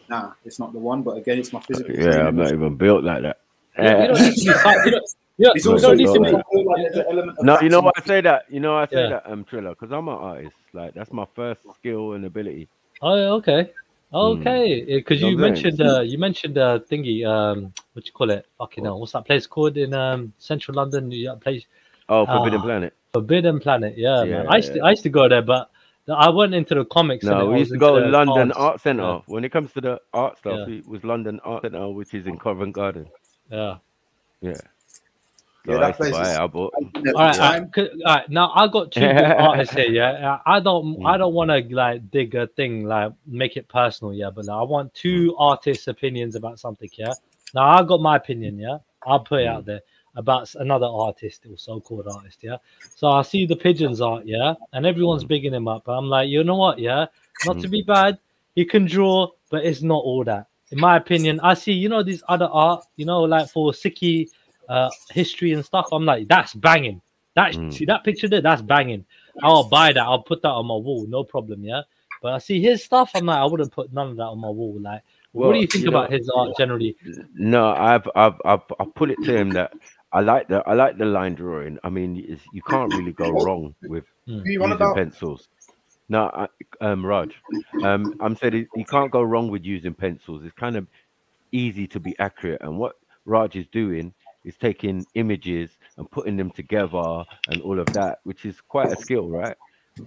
Speaker 15: nah, it's not the one. But again, it's my physical.
Speaker 14: Yeah, I'm not even built like that.
Speaker 20: You don't need to be silent.
Speaker 15: It's also
Speaker 20: need to be.
Speaker 15: There's an element of
Speaker 14: No, you know
Speaker 15: practice.
Speaker 14: why I say that? You know why I say
Speaker 20: Yeah.
Speaker 14: that, Triller? Because I'm an artist. Like that's my first skill and ability.
Speaker 20: Oh, okay. Okay, because
Speaker 14: You
Speaker 20: you
Speaker 14: know what I'm saying?
Speaker 20: mentioned thingy, what you call it? Fucking hell, what's that place called in central London? That place.
Speaker 14: Oh, Forbidden Planet.
Speaker 20: Forbidden Planet. Yeah,
Speaker 14: Yeah,
Speaker 20: man. I used to go there, but I went into the comics.
Speaker 14: No,
Speaker 20: and
Speaker 14: we
Speaker 20: I
Speaker 14: used
Speaker 20: was
Speaker 14: to go
Speaker 20: into
Speaker 14: to
Speaker 20: the
Speaker 14: London
Speaker 20: cards.
Speaker 14: Art Centre.
Speaker 20: Yeah.
Speaker 14: When it comes to the art stuff,
Speaker 20: Yeah.
Speaker 14: it was London Art Centre, which is in Covent Garden.
Speaker 20: Yeah.
Speaker 14: Yeah.
Speaker 15: Yeah,
Speaker 14: So I
Speaker 15: that
Speaker 14: used to
Speaker 15: place
Speaker 14: buy
Speaker 15: is.
Speaker 14: it. I bought.
Speaker 20: All right. Now I got two big artists here. Yeah, I don't want to like dig a thing like make it personal. Yeah, but I want two artists' opinions about something. Yeah. Now I got my opinion. Yeah, I'll put it out there about another artist or so-called artist. Yeah. So I see the Pigeons art. Yeah, and everyone's bigging him up. But I'm like, you know what? Yeah, not to be bad, he can draw, but it's not all that. In my opinion, I see. You know these other art. You know, like for Sikhi. History and stuff. I'm like, that's banging. See that picture there? That's banging. I'll buy that. I'll put that on my wall, no problem. Yeah, but I see his stuff. I'm like, I wouldn't put none of that on my wall. Like, what do you think about his art generally?
Speaker 14: No, I've put it to him that I like the line drawing. I mean, you can't really go wrong with using pencils. No, Raj, I'm saying you can't go wrong with using pencils. It's kind of easy to be accurate, and what Raj is doing is taking images and putting them together and all of that, which is quite a skill, right?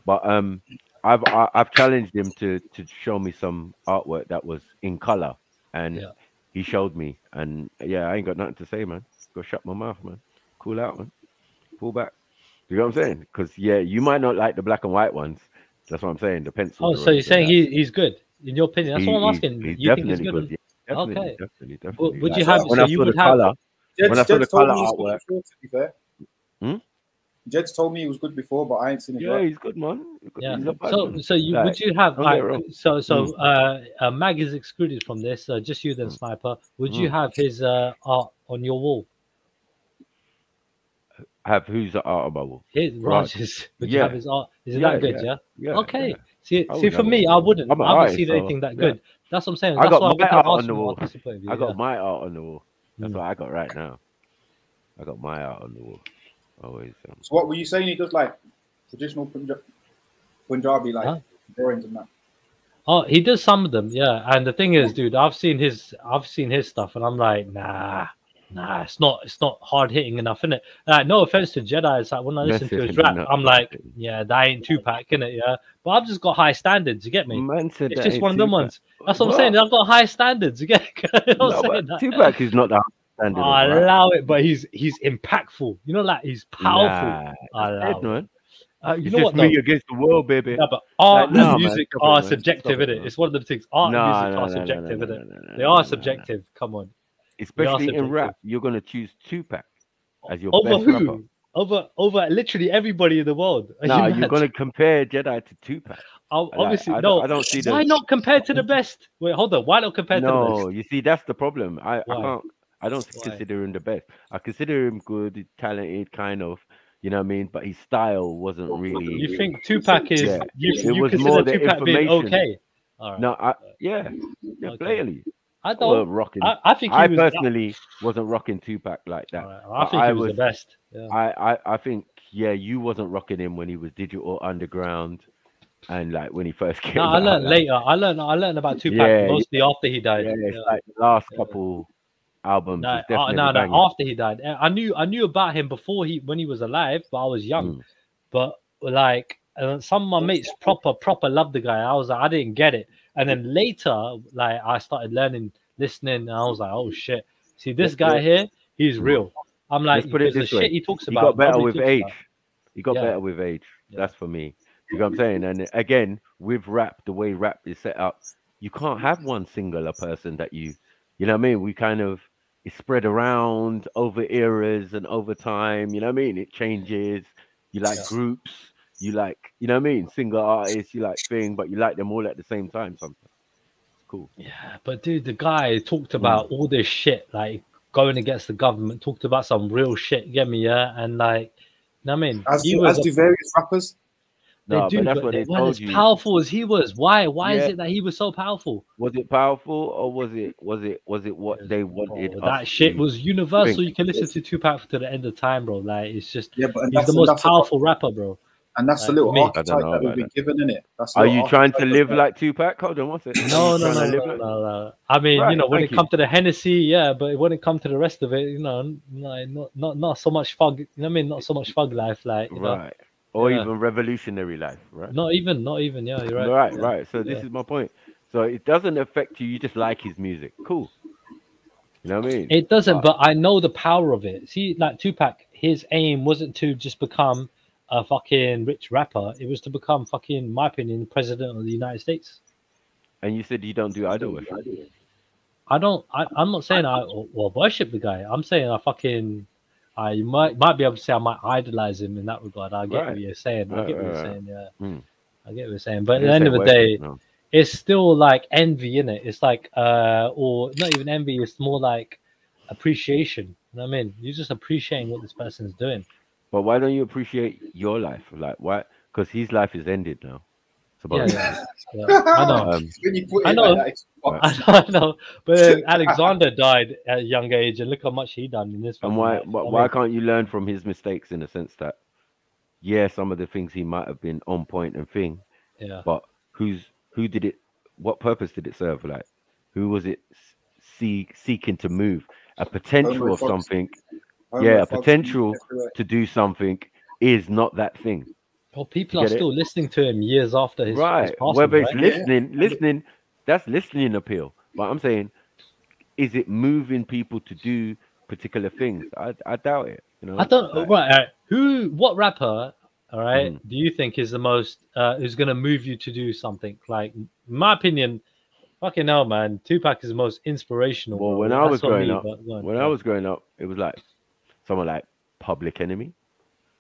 Speaker 14: But I've challenged him to show me some artwork that was in color, and he showed me, and yeah, I ain't got nothing to say, man. Go shut my mouth, man. Cool out, man. Pull back. You know what I'm saying? Because yeah, you might not like the black and white ones. That's what I'm saying. The pencil.
Speaker 20: Oh, so you're saying he's good in your opinion? That's what I'm asking.
Speaker 14: He's
Speaker 20: You think he's
Speaker 14: definitely
Speaker 20: good?
Speaker 14: good. Yeah,
Speaker 20: Okay.
Speaker 14: Definitely.
Speaker 20: Would you have?
Speaker 14: When
Speaker 20: So
Speaker 14: I
Speaker 20: you
Speaker 14: saw
Speaker 20: would
Speaker 14: the
Speaker 20: have.
Speaker 14: color, when I saw the color artwork.
Speaker 15: Before, to be fair. Jed's told me he was good before, but I ain't seen it.
Speaker 14: Yeah, he's good, man.
Speaker 20: Yeah.
Speaker 14: He's not bad,
Speaker 20: So
Speaker 14: man.
Speaker 20: would you have?
Speaker 14: don't get it wrong.
Speaker 20: Mag is excluded from this. Just you then, Sniper. Would you have his art on your wall?
Speaker 14: Have who's the art on my wall?
Speaker 20: His Raj's. Would you have his art? Is it that good? Yeah. Okay.
Speaker 14: Yeah.
Speaker 20: See, for me, I wouldn't.
Speaker 14: I'm an
Speaker 20: I haven't
Speaker 14: artist,
Speaker 20: seen
Speaker 14: so,
Speaker 20: anything that good. That's what I'm saying.
Speaker 14: I
Speaker 20: That's
Speaker 14: got
Speaker 20: why
Speaker 14: my art on the
Speaker 20: you
Speaker 14: wall.
Speaker 20: artistic point of view,
Speaker 14: I got my art on the wall. That's what I got right now. I got my art on the wall. Always.
Speaker 15: So what were you saying? He does like traditional Punjabi like drawings and that.
Speaker 20: Oh, he does some of them, yeah. And the thing is, dude, I've seen his stuff, and I'm like, nah, it's not hard hitting enough, innit? No offense to JEDI, it's like when I listen to his rap, I'm like, yeah, that ain't Tupac, innit? Yeah, but I've just got high standards. You get me? It's just one of them ones. That's what I'm saying. I've got high standards. You get? You know what I'm saying?
Speaker 14: Tupac is not that standard.
Speaker 20: I allow it, but he's impactful. You know, like he's powerful. I allow it.
Speaker 14: Man.
Speaker 20: You
Speaker 14: It's
Speaker 20: know
Speaker 14: just
Speaker 20: what?
Speaker 14: me against the world, baby.
Speaker 20: Yeah, but art
Speaker 14: Like, no,
Speaker 20: and
Speaker 14: man,
Speaker 20: music
Speaker 14: stop it,
Speaker 20: are
Speaker 14: man.
Speaker 20: subjective,
Speaker 14: Stop it,
Speaker 20: innit?
Speaker 14: man.
Speaker 20: It's one of the things. Art and music are
Speaker 14: no,
Speaker 20: subjective,
Speaker 14: no,
Speaker 20: innit? They are subjective. Come on. They are
Speaker 14: Especially in
Speaker 20: subjective.
Speaker 14: rap, you're gonna choose Tupac as your
Speaker 20: Over
Speaker 14: best
Speaker 20: who?
Speaker 14: rapper.
Speaker 20: over literally everybody in the world. Are
Speaker 14: No,
Speaker 20: you
Speaker 14: you're
Speaker 20: mad?
Speaker 14: gonna compare Jedi to Tupac.
Speaker 20: Obviously,
Speaker 14: Like,
Speaker 20: no.
Speaker 14: I don't see the.
Speaker 20: Why not compared to the best? Wait, hold on. Why not compared to the
Speaker 14: No,
Speaker 20: best?
Speaker 14: you see, that's the problem. I
Speaker 20: Why?
Speaker 14: can't. I don't
Speaker 20: Why?
Speaker 14: consider him the best. I consider him good, talented, kind of. You know what I mean? But his style wasn't really.
Speaker 20: You think Tupac is?
Speaker 14: Yeah,
Speaker 20: You
Speaker 14: it was
Speaker 20: consider
Speaker 14: more the
Speaker 20: Tupac being
Speaker 14: information.
Speaker 20: okay? All right.
Speaker 14: No, yeah,
Speaker 20: Okay.
Speaker 14: blatantly.
Speaker 20: I
Speaker 14: wasn't
Speaker 20: don't.
Speaker 14: rocking.
Speaker 20: I think he
Speaker 14: I
Speaker 20: was.
Speaker 14: personally wasn't rocking Tupac like that.
Speaker 20: I think he was the best. Yeah.
Speaker 14: I think you wasn't rocking him when he was Digital Underground, and like when he first came
Speaker 20: No,
Speaker 14: out.
Speaker 20: I learned
Speaker 14: like,
Speaker 20: later. I learned about Tupac
Speaker 14: yeah,
Speaker 20: mostly after he died.
Speaker 14: yeah, it's
Speaker 20: Yeah.
Speaker 14: like the last couple albums
Speaker 20: No,
Speaker 14: is definitely
Speaker 20: no,
Speaker 14: banging.
Speaker 20: after he died. I knew about him before when he was alive, but I was young. But like some of my mates proper loved the guy. I was like, I didn't get it. And then later, like I started learning, listening, and I was like, oh shit. See this guy here, he's real. I'm like,
Speaker 14: Let's put it
Speaker 20: because the
Speaker 14: this way.
Speaker 20: shit he talks
Speaker 14: He
Speaker 20: about,
Speaker 14: got better
Speaker 20: nobody
Speaker 14: with
Speaker 20: talks
Speaker 14: age.
Speaker 20: about.
Speaker 14: He got better with age. That's for me. You know what I'm saying? And again, with rap, the way rap is set up, you can't have one singular person that you know what I mean? We kind of, it's spread around over eras and over time. You know what I mean? It changes. You like groups. You like, you know what I mean? Single artists. You like thing, but you like them all at the same time sometimes. It's cool.
Speaker 20: Yeah, but dude, the guy talked about all this shit, like going against the government, talked about some real shit, get me, yeah? And like, you know what I mean?
Speaker 15: As do various rappers.
Speaker 20: They
Speaker 14: No,
Speaker 20: do,
Speaker 14: but that's
Speaker 20: but
Speaker 14: what
Speaker 20: they
Speaker 14: they
Speaker 20: weren't
Speaker 14: told
Speaker 20: as
Speaker 14: you.
Speaker 20: powerful as he was. Why is
Speaker 14: Yeah.
Speaker 20: it that he was so powerful?
Speaker 14: Was it powerful, or was it what they wanted?
Speaker 20: Bro, that shit was universal. You can listen to Tupac to the end of time, bro. Like, it's just,
Speaker 15: Yeah, but
Speaker 20: he's the most powerful rapper, bro.
Speaker 15: And that's the
Speaker 20: Like,
Speaker 15: little
Speaker 20: me.
Speaker 15: archetype that we've been given, in it. That's the
Speaker 14: Are
Speaker 15: little
Speaker 14: you trying to
Speaker 15: archetype
Speaker 14: live
Speaker 15: of
Speaker 14: like Tupac? Hold on, what's it?
Speaker 20: No. I mean,
Speaker 14: Right,
Speaker 20: you know, when
Speaker 14: thank
Speaker 20: it comes to the Hennessy, yeah, but when it comes to the rest of it, you know, not so much fug. You know what I mean? Not so much fug life, like, you know?
Speaker 14: Right. Or
Speaker 20: Yeah.
Speaker 14: even revolutionary life, right?
Speaker 20: Not even. Yeah, you're right.
Speaker 14: Right. So this is my point. So it doesn't affect you. You just like his music. Cool. You know what I mean?
Speaker 20: It doesn't, but I know the power of it. See, like Tupac, his aim wasn't to just become a fucking rich rapper. It was to become fucking, in my opinion, president of the United States.
Speaker 14: And you said you don't do idol worship.
Speaker 20: I'm not saying I worship the guy. I'm saying I might be able to say I might idolize him in that regard. I get what you're saying. I get what you're saying. Yeah, I get what you're saying. But at the end of the day, it's still like envy, innit? It's like, or not even envy. It's more like appreciation. You know what I mean? You're just appreciating what this person's doing.
Speaker 14: But why don't you appreciate your life? Like, why? Because his life is ended now.
Speaker 20: Yeah. I know.
Speaker 15: When you put
Speaker 20: I
Speaker 15: it
Speaker 20: know.
Speaker 15: like that,
Speaker 20: I know. But then Alexander died at a young age, and look how much he done in this.
Speaker 14: And why can't you learn from his mistakes in the sense that, yeah, some of the things he might have been on point and thing, but who did it? What purpose did it serve? Like, who was it seeking to move? A potential of something. Yeah, a potential to do something is not that thing.
Speaker 20: Well, people are still listening to him years after his
Speaker 14: right.
Speaker 20: passing,
Speaker 14: Whether it's
Speaker 20: right?
Speaker 14: listening, that's listening appeal. But I'm saying, is it moving people to do particular things? I doubt it. You know,
Speaker 20: I don't. Right. What rapper? All right. Do you think is the most who's gonna move you to do something? Like, in my opinion, fucking hell, man. Tupac is the most inspirational.
Speaker 14: Well,
Speaker 20: bro.
Speaker 14: when I was
Speaker 20: That's on
Speaker 14: growing
Speaker 20: me,
Speaker 14: up,
Speaker 20: but go on,
Speaker 14: I was growing up, it was like someone like Public Enemy.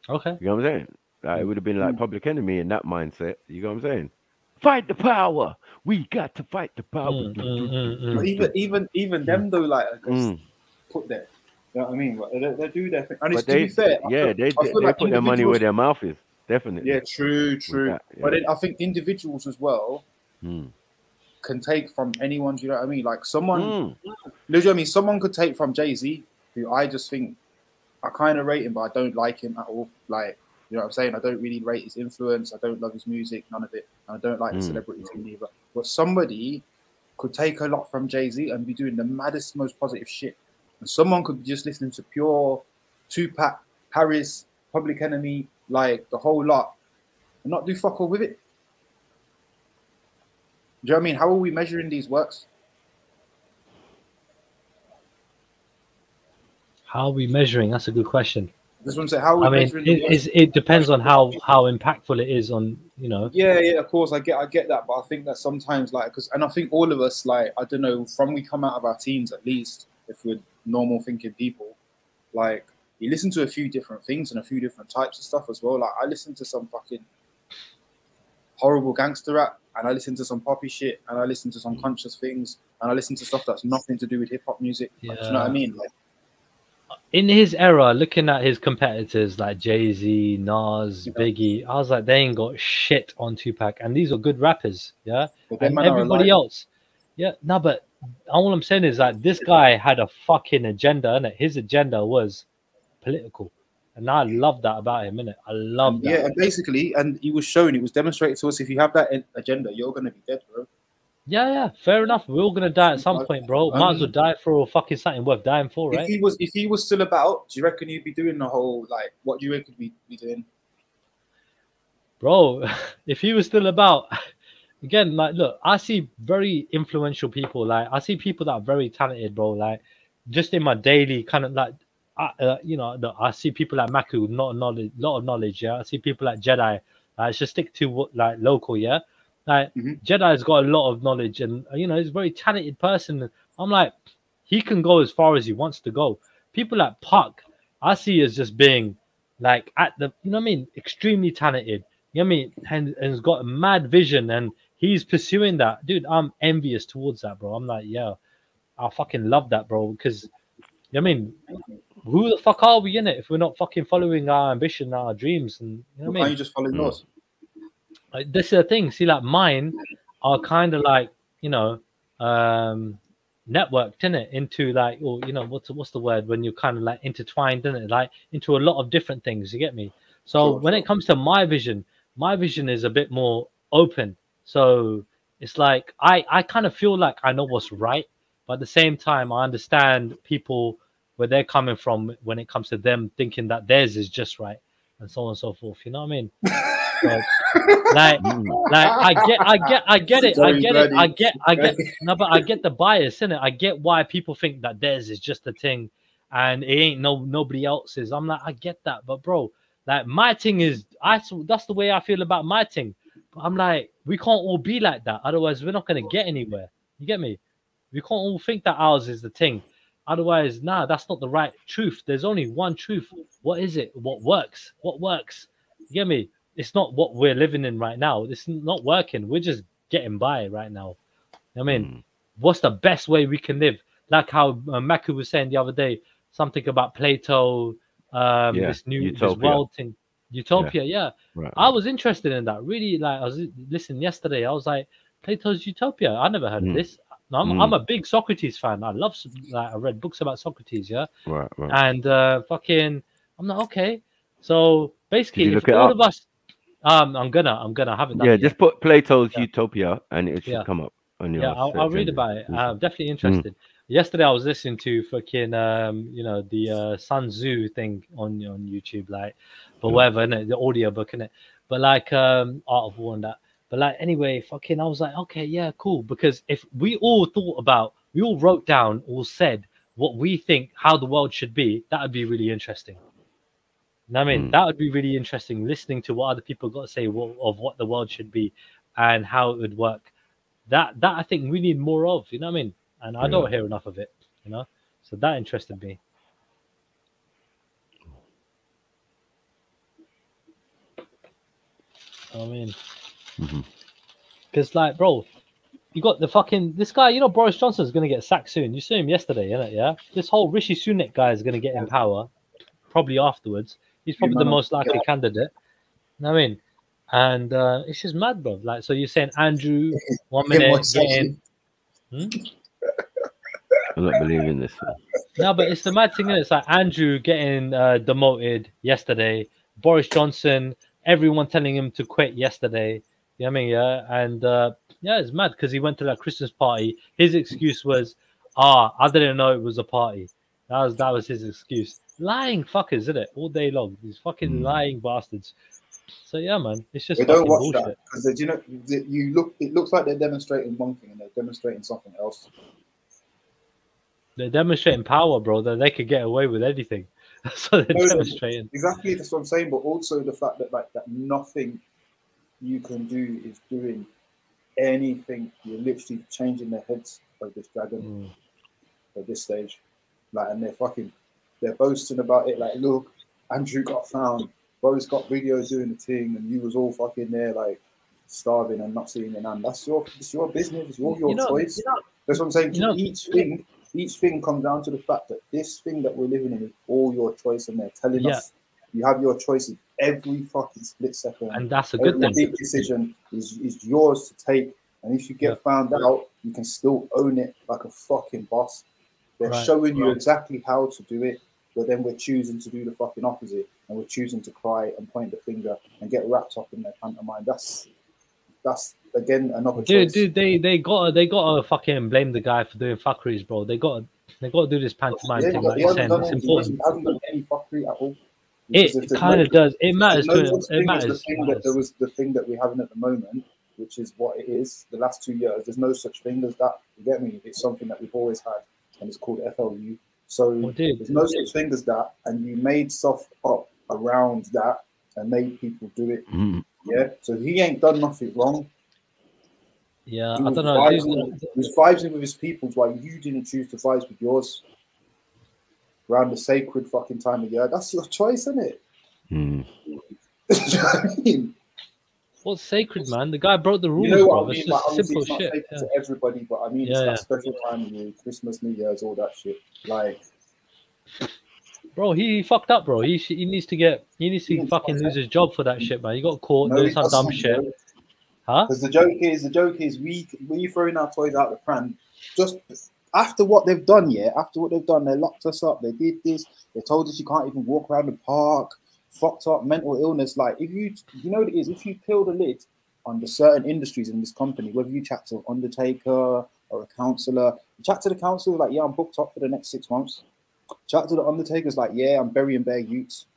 Speaker 20: Okay.
Speaker 14: You know what I'm saying? Like, it would have been like Public Enemy in that mindset. You know what I'm saying? Fight the power. We got to fight the power.
Speaker 15: But even them though, like put there. You know what I mean? They do their thing. And it's, to be fair,
Speaker 14: they
Speaker 15: like
Speaker 14: put their money where their mouth is. Definitely.
Speaker 15: Yeah, true.
Speaker 14: That,
Speaker 15: But then I think individuals as well can take from anyone. Do you know what I mean? Like someone, you know what I mean? Someone could take from Jay-Z, who I just think I kind of rate him, but I don't like him at all. Like, you know what I'm saying? I don't really rate his influence. I don't love his music, none of it. And I don't like the celebrity thing either. But somebody could take a lot from Jay-Z and be doing the maddest, most positive shit. And someone could be just listening to pure Tupac, Paris, Public Enemy, like the whole lot, and not do fuck all with it. Do you know what I mean? How are we measuring these works?
Speaker 20: How are we measuring? That's a good question.
Speaker 15: This one said, how are we measuring the works?
Speaker 20: It depends on how impactful it is on, you know.
Speaker 15: Yeah, of course, I get that, but I think that sometimes, like, and I think all of us, like, I don't know, from we come out of our teens at least, if we're normal thinking people, like, you listen to a few different things and a few different types of stuff as well. Like I listen to some fucking horrible gangster rap, and I listen to some poppy shit, and I listen to some conscious things, and I listen to stuff that's nothing to do with hip hop music. Like, do you know what I mean? Like,
Speaker 20: in his era, looking at his competitors like Jay-Z, Nas, Biggie, I was like, they ain't got shit on Tupac, and these are good rappers, yeah. And everybody else, yeah. No, but all I'm saying is that this guy had a fucking agenda, and his agenda was political, and I love that about him, innit? I love that.
Speaker 15: Yeah, and basically, and he was showing, it was demonstrated to us, if you have that agenda, you're gonna be dead, bro.
Speaker 20: Yeah, fair enough. We're all gonna die at some point, bro. Might as well die for fucking something worth dying for, right?
Speaker 15: If he was still about, do you reckon he'd be doing the whole, like, what do you reckon he'd be doing?
Speaker 20: Bro, if he was still about, again, like, look, I see very influential people. Like, I see people that are very talented, bro. Like, just in my daily kind of like, you know, I see people like Maku, lot of knowledge. Yeah, I see people like JEDI. Just stick to what, like, local. Yeah, like JEDI's got a lot of knowledge, and you know, he's a very talented person. I'm like, he can go as far as he wants to go. People like Puck, I see as just being like at the, you know what I mean, extremely talented. You know what I mean, and has got a mad vision, and he's pursuing that. Dude, I'm envious towards that, bro. I'm like, yeah, I fucking love that, bro, because, you know what I mean, who the fuck are we in it if we're not fucking following our ambition, our dreams, and you know what I mean?
Speaker 15: Can't you just follow yours?
Speaker 20: Like, this is the thing. See, like, mine are kind of like, you know, networked in it into, like, or, you know, what's the word when you're kind of like intertwined in it, like into a lot of different things. You get me? So when it comes to my vision is a bit more open. So it's like I kind of feel like I know what's right, but at the same time I understand people where they're coming from when it comes to them thinking that theirs is just right, and so on and so forth. You know what I mean? So, like I get it. No, but I get the bias in it. I get why people think that theirs is just a thing, and it ain't nobody else's. I'm like, I get that, but bro, like, my thing is, that's the way I feel about my thing. But I'm like, we can't all be like that. Otherwise, we're not gonna get anywhere. You get me? We can't all think that ours is the thing. Otherwise, nah, that's not the right truth. There's only one truth. What is it? What works? What works? You get me? It's not what we're living in right now. It's not working. We're just getting by right now. I mean, what's the best way we can live? Like how Maku was saying the other day, something about Plato, this world thing, utopia. Yeah. Right. I was interested in that. Really, like, I was listening yesterday. I was like, Plato's Utopia. I never heard of this. I'm a big Socrates fan. I love, like, I read books about Socrates. Yeah.
Speaker 14: Right.
Speaker 20: And fucking, I'm like, okay. So basically, if all of us, I'm gonna have it.
Speaker 14: Yeah, just put Plato's Utopia, and it should come up on your.
Speaker 20: Yeah, I'll read about it. I'm definitely interested. Yesterday, I was listening to fucking you know, the Sun Tzu thing on YouTube, like, but whatever, innit? The audio book, innit? But like Art of War and that. But like, anyway, fucking, I was like, okay, yeah, cool. Because if we all wrote down, all said what we think how the world should be, that would be really interesting. You know what I mean? That would be really interesting, listening to what other people got to say of what the world should be and how it would work. That I think we need more of, you know what I mean? And I don't hear enough of it, you know? So that interested me. I mean, because, like, bro, you got the fucking, this guy, you know, Boris Johnson's going to get sacked soon. You saw him yesterday, innit? Yeah? This whole Rishi Sunak guy is going to get in power probably afterwards. He's probably the most likely candidate. You know what I mean? And it's just mad, bro. Like, so you're saying Andrew 1 minute getting.
Speaker 14: I'm not believing this one.
Speaker 20: No, but it's the mad thing. It's like Andrew getting demoted yesterday. Boris Johnson, everyone telling him to quit yesterday. You know what I mean? Yeah, and yeah, it's mad because he went to that Christmas party. His excuse was, I didn't know it was a party. That was his excuse. Lying fuckers, isn't it? All day long. These fucking lying bastards. So yeah, man, it's just
Speaker 15: don't watch
Speaker 20: bullshit.
Speaker 15: that because you know it looks like they're demonstrating one thing and they're demonstrating something else.
Speaker 20: They're demonstrating power, bro. That they could get away with anything. So they're demonstrating.
Speaker 15: Exactly, that's what I'm saying. But also the fact that that nothing you can do is doing anything. You're literally changing the heads of this dragon at this stage. Like, and they're fucking they're boasting about it. Like, look, Andrew got found. Bo's got videos doing the thing, and you was all fucking there, like, starving and not seeing your nan. It's your business. It's your choice. That's what I'm saying. Each thing comes down to the fact that this thing that we're living in is all your choice, and they're telling us you have your choices every fucking split second.
Speaker 20: And that's a good thing.
Speaker 15: Every big decision is yours to take. And if you get found out, you can still own it like a fucking boss. They're showing you exactly how to do it, but then we're choosing to do the fucking opposite, and we're choosing to cry and point the finger and get wrapped up in their pantomime. That's again another choice.
Speaker 20: Dude, they gotta fucking blame the guy for doing fuckeries, bro. They gotta do this pantomime thing. Like you're saying, it's important.
Speaker 15: He hasn't done any fuckery at all.
Speaker 20: It kind of does. It matters to him. It matters.
Speaker 15: There was the thing that we're having at the moment, which is what it is. The last 2 years, there's no such thing as that. You get me? It's something that we've always had, and it's called FLU. So there's no such thing as that, and you made stuff up around that and made people do it. Yeah. So he ain't done nothing wrong.
Speaker 20: Yeah,
Speaker 15: he
Speaker 20: I don't know.
Speaker 15: He was vibing with his people while you didn't choose to vibe with yours. Around the sacred fucking time of year. That's your choice, isn't it? You know what I mean?
Speaker 20: What's sacred, man? The guy broke the rules,
Speaker 15: you know what
Speaker 20: bro.
Speaker 15: I mean?
Speaker 20: It's just simple
Speaker 15: it's not
Speaker 20: shit.
Speaker 15: sacred to everybody, but I mean, it's that special time of year, Christmas, New Year's, all that shit. Like,
Speaker 20: bro, he fucked up, bro. He needs to fucking lose his job for that shit, man. He got caught doing some dumb shit. Huh?
Speaker 15: Because the joke is, when you throwing our toys out the pram, just after what they've done, they locked us up. They did this. They told us you can't even walk around the park. Fucked up mental illness. Like, if you know what it is, if you peel the lid on the certain industries in this company, whether you chat to an undertaker or a counsellor, you chat to the counsellor like, yeah, I'm booked up for the next 6 months. Chat to the undertakers like, yeah, I'm burying bare youths.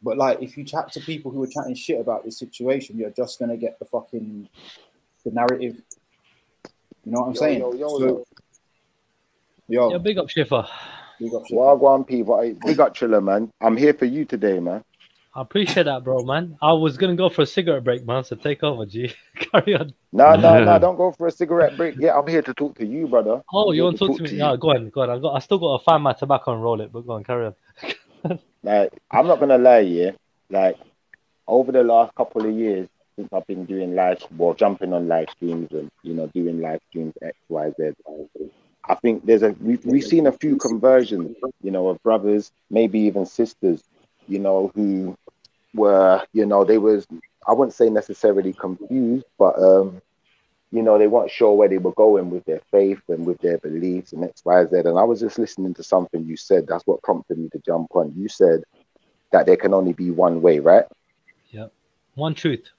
Speaker 15: But like, if you chat to people who are chatting shit about this situation, you're just gonna get the narrative. You know what I'm saying?
Speaker 20: Yo, big up Schiffer.
Speaker 6: Wagwan people, big up Triller, man. I'm here for you today, man.
Speaker 20: I appreciate that, bro, man. I was gonna go for a cigarette break, man. So take over, G. Carry on.
Speaker 6: No, don't go for a cigarette break. Yeah, I'm here to talk to you, brother.
Speaker 20: Oh, you want to talk to me? Yeah, go on. I still got to find my tobacco and roll it, but go on, carry on.
Speaker 6: Like, I'm not gonna lie, yeah. Like, over the last couple of years, since I've been doing jumping on live streams and doing live streams X, Y, Z. I think we've seen a few conversions, of brothers, maybe even sisters, who were, they was, I wouldn't say necessarily confused, but, they weren't sure where they were going with their faith and with their beliefs and X, Y, Z. And I was just listening to something you said. That's what prompted me to jump on. You said that there can only be one way, right?
Speaker 20: Yeah. One truth.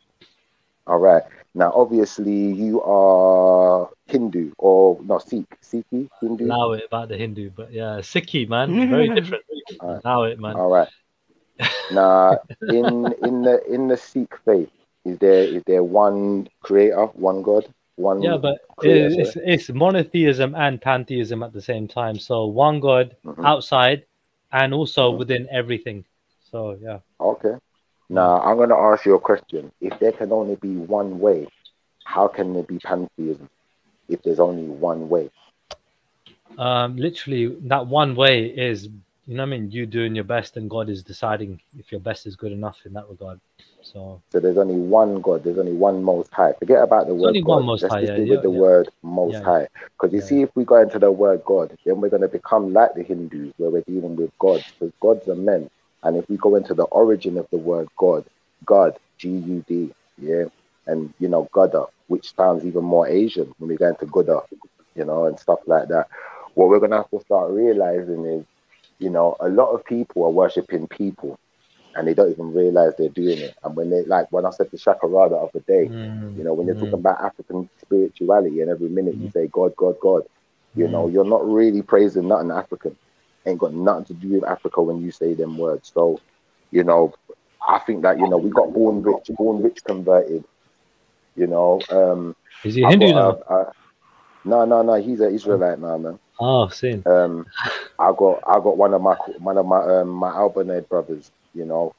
Speaker 6: All right. Now, obviously, you are Hindu or no Sikhi, Hindu.
Speaker 20: Allow it about the Hindu, but yeah, Sikhi, man, very different. Allow it, man.
Speaker 6: All right. Now, in the Sikh faith, is there one creator, one God, one?
Speaker 20: Yeah, but it's monotheism and pantheism at the same time. So one God outside, and also within everything. So yeah.
Speaker 6: Okay. Now, I'm going to ask you a question. If there can only be one way, how can there be pantheism if there's only one way?
Speaker 20: Literally, that one way is, you doing your best and God is deciding if your best is good enough in that regard. So
Speaker 6: there's only one God, there's only one Most High. Forget about the word
Speaker 20: only
Speaker 6: God.
Speaker 20: One Most High,
Speaker 6: Let's with the word Most High. Because you see, if we go into the word God, then we're going to become like the Hindus, where we're dealing with gods, because gods are men. And if we go into the origin of the word God, G-U-D, yeah, and Gada, which sounds even more Asian when we go into Gada, and stuff like that. What we're gonna have to start realizing is, a lot of people are worshiping people, and they don't even realize they're doing it. And when I said to Shakarada the other day, when you're talking about African spirituality, and every minute you say God, God, God, you're not really praising nothing African. Ain't got nothing to do with Africa when you say them words. So, I think that, we got born rich converted,
Speaker 20: Is he Hindu now?
Speaker 6: No, he's an Israelite now, man.
Speaker 20: Oh, sin.
Speaker 6: I got one of my Albanese brothers,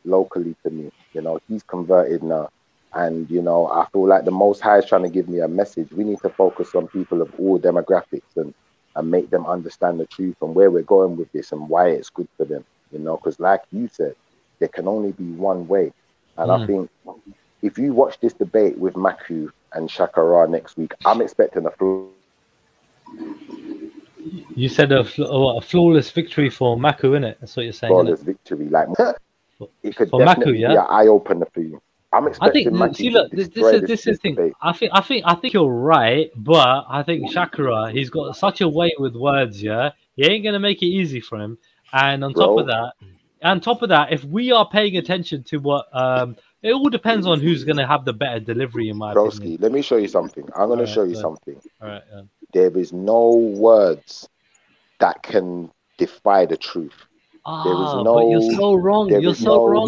Speaker 6: locally to me, he's converted now. And, I feel like the Most High is trying to give me a message. We need to focus on people of all demographics and and make them understand the truth and where we're going with this and why it's good for them, you know, because like you said, there can only be one way. And I think if you watch this debate with Maku and Shakara next week, I'm expecting a
Speaker 20: You said a flawless victory for Maku, innit? That's what you're saying.
Speaker 6: flawless victory. Like, it could
Speaker 20: For
Speaker 6: definitely
Speaker 20: Maku, yeah?
Speaker 6: be an eye-opener for you. I'm expecting Maku
Speaker 20: see, look,
Speaker 6: to
Speaker 20: this
Speaker 6: destroy
Speaker 20: is the thing.
Speaker 6: debate.
Speaker 20: I think you're right, but I think Shakira, he's got such a way with words, yeah. He ain't gonna make it easy for him. And on top of that, if we are paying attention to what it all depends on who's gonna have the better delivery, in my opinion.
Speaker 6: Broski, let me show you something. I'm gonna show you
Speaker 20: go
Speaker 6: something.
Speaker 20: All right.
Speaker 6: There is no words that can defy the truth. There is no.
Speaker 20: But you're so wrong. You're so wrong.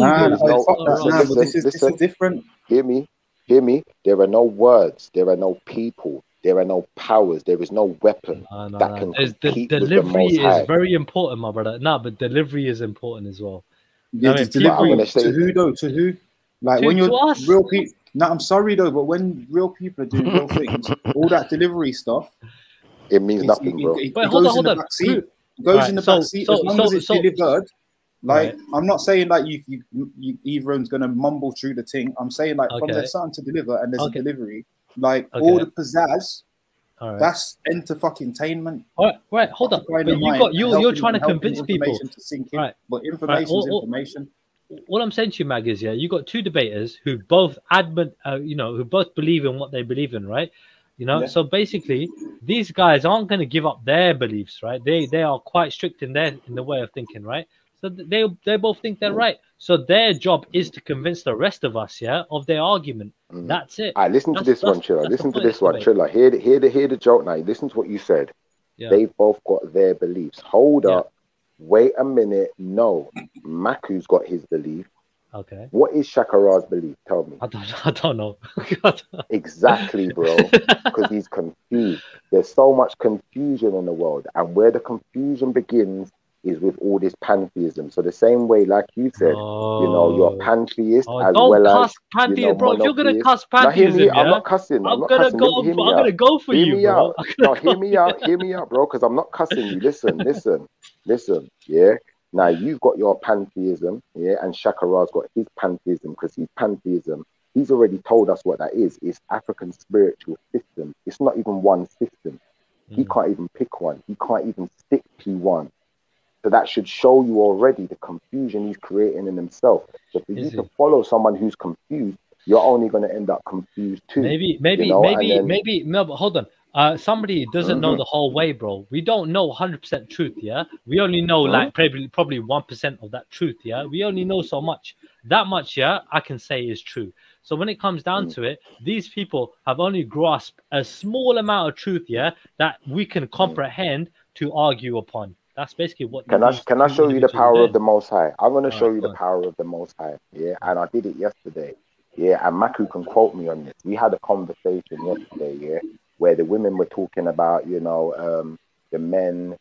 Speaker 6: Listen,
Speaker 15: this is different.
Speaker 6: Hear me. There are no words. There are no people. There are no powers. There is no weapon that can compete with the
Speaker 20: delivery
Speaker 6: Most High.
Speaker 20: is very important, my brother. No, but delivery is important as well.
Speaker 15: Yeah,
Speaker 20: I mean,
Speaker 15: delivery to who though? To who? Like when you're
Speaker 20: to us.
Speaker 15: real people. No, I'm sorry though, but when real people are doing real things, all that delivery stuff,
Speaker 6: it means nothing, bro.
Speaker 15: It goes in the back seat. It goes in the back seat as long as it's delivered. Like I'm not saying like you everyone's gonna mumble through the thing. I'm saying like from there's something to deliver and there's a delivery. Like all the pizzazz, that's entertainment.
Speaker 20: All right, hold up. But you're trying to convince people
Speaker 15: to sink in, but information is information.
Speaker 20: What I'm saying to you, Mag, is you got two debaters who both who both believe in what they believe in, right? You know, so basically these guys aren't going to give up their beliefs, right? They are quite strict in the way of thinking, right? So they both think they're right. So their job is to convince the rest of us, of their argument. That's it.
Speaker 6: All right, listen to this one, Trilla. Listen to this one, Trilla. Hear the joke now. Listen to what you said.
Speaker 20: Yeah.
Speaker 6: They've both got their beliefs. Hold up. Wait a minute. No, Maku's got his belief.
Speaker 20: Okay.
Speaker 6: What is Shakara's belief? Tell me.
Speaker 20: I don't know.
Speaker 6: Exactly, bro. Because he's confused. There's so much confusion in the world, and where the confusion begins is with all this pantheism. So the same way, like you said, you're pantheist as well as
Speaker 20: pantheism, bro. If you're gonna cuss
Speaker 6: pantheism,
Speaker 20: pantheism,
Speaker 6: hear me, I'm not cussing. I'm
Speaker 20: gonna go for
Speaker 6: hear
Speaker 20: you,
Speaker 6: me
Speaker 20: bro.
Speaker 6: out. No, hear me out. Hear me out, bro. Because I'm not cussing you. Listen. Yeah. Now you've got your pantheism, and Shakara's got his pantheism because his pantheism. He's already told us what that is. It's African spiritual system. It's not even one system. He can't even pick one. He can't even stick to one. So that should show you already the confusion he's creating in himself. So for you to follow someone who's confused, you're only going to end up confused too.
Speaker 20: Maybe. No, but hold on. Somebody doesn't know the whole way, bro. We don't know 100% truth, We only know like probably 1% of that truth, We only know so much. That much, I can say is true. So when it comes down to it, these people have only grasped a small amount of truth, that we can comprehend to argue upon. That's basically what.
Speaker 6: Can I show you the power of the Most High? I'm going to show you the power of the Most High. And I did it yesterday. And Maku can quote me on this. We had a conversation yesterday. Where the women were talking about, the men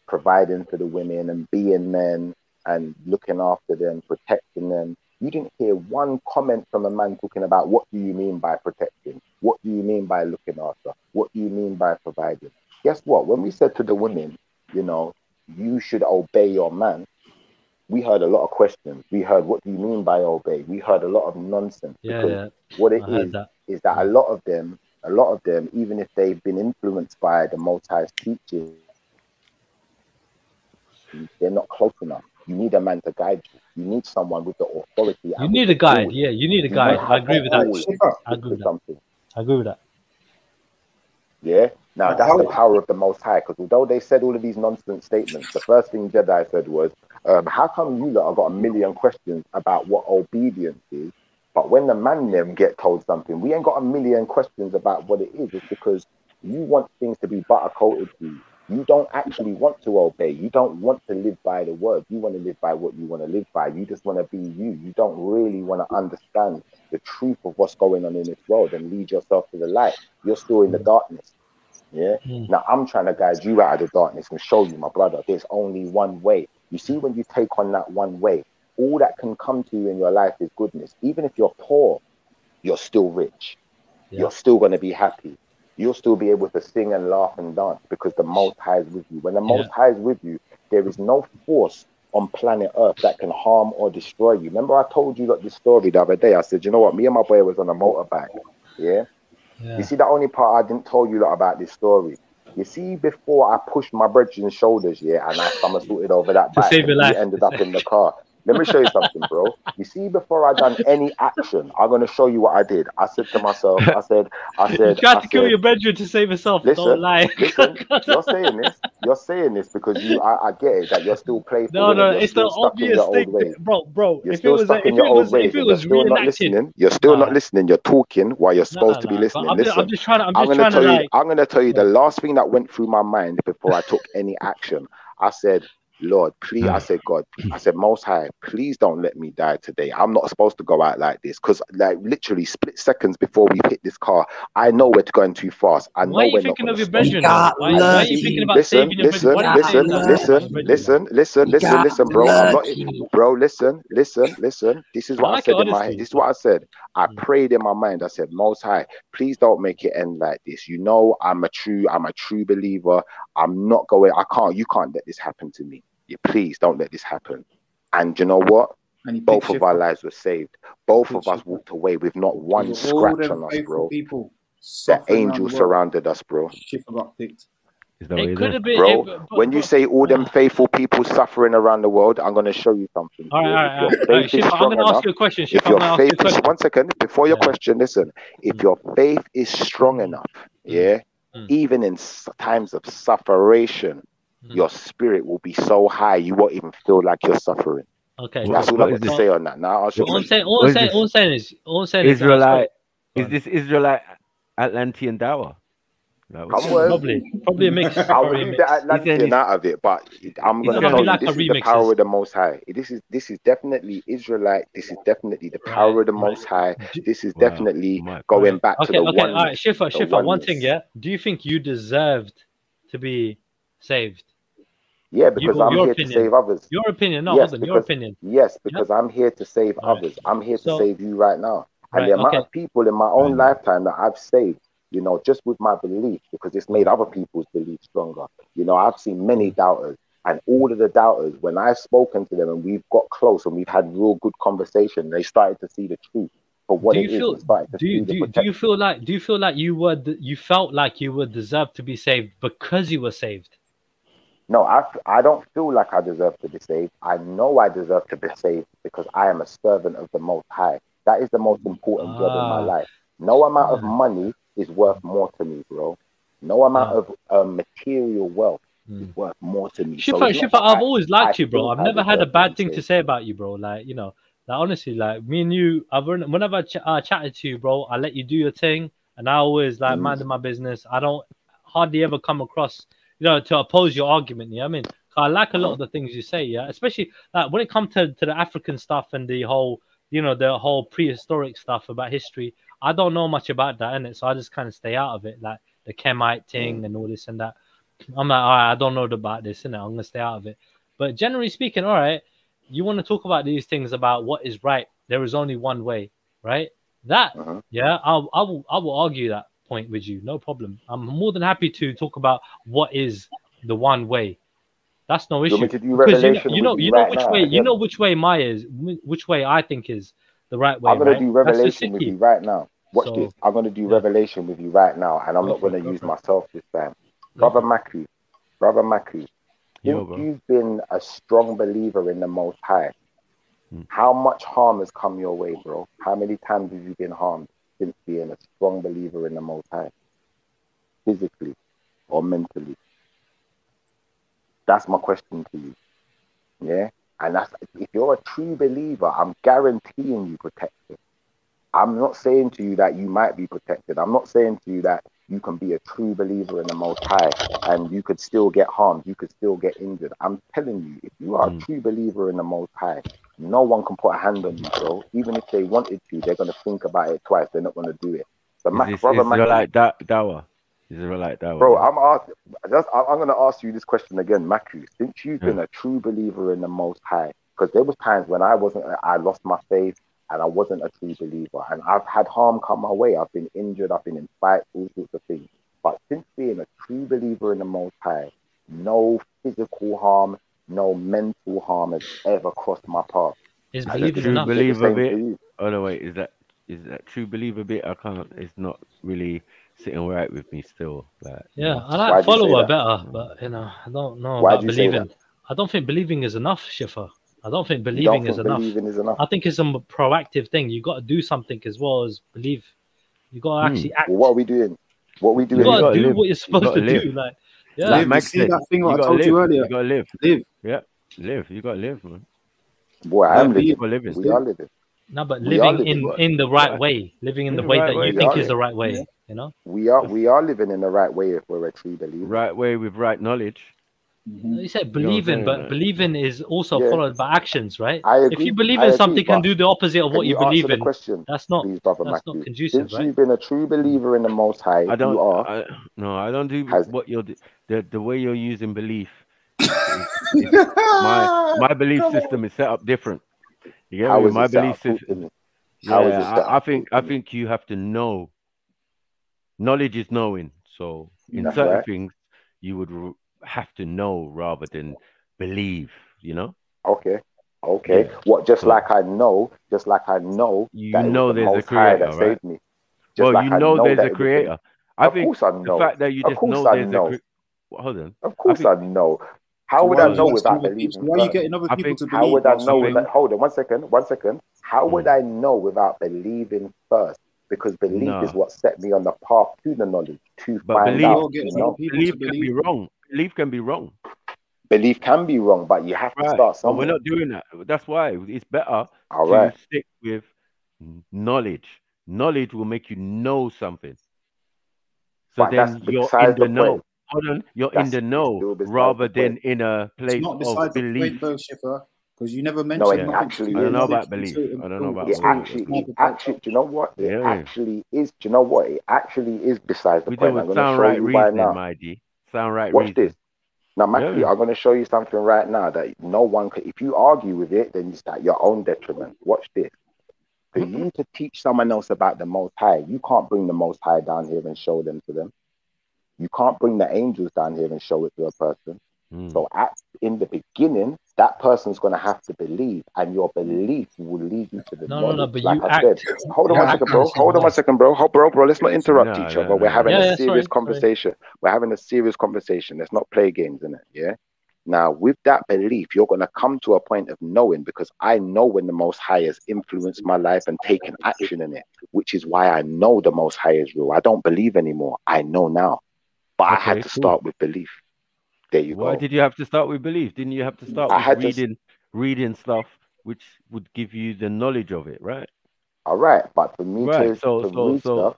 Speaker 6: providing for the women and being men and looking after them, protecting them. You didn't hear one comment from a man talking about what do you mean by protecting? What do you mean by looking after? What do you mean by providing? Guess what? When we said to the women, you should obey your man, we heard a lot of questions. We heard, what do you mean by obey? We heard a lot of nonsense. What it is that a lot of them, even if they've been influenced by the Most High's teaching, they're not close enough. You need a man to guide you. You need someone with the authority.
Speaker 20: You need a guide. Yeah, you need a guide. I agree with that. I agree with that.
Speaker 6: Yeah. Now that's the power of the Most High. Because although they said all of these nonsense statements, the first thing JEDI said was, "How come you lot have got a million questions about what obedience is?" But when the man them get told something, we ain't got a million questions about what it is. It's because you want things to be butter coated to you. You don't actually want to obey. You don't want to live by the word. You want to live by what you want to live by. You just want to be you. You don't really want to understand the truth of what's going on in this world and lead yourself to the light. You're still in the darkness. Now I'm trying to guide you out of the darkness and show you, my brother, there's only one way. You see, when you take on that one way, all that can come to you in your life is goodness. Even if you're poor, you're still rich. You're still going to be happy. you'll still be able to sing and laugh and dance because the Most High is with you. When the Most High is with you, there is no force on planet Earth that can harm or destroy you. Remember, I told you this story the other day. I said, you know what? Me and my boy was on a motorbike. Yeah. You see, the only part I didn't tell you about this story. You see, before I pushed my brethren's shoulders, yeah, and I somersaulted over that bike, and he ended up in the car. Let me show you something, bro. You see, before I done any action, I'm gonna show you what I did. I said to myself, I said,
Speaker 20: You tried to kill your brethren to save yourself. Don't lie.
Speaker 6: Listen, you're saying this because I get it that you're still playful.
Speaker 20: No,
Speaker 6: You're
Speaker 20: it's
Speaker 6: still
Speaker 20: the
Speaker 6: stuck in
Speaker 20: obvious
Speaker 6: your old
Speaker 20: thing,
Speaker 6: ways.
Speaker 20: bro.
Speaker 6: You're
Speaker 20: If it
Speaker 6: still
Speaker 20: was,
Speaker 6: stuck
Speaker 20: if
Speaker 6: in your
Speaker 20: it
Speaker 6: old
Speaker 20: was,
Speaker 6: ways.
Speaker 20: if it
Speaker 6: You're
Speaker 20: was
Speaker 6: still not
Speaker 20: reenacted,
Speaker 6: listening. You're still not listening. You're talking while you're supposed to be listening.
Speaker 20: I'm just trying to. I'm
Speaker 6: gonna
Speaker 20: trying to like.
Speaker 6: I'm gonna tell you the last thing that went through my mind before I took any action. I said, Lord, please. I said, God. I said, Most High, please don't let me die today. I'm not supposed to go out like this because, like, literally split seconds before we hit this car, I know we're going too fast. I know
Speaker 20: Why are you
Speaker 6: we're not
Speaker 20: thinking
Speaker 6: going
Speaker 20: of
Speaker 6: to
Speaker 20: your
Speaker 6: stop.
Speaker 20: brethren? Why are you thinking about saving your brethren? What are you saying
Speaker 6: Listen, bro. I'm not, bro. Listen. This is what I said in my head. This is what I said. I prayed in my mind. I said, Most High, please don't make it end like this. You know, I'm a true believer. I'm not going. You can't let this happen to me. Yeah, please don't let this happen. And you know what? Both of our lives were saved. Both of us walked away with not one scratch on us, bro. The angels surrounded us, bro.
Speaker 20: It could have been,
Speaker 6: bro. When you say all them faithful people suffering around the world, I'm going to show you something.
Speaker 20: All right. Shifa, I'm going to ask you a question.
Speaker 6: If your faith is, one second, before your question, listen. If your faith is strong enough, even in times of suffering, your spirit will be so high you won't even feel like you're suffering.
Speaker 20: Okay,
Speaker 6: that's all I got to say on that. Now,
Speaker 20: all I'm saying is,
Speaker 14: Israelite. Is this Israelite Atlantean Dawah?
Speaker 6: Probably
Speaker 20: a mix.
Speaker 6: I will leave the Atlantean out of it, but I'm going to tell you, this is the power of the Most High. This is definitely Israelite. This is definitely the power of the Most High. This is definitely going back to the one.
Speaker 20: All right, Shifa, one thing, yeah. Do you think you deserved to be saved?
Speaker 6: Yeah, because I'm here to save others.
Speaker 20: Your opinion, no, your opinion.
Speaker 6: Yes, because I'm here to save others. I'm here to save you right now. And the amount of people in my own lifetime that I've saved, you know, just with my belief, because it's made other people's belief stronger. You know, I've seen many doubters, and all of the doubters, when I've spoken to them and we've got close and we've had real good conversation, they started to see the truth for what it is.
Speaker 20: Do you feel like you felt like you were deserved to be saved because you were saved?
Speaker 6: No, I don't feel like I deserve to be saved. I know I deserve to be saved because I am a servant of the Most High. That is the most important job in my life. No amount of money is worth more to me, bro. No amount of material wealth is worth more to me.
Speaker 20: Shifa, I've always liked you, bro. I've never had a bad thing to say about you, bro. Like, you know, like honestly, like me and you, whenever I chatted to you, bro, I let you do your thing, and I always like minded my business. I don't hardly ever come across, you know, to oppose your argument. Yeah, I mean, I like a lot of the things you say. Yeah, especially like when it comes to the African stuff and the whole, you know, the whole prehistoric stuff about history. I don't know much about that, innit? So I just kind of stay out of it, like the Kemite thing and all this and that. I'm like, all right, I don't know about this, innit? I'm gonna stay out of it. But generally speaking, all right, you want to talk about these things about what is right. There is only one way, right? That, yeah, I will argue that point with you, no problem. I'm more than happy to talk about what is the one way. That's no issue. Because you know which way which way I think is the right way.
Speaker 6: I'm gonna do revelation with you right now. Watch this. I'm gonna do revelation with you right now, and I'm not gonna use myself this time. Brother Maku, since you've been a strong believer in the Most High, how much harm has come your way, bro? How many times have you been harmed since being a strong believer in the Most High? Physically or mentally? That's my question to you. Yeah? And that's, if you're a true believer, I'm guaranteeing you protection. I'm not saying to you that you might be protected. I'm not saying to you that you can be a true believer in the Most High and you could still get harmed, you could still get injured. I'm telling you, if you are a true believer in the Most High, no one can put a hand on you, bro. Even if they wanted to, they're going to think about it twice. They're not going to do it. So
Speaker 14: Israelite Dawah. Israelite Dawah.
Speaker 6: Bro, I'm going to ask you this question again, Maku. Since you've been a true believer in the Most High, because there was times when I lost my faith and I wasn't a true believer, and I've had harm come my way. I've been injured, I've been in fights, all sorts of things. being a true believer in the Most High, no physical harm, no mental harm has ever crossed my path.
Speaker 20: Is
Speaker 6: And
Speaker 20: believing
Speaker 6: it's
Speaker 20: enough?
Speaker 6: the
Speaker 14: Believer
Speaker 6: same
Speaker 14: bit.
Speaker 6: for you.
Speaker 14: Oh no, wait, is that true believer bit? I can't. It's not really sitting right with me still. Like, you
Speaker 20: Yeah,
Speaker 14: know.
Speaker 20: I like follower better, but you know, I don't know
Speaker 6: Why'd
Speaker 20: about
Speaker 6: you say
Speaker 20: believing. I don't think believing is enough, Shifa. I don't think
Speaker 6: You don't
Speaker 20: believing is
Speaker 6: think
Speaker 20: enough.
Speaker 6: believing is enough?
Speaker 20: I think it's a proactive thing. You got to do something as well as believe. You got to actually act.
Speaker 6: Well, what are we doing? What are we doing?
Speaker 20: You got to
Speaker 14: gotta
Speaker 20: do
Speaker 14: live.
Speaker 20: what you're supposed
Speaker 14: gotta
Speaker 20: to
Speaker 14: live.
Speaker 20: do. Like, yeah.
Speaker 14: Like
Speaker 15: Live.
Speaker 14: Mag
Speaker 15: You see
Speaker 14: said,
Speaker 15: that thing
Speaker 14: you
Speaker 15: I
Speaker 14: gotta
Speaker 15: told
Speaker 14: live.
Speaker 15: you earlier?
Speaker 14: You gotta live.
Speaker 15: Live.
Speaker 14: Yeah, live. You gotta live, man.
Speaker 6: Boy, I
Speaker 15: Like,
Speaker 6: am living.
Speaker 14: For living.
Speaker 6: We are living.
Speaker 20: No, but
Speaker 6: We are
Speaker 20: living
Speaker 6: living.
Speaker 20: in the right way, living in the way that you think is the right way. You know.
Speaker 6: We are living in the right way if we're a true believer.
Speaker 14: Right way with right knowledge.
Speaker 20: You said
Speaker 14: You know what I'm
Speaker 20: believing,
Speaker 14: saying,
Speaker 20: but
Speaker 14: like-
Speaker 20: believing is also
Speaker 6: Yeah.
Speaker 20: followed by actions, right?
Speaker 6: I
Speaker 20: If
Speaker 6: agree.
Speaker 20: you believe
Speaker 6: I
Speaker 20: in
Speaker 6: agree,
Speaker 20: something and
Speaker 6: but
Speaker 20: do the opposite of
Speaker 6: can
Speaker 20: what you
Speaker 6: answer
Speaker 20: believe
Speaker 6: the
Speaker 20: in,
Speaker 6: question,
Speaker 20: that's not
Speaker 6: please, Brother
Speaker 20: that's not
Speaker 6: Matthew?
Speaker 20: conducive,
Speaker 6: Since
Speaker 20: right?
Speaker 6: you've been a true believer in the Most High,
Speaker 14: I don't.
Speaker 6: you are.
Speaker 14: No, I don't do
Speaker 6: Has-
Speaker 14: what you're the way you're using belief. My belief system is set up different. You get
Speaker 6: How
Speaker 14: me?
Speaker 6: is
Speaker 14: My
Speaker 6: it set
Speaker 14: belief
Speaker 6: up? Talk to
Speaker 14: system.
Speaker 6: me. How is
Speaker 14: Yeah,
Speaker 6: it set
Speaker 14: I
Speaker 6: up?
Speaker 14: think you have to know. Knowledge is knowing. So in
Speaker 6: That's
Speaker 14: certain
Speaker 6: right.
Speaker 14: things, you would have to know rather than believe. You know.
Speaker 6: Okay.
Speaker 14: Yeah.
Speaker 6: What? Just
Speaker 14: So
Speaker 6: like I know that
Speaker 14: you
Speaker 6: it was
Speaker 14: know
Speaker 6: the
Speaker 14: there's a
Speaker 6: Most High
Speaker 14: creator,
Speaker 6: that
Speaker 14: right?
Speaker 6: saved me. Just
Speaker 14: Well,
Speaker 6: like
Speaker 14: you
Speaker 6: I
Speaker 14: know
Speaker 6: know
Speaker 14: there's
Speaker 6: that
Speaker 14: a
Speaker 6: it was the.
Speaker 14: creator. I
Speaker 6: Of
Speaker 14: think
Speaker 6: course I
Speaker 14: the
Speaker 6: know.
Speaker 14: fact that you
Speaker 6: Of
Speaker 14: just
Speaker 6: course
Speaker 14: know
Speaker 6: I
Speaker 14: there's
Speaker 6: know.
Speaker 14: hold on.
Speaker 6: Of course I know. How
Speaker 15: So
Speaker 6: would
Speaker 15: why
Speaker 6: I
Speaker 15: are
Speaker 6: know
Speaker 15: you asking
Speaker 6: without
Speaker 15: other people?
Speaker 6: believing
Speaker 15: Why are you
Speaker 6: first?
Speaker 15: getting other people to
Speaker 6: How
Speaker 15: believe?
Speaker 6: would I
Speaker 15: whilst
Speaker 6: know
Speaker 15: you
Speaker 6: without?
Speaker 15: ain't?
Speaker 6: Hold on, 1 second. 1 second. How would I know without believing first? Because belief is
Speaker 14: No.
Speaker 6: what set me on the path to the knowledge to
Speaker 14: But
Speaker 6: find
Speaker 14: belief,
Speaker 6: out. You know,
Speaker 14: belief can be wrong. Belief can be wrong.
Speaker 6: belief can be wrong, but you have to
Speaker 14: Right.
Speaker 6: start
Speaker 14: But we're
Speaker 6: somewhere.
Speaker 14: not doing that. That's why it's better
Speaker 6: All
Speaker 14: to
Speaker 6: right.
Speaker 14: stick with knowledge. Knowledge will make you know something. So
Speaker 6: But that's
Speaker 14: then you're in
Speaker 6: besides
Speaker 14: the
Speaker 6: the
Speaker 14: know.
Speaker 6: point.
Speaker 14: Hold on. You're in
Speaker 6: That's
Speaker 14: the know
Speaker 6: still besides
Speaker 14: rather
Speaker 6: the point.
Speaker 14: than in a
Speaker 15: It's
Speaker 14: place
Speaker 15: not
Speaker 14: of
Speaker 15: beside the
Speaker 14: belief.
Speaker 15: point, though, Shifra, because you never
Speaker 6: No, it
Speaker 15: mentioned nothing to
Speaker 6: actually
Speaker 15: do
Speaker 14: I
Speaker 15: with
Speaker 14: don't know
Speaker 6: is.
Speaker 15: knowledge
Speaker 14: about belief.
Speaker 15: until
Speaker 14: I don't know about
Speaker 6: It
Speaker 14: belief.
Speaker 6: actually, do you know what? It
Speaker 14: Yeah.
Speaker 6: actually is. Do you know what? It actually is besides the
Speaker 14: We
Speaker 6: point.
Speaker 14: do
Speaker 6: I'm
Speaker 14: with
Speaker 6: going to
Speaker 14: sound
Speaker 6: show
Speaker 14: right
Speaker 6: you why
Speaker 14: reasoning,
Speaker 6: now.
Speaker 14: my G. Sound right
Speaker 6: Watch
Speaker 14: reasoning.
Speaker 6: this. Now, Matthew,
Speaker 14: Yeah.
Speaker 6: I'm going to show you something right now that no one can. If you argue with it, then it's at your own detriment. Watch this. For you to teach someone else about the Most High, you can't bring the Most High down here and show them to them. You can't bring the angels down here and show it to a person. So in the beginning, that person's going to have to believe, and your belief will lead you to the knowledge.
Speaker 20: But
Speaker 6: like
Speaker 20: you
Speaker 6: I said,
Speaker 20: act.
Speaker 6: hold on
Speaker 20: You
Speaker 6: 1
Speaker 20: act
Speaker 6: second,
Speaker 20: in
Speaker 6: bro.
Speaker 20: the same
Speaker 6: Hold on
Speaker 20: way.
Speaker 6: 1 second, bro. Bro. Let's not interrupt each other. We're having a serious
Speaker 20: sorry.
Speaker 6: conversation. We're having a serious conversation. Let's not play games in it. Yeah. Now, with that belief, you're going to come to a point of knowing, because I know when the Most High has influenced my life and taken action in it, which is why I know the Most High is real. I don't believe anymore. I know now. But I had to start with belief. There you go.
Speaker 14: Why did you have to start with belief? Didn't you have to start
Speaker 6: I
Speaker 14: with
Speaker 6: had to.
Speaker 14: reading stuff which would give you the knowledge of it, right?
Speaker 6: All right, but for me
Speaker 14: Right.
Speaker 6: to read stuff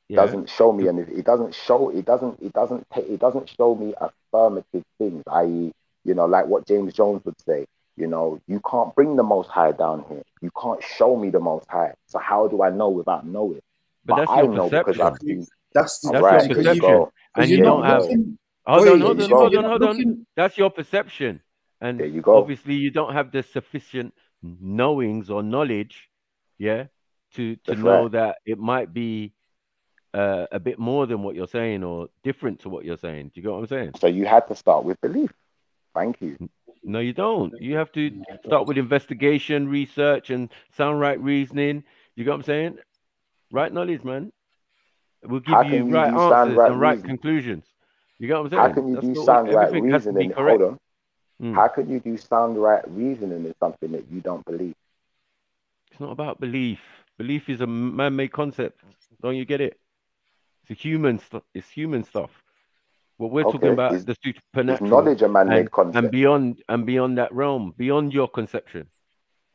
Speaker 14: yeah.
Speaker 6: doesn't show me anything. It doesn't show me affirmative things, i.e., like what James Jones would say. You can't bring the Most High down here. You can't show me the Most High. So how do I know without knowing?
Speaker 14: But that's
Speaker 6: I
Speaker 14: your
Speaker 6: know because I've
Speaker 14: perception.
Speaker 6: seen.
Speaker 15: That's
Speaker 6: All
Speaker 14: That's
Speaker 6: right,
Speaker 14: your
Speaker 6: there you
Speaker 14: perception.
Speaker 6: go.
Speaker 14: And
Speaker 15: you're
Speaker 14: you
Speaker 6: There
Speaker 14: don't
Speaker 6: you
Speaker 14: have
Speaker 6: go.
Speaker 14: hold
Speaker 6: Wait,
Speaker 14: on. That's your perception. And
Speaker 6: there you go.
Speaker 14: obviously you don't have the sufficient knowings or knowledge, yeah, to
Speaker 6: That's
Speaker 14: know
Speaker 6: right.
Speaker 14: that it might be a bit more than what you're saying or different to what you're saying. Do you get what I'm saying?
Speaker 6: So you had to start with belief. Thank you.
Speaker 14: No, you don't. You have to start with investigation, research, and sound right reasoning. You get what I'm saying? Right knowledge, man. Will give
Speaker 6: How
Speaker 14: you
Speaker 6: can you
Speaker 14: right
Speaker 6: do sound
Speaker 14: answers
Speaker 6: right
Speaker 14: and right
Speaker 6: reasoning?
Speaker 14: conclusions. You get what I'm
Speaker 6: How
Speaker 14: saying?
Speaker 6: can you
Speaker 14: That's
Speaker 6: do
Speaker 14: the
Speaker 6: sound right
Speaker 14: everything has to be
Speaker 6: reasoning?
Speaker 14: correct.
Speaker 6: Hold on. How can you do sound right reasoning in something that you don't believe?
Speaker 14: It's not about belief. Belief is a man-made concept. Don't you get it? It's human stuff. It's human stuff. What we're talking about
Speaker 6: Is
Speaker 14: the supernatural
Speaker 6: knowledge a man-made concept?
Speaker 14: and beyond that realm, beyond your conception,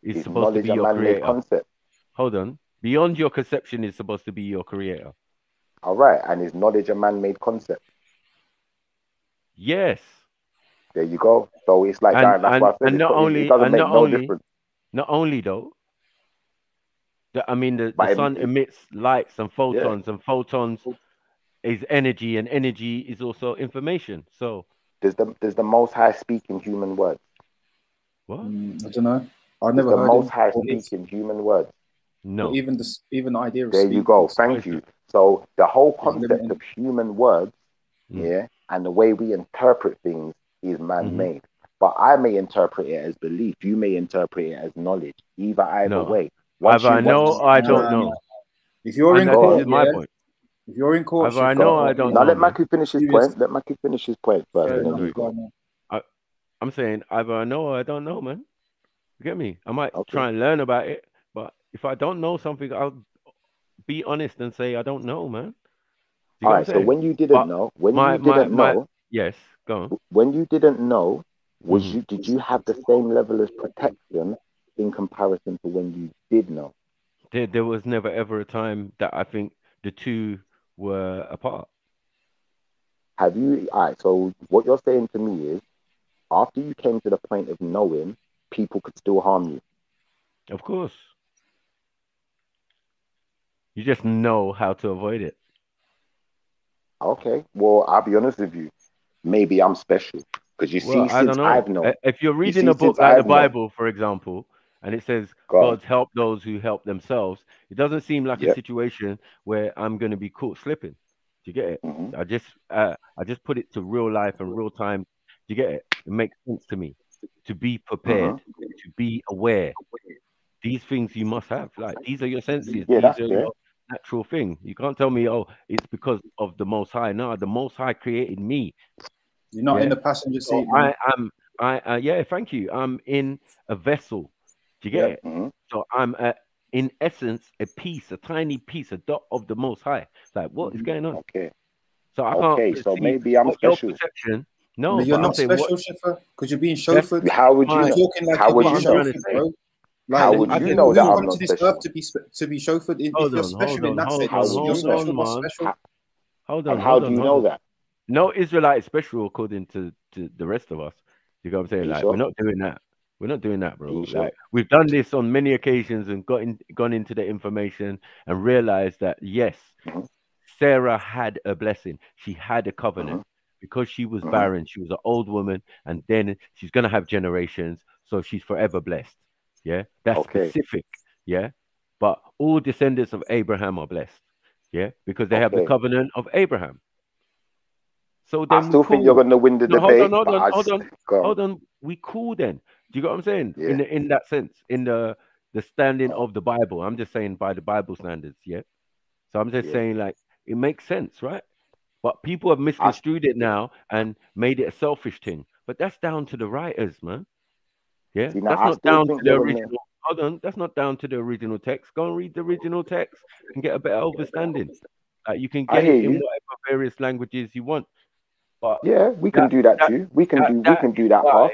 Speaker 14: is
Speaker 6: Is
Speaker 14: supposed to
Speaker 6: knowledge
Speaker 14: be
Speaker 6: a
Speaker 14: your
Speaker 6: man-made
Speaker 14: creator.
Speaker 6: concept?
Speaker 14: Hold on. Beyond your conception is supposed to be your creator.
Speaker 6: All right. And is knowledge a man-made concept?
Speaker 14: Yes.
Speaker 6: There you go. So it's like that. That's why I said it doesn't make no difference.
Speaker 14: Not only though. I mean, the
Speaker 6: But
Speaker 14: sun emits lights and photons, and photons is energy, and energy is also information. So
Speaker 6: does the Most High speak in human words?
Speaker 14: What?
Speaker 15: I don't know. I've
Speaker 6: Does
Speaker 15: never
Speaker 6: the
Speaker 15: heard
Speaker 6: Most
Speaker 15: him.
Speaker 6: High speak in human words?
Speaker 14: No.
Speaker 15: But even the idea of
Speaker 6: There you
Speaker 15: speaking.
Speaker 6: go. Thank you. So the whole
Speaker 15: Is
Speaker 6: concept
Speaker 15: limited.
Speaker 6: of human words yeah, and the way we interpret things is man-made. But I may interpret it as belief. You may interpret it as knowledge. Either way.
Speaker 14: Either I know or I don't know.
Speaker 15: If you're in
Speaker 14: this
Speaker 15: court,
Speaker 14: is my point.
Speaker 15: If you're in court,
Speaker 14: Either I know or I don't know.
Speaker 6: Now let Mackie finish his point. Let Mackie finish his point first, and then you go.
Speaker 14: I'm saying either I know or I don't know, man. You get me? I might try and learn about it, but if I don't know something, I'll be honest and say I don't know, man. You
Speaker 6: All right. So when you didn't know,
Speaker 14: yes, go on.
Speaker 6: When you didn't know, did you have the same level of protection in comparison to when you did know?
Speaker 14: There was never ever a time that I think the two were apart.
Speaker 6: Have you? All right. So what you're saying to me is, after you came to the point of knowing, people could still harm you.
Speaker 14: Of course. You just know how to avoid it.
Speaker 6: Okay. Well, I'll be honest with you. Maybe I'm special because you see,
Speaker 14: I don't
Speaker 6: since
Speaker 14: know.
Speaker 6: I've known.
Speaker 14: If you're reading a book like the Bible, for example, and it says God's help those who help themselves, it doesn't seem like a situation where I'm going to be caught slipping. Do you get it? I just put it to real life and real time. Do you get it? It makes sense to me. To be prepared, to be aware. These things you must have. Like, these are your senses. These are your natural thing. You can't tell me, oh, it's because of the Most High. No, the Most High created me.
Speaker 15: You're not in the passenger seat.
Speaker 14: Yeah, thank you. I'm in a vessel. Do you get it? So I'm in essence a tiny piece, a dot of the Most High. Like, what is going on?
Speaker 6: Okay.
Speaker 14: So I can't.
Speaker 6: So maybe I'm special.
Speaker 14: Your perception. No,
Speaker 15: you're not special, Schiffer, because you're being chauffeured.
Speaker 6: How would you know?
Speaker 15: Talking like
Speaker 6: How would
Speaker 15: you're
Speaker 6: you
Speaker 15: being
Speaker 6: know?
Speaker 15: chauffeured, bro. Like,
Speaker 6: how would you know that I'm not
Speaker 15: to
Speaker 6: special?
Speaker 15: to be chauffeured. If you're special in that sense, you're special, not special.
Speaker 14: Hold on.
Speaker 6: How do you know that?
Speaker 14: No Israelite is special according to the rest of us. You know what I'm saying? Like, we're not doing that. We're not doing that, bro. Like, we've done this on many occasions and gone into the information and realized that yes, Sarah had a blessing. She had a covenant because she was barren. She was an old woman, and then she's gonna have generations, so she's forever blessed. Yeah, that's specific. Yeah, but all descendants of Abraham are blessed. Yeah, because they have the covenant of Abraham. So then
Speaker 6: I still think you're gonna win the debate.
Speaker 14: Hold on. We cool then. Do you get what I'm saying?
Speaker 6: Yeah.
Speaker 14: In that sense, in the standing of the Bible. I'm just saying by the Bible standards. Yeah. So I'm just saying, like, it makes sense, right? But people have misconstrued it now and made it a selfish thing. But that's down to the writers, man. Yeah, that's not down to the original. Hold on, that's not down to the original text. Go and read the original text and get a better understanding. You can get it in whatever various languages you want. But
Speaker 6: yeah, we can do that too. We can do that part.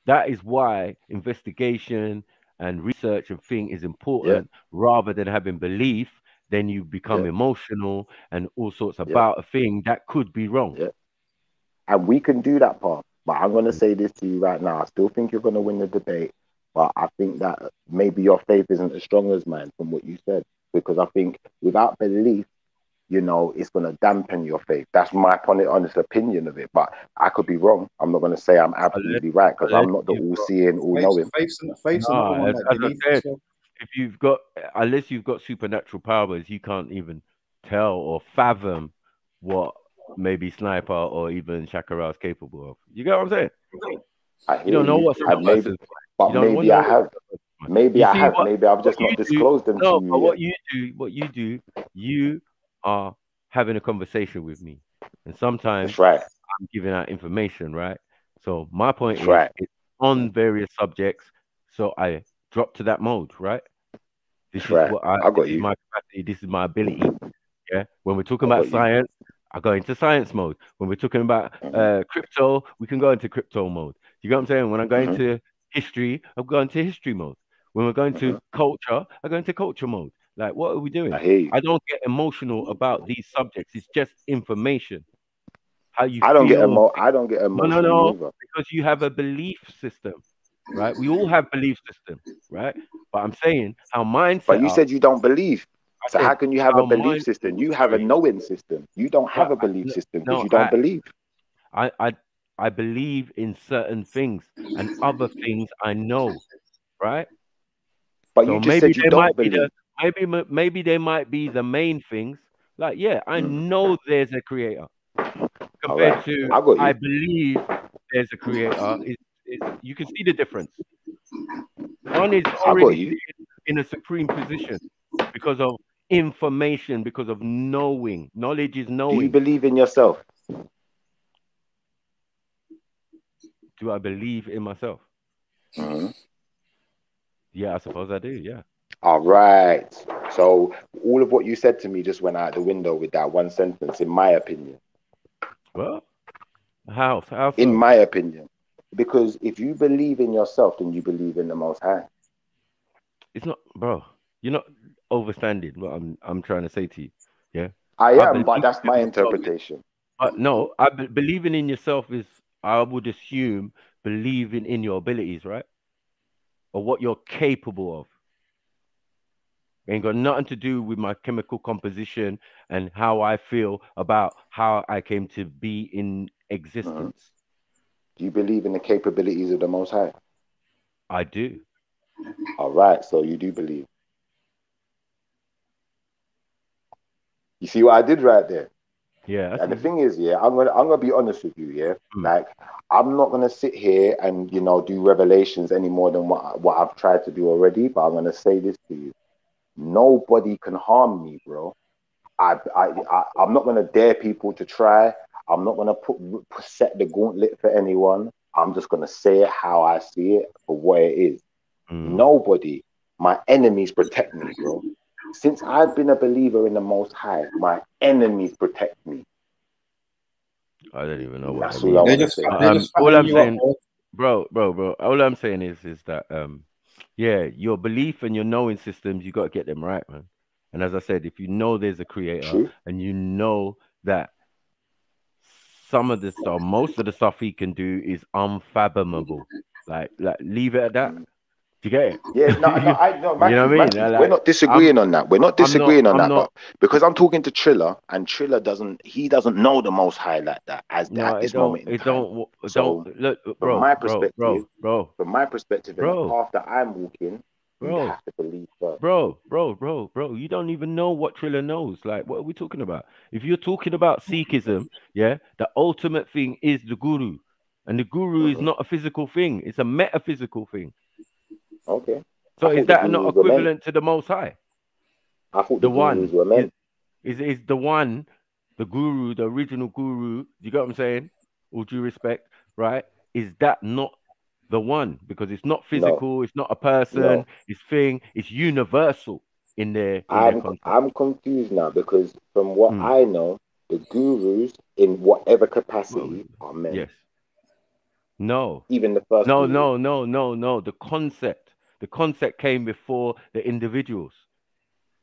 Speaker 14: That is why investigation and research and thing is important rather than having belief. Then you become emotional and all sorts about a thing that could be wrong.
Speaker 6: Yeah. And we can do that part. But I'm going to say this to you right now. I still think you're going to win the debate. But I think that maybe your faith isn't as strong as mine from what you said. Because I think without belief, you know, it's going to dampen your faith. That's my honest opinion of it. But I could be wrong. I'm not going to say I'm absolutely right because I'm not the all-seeing, all-knowing.
Speaker 15: Faith's another one that belief as well.
Speaker 14: If you've got, unless you've got supernatural powers, you can't even tell or fathom what maybe Sniper or even Shakara is capable of. You get what I'm saying? You don't know what
Speaker 6: maybe, but maybe I have. Maybe I have. Maybe I've just not disclosed them to you.
Speaker 14: But what you do, you are having a conversation with me, and sometimes I'm giving out information, right? So my point is, it's on various subjects, so I drop to that mode, right? This is what this is my capacity. This is my ability. Yeah. When we're talking about science, I go into science mode. When we're talking about crypto, we can go into crypto mode. You get what I'm saying? When I go into history, I'm going into history mode. When we're going to culture, I go into culture mode. Like, what are we doing? I don't get emotional about these subjects. It's just information. How you
Speaker 6: I don't
Speaker 14: feel.
Speaker 6: I don't get emotional.
Speaker 14: No,
Speaker 6: either.
Speaker 14: because you have a belief system, right? We all have belief systems, right? But I'm saying how mine.
Speaker 6: But you said you don't believe. So how can you have a belief system? You have a knowing system. You don't have a belief system because you don't believe.
Speaker 14: I believe in certain things and other things I know, right?
Speaker 6: But so you just said you don't believe.
Speaker 14: Maybe they might be the main things. Like, yeah, I know there's a creator. compared to
Speaker 6: I got you.
Speaker 14: I believe there's a creator, you can see the difference. One is
Speaker 6: I got
Speaker 14: already
Speaker 6: you.
Speaker 14: in a supreme position because of information, because of knowing. Knowledge is
Speaker 6: Do you
Speaker 14: knowing.
Speaker 6: believe in yourself?
Speaker 14: Do I believe in myself?
Speaker 6: Mhm.
Speaker 14: Yeah, I suppose I do. Yeah.
Speaker 6: All right. So all of what you said to me just went out the window with that one sentence, in my opinion.
Speaker 14: Well, how so?
Speaker 6: In my opinion. Because if you believe in yourself, then you believe in the Most High.
Speaker 14: It's not, bro. You're not overstanding what I'm trying to say to you. Yeah.
Speaker 6: I am,
Speaker 14: believe
Speaker 6: but that's my
Speaker 14: in myself.
Speaker 6: interpretation.
Speaker 14: But no, believing in yourself is, I would assume, believing in your abilities, right? Or what you're capable of. It ain't got nothing to do with my chemical composition and how I feel about how I came to be in existence.
Speaker 6: Do you believe in the capabilities of the Most High?
Speaker 14: I do.
Speaker 6: All right, so you do believe. You see what I did right there?
Speaker 14: Yeah.
Speaker 6: And the thing is, yeah, I'm gonna be honest with you, yeah. Like, I'm not gonna sit here and do revelations any more than what I've tried to do already. But I'm gonna say this to you: nobody can harm me, bro. I'm not gonna dare people to try. I'm not gonna set the gauntlet for anyone. I'm just gonna say it how I see it for what it is. Nobody, my enemies protect me, bro. Since I've been a believer in the Most High, my enemies protect me.
Speaker 14: I don't even know what
Speaker 6: That's
Speaker 14: I
Speaker 6: all
Speaker 14: mean.
Speaker 6: I want to say.
Speaker 14: All I'm saying, bro. All I'm saying is that yeah, your belief and your knowing systems, you got to get them right, man. And as I said, if you know there's a creator and you know that some of the stuff, most of the stuff he can do is unfathomable. Like leave it at that. Do you get it?
Speaker 6: Yeah, no,
Speaker 14: you know what I mean?
Speaker 6: We're not disagreeing on that. We're not disagreeing on that.
Speaker 14: But
Speaker 6: because I'm talking to Triller, and Triller doesn't know the Most High like that at this moment in time. So, from my perspective, from my perspective, in the path that I'm walking, you have to believe first.
Speaker 14: Bro, you don't even know what Triller knows. Like, what are we talking about? If you're talking about Sikhism, yeah, the ultimate thing is the guru. And the guru is not a physical thing, it's a metaphysical thing.
Speaker 6: Okay.
Speaker 14: So is that not equivalent to the Most High?
Speaker 6: I thought the gurus were men.
Speaker 14: Is the one, the guru, the original guru, you get what I'm saying? All due respect, right? Is that not the one? Because it's not physical, it's not a person, it's thing, it's universal in their concept.
Speaker 6: I'm confused now, because from what I know, the gurus in whatever capacity are men.
Speaker 14: Yes. No.
Speaker 6: Even the first
Speaker 14: No. The concept came before the individuals.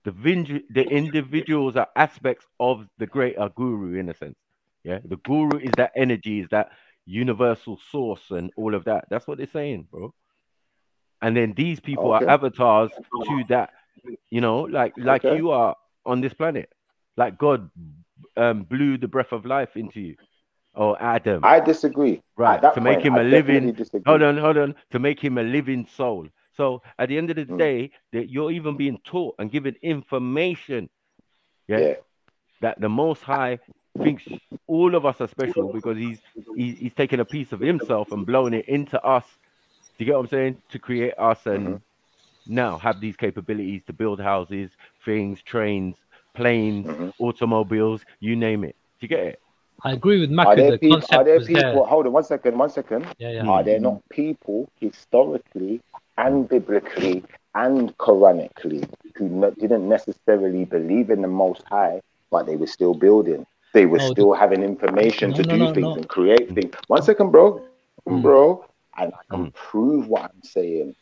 Speaker 14: The individuals are aspects of the greater guru, in a sense. Yeah. The guru is that energy, is that universal source and all of that. That's what they're saying, bro. And then these people are avatars to that, like you are on this planet. Like God blew the breath of life into you. Or Adam.
Speaker 6: I disagree.
Speaker 14: Right.
Speaker 6: To
Speaker 14: make him a living. Hold on. To make him a living soul. So at the end of the day, that you're even being taught and given information. Yeah. That the Most High thinks all of us are special because he's taken a piece of himself and blown it into us. Do you get what I'm saying? To create us and now have these capabilities to build houses, things, trains, planes, automobiles, you name it. Do you get it?
Speaker 20: I agree with Maka. The concept was there.
Speaker 6: Hold on, one second.
Speaker 20: Yeah.
Speaker 6: Are there not people historically and biblically and Quranically who didn't necessarily believe in the Most High, but they were still building? They were still having information to do things and create things. 1 second, bro. And I can prove what I'm saying.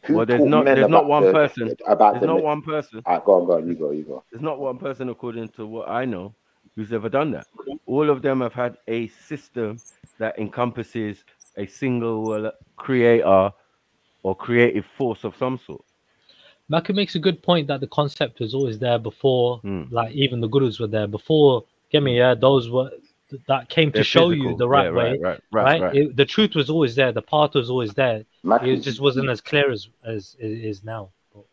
Speaker 14: There's not one person. There's not one person.
Speaker 6: Go on, you go.
Speaker 14: There's not one person, according to what I know, who's ever done that. All of them have had a system that encompasses a single creator or creative force of some sort.
Speaker 20: Maka makes a good point that the concept was always there before, like even the gurus were there before. Get me? Yeah, those were that came to show you the right way. Right. The truth was always there. The path was always there. It just wasn't as clear as it is now. But,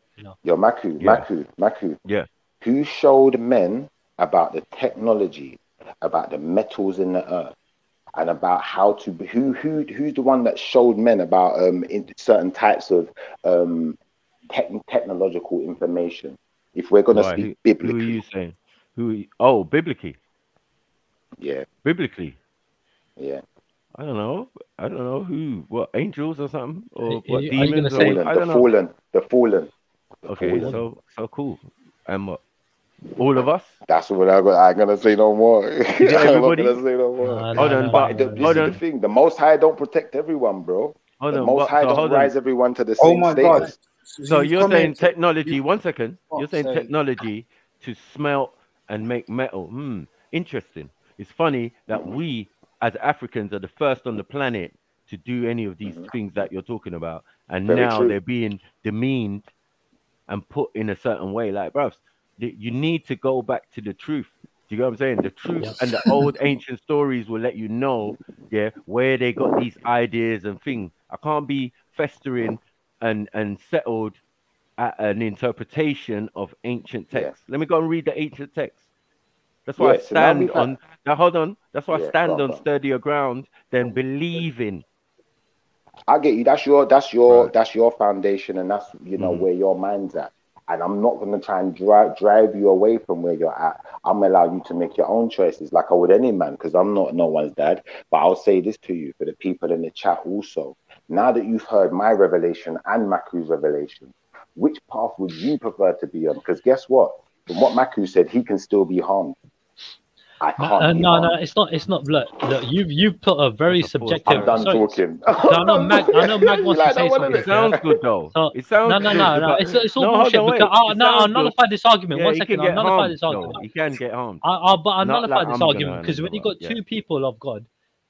Speaker 6: Yo, Maku. Yeah. Who showed men about the technology, about the metals in the earth, and about how to who's the one that showed men about in certain types of technological information. If we're gonna
Speaker 14: Right.
Speaker 6: speak
Speaker 14: Who are
Speaker 6: biblically,
Speaker 14: you saying? Oh, biblically.
Speaker 6: yeah,
Speaker 14: Biblically.
Speaker 6: yeah.
Speaker 14: I don't know. I don't know who. What, angels or something, or what,
Speaker 20: Are you
Speaker 14: demons,
Speaker 20: gonna
Speaker 14: or
Speaker 20: say
Speaker 14: what? I
Speaker 6: The
Speaker 14: don't know.
Speaker 6: fallen, the fallen, the
Speaker 14: Okay,
Speaker 6: fallen.
Speaker 14: so cool. And what? All of us?
Speaker 6: That's what I'm gonna say no more.
Speaker 14: Is it
Speaker 6: I'm not
Speaker 14: everybody?
Speaker 6: gonna say no more.
Speaker 14: Hold on,
Speaker 6: But
Speaker 14: but
Speaker 6: this
Speaker 14: hold
Speaker 6: is the
Speaker 14: on,
Speaker 6: thing: the Most High don't protect everyone, bro.
Speaker 14: hold
Speaker 6: The
Speaker 14: on.
Speaker 6: Most
Speaker 14: What?
Speaker 6: High
Speaker 14: So
Speaker 6: don't
Speaker 14: hold on.
Speaker 6: rise everyone to the
Speaker 15: Oh
Speaker 6: same
Speaker 15: my God.
Speaker 6: status.
Speaker 14: So
Speaker 15: You've
Speaker 14: you're
Speaker 15: come
Speaker 14: saying
Speaker 15: in.
Speaker 14: technology? 1 second. You're
Speaker 15: Fuck's
Speaker 14: saying
Speaker 15: sake.
Speaker 14: technology to smelt and make metal. Interesting. It's funny that we, as Africans, are the first on the planet to do any of these things that you're talking about, and
Speaker 6: Very
Speaker 14: now
Speaker 6: true.
Speaker 14: they're being demeaned and put in a certain way. Like, bruv, you need to go back to the truth. Do you know what I'm saying? The truth and the old ancient stories will let you know, yeah, where they got these ideas and things. I can't be festering and settled at an interpretation of ancient
Speaker 6: Yeah,
Speaker 14: texts. Let me go and read the ancient text. That's why I
Speaker 6: yeah. So now
Speaker 14: stand
Speaker 6: we've had,
Speaker 14: on. Now hold on. That's why I
Speaker 6: yeah,
Speaker 14: stand
Speaker 6: go
Speaker 14: on
Speaker 6: on.
Speaker 14: sturdier ground than believing.
Speaker 6: I get you. That's
Speaker 14: Right.
Speaker 6: your foundation, and that's
Speaker 14: Mhm.
Speaker 6: where your mind's at. And I'm not gonna try and drive you away from where you're at. I'm gonna allow you to make your own choices, like I would any man, because I'm not no one's dad. But I'll say this to you for the people in the chat also. Now that you've heard my revelation and Maku's revelation, which path would you prefer to be on? Because guess what? From what Maku said, he can still be harmed. I can't be
Speaker 20: No,
Speaker 6: harmed.
Speaker 20: it's not. It's not. Look, you've put a very subjective.
Speaker 6: I'm done
Speaker 20: Sorry,
Speaker 6: talking.
Speaker 20: I know Mag. I know Mag
Speaker 6: You
Speaker 20: wants to
Speaker 6: like that
Speaker 20: say
Speaker 6: one,
Speaker 20: something.
Speaker 14: It sounds good though.
Speaker 20: So
Speaker 14: It sounds good,
Speaker 20: no.
Speaker 14: but
Speaker 20: It's all
Speaker 14: no, hold
Speaker 20: bullshit.
Speaker 14: on,
Speaker 20: Because
Speaker 14: wait. It
Speaker 20: I'll
Speaker 14: sounds good.
Speaker 20: nullify this argument.
Speaker 14: Yeah,
Speaker 20: One
Speaker 14: he
Speaker 20: second.
Speaker 14: can
Speaker 20: I'll
Speaker 14: get
Speaker 20: nullify
Speaker 14: harmed
Speaker 20: this
Speaker 14: though.
Speaker 20: argument.
Speaker 14: He can get harmed.
Speaker 20: But I'll
Speaker 14: Not like
Speaker 20: nullify this
Speaker 14: I'm gonna
Speaker 20: argument
Speaker 14: hurt
Speaker 20: because
Speaker 14: him,
Speaker 20: when you
Speaker 14: but
Speaker 20: got
Speaker 14: yeah.
Speaker 20: two people of God,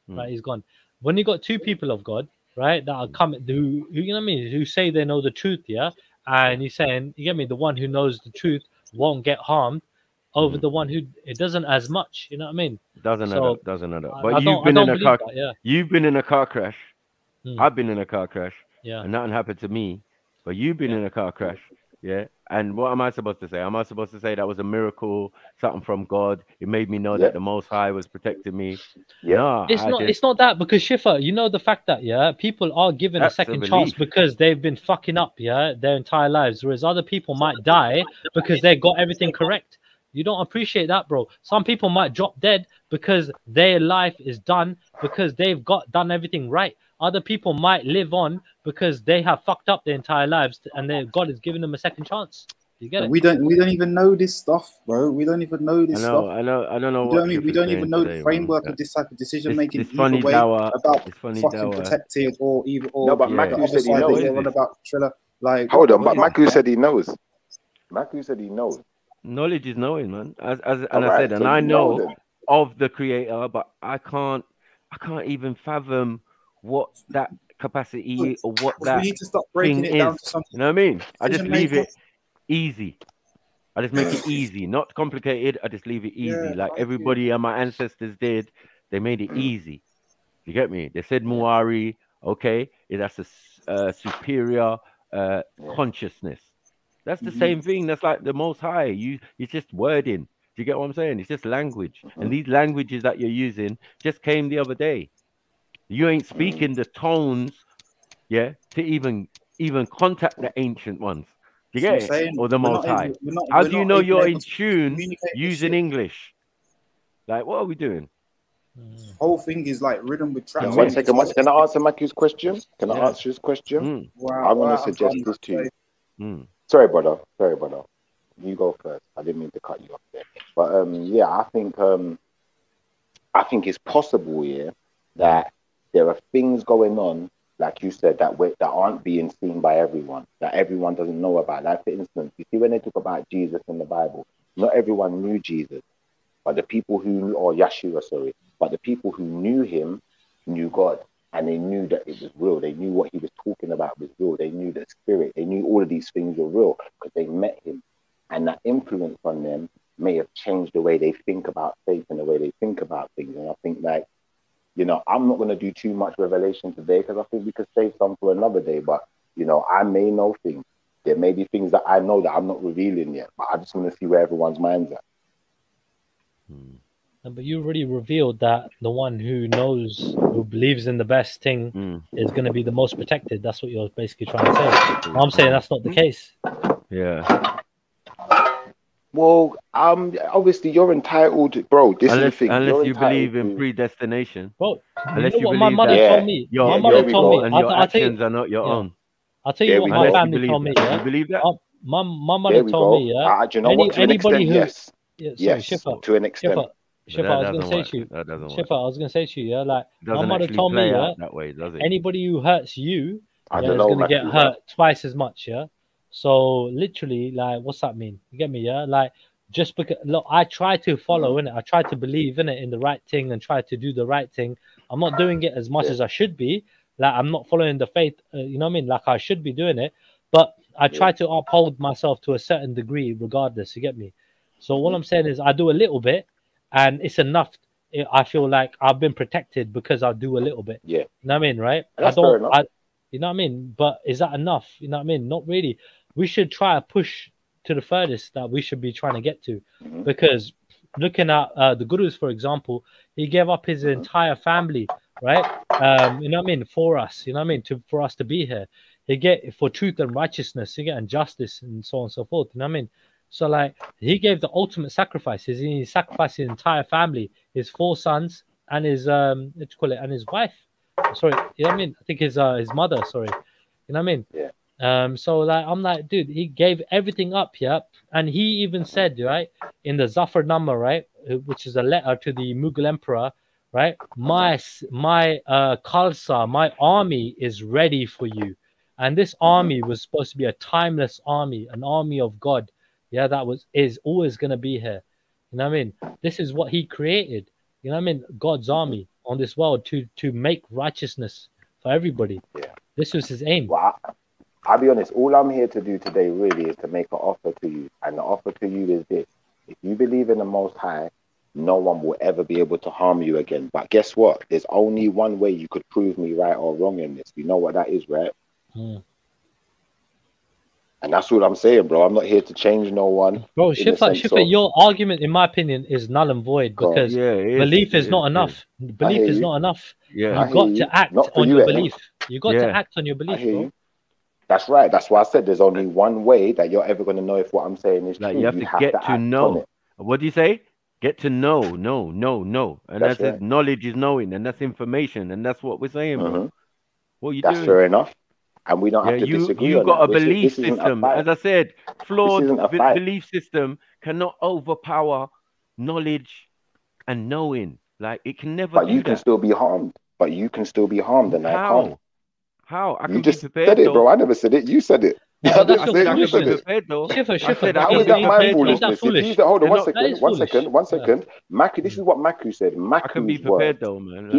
Speaker 20: right? He's gone. When you got two people of God, right, that are coming, who you know what I mean, who say they know the truth, yeah, and he's saying, you get me, the one who knows the truth won't get harmed over the one who it doesn't as much. You know what I mean?
Speaker 14: Doesn't add
Speaker 20: So
Speaker 14: up. Doesn't add up. But
Speaker 20: I
Speaker 14: you've
Speaker 20: don't
Speaker 14: been in a
Speaker 20: believe
Speaker 14: car.
Speaker 20: that. Yeah.
Speaker 14: You've been in a car crash.
Speaker 20: Hmm.
Speaker 14: I've been in a car crash.
Speaker 20: Yeah.
Speaker 14: And nothing happened to me. But you've been in a car crash. Yeah. And what am I supposed to say? Am I supposed to say that was a miracle, something from God? It made me know that the Most High was protecting me. No,
Speaker 20: It's
Speaker 14: I
Speaker 20: not.
Speaker 14: just
Speaker 20: It's not that because Shifa, you know the fact that people are given a
Speaker 14: that's a
Speaker 20: second chance
Speaker 14: belief.
Speaker 20: because they've been fucking up their entire lives, whereas other people might die because they got everything correct. You don't appreciate that, bro. Some people might drop dead because their life is done because they've done everything right. Other people might live on because they have fucked up their entire lives and God has given them a second chance. You get it?
Speaker 15: We don't even know this stuff, bro. We don't even know this stuff.
Speaker 14: I don't know
Speaker 15: You know
Speaker 14: what
Speaker 15: what I mean? We
Speaker 14: Shifa's
Speaker 15: don't
Speaker 14: saying
Speaker 15: even know the
Speaker 14: today, man.
Speaker 15: framework of this type of decision
Speaker 14: This
Speaker 15: making
Speaker 14: this
Speaker 15: either
Speaker 14: funny
Speaker 15: way
Speaker 14: dawa.
Speaker 15: about
Speaker 14: It's funny
Speaker 15: fucking
Speaker 14: dawa.
Speaker 15: protected or either
Speaker 6: No, but
Speaker 15: the
Speaker 6: Maku
Speaker 15: other
Speaker 6: said he
Speaker 15: side that
Speaker 6: knows.
Speaker 15: you're on about Triller. Like
Speaker 6: Hold on,
Speaker 15: what
Speaker 6: but
Speaker 15: is
Speaker 6: Maku said he knows. Maku said he knows.
Speaker 14: Knowledge is knowing, man. As
Speaker 6: All
Speaker 14: and I
Speaker 6: right,
Speaker 14: said, and
Speaker 6: so
Speaker 14: I
Speaker 6: you know
Speaker 14: know
Speaker 6: then.
Speaker 14: of the creator, but I can't even fathom what that capacity or what
Speaker 15: we
Speaker 14: that
Speaker 15: need to stop
Speaker 14: thing
Speaker 15: breaking it
Speaker 14: is.
Speaker 15: down to some
Speaker 14: You know what I mean? I just
Speaker 15: decision
Speaker 14: leave
Speaker 15: maker.
Speaker 14: it easy. I just make it easy, not complicated. I just leave it easy.
Speaker 15: Yeah,
Speaker 14: Like
Speaker 15: thank you.
Speaker 14: everybody and my ancestors did, they made it easy. You get me? They said Muari, okay, that's a superior consciousness. That's the same thing. That's like the Most High. It's just wording. Do you get what I'm saying? It's just language. And these languages that you're using just came the other day. You ain't speaking the tones, yeah, to even contact the ancient ones. Do you
Speaker 15: That's what
Speaker 14: get
Speaker 15: I'm
Speaker 14: it?
Speaker 15: saying.
Speaker 14: Or the
Speaker 15: We're
Speaker 14: Most
Speaker 15: not
Speaker 14: High.
Speaker 15: even
Speaker 14: How
Speaker 15: we're
Speaker 14: do you
Speaker 15: not
Speaker 14: know
Speaker 15: even
Speaker 14: you're
Speaker 15: able
Speaker 14: in
Speaker 15: to
Speaker 14: tune
Speaker 15: communicate this
Speaker 14: using
Speaker 15: shit.
Speaker 14: English? Like, what are we doing?
Speaker 15: Whole thing is like ridden with
Speaker 6: One
Speaker 15: tracks.
Speaker 6: second, one second. Can I answer Maku's question? Can I
Speaker 14: Yeah.
Speaker 6: answer his question?
Speaker 15: Wow,
Speaker 6: I'm gonna
Speaker 15: I'm
Speaker 6: suggest
Speaker 15: done,
Speaker 6: this to you.
Speaker 14: Mm.
Speaker 6: Sorry, brother. Sorry, brother. You go first. I didn't mean to cut you off there. But yeah, I think it's possible, yeah, that there are things going on, like you said, that aren't being seen by everyone, that everyone doesn't know about. Like for instance, you see when they talk about Jesus in the Bible, not everyone knew Jesus, but the people or Yeshua, sorry, but the people who knew him knew God, and they knew that it was real. They knew what he was talking about was real. They knew the spirit. They knew all of these things were real because they met him, and that influence on them may have changed the way they think about faith and the way they think about things. And I think, like, I'm not going to do too much revelation today because I think we could save some for another day. But, I may know things. There may be things that I know that I'm not revealing yet, but I just want to see where everyone's mind's at.
Speaker 20: But you already revealed that the one who knows, who believes in the best thing is going to be the most protected. That's what you're basically trying to say. I'm saying that's not the case.
Speaker 14: Yeah.
Speaker 6: Well, obviously you're entitled, bro. This is the thing.
Speaker 14: Unless you believe in predestination.
Speaker 20: Bro,
Speaker 14: unless
Speaker 20: you know
Speaker 14: you
Speaker 20: what my
Speaker 14: believe
Speaker 20: mother
Speaker 14: that
Speaker 20: told me? My mother told me.
Speaker 14: and your
Speaker 20: I'll tell you,
Speaker 14: actions are not your own.
Speaker 20: I'll tell you what my family told me. Yeah,
Speaker 14: you believe that?
Speaker 20: My mother told me. Yeah,
Speaker 6: do you know what? To an
Speaker 20: anybody
Speaker 6: extent,
Speaker 20: who,
Speaker 6: yes.
Speaker 20: Sorry,
Speaker 6: Yes,
Speaker 20: Shifra,
Speaker 6: to an extent.
Speaker 20: Shifra, I was going to say to you. Shifra, I was going to say to you. Yeah, like my
Speaker 14: Doesn't
Speaker 20: mother
Speaker 14: actually
Speaker 20: told me.
Speaker 14: play
Speaker 20: Yeah,
Speaker 14: out that way, does it?
Speaker 20: anybody who hurts you,
Speaker 6: I
Speaker 20: yeah,
Speaker 6: don't
Speaker 20: is
Speaker 6: know,
Speaker 20: going to get
Speaker 6: Matthew,
Speaker 20: hurt twice as much. Yeah. So literally, like, what's that mean? You get me? Yeah, like. Just because, look, I try to follow in it. I try to believe in it, in the right thing, and try to do the right thing. I'm not doing it as much as I should be. Like, I'm not following the faith, you know what I mean? Like, I should be doing it. But I try to uphold myself to a certain degree, regardless. You get me? So what I'm saying is, I do a little bit, and it's enough. I feel like I've been protected because I do a little bit.
Speaker 6: Yeah.
Speaker 20: You know what I mean? Right?
Speaker 6: That's fair enough.
Speaker 20: You know what I mean? But is that enough? You know what I mean? Not really. We should try to push to the furthest that we should be trying to get to, because looking at the gurus, for example, he gave up his entire family, right? You know what I mean, for us, you know what I mean, for us to be here. He get for truth and righteousness, and justice, and so on and so forth. You know what I mean? So like he gave the ultimate sacrifice. He sacrificed his entire family, his 4 sons, and his what you call it, and his wife. Sorry, you know what I mean? I think his mother. Sorry, you know what I mean?
Speaker 6: Yeah.
Speaker 20: So like I'm like, dude, he gave everything up, yeah. And he even said, right, in the Zafarnama, right, which is a letter to the Mughal emperor, right, my Khalsa, my army is ready for you. And this army was supposed to be a timeless army, an army of God. Yeah, that is always gonna be here. You know what I mean? This is what he created. You know what I mean? God's army on this world to make righteousness for everybody.
Speaker 6: Yeah.
Speaker 20: This was his aim.
Speaker 6: Wow. I'll be honest, all I'm here to do today really is to make an offer to you. And the offer to you is this. If you believe in the Most High, no one will ever be able to harm you again. But guess what? There's only one way you could prove me right or wrong in this. You know what that is, right? And that's what I'm saying, bro. I'm not here to change no one.
Speaker 20: Bro, Shifa, your argument, in my opinion, is null and void, because belief is not enough. Belief is not enough.
Speaker 6: Yeah.
Speaker 20: You've got to act on your belief. You've got to act on your belief, bro.
Speaker 6: That's right. That's why I said there's only one way that you're ever going to know if what I'm saying is true.
Speaker 14: You have to get to know. What do you say? Get to know. And that's right. Knowledge is knowing, and that's information, and that's what we're saying, bro. What you doing?
Speaker 6: That's fair enough. And we don't have to disagree.
Speaker 14: You got a belief system. As I said, flawed belief system cannot overpower knowledge and knowing. Like, it can never do that.
Speaker 6: But you can still be harmed. And I can't.
Speaker 14: How? I
Speaker 6: you just said it, bro. I never said it. You said it.
Speaker 20: How is that
Speaker 6: my foolishness? Hold on one second. Maku, this is what Maku said. Maku
Speaker 14: can be prepared though, man.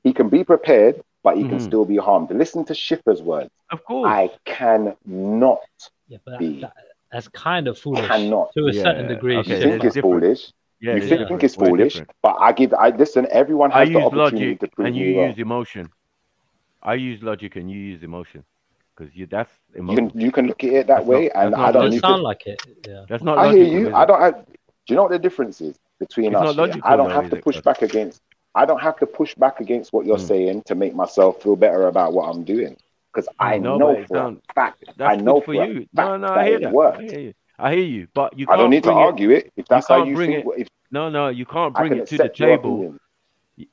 Speaker 6: He can be prepared, but he can still be harmed. Listen to Shifa's words.
Speaker 14: Of course.
Speaker 6: I cannot be.
Speaker 20: That's kind of foolish.
Speaker 6: Cannot.
Speaker 20: To a certain degree.
Speaker 6: Okay, you think it's foolish. You think it's foolish, but I listen. Everyone has the opportunity to prove
Speaker 14: and you use emotion. I use logic and you use emotion, because that's emotion.
Speaker 6: You can look at it that way, and I don't
Speaker 20: sound like it. Yeah,
Speaker 6: that's not. I hear you. Do you know what the difference is between us? I don't have to push back against. I don't have to push back against what you're saying to make myself feel better about what I'm doing, because I know for a fact. I know for you.
Speaker 14: No, I hear that. I hear you, but you.
Speaker 6: I don't need to argue it if that's how you think.
Speaker 14: No, you can't bring it to the table.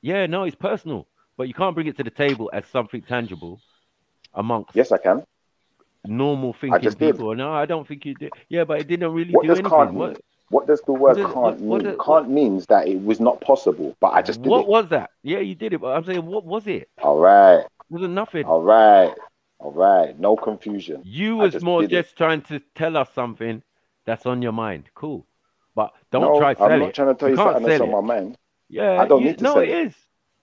Speaker 14: Yeah, no, it's personal. But you can't bring it to the table as something tangible amongst.
Speaker 6: Yes, I can.
Speaker 14: Normal thinking people. No, I don't think you did. Yeah, but it didn't really do anything.
Speaker 6: What does the word can't mean? Can't means that it was not possible, but I just did it.
Speaker 14: What was that? Yeah, you did it, but I'm saying, what was it?
Speaker 6: All right.
Speaker 14: Wasn't nothing.
Speaker 6: All right. No confusion.
Speaker 14: You was more just trying to tell us something that's on your mind. Cool. But don't try to sell it.
Speaker 6: I'm not trying to tell you something that's on my mind.
Speaker 14: Yeah.
Speaker 6: I don't need to sell it.
Speaker 14: No, it is.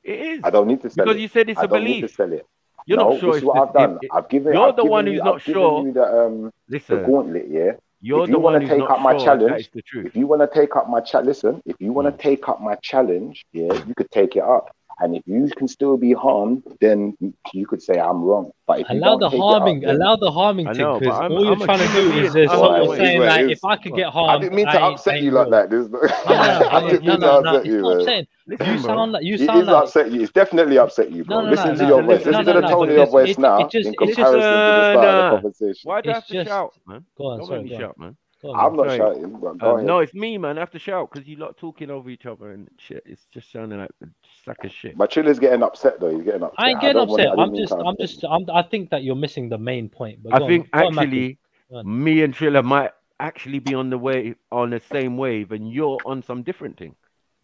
Speaker 14: It is.
Speaker 6: I don't need to sell
Speaker 14: because you said it's a belief.
Speaker 6: I don't need to sell it.
Speaker 14: You're not sure.
Speaker 6: This is what I've done.
Speaker 14: You're the one who's not sure.
Speaker 6: The gauntlet, yeah.
Speaker 14: You're the one who's not sure that is the truth.
Speaker 6: If you want to take up my challenge, listen. If you want to take up my challenge, yeah, you could take it up. And if you can still be harmed, then you could say I'm wrong. But if you
Speaker 20: Allow
Speaker 6: don't
Speaker 20: the
Speaker 6: take
Speaker 20: harming,
Speaker 6: it up,
Speaker 20: allow the harming
Speaker 14: I
Speaker 20: thing,
Speaker 14: know, but
Speaker 20: because
Speaker 14: I'm
Speaker 20: all you're
Speaker 14: a
Speaker 20: trying to
Speaker 14: human
Speaker 20: do is
Speaker 14: being.
Speaker 20: someone saying like, if I could get
Speaker 6: I
Speaker 20: harmed,
Speaker 6: didn't mean
Speaker 20: I
Speaker 6: to
Speaker 20: ain't,
Speaker 6: upset
Speaker 20: ain't
Speaker 6: you like
Speaker 20: real.
Speaker 6: that. There's I didn't mean to upset
Speaker 20: It's
Speaker 6: you,
Speaker 20: not
Speaker 6: man.
Speaker 20: upsetting.
Speaker 14: Listen,
Speaker 20: You
Speaker 14: bro.
Speaker 20: sound like
Speaker 6: It is upset you. It's definitely upset you, bro. Listen to your voice. Listen to the tone of your voice now in comparison to the start of the conversation.
Speaker 14: Why do I have to
Speaker 20: just
Speaker 14: shout, man?
Speaker 20: go on.
Speaker 14: Don't
Speaker 20: Sorry,
Speaker 14: make me
Speaker 20: go on.
Speaker 14: shout, man.
Speaker 20: Go on,
Speaker 6: I'm not
Speaker 14: Sorry.
Speaker 6: shouting, but go ahead.
Speaker 14: No, it's me, man. I have to shout because you lot talking over each other and shit. It's just sounding like a sack of shit.
Speaker 6: But Trilla's getting upset though. He's getting upset.
Speaker 20: I ain't getting
Speaker 6: don't want
Speaker 20: upset.
Speaker 6: it- I didn't mean to upset you.
Speaker 20: I think that you're missing the main point. But
Speaker 14: I
Speaker 20: go on,
Speaker 14: think
Speaker 20: go on, Mackie.
Speaker 14: actually
Speaker 20: Go on.
Speaker 14: me and Trilla might actually be on the same wave, and you're on some different thing.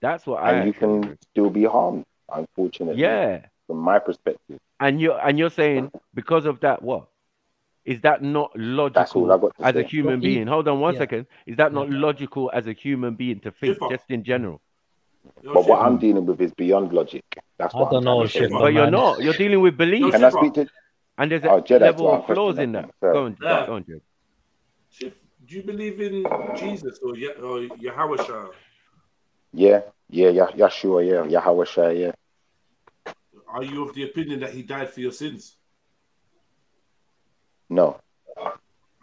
Speaker 14: That's what I
Speaker 6: And you
Speaker 14: actually
Speaker 6: can still be harmed, unfortunately.
Speaker 14: Yeah.
Speaker 6: From my perspective.
Speaker 14: And you're saying because of that, what? Is that not
Speaker 6: That's all
Speaker 14: logical
Speaker 6: I got to
Speaker 14: as a
Speaker 6: say.
Speaker 14: human being? Hold on one
Speaker 20: yeah.
Speaker 14: second. Is that not logical as a human being to think just in general?
Speaker 6: But what I'm dealing with is beyond logic. That's what
Speaker 20: I don't know,
Speaker 6: I'm trying to say.
Speaker 14: But you're not. You're dealing with belief.
Speaker 6: Can I speak to?
Speaker 14: And there's
Speaker 6: Oh,
Speaker 14: a
Speaker 6: Jedi,
Speaker 14: level
Speaker 6: one
Speaker 14: of flaws
Speaker 6: question,
Speaker 14: in
Speaker 6: I
Speaker 14: that.
Speaker 6: think. Sorry.
Speaker 14: Go on, Jed.
Speaker 1: Do you believe in Jesus or Yahweh?
Speaker 6: Yeah, Yahshua, yeah, Yahweh Shai, yeah.
Speaker 1: Are you of the opinion that he died for your sins?
Speaker 6: No.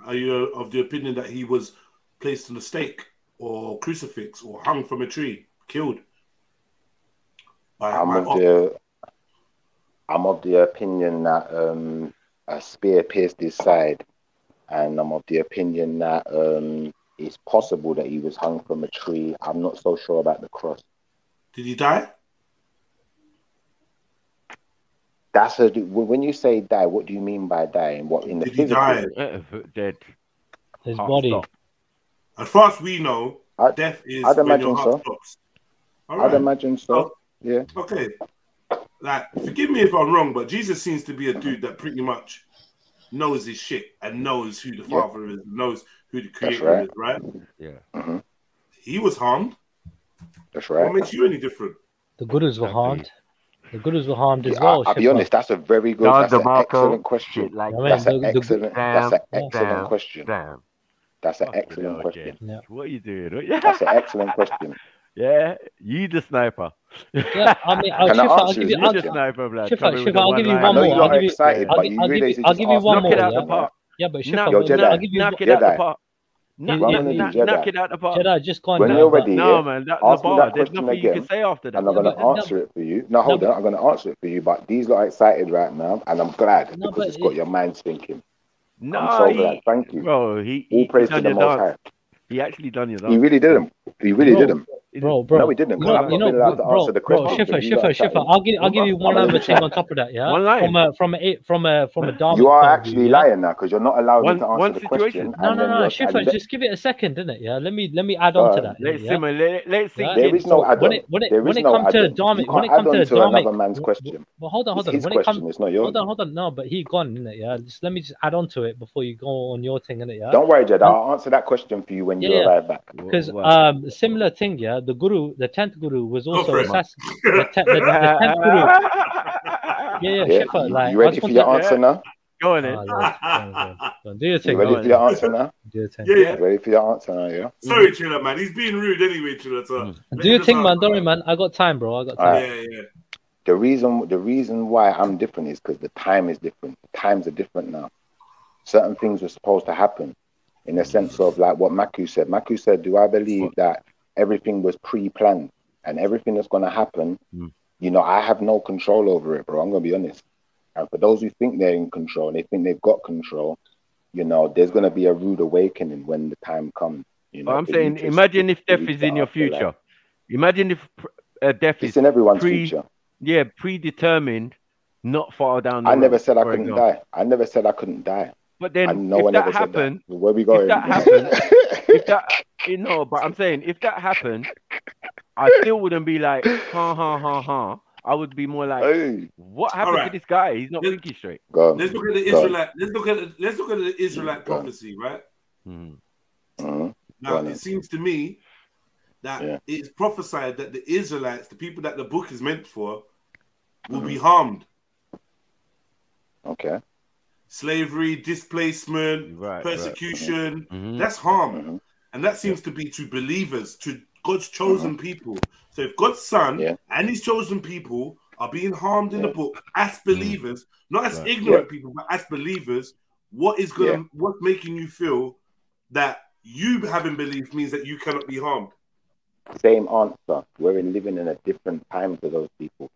Speaker 1: Are you of the opinion that he was placed on a stake or crucifix or hung from a tree, killed?
Speaker 6: I'm of the opinion that a spear pierced his side, and I'm of the opinion that it's possible that he was hung from a tree. I'm not so sure about the cross.
Speaker 1: Did he die?
Speaker 6: That's when you say die, what do you mean by dying? What in the
Speaker 1: Did he
Speaker 6: physical?
Speaker 1: die?
Speaker 14: Dead.
Speaker 20: His
Speaker 14: Heart
Speaker 20: body.
Speaker 14: stop.
Speaker 1: As far as we know, death is
Speaker 6: I'd
Speaker 1: when
Speaker 6: imagine
Speaker 1: your heart
Speaker 6: so.
Speaker 1: stops.
Speaker 6: I'd imagine so. Yeah.
Speaker 1: Okay. Like, forgive me if I'm wrong, but Jesus seems to be a dude that pretty much knows his shit and knows who the Father is, knows who the Creator is, right?
Speaker 14: Yeah.
Speaker 1: He was harmed.
Speaker 6: That's right.
Speaker 1: What makes you any different?
Speaker 20: The Gurus were harmed. The Gurus were harmed as well.
Speaker 6: I'll be honest, that's a very good, that's an excellent question. That's an excellent question. That's an excellent question.
Speaker 14: What are you doing?
Speaker 6: That's an excellent question.
Speaker 14: Yeah, you the sniper.
Speaker 20: Yeah, I mean,
Speaker 6: Can I
Speaker 20: Shifa,
Speaker 6: answer
Speaker 20: you
Speaker 6: his
Speaker 14: the
Speaker 6: question?
Speaker 14: sniper, blood.
Speaker 20: Shifa, I'll give you
Speaker 6: I
Speaker 20: one
Speaker 6: know
Speaker 20: more.
Speaker 6: you lot are excited, but you realise
Speaker 20: I'll give you one more.
Speaker 14: Knock it out the park.
Speaker 20: Yeah, but
Speaker 14: Knock
Speaker 20: Shifa,
Speaker 14: it out the park.
Speaker 6: Knock
Speaker 14: it out the park.
Speaker 20: Jedi, just go on.
Speaker 6: When you're ready,
Speaker 14: no, man, that's
Speaker 6: ask
Speaker 14: the
Speaker 6: me
Speaker 14: bar.
Speaker 6: that
Speaker 14: There's
Speaker 6: question
Speaker 14: nothing you
Speaker 6: again,
Speaker 14: can say after that.
Speaker 6: and I'm going to answer it for you. No, hold on, I'm going to answer it for you. But these lot are excited right now, and I'm glad because it's got your minds thinking.
Speaker 14: No,
Speaker 6: I'm so glad. Thank you.
Speaker 14: Bro,
Speaker 6: all praise to the Most High.
Speaker 14: He actually done your dance.
Speaker 6: He really did them. He really did them.
Speaker 20: Bro.
Speaker 6: No, he didn't. Because I've not been allowed to answer the question.
Speaker 20: Shifa. I'll give you one other thing on top of that. Yeah.
Speaker 14: One line.
Speaker 20: From a Dharma.
Speaker 6: You are actually lying now because you're not allowing me to answer the question.
Speaker 20: No. Shifa, just give it a second, didn't it? Yeah. Let me add on to that.
Speaker 14: Let's simmer. Let's see.
Speaker 6: There is no add-on.
Speaker 20: When it comes to Dharma, when it comes to
Speaker 6: Dharma, another man's question.
Speaker 20: Well, hold on.
Speaker 6: His question, it's not yours.
Speaker 20: Hold on. No, but he gone, isn't it? Yeah. Let me just add on to it before you go on your thing, innit? Yeah.
Speaker 6: Don't worry, Jed. I'll answer that question for you when you arrive back.
Speaker 20: Because similar thing, yeah. The Guru, the 10th Guru, was also assassinated. The 10th Guru. Yeah. Shifa, like,
Speaker 6: you ready for your answer now?
Speaker 14: Go on,
Speaker 20: then. Do your thing.
Speaker 6: You ready for your answer now?
Speaker 20: Do your thing.
Speaker 1: Yeah.
Speaker 6: Ready for your answer now? Yeah.
Speaker 1: Sorry, Trilla, man. He's being rude anyway, Trilla. So
Speaker 20: do your thing, man. Don't worry, man. I got time, bro. I got time.
Speaker 1: Yeah.
Speaker 6: The reason why I'm different is because the time is different. The times are different now. Certain things were supposed to happen in the sense of like what Maku said. Maku said, do I believe that everything was pre-planned and everything that's going to happen, you know, I have no control over it, bro. I'm going to be honest. And for those who think they're in control and they think they've got control, you know, there's going to be a rude awakening when the time comes. You know,
Speaker 14: I'm saying, imagine if death is in your future. Imagine if death is
Speaker 6: in everyone's future.
Speaker 14: Yeah, predetermined, not far down the road.
Speaker 6: I never said I couldn't die. I never said I couldn't die.
Speaker 14: But then,
Speaker 6: no
Speaker 14: if
Speaker 6: one
Speaker 14: that
Speaker 6: ever
Speaker 14: happened,
Speaker 6: said that. Where we going?
Speaker 14: If that happened, if that, you know, but I'm saying, if that happened, I still wouldn't be like, ha. I would be more like, what happened to this guy? He's not thinking straight.
Speaker 1: Let's look at the Israelite. Let's look at the Israelite prophecy, right? Now it seems to me that it's prophesied that the Israelites, the people that the book is meant for, will be harmed.
Speaker 6: Okay.
Speaker 1: Slavery, displacement, persecution, that's harm. And that seems to be to believers, to God's chosen people. So if God's son and his chosen people are being harmed in the book as believers, not as
Speaker 6: Right.
Speaker 1: ignorant people, but as believers, what's making you feel that you having belief means that you cannot be harmed?
Speaker 6: Same answer. We're living in a different time to those people.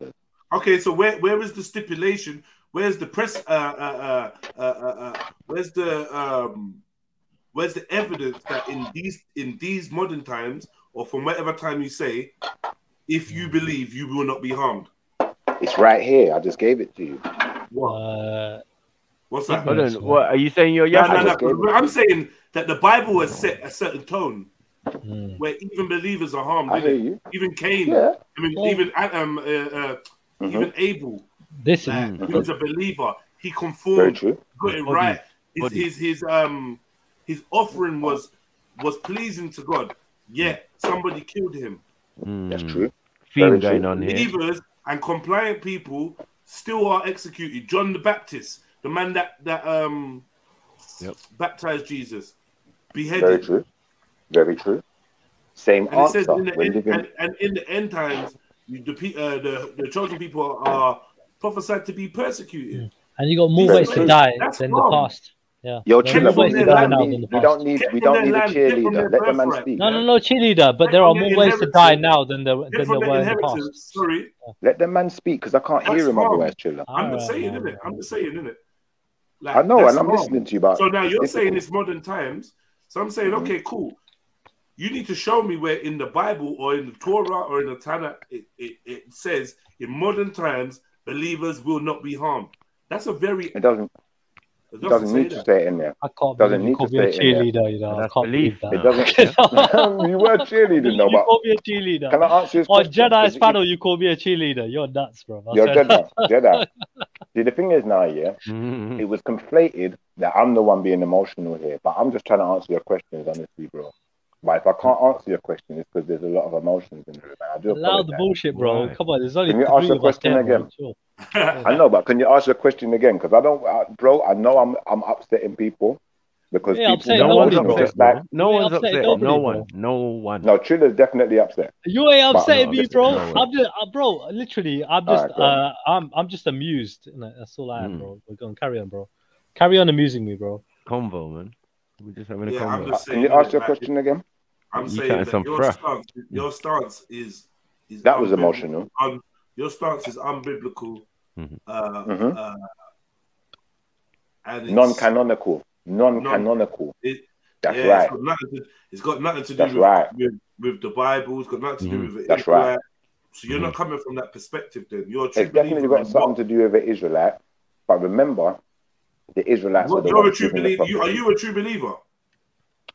Speaker 1: Okay, so where is the stipulation? Where's the press? Where's the evidence that in these modern times, or from whatever time you say, if you believe, you will not be harmed?
Speaker 6: It's right here. I just gave it to you.
Speaker 1: What's that?
Speaker 14: Hold on. What are you saying? You're
Speaker 1: No. I'm saying that the Bible has set a certain tone where even believers are harmed.
Speaker 6: I hear
Speaker 1: innit?
Speaker 6: you.
Speaker 1: Even Cain.
Speaker 6: Yeah.
Speaker 1: I mean, even Adam. Even Abel.
Speaker 20: This
Speaker 1: he was a believer. He
Speaker 6: Very
Speaker 1: conformed.
Speaker 6: true.
Speaker 1: Got it right. His offering was pleasing to God. Yet somebody killed him.
Speaker 6: That's true.
Speaker 14: Theme going on here.
Speaker 1: Believers and compliant people still are executed. John the Baptist, the man that baptized Jesus, beheaded.
Speaker 6: Very true. Very true. Same
Speaker 1: And it says
Speaker 6: answer.
Speaker 1: in the end times, the chosen people are prophesied to be persecuted.
Speaker 20: And you got more
Speaker 1: Very
Speaker 20: ways to
Speaker 1: true.
Speaker 20: die
Speaker 1: That's
Speaker 20: than
Speaker 1: wrong.
Speaker 20: the past. Yeah.
Speaker 6: Yo,
Speaker 20: There are
Speaker 6: Triller,
Speaker 20: more ways to die now than the
Speaker 6: we
Speaker 20: past.
Speaker 6: don't need a cheerleader. Let the man speak.
Speaker 20: No cheerleader, but there are more ways to die now than there were in the past.
Speaker 1: Sorry.
Speaker 6: Let the man speak, because I can't hear him otherwise, Triller.
Speaker 1: I'm just saying, innit? I'm just saying, innit?
Speaker 6: I know,
Speaker 1: that's
Speaker 6: and I'm
Speaker 1: wrong.
Speaker 6: listening to you, but
Speaker 1: so now
Speaker 6: it's
Speaker 1: you're saying
Speaker 6: difficult.
Speaker 1: it's modern times. So I'm saying, okay, cool. You need to show me where in the Bible or in the Torah or in the Tanakh it says in modern times believers will not be harmed. That's a very
Speaker 6: It doesn't need to say it in there.
Speaker 20: I can't
Speaker 6: Doesn't
Speaker 20: believe you
Speaker 6: need
Speaker 20: called
Speaker 6: to
Speaker 20: me a
Speaker 6: say it in there.
Speaker 20: cheerleader, you know. I can't believe that.
Speaker 6: It doesn't. You were cheerleading, though,
Speaker 20: You
Speaker 6: but
Speaker 20: called me a cheerleader.
Speaker 6: can I answer his
Speaker 20: On
Speaker 6: question?
Speaker 20: Jedi's panel, you called me a cheerleader. You're nuts, bro.
Speaker 6: You're Jedi. See, the thing is now, it was conflated that I'm the one being emotional here, but I'm just trying to answer your questions honestly, bro. But if I can't answer your question, it's because there's a lot of emotions in the room. And I do
Speaker 20: Allow the
Speaker 6: apologize.
Speaker 20: bullshit, bro. Come on, there's only
Speaker 6: Can you ask
Speaker 20: 3
Speaker 6: your
Speaker 20: of us
Speaker 6: question
Speaker 20: here,
Speaker 6: again?
Speaker 20: bro. Sure.
Speaker 6: I know, but can you ask your question again? Because I don't, bro. I know I'm upsetting people because
Speaker 20: Yeah,
Speaker 6: people.
Speaker 20: upsetting nobody, bro.
Speaker 6: Just like
Speaker 14: No one's
Speaker 20: upsetting
Speaker 14: upset.
Speaker 20: nobody,
Speaker 14: No one.
Speaker 6: No, Triller's definitely upset.
Speaker 20: You ain't
Speaker 6: But-
Speaker 20: upsetting me, bro.
Speaker 6: No,
Speaker 20: I'm just, bro. Literally, I'm just,
Speaker 6: Alright,
Speaker 20: I'm just amused. That's all I am, bro. We're going to carry on, bro. Carry on amusing me, bro.
Speaker 14: Convo, man. We're just having a
Speaker 1: Yeah, I'm
Speaker 14: convo.
Speaker 1: just
Speaker 6: Can you ask your question again?
Speaker 1: I'm
Speaker 14: You
Speaker 1: saying
Speaker 14: cutting
Speaker 1: that
Speaker 14: some
Speaker 1: your
Speaker 14: froth.
Speaker 1: stance is
Speaker 6: That was
Speaker 1: unbiblical.
Speaker 6: emotional.
Speaker 1: Your stance is unbiblical. And it's
Speaker 6: Non-canonical. That's
Speaker 1: yeah,
Speaker 6: right.
Speaker 1: It's got nothing to do
Speaker 6: That's
Speaker 1: with,
Speaker 6: right.
Speaker 1: with the Bible. It's got nothing to do with it.
Speaker 6: That's right.
Speaker 1: So you're not coming from that perspective. Then you're a true
Speaker 6: It's definitely
Speaker 1: believer
Speaker 6: got something to do with the Israelite. But remember, the Israelites are the
Speaker 1: You're a
Speaker 6: ones
Speaker 1: true
Speaker 6: giving the
Speaker 1: believer. Are
Speaker 6: prophecy.
Speaker 1: you a true believer?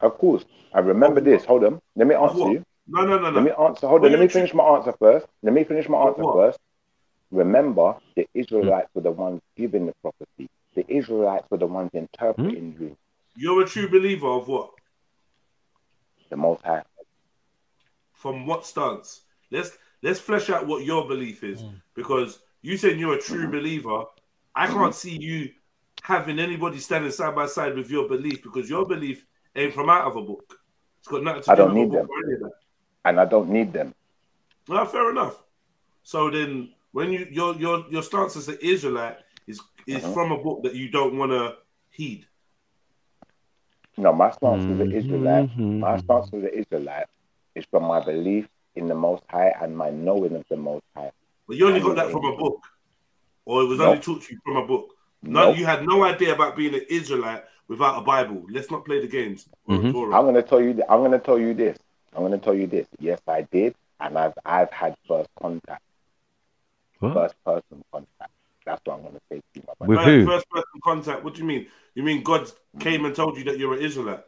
Speaker 6: Of course. I remember this. Hold on. Let me answer you.
Speaker 1: No.
Speaker 6: Let me answer. Hold on. Let me finish my answer first. Remember, the Israelites were the ones giving the prophecy. The Israelites were the ones interpreting dreams.
Speaker 1: You're a true believer of what?
Speaker 6: The Most High.
Speaker 1: From what stance? Let's flesh out what your belief is, because you said you're a true believer. I can't see you having anybody standing side by side with your belief, because your belief ain't from out of a book. It's got nothing to
Speaker 6: I
Speaker 1: do
Speaker 6: don't
Speaker 1: with a
Speaker 6: need
Speaker 1: book
Speaker 6: them.
Speaker 1: or any of that.
Speaker 6: And I don't need them.
Speaker 1: No, fair enough. So then, when your stance as an Israelite is from a book that you don't want to heed.
Speaker 6: No, my stance as an Israelite, is from my belief in the Most High and my knowing of the Most High.
Speaker 1: But you only
Speaker 6: And
Speaker 1: got that
Speaker 6: the
Speaker 1: from a
Speaker 6: angels.
Speaker 1: book, or it was
Speaker 6: Nope.
Speaker 1: only taught to you from a book. No,
Speaker 6: Nope.
Speaker 1: you had no idea about being an Israelite without a Bible. Let's not play the games. Or a Torah.
Speaker 6: I'm going to tell you this. Yes, I did, and I've had first contact, first person contact. That's what I'm going to say to you, my brother.
Speaker 14: With who?
Speaker 1: First person contact. What do you mean? You mean God came and told you that you're an Israelite?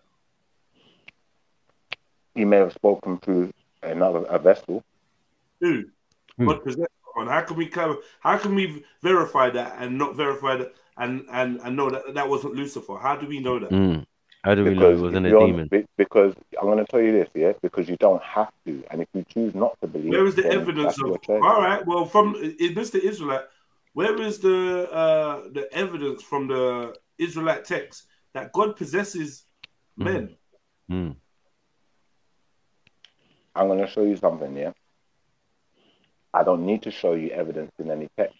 Speaker 6: He may have spoken through a vessel.
Speaker 1: Who? God possessed one. How can we verify that and not verify that and know that that wasn't Lucifer? How do we know that?
Speaker 14: How do we know it wasn't a demon?
Speaker 6: Because I'm going to tell you this, yeah? Because you don't have to. And if you choose not to believe,
Speaker 1: Where is the
Speaker 6: then
Speaker 1: evidence
Speaker 6: that's your
Speaker 1: of?
Speaker 6: choice.
Speaker 1: All right. Well, from Mr. Israelite, where is the evidence from the Israelite text that God possesses men?
Speaker 6: I'm going to show you something, yeah? I don't need to show you evidence in any text.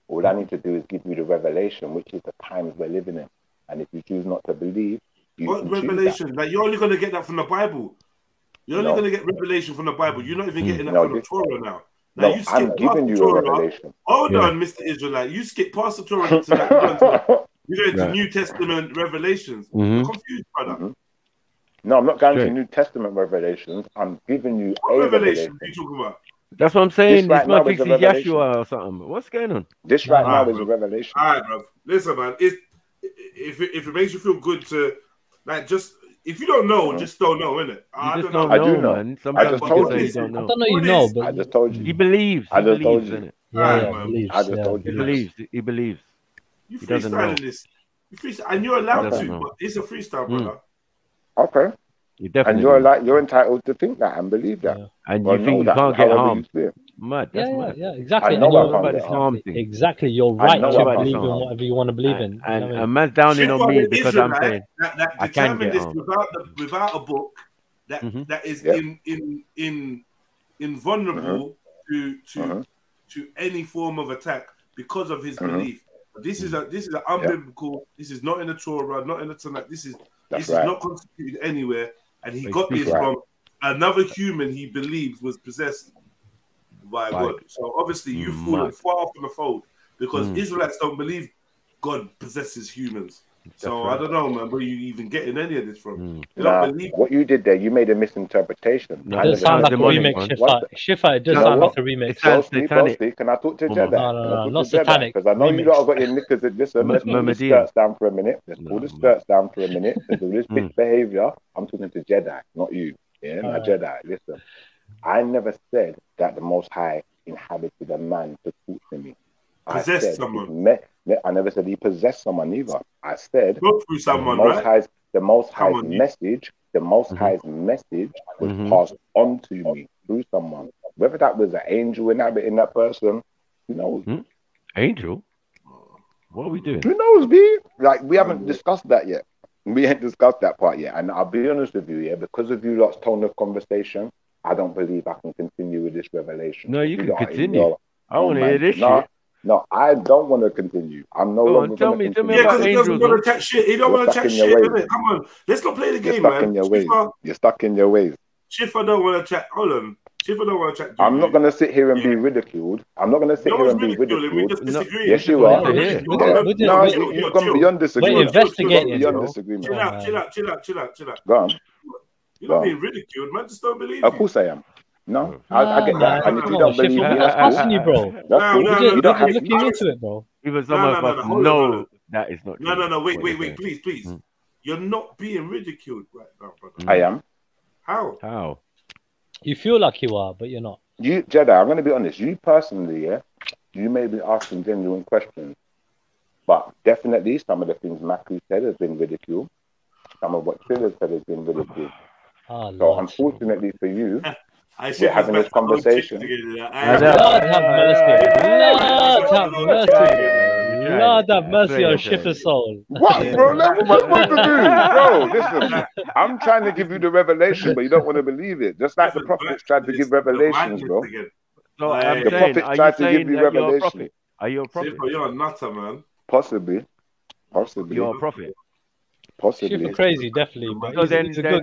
Speaker 6: All I need to do is give you the revelation, which is the times we're living in. And if you choose not to believe, you
Speaker 1: What
Speaker 6: can choose that.
Speaker 1: revelation? Like, you're only going to get that from the Bible. You're only going to get revelation from the Bible. You're not even getting that from the Torah now. Now
Speaker 6: No,
Speaker 1: you skip
Speaker 6: I'm
Speaker 1: past
Speaker 6: giving
Speaker 1: the
Speaker 6: you
Speaker 1: Torah.
Speaker 6: a revelation.
Speaker 1: Hold on, Mr. Israelite. You skip past the Torah to that. You're going to
Speaker 6: Right.
Speaker 1: New Testament revelations. You're confused, brother.
Speaker 6: No, I'm not going
Speaker 14: Straight.
Speaker 6: to New Testament revelations. I'm giving you
Speaker 1: What
Speaker 6: a
Speaker 1: revelation
Speaker 6: revelation.
Speaker 1: are you talking about?
Speaker 14: That's what I'm saying.
Speaker 6: This right
Speaker 14: This man
Speaker 6: now
Speaker 14: thinks
Speaker 6: is a
Speaker 14: he's
Speaker 6: revelation.
Speaker 14: Yeshua or something. What's going on?
Speaker 6: This right now is a revelation.
Speaker 1: All right, bro. Listen, man. If it makes you feel good to, like, just, if you don't know, just don't know, innit? I don't know.
Speaker 6: I do know.
Speaker 14: man.
Speaker 6: I
Speaker 14: Sometimes
Speaker 6: just
Speaker 14: you
Speaker 6: told
Speaker 14: can say
Speaker 6: you.
Speaker 14: you don't know.
Speaker 20: I don't know you know, but
Speaker 6: I just told you.
Speaker 14: He believes.
Speaker 6: I
Speaker 14: He
Speaker 6: just told
Speaker 14: believes,
Speaker 6: you.
Speaker 14: innit?
Speaker 20: yeah, believes.
Speaker 6: I just told
Speaker 14: He
Speaker 6: you.
Speaker 14: believes. He believes.
Speaker 1: You
Speaker 14: He doesn't know.
Speaker 1: freestyling this. You freestyle, and you're allowed
Speaker 14: doesn't
Speaker 1: to,
Speaker 14: know.
Speaker 1: but it's a freestyle, brother.
Speaker 6: Okay.
Speaker 14: You
Speaker 6: And
Speaker 14: definitely.
Speaker 6: you're entitled to think that and believe that.
Speaker 14: And
Speaker 6: Well,
Speaker 14: you think
Speaker 6: know
Speaker 14: you
Speaker 6: that,
Speaker 14: can't get
Speaker 6: however
Speaker 14: harmed.
Speaker 6: you feel.
Speaker 14: Mad. That's mad.
Speaker 20: Yeah, exactly.
Speaker 6: I know
Speaker 20: And
Speaker 6: I
Speaker 20: you're
Speaker 6: can't
Speaker 14: about
Speaker 6: get
Speaker 14: this
Speaker 6: harmed.
Speaker 14: harm thing.
Speaker 20: exactly. You're
Speaker 6: I
Speaker 20: right
Speaker 6: know
Speaker 20: to
Speaker 6: I
Speaker 14: about
Speaker 6: can't
Speaker 14: this
Speaker 20: believe
Speaker 6: get
Speaker 20: in
Speaker 6: harmed.
Speaker 20: whatever you want to believe in.
Speaker 14: And
Speaker 20: You know what I
Speaker 14: a
Speaker 20: mean?
Speaker 14: man's downing
Speaker 1: Shift
Speaker 14: on
Speaker 1: on
Speaker 14: me
Speaker 1: the
Speaker 14: because I'm
Speaker 1: Israelite
Speaker 14: saying
Speaker 1: that
Speaker 14: I can
Speaker 1: determined
Speaker 14: get
Speaker 1: this
Speaker 14: harmed.
Speaker 1: without a book that is
Speaker 6: Yep.
Speaker 1: invulnerable to any form of attack because of his belief. But this is an unbiblical. This is not in the Torah, not in the Tanakh. This is
Speaker 6: right.
Speaker 1: not constituted anywhere, and he
Speaker 14: But
Speaker 1: got
Speaker 14: speak
Speaker 1: this
Speaker 14: right.
Speaker 1: from another human he believes was possessed by
Speaker 14: Right.
Speaker 1: God. So obviously you've
Speaker 14: Mad.
Speaker 1: fallen far from the fold because
Speaker 14: Mm.
Speaker 1: Israelites don't believe God possesses humans. So
Speaker 14: right.
Speaker 1: I don't know, man, where you even getting any of this from? They
Speaker 6: Nah,
Speaker 1: don't believe.
Speaker 6: what you did there, you made a misinterpretation.
Speaker 14: No,
Speaker 6: I
Speaker 20: It does
Speaker 6: never
Speaker 20: sound
Speaker 6: said
Speaker 20: like a
Speaker 14: demonic
Speaker 20: remix,
Speaker 14: one.
Speaker 20: Shifa. Shifa, it does
Speaker 6: You know
Speaker 20: sound
Speaker 6: what?
Speaker 20: like a remix.
Speaker 14: It sounds
Speaker 6: Broski,
Speaker 14: satanic.
Speaker 6: can I talk to
Speaker 14: Almost.
Speaker 6: Jedi?
Speaker 20: No,
Speaker 6: Can I talk
Speaker 20: not
Speaker 6: to Jedi?
Speaker 20: satanic.
Speaker 6: Because I know you
Speaker 20: Remix.
Speaker 6: lot have got your knickers. Listen, let's pull the
Speaker 14: Mehmedian.
Speaker 6: skirts down for a minute. Let's pull the skirts down for a minute. There's all this bitch behavior. I'm talking to Jedi, not you. Yeah, my Jedi. Listen, I never said that the Most High inhabited a man to talk to me.
Speaker 1: Possessed someone.
Speaker 6: I never said he possessed someone either. I said
Speaker 1: Spoke through someone,
Speaker 6: the Most
Speaker 1: right?
Speaker 6: High's the Most
Speaker 1: Come
Speaker 6: High's
Speaker 1: on, you-
Speaker 6: message, the Most High's message was passed on to me through someone. Whether that was an angel inhabiting that person, who knows?
Speaker 14: Angel? What are we doing?
Speaker 6: Who knows, B? Like, we haven't discussed that yet. We ain't discussed that part yet. And I'll be honest with you, yeah, because of you lot's tone of conversation, I don't believe I can continue with this revelation.
Speaker 14: No, you can
Speaker 6: lot are in
Speaker 14: continue.
Speaker 6: your
Speaker 14: I want to hear
Speaker 6: own
Speaker 14: this
Speaker 6: no,
Speaker 14: shit.
Speaker 6: no, I don't want to continue. I'm no
Speaker 14: Go
Speaker 6: longer
Speaker 14: on, tell
Speaker 6: going to
Speaker 14: me
Speaker 6: continue.
Speaker 1: Yeah, because he doesn't
Speaker 14: angels,
Speaker 1: want to chat shit. He don't
Speaker 6: You're
Speaker 1: want to
Speaker 6: stuck
Speaker 1: chat
Speaker 6: in your
Speaker 1: shit,
Speaker 6: ways.
Speaker 1: innit? Come on, let's not play the
Speaker 6: You're
Speaker 1: game,
Speaker 6: stuck
Speaker 1: man.
Speaker 6: in your ways.
Speaker 1: Shifa,
Speaker 6: You're stuck in your ways.
Speaker 1: Shifa don't want to chat. Hold on. Shifa don't want to chat.
Speaker 6: I'm not going to sit here and be ridiculed. I'm not going to sit
Speaker 1: No
Speaker 6: here
Speaker 1: one's
Speaker 6: and be
Speaker 1: ridiculing. We
Speaker 6: ridiculed.
Speaker 1: just disagree.
Speaker 6: Yes, you are.
Speaker 14: here.
Speaker 6: No, you've gone beyond disagreement.
Speaker 20: We're
Speaker 6: You've gone
Speaker 20: investigating,
Speaker 6: beyond
Speaker 20: bro.
Speaker 6: disagreement.
Speaker 1: Chill out, chill out, chill out, chill out, chill out.
Speaker 6: Go on.
Speaker 1: You're
Speaker 6: Go
Speaker 1: not
Speaker 6: on.
Speaker 1: being ridiculed, man. Just don't believe
Speaker 6: Of
Speaker 1: you.
Speaker 6: course I am. No, I get that. And if
Speaker 20: Come
Speaker 6: you
Speaker 20: on,
Speaker 6: don't believe
Speaker 20: Shifa,
Speaker 6: me,
Speaker 20: we're
Speaker 6: that's
Speaker 20: just
Speaker 6: cool.
Speaker 20: asking you, bro.
Speaker 6: That's
Speaker 1: No,
Speaker 6: cool.
Speaker 1: no,
Speaker 6: You
Speaker 1: no,
Speaker 6: don't have
Speaker 20: Looking into it, bro.
Speaker 14: Even some of us
Speaker 1: hold on,
Speaker 14: know that is not true.
Speaker 1: No, wait,
Speaker 14: what you're saying.
Speaker 1: please. You're not being ridiculed right now, brother.
Speaker 6: I am.
Speaker 1: How?
Speaker 14: How?
Speaker 20: You feel like you are, but you're not.
Speaker 6: You, Jedi, I'm going to be honest. You personally, yeah, you may be asking genuine questions, but definitely some of the things Maku said has been ridiculed. Some of what Triller said has been ridiculed.
Speaker 20: Oh,
Speaker 6: so unfortunately for you,
Speaker 1: I
Speaker 6: we're having this conversation.
Speaker 20: Lord have mercy. Lord have mercy on Shifa's soul.
Speaker 6: What, bro? What to do? Bro, listen. I'm trying to give you the revelation, but you don't want to believe it. Just like the prophets tried to give revelations, bro.
Speaker 14: So I'm
Speaker 6: The
Speaker 14: saying,
Speaker 6: prophet
Speaker 14: are you
Speaker 6: tried to give
Speaker 14: saying
Speaker 6: you
Speaker 14: that you're a
Speaker 6: revelation.
Speaker 14: prophet? Are you a prophet?
Speaker 1: You're a nutter, man.
Speaker 6: Possibly.
Speaker 14: You're a prophet.
Speaker 6: Possibly.
Speaker 20: Shifa crazy, definitely. But
Speaker 14: So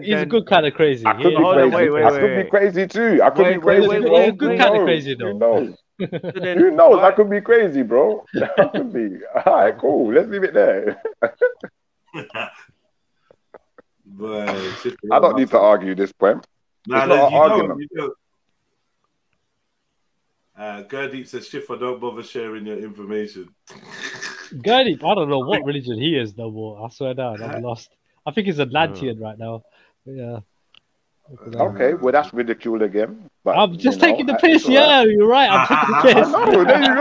Speaker 20: he's a good kind of crazy.
Speaker 6: I could be crazy. I could be crazy too. I could be crazy, bro.
Speaker 20: He's a good kind of crazy, though.
Speaker 6: Who knows? Who knows? I could be crazy, bro. I could be. All right, cool. Let's leave it there. I don't need to argue this point.
Speaker 1: Nah,
Speaker 6: it's not an argument.
Speaker 1: Gurdeep says, Shifa, don't bother sharing your information.
Speaker 20: Gurdeep, I don't know what religion he is no more. I swear down, I'm lost. I think he's Atlantean right now. But yeah.
Speaker 6: Okay, well that's ridicule again. But
Speaker 20: I'm just taking the piss. Yeah, you're right. I'm taking the piss.
Speaker 6: No, there you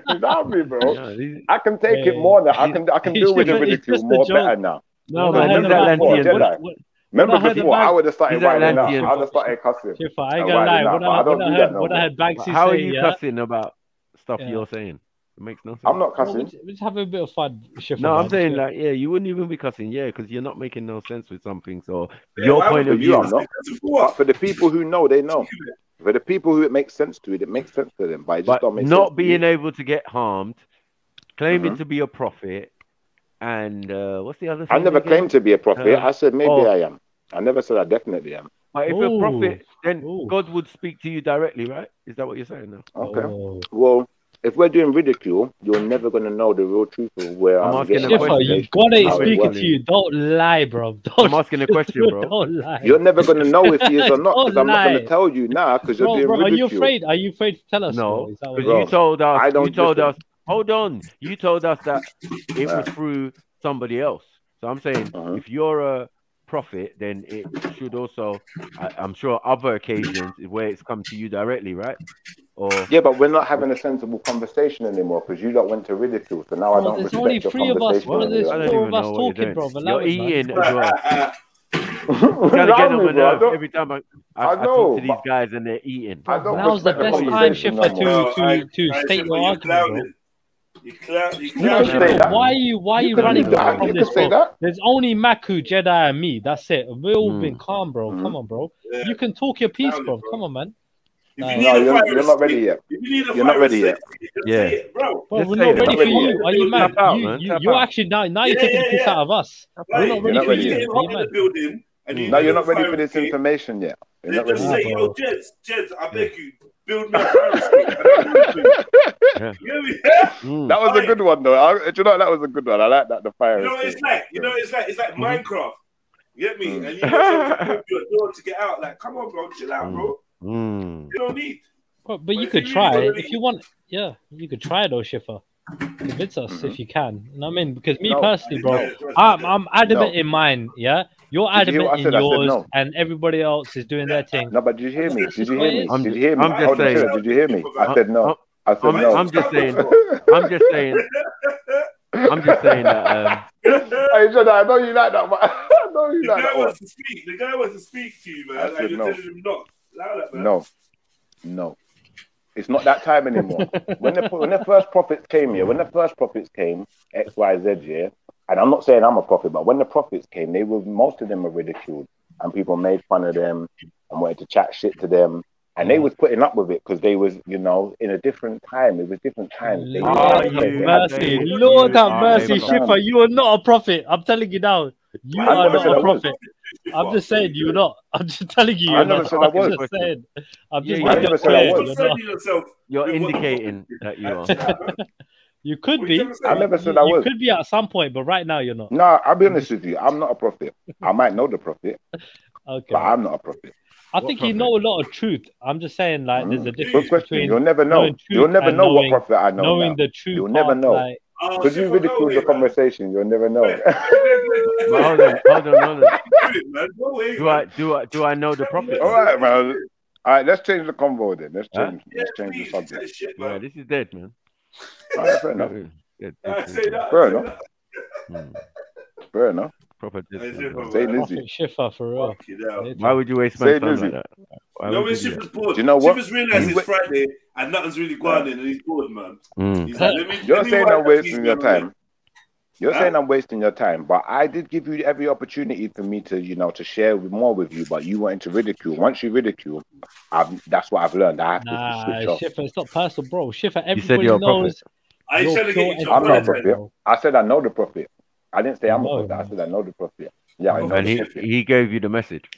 Speaker 6: go. Not me, bro. I can take it more now. I can deal with the ridicule more better now.
Speaker 20: No,
Speaker 6: Remember before, I would have started winding up. I would have started cussing.
Speaker 20: Shifa, I ain't gonna lie. When I heard Banksy
Speaker 14: how
Speaker 20: say,
Speaker 14: are you cussing about stuff you're saying? It makes no sense.
Speaker 6: I'm not cussing.
Speaker 20: We're just having a bit of fun. Shifa,
Speaker 14: No, I'm
Speaker 20: man.
Speaker 14: saying like, yeah, you wouldn't even be cussing, yeah, because you're not making no sense with something. So your point of view,
Speaker 6: I'm not. But for the people who know, they know. For the people who it makes sense to, it makes sense to them, but it just don't make sense.
Speaker 14: Not
Speaker 6: to
Speaker 14: being
Speaker 6: me.
Speaker 14: able to get harmed, claiming to be a prophet, and what's the other thing?
Speaker 6: I never
Speaker 14: again?
Speaker 6: claimed to be a prophet. I said maybe I am. I never said I definitely am.
Speaker 14: But if you're a prophet, then God would speak to you directly, right? Is that what you're saying now?
Speaker 6: Okay. Well, if we're doing ridicule, you're never going to know the real truth of where I'm
Speaker 14: asking
Speaker 6: getting
Speaker 14: a
Speaker 6: my
Speaker 14: question.
Speaker 6: information.
Speaker 20: God ain't
Speaker 6: how it
Speaker 20: speaking
Speaker 6: was.
Speaker 20: to you. Don't lie, bro.
Speaker 14: I'm asking a question, bro.
Speaker 20: Don't lie.
Speaker 6: You're never going to know if he is or not,
Speaker 20: Don't
Speaker 6: because I'm not going
Speaker 20: lie.
Speaker 6: to tell you now, because you're doing
Speaker 20: Bro, are
Speaker 6: ridicule.
Speaker 20: you afraid? Are you afraid to tell us?
Speaker 14: No,
Speaker 20: Bro? Is that what
Speaker 14: because
Speaker 20: it
Speaker 14: you
Speaker 20: is?
Speaker 14: told us.
Speaker 6: I don't
Speaker 14: You told
Speaker 6: listen.
Speaker 14: us. Hold on. You told us that it was through somebody else. So I'm saying, if you're a prophet, then it should also. I'm sure other occasions where it's come to you directly, right? Or
Speaker 6: Yeah, but we're not having a sensible conversation anymore because you lot went to ridicule. So now I don't
Speaker 20: There's
Speaker 6: respect
Speaker 20: only
Speaker 6: your
Speaker 20: 3 of us,
Speaker 6: conversation
Speaker 20: bro.
Speaker 6: any
Speaker 20: There's
Speaker 6: longer.
Speaker 20: 4 of us talking, bro. Allow
Speaker 14: You're
Speaker 20: it, man.
Speaker 14: eating as well. You gotta get on my nerves every time I talk to these guys and they're eating.
Speaker 20: Now's the best time, Schiffer, to state your argument, bro. Why are you running from this, bro? There's only Maku, Jedi, and me. That's it. We've all been calm, bro. Come on, bro. You can talk your piece, bro. Come on, man.
Speaker 6: No, you're not ready yet. You're not ready yet.
Speaker 14: Yeah,
Speaker 20: bro, we're not ready for you. Are you mad? You're actually now you're taking the piss out of us. We're not ready for you. Are you mad?
Speaker 6: No, you're not ready for this information yet. You're not ready yet.
Speaker 1: Yo, Jeds, I beg you, build me a fire escape.
Speaker 6: That was a good one, though. Do you know that was a good one? I like that. The fire.
Speaker 1: You know what it's like? It's like Minecraft. You get me? And you have to open your door to get out. Like, come on, bro, chill out, bro. You don't need.
Speaker 20: But you could try if you want. Yeah, you could try though, Schiffer. Convince us if you can. You know what I mean? Because me personally, bro, I'm adamant in mine. Yeah, you're adamant in yours, and everybody else is doing their thing.
Speaker 6: No, but did you hear me? Did you hear me?
Speaker 14: I'm
Speaker 6: Did you hear me?
Speaker 14: just saying.
Speaker 6: Did you hear me? I said no. I said no.
Speaker 14: I'm just saying. I'm just saying that.
Speaker 6: Hey, Jedi, I know you like that, but I know you like that one.
Speaker 1: The guy wants to speak to you, man. Like, you're telling him not. Allow that, man.
Speaker 6: No. It's not that time anymore. when the first prophets came here, X, Y, Z, yeah, and I'm not saying I'm a prophet, but when the prophets came, most of them were ridiculed, and people made fun of them and wanted to chat shit to them, and they was putting up with it because they was, in a different time. It was different times.
Speaker 20: Lord have mercy, Schiffer, you are not a prophet. I'm telling you now. You are not a prophet. I'm just saying you're not. I'm just telling you you're not. I'm just saying. I'm just making it clear.
Speaker 14: You're indicating that you are.
Speaker 20: You could be.
Speaker 6: I never said I was.
Speaker 20: You could be at some point, but right now you're not.
Speaker 6: No, I'll be honest with you. I'm not a prophet. I might know the prophet, but I'm not a prophet.
Speaker 20: I think you know a lot of truth. I'm just saying, like, there's a difference between.
Speaker 6: You'll never know. You'll never know what prophet I know.
Speaker 20: Knowing the truth.
Speaker 6: You'll never know. Because you ridicule the conversation, you'll never know.
Speaker 14: Hold on. Do I know the prophet?
Speaker 6: All right, man. All right, let's change the convo then. Let's change the subject.
Speaker 14: Yeah, this is dead, man.
Speaker 6: All right, fair enough. Fair enough. Fair enough.
Speaker 14: Proper
Speaker 6: Say Lizzie.
Speaker 20: Schiffer for real.
Speaker 14: Why would you waste my time like that?
Speaker 1: No, when Schiffer's bored.
Speaker 6: Do you know what?
Speaker 1: Schiffer's realised it's Friday and nothing's really going on and he's bored, man. He's like,
Speaker 6: You're saying I'm wasting your time. You're saying I'm wasting your time, but I did give you every opportunity for me to, to share more with you, but you wanted to ridicule. Once you ridicule, that's what I've learned. I have to switch off.
Speaker 20: Schiffer, it's not personal, bro. Schiffer, everybody knows.
Speaker 1: I'm
Speaker 6: not a prophet. I said I know the prophet. I didn't say I'm a prophet. I said I know the prophet. Yeah, I know.
Speaker 14: And he gave you the message.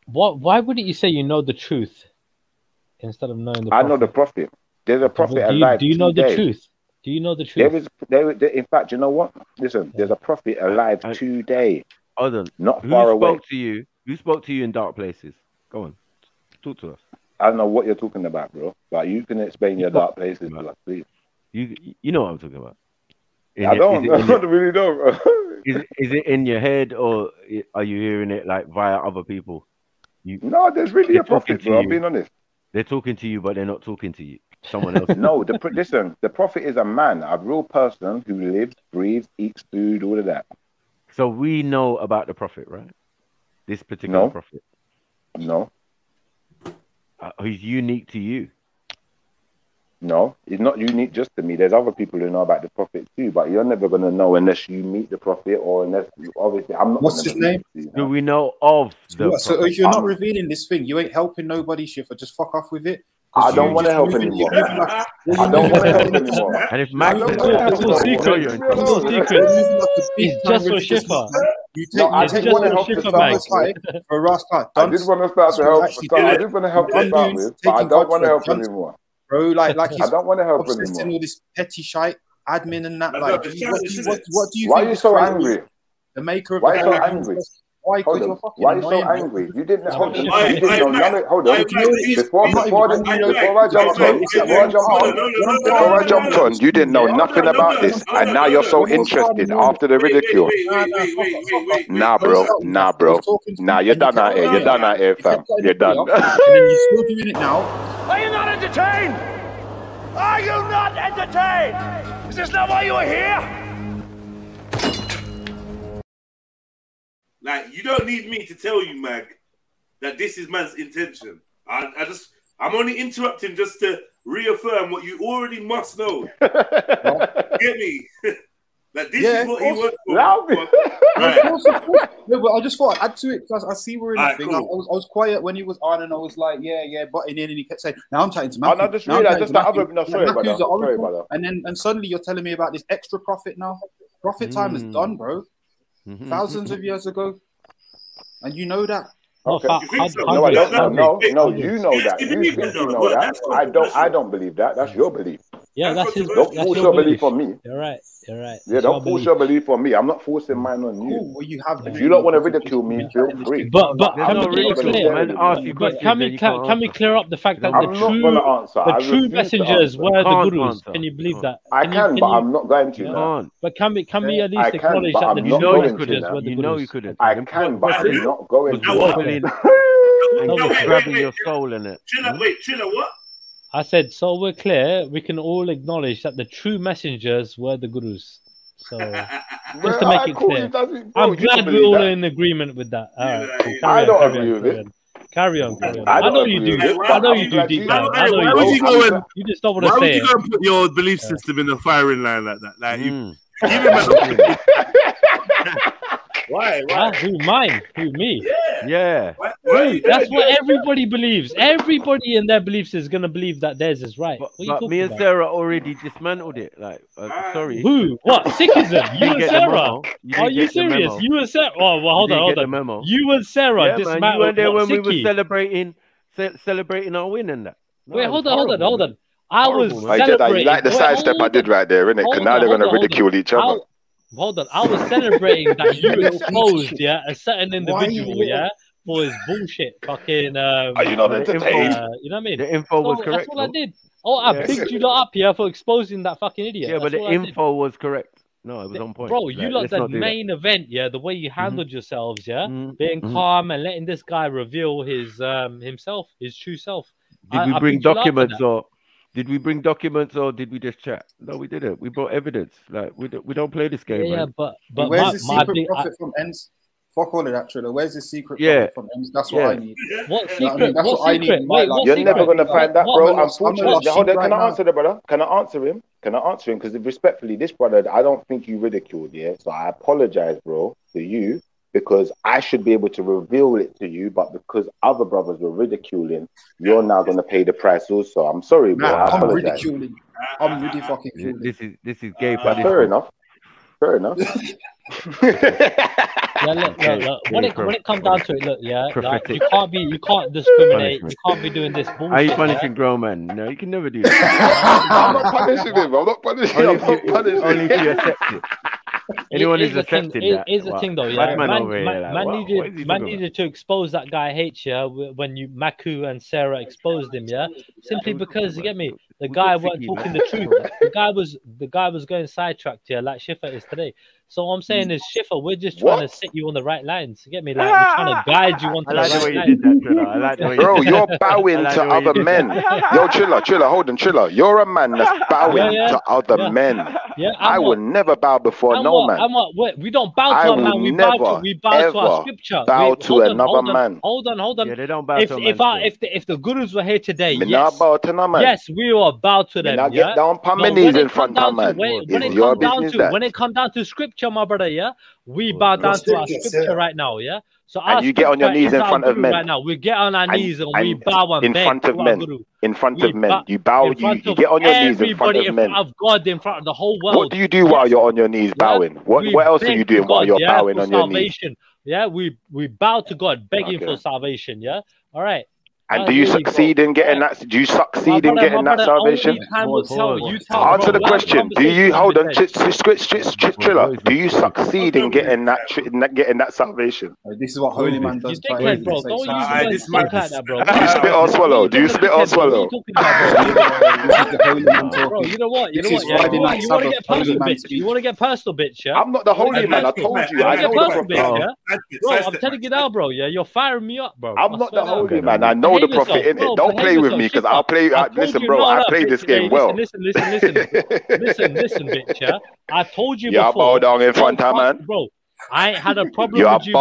Speaker 20: Why wouldn't you say you know the truth instead of knowing the prophet?
Speaker 6: I know the prophet. There's a prophet alive.
Speaker 20: Do you know the truth? Do you know the truth?
Speaker 6: In fact, you know what? Listen, there's a prophet alive today.
Speaker 14: Hold on.
Speaker 6: Not far away.
Speaker 14: Who spoke to you in dark places? Go on. Talk to us.
Speaker 6: I don't know what you're talking about, bro. But you can explain your dark places, please.
Speaker 14: You know what I'm talking about.
Speaker 6: I really don't, bro.
Speaker 14: Is it in your head or are you hearing it like via other people?
Speaker 6: No, there's really a prophet, bro. I'm being honest.
Speaker 14: They're talking to you, but they're not talking to you. Someone else.
Speaker 6: No, listen, the prophet is a man, a real person who lives, breathes, eats food, all of that.
Speaker 14: So we know about the prophet, right? This particular prophet.
Speaker 6: No.
Speaker 14: He's unique to you.
Speaker 6: No, it's not unique just to me. There's other people who know about the Prophet too, but you're never gonna know unless you meet the Prophet or unless obviously I'm not.
Speaker 15: What's his name?
Speaker 14: Do we know of the
Speaker 15: So
Speaker 14: Prophet?
Speaker 15: if you're not revealing this thing, you ain't helping nobody, Shifter. Just fuck off with it.
Speaker 6: I don't want to help anymore. I don't want to help anymore.
Speaker 14: And if Max
Speaker 20: It's all secret. It's all secret. It's just for Shifter.
Speaker 15: It's just for Shifter, Max. For a Rasta.
Speaker 6: I did want to start to help. I did want to help to start with, but I don't want to help anymore.
Speaker 15: Bro, like he's
Speaker 6: I don't want to help
Speaker 15: obsessed in
Speaker 6: anymore.
Speaker 15: all this petty shite, admin and that. Like, what do you
Speaker 6: Why
Speaker 15: think?
Speaker 6: are you so angry?
Speaker 15: The maker of
Speaker 6: Why
Speaker 15: the
Speaker 6: are you so angry?
Speaker 15: Why? Because
Speaker 6: Hold
Speaker 15: you're
Speaker 6: on.
Speaker 15: fucking
Speaker 6: Why are you so
Speaker 15: annoying,
Speaker 6: angry?
Speaker 15: bro.
Speaker 6: You didn't know.
Speaker 15: Hold on.
Speaker 6: You didn't know none of. Hold on. Before I jumped on, you didn't know nothing about this, and now you're so interested after the ridicule. Nah, bro. Nah, you're done out here. You're done out here, fam. You're done.
Speaker 15: And then you're still doing it now.
Speaker 9: Are you not entertained? Are you not entertained? Is this not why you are here?
Speaker 1: Like, you don't need me to tell you, Mag, that this is man's intention. I'm only interrupting just to reaffirm what you already must know. Get me? Like, this is what he wants for.
Speaker 15: Right. Of course. No, but I just thought I'd add to it because I see we're in the thing. Cool. I was quiet when he was on, and I was like, yeah, butting in, and he kept saying, "Now I'm chatting to Matthew."
Speaker 6: I just realized just that other. No, sorry, brother.
Speaker 15: And suddenly you're telling me about this extra prophet now. Prophet time is done, bro. Thousands of years ago, and you know that.
Speaker 6: Okay. No, I don't. No, you know that. You think you know that. I don't believe that. That's your belief.
Speaker 20: Yeah, that's his.
Speaker 6: Don't force your belief on me.
Speaker 20: You're right.
Speaker 6: Yeah, don't force your belief on me. I'm not forcing mine on you.
Speaker 15: Well, you have.
Speaker 6: If you don't want to ridicule me, feel free.
Speaker 20: But can we clear up the fact that the true messengers were the gurus? Can you believe that?
Speaker 6: I can, but I'm not going to.
Speaker 20: But can we at least acknowledge that the true messengers were the gurus?
Speaker 14: You couldn't.
Speaker 6: I can, but I'm not going to.
Speaker 14: And grabbing your soul in it.
Speaker 1: Chilla, what?
Speaker 20: I said, so we're clear, we can all acknowledge that the true messengers were the gurus. So, just to make it clear. I'm glad we're all in agreement with that. All right,
Speaker 6: I don't agree with it.
Speaker 20: Carry on. I know you do. I know you do deep down. I know you do. You just don't want to say it.
Speaker 1: Why would you go and put your belief system in the firing line like that? Like, you give him Why?
Speaker 20: Who? Mine? Who? Me?
Speaker 14: Yeah.
Speaker 20: That's what everybody believes. Everybody in their beliefs is gonna believe that theirs is right.
Speaker 14: But me and Sarah already dismantled it. Like, sorry.
Speaker 20: Who? What? Sikhism? You and Sarah? Are you serious? You and Sarah? Oh, well, hold on. You and Sarah dismantled.
Speaker 14: You weren't there when we were celebrating our win and that.
Speaker 20: Wait, hold on. I was celebrating.
Speaker 6: Jedi, you like the sidestep I did right there, innit? Because now they're gonna ridicule each other.
Speaker 20: Hold on, I was celebrating that you exposed, a certain individual, for his bullshit fucking.
Speaker 6: Are you not entertained?
Speaker 20: You know what I mean?
Speaker 14: The info was correct.
Speaker 20: That's what I did. Oh, I bigged you lot up, for exposing that fucking idiot.
Speaker 14: Yeah, but the info was correct. No, it was on point.
Speaker 20: Bro, you lot the main event, the way you handled yourselves, being calm and letting this guy reveal his himself, his true self.
Speaker 14: Did we bring documents or? Did we bring documents or did we just chat? No, we didn't. We brought evidence. Like we don't play this game.
Speaker 20: Yeah,
Speaker 14: man.
Speaker 20: but
Speaker 15: where's the secret prophet from ends? Fuck all of that, Triller. Where's the secret prophet from ends? That's what I need.
Speaker 20: What secret?
Speaker 15: That's what I need in my life.
Speaker 6: You're never gonna find that, bro. Unfortunately, hold on. Can I answer the brother? Can I answer him? Because respectfully, this brother, I don't think you ridiculed. So I apologize, bro, to you. Because I should be able to reveal it to you, but because other brothers were ridiculing, you're now going to pay the price also. I'm sorry, bro. I
Speaker 15: I'm
Speaker 6: apologize.
Speaker 15: ridiculing. I'm really fucking ridiculing.
Speaker 14: This is gay.
Speaker 6: Fair enough.
Speaker 20: Look. When it comes down to it, look, like, you can't discriminate. You can't be doing this bullshit.
Speaker 14: Are you punishing grown man? No, you can never do that.
Speaker 6: I'm not punishing him.
Speaker 14: Only if you accept it. Anyone who's accepting that.
Speaker 20: Here's the thing, though. Man needed to expose that guy H. When Maku and Sarah exposed him. Simply because you get me. The guy weren't talking the truth. The guy was going sidetracked. Like Shifa is today. So what I'm saying is, Schiffer, we're just trying to set you on the right lines. You get me? Like we're trying to guide you onto the right lines.
Speaker 6: I like the way bro, you're bowing to other men. Yo, Triller, hold on, Triller. You're a man that's bowing to other men.
Speaker 20: Yeah,
Speaker 6: I will never bow before no man.
Speaker 20: We don't bow to a man. We bow to our scripture.
Speaker 6: Bow to another man.
Speaker 20: Hold on.
Speaker 14: Yeah, they don't bow to a man.
Speaker 20: If the gurus were here today,
Speaker 6: Me not bow to no man.
Speaker 20: yes, we will bow to them.
Speaker 6: Me not get down on my knees in front of man.
Speaker 20: When it comes down to scripture, my brother, yeah, we bow down to our scripture right now, yeah. So
Speaker 6: and you get on your knees in front of men
Speaker 20: right now. We get on our knees and we bow and
Speaker 6: in
Speaker 20: beg
Speaker 6: front of
Speaker 20: to our
Speaker 6: men.
Speaker 20: guru.
Speaker 6: In front of men, you bow. You get on your knees in front of men.
Speaker 20: In front of God, in front of the whole world.
Speaker 6: What do you do while you're on your knees bowing? What else are you doing while you're bowing on your knees?
Speaker 20: Yeah, we bow to God, begging for salvation. Yeah, all right.
Speaker 6: And do you succeed in getting that? Do you succeed in getting that salvation? Answer the question. Do you hold on, Triller? Do you succeed in getting that salvation?
Speaker 15: This is what holy man does.
Speaker 20: Bro, don't use like that, bro.
Speaker 6: Do you spit or swallow? Do you spit or swallow?
Speaker 20: Bro, you know what? You want to get personal, bitch. You want to get personal, bitch. Yeah.
Speaker 6: I'm not the holy man. I told you. I know the prophet.
Speaker 20: Bro, I'm telling you now, bro. Yeah, you're firing me up, bro.
Speaker 6: I'm not the holy man. I know the prophet in it. Don't play with me because I'll play. Listen, bro, I play this game well.
Speaker 20: Listen, bitch. Yeah, I told you before.
Speaker 6: You bow down in front of man,
Speaker 20: bro. I ain't had a problem with you.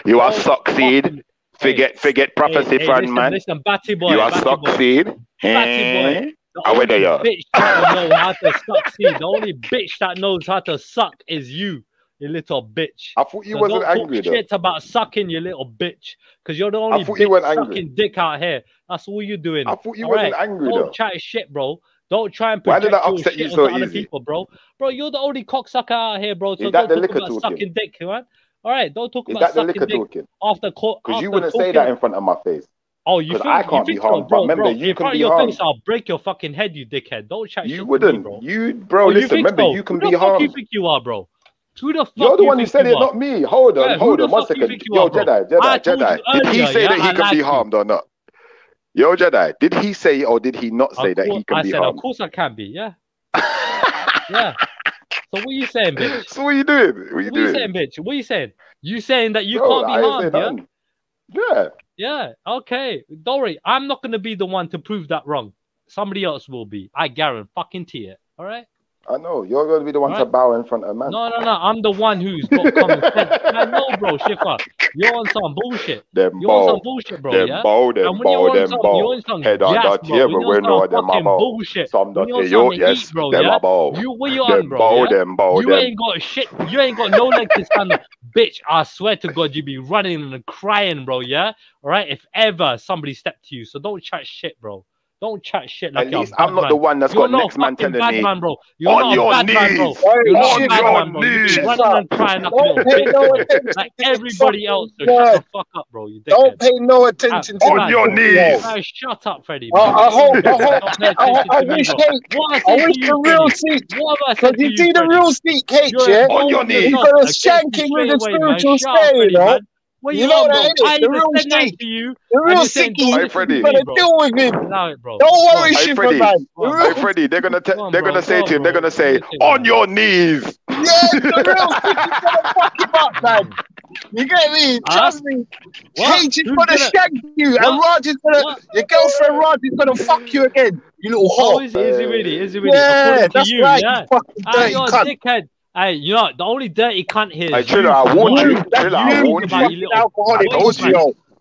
Speaker 6: You are succeed. Forget prophecy, friend, man.
Speaker 20: Listen, batty boy.
Speaker 6: You are succeed.
Speaker 20: Batty boy. The only bitch that knows how to succeed. The only bitch that knows how to suck is you. You little bitch.
Speaker 6: I thought you wasn't angry though.
Speaker 20: Shit about sucking, you little bitch, because you're the only bitch sucking dick out here. That's all you're doing.
Speaker 6: I thought you wasn't angry though.
Speaker 20: Don't chat shit, bro. Don't try and project your shit onto other people, bro. Bro, you're the only cocksucker out here, bro. So don't talk about sucking dick, man. All right, don't talk about sucking dick after court.
Speaker 6: Because you wouldn't say that in front of my face.
Speaker 20: Oh, you think
Speaker 6: I can't be harmed, but remember, you can be harmed.
Speaker 20: I'll break your fucking head, you dickhead. Don't chat shit.
Speaker 6: You wouldn't. Listen, remember, you can be harmed.
Speaker 20: Who the fuck you think you are, bro? Who the fuck
Speaker 6: you're the one who said it, not me. Hold on, 1 second. Yo, Jedi. Did he say that he can be harmed or not? Yo, Jedi, did he say or did he not say that he can be harmed?
Speaker 20: Of course I can be, yeah. Yeah. So what are you saying, bitch?
Speaker 6: So what are you doing? What are you
Speaker 20: saying, bitch? What are you saying? You saying that you can't be harmed, yeah?
Speaker 6: Yeah.
Speaker 20: Yeah, okay. Don't worry, I'm not going to be the one to prove that wrong. Somebody else will be. I guarantee it, all right?
Speaker 6: I know you're going to be the one to bow in front of man.
Speaker 20: No. I'm the one who's got common sense. I know, bro. Schiffer, you're on some bullshit. You're on some bullshit, bro. Yeah. You're on some gas, bro. You're on some fucking bullshit. You're on some heat, bro. Yeah. What you on, bro? You ain't got shit. You ain't got no leg to stand up, bitch. I swear to God, you be running and crying, bro. Yeah. All right. If ever somebody stepped to you, so don't chat shit, bro. Don't chat shit like
Speaker 6: at least I'm not the one that's got next man telling me
Speaker 20: man, bro. You're on your knees,
Speaker 6: you're on your knees,
Speaker 20: you're running and crying up little bitch, like everybody else. So shut the fuck up, bro. You
Speaker 3: don't pay no attention to
Speaker 6: on your knees.
Speaker 20: Shut up, Freddie.
Speaker 3: I wish the real seat. Because you see the real seat, Kate, yeah?
Speaker 6: On your knees.
Speaker 3: You're gonna shank him with a spiritual stare, you know?
Speaker 20: Well,
Speaker 3: you know that, innit? The real
Speaker 20: stick to you.
Speaker 3: The real sticky. You gotta deal with him.
Speaker 20: Bro.
Speaker 3: Don't worry, Schiffer, man.
Speaker 6: Hey, Freddie, they're gonna say to him, they're gonna say, on your knees.
Speaker 3: Yeah, the real sticky's gonna fuck him up, man. You get me? Trust me. Cage is gonna shank you, and Raj is gonna, your girlfriend Raj is gonna fuck you again. You little whore.
Speaker 20: Is he really?
Speaker 3: Yeah, that's right. You fucking dirty
Speaker 20: cunt. Dickhead. Hey, you know, the only dirty cunt here is
Speaker 6: Triller, I warned you. Triller, I warned you.
Speaker 3: Alcoholic pussy,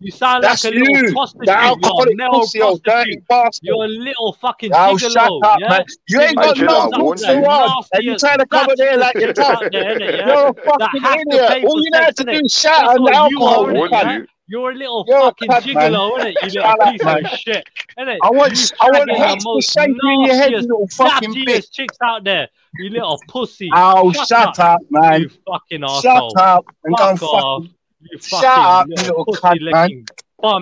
Speaker 20: you sound like a little prostitute.
Speaker 3: The alcoholic pussy, dirty bastard.
Speaker 20: You're a little fucking
Speaker 3: gigolo.
Speaker 20: Shut
Speaker 3: up, man. You ain't got no boots to run. And you trying to come in there like you're tough. You're a fucking idiot. All you know how to do is shout and alcohol.
Speaker 20: You're a little fucking gigolo, innit? You little piece of shit, innit?
Speaker 3: I want Hex to shank you in your head, you little fucking bitch.
Speaker 20: Chicks out there, you little pussy.
Speaker 3: Oh, shut up, man.
Speaker 20: You fucking arsehole.
Speaker 3: Shut up and go fuck. Shut up, you little cunt, man.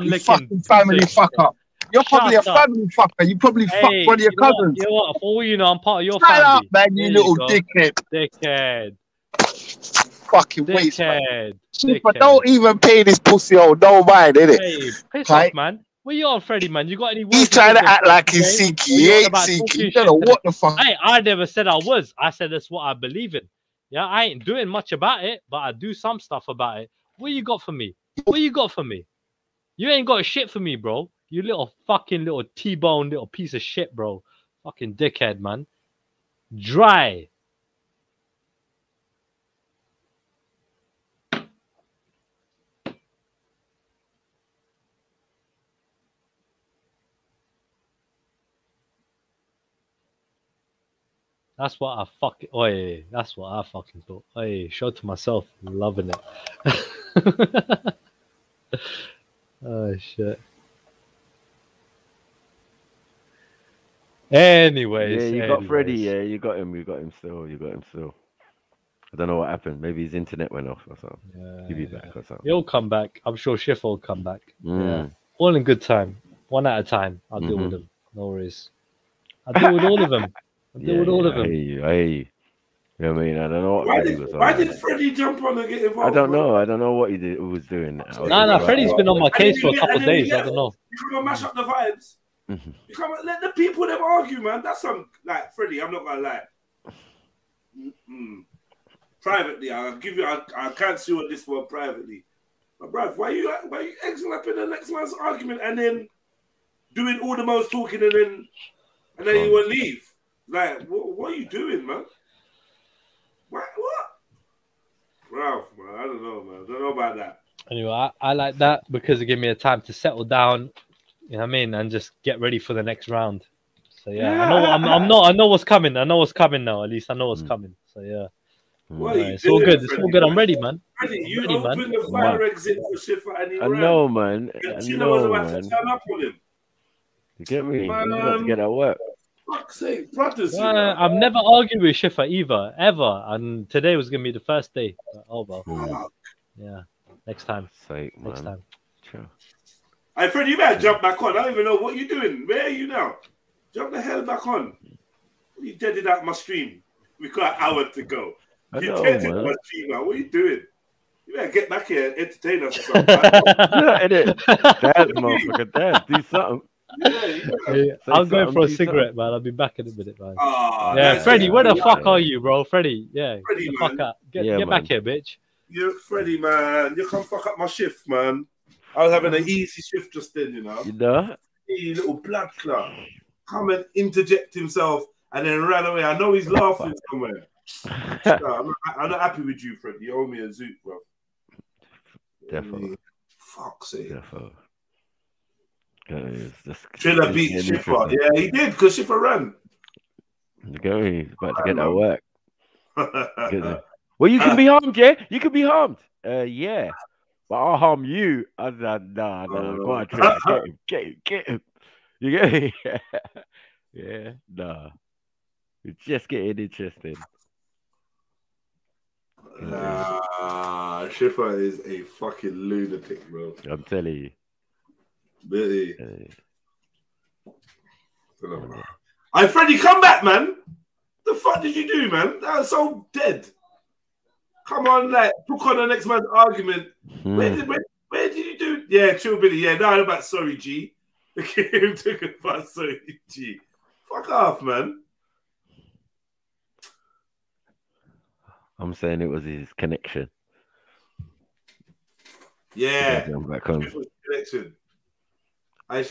Speaker 3: You fucking family fucker. You're probably a family fucker. You probably fuck one of your cousins.
Speaker 20: You know what? For all you know, I'm part of your
Speaker 3: family.
Speaker 20: Shut
Speaker 3: up, man, you little dickhead.
Speaker 20: Dickhead.
Speaker 3: Fucking waste, man. But don't even pay this pussy old no mind, innit?
Speaker 20: Hey, piss off, man. Where you on, Freddie, man? You got any words?
Speaker 3: He's trying to act like he's Sinky. He ain't Sinky. You don't know what the fuck.
Speaker 20: Hey, I never said I was. I said that's what I believe in. Yeah, I ain't doing much about it, but I do some stuff about it. What you got for me? What you got for me? You ain't got shit for me, bro. You little fucking little T-bone little piece of shit, bro. Fucking dickhead, man. Dry. That's what I fucking. Oi, that's what I fucking thought. Oi, show to myself, loving it. Oh shit. Anyways,
Speaker 14: Yeah, you got Freddie. Yeah, you got him. You got him still. You got him still. I don't know what happened. Maybe his internet went off or something. He'll be back or something.
Speaker 20: He'll come back. I'm sure Schiff will come back.
Speaker 14: Mm.
Speaker 20: Yeah. All in good time. One at a time. I'll deal with them. No worries. I'll deal with all of them. I'll deal with all of them.
Speaker 14: I hear you. You know what I mean? I don't know what Freddie was on.
Speaker 1: Why did Freddie jump on and get involved?
Speaker 14: I don't know. I don't know what he was doing.
Speaker 20: No, Freddie's been on my case for a couple of days. I don't know.
Speaker 1: You come and mash up the vibes. You come and let the people them argue, man. That's some like Freddie. I'm not gonna lie. Privately, I'll give you. I can't see what this one privately. But bruv, why you exiting up in the next man's argument and then doing all the most talking and then you want to leave? Like, what are you doing, man? What? Ralph, man, I don't know, man. I don't know about that.
Speaker 20: Anyway, I like that because it gave me a time to settle down. You know what I mean, and just get ready for the next round. So yeah, I know what's coming. I know what's coming now. At least I know what's coming. So yeah. It's all good. It's all good. I'm ready, man.
Speaker 1: Freddie, you opened the fire exit for Schiffer and he
Speaker 14: I know, man.
Speaker 1: I know, man. To turn up on him.
Speaker 14: You get me? You got to get at work.
Speaker 1: Fuck's sake, brothers.
Speaker 20: I've never argued with Schiffer either, ever. And today was going to be the first day. But, oh, well. Yeah. Next time. Next time.
Speaker 14: Sure.
Speaker 1: Hey, Freddie, you better jump back on. I don't even know what you're doing. Where are you now? Jump the hell back on. You deaded out my stream. We got an hour to go. You deaded my stream, man. What are you doing? You better get back here and entertain us or something.
Speaker 14: Dad, motherfucker, Dad, do something.
Speaker 20: Yeah, I'm going for a cigarette, man. I'll be back in a minute, man. Yeah, Freddie, where the fuck are you, bro? Freddie, yeah.
Speaker 1: Freddie,
Speaker 20: get the fuck up. Get back here, bitch.
Speaker 1: You're Freddie, man. You come fuck up my shift, man. I was having an easy shift just then, you know.
Speaker 14: You know?
Speaker 1: Hey, little blood clot. Come and interject himself and then ran away. I know he's laughing somewhere. No, I'm not happy with you, Freddie. You owe me a zoot, bro.
Speaker 14: Definitely.
Speaker 1: Fuck's sake.
Speaker 14: Definitely.
Speaker 1: Triller beat Schiffer. Yeah, he did because Schiffer ran.
Speaker 14: He's about to get that work. Well, you can be harmed, yeah? You can be harmed. Yeah. But I'll harm you. I said, nah. Go on, Triller. Get him. You get me? Yeah, nah. It's just getting interesting.
Speaker 1: Nah, Schiffer is a fucking lunatic, bro.
Speaker 14: I'm telling you.
Speaker 1: Really? Hey, Freddie, come back, man. The fuck did you do, man? That was so dead. Come on, like, took on the next man's argument. Where did you do? Yeah, chill, Billy. Yeah, no, about sorry, G. Took about sorry, G. Fuck off, man.
Speaker 14: I'm saying it was his connection.
Speaker 1: Yeah.
Speaker 14: Back home.
Speaker 1: Connection.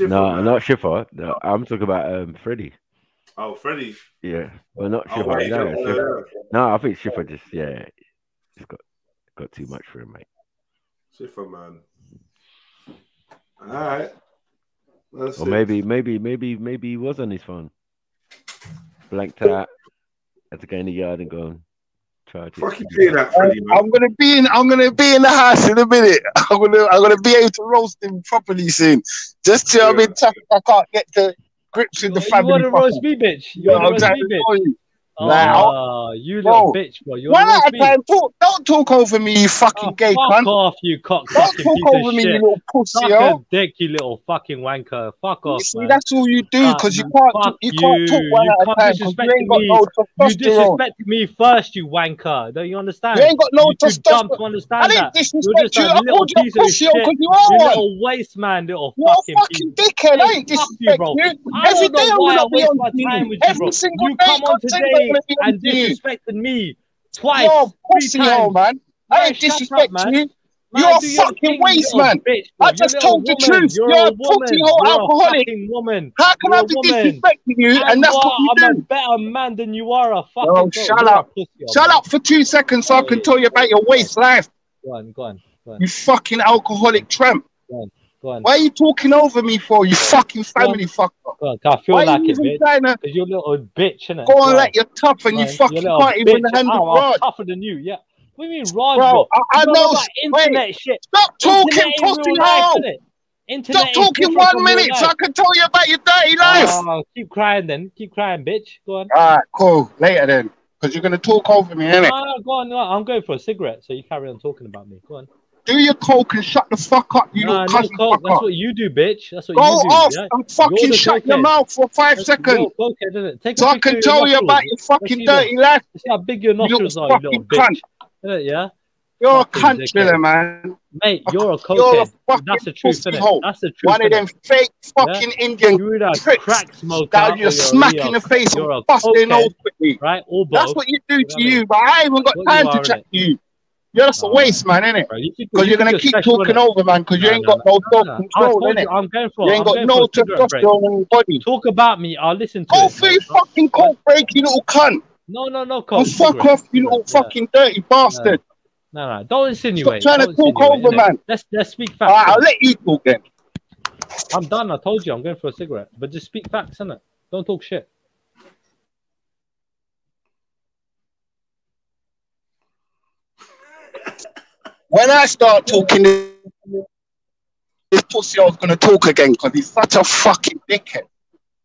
Speaker 14: No, not Schiffer. No, I'm talking about Freddie.
Speaker 1: Oh, Freddie.
Speaker 14: Yeah. Well, not Schiffer. No, I think Schiffer just, he's got too much for him, mate.
Speaker 1: Schiffer, man. All right.
Speaker 14: Or maybe he was on his phone. Blanked out. Had to go in the yard and go and charge it.
Speaker 1: Fucking do that, Freddie, man.
Speaker 3: I'm gonna be in the house in a minute. I'm gonna be able to roast him properly soon. Just till I'm in tough, I can't get to grips with the family.
Speaker 20: You want to roast me, bitch? You want to roast me, bitch? Oh, you little bitch, bro. You
Speaker 3: one at a time. Don't talk over me, you fucking gay cunt.
Speaker 20: Fuck off, you cock.
Speaker 3: Don't talk over me, you little pussy.
Speaker 20: Suck a dick, you little fucking wanker. Fuck off,
Speaker 3: see, man. That's all you do because you can't talk one at a time. You ain't got no testosterone.
Speaker 20: You disrespected me first, you wanker. Don't you understand?
Speaker 3: You ain't got no testosterone.
Speaker 20: Dumb to understand
Speaker 3: I didn't disrespect you. I called you a pussy because you are one.
Speaker 20: Little waste man, little
Speaker 3: fucking dickhead. I ain't disrespect you. Every day I'm gonna be on TV. Every single day,
Speaker 20: you come on today and disrespected me. twice,
Speaker 3: You're a
Speaker 20: 3
Speaker 3: pussy hole,
Speaker 20: times.
Speaker 3: man. I
Speaker 20: Man,
Speaker 3: ain't
Speaker 20: shut up,
Speaker 3: disrespect
Speaker 20: man.
Speaker 3: you.
Speaker 20: Man,
Speaker 3: You're a
Speaker 20: do your
Speaker 3: fucking
Speaker 20: thing, you
Speaker 3: waste,
Speaker 20: little
Speaker 3: man.
Speaker 20: bitch,
Speaker 3: I
Speaker 20: bro. You're a
Speaker 3: just
Speaker 20: little
Speaker 3: told the
Speaker 20: woman.
Speaker 3: truth.
Speaker 20: You're
Speaker 3: You're
Speaker 20: a
Speaker 3: a pussy
Speaker 20: woman.
Speaker 3: hole
Speaker 20: You're a
Speaker 3: alcoholic.
Speaker 20: fucking woman.
Speaker 3: How can
Speaker 20: You're
Speaker 3: I
Speaker 20: a
Speaker 3: be
Speaker 20: woman.
Speaker 3: disrespecting you? And that's what you
Speaker 20: I'm a
Speaker 3: do.
Speaker 20: better man than you are a
Speaker 3: Yo,
Speaker 20: fucking
Speaker 3: shut
Speaker 20: You're a
Speaker 3: up.
Speaker 20: pussy,
Speaker 3: Shut
Speaker 20: man.
Speaker 3: up for 2 seconds so I can
Speaker 20: Hey,
Speaker 3: tell you about your waste life.
Speaker 20: go on, go on, go on.
Speaker 3: You fucking alcoholic tramp.
Speaker 20: Go on, go on.
Speaker 3: Why are you talking over me for, you fucking family fucker?
Speaker 20: Go on, I feel
Speaker 3: Why are
Speaker 20: like
Speaker 3: you
Speaker 20: it,
Speaker 3: even
Speaker 20: bitch.
Speaker 3: trying to
Speaker 20: Because you're a little bitch, innit?
Speaker 3: go
Speaker 20: Go
Speaker 3: on
Speaker 20: on.
Speaker 3: like you're tough and
Speaker 20: Go
Speaker 3: you
Speaker 20: on.
Speaker 3: fucking
Speaker 20: You're a little
Speaker 3: can't even
Speaker 20: bitch.
Speaker 3: handle
Speaker 20: Oh, I'm
Speaker 3: rod?
Speaker 20: tougher than you, yeah. What do you mean, Raj,
Speaker 3: Bro,
Speaker 20: bro?
Speaker 3: I
Speaker 20: You're
Speaker 3: know.
Speaker 20: on about internet shit.
Speaker 3: Stop
Speaker 20: Internet
Speaker 3: talking,
Speaker 20: ain't
Speaker 3: pussy
Speaker 20: real life,
Speaker 3: hole.
Speaker 20: innit? Internet
Speaker 3: Stop
Speaker 20: is
Speaker 3: talking
Speaker 20: different
Speaker 3: 1
Speaker 20: from real
Speaker 3: minute so
Speaker 20: life.
Speaker 3: I can tell you about your dirty life.
Speaker 20: Oh, keep crying then. Keep crying, bitch. Go on.
Speaker 3: All right, cool. Later then. Because you're going to talk over me, innit?
Speaker 20: No, go on. No, I'm going for a cigarette, so you carry on talking about me. Go on.
Speaker 3: Do your coke and shut the fuck up, you little
Speaker 20: No
Speaker 3: cousin
Speaker 20: coke. That's
Speaker 3: fucker.
Speaker 20: what you do, bitch. That's what
Speaker 3: Go
Speaker 20: you do.
Speaker 3: off
Speaker 20: Yeah?
Speaker 3: and
Speaker 20: You're
Speaker 3: fucking
Speaker 20: the
Speaker 3: shut your
Speaker 20: cokehead.
Speaker 3: mouth for 5 seconds.
Speaker 20: You're a cokehead, isn't it? Take a
Speaker 3: So I
Speaker 20: picture
Speaker 3: can
Speaker 20: of your
Speaker 3: tell you
Speaker 20: nostrils.
Speaker 3: about your
Speaker 20: Let's
Speaker 3: fucking
Speaker 20: see them.
Speaker 3: dirty life.
Speaker 20: Let's see how big your
Speaker 3: You little
Speaker 20: nostrils are, you little
Speaker 3: fucking cunt.
Speaker 20: bitch. Isn't it, yeah?
Speaker 3: You're a
Speaker 20: Fucking
Speaker 3: cunt,
Speaker 20: dickhead.
Speaker 3: Triller, man.
Speaker 20: Mate, you're a
Speaker 3: You're a
Speaker 20: cokehead.
Speaker 3: fucking
Speaker 20: That's the truth,
Speaker 3: pussy
Speaker 20: innit?
Speaker 3: hole.
Speaker 20: That's the truth,
Speaker 3: One of
Speaker 20: innit?
Speaker 3: them fake fucking Indian
Speaker 20: You're either a
Speaker 3: tricks
Speaker 20: crack smoker
Speaker 3: that
Speaker 20: or
Speaker 3: you
Speaker 20: you're
Speaker 3: smack
Speaker 20: a
Speaker 3: in the face
Speaker 20: you're
Speaker 3: and
Speaker 20: a
Speaker 3: bust their nose
Speaker 20: cokehead,
Speaker 3: quickly.
Speaker 20: right? Or
Speaker 3: That's
Speaker 20: both.
Speaker 3: what you do
Speaker 20: You know
Speaker 3: to
Speaker 20: what I mean?
Speaker 3: you, but I ain't even got
Speaker 20: What you
Speaker 3: time to
Speaker 20: are,
Speaker 3: chat
Speaker 20: innit?
Speaker 3: to you. You're just a waste, man, innit?
Speaker 20: Bro, you
Speaker 3: Because you're
Speaker 20: think
Speaker 3: going to
Speaker 20: you're
Speaker 3: keep
Speaker 20: special,
Speaker 3: talking
Speaker 20: innit?
Speaker 3: over, man, because you
Speaker 20: No,
Speaker 3: ain't
Speaker 20: no,
Speaker 3: got
Speaker 20: no,
Speaker 3: no
Speaker 20: no, no. I
Speaker 3: self-control,
Speaker 20: told you
Speaker 3: innit?
Speaker 20: I'm
Speaker 3: You ain't got
Speaker 20: going
Speaker 3: no
Speaker 20: for a cigarette break.
Speaker 3: testosterone in your body.
Speaker 20: Talk about me. I'll listen to
Speaker 3: Go
Speaker 20: it,
Speaker 3: for
Speaker 20: mate.
Speaker 3: your fucking
Speaker 20: Go on.
Speaker 3: coke break, you little cunt.
Speaker 20: No,
Speaker 3: And
Speaker 20: coke.
Speaker 3: fuck
Speaker 20: Cigarette.
Speaker 3: off, you little
Speaker 20: Yeah.
Speaker 3: fucking dirty bastard.
Speaker 20: No. Don't
Speaker 3: Stop
Speaker 20: insinuate.
Speaker 3: trying to
Speaker 20: Don't
Speaker 3: talk
Speaker 20: insinuate,
Speaker 3: over,
Speaker 20: innit?
Speaker 3: man.
Speaker 20: Let's speak
Speaker 3: All
Speaker 20: facts.
Speaker 3: right, I'll
Speaker 20: innit?
Speaker 3: let you talk then.
Speaker 20: I'm done. I told you I'm going for a cigarette. But just speak facts, innit? Don't talk shit.
Speaker 3: When I start talking, this pussy hole's gonna talk again because he's such a fucking dickhead.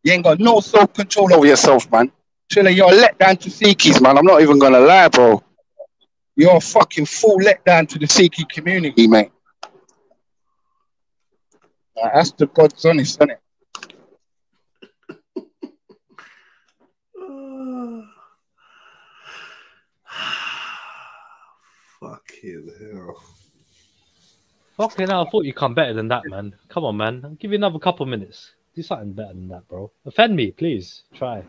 Speaker 3: You ain't got no self-control over yourself, man. Triller, you're a letdown to Sikis, man. I'm not even gonna lie, bro. You're a fucking full letdown to the Sikhi community, mate. That's the God's honest, isn't it?
Speaker 1: Fucking hell.
Speaker 20: Fucking hell, I thought you'd come better than that, man. Come on, man. I'll give you another couple minutes. Do something better than that, bro. Offend me, please. Try.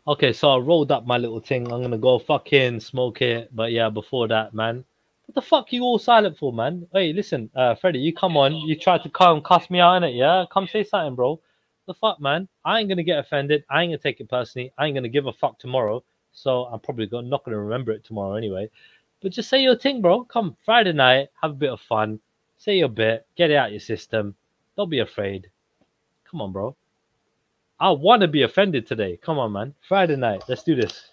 Speaker 20: Okay, so I rolled up my little thing. I'm gonna go fucking smoke it. But yeah, before that, man. What the fuck you all silent for, man? Hey, listen, Freddie, you come on. You tried to come cuss me out, innit? Yeah? Come say something, bro. The fuck, man? I ain't gonna get offended. I ain't gonna take it personally. I ain't gonna give a fuck tomorrow. So I'm probably not gonna remember it tomorrow anyway. But just say your thing, bro. Come Friday night, have a bit of fun. Say your bit. Get it out your system. Don't be afraid. Come on, bro. I want to be offended today. Come on, man. Friday night. Let's do this.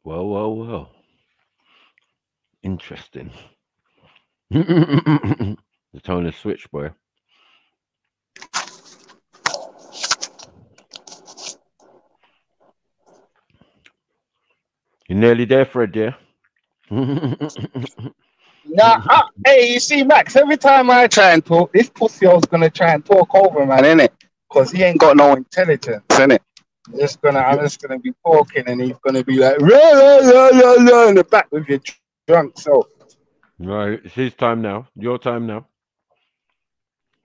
Speaker 14: Well. Interesting. The tone of switch, boy. You're nearly there, Fred, yeah?
Speaker 3: Hey, you see, Max, every time I try and talk, this pussy hole's gonna try and talk over, man, innit? Because he ain't got no intelligence, innit? I'm just gonna be talking and he's gonna be like, rah, rah, rah, rah, rah, in the back with your drunk self.
Speaker 14: Right, it's his time now. Your time now.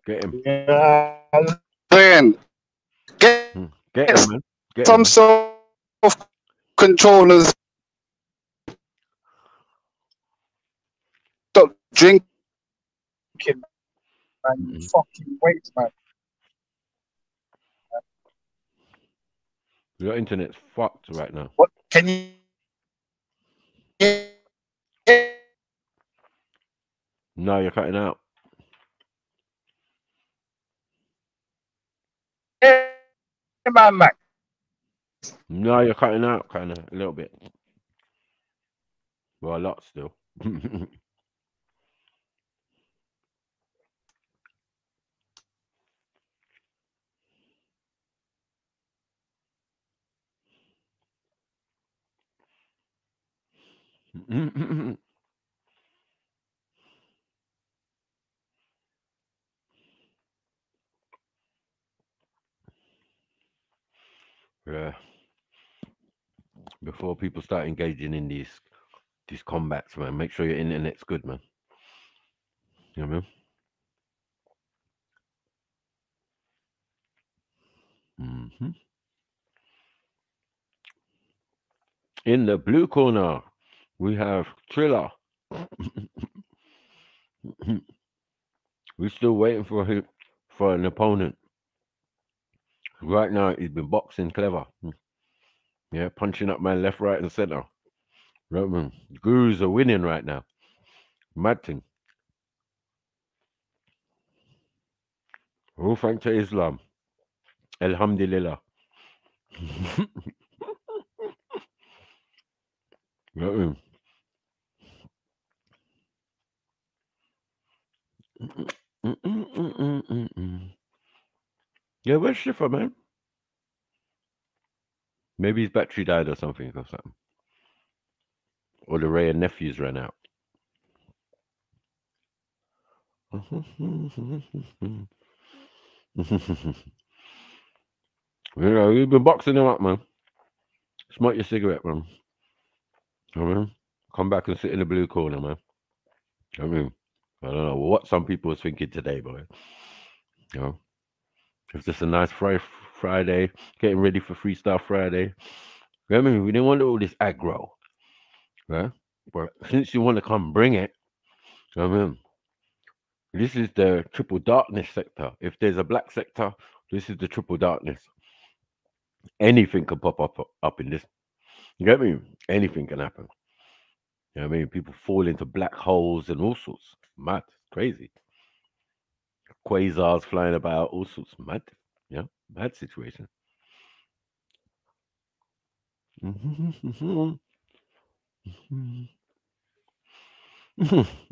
Speaker 14: Get him.
Speaker 3: Yeah, man. Get
Speaker 14: him, man. Get
Speaker 3: some
Speaker 14: him, man.
Speaker 3: self-controllers. Stop drinking, man. You fucking waste, man.
Speaker 14: Your internet's fucked right now.
Speaker 3: What can you?
Speaker 14: No, you're cutting out.
Speaker 3: Man, Mac.
Speaker 14: No, you're cutting out, kind of a little bit. Well, a lot still. Yeah. Before people start engaging in these combats, man, make sure your internet's good, man. You know what I mean? In the blue corner, we have Triller. We're still waiting for an opponent. Right now, he's been boxing clever. Yeah, punching up man left, right, and center. Right, man. Gurus are winning right now. Mad thing. All thanks to Islam. Alhamdulillah. Right, yeah, where's Schiffer, man? Maybe his battery died or something. Or the Ray and nephews ran out. Yeah, we've been boxing him up, man. Smoke your cigarette, man. I mean, come back and sit in the blue corner, man. I mean, I don't know what some people was thinking today, boy. You know, it's just a nice Friday, getting ready for Freestyle Friday. I mean, we didn't want all this aggro, right? But since you want to come bring it, I mean, this is the triple darkness sector. If there's a black sector, this is the triple darkness. Anything can pop up in this. You get me? Anything can happen. You know what I mean? People fall into black holes and all sorts. Mad. Crazy. Quasars flying about, all sorts. Mad. Yeah. Mad situation.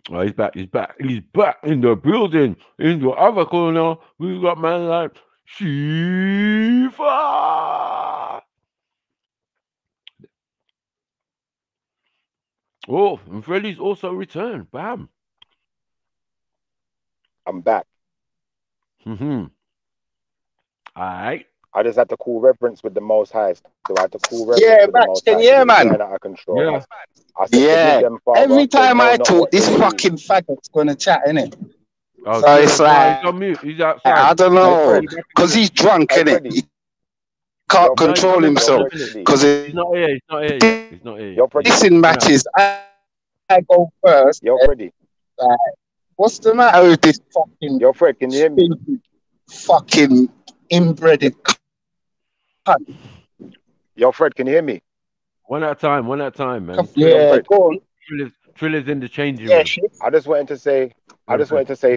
Speaker 14: Oh, he's back. He's back. He's back in the building. In the other corner, we got man like Shifa. Oh, and Freddy's also returned. Bam.
Speaker 6: I'm back.
Speaker 14: All right.
Speaker 6: I just had to call reverence with the Most High. So I had to call reverence with
Speaker 3: Max,
Speaker 6: the Most High.
Speaker 3: yeah, man.
Speaker 6: Out of control.
Speaker 14: Yeah.
Speaker 6: I said, them, Father,
Speaker 3: Every time I
Speaker 6: know
Speaker 3: talk, this
Speaker 6: they
Speaker 3: fucking faggot's gonna chat, innit?
Speaker 14: Oh,
Speaker 3: so it's like,
Speaker 14: he's on mute. He's outside.
Speaker 3: I don't know, because he's drunk, innit? He can't control himself. Because
Speaker 14: he's not here. He's not here yet. He's not here yet.
Speaker 3: Listen, matches, I go first.
Speaker 6: You're ready.
Speaker 3: What's the matter with this fucking?
Speaker 6: Yo, Fred, can you hear me?
Speaker 3: Fucking inbred cunt.
Speaker 6: Yo, Fred, can you hear me?
Speaker 14: One at a time, man.
Speaker 3: Yeah, go on.
Speaker 14: Triller's in the changing room.
Speaker 6: I just wanted to say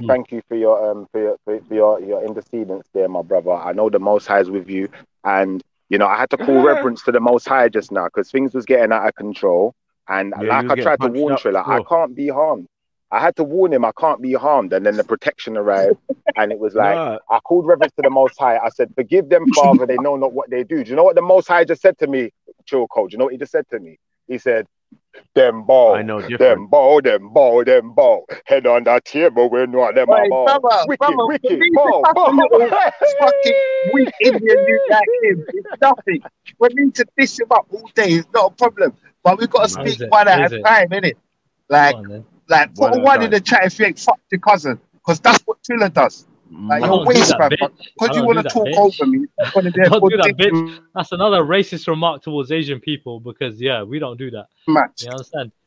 Speaker 6: thank you for your intercedence there, my brother. I know the Most High is with you, and you know I had to call reverence to the Most High just now because things was getting out of control. And like I tried to warn Triller, I can't be harmed. I had to warn him I can't be harmed, and then the protection arrived, and it was like I called reverence to the Most High. I said, "Forgive them, Father. They know not what they do." Do you know what the Most High just said to me, Chill Coach? You know what he just said to me? He said, "Them ball, them ball, them ball, them ball. Head on that table, we know them ball. Wicked, ball.
Speaker 3: Fucking weak Indian dude like him. It's nothing. We need to dish him up all day. It's not a problem. But we've got to speak one at a time, innit? Like, put a one in the chat if you ain't fucked your cousin, because that's what Triller does. Like, you're a waste, man. Because you want to talk over me. Don't do that,
Speaker 20: bitch. That's another racist remark towards Asian people, because, yeah, we don't do that.
Speaker 3: Match.
Speaker 20: You understand?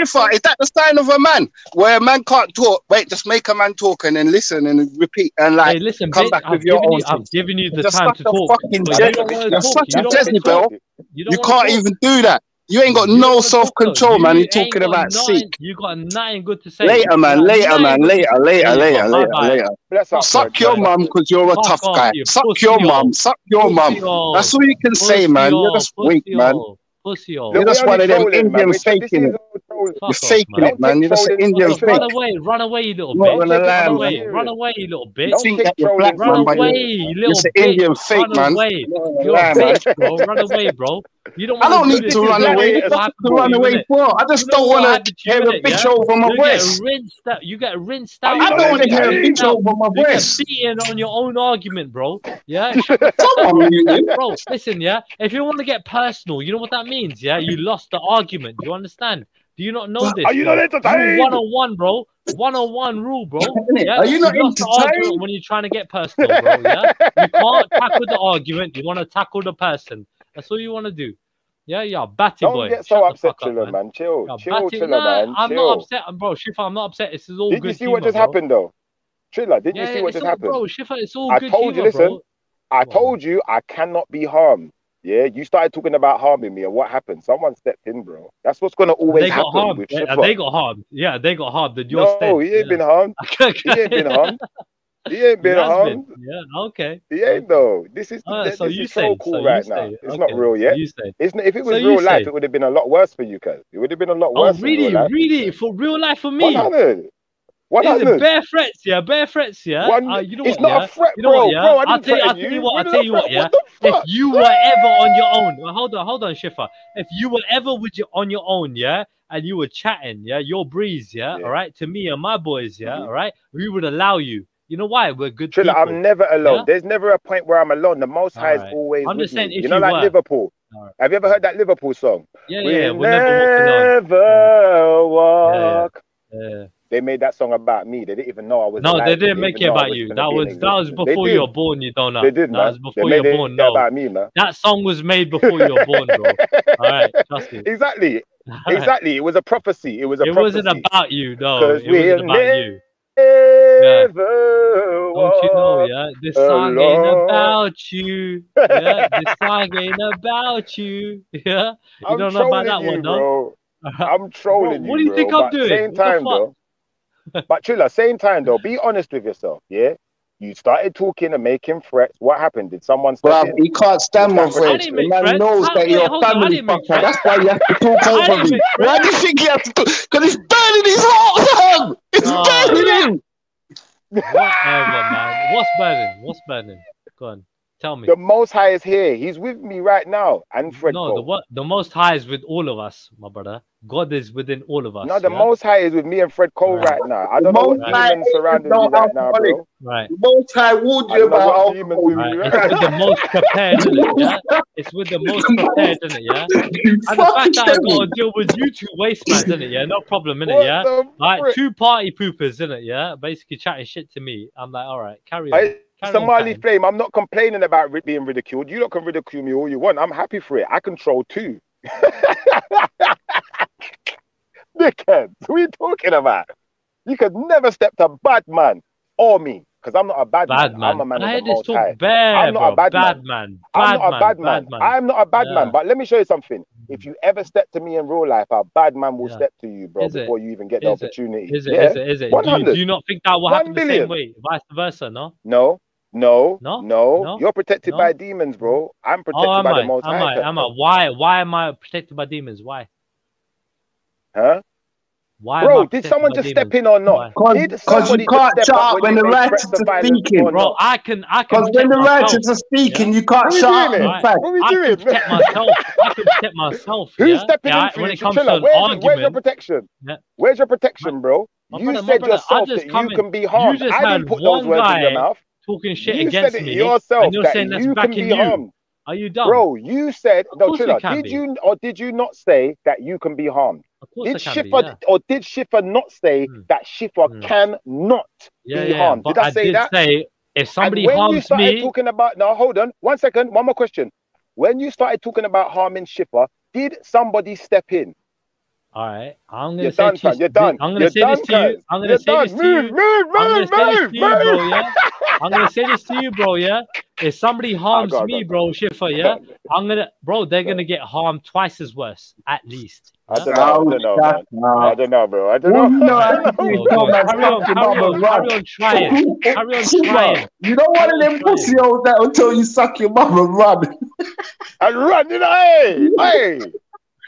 Speaker 3: Shiffer, is that the sign of a man? Where a man can't talk? Wait, just make a man talk and then listen and repeat and like
Speaker 20: Hey, listen,
Speaker 3: come
Speaker 20: bitch,
Speaker 3: back with your own.
Speaker 20: I've given you the
Speaker 3: You're
Speaker 20: time
Speaker 3: such
Speaker 20: to
Speaker 3: a
Speaker 20: talk.
Speaker 3: fucking
Speaker 20: but you don't wanna
Speaker 3: You're
Speaker 20: talk.
Speaker 3: such
Speaker 20: You
Speaker 3: a
Speaker 20: don't wanna
Speaker 3: Jezebel.
Speaker 20: talk.
Speaker 3: You
Speaker 20: wanna
Speaker 3: can't
Speaker 20: talk.
Speaker 3: even do that. You ain't got
Speaker 20: You don't
Speaker 3: no
Speaker 20: wanna talk, though.
Speaker 3: self-control, man.
Speaker 20: You
Speaker 3: You're talking
Speaker 20: ain't got
Speaker 3: about
Speaker 20: nothing.
Speaker 3: seek.
Speaker 20: You got nothing good to say.
Speaker 3: Later, man.
Speaker 20: You got
Speaker 3: Later,
Speaker 20: nothing
Speaker 3: man.
Speaker 20: good to
Speaker 3: Later,
Speaker 20: say.
Speaker 3: later,
Speaker 20: There you
Speaker 3: later,
Speaker 20: go.
Speaker 3: later,
Speaker 20: Bye-bye.
Speaker 3: later.
Speaker 6: Bless up,
Speaker 3: Suck
Speaker 6: bro.
Speaker 3: your mum because you're a
Speaker 20: Fuck
Speaker 3: tough
Speaker 20: off,
Speaker 3: guy.
Speaker 20: you
Speaker 3: Suck your
Speaker 20: pussy-hole.
Speaker 3: mum. Suck your mum.
Speaker 20: Pussy-hole.
Speaker 3: That's all you can say, man. You're just weak, man.
Speaker 20: Pussy-hole.
Speaker 3: You're
Speaker 6: Look, we
Speaker 3: just
Speaker 6: only
Speaker 3: one of them
Speaker 6: trolling, man.
Speaker 3: Indians
Speaker 6: This
Speaker 3: faking
Speaker 6: is
Speaker 3: it.
Speaker 6: all
Speaker 3: You're faking it, man. You're just an Indian fake.
Speaker 20: Run away, you little
Speaker 3: You're not
Speaker 20: bitch.
Speaker 3: gonna lie,
Speaker 20: Run
Speaker 3: man.
Speaker 20: away, run away, you little bitch.
Speaker 3: You think that you're black,
Speaker 20: Run
Speaker 3: man, but
Speaker 20: away,
Speaker 3: you're
Speaker 20: you little
Speaker 3: just an
Speaker 20: bitch.
Speaker 3: Indian fake,
Speaker 20: Run
Speaker 3: man.
Speaker 20: away.
Speaker 3: You're
Speaker 20: You're a
Speaker 3: a lie, man.
Speaker 20: bitch, bro. Run away, bro. You don't
Speaker 3: I
Speaker 20: want
Speaker 3: don't
Speaker 20: to do
Speaker 3: need
Speaker 20: this.
Speaker 3: to run away. There's nothing to run away for. I just don't want to hear a bitch over my breast.
Speaker 20: You get rinsed out.
Speaker 3: I don't want to hear a bitch over my breast.
Speaker 20: You get beaten on your own argument, bro. Yeah? Shut the fuck up. Bro, listen, yeah? If you want to get personal, you know what that means, yeah? You lost the argument. You understand? Do you not know this?
Speaker 18: Are you not entertained?
Speaker 20: 101, bro. 101 rule, bro. Yeah?
Speaker 3: Are you not
Speaker 20: lost the
Speaker 3: entertained?
Speaker 20: argument when you're trying to get personal, bro. Yeah? You can't tackle the argument. You want to tackle the person. That's all you want to do. Yeah, yeah, batty boy.
Speaker 6: Don't get so upset, Triller, man. Chill, Triller, man.
Speaker 20: I'm
Speaker 6: Chill.
Speaker 20: not upset, bro. Shifa, I'm not upset. This is all good.
Speaker 6: Did you see what just happened, though? Triller, did you see what just happened?
Speaker 20: Bro, Shifa, it's all
Speaker 6: I
Speaker 20: good.
Speaker 6: told you, listen. I told you I cannot be harmed. Yeah, you started talking about harming me, and what happened? Someone stepped in, bro. That's what's gonna always happen with Shifa.
Speaker 20: They got harmed. Yeah, they got harmed.
Speaker 6: No, he ain't been harmed. He ain't been harmed. He ain't been harmed.
Speaker 20: Yeah, okay.
Speaker 6: He ain't though. This is
Speaker 20: so
Speaker 6: this
Speaker 20: you
Speaker 6: is
Speaker 20: say,
Speaker 6: so cool right now.
Speaker 20: say.
Speaker 6: It's
Speaker 20: Okay,
Speaker 6: not real yet.
Speaker 20: you say.
Speaker 6: It's not, if it was
Speaker 20: So you
Speaker 6: real life,
Speaker 20: say.
Speaker 6: it would have been a lot worse for you, cuz. It would have been a lot
Speaker 20: Oh,
Speaker 6: worse. in
Speaker 20: really?
Speaker 6: real life.
Speaker 20: Really? For real life for me?
Speaker 6: 100.
Speaker 20: Is it
Speaker 6: 100.
Speaker 20: bare threats, yeah? Bare threats, yeah? You know
Speaker 6: It's
Speaker 20: what,
Speaker 6: not a
Speaker 20: yeah?
Speaker 6: threat,
Speaker 20: You know
Speaker 6: bro.
Speaker 20: what, yeah?
Speaker 6: Bro, I
Speaker 20: I'll
Speaker 6: didn't
Speaker 20: tell you
Speaker 6: threaten you.
Speaker 20: what, yeah?
Speaker 6: What the
Speaker 20: If
Speaker 6: fuck?
Speaker 20: you were ever on your own, well, hold on, Shifa. If you were ever on your own, yeah, and you were chatting, yeah, your breeze, yeah, all right, to me and my boys, yeah, all right, we would allow you. You know why? We're good
Speaker 6: Triller,
Speaker 20: people.
Speaker 6: I'm never alone.
Speaker 20: Yeah?
Speaker 6: There's never a point where I'm alone. The Most High is
Speaker 20: Alright.
Speaker 6: always
Speaker 20: I'm
Speaker 6: with
Speaker 20: just saying
Speaker 6: me.
Speaker 20: if
Speaker 6: You know,
Speaker 20: you
Speaker 6: like
Speaker 20: were.
Speaker 6: Liverpool. Have you ever heard that Liverpool song?
Speaker 20: Yeah,
Speaker 6: We'll
Speaker 20: yeah, we'll never
Speaker 6: never walk.
Speaker 20: Yeah.
Speaker 6: They made that song about me. They didn't even know I was
Speaker 20: No,
Speaker 6: alive.
Speaker 20: they didn't make
Speaker 6: even
Speaker 20: it
Speaker 6: know I
Speaker 20: about
Speaker 6: was
Speaker 20: you.
Speaker 6: gonna
Speaker 20: That
Speaker 6: be in
Speaker 20: was
Speaker 6: existence. They
Speaker 20: before
Speaker 6: did.
Speaker 20: you were born. You don't know.
Speaker 6: They did,
Speaker 20: That
Speaker 6: man.
Speaker 20: was
Speaker 6: They
Speaker 20: before
Speaker 6: made
Speaker 20: you were
Speaker 6: it
Speaker 20: born. No,
Speaker 6: about me, man.
Speaker 20: that song was made before you were born, bro. All right, trust me.
Speaker 6: Exactly. Exactly. It was a prophecy. It was a
Speaker 20: It
Speaker 6: prophecy.
Speaker 20: wasn't about you, no.
Speaker 6: Because
Speaker 20: It wasn't about you.
Speaker 6: never
Speaker 20: Don't you know, yeah? This song ain't
Speaker 6: alone.
Speaker 20: about you. Yeah, this song ain't about you. Yeah, you
Speaker 6: I'm
Speaker 20: don't know about
Speaker 6: trolling
Speaker 20: that
Speaker 6: you,
Speaker 20: one, no?
Speaker 6: bro. I'm trolling
Speaker 20: What
Speaker 6: you,
Speaker 20: do you think I'm
Speaker 6: but
Speaker 20: doing?
Speaker 6: Same
Speaker 20: What the
Speaker 6: time,
Speaker 20: fuck?
Speaker 6: though. But Triller, same time though, be honest with yourself, yeah? You started talking and making threats. What happened? Did someone step
Speaker 3: Bruv,
Speaker 6: in?
Speaker 3: he can't stand my friends. The man knows that you're a family fucker. That's why you have to talk over me. Why do you think you have to talk? Because it's burning his heart, son! It's burning him!
Speaker 20: Whatever, man. What's burning? What's burning? Go on. Tell me.
Speaker 6: The Most High is here. He's with me right now. And Fred
Speaker 20: No, the Most High is with all of us, my brother. God is within all of us.
Speaker 6: No, the Most High is with me and Fred Cole right now. I don't know what demons surrounding me right now, bro.
Speaker 20: Right.
Speaker 3: The Most High warned you about alcohol.
Speaker 20: It's with the most prepared, isn't it? Yeah. It's with the most prepared, isn't it? Yeah. And the fact that I got to deal with you two wastemans, isn't it? Yeah. No problem, innit? Yeah. Like two party poopers, isn't it? Yeah. Basically chatting shit to me. I'm like, all right, carry on.
Speaker 6: Somali Flame, I'm not complaining about being ridiculed. You lot can ridicule me all you want. I'm happy for it. I control too. Dickheads, what are you talking about? You could never step to bad man or me, because I'm not a bad man. I'm a man of the Most High. I'm not a bad man. I'm not a bad man. I'm not a bad man. But let me show you something. If you ever step to me in real life, a bad man will step to you, bro, before you even get the opportunity.
Speaker 20: Is it?
Speaker 6: 100.
Speaker 20: Do you not think that will happen the same way? Vice versa, no?
Speaker 6: No. You're protected by demons, bro. I'm protected by the Most High.
Speaker 20: Am I? Why am I protected by demons? Why?
Speaker 6: Huh?
Speaker 20: Why?
Speaker 6: Bro, did someone just step in or not?
Speaker 3: Because you can't shut up when the righteous are speaking.
Speaker 20: Bro, I can.
Speaker 3: Because when the righteous are speaking, you can't shut up. In fact,
Speaker 6: what are we doing?
Speaker 20: I can protect myself. I can protect myself.
Speaker 6: Who's stepping in for
Speaker 20: when
Speaker 6: you?
Speaker 20: it comes to an
Speaker 6: Where's your
Speaker 20: argument?
Speaker 6: protection? Where's your protection, bro? You said yourself that you can be harmed. I didn't put those words in your mouth.
Speaker 20: Talking shit
Speaker 6: you
Speaker 20: against
Speaker 6: said it
Speaker 20: me,
Speaker 6: yourself
Speaker 20: and you're
Speaker 6: that
Speaker 20: saying that's
Speaker 6: you
Speaker 20: backing
Speaker 6: can be harmed.
Speaker 20: you. Are you dumb?
Speaker 6: Bro, you said no, Triller.
Speaker 20: Did
Speaker 6: you or did you not say that you can be harmed?
Speaker 20: Of course
Speaker 6: did
Speaker 20: I can
Speaker 6: Schiffer
Speaker 20: be, yeah.
Speaker 6: or did Schiffer not say that Schiffer cannot be harmed?
Speaker 20: But
Speaker 6: Did I say that?
Speaker 20: Say if somebody
Speaker 6: and when
Speaker 20: harms
Speaker 6: you started
Speaker 20: me,
Speaker 6: talking about now, hold on, 1 second, one more question. When you started talking about harming Schiffer, did somebody step in?
Speaker 20: All right, I'm gonna
Speaker 6: you're
Speaker 20: say
Speaker 6: done,
Speaker 20: to you.
Speaker 6: You're done.
Speaker 20: I'm gonna say this to you. I'm gonna say this to you. I'm gonna say this to you, bro. Yeah. I'm gonna say this to you, bro. Yeah. If somebody harms me, bro, Schiffer, yeah, they're gonna get harmed twice as worse, at least.
Speaker 6: I don't know, man. I don't know, bro. I don't know.
Speaker 20: Carry on trying. Carry on trying.
Speaker 3: You don't want them pussy holes that will tell you suck your mum and run.
Speaker 6: And run, you know, hey.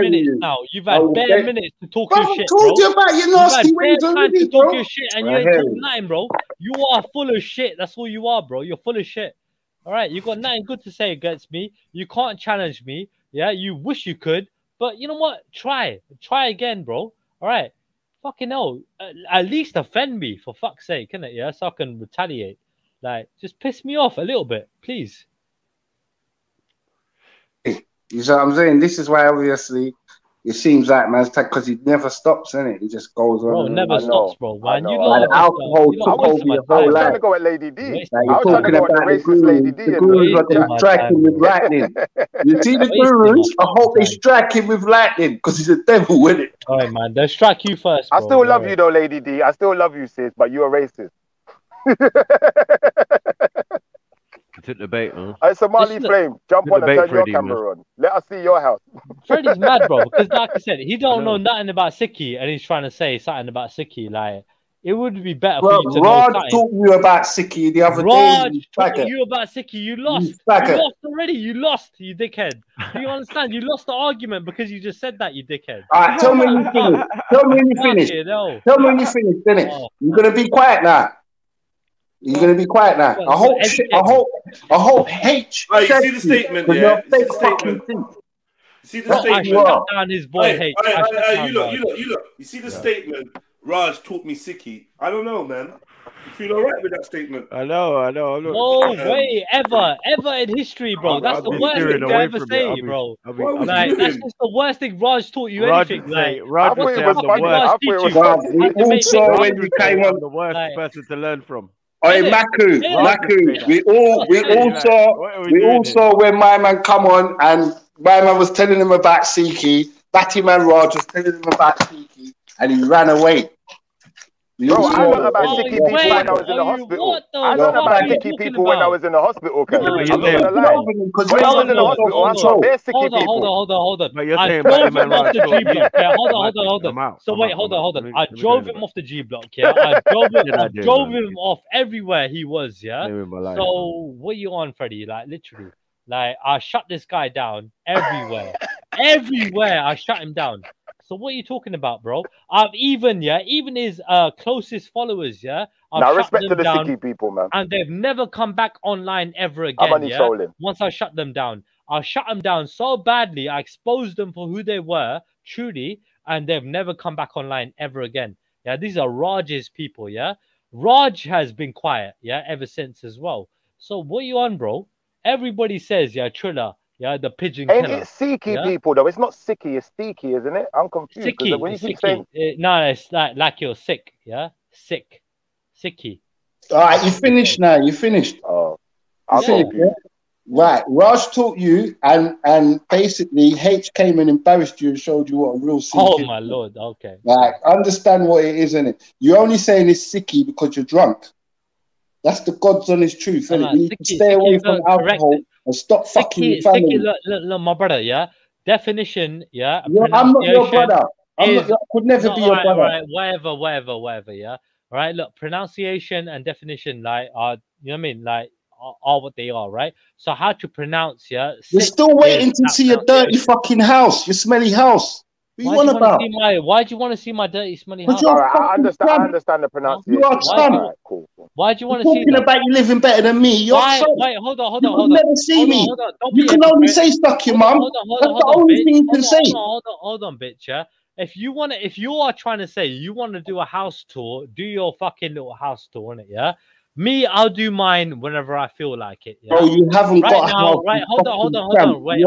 Speaker 20: bare minutes now. You've had bare minutes to talk your shit, bro.
Speaker 17: I told you about your nasty ways already,
Speaker 20: to talk your shit, and you ain't talking nothing, bro. You are full of shit. That's all you are, bro. You're full of shit. All right, you got nothing good to say against me. You can't challenge me. Yeah, you wish you could, but you know what? Try again, bro. All right, fucking hell. At least offend me, for fuck's sake, innit? Yeah, so I can retaliate. Like, just piss me off a little bit, please.
Speaker 17: You know what I'm saying? This is why obviously it seems like man's because he never stops, innit? He just goes on.
Speaker 20: Bro,
Speaker 17: and
Speaker 20: never
Speaker 17: on.
Speaker 20: stops, bro. Man, you
Speaker 17: And
Speaker 20: lot
Speaker 17: alcohol
Speaker 20: you
Speaker 17: took
Speaker 20: lot
Speaker 17: over
Speaker 20: wasting my
Speaker 17: your whole
Speaker 20: time,
Speaker 17: life.
Speaker 6: trying to go at Lady D.
Speaker 17: Like
Speaker 20: wasting
Speaker 17: you're
Speaker 20: my
Speaker 17: talking
Speaker 20: time.
Speaker 17: about the
Speaker 6: racist Lady
Speaker 17: gurus.
Speaker 6: D
Speaker 17: The
Speaker 6: and
Speaker 17: gurus are
Speaker 20: wasting
Speaker 17: going to
Speaker 20: my
Speaker 17: strike
Speaker 20: time,
Speaker 17: him with
Speaker 20: bro.
Speaker 17: lightning. You see the
Speaker 20: Wasting my
Speaker 17: gurus? I hope they
Speaker 20: time.
Speaker 17: strike him with lightning because he's a devil, isn't it?
Speaker 20: All right, man. They'll strike you first,
Speaker 6: I
Speaker 20: bro.
Speaker 6: still love
Speaker 20: All
Speaker 6: you
Speaker 20: right.
Speaker 6: though, Lady D. I still love you, sis, but you're a racist.
Speaker 14: You took the bait, man.
Speaker 6: Hey, Somali
Speaker 20: Listen,
Speaker 6: Flame, jump
Speaker 14: Took
Speaker 6: on
Speaker 14: the
Speaker 6: and
Speaker 14: bait,
Speaker 6: turn your
Speaker 14: Freddie, man.
Speaker 6: camera on. Let us see your house.
Speaker 20: Freddie's mad, bro, because like I said, he don't know
Speaker 14: know.
Speaker 20: nothing about Sikhi, and he's trying to say something about Sikhi. Like, it would be better for
Speaker 17: Bro,
Speaker 20: you to know
Speaker 17: Rod
Speaker 20: something.
Speaker 17: taught you about Sikhi the other day.
Speaker 20: Raj
Speaker 17: You
Speaker 20: taught
Speaker 17: faggot.
Speaker 20: you about Sikhi. You lost.
Speaker 17: You
Speaker 20: You
Speaker 17: faggot.
Speaker 20: lost already. You lost, you dickhead. Do you understand? You lost the argument because you just said that, you dickhead.
Speaker 17: All right, tell me when you finish. Tell me when you finish.
Speaker 20: No.
Speaker 17: Tell me when you finish, innit?
Speaker 20: Oh,
Speaker 17: You're gonna be quiet now. You're gonna be quiet now.
Speaker 20: Well,
Speaker 17: I hope.
Speaker 20: educate
Speaker 17: I hope H.
Speaker 1: Oh, you
Speaker 17: says
Speaker 1: see the statement,
Speaker 17: because
Speaker 1: yeah?
Speaker 17: you're a
Speaker 1: You see
Speaker 17: fake
Speaker 1: the
Speaker 17: fucking
Speaker 1: statement?
Speaker 17: thing.
Speaker 1: See the
Speaker 20: Bro, I
Speaker 1: statement.
Speaker 20: shut down his boy
Speaker 1: Hey,
Speaker 20: H.
Speaker 1: hey,
Speaker 20: I shut
Speaker 1: hey,
Speaker 20: down
Speaker 1: you look,
Speaker 20: Raj.
Speaker 1: you look. You see the statement? Raj taught me Sikhi. I don't know, man. You feel alright with that statement?
Speaker 14: I know. I'm not.
Speaker 20: No way, ever in history, bro. That's
Speaker 14: I'll
Speaker 20: the
Speaker 14: be
Speaker 20: worst
Speaker 14: steering
Speaker 20: thing to
Speaker 14: away
Speaker 20: ever
Speaker 14: from it.
Speaker 20: say, bro.
Speaker 1: What was
Speaker 20: Like,
Speaker 1: you
Speaker 20: that's
Speaker 1: doing?
Speaker 20: just the worst thing Raj taught you
Speaker 14: Raj
Speaker 20: anything.
Speaker 14: would say,
Speaker 20: Like,
Speaker 14: Raj
Speaker 20: what
Speaker 14: would
Speaker 20: the
Speaker 14: say
Speaker 20: fuck
Speaker 14: I'm the
Speaker 20: did Raj
Speaker 14: worst.
Speaker 20: teach you?
Speaker 17: Raj, we
Speaker 20: How to
Speaker 17: all
Speaker 20: make
Speaker 17: saw
Speaker 20: big
Speaker 17: when you
Speaker 20: music,
Speaker 17: came
Speaker 20: bro.
Speaker 17: on.
Speaker 14: I'm the worst
Speaker 20: Like,
Speaker 14: person to learn from.
Speaker 17: Oi,
Speaker 20: innit?
Speaker 17: Maku,
Speaker 14: Raj would say that.
Speaker 17: we all
Speaker 14: Like,
Speaker 17: saw
Speaker 14: what are we
Speaker 17: we
Speaker 14: doing
Speaker 17: all
Speaker 14: here?
Speaker 17: saw when my man come on and my man was telling him about Sikhi. Batty man Raj was telling him about Sikhi and he ran away. We all
Speaker 6: Bro, I
Speaker 17: saw
Speaker 6: learned
Speaker 17: it.
Speaker 6: about
Speaker 20: Oh,
Speaker 6: Sikhi
Speaker 20: you
Speaker 6: people when I
Speaker 20: went?
Speaker 6: was in
Speaker 20: Oh,
Speaker 6: the
Speaker 20: you
Speaker 6: hospital.
Speaker 20: what
Speaker 6: I
Speaker 20: the
Speaker 6: learned
Speaker 20: fuck
Speaker 6: about
Speaker 20: are you
Speaker 6: Sikhi
Speaker 20: talking
Speaker 6: people when I
Speaker 20: about?
Speaker 6: was in the hospital,
Speaker 14: Yeah,
Speaker 6: cuz.
Speaker 14: but
Speaker 6: I'm
Speaker 14: you're
Speaker 6: not
Speaker 14: saying,
Speaker 6: gonna lie. When I was in the hospital, I saw bare Sikhi people.
Speaker 20: Hold on.
Speaker 14: but you're
Speaker 20: I
Speaker 14: saying
Speaker 20: drove
Speaker 14: Batman
Speaker 20: him off
Speaker 14: Raj
Speaker 20: the
Speaker 14: taught
Speaker 20: G
Speaker 14: you.
Speaker 20: block. Yeah, hold on.
Speaker 14: I'm out.
Speaker 20: So
Speaker 14: I'm
Speaker 20: wait,
Speaker 14: out.
Speaker 20: hold on. I
Speaker 14: Let me
Speaker 20: drove
Speaker 14: go
Speaker 20: him
Speaker 14: back.
Speaker 20: off the G block. Yeah, I drove
Speaker 14: What did I do,
Speaker 20: drove
Speaker 14: man?
Speaker 20: him off everywhere he was. Yeah.
Speaker 14: Living my life,
Speaker 20: So what you on, Freddie? Like literally, like I shut this guy down everywhere. Everywhere I shut him down. So what are you talking about, bro? I've even his closest followers, yeah, I've
Speaker 6: Now,
Speaker 20: shut
Speaker 6: respect to
Speaker 20: them
Speaker 6: the
Speaker 20: down,
Speaker 6: Sikhi people, man.
Speaker 20: and they've never come back online ever
Speaker 6: I'm
Speaker 20: again.
Speaker 6: only
Speaker 20: Yeah,
Speaker 6: trolling.
Speaker 20: once I shut them down, I shut them down so badly, I exposed them for who they were, truly, and they've never come back online ever again. Yeah, these are Raj's people. Yeah, Raj has been quiet, yeah, ever since as well. So what you on, bro? Everybody says, yeah, Triller, yeah, the pigeon
Speaker 6: Ain't
Speaker 20: killer.
Speaker 6: it Sikhi
Speaker 20: Yeah,
Speaker 6: people though? It's not Sikhi, it's Sikhi, isn't it? I'm confused because when you keep saying
Speaker 20: No, it's like you're sick. Yeah, sicky.
Speaker 17: All right, you finished now. You finished.
Speaker 6: Oh,
Speaker 17: You finished, yeah? Right. Raj taught you, and basically H came and embarrassed you and showed you what a real Sikh
Speaker 20: Oh
Speaker 17: is.
Speaker 20: my lord. Okay.
Speaker 17: Like, understand what it is, innit? You're only saying it's Sikhi because you're drunk. That's the God's honest truth, innit? You need to stay away from alcohol and stop fucking your family.
Speaker 20: Look, my brother, yeah. Definition, yeah.
Speaker 17: I'm not your brother. I could never be your
Speaker 20: right,
Speaker 17: brother.
Speaker 20: Right, whatever, yeah. All right, look, pronunciation and definition, like, are, you know what I mean? Like, are what they are, right? So how to pronounce, yeah?
Speaker 17: You're still waiting to see your dirty fucking house, your smelly house. What you want about?
Speaker 20: Why do you want to see my dirty, smelly house?
Speaker 17: You're
Speaker 6: I understand the pronunciation.
Speaker 17: You are Trump.
Speaker 6: Cool.
Speaker 20: Why do you want to see
Speaker 17: talking
Speaker 20: that?
Speaker 17: about you living better than me? You're Trump.
Speaker 20: Wait, hold on.
Speaker 17: You can never see me.
Speaker 20: Don't
Speaker 17: You
Speaker 20: be
Speaker 17: can only
Speaker 20: hypocrite.
Speaker 17: say stuck your mum. That's the only thing you can say.
Speaker 20: Hold on, bitch. Yeah. If you are trying to say you want to do a house tour, do your fucking little house tour, innit? Yeah. Me, I'll do mine whenever I feel like it. Yeah.
Speaker 17: Bro, you haven't
Speaker 20: right
Speaker 17: got
Speaker 20: now,
Speaker 17: a house.
Speaker 20: Right, hold on. Wait,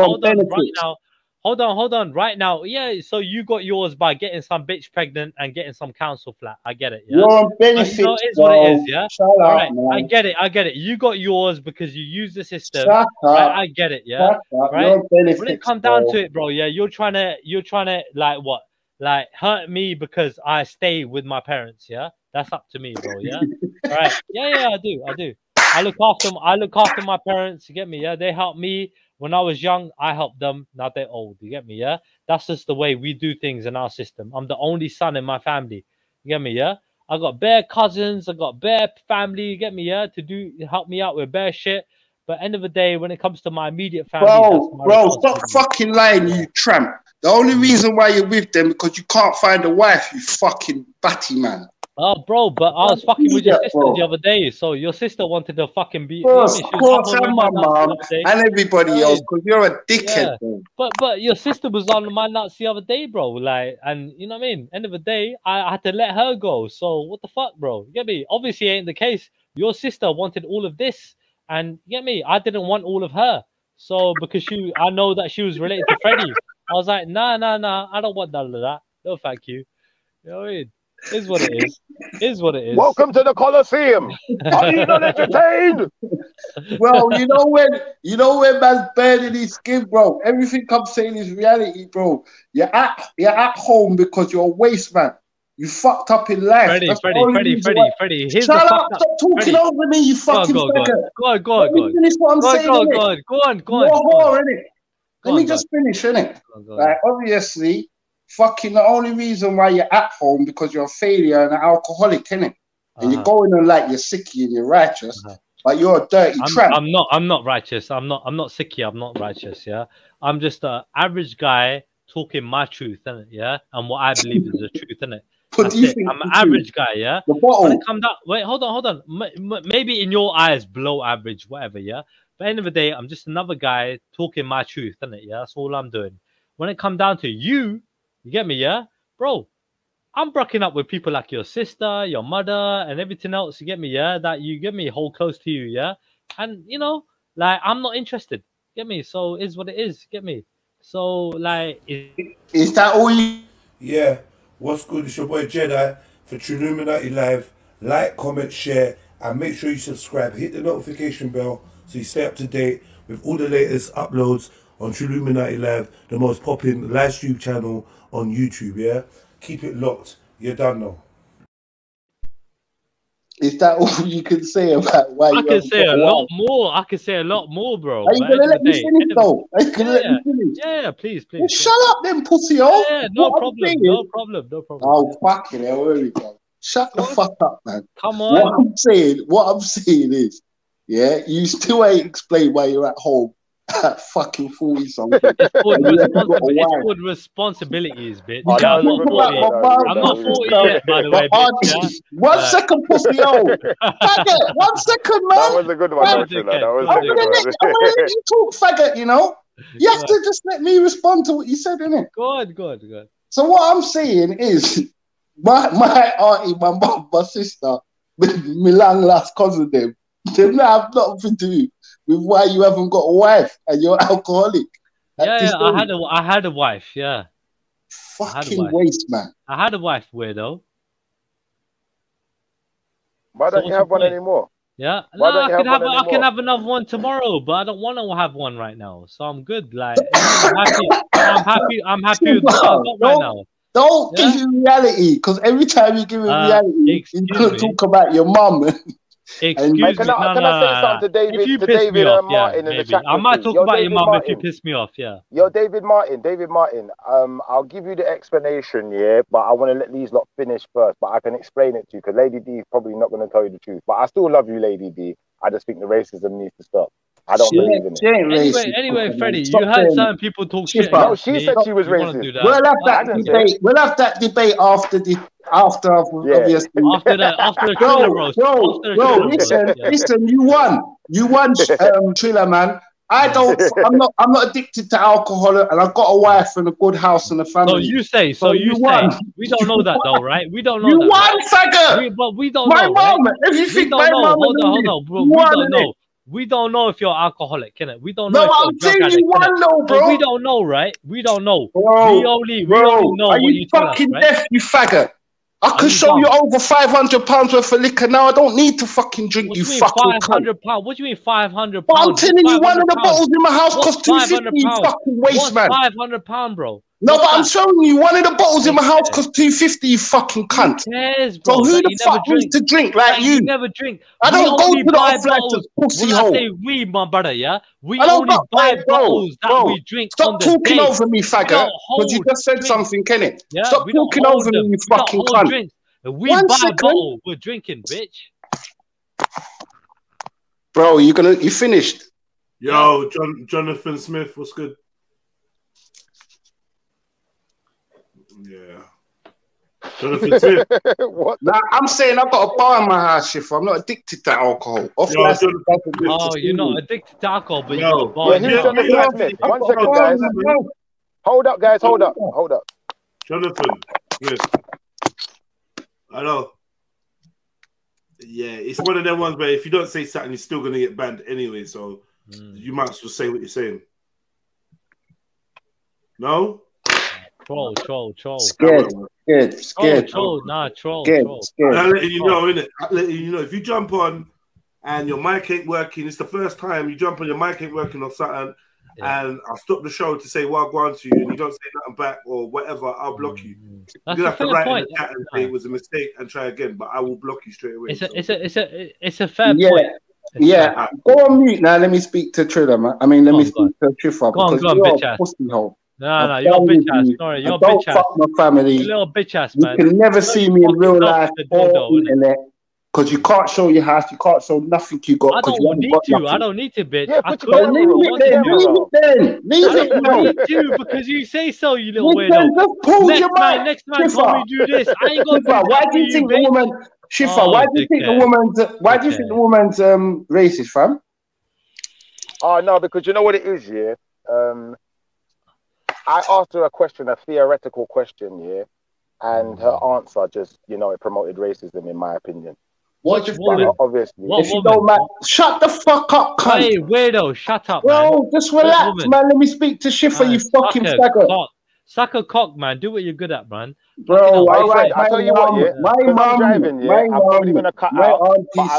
Speaker 20: hold on. Right now, yeah. So you got yours by getting some bitch pregnant and getting some council flat. I get it. Yeah.
Speaker 17: You're on benefits,
Speaker 20: you know, it is what it is. Yeah.
Speaker 17: Shut
Speaker 20: All
Speaker 17: up,
Speaker 20: right.
Speaker 17: man.
Speaker 20: I get it. You got yours because you use the system.
Speaker 17: Shut up.
Speaker 20: Right? I get it. Yeah.
Speaker 17: Shut up.
Speaker 20: Right.
Speaker 17: You're on benefits,
Speaker 20: When it comes down to it, bro, yeah, you're trying to like what? Like hurt me because I stay with my parents. Yeah. That's up to me, bro. Yeah. All right. Yeah. I do. I look after my parents. You get me? Yeah. They help me. When I was young, I helped them. Now they're old. You get me? Yeah. That's just the way we do things in our system. I'm the only son in my family. You get me? Yeah. I got bare cousins. I got bare family. You get me? Yeah. To help me out with bare shit. But end of the day, when it comes to my immediate family,
Speaker 17: bro, stop fucking lying, you tramp. The only reason why you're with them because you can't find a wife, you fucking batty man.
Speaker 20: Oh, bro, but I was fucking with your sister the other day, so your sister wanted to fucking be.
Speaker 17: Of course, and my mom and everybody else, because you're a dickhead.
Speaker 20: Yeah. But your sister was on my nuts the other day, bro. Like, and you know what I mean. End of the day, I had to let her go. So what the fuck, bro? You get me? Obviously, ain't the case. Your sister wanted all of this, and you get me. I didn't want all of her. So because I know that she was related to Freddie. I was like, nah, I don't want none of that. No, thank you. You know what I mean? Is what it is. Is what it is.
Speaker 6: Welcome to the Colosseum. Are you not entertained?
Speaker 17: Bro, you know when man's burning his skin, bro. Everything I'm saying is reality, bro. You're at home because you're a waste man. You fucked up in life.
Speaker 20: Freddie. Here's
Speaker 17: Shut
Speaker 20: the
Speaker 17: up! Stop talking over me, you fucking faggot.
Speaker 20: Go on.
Speaker 17: Let me finish what I'm saying.
Speaker 20: Go on.
Speaker 17: Let me just finish, innit? Like, obviously, fucking the only reason why you're at home because you're a failure and an alcoholic, innit? And you're going on like you're sicky and you're righteous, but you're a dirty tramp.
Speaker 20: I'm not righteous. I'm not sicky. I'm not righteous. Yeah, I'm just an average guy talking my truth, innit? Yeah, and what I believe is the truth, innit? That's it. I'm an average guy, yeah. When it come down, wait, hold on. Maybe in your eyes, below average, whatever, yeah. But at the end of the day, I'm just another guy talking my truth, innit? Yeah, that's all I'm doing. When it come down to you get me, yeah, bro. I'm breaking up with people like your sister, your mother, and everything else. You get me, yeah. That you get me, hold close to you, yeah. And you know, like I'm not interested. Get me? So is what it is. Get me? So like,
Speaker 17: is that all you?
Speaker 1: Yeah. What's good? It's your boy Jedi for Trilluminati Live. Like, comment, share, and make sure you subscribe. Hit the notification bell so you stay up to date with all the latest uploads on Trilluminati Live, the most popping live stream channel on YouTube. Yeah, keep it locked. You're done now.
Speaker 17: Is that all you can say about why
Speaker 20: I can say a lot more. I can say a lot more, bro.
Speaker 17: Are you gonna let me finish though? Are you gonna let me finish?
Speaker 20: Yeah, please.
Speaker 17: Well, shut up then, pussy hole.
Speaker 20: Yeah, no problem.
Speaker 17: Oh, fucking hell, here we go. Shut the fuck up, man.
Speaker 20: Come on.
Speaker 17: What I'm saying is, yeah, you still ain't explained why you're at home at fucking 40 something.
Speaker 20: It's called responsibilities, bitch. I'm not 40 yet, by the way, bitch.
Speaker 17: One second, pussy hole. 1 second, man.
Speaker 6: That was a good one. I'm gonna
Speaker 17: let you talk, faggot, you know? You have to just let me respond to what you said, innit?
Speaker 20: Good.
Speaker 17: So what I'm saying is, my auntie, my mum, my sister, my long last cousin, them have nothing to do with why you haven't got a wife and you're alcoholic.
Speaker 20: Yeah, I had a wife, yeah.
Speaker 17: Fucking waste, man.
Speaker 20: I had a wife, weirdo.
Speaker 6: Why don't you have one anymore?
Speaker 20: Yeah, no, I can have another one tomorrow, but I don't want to have one right now. So I'm good. Like I'm happy with what I've got right now.
Speaker 17: Don't give you reality, because every time you give me reality, you could talk about your mum.
Speaker 6: Excuse me. Can I say something to David?
Speaker 20: If you piss me off, Martin in the chat. I might talk about your mum if you piss me off. Yeah.
Speaker 6: Yo, David Martin. I'll give you the explanation, yeah, but I want to let these lot finish first. But I can explain it to you because Lady D is probably not going to tell you the truth. But I still love you, Lady D. I just think the racism needs to stop. I don't believe in it.
Speaker 20: Anyway, Freddie, you heard some people talk shit.
Speaker 6: No, she said she was racist.
Speaker 17: We'll have that debate. We'll have that debate after obviously.
Speaker 20: After the Triller roast.
Speaker 17: Bro, listen, you won. You won, Triller, man. I'm not addicted to alcohol, and I've got a wife and a good house and a family.
Speaker 20: So you say. We don't know that though, right? We don't know.
Speaker 17: You won, faggot.
Speaker 20: But we don't
Speaker 17: know.
Speaker 20: My
Speaker 17: mom. If you think my mom,
Speaker 20: hold on, bro. We don't know. We don't know if you're alcoholic, innit? We don't know.
Speaker 17: No, I'm saying you won, though, bro.
Speaker 20: But we don't know, right? We don't know.
Speaker 17: Bro,
Speaker 20: we only know.
Speaker 17: Are you fucking deaf, you faggot? I can show you over £500 worth of liquor now. I don't need to fucking drink. You fucking
Speaker 20: £500. What do you mean £500?
Speaker 17: I'm telling you, one of the bottles in my house costs £250. You fucking waste, man.
Speaker 20: £500, bro.
Speaker 17: No, but I'm showing you, one of the bottles in my house costs $250. You fucking cunt.
Speaker 20: Who cares, bro?
Speaker 17: So who the fuck needs to drink like you?
Speaker 20: You never drink.
Speaker 17: I don't go to the off-license pussy hole.
Speaker 20: I say we, my brother, yeah. We only buy bottles that we drink.
Speaker 17: Stop talking over me, faggot. Because you just said something, Kenny. Stop talking over me, you fucking cunt.
Speaker 20: We buy a bottle, we're drinking, bitch.
Speaker 17: Bro, you finished?
Speaker 1: Yo, Jonathan Smith, what's good? Yeah. Jonathan Smith.
Speaker 6: What?
Speaker 17: Nah, I'm saying I've got a bar in my house, Shifra. I'm not addicted to alcohol.
Speaker 20: You're not addicted to alcohol, but you've got a bar.
Speaker 6: One second, guys. Hold up, guys. Hold up.
Speaker 1: Jonathan Smith. Hello. Yeah, it's one of them ones where if you don't say something, you're still gonna get banned anyway. So You might as well say what you're saying. No?
Speaker 20: Troll.
Speaker 17: Scared.
Speaker 20: Troll. Nah, troll.
Speaker 1: I'm letting you know, innit? I'm letting you know. If you jump on and your mic ain't working, it's the first time you jump on, your mic ain't working or something, and I'll stop the show to say well, go on to you, and you don't say nothing back or whatever, I'll block you.
Speaker 20: That's
Speaker 1: You're gonna
Speaker 20: a
Speaker 1: have to
Speaker 20: fair
Speaker 1: write
Speaker 20: point.
Speaker 1: in the chat and say it was a mistake and try again, but I will block you straight away.
Speaker 20: It's a fair point.
Speaker 17: Yeah, go on mute now. Let me speak to Triller, man. I mean, let me speak to Triffa because you're a pussy hole.
Speaker 20: No, you're a bitch ass. Sorry, you're a bitch ass.
Speaker 17: Fuck my family.
Speaker 20: You're a little bitch ass, man.
Speaker 17: You can never see me in real life or internet because you can't show your house. You can't show nothing you got.
Speaker 20: I don't need to. I don't need to, bitch.
Speaker 17: Yeah,
Speaker 20: I
Speaker 17: leave it,
Speaker 20: I don't need to because you say so, you little weirdo. Next man told me do this. I ain't gonna do that.
Speaker 17: Why do you think the woman? Shifa, why do you think the woman's? Why do you think the woman's racist, fam?
Speaker 6: Oh no, because you know what it is, yeah. I asked her a question, a theoretical question, yeah, and her answer just, it promoted racism, in my opinion.
Speaker 17: Which woman?
Speaker 6: Obviously.
Speaker 17: If you don't mind, shut the fuck up, cunt.
Speaker 20: Hey, weirdo, shut up,
Speaker 17: bro.
Speaker 20: Man.
Speaker 17: Just relax, man. Let me speak to Shifa, you fucking faggot.
Speaker 20: Suck a cock, man. Do what you're good at, man.
Speaker 17: Bro,
Speaker 6: I tell you what, yeah.
Speaker 17: My mum, I'm probably gonna cut out, but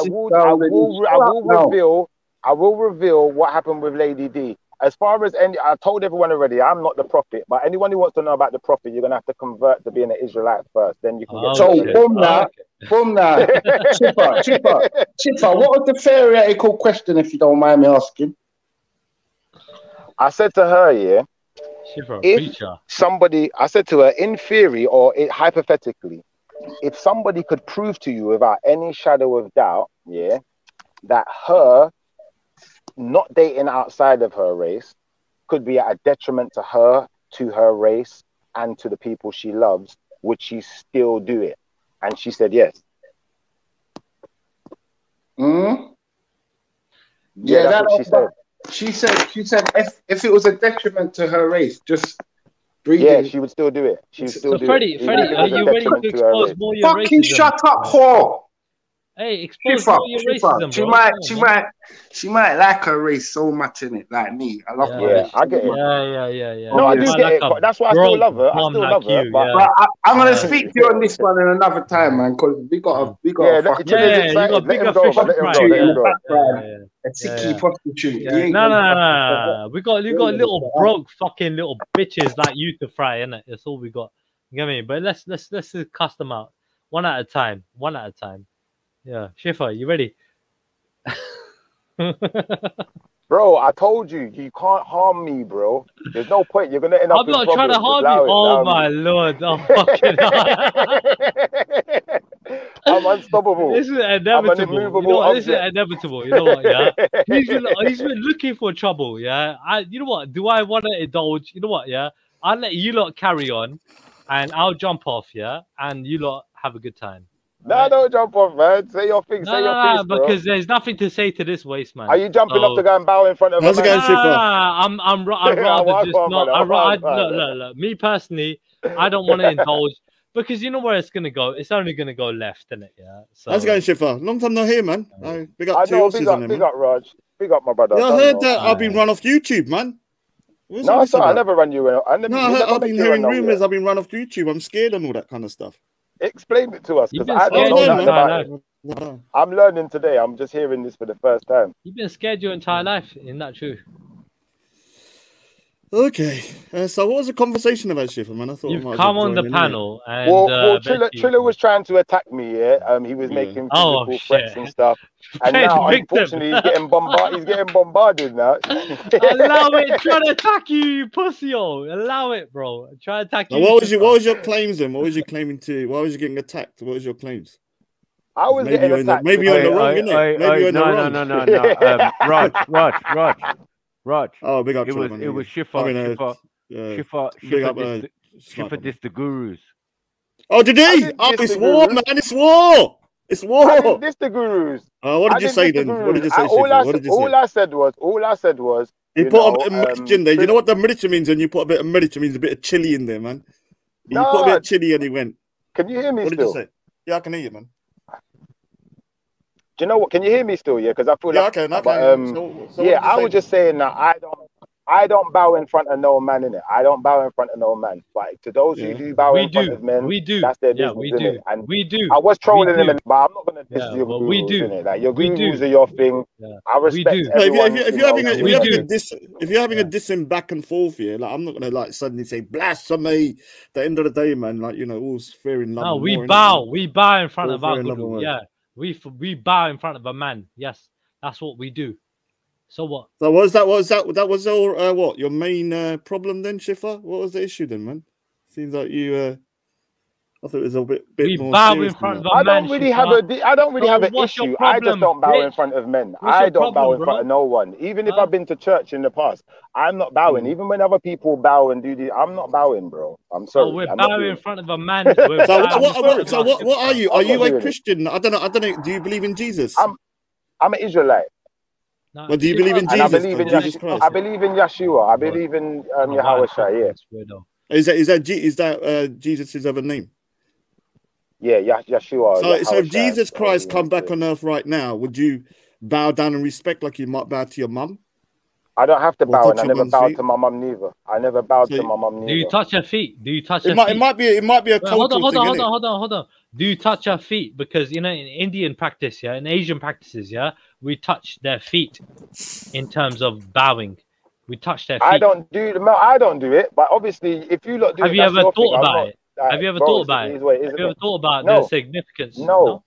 Speaker 6: I will reveal what happened with Lady D. As far as I told everyone already, I'm not the prophet, but anyone who wants to know about the prophet, you're gonna have to convert to being an Israelite first. Then you can get.
Speaker 17: So, boom now. Chipper, what was the theoretical question, if you don't mind me asking?
Speaker 6: I said to her, yeah, if somebody, I said to her, in theory or hypothetically, if somebody could prove to you without any shadow of doubt, yeah, that her not dating outside of her race could be at a detriment to her race, and to the people she loves, would she still do it? And she said yes.
Speaker 17: Yeah,
Speaker 6: that's what she said.
Speaker 17: She said if it was a detriment to her race, just breathing.
Speaker 6: Yeah, she would still do it. She would still do
Speaker 20: Freddie,
Speaker 6: it.
Speaker 20: are you ready to expose more your racism?
Speaker 17: Fucking shut up, whore.
Speaker 20: Hey, expose more your racism, bro.
Speaker 17: She might like her race so much in it, like me. I love my race.
Speaker 6: I get it.
Speaker 20: Yeah.
Speaker 6: No, I do get it. That's why I still love her. I still love her.
Speaker 17: But I'm gonna speak to you on this one in another time, man, because we got
Speaker 20: you got bigger fish to fry.
Speaker 17: A ticky prostitute.
Speaker 20: No. We got little broke fucking little bitches like you to fry, innit? That's all we got. You get me? But let's cuss them out one at a time. Yeah, Shifa, you ready?
Speaker 6: Bro, I told you, you can't harm me, bro. There's no point. You're gonna end up.
Speaker 20: I'm not trying to harm you. Oh my lord! Oh fucking
Speaker 6: I'm unstoppable.
Speaker 20: This is inevitable. This is inevitable. You know what? Yeah, he's been looking for trouble. Yeah, you know what? Do I want to indulge? You know what? Yeah, I'll let you lot carry on, and I'll jump off. Yeah, and you lot have a good time.
Speaker 6: No, don't jump off, man. Say your thing. Say your piece, bro.
Speaker 20: Because there's nothing to say to this waste, man.
Speaker 6: Are you jumping up to go and bow in front of him?
Speaker 20: I'd rather just not. Look. Me personally, I don't want to indulge because you know where it's gonna go. It's only gonna go left, isn't it? Yeah. So.
Speaker 4: How's it going, Shifa? Long time no here, man. Big up to
Speaker 6: big up, Raj. Big up, my brother.
Speaker 4: Yeah, I heard that I've been run off YouTube, man.
Speaker 6: No, sorry, I never run you.
Speaker 4: I've been hearing rumors. I've been run off YouTube. I'm scared and all that kind of stuff.
Speaker 6: Explain it to us, because I don't know nothing about it. I'm learning today. I'm just hearing this for the first time.
Speaker 20: You've been scared your entire life. Isn't that true?
Speaker 4: Okay. So what was the conversation about, Shifa, man? I thought
Speaker 20: you've come on the panel. And,
Speaker 6: well, Triller was trying to attack me. Yeah, he was making physical threats and stuff. And now, unfortunately, he's getting bombarded now.
Speaker 20: Allow it. Try to attack you pussy. Allow it, bro. Try to attack you.
Speaker 4: What was your claims then? What was you claiming to? Why was you getting attacked? What was your claims?
Speaker 6: I was getting attacked.
Speaker 4: Maybe you're in the wrong, innit? Maybe you're in the wrong.
Speaker 14: No. Raj.
Speaker 4: Oh, big up.
Speaker 14: It was Shifa. Shifa dissed the gurus.
Speaker 4: Oh, did he? Oh, it's war, man. It's war. It's war.
Speaker 6: I didn't diss the gurus.
Speaker 4: What did you say then? What did you say?
Speaker 6: All I said was.
Speaker 4: You put a bit of mirch in there. You know what the mirch means? When you put a bit of mirch, it means a bit of chili in there, man. You put a bit of chili and he went.
Speaker 6: Can you hear me
Speaker 4: still?
Speaker 6: What did
Speaker 4: you say? Yeah, I can hear you, man.
Speaker 6: you know what? Can you hear me still? Yeah, because I feel
Speaker 4: Yeah,
Speaker 6: like.
Speaker 4: I can. So
Speaker 6: yeah, I was just saying that I don't bow in front of no man, innit? I don't bow in front of no man. But to those who do bow in front of men, that's their business, innit? And I was trolling them, but I'm not gonna diss your gurus, innit? Like your gurus are your thing. I respect everyone.
Speaker 4: If you're having a dissing back and forth here, like I'm not gonna like suddenly say blasphemy. At the end of the day, man, like all's fair in love.
Speaker 20: No, we bow in front of our guru. Yeah, we bow in front of a man. Yes, that's what we do. So what?
Speaker 4: So that was all what your main problem then, Schiffer? What was the issue then, man? Seems like you I thought it was a bit more serious.
Speaker 6: I don't really have an issue. I just don't bow in front of men. I don't bow in front of no one. Even if I've been to church in the past, I'm not bowing. Even when other people bow and do this, I'm not bowing, bro. I'm sorry.
Speaker 20: We're bowing in front of a man.
Speaker 4: So what are you? Are you a Christian? I don't know. Do you believe in Jesus?
Speaker 6: I'm an Israelite.
Speaker 4: But do you believe in Jesus?
Speaker 6: I believe in
Speaker 4: Jesus Christ?
Speaker 6: I believe in Yeshua. I believe in Yahweh Shai. Yeah.
Speaker 4: Is that Jesus' other name?
Speaker 6: Yeah, Yeshua.
Speaker 4: So if Jesus Christ come back on earth right now, would you bow down and respect like you might bow to your mum?
Speaker 6: I don't have to bow, and I never bowed to my mum neither. I never bowed to my mum neither.
Speaker 20: Do you touch her feet? Do you touch her
Speaker 4: feet? It might be a
Speaker 20: hold on. Do you touch her feet? Because in Indian practice, in Asian practices, we touch their feet in terms of bowing. We touch their feet.
Speaker 6: I don't do it, but obviously, if you lot do,
Speaker 20: have you ever thought about it? Have you ever thought about it? Have you ever thought about the significance?
Speaker 6: No.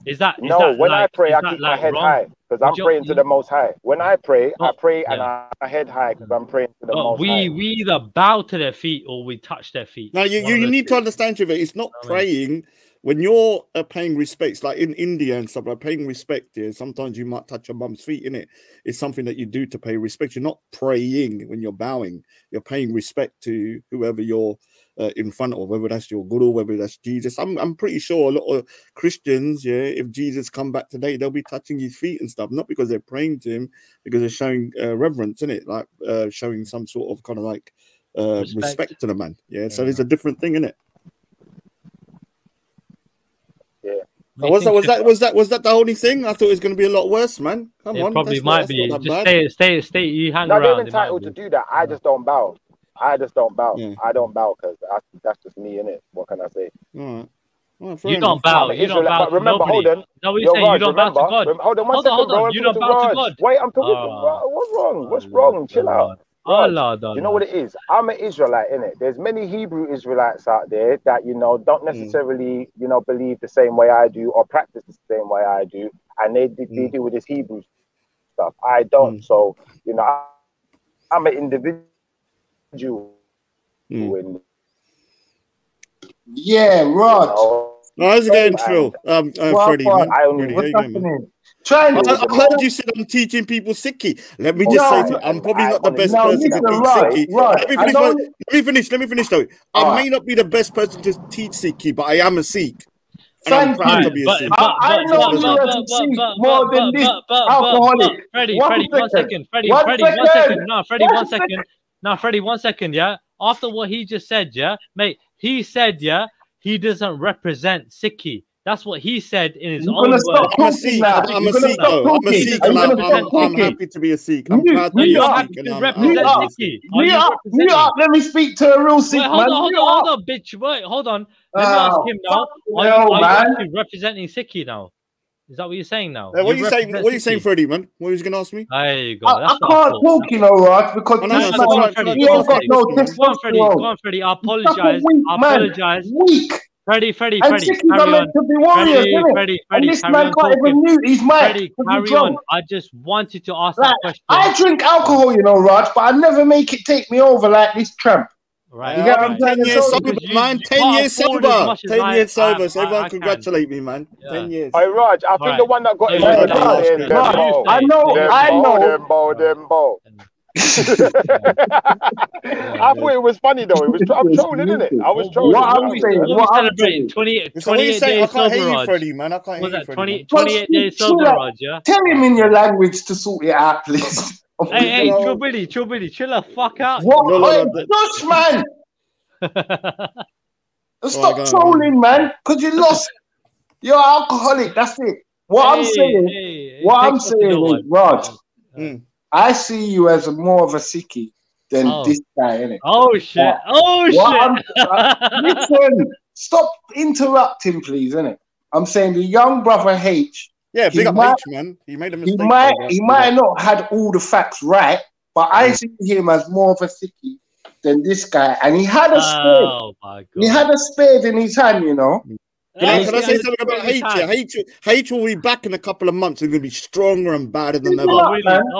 Speaker 20: Is that
Speaker 6: when I pray, I keep my head high because I'm praying to the Most High. When I pray, I pray and my head high because I'm praying to the Most High.
Speaker 20: We either bow to their feet or we touch their feet.
Speaker 4: Now you need to understand, Trevor. It's not praying. When you're paying respects, like in India and stuff, like paying respect here, sometimes you might touch your mum's feet, innit? It's something that you do to pay respect. You're not praying when you're bowing. You're paying respect to whoever you're in front of, whether that's your guru, whether that's Jesus. I'm pretty sure a lot of Christians, if Jesus come back today, they'll be touching his feet and stuff, not because they're praying to him, because they're showing reverence, innit? Like showing some sort of kind of like respect to the man. Yeah, so there's a different thing, innit? Was that the only thing? I thought it was going to be a lot worse, man. Come on,
Speaker 20: probably might be. Just stay. You hang
Speaker 6: around.
Speaker 20: They're
Speaker 6: entitled to do that. I just don't bow. I don't bow because that's just me, innit? What can I say?
Speaker 4: All right.
Speaker 20: You don't bow. You don't bow.
Speaker 6: But remember, hold on.
Speaker 20: No, you say you don't bow to God.
Speaker 6: Hold on one second, bro.
Speaker 20: You don't bow to God.
Speaker 6: Wait, I'm talking to what's wrong? What's wrong? Chill out. You know what it is? I'm an Israelite, innit? There's many Hebrew Israelites out there that, don't necessarily, believe the same way I do or practice the same way I do. And they deal with this Hebrew stuff. I don't. So, I'm an individual.
Speaker 17: Yeah, Rod.
Speaker 4: How's it going, Trill? Freddie, I heard you said I'm teaching people Sikhi. Let me just say, I'm probably not the best person to teach Sikhi. Let me finish though. I may not be the best person to teach Sikhi, but I am a Sikh. And I'm proud to be a Sikh.
Speaker 17: I know you as a Sikh more than this alcoholic.
Speaker 20: Freddie, 1 second. Freddie, 1 second. No, Freddie, 1 second. No, Freddie, 1 second, yeah? After what he just said, yeah? Mate, he said, yeah, he doesn't represent Sikhi. That's what he said in his own words.
Speaker 4: I'm a Sikh. I'm a Sikh, though. I'm a Sikh, and I'm happy to be a Sikh. I'm proud to be a Sikh.
Speaker 17: Mute up. Let me speak to a real Sikh, man.
Speaker 20: Hold on, bitch. Wait, hold on. Let me ask him now. Are you actually representing Sikhi now? Is that what you're saying now?
Speaker 4: What are you saying? What are you saying, Freddie, man? What are you going to ask me?
Speaker 20: There you go.
Speaker 17: I can't talk, Rod, because this man, he ain't got no testosterone.
Speaker 20: Go on, Freddie. I apologize.
Speaker 17: Weak.
Speaker 20: Freddie,
Speaker 17: carry on. Freddie, and this man can't even mute his mic.
Speaker 20: Freddie, carry on. I just wanted to ask that question.
Speaker 17: I drink alcohol, Rod, but I never make it take me over like this tramp.
Speaker 20: Right.
Speaker 17: You get what I'm
Speaker 4: 10 years sober, man. 10 years sober. 10 years sober. So everyone congratulate me, man. 10 years.
Speaker 6: Hey, Raj, I think the one that got him.
Speaker 17: I know.
Speaker 6: Dembo. I thought it was funny though. I'm trolling, isn't it? I was trolling.
Speaker 17: What I'm saying.
Speaker 20: 28 days sober,
Speaker 4: I can't hear you, Freddie, man. I can't hear you, Freddie.
Speaker 20: 28 days sober, Raj, yeah?
Speaker 17: Tell him in your language to sort it out, please.
Speaker 20: Hey, Chubili, chill the fuck out.
Speaker 17: Josh, man. Stop trolling, man, because you lost. You're an alcoholic. That's it.
Speaker 3: I'm saying is, Raj, I see you as more of a Sikhi than this guy, innit?
Speaker 20: Oh shit!
Speaker 3: Listen, stop interrupting, please, innit? I'm saying the young brother H.
Speaker 4: Yeah, big up H, man. He made a mistake.
Speaker 3: He might not had all the facts right, but I see him as more of a Sikhi than this guy, and he had a spade.
Speaker 20: Oh my god!
Speaker 3: He had a spade in his hand, you know.
Speaker 4: Can I say something about H? H will be back in a couple of months. He's going to be stronger and badder than ever.
Speaker 20: Oh,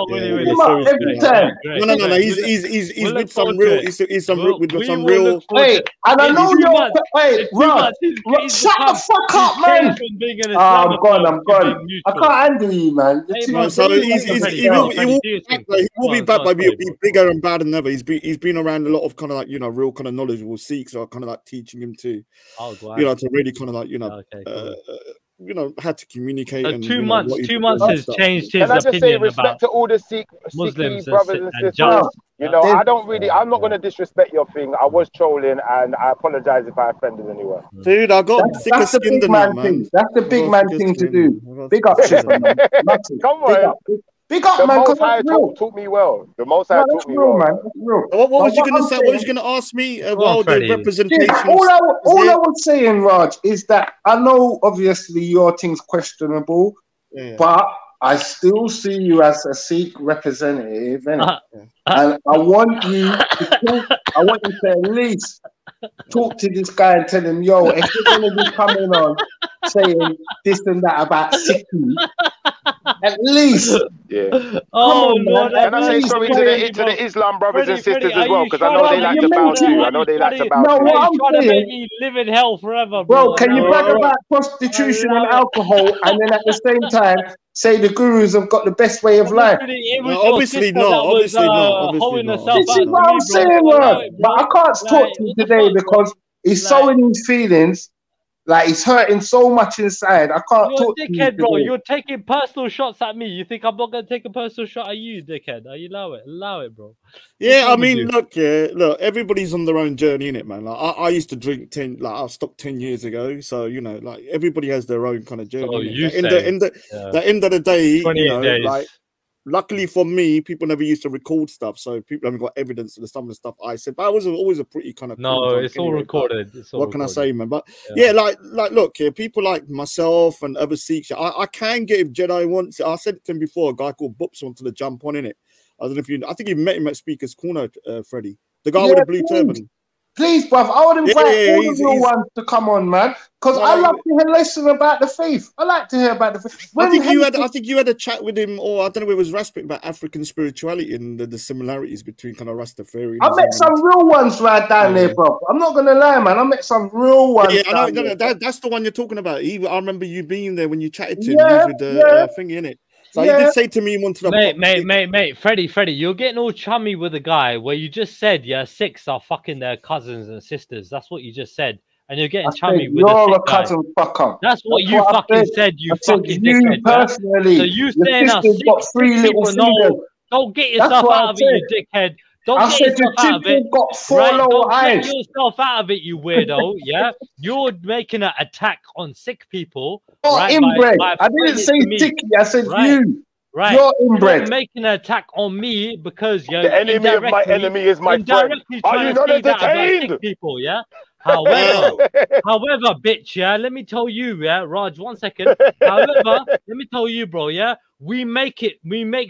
Speaker 20: really?
Speaker 3: Every time.
Speaker 4: No. He's with some real. He's some real.
Speaker 3: Hey, and I know you're. Hey, Rod, shut the fuck up, man. I'm gone. I can't handle you, man.
Speaker 4: So he will be back, but be bigger and badder than ever. He's been around a lot of kind of like, you know, real kind of knowledgeable Sikhs, so kind of like teaching him to, you know, to really kind of like, you know, how to communicate.
Speaker 20: So
Speaker 4: and
Speaker 20: 2 months, 2 months has changed his
Speaker 6: Can I just say
Speaker 20: opinion
Speaker 6: respect
Speaker 20: about
Speaker 6: to all the Sikh
Speaker 20: Muslims
Speaker 6: brothers and sisters? You know, I don't really, I'm not going to disrespect your thing. I was trolling, and I apologize if I offended anyone.
Speaker 4: Dude, I got thicker skin than that, man.
Speaker 3: That's the big man thing to do. Big up, man.
Speaker 6: Come on.
Speaker 3: Big up,
Speaker 6: the
Speaker 3: man.
Speaker 6: Most High taught me well. The Most High taught me well, man.
Speaker 4: What was you going to say? What was you going to ask me about the representation?
Speaker 3: All I was saying, Raj, is that I know obviously your thing's questionable, but I still see you as a Sikh representative, innit? And I want you to at least talk to this guy and tell him, yo, if you're going to be coming on saying this and that about Sikhi, at least.
Speaker 6: Yeah. Oh, Lord. Can I say sorry to the Islam brothers and sisters as well? Because I know they like to bow too. I know they like to bow too.
Speaker 20: What I'm trying to make me live in hell forever,
Speaker 3: bro. Can you brag about prostitution and alcohol and then at the same time say the gurus have got the best way of life?
Speaker 4: Obviously not. This is
Speaker 3: what I'm saying, Rod. But I can't talk to you today because he's sowing his feelings. Like, he's hurting so much inside. I can't talk to you.
Speaker 20: Dickhead, bro. You're taking personal shots at me. You think I'm not going to take a personal shot at you, dickhead? Allow it, bro.
Speaker 4: Yeah, I mean, look, everybody's on their own journey, innit, man? Like, I used to drink I stopped 10 years ago. So, you know, like, everybody has their own kind of journey. At the end of the day, you know, like, luckily for me, people never used to record stuff, so people haven't got evidence of some of the stuff I said. But I was always a pretty kind of
Speaker 20: it's all recorded.
Speaker 4: What can I say, man? But like look, people like myself and other Sikhs, I can get if Jedi wants. I said it to him before. A guy called Bups wanted to jump on in it. I don't know if I think you met him at Speaker's Corner, Freddie, the guy with the blue turban.
Speaker 3: Please, bruv, I would invite all the real ones to come on, man. Because I love to listen about the faith. I like to hear about the faith.
Speaker 4: I think you had a chat with him, or I don't know, it was Raspik about African spirituality and the similarities between kind of Rastafarianism.
Speaker 3: I met some real ones right down there, bro. I'm not gonna lie, man. I met some real ones.
Speaker 4: Yeah, I know. That's the one you're talking about. I remember you being there when you chatted to him. He was with the thingy in it. So he did say to me, he wanted to
Speaker 20: mate, Freddie, you're getting all chummy with a guy where you just said, Sikhs are fucking their cousins and sisters. That's what you just said. And you're getting chummy with
Speaker 3: a cousin fucker.
Speaker 20: That's what you fucking said, you fucking dickhead.
Speaker 3: Personally,
Speaker 20: so you saying our Sikh people know, don't get yourself out of it, you dickhead. Don't get yourself out of it. Don't get yourself out of it, you weirdo. Yeah, you're making an attack on Sikh people.
Speaker 3: Inbred. I didn't say Sikh. I said you.
Speaker 20: Right.
Speaker 3: You're inbred.
Speaker 20: You're making an attack on me because you're
Speaker 6: the enemy of my enemy is my friend. Are you not entertained?
Speaker 20: People, yeah. However, bitch, yeah. Let me tell you, yeah, Raj. 1 second. However, let me tell you, bro, yeah. We make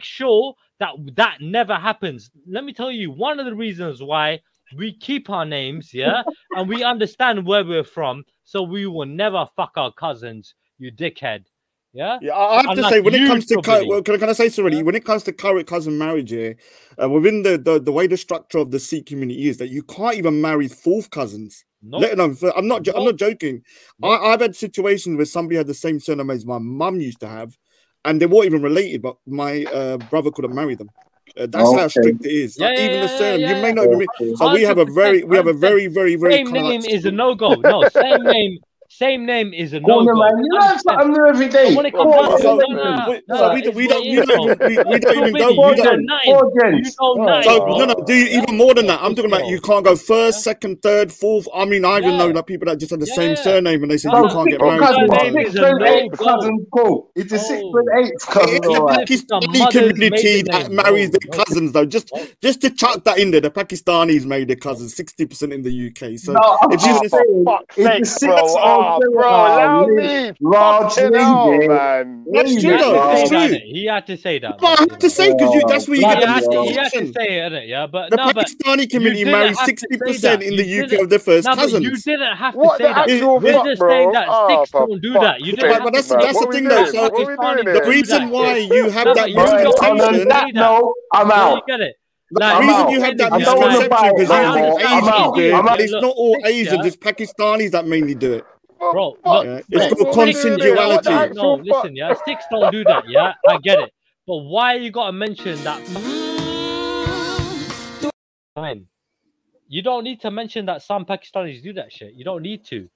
Speaker 20: sure that never happens. Let me tell you, one of the reasons why we keep our names, yeah, and we understand where we're from, so we will never fuck our cousins, you dickhead. Yeah,
Speaker 4: I have to say, when it comes to can I say so already? When it comes to current cousin marriage, within the way the structure of the Sikh community is that you can't even marry fourth cousins. Let alone, I'm not joking. I've had situations where somebody had the same surname as my mum used to have, and they weren't even related, but my brother couldn't marry them. That's how strict it is. Even the surname, you may not even. So we have a very, very, very
Speaker 20: same name is a no-go. No, same name. Same name is a
Speaker 17: Go on,
Speaker 20: no-go.
Speaker 17: man. You learn something new every day.
Speaker 20: When it comes down to it,
Speaker 4: So we don't even go.
Speaker 20: You
Speaker 4: No, do you even more than that? I'm talking about you can't go first, second, third, fourth. I mean, I even know that people that just have the same surname and they say you can't get married.
Speaker 17: Sixth and eighth cousin, cool. It's a sixth and eighth cousin.
Speaker 4: It's the Pakistani community that marries their cousins, though. Just to chuck that in there, the Pakistanis marry their cousins 60% in the UK. So if you
Speaker 6: it's the six allow me. Raj, man.
Speaker 4: That's true, though. It's true.
Speaker 20: He had to say that.
Speaker 4: But I have to say because that's where you get the
Speaker 20: He had to say it, innit? Yeah, but
Speaker 4: the Pakistani community marries 60% in the UK of their first cousins.
Speaker 20: You didn't have to say that. We're just saying that six don't do that. You didn't.
Speaker 4: But that's the thing, though. So the reason why you have that misconception.
Speaker 17: No, I'm out.
Speaker 20: You get it.
Speaker 4: The reason you have that misconception because it's not all Asians, it's Pakistanis that mainly do it.
Speaker 20: Bro,
Speaker 4: it's called consensuality.
Speaker 20: No, listen, yeah, six don't do that, yeah, I get it. But why you gotta mention that? You don't need to mention that some Pakistanis do that shit. You don't need to.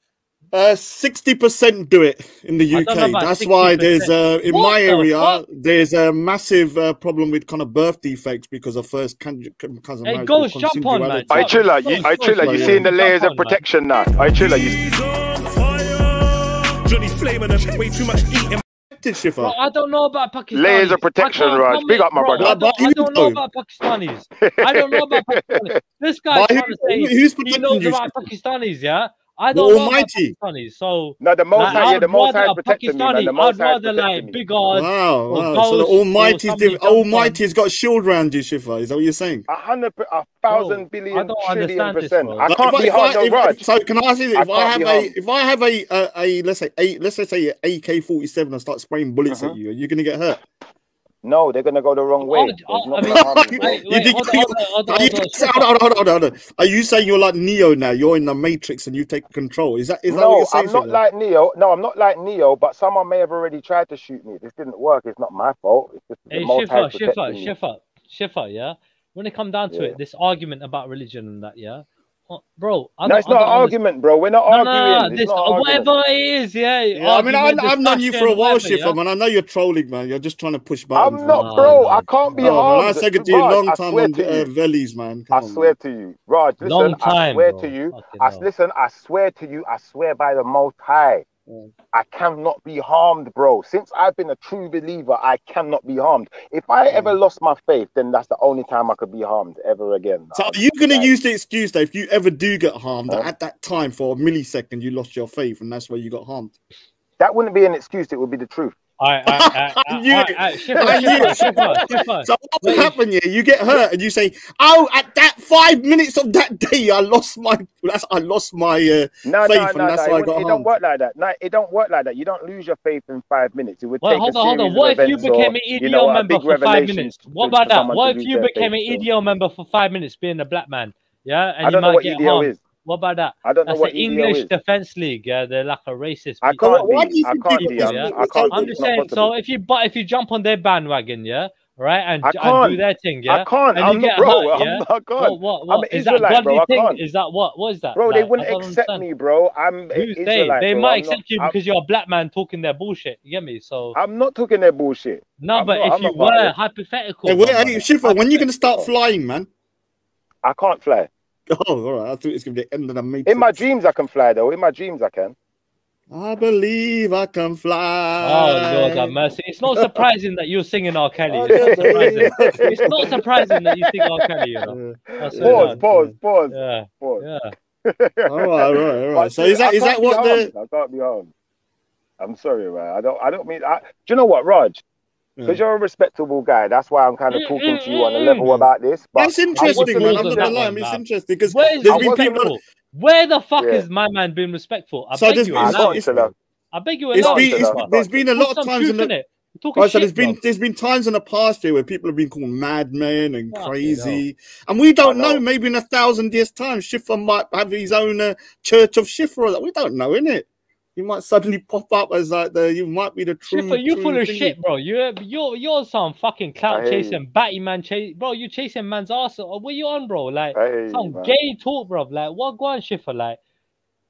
Speaker 4: 60% do it in the UK. That's why there's in my area there's a massive problem with kind of birth defects because of first cousin marriage.
Speaker 20: Hey, go jump on, man.
Speaker 6: I Triller, you seeing the layers of protection now. I Triller, you.
Speaker 10: Johnny's flaming them way too much eating.
Speaker 20: Bro, I don't know about Pakistanis.
Speaker 6: Layers of protection, Raj. Big up, my brother.
Speaker 20: I don't know about Pakistanis. I don't know about Pakistanis. This guy's trying to say he knows about Pakistanis, yeah? I don't know about Pakistanis, so
Speaker 6: no, the most high, the most high protecting me, man. The most
Speaker 20: I'd rather like big odds.
Speaker 4: Wow. So the Almighty's got a shield around you, Shifa. Is that what you're saying?
Speaker 6: 1,000 billion,
Speaker 20: I don't
Speaker 6: trillion
Speaker 20: understand
Speaker 6: %. I can't be hard on Raj.
Speaker 4: So can I ask you, if I have a let's say an AK-47 and start spraying bullets at you, are you gonna get hurt?
Speaker 6: No, they're gonna go the wrong way.
Speaker 4: Hold on. Are you saying you're like Neo now? You're in the Matrix and you take control. Is that what you're saying?
Speaker 6: I'm not like Neo. No, I'm not like Neo. But someone may have already tried to shoot me. This didn't work. It's not my fault. It's just the most high protecting me.
Speaker 20: Shifa, yeah. When it comes down to it, this argument about religion and that, yeah. Bro,
Speaker 6: it's not an argument, bro. We're not arguing.
Speaker 20: This, whatever it is, yeah.
Speaker 4: I mean, I've known you for a while, Shifa, man. I know you're trolling, man. You're just trying to push buttons.
Speaker 6: I'm not, bro. I can't be harmed.
Speaker 4: I said to you a long time on Vellies, man.
Speaker 6: I swear to you, Raj. Listen, I swear to you. Listen, I swear to you. I swear by the Most High. I cannot be harmed, bro. Since I've been a true believer, I cannot be harmed. If I ever lost my faith, then that's the only time I could be harmed ever again.
Speaker 4: So are you going to use the excuse that if you ever do get harmed, at that time for a millisecond, you lost your faith and that's why you got harmed?
Speaker 6: That wouldn't be an excuse. It would be the truth.
Speaker 4: So what will happen here? You get hurt and you say, "Oh, at that 5 minutes of that day, I lost my faith, and that's why I got harmed."
Speaker 6: It don't work like that. No, it don't work like that. You don't lose your faith in 5 minutes. It would take
Speaker 20: hold on. What if you became an EDL member for 5 minutes? What about that? What if you became an EDL member for 5 minutes, being a black man? Yeah, and
Speaker 6: I don't know what EDL is.
Speaker 20: What about that?
Speaker 6: I don't know what
Speaker 20: the English Defense League. Yeah, they're like a racist.
Speaker 6: I can't.
Speaker 20: I'm just saying. So if you jump on their bandwagon, yeah, right, and do their thing, yeah,
Speaker 6: I can't.
Speaker 20: And
Speaker 6: I'm not, bro. I can't.
Speaker 20: What?
Speaker 6: I'm an Israelite, bro. I can't.
Speaker 20: Is that what? What is that?
Speaker 6: Bro, they wouldn't accept me, bro. I'm Israelite.
Speaker 20: They might accept you because you're a black man talking their bullshit. You get me? So
Speaker 6: I'm not talking their bullshit.
Speaker 20: No, but if you were hypothetical,
Speaker 4: Shifa, when are you gonna start flying, man?
Speaker 6: I can't fly.
Speaker 4: Oh, all right. I thought it's going to be the end of the Matrix.
Speaker 6: In my dreams, I can fly, though. In my dreams, I can.
Speaker 4: I believe I can fly.
Speaker 20: Oh, Lord have mercy. It's not surprising that you're singing R. Kelly. It's not surprising that you sing R. Kelly, you know.
Speaker 6: Pause.
Speaker 20: Yeah.
Speaker 4: All right. So is that what the...
Speaker 6: I can't be harmed. I'm sorry, man. I don't mean... Do you know what, Raj? Because you're a respectable guy, that's why I'm kind of talking to you on a level about this. But
Speaker 4: it's interesting, man. I'm not gonna lie, it's interesting because
Speaker 20: there's been people. Where the fuck has my man been respectful? I beg you
Speaker 4: there's been a lot of times in the. So there's been times in the past year where people have been called madmen and crazy, and we don't know. Maybe in 1,000 years' time, Shifa might have his own church of Shifa. We don't know, innit? You might suddenly pop up as like you might be the true.
Speaker 20: Shifa, you full of shit, bro. You're some fucking clout chasing, batty man chase, bro. You chasing man's ass. What you on, bro? Like some gay talk, bro. Like what go on, Shifa? Like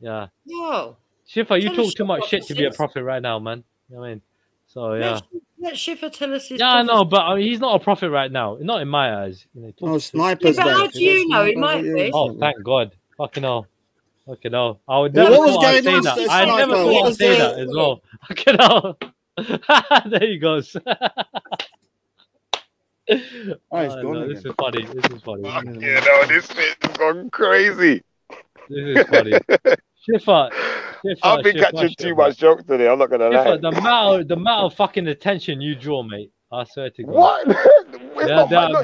Speaker 20: Yeah.
Speaker 13: Whoa.
Speaker 20: Shifa, you
Speaker 13: Tell
Speaker 20: talk
Speaker 13: us
Speaker 20: too
Speaker 13: your
Speaker 20: much shit to be a
Speaker 13: prophecies.
Speaker 20: prophet right now, man. You know what I mean? So yeah.
Speaker 13: Let Shifa tell us his
Speaker 20: Yeah, I know,
Speaker 13: prophecies.
Speaker 20: but I mean, he's not a prophet right now. Not in my eyes. You know,
Speaker 4: Oh, Sniper's
Speaker 13: Yeah, but how
Speaker 4: back.
Speaker 13: do you know? He might be.
Speaker 20: Oh, thank God. Fucking hell. Fucking hell. I would
Speaker 4: Yeah,
Speaker 20: never
Speaker 4: what was
Speaker 20: thought I'd
Speaker 4: going
Speaker 20: say
Speaker 4: on,
Speaker 20: that. I
Speaker 4: Sniper?
Speaker 20: never
Speaker 4: What
Speaker 20: thought I'd
Speaker 4: was
Speaker 20: say
Speaker 4: the-
Speaker 20: that as well. Fucking hell. There he goes.
Speaker 4: Gone
Speaker 20: this is funny. This is funny.
Speaker 6: You know, this shit's gone crazy.
Speaker 20: This is funny. Schiffer,
Speaker 6: I've been catching too much jokes today. I'm not gonna lie.
Speaker 20: Schiffer, the amount of fucking attention you draw, mate. I swear to God.
Speaker 6: What?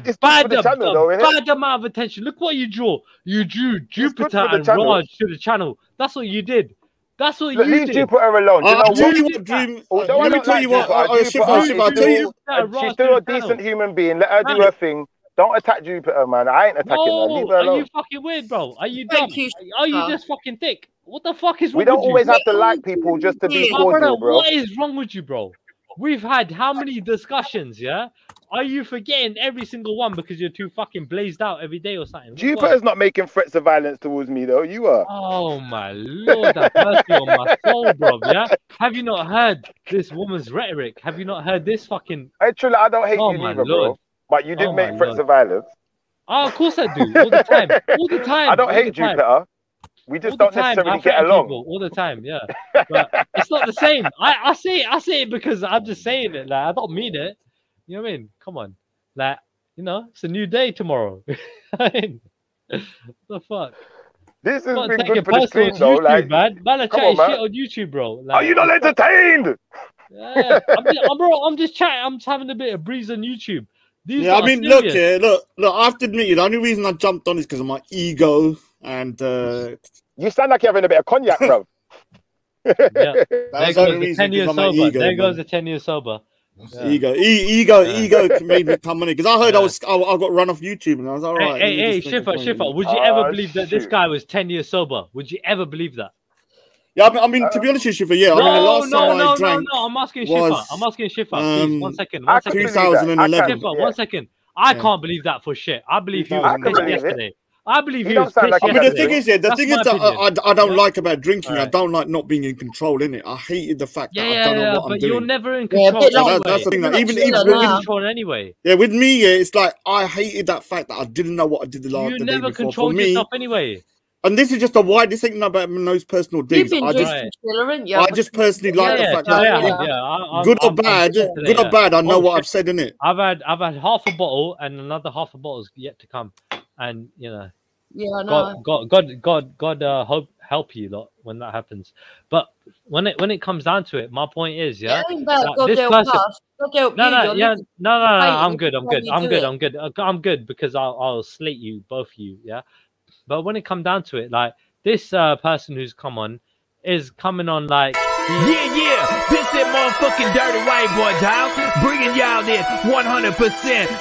Speaker 6: It's
Speaker 20: bad,
Speaker 6: good for the channel, though, innit?
Speaker 20: bad amount of attention. Look what you draw. You drew Jupiter and
Speaker 6: channel.
Speaker 20: Raj to the channel. That's what you did. That's what
Speaker 6: Look,
Speaker 20: you
Speaker 6: leave
Speaker 20: did.
Speaker 6: Jupiter alone. Do you know
Speaker 4: I'll tell
Speaker 6: what?
Speaker 4: you what, Dream.
Speaker 6: Although
Speaker 4: Let me tell you what.
Speaker 6: Jupiter,
Speaker 4: I'll tell you.
Speaker 6: she's still a decent human being. Let her do her thing. Don't attack Jupiter, man. I ain't attacking her. Leave her
Speaker 20: Are
Speaker 6: alone.
Speaker 20: you fucking weird, bro? Are you dumb? Are you just fucking thick? What the fuck is wrong
Speaker 6: We don't
Speaker 20: with you?
Speaker 6: always have to like people just to be cordial, bro.
Speaker 20: What is wrong with you, bro? We've had how many discussions, yeah? Are you forgetting every single one because you're too fucking blazed out every day or something?
Speaker 6: Jupiter's not making threats of violence towards me, though. You are.
Speaker 20: Oh, my Lord, that mercy on my soul, bro, yeah? Have you not heard this woman's rhetoric? Have you not heard this fucking...
Speaker 6: Hey, Trilla, I don't hate you
Speaker 20: my
Speaker 6: neither,
Speaker 20: Lord.
Speaker 6: bro. But you did make
Speaker 20: my
Speaker 6: threats
Speaker 20: Lord.
Speaker 6: of violence.
Speaker 20: Oh, of course I do. All the time. All the time.
Speaker 6: I don't
Speaker 20: all
Speaker 6: hate
Speaker 20: the time.
Speaker 6: Jupiter. We just
Speaker 20: All the
Speaker 6: don't
Speaker 20: time,
Speaker 6: necessarily
Speaker 20: I
Speaker 6: get
Speaker 20: threaten
Speaker 6: along.
Speaker 20: people all the time, yeah. But it's not the same. I say it because I'm just saying it. Like I don't mean it. You know what I mean? Come on. Like, you know, it's a new day tomorrow. I mean, what the fuck?
Speaker 6: This has
Speaker 20: Not
Speaker 6: been
Speaker 20: taking
Speaker 6: good for the
Speaker 20: personal
Speaker 6: stream, though.
Speaker 20: YouTube,
Speaker 6: Like,
Speaker 20: man. Man, I
Speaker 6: come
Speaker 20: chatting
Speaker 6: on,
Speaker 20: shit
Speaker 6: man.
Speaker 20: on YouTube, bro. Like,
Speaker 6: Are you not entertained?
Speaker 20: Yeah, I'm just chatting. I'm just having a bit of breeze on YouTube. These
Speaker 4: Yeah, I
Speaker 20: are
Speaker 4: mean,
Speaker 20: serious.
Speaker 4: look. I have to admit, the only reason I jumped on is because of my ego and.
Speaker 6: You sound like you're having a bit of cognac, bro.
Speaker 20: Yeah, there
Speaker 4: That's
Speaker 20: goes
Speaker 4: the
Speaker 20: the
Speaker 4: reason,
Speaker 20: 10 years
Speaker 4: 'cause of my
Speaker 20: sober.
Speaker 4: ego,
Speaker 20: There
Speaker 4: man.
Speaker 20: goes the 10 years sober. Yeah.
Speaker 4: Ego made me come on it because I heard I got run off YouTube and I was all right.
Speaker 20: Hey, Schiffer, would you ever believe that this guy was 10 years sober? Would you ever believe that?
Speaker 4: Yeah, I mean, to be honest with you, Schiffer, yeah. I mean, the last time I drank
Speaker 20: I'm asking
Speaker 4: was,
Speaker 20: Schiffer. Please, 1 second.
Speaker 6: I can believe that.
Speaker 4: 2011.
Speaker 20: Schiffer, 1 second. I can't believe that for shit. I believe he was
Speaker 6: I can
Speaker 20: pissed
Speaker 6: believe it.
Speaker 20: yesterday. I believe
Speaker 6: He
Speaker 20: he was
Speaker 6: don't sound
Speaker 20: pissed
Speaker 6: like he
Speaker 4: I mean,
Speaker 20: yesterday.
Speaker 4: the thing is, yeah, the
Speaker 20: That's
Speaker 4: thing
Speaker 20: my
Speaker 4: is that
Speaker 20: opinion.
Speaker 4: I don't
Speaker 20: Yeah?
Speaker 4: like about drinking. I
Speaker 20: Alright.
Speaker 4: don't like not being in control, innit? I hated the fact that I don't know what I'm
Speaker 20: but
Speaker 4: doing.
Speaker 20: you're never in
Speaker 11: Yeah, a
Speaker 20: control
Speaker 11: bit like-
Speaker 20: anyway.
Speaker 4: That's the thing. Like, even
Speaker 20: You're
Speaker 4: with
Speaker 20: never in control anyway.
Speaker 4: yeah, with me, yeah, it's like I hated that fact that I didn't know what I did the
Speaker 20: You
Speaker 4: day
Speaker 20: never
Speaker 4: before. For
Speaker 20: controlled
Speaker 4: me,
Speaker 20: yourself anyway.
Speaker 4: and this is just a why. This ain't about those personal
Speaker 11: You've
Speaker 4: digs.
Speaker 11: been
Speaker 4: I just,
Speaker 11: drinking Triller, haven't you?
Speaker 4: I just personally like the fact that good or bad, good or bad, I know what I've said in it.
Speaker 20: I've had half a bottle and another half a bottle is yet to come, and you know.
Speaker 11: Yeah, I know.
Speaker 20: God, help you lot when that happens. But when it comes down to it, my point is, yeah,
Speaker 11: It ain't about
Speaker 20: that
Speaker 11: God
Speaker 20: this
Speaker 11: help
Speaker 20: person,
Speaker 11: us. God help
Speaker 20: no,
Speaker 11: you.
Speaker 20: no,
Speaker 11: You're
Speaker 20: yeah,
Speaker 11: living
Speaker 20: no, I'm good,
Speaker 11: pain,
Speaker 20: I'm good because I'll slate you both, you, yeah. But when it comes down to it, like this person who's come on is coming on like.
Speaker 2: Yeah, this that motherfucking dirty white boy, dog. Bringing y'all this 100%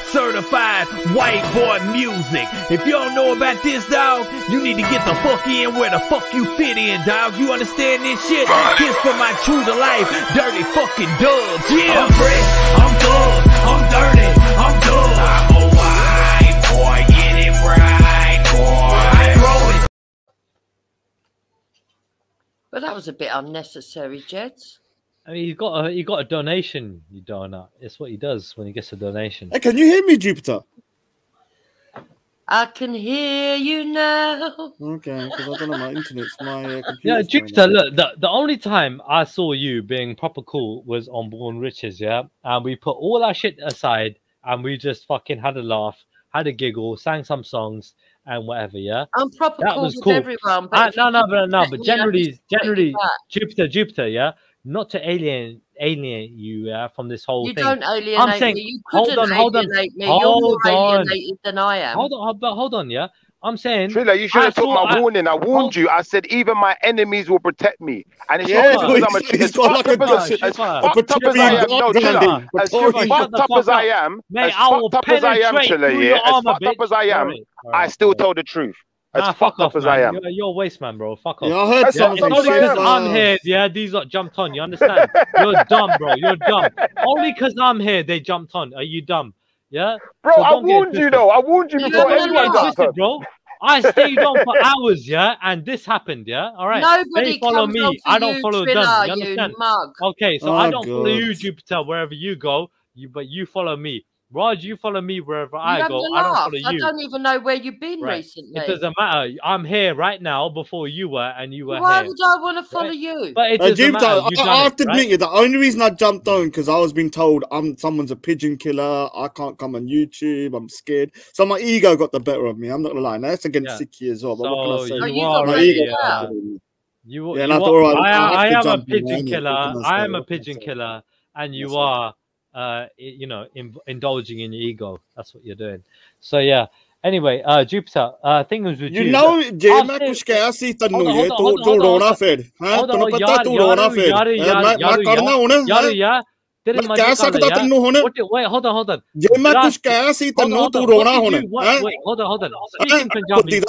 Speaker 2: certified white boy music. If you don't know about this, dog, you need to get the fuck in where the fuck you fit in, dog. You understand this shit? This for my true to life dirty fucking dubs. Yeah, I'm fresh, I'm thug, I'm dirty, I'm dub. I'm a white boy, get it right, boy. I grow it.
Speaker 11: But that was a bit unnecessary, Jeds.
Speaker 20: I mean, you got a donation, you donut. It's what he does when he gets a donation.
Speaker 4: Hey, can you hear me, Jupiter?
Speaker 11: I can hear you now.
Speaker 4: Okay, because I don't know my internet's my computer.
Speaker 20: Yeah, Jupiter, look, the only time I saw you being proper cool was on Born Riches, yeah? And we put all our shit aside and we just fucking had a laugh, had a giggle, sang some songs and whatever, yeah?
Speaker 11: I'm proper
Speaker 20: that
Speaker 11: cool
Speaker 20: was
Speaker 11: with
Speaker 20: cool.
Speaker 11: everyone. But
Speaker 20: But generally, Jupiter, yeah? Not to alienate you from this whole
Speaker 11: you
Speaker 20: thing.
Speaker 11: don't alienate
Speaker 20: I'm saying,
Speaker 11: me. You couldn't alienate me. You're more alienated than I am.
Speaker 20: Hold on, yeah? I'm saying...
Speaker 6: Trilla, you should have took my warning. I warned you. I said even my enemies will protect me. And it's not because I'm as fucked up as I am. No, Trilla, as fucked up as I am, as fucked up as I am, Trilla, yeah, as fucked up as I am, I still tell the truth. As fucked up as I am.
Speaker 20: You're a waste man, bro. Fuck off.
Speaker 4: Yeah, I heard something.
Speaker 20: It's only because I'm here, yeah, these lot jumped on. You understand? You're dumb, bro. You're dumb. Only because I'm here, they jumped on. Are you dumb? Yeah?
Speaker 6: Bro, I warned you, though. I warned you before anyone jumped on.
Speaker 20: Bro. I stayed on for hours, yeah, and this happened, yeah. All right.
Speaker 11: Nobody
Speaker 20: they follow
Speaker 11: comes on
Speaker 20: me.
Speaker 11: for
Speaker 20: I don't
Speaker 11: you,
Speaker 20: follow
Speaker 11: Trilla,
Speaker 20: them. You understand?
Speaker 11: mug.
Speaker 20: Okay, so I don't follow you, Jupiter, wherever you go. But you follow me. Raj, you follow me wherever
Speaker 13: You
Speaker 20: I
Speaker 13: having
Speaker 20: go.
Speaker 13: a
Speaker 20: I don't
Speaker 13: laugh?
Speaker 20: follow
Speaker 13: I
Speaker 20: you.
Speaker 13: don't even know where you've been
Speaker 20: Right.
Speaker 13: recently.
Speaker 20: It doesn't matter. I'm here right now before you were, and you were
Speaker 13: Why
Speaker 20: here.
Speaker 13: would I want to follow
Speaker 20: Right?
Speaker 13: you?
Speaker 20: But it doesn't
Speaker 4: Jupiter,
Speaker 20: matter. You've
Speaker 4: I
Speaker 20: done
Speaker 4: have to
Speaker 20: it,
Speaker 4: admit
Speaker 20: right?
Speaker 4: you, the only reason I jumped on because I was being told someone's a pigeon killer. I can't come on YouTube. I'm scared. So my ego got the better of me. I'm not gonna lie. Now that's against Sicky as well. But what can I
Speaker 20: So
Speaker 4: say?
Speaker 20: you are
Speaker 4: My
Speaker 20: already.
Speaker 4: ego got the better of me.
Speaker 20: You,
Speaker 4: Yeah,
Speaker 20: you
Speaker 4: and I
Speaker 20: are,
Speaker 4: thought, all right, I
Speaker 20: I
Speaker 4: have to
Speaker 20: am a
Speaker 4: jump in there,
Speaker 20: pigeon
Speaker 4: innit?
Speaker 20: killer.
Speaker 4: What can I
Speaker 20: I
Speaker 4: say?
Speaker 20: am a
Speaker 4: What can I
Speaker 20: pigeon
Speaker 4: say?
Speaker 20: killer, and you
Speaker 4: That's
Speaker 20: are, you know, indulging in your ego. That's what you're doing. So yeah. Anyway, Jupiter. Thing was with
Speaker 4: You
Speaker 20: you.
Speaker 4: know,
Speaker 20: Look,
Speaker 4: Jay,
Speaker 20: I've
Speaker 4: मैं
Speaker 20: seen-
Speaker 4: कुछ कह सकता
Speaker 20: hold
Speaker 4: हूँ
Speaker 20: on,
Speaker 4: ये
Speaker 20: hold on,
Speaker 4: तू
Speaker 20: hold on,
Speaker 4: रोना
Speaker 20: hold on.
Speaker 4: फिर हैं
Speaker 20: Hold
Speaker 4: तूने
Speaker 20: on,
Speaker 4: पता तू रोना फिर मैं करना हूँ ना
Speaker 20: यार यार तेरे
Speaker 4: मैं
Speaker 20: मजे
Speaker 4: कह
Speaker 20: कर ले
Speaker 4: सकता
Speaker 20: यार
Speaker 4: तेनू हुन
Speaker 20: wait hold on
Speaker 4: जे मैं कुछ कह सी तेनू तू रोना हुन हैं
Speaker 20: wait hold on speak in Punjabi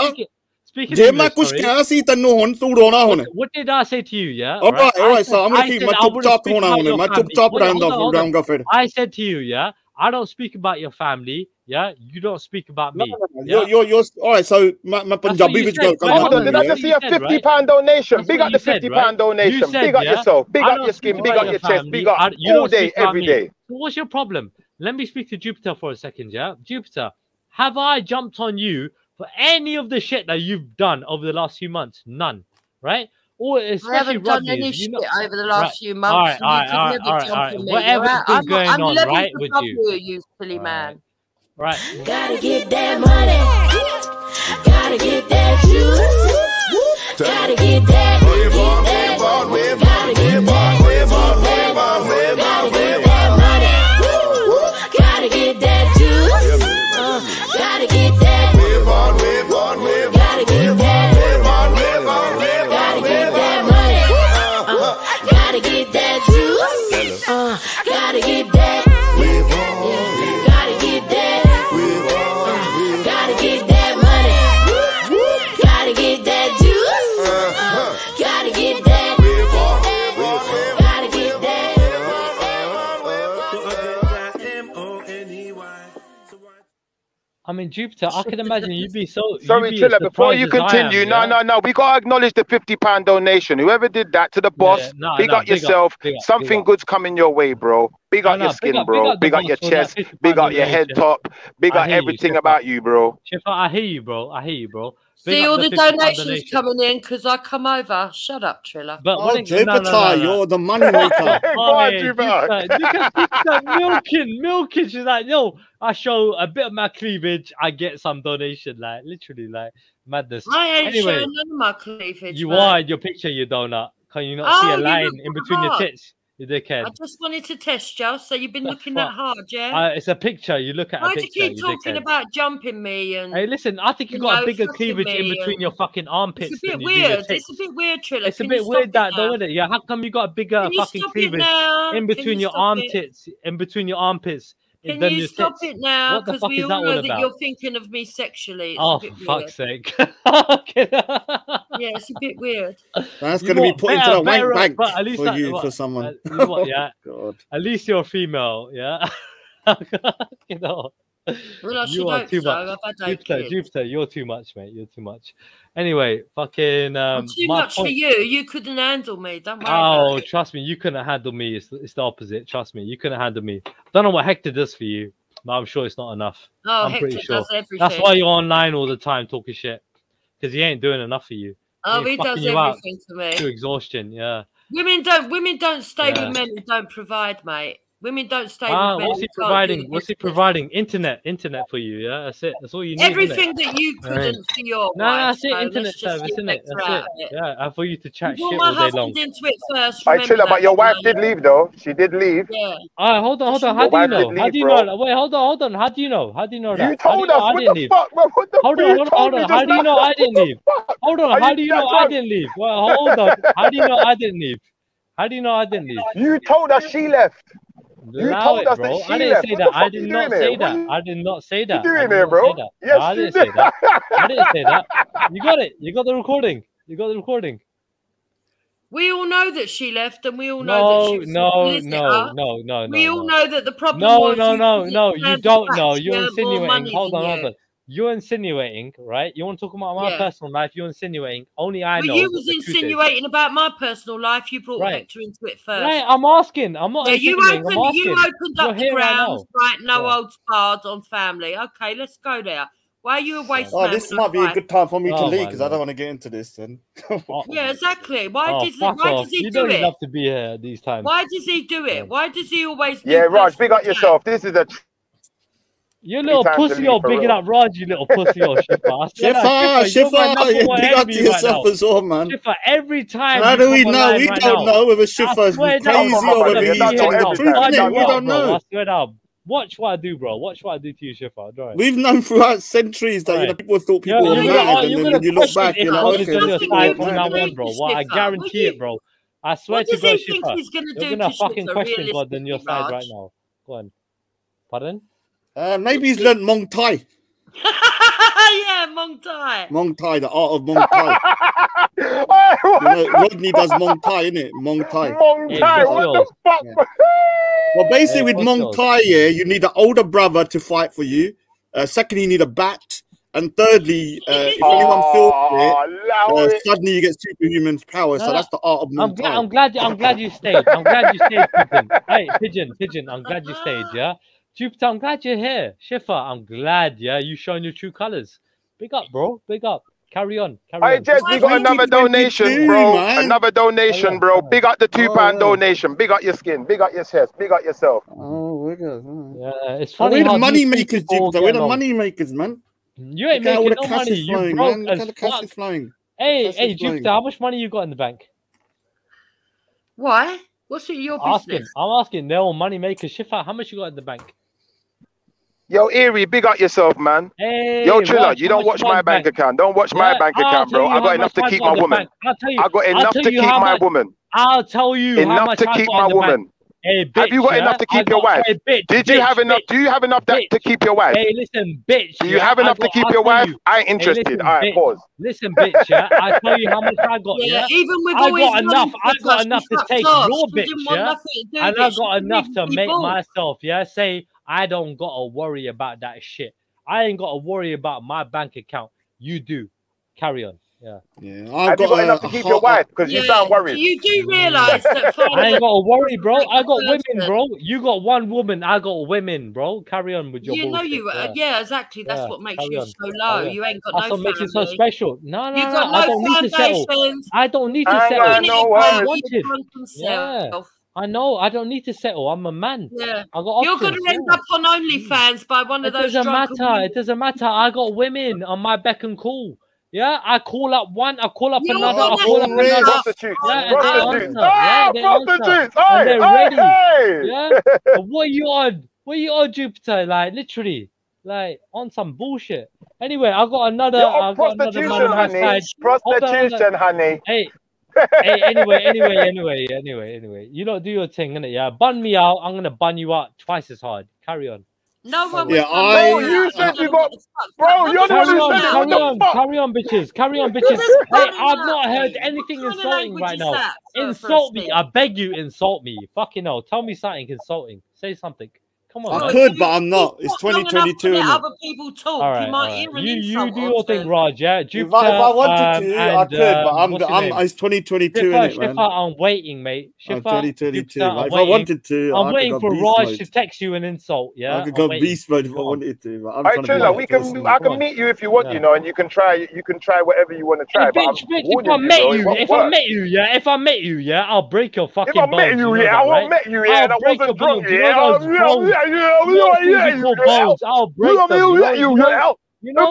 Speaker 20: speak in
Speaker 4: जे मैं
Speaker 20: English
Speaker 4: कुछ
Speaker 20: sorry
Speaker 4: कह सी तेनू हुन तू रोना हुन
Speaker 20: what did I say to you yeah
Speaker 4: all right so I'm gonna
Speaker 20: I
Speaker 4: keep
Speaker 20: said
Speaker 4: my
Speaker 20: I wouldn't
Speaker 4: चुप-चाप
Speaker 20: speak
Speaker 4: होना
Speaker 20: about
Speaker 4: हुन
Speaker 20: your
Speaker 4: मैं
Speaker 20: family
Speaker 4: चुप-चाप
Speaker 20: wait hold on
Speaker 4: रहूंगा फिर
Speaker 20: I said to you yeah I don't speak about your family yeah you don't speak about me
Speaker 4: you're all right so मैं पंजाबी विच गल करना
Speaker 6: Hold on, did I just see a £50 donation? Big up the £50 donation. Big up yourself. Big up your skin. Big up your chest. Big up all day, every day.
Speaker 20: So what's your problem? Let me speak to Jupiter for a second, yeah? Jupiter, have I jumped on you for any of the shit that you've done over the last few months? None, right? Or especially
Speaker 13: I haven't done
Speaker 20: Rodney,
Speaker 13: any
Speaker 20: you
Speaker 13: shit
Speaker 20: know,
Speaker 13: over the last
Speaker 20: right.
Speaker 13: few months.
Speaker 20: All
Speaker 13: You could never jump on me.
Speaker 20: Whatever's been going
Speaker 13: I'm
Speaker 20: on,
Speaker 13: levels
Speaker 20: right, with
Speaker 13: above
Speaker 20: you.
Speaker 13: you silly man.
Speaker 20: Right.
Speaker 5: Gotta get that money. Gotta get that juice. Gotta get that. Gotta get that. Gotta get that money. Gotta get that juice. Gotta get that. Gotta get that. Gotta get that money. Gotta get that juice. Gotta get that. Gotta get that. Gotta get that money. Gotta get that juice. Gotta get that. Gotta get
Speaker 20: I mean, Jupiter, I can imagine you'd be so.
Speaker 6: Sorry,
Speaker 20: you'd be as
Speaker 6: Triller, before you
Speaker 20: surprised as I am,
Speaker 6: continue,
Speaker 20: yeah?
Speaker 6: no. We got to acknowledge the £50 donation. Whoever did that to the boss, big up yourself. Something good's coming your way, bro. Big up your skin, bro. Big up your chest. Big up your head top. Big up everything about you, bro.
Speaker 20: Shifter, I hear you, bro. I hear you, bro.
Speaker 13: See all the donations coming in because I come over. Shut up, Triller.
Speaker 20: But
Speaker 4: oh, Jupiter, you're the money maker.
Speaker 6: Go on, Jupiter.
Speaker 20: Milking. She's like, yo, I show a bit of my cleavage, I get some donation. Like, literally, like, madness.
Speaker 13: I ain't
Speaker 20: Anyway,
Speaker 13: showing none of my cleavage.
Speaker 20: you
Speaker 13: man.
Speaker 20: are in your picture, you donut. Can you not see a
Speaker 13: you
Speaker 20: line
Speaker 13: look
Speaker 20: in between your
Speaker 13: hard.
Speaker 20: tits? You dickhead.
Speaker 13: I just wanted to test you, so you've been
Speaker 20: The
Speaker 13: looking
Speaker 20: fuck?
Speaker 13: that hard, yeah?
Speaker 20: It's a picture. You look at
Speaker 13: Why
Speaker 20: a
Speaker 13: do
Speaker 20: picture.
Speaker 13: you keep talking
Speaker 20: dickhead.
Speaker 13: about jumping me and?
Speaker 20: Hey, listen, I think you got a bigger cleavage in between your fucking armpits.
Speaker 13: It's a bit
Speaker 20: than you do your
Speaker 13: weird.
Speaker 20: tits.
Speaker 13: It's a bit weird, Triller.
Speaker 20: It's a
Speaker 13: Can
Speaker 20: bit
Speaker 13: you
Speaker 20: weird
Speaker 13: stop
Speaker 20: that
Speaker 13: it
Speaker 20: though,
Speaker 13: now?
Speaker 20: isn't it? Yeah, how come you got a bigger
Speaker 13: Can you
Speaker 20: fucking
Speaker 13: stop it
Speaker 20: cleavage
Speaker 13: now?
Speaker 20: in
Speaker 13: Can
Speaker 20: between
Speaker 13: you
Speaker 20: your
Speaker 13: stop it?
Speaker 20: armpits, in between your armpits,
Speaker 13: Can
Speaker 20: than
Speaker 13: you
Speaker 20: your
Speaker 13: stop
Speaker 20: tits?
Speaker 13: it now?
Speaker 20: What the
Speaker 13: Because
Speaker 20: fuck
Speaker 13: we
Speaker 20: is
Speaker 13: all
Speaker 20: that
Speaker 13: know
Speaker 20: all
Speaker 13: that
Speaker 20: about?
Speaker 13: you're thinking of me sexually. It's
Speaker 20: Oh,
Speaker 13: a bit
Speaker 20: for
Speaker 13: weird.
Speaker 20: fuck's sake!
Speaker 13: Yeah, it's a bit weird.
Speaker 4: That's
Speaker 20: You
Speaker 4: going to be
Speaker 20: what,
Speaker 4: put into the wank
Speaker 20: better,
Speaker 4: bank
Speaker 20: but at least
Speaker 4: for
Speaker 20: that,
Speaker 4: you,
Speaker 20: what,
Speaker 4: for someone.
Speaker 20: you know what, yeah.
Speaker 4: God.
Speaker 20: At least you're female, yeah. You know,
Speaker 13: Well, I
Speaker 20: you
Speaker 13: should
Speaker 20: are
Speaker 13: hope
Speaker 20: too
Speaker 13: so.
Speaker 20: much.
Speaker 13: I've had 8 kids.
Speaker 20: Jupiter, you're too much, mate. You're too much. Anyway, fucking.
Speaker 13: I'm too
Speaker 20: my
Speaker 13: much for
Speaker 20: point.
Speaker 13: you. You couldn't handle me. Don't worry about
Speaker 20: Oh,
Speaker 13: it.
Speaker 20: trust me, you couldn't handle me. It's the opposite. Trust me, you couldn't handle me. Don't know what Hector does for you, but I'm sure it's not enough.
Speaker 13: Oh,
Speaker 20: I'm
Speaker 13: Hector
Speaker 20: pretty sure.
Speaker 13: does everything.
Speaker 20: That's why you're online all the time talking shit, because he ain't doing enough for you.
Speaker 13: Oh,
Speaker 20: ain't
Speaker 13: he
Speaker 20: fucking
Speaker 13: does
Speaker 20: you out
Speaker 13: everything to me.
Speaker 20: to exhaustion. Yeah.
Speaker 13: Women don't stay
Speaker 20: Yeah.
Speaker 13: with men who don't provide, mate. Women don't stay
Speaker 20: Ah,
Speaker 13: with men
Speaker 20: what's
Speaker 13: who
Speaker 20: he
Speaker 13: can't do
Speaker 20: providing?
Speaker 13: the
Speaker 20: What's he
Speaker 13: business.
Speaker 20: providing? Internet for you. Yeah, that's it. That's all you need.
Speaker 13: Everything
Speaker 20: innit?
Speaker 13: that you
Speaker 20: I mean,
Speaker 13: couldn't for your
Speaker 20: no,
Speaker 13: wife.
Speaker 20: that's it.
Speaker 13: So
Speaker 20: Internet
Speaker 13: let's just
Speaker 20: service,
Speaker 13: leave
Speaker 20: isn't it?
Speaker 13: Hector
Speaker 20: That's
Speaker 13: out
Speaker 20: it.
Speaker 13: of it.
Speaker 20: Yeah, and for you to
Speaker 13: You
Speaker 20: chat
Speaker 13: brought
Speaker 20: shit
Speaker 13: my
Speaker 20: all day long.
Speaker 13: husband into it first.
Speaker 6: Hey,
Speaker 13: Remember
Speaker 6: Triller,
Speaker 13: that,
Speaker 6: but your wife
Speaker 13: you know?
Speaker 6: did leave, though. She did leave.
Speaker 13: Yeah.
Speaker 20: All right, hold on. How
Speaker 6: Your
Speaker 20: do you
Speaker 6: wife
Speaker 20: know?
Speaker 6: did
Speaker 20: How
Speaker 6: leave,
Speaker 20: do you
Speaker 6: bro.
Speaker 20: know? Wait, hold on. How do you know? How do you know
Speaker 6: You
Speaker 20: that? How do
Speaker 6: told
Speaker 20: you know
Speaker 6: us.
Speaker 20: I
Speaker 6: What
Speaker 20: didn't
Speaker 6: the
Speaker 20: leave?
Speaker 6: fuck, bro? What the
Speaker 20: Hold
Speaker 6: fuck?
Speaker 20: on,
Speaker 6: You
Speaker 20: hold
Speaker 6: told me
Speaker 20: on.
Speaker 6: just
Speaker 20: How do you
Speaker 6: now.
Speaker 20: know I didn't
Speaker 6: What the
Speaker 20: leave?
Speaker 6: fuck?
Speaker 20: Hold on.
Speaker 6: Are
Speaker 20: How
Speaker 6: you
Speaker 20: do you know
Speaker 6: that
Speaker 20: I
Speaker 6: drunk?
Speaker 20: didn't leave? Well, hold on. How do you know I didn't leave? How do you know I didn't leave?
Speaker 6: You told us she left. You
Speaker 20: Allow
Speaker 6: told
Speaker 20: it,
Speaker 6: us
Speaker 20: bro.
Speaker 6: that
Speaker 20: I
Speaker 6: she
Speaker 20: didn't
Speaker 6: left.
Speaker 20: say
Speaker 6: What
Speaker 20: that.
Speaker 6: the
Speaker 20: I
Speaker 6: fuck
Speaker 20: did
Speaker 6: you
Speaker 20: not
Speaker 6: doing
Speaker 20: say
Speaker 6: here?
Speaker 20: that. I did not say that.
Speaker 6: You
Speaker 20: I
Speaker 6: doing
Speaker 20: did
Speaker 6: here,
Speaker 20: not say
Speaker 6: bro?
Speaker 20: that.
Speaker 6: Yes,
Speaker 20: I
Speaker 6: you
Speaker 20: didn't
Speaker 6: did.
Speaker 20: say that. I didn't say that. You got it. You got the recording. You got the recording.
Speaker 13: We all know that she left, and we all know that she was a solicitor. We all know that the problem was you
Speaker 20: No. You
Speaker 13: didn't
Speaker 20: don't
Speaker 13: stand
Speaker 20: know.
Speaker 13: back. She
Speaker 20: You're
Speaker 13: earned more
Speaker 20: insinuating.
Speaker 13: money
Speaker 20: Hold
Speaker 13: than
Speaker 20: on,
Speaker 13: you.
Speaker 20: hold on. you're insinuating, right? You want to talk about my personal life? You're insinuating. Only I know.
Speaker 13: You was insinuating about my personal life. You brought
Speaker 20: Right.
Speaker 13: Hector into it first.
Speaker 20: Right, I'm asking. I'm not.
Speaker 13: Yeah,
Speaker 20: insinuating, I'm asking.
Speaker 13: you opened
Speaker 20: You're
Speaker 13: up the
Speaker 20: here right
Speaker 13: grounds,
Speaker 20: now.
Speaker 13: right? No
Speaker 20: Yeah.
Speaker 13: old barred on family. Okay, let's go there. Why are you a waste man?
Speaker 4: Oh, this might be a good time for me to leave because I don't want to get into this. Then.
Speaker 13: Yeah, exactly. Why does he
Speaker 20: you
Speaker 13: do
Speaker 20: don't
Speaker 13: it?
Speaker 20: have to be here at these times.
Speaker 13: Why does he do it? Why does he always do
Speaker 6: Yeah, Raj, big
Speaker 13: personal
Speaker 6: up yourself. This is a
Speaker 20: You little
Speaker 6: time to
Speaker 20: pussy,
Speaker 6: leave
Speaker 20: you're
Speaker 6: for
Speaker 20: bigging
Speaker 6: real.
Speaker 20: up Raj, you little pussy, you're Shifa.
Speaker 4: Shifa, big up to yourself as well, man.
Speaker 20: Shifa, every time.
Speaker 4: How do we
Speaker 20: come
Speaker 4: know?
Speaker 20: online
Speaker 4: We
Speaker 20: right
Speaker 4: don't
Speaker 20: now,
Speaker 4: know whether Shifa is
Speaker 20: I swear
Speaker 4: crazy
Speaker 20: down,
Speaker 4: or whether
Speaker 20: bro,
Speaker 4: he's telling the truth.
Speaker 20: I
Speaker 4: Innit? We don't
Speaker 20: bro.
Speaker 4: know.
Speaker 20: I swear down. Watch what I do, bro. Watch what I do to you, Shifa. Don't.
Speaker 4: We've known throughout centuries that you know people thought people were mad, and then when you look back, you're like, okay,
Speaker 20: on your
Speaker 4: this
Speaker 20: side
Speaker 4: people
Speaker 20: from
Speaker 4: are
Speaker 20: now
Speaker 4: mad.
Speaker 20: on, bro. What I guarantee it, bro. I swear
Speaker 13: What
Speaker 20: to
Speaker 13: does
Speaker 20: God,
Speaker 13: he think
Speaker 20: Shifa,
Speaker 13: he's gonna
Speaker 20: you're
Speaker 13: do
Speaker 20: gonna
Speaker 13: to
Speaker 20: fucking
Speaker 13: Shifa,
Speaker 20: question God on your side
Speaker 13: Raj?
Speaker 20: right now. Go on. Pardon?
Speaker 4: Maybe he's learnt Mong Thai.
Speaker 13: Yeah, Mong Thai.
Speaker 4: Mong Thai, the art of Mong Thai. You know, Rodney does Mong Thai, innit? Mong Thai.
Speaker 6: Mong Thai, what the fuck?
Speaker 4: Well, basically, with Mong Thai, you need an older brother to fight for you. Secondly, you need a bat. And thirdly, if anyone feels it, suddenly you get superhuman powers. So that's the art of Mong Thai.
Speaker 20: I'm glad you stayed. I'm glad you stayed, Pigeon. Hey, Pigeon, I'm glad you stayed, yeah? Jupiter, I'm glad you're here. Shifa, I'm glad, yeah, you showing your true colors. Big up, bro. Big up. Carry on.
Speaker 6: Hey, Jed, we got another donation, bro.
Speaker 4: Man.
Speaker 6: Another donation, bro. Big up the £2 donation. Big up your skin. Big up your chest. Big up yourself.
Speaker 20: Yeah, it's
Speaker 4: We're
Speaker 20: funny
Speaker 4: the
Speaker 20: how
Speaker 4: money
Speaker 20: these
Speaker 4: makers,
Speaker 20: people
Speaker 4: Jupiter. We're
Speaker 20: get
Speaker 4: the
Speaker 20: along.
Speaker 4: money makers, man.
Speaker 20: You ain't
Speaker 4: Look at all
Speaker 20: making
Speaker 4: the
Speaker 20: no
Speaker 4: cash
Speaker 20: money.
Speaker 4: is flowing,
Speaker 20: You broke
Speaker 4: man. Look
Speaker 20: as
Speaker 4: at the cash
Speaker 20: fuck.
Speaker 4: is flowing.
Speaker 20: Hey,
Speaker 4: Cash is
Speaker 20: Jupiter,
Speaker 4: flowing.
Speaker 20: how much money you got in the bank?
Speaker 13: Why? What's it your business?
Speaker 20: I'm asking. They're all money makers. Shifa, how much you got in the bank?
Speaker 6: Yo, Erie, big up yourself, man.
Speaker 20: Hey,
Speaker 6: Yo, Triller,
Speaker 20: Raj,
Speaker 6: you
Speaker 20: how
Speaker 6: don't
Speaker 20: much
Speaker 6: watch
Speaker 20: you got
Speaker 6: my
Speaker 20: in the
Speaker 6: bank
Speaker 20: bank?
Speaker 6: account. Don't watch my
Speaker 20: Yeah,
Speaker 6: bank
Speaker 20: I'll
Speaker 6: account,
Speaker 20: tell
Speaker 6: bro.
Speaker 20: you
Speaker 6: I
Speaker 20: how
Speaker 6: got enough
Speaker 20: much
Speaker 6: to
Speaker 20: I
Speaker 6: keep
Speaker 20: got
Speaker 6: my
Speaker 20: in the
Speaker 6: woman.
Speaker 20: bank. I'll tell you.
Speaker 6: I got
Speaker 20: I'll
Speaker 6: enough
Speaker 20: tell
Speaker 6: to
Speaker 20: you
Speaker 6: keep
Speaker 20: how
Speaker 6: my
Speaker 20: much.
Speaker 6: woman.
Speaker 20: I'll tell you how
Speaker 6: Enough
Speaker 20: much
Speaker 6: to
Speaker 20: I
Speaker 6: keep
Speaker 20: got
Speaker 6: my
Speaker 20: in the bank.
Speaker 6: woman.
Speaker 20: Hey, bitch,
Speaker 6: Have you got enough to keep your wife?
Speaker 20: Hey, bitch,
Speaker 6: Did you have enough? Do you have enough to keep your wife?
Speaker 20: Hey, listen, bitch.
Speaker 6: Do you have enough to keep your wife? I ain't interested. All right, pause.
Speaker 20: Listen, bitch. Yeah, I tell you how much I got.
Speaker 13: Yeah,
Speaker 20: Yeah,
Speaker 13: even with
Speaker 20: I
Speaker 13: all his
Speaker 20: got enough.
Speaker 13: money,
Speaker 20: I got
Speaker 13: because
Speaker 20: enough
Speaker 13: she
Speaker 20: to
Speaker 13: fucked
Speaker 20: take
Speaker 13: off.
Speaker 20: your
Speaker 13: She
Speaker 20: bitch.
Speaker 13: didn't want
Speaker 20: Yeah,
Speaker 13: nothing to do
Speaker 20: and
Speaker 13: with
Speaker 20: I
Speaker 13: it. She
Speaker 20: got
Speaker 13: didn't
Speaker 20: enough
Speaker 13: even
Speaker 20: to
Speaker 13: be
Speaker 20: make
Speaker 13: born.
Speaker 20: myself. Yeah, say I don't gotta worry about that shit. I ain't gotta worry about my bank account. You do. Carry on. Yeah.
Speaker 6: Have you got enough to keep your wife? Because you sound worried.
Speaker 13: You do realise that
Speaker 20: I ain't got to worry, bro. I got
Speaker 13: person-
Speaker 20: women, bro. You got one woman. I got women, bro. Carry on with your
Speaker 13: You know
Speaker 20: bullshit.
Speaker 13: you, yeah, exactly. That's
Speaker 20: Yeah,
Speaker 13: what makes
Speaker 20: carry
Speaker 13: you
Speaker 20: on,
Speaker 13: so low.
Speaker 20: carry on.
Speaker 13: You ain't got
Speaker 20: That's
Speaker 13: no
Speaker 20: what makes it so
Speaker 13: family.
Speaker 20: special. No,
Speaker 13: You got
Speaker 20: I
Speaker 13: no
Speaker 20: don't need to settle.
Speaker 13: foundations.
Speaker 20: I don't need to
Speaker 6: I ain't
Speaker 20: settle.
Speaker 6: got no worries.
Speaker 20: Wanted. Yeah. I know. I don't need to settle. I'm a man.
Speaker 13: Yeah.
Speaker 20: I got
Speaker 13: You're
Speaker 20: options.
Speaker 13: going to end up on OnlyFans by one of
Speaker 20: It
Speaker 13: those
Speaker 20: doesn't
Speaker 13: drunken
Speaker 20: matter.
Speaker 13: women.
Speaker 20: It doesn't matter. I got women on my beck and call. Yeah, I call up one, I call up another, I call up another.
Speaker 6: Prostitutes.
Speaker 20: Yeah, and they
Speaker 6: Prostitutes.
Speaker 20: answer. Yeah, they answer.
Speaker 6: Prostitutes.
Speaker 20: And they're ready.
Speaker 6: Hey.
Speaker 20: Yeah. But what are you on? What are you on, Jupiter? Like literally, like on some bullshit. Anyway, I got another.
Speaker 6: You're on
Speaker 20: I got another man on my
Speaker 6: honey.
Speaker 20: side.
Speaker 6: Prostitution, honey.
Speaker 20: Hey. Hey, anyway. You don't do your thing, innit? Yeah, bun me out. I'm gonna bun you out twice as hard. Carry on.
Speaker 13: No one
Speaker 4: Yeah,
Speaker 6: Bro, you said you got. Bro, you're the one who said it. What the fuck?
Speaker 20: Carry on, bitches. Carry on, bitches. Hey, I've not heard anything insulting right now. Insult me. I beg you, insult me. Fucking hell. Tell me something insulting. Say something. Come on.
Speaker 4: I
Speaker 20: man.
Speaker 4: could, but I'm not. It's 2022.
Speaker 13: Let
Speaker 4: innit?
Speaker 13: other people talk.
Speaker 20: All right,
Speaker 13: You might hear an
Speaker 20: you
Speaker 13: insult
Speaker 20: do
Speaker 13: or
Speaker 20: your
Speaker 13: two.
Speaker 20: thing, Raj. Yeah,
Speaker 4: If
Speaker 20: Jupiter.
Speaker 4: I wanted to, I
Speaker 20: and,
Speaker 4: could, but
Speaker 20: what's your name?
Speaker 4: it's 2022,
Speaker 20: Shifa,
Speaker 4: innit, man?
Speaker 20: Shifa, I'm waiting, mate.
Speaker 4: I'm
Speaker 20: Shifa,
Speaker 4: 2022.
Speaker 20: Jupiter, I'm
Speaker 4: If I
Speaker 20: waiting.
Speaker 4: wanted to,
Speaker 20: I'm
Speaker 4: I
Speaker 20: waiting
Speaker 4: could
Speaker 20: for
Speaker 4: go beast
Speaker 20: Raj
Speaker 4: mode.
Speaker 20: to text you an insult. Yeah,
Speaker 4: I could
Speaker 20: I'm
Speaker 4: go
Speaker 20: waiting.
Speaker 4: beast mode if I
Speaker 20: Go on.
Speaker 4: wanted to, but I'm
Speaker 6: All right,
Speaker 4: trying to be
Speaker 6: Trilla,
Speaker 4: like
Speaker 6: we
Speaker 4: person.
Speaker 6: can. I can meet you if you want,
Speaker 20: Yeah.
Speaker 6: you know, and you can try whatever you want to try.
Speaker 20: Hey,
Speaker 6: But
Speaker 20: bitch,
Speaker 6: I'm
Speaker 20: if
Speaker 6: warning
Speaker 20: I met
Speaker 6: bro,
Speaker 20: you,
Speaker 6: it won't
Speaker 20: if
Speaker 6: work.
Speaker 20: I met you, yeah, I'll break your fucking
Speaker 6: If I
Speaker 20: bones.
Speaker 6: met you,
Speaker 20: know
Speaker 6: yeah,
Speaker 20: that,
Speaker 6: I won't
Speaker 20: right?
Speaker 6: met you, yeah, and I
Speaker 20: I'll break your
Speaker 6: wasn't drunk,
Speaker 20: bones. You
Speaker 6: yeah.
Speaker 20: know those bones. Those things you call bones. I'll break them. You know, you know. Yeah.
Speaker 4: No.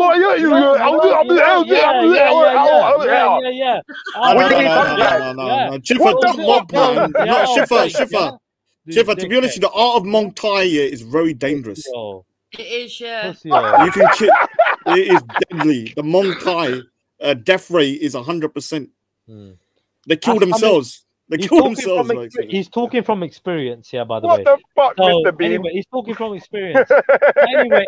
Speaker 4: Shifa. Shifa, to be honest, the art of Mong Thai is very dangerous.
Speaker 13: It is, yeah.
Speaker 4: You can it is deadly. The Mong Thai death rate is 100%. They kill themselves. They kill themselves.
Speaker 20: He's talking from experience, yeah, by the
Speaker 6: What
Speaker 20: way.
Speaker 6: the fuck, Mr. Bean?
Speaker 20: Anyway, he's talking from experience. anyway,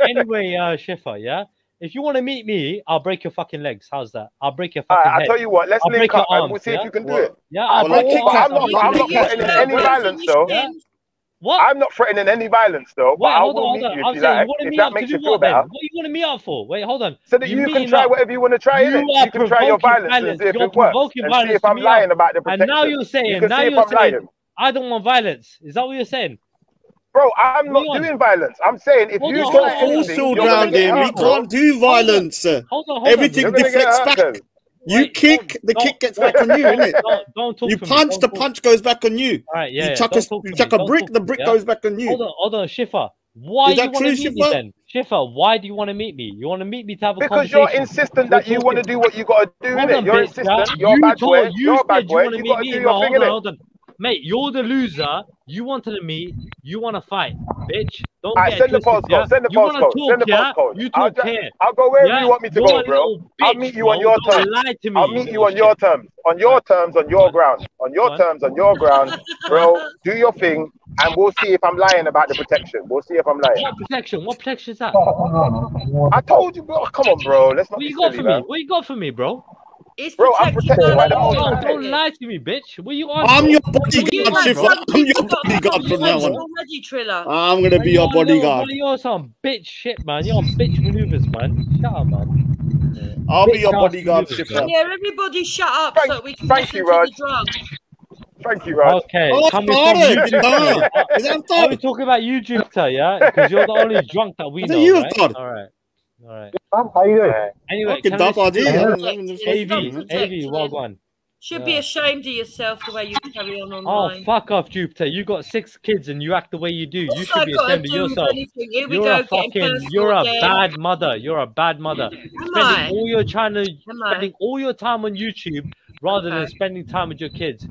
Speaker 20: Shifa, yeah? If you want to meet me, I'll break your fucking legs. How's that? I'll break your fucking head.
Speaker 6: I tell you what, let's
Speaker 20: I'll
Speaker 6: link
Speaker 20: break your
Speaker 6: up and
Speaker 20: arms,
Speaker 6: we'll see
Speaker 20: yeah?
Speaker 6: if you can do it.
Speaker 20: Yeah, I'll break your
Speaker 6: I'm
Speaker 20: arms.
Speaker 6: not putting any violence, though.
Speaker 20: Yeah? What?
Speaker 6: I'm not threatening any violence though, but I will meet you if you like. If that makes you feel better.
Speaker 20: What you want to meet up for? Wait, hold on.
Speaker 6: So that you can try whatever you want to try, innit? You can try your violence and see if it works. And see if I'm lying about the protection.
Speaker 20: And now you're saying,
Speaker 6: you can see if I'm lying.
Speaker 20: I don't want violence. Is that what you're saying?
Speaker 6: Bro, I'm not doing violence. I'm saying if you
Speaker 4: got force field around him, we can't do violence. Everything deflects back. You kick, the kick gets back on you, innit?
Speaker 20: Don't talk
Speaker 4: you punch, the punch goes back on you.
Speaker 20: All right, yeah.
Speaker 4: You chuck a brick, the brick goes back on you.
Speaker 20: Hold on, Schiffer. Why do you want to meet me then? Schiffer, why do you want to meet me? You want to meet me to have a conversation?
Speaker 6: Because you're insistent that you want to do what you got to do, innit? You're insistent. You're a bad boy. You're a bad boy. You got to do your thing, innit?
Speaker 20: Mate, you're the loser. You wanted to meet. You want to fight, bitch. Don't get
Speaker 6: send the postcode. Send the postcode. Send the postcode.
Speaker 20: You talk here.
Speaker 6: I'll go wherever you want me to go, bro. I'll meet you on your terms. I'll meet you on your terms. On your terms, on your ground. On your terms, on your ground, bro. Do your thing, and we'll see if I'm lying about the protection. We'll see if I'm lying.
Speaker 20: What protection? What protection is that?
Speaker 6: I told you, bro. Come on, bro. Let's not.
Speaker 20: What you got for me? What you got for me, bro?
Speaker 6: Bro, I'm protected by the most.
Speaker 20: Don't lie to me, bitch. What you on?
Speaker 4: I'm your bodyguard, Schiffer. I'm your bodyguard from now on.
Speaker 13: Already, Triller.
Speaker 4: I'm gonna be your bodyguard.
Speaker 20: You're some bitch shit, man. You're on bitch maneuvers, man. Shut up, man.
Speaker 4: I'll be your bodyguard, Schiffer.
Speaker 13: Yeah, everybody shut up so we can
Speaker 6: thank
Speaker 13: listen
Speaker 6: you, Raj.
Speaker 13: to the drunk.
Speaker 6: Thank you, Raj.
Speaker 20: Okay,
Speaker 4: Oh,
Speaker 20: coming from you, Jupiter. Are we talking about you, Jupiter? Yeah, because you're the only drunk that we know, right? All right. All right.
Speaker 6: How you doing?
Speaker 20: Anyway, AV, well done.
Speaker 13: Should be ashamed of yourself the way you carry on online.
Speaker 20: Oh, fuck off, Jupiter. You got 6 kids and you act the way you do. You should be ashamed of yourself. You're a bad mother. You're a bad mother. Spending all your time on YouTube rather than spending time with your kids.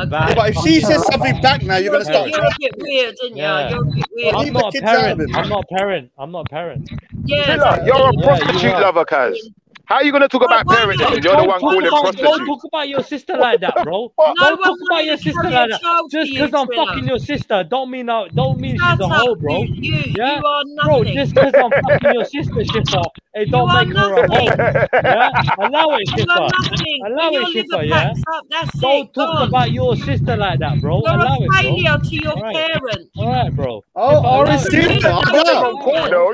Speaker 4: But if she says something back now, you're gonna start.
Speaker 13: You're a bit weird, aren't you? You're a bit weird.
Speaker 20: I'm not a parent. I'm not a parent. I'm not a parent.
Speaker 13: Yeah,
Speaker 6: you're a prostitute lover, Kaz. How are you going to talk about parenting and you're the one calling prostitute?
Speaker 20: Don't talk about your sister like that, bro. Don't talk about your sister like that. Just because I'm fucking your sister, don't mean she's a hoe, bro.
Speaker 13: You are nothing.
Speaker 20: Bro, just because I'm fucking your sister, Schiffer, it don't make her a hoe. Yeah? Allow it, Schiffer. Allow it, Schiffer, yeah? Don't talk about your sister like that, bro. Allow it, bro.
Speaker 13: You're a failure to your parents.
Speaker 20: Alright, bro.
Speaker 4: Oh, RSD.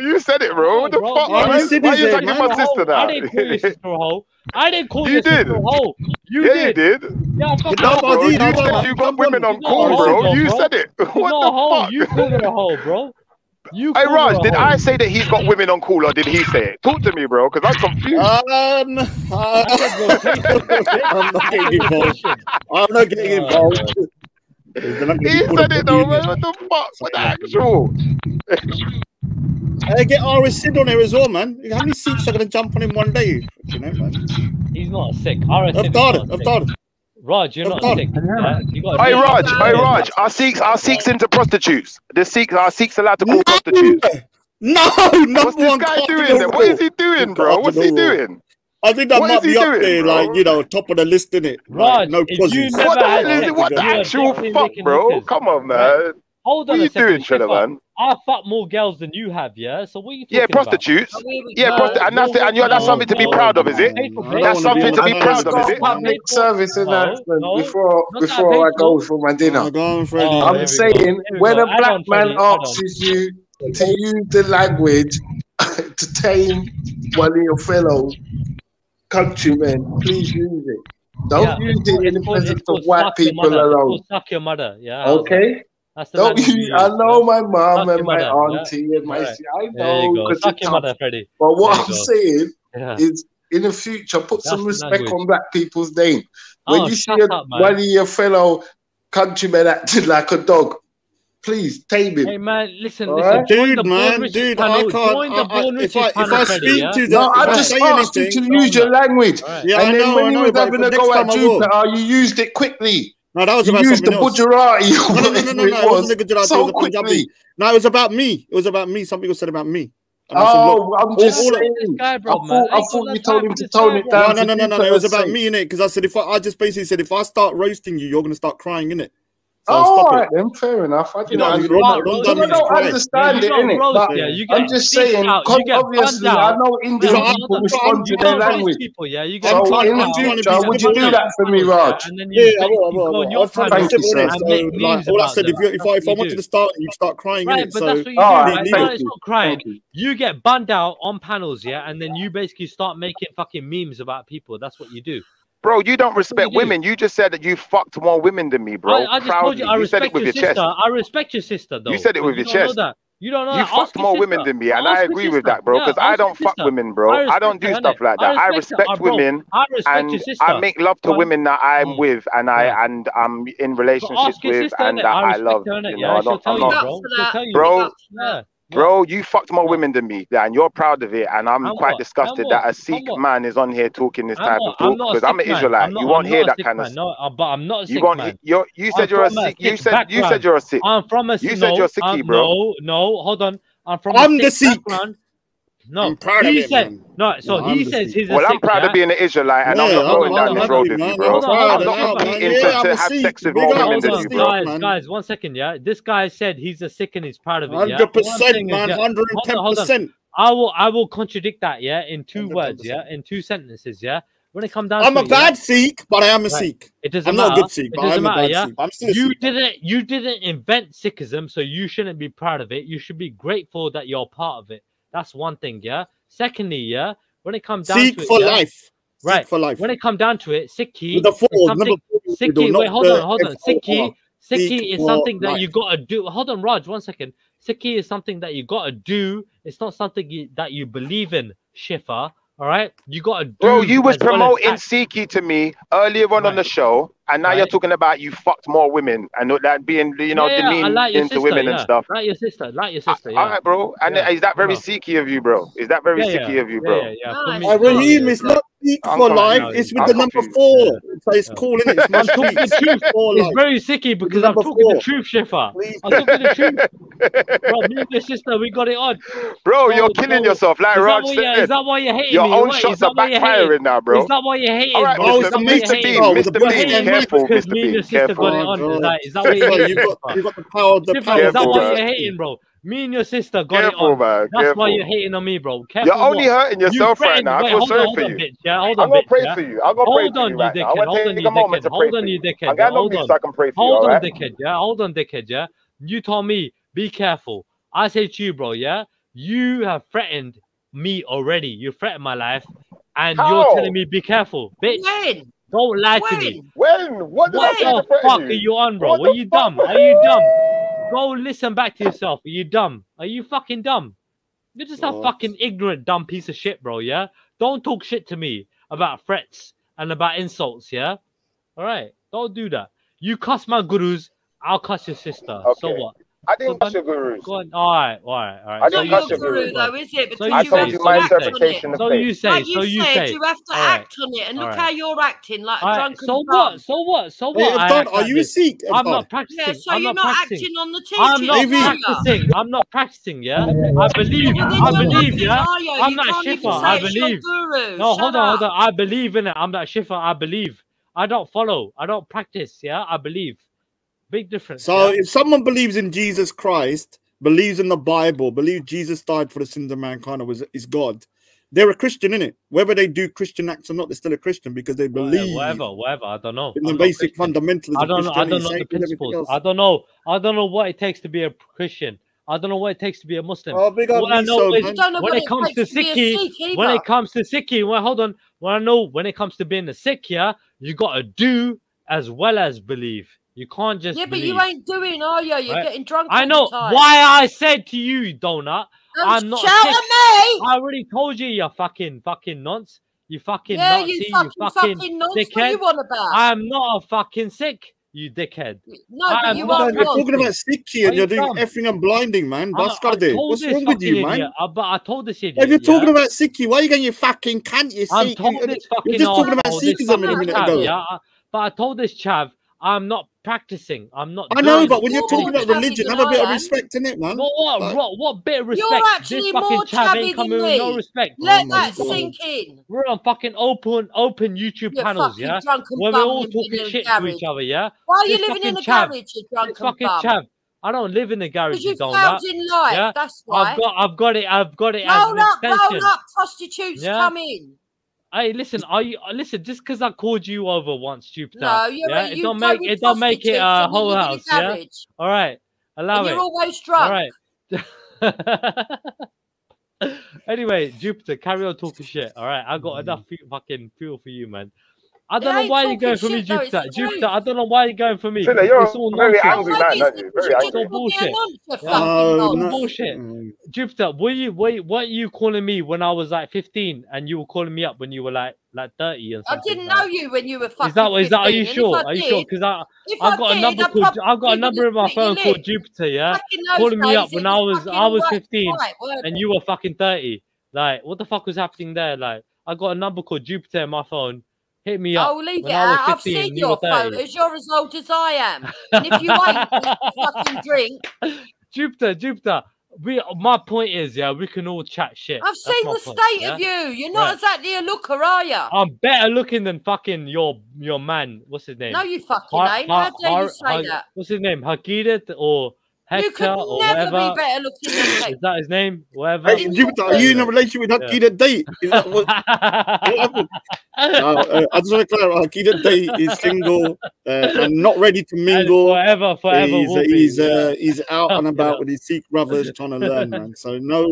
Speaker 6: You said it, bro. What the fuck? Why are you attacking my sister now?
Speaker 20: Your sister a hoe. I didn't call your sister a hoe.
Speaker 6: You did.
Speaker 20: Yeah,
Speaker 6: bro. You said you got women on call, bro. You said it. What the fuck?
Speaker 20: You called her a hoe, bro.
Speaker 6: Hey, Raj, did I say that he's got women on call or did he say it? Talk to me, bro, because I'm confused.
Speaker 4: I'm not getting involved. I'm not getting involved.
Speaker 6: He said it though, man. What the fuck? What the actual?
Speaker 4: Get RS Sid on here as well, man. How many seats are going to jump on him one day? You know, man.
Speaker 20: He's not sick. I've
Speaker 4: done.
Speaker 20: Raj, you're not sick.
Speaker 6: Hey, Raj. Are Sikhs into prostitutes? Are Sikhs allowed to call prostitutes?
Speaker 4: No,
Speaker 6: what's this guy doing then? What is he doing, bro? What's he doing?
Speaker 4: I think that might be up there,
Speaker 6: bro?
Speaker 4: like, you know, top of the list, innit?
Speaker 20: Raj,
Speaker 4: no positives.
Speaker 6: What the actual fuck, bro? Come on, man.
Speaker 20: Hold on
Speaker 6: what are you doing, Triller, man?
Speaker 20: I fuck more girls than you have, yeah? So what are you talking
Speaker 6: about? Prostitutes. And that's it. And that's something to be proud of, is it? That's something to be proud of, is it?
Speaker 17: Public service announcement before I go for my dinner. I'm saying when a black man asks you to use the language to tame one of your fellow countrymen, please use it. Don't use it in the presence of white people alone.
Speaker 20: Suck your mother, yeah.
Speaker 17: Okay? Don't use, I know my mom and my auntie and my I know.
Speaker 20: Suck your mother, Freddie.
Speaker 17: But what I'm saying is, in the future, put some respect on black people's name. When you see one of your fellow countrymen acting like a dog, please tame him.
Speaker 20: Hey man, listen,
Speaker 4: dude, I can't. If I speak to them,
Speaker 17: I just asked you to use your language.
Speaker 4: Yeah,
Speaker 17: and then when you was having a go at Jupiter, you used it quickly.
Speaker 4: No, that was about something else.
Speaker 17: Gujarati.
Speaker 4: No, it wasn't the Gujarati.
Speaker 17: So
Speaker 4: it was the Punjabi. No, it was about me. It was about me. Some people said about me.
Speaker 17: I'm just saying. I thought you told him to tone it down.
Speaker 4: No. It was about me, innit? Because I said, I just basically said, if I start roasting you, you're going to start crying, innit?
Speaker 17: So all right, then fair enough. I don't understand it, innit? But I'm just saying, obviously, I know Indian people respond to their language. So in the future, would you do that for me, Raj?
Speaker 4: Yeah, I will.
Speaker 17: Thank you, sir.
Speaker 4: So, like, all I said, if I wanted to start, you start crying.
Speaker 20: Right, but that's what you do. Right? No, it's not crying. You get banned out on panels, yeah, and then you basically start making fucking memes about people. That's what you do.
Speaker 6: Bro, you don't respect women. You just said that you fucked more women than me, bro.
Speaker 20: I just told you I respect your sister. I respect your sister, though.
Speaker 6: You said it with your chest.
Speaker 20: You don't know that.
Speaker 6: You fucked more women than me, and I agree with that, bro. Because I don't fuck women, bro. I don't do stuff like that. I respect women, and I make love to women that I'm with, and I'm in relationships with, and that I love. You know, I'm not, bro. You fucked more women than me, and you're proud of it, and I'm quite disgusted that a Sikh man is on here talking this type of talk, because I'm an Israelite. You won't hear that kind of stuff.
Speaker 20: No, but I'm not a Sikh man.
Speaker 6: You said you're a Sikh. You said you're a Sikh.
Speaker 20: I'm from a.
Speaker 6: You said you're a Sikh, bro.
Speaker 20: No, hold on.
Speaker 4: I'm the Sikh.
Speaker 20: No,
Speaker 4: I'm proud of it, man.
Speaker 20: No, so he says he's a
Speaker 6: Well, I'm proud of being an Israelite, and I'm not going down this road with you, bro. I'm not competing to have sex with more women than you, bro.
Speaker 20: Guys, 1 second, yeah. This guy said he's a Sikh and he's proud of it.
Speaker 4: 100%, man, 110%.
Speaker 20: I will contradict that, yeah, in 2 words, yeah, in 2 sentences, yeah. When it comes down,
Speaker 4: I'm a bad Sikh, but I am a Sikh.
Speaker 20: It doesn't
Speaker 4: I'm
Speaker 20: matter.
Speaker 4: not a good Sikh, but I'm a bad Sikh. I'm still a Sikh.
Speaker 20: You didn't invent Sikhism, so you shouldn't be proud of it. You should be grateful that you're part of it. That's one thing, yeah. Secondly, yeah, when it comes down to it,
Speaker 4: for life,
Speaker 20: right?
Speaker 4: For life.
Speaker 20: When it comes down to it, Sikhi,
Speaker 4: Sikhi.
Speaker 20: Wait, hold on. Sikhi is something that you gotta do. Hold on, Raj, 1 second. Sikhi is something that you gotta do. It's not something that you believe in, Shifa. All right, you gotta do.
Speaker 6: Bro, you was promoting Sikhi to me earlier on the show, and now you're talking about you fucked more women and that being, you know, demeaning to women and stuff.
Speaker 20: Like your sister, yeah.
Speaker 6: All right, bro. And is that very Sikhi of you, bro? Is that very Sikhi of you, bro?
Speaker 4: Raheem, it's not Sikh for life. It's with the number 4. So it's cool, isn't it?
Speaker 20: I'm talking the truth. It's very Sikhi because I'm talking the truth, Shifa. I'm talking the truth. Bro, me and your sister, we got it on.
Speaker 6: Bro, you're killing yourself, like Raj said.
Speaker 20: Is that why you're hating
Speaker 6: your
Speaker 20: me?
Speaker 6: Your own shots are backfiring now, bro.
Speaker 20: Is that why you're hating?
Speaker 6: All right, Mr. Bean, careful, Mr. Bean, careful.
Speaker 20: Is that what you're
Speaker 4: you got the power.
Speaker 20: Is that why you're hating, bro? Me and your sister got it on.
Speaker 6: Man,
Speaker 20: that's why you're hating on me, bro.
Speaker 6: You're only hurting yourself right now. I feel sorry for you.
Speaker 20: I'm
Speaker 6: gonna pray for you. I'm gonna pray for you right now. I'm gonna take a moment to pray for you. I got no music I can pray for you.
Speaker 20: Hold on, dickhead. Yeah, hold on, dickhead. Yeah, you told me be careful. I say to you, bro. Yeah, you have threatened me already. You threatened my life, and you're telling me be careful, bitch.
Speaker 13: When?
Speaker 20: Don't lie to me.
Speaker 6: When? What
Speaker 20: the fuck are you on, bro? Are you dumb? Are you dumb? Go listen back to yourself. Are you dumb? Are you fucking dumb? You're just a fucking ignorant, dumb piece of shit, bro, yeah? Don't talk shit to me about threats and about insults, yeah? All right? Don't do that. You cuss my gurus, I'll cuss your sister.
Speaker 6: Okay.
Speaker 20: So what?
Speaker 6: I didn't cuss your gurus.
Speaker 20: Go on. All right.
Speaker 6: I didn't cuss your gurus,
Speaker 13: though, is it?
Speaker 6: I told you my interpretation of
Speaker 20: So you say.
Speaker 13: Like you said, you have to act on it, and look how you're acting, like a drunken
Speaker 20: So what?
Speaker 4: Are you a Sikh?
Speaker 20: I'm not practicing.
Speaker 13: Yeah, so you're not acting on the teaching.
Speaker 20: I'm not practicing. Yeah, I believe. Yeah, I'm not Shifa. I believe. No, hold on. I believe in it. I'm not Shifa. I believe. I don't follow. I don't practice. Yeah, I believe. Big difference.
Speaker 4: So if someone believes in Jesus Christ, believes in the Bible, believes Jesus died for the sins of mankind, is God, they're a Christian, innit? Whether they do Christian acts or not, they're still a Christian because they believe.
Speaker 20: Whatever. I don't know.
Speaker 4: In the basic fundamentals.
Speaker 20: I don't know the principles. I don't know what it takes to be a Christian. I don't know what it takes to be a Muslim.
Speaker 4: Oh, big up
Speaker 20: when it comes to Sikhi, well, hold on. When it comes to being a Sikh, yeah, you gotta do as well as believe. You can't just
Speaker 13: but you ain't doing, are you? You're getting drunk.
Speaker 20: I know. Why I said to you, Donut, I'm not.
Speaker 13: Shout at me!
Speaker 20: I already told you, you fucking nonce. You fucking
Speaker 13: Nazi,
Speaker 20: you
Speaker 13: fucking nonce.
Speaker 20: dickhead.
Speaker 13: What you want about?
Speaker 20: I'm not a fucking Sikh, you dickhead.
Speaker 13: No, but you are.
Speaker 4: You're talking about Sikhi and you're doing effing and blinding, man. What's wrong with you, man?
Speaker 20: But I told this idiot.
Speaker 4: If you're talking about Sikhi, why are you getting your fucking can't you see? You're just talking about Sikhism a minute ago.
Speaker 20: But I told this chav, I'm not practicing. I'm not.
Speaker 4: I know,
Speaker 20: doing
Speaker 4: but
Speaker 20: it.
Speaker 4: when you're talking about religion, have a bit of respect in it, man.
Speaker 20: But what,
Speaker 4: Like-
Speaker 20: what bit of respect?
Speaker 13: You're actually
Speaker 20: This fucking
Speaker 13: more
Speaker 20: chav
Speaker 13: chavvy
Speaker 20: ain't
Speaker 13: than
Speaker 20: coming with no
Speaker 13: me.
Speaker 20: respect.
Speaker 13: Let
Speaker 4: Oh
Speaker 13: that
Speaker 4: my
Speaker 13: sink in.
Speaker 20: We're on fucking open YouTube
Speaker 13: You
Speaker 20: panels,
Speaker 13: fucking
Speaker 20: yeah?
Speaker 13: drunken
Speaker 20: Where we're
Speaker 13: bum
Speaker 20: all
Speaker 13: living
Speaker 20: talking
Speaker 13: in a
Speaker 20: shit to
Speaker 13: garage.
Speaker 20: each other, yeah?
Speaker 13: Why are you
Speaker 20: This
Speaker 13: living in
Speaker 20: fucking
Speaker 13: a
Speaker 20: chav,
Speaker 13: garage, you
Speaker 20: this
Speaker 13: drunken
Speaker 20: fucking
Speaker 13: bum?
Speaker 20: chav. I don't live in a garage,
Speaker 13: Because
Speaker 20: you
Speaker 13: you've
Speaker 20: don't
Speaker 13: failed
Speaker 20: know.
Speaker 13: in life,
Speaker 20: Yeah?
Speaker 13: that's why.
Speaker 20: I've got it as
Speaker 13: Roll
Speaker 20: an
Speaker 13: up,
Speaker 20: extension.
Speaker 13: prostitutes
Speaker 20: Yeah?
Speaker 13: come in.
Speaker 20: Hey, listen, listen, just because I called you over once, Jupiter,
Speaker 13: No, you're
Speaker 20: yeah?
Speaker 13: you go with
Speaker 20: It don't make it
Speaker 13: prostitutes
Speaker 20: a
Speaker 13: and you
Speaker 20: whole
Speaker 13: live
Speaker 20: house,
Speaker 13: in a
Speaker 20: yeah?
Speaker 13: garage.
Speaker 20: All right. Allow
Speaker 13: And
Speaker 20: it.
Speaker 13: you're always
Speaker 20: All
Speaker 13: drunk.
Speaker 20: right. Anyway, Jupiter, carry on talking shit. All right, I got enough fucking fuel for you, man. I don't know
Speaker 13: ain't
Speaker 20: why you're going
Speaker 13: talking
Speaker 20: for me,
Speaker 13: shit, though, it's
Speaker 20: Jupiter.
Speaker 13: the
Speaker 20: Jupiter,
Speaker 13: truth.
Speaker 20: I don't know why you're going for me.
Speaker 6: Triller, you're
Speaker 20: It's all
Speaker 6: a very
Speaker 20: nonsense.
Speaker 6: angry man, aren't you? Very
Speaker 20: It's
Speaker 6: angry.
Speaker 20: all bullshit.
Speaker 13: You
Speaker 20: Yeah?
Speaker 13: fucking
Speaker 20: It's all
Speaker 13: nonce.
Speaker 20: bullshit. Jupiter, weren't you calling me when I was like 15 and you were calling me up when you were like 30 and
Speaker 13: I
Speaker 20: something?
Speaker 13: didn't know you when you were fucking
Speaker 20: Is that? Are
Speaker 13: 15.
Speaker 20: you
Speaker 13: And
Speaker 20: sure?
Speaker 13: if I
Speaker 20: Are you sure?
Speaker 13: did,
Speaker 20: Because
Speaker 13: if
Speaker 20: I've
Speaker 13: I
Speaker 20: got a
Speaker 13: did,
Speaker 20: number
Speaker 13: I'd
Speaker 20: called I've got a
Speaker 13: probably
Speaker 20: number in my
Speaker 13: split your
Speaker 20: phone called
Speaker 13: lip.
Speaker 20: Jupiter. Yeah,
Speaker 13: Back in those
Speaker 20: calling me up
Speaker 13: days,
Speaker 20: when
Speaker 13: it
Speaker 20: I
Speaker 13: was
Speaker 20: was
Speaker 13: fucking
Speaker 20: 15
Speaker 13: white, weren't
Speaker 20: and
Speaker 13: it?
Speaker 20: you were fucking 30. Like, what the fuck was happening there? Like, I got a number called Jupiter in my phone. Hit me up
Speaker 13: Oh, leave
Speaker 20: when
Speaker 13: it
Speaker 20: I was
Speaker 13: out. I've
Speaker 20: 15
Speaker 13: seen
Speaker 20: and you were
Speaker 13: your
Speaker 20: 30.
Speaker 13: photos. You're as old as I am. And if you ain't, you fucking drink.
Speaker 20: Jupiter. My point is, yeah, we can all chat shit.
Speaker 13: I've
Speaker 20: That's
Speaker 13: seen
Speaker 20: my
Speaker 13: the
Speaker 20: point,
Speaker 13: state
Speaker 20: yeah?
Speaker 13: of you. You're not
Speaker 20: Right.
Speaker 13: exactly a looker, are you?
Speaker 20: I'm better looking than fucking your man. What's his name?
Speaker 13: No, you fucking ain't. How dare you say that?
Speaker 20: What's his name? Hakidat or
Speaker 13: You
Speaker 20: Hector
Speaker 13: could
Speaker 20: or
Speaker 13: never
Speaker 20: whatever.
Speaker 13: be better looking than
Speaker 20: Is
Speaker 13: Hector.
Speaker 20: that his name? Whatever.
Speaker 4: Hey, Jupiter, are you in a relationship with Hakida Date? Is that what happened? No, I just want to clarify. Hakida Date is single and not ready to mingle.
Speaker 20: Forever will be.
Speaker 4: He's out and about
Speaker 20: You know.
Speaker 4: with his Sikh brothers trying to learn, man. So no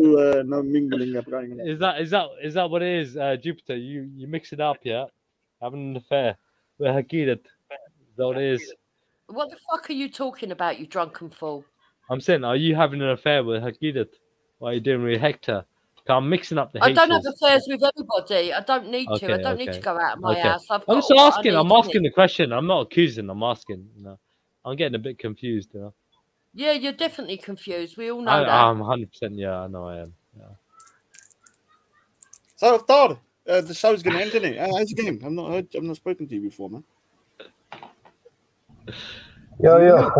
Speaker 4: mingling up going on.
Speaker 20: Is that what it is, Jupiter? You mix it up, yeah? Having an affair with Hakidat. Is that what it is?
Speaker 13: What the fuck are you talking about, you drunken fool?
Speaker 20: I'm saying, are you having an affair with Hakidat? What are you doing with Hector? I'm mixing up the
Speaker 13: I don't have
Speaker 20: H's.
Speaker 13: affairs with anybody. I don't need to. I don't need to go out of my house. I've got
Speaker 20: I'm just
Speaker 13: all that I
Speaker 20: asking.
Speaker 13: need,
Speaker 20: I'm
Speaker 13: innit?
Speaker 20: asking the question. I'm not accusing. I'm asking. You know, I'm getting a bit confused. You know.
Speaker 13: Yeah, you're definitely confused. We all know that.
Speaker 20: I'm 100%. Yeah, I know I am. Yeah.
Speaker 4: So, Todd, the show's going to end, isn't it? How's the game? I've not spoken to you before, man.
Speaker 7: Yo.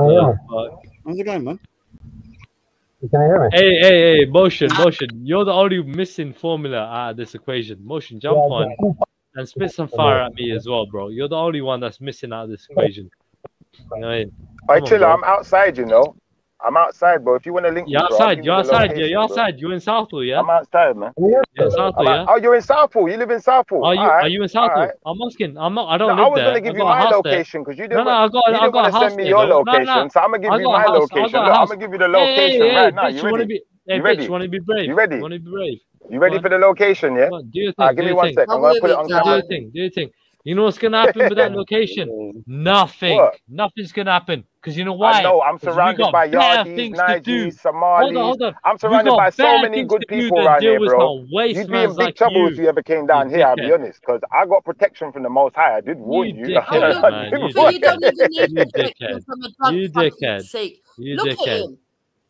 Speaker 4: How's it going, man?
Speaker 7: Can you hear me?
Speaker 20: Hey, motion. You're the only missing formula out of this equation. Motion, jump on and spit some fire at me as well, bro. You're the only one that's missing out of this equation. You know what I mean?
Speaker 6: Hey, Triller, I'm outside, you know. I'm outside, bro. If you want to link me,
Speaker 20: You're
Speaker 6: bro, I'll
Speaker 20: outside.
Speaker 6: give
Speaker 20: You're
Speaker 6: you the
Speaker 20: outside.
Speaker 6: location,
Speaker 20: You're outside. You're in Southall, yeah?
Speaker 6: I'm outside, man.
Speaker 20: You're in Southall, yeah?
Speaker 6: Oh, you're in Southall. You live in Southall.
Speaker 20: Are you in Southall?
Speaker 6: Right.
Speaker 20: I'm asking. I don't
Speaker 6: No, I
Speaker 20: live
Speaker 6: was
Speaker 20: there.
Speaker 6: gonna give you my location because you didn't.
Speaker 20: I got a
Speaker 6: want to
Speaker 20: house
Speaker 6: send me
Speaker 20: there,
Speaker 6: your
Speaker 20: though.
Speaker 6: location, so I'm gonna give you my location. Look, I'm gonna give you the location right now.
Speaker 20: Bitch,
Speaker 6: You ready?
Speaker 20: Hey,
Speaker 6: You
Speaker 20: bitch,
Speaker 6: ready?
Speaker 20: you want to be brave?
Speaker 6: You ready?
Speaker 20: You want to be brave?
Speaker 6: You ready for the location? Yeah.
Speaker 20: Do your thing.
Speaker 6: Give me 1 sec. I'm gonna put it on camera.
Speaker 20: Do your thing. You know what's gonna happen with that location? Nothing.
Speaker 6: What?
Speaker 20: Nothing's gonna happen. Because you know why?
Speaker 6: I know. I'm
Speaker 20: 'Cause we
Speaker 6: surrounded
Speaker 20: got
Speaker 6: by
Speaker 20: better
Speaker 6: Yardis,
Speaker 20: things to do.
Speaker 6: Nigis, Somalis.
Speaker 20: Hold on.
Speaker 6: I'm
Speaker 20: We
Speaker 6: surrounded
Speaker 20: got
Speaker 6: by so
Speaker 20: better
Speaker 6: many
Speaker 20: things
Speaker 6: good
Speaker 20: to do
Speaker 6: people
Speaker 20: than
Speaker 6: around
Speaker 20: deal
Speaker 6: here,
Speaker 20: with
Speaker 6: bro.
Speaker 20: some waste
Speaker 6: You'd be in
Speaker 20: mans
Speaker 6: big
Speaker 20: like
Speaker 6: trouble
Speaker 20: you.
Speaker 6: if you ever came down
Speaker 20: You
Speaker 6: here. I'll be
Speaker 20: dickhead.
Speaker 6: honest, because I got protection from the Most High. I did warn you.
Speaker 20: dickhead, man. You
Speaker 13: So you don't even need
Speaker 20: You
Speaker 13: protection
Speaker 20: dickhead.
Speaker 13: from a drunk
Speaker 20: You
Speaker 13: fucking
Speaker 20: dickhead.
Speaker 13: Sikh.
Speaker 20: You
Speaker 13: Look at
Speaker 20: dickhead.
Speaker 13: him.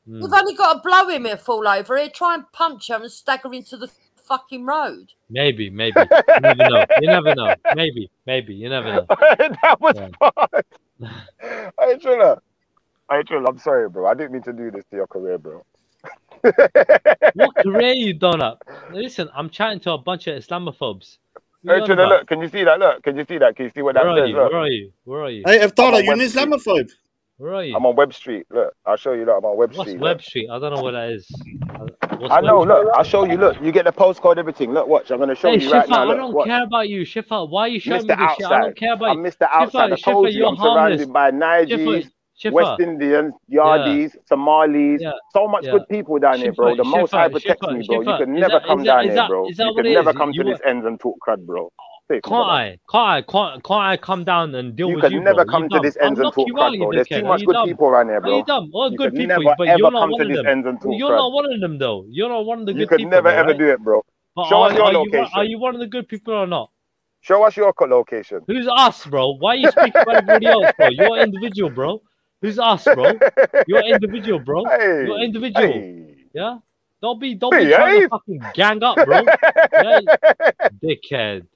Speaker 13: You've only got to blow him and fall over here. Try and punch him and stagger into the fucking road.
Speaker 20: Maybe. You never know. You never know. Maybe. You never know.
Speaker 6: That was fun. Hey, Triller, I'm sorry, bro. I didn't mean to do this to your career, bro.
Speaker 20: What career you done up? Listen, I'm chatting to a bunch of Islamophobes.
Speaker 6: Hey, Triller, look. Can you see that? Look. Can you see that? Can you see what that says? Look.
Speaker 20: Where are you?
Speaker 4: Hey, Iftar,
Speaker 6: I'm
Speaker 4: you
Speaker 6: on
Speaker 4: an
Speaker 6: Web Street.
Speaker 4: Islamophobe?
Speaker 20: Where are you?
Speaker 6: I'm on Web Street. Look, I'll show you. Look, I'm on Web
Speaker 20: What's
Speaker 6: Street.
Speaker 20: Web
Speaker 6: Look.
Speaker 20: Street? I don't know what that is.
Speaker 6: I know. Look, I'll show you. Look, you get the postcode, everything. Look, watch. I'm gonna show
Speaker 20: Hey,
Speaker 6: you right
Speaker 20: Shifa,
Speaker 6: now.
Speaker 20: I
Speaker 6: Look,
Speaker 20: don't
Speaker 6: watch.
Speaker 20: care about you. Shifa, why are you showing
Speaker 6: Mr.
Speaker 20: me this shit? I don't
Speaker 6: Outside.
Speaker 20: care about you.
Speaker 6: I'm Mr. Outside. I told you,
Speaker 20: you're
Speaker 6: I'm
Speaker 20: harmless.
Speaker 6: surrounded by Nigis,
Speaker 20: Shifa.
Speaker 6: West Indians, Yardis, Somalis.
Speaker 20: Yeah.
Speaker 6: So much good people down here, bro. The Most High protects me, bro. You could never come down here, bro.
Speaker 20: Is that
Speaker 6: You
Speaker 20: what
Speaker 6: could
Speaker 20: it
Speaker 6: never
Speaker 20: is?
Speaker 6: come to
Speaker 20: You
Speaker 6: this ends and talk crud, bro.
Speaker 20: Can't I come down and deal
Speaker 6: You
Speaker 20: with
Speaker 6: could
Speaker 20: you,
Speaker 6: never
Speaker 20: bro?
Speaker 6: come to this ends and talk crud, bro. There's too much good people around here,
Speaker 20: Are
Speaker 6: bro.
Speaker 20: you dumb? All
Speaker 6: You
Speaker 20: good
Speaker 6: could
Speaker 20: people,
Speaker 6: never
Speaker 20: but
Speaker 6: ever
Speaker 20: you're not
Speaker 6: come
Speaker 20: one
Speaker 6: to
Speaker 20: of
Speaker 6: this
Speaker 20: them.
Speaker 6: ends and talk
Speaker 20: You're
Speaker 6: crud.
Speaker 20: not one of them, though. You're not one of the
Speaker 6: You
Speaker 20: good
Speaker 6: could
Speaker 20: people.
Speaker 6: never
Speaker 20: though,
Speaker 6: ever
Speaker 20: right?
Speaker 6: do it, bro.
Speaker 20: But
Speaker 6: Show us your location.
Speaker 20: Are you one of the good people or not?
Speaker 6: Show us your location.
Speaker 20: Who's us, bro? Why are you speaking about everybody else, bro? You're an individual, bro. Who's us, bro? You're an individual, bro. You're an individual. Yeah? Don't be trying to fucking gang up, bro. Yeah? Dickhead.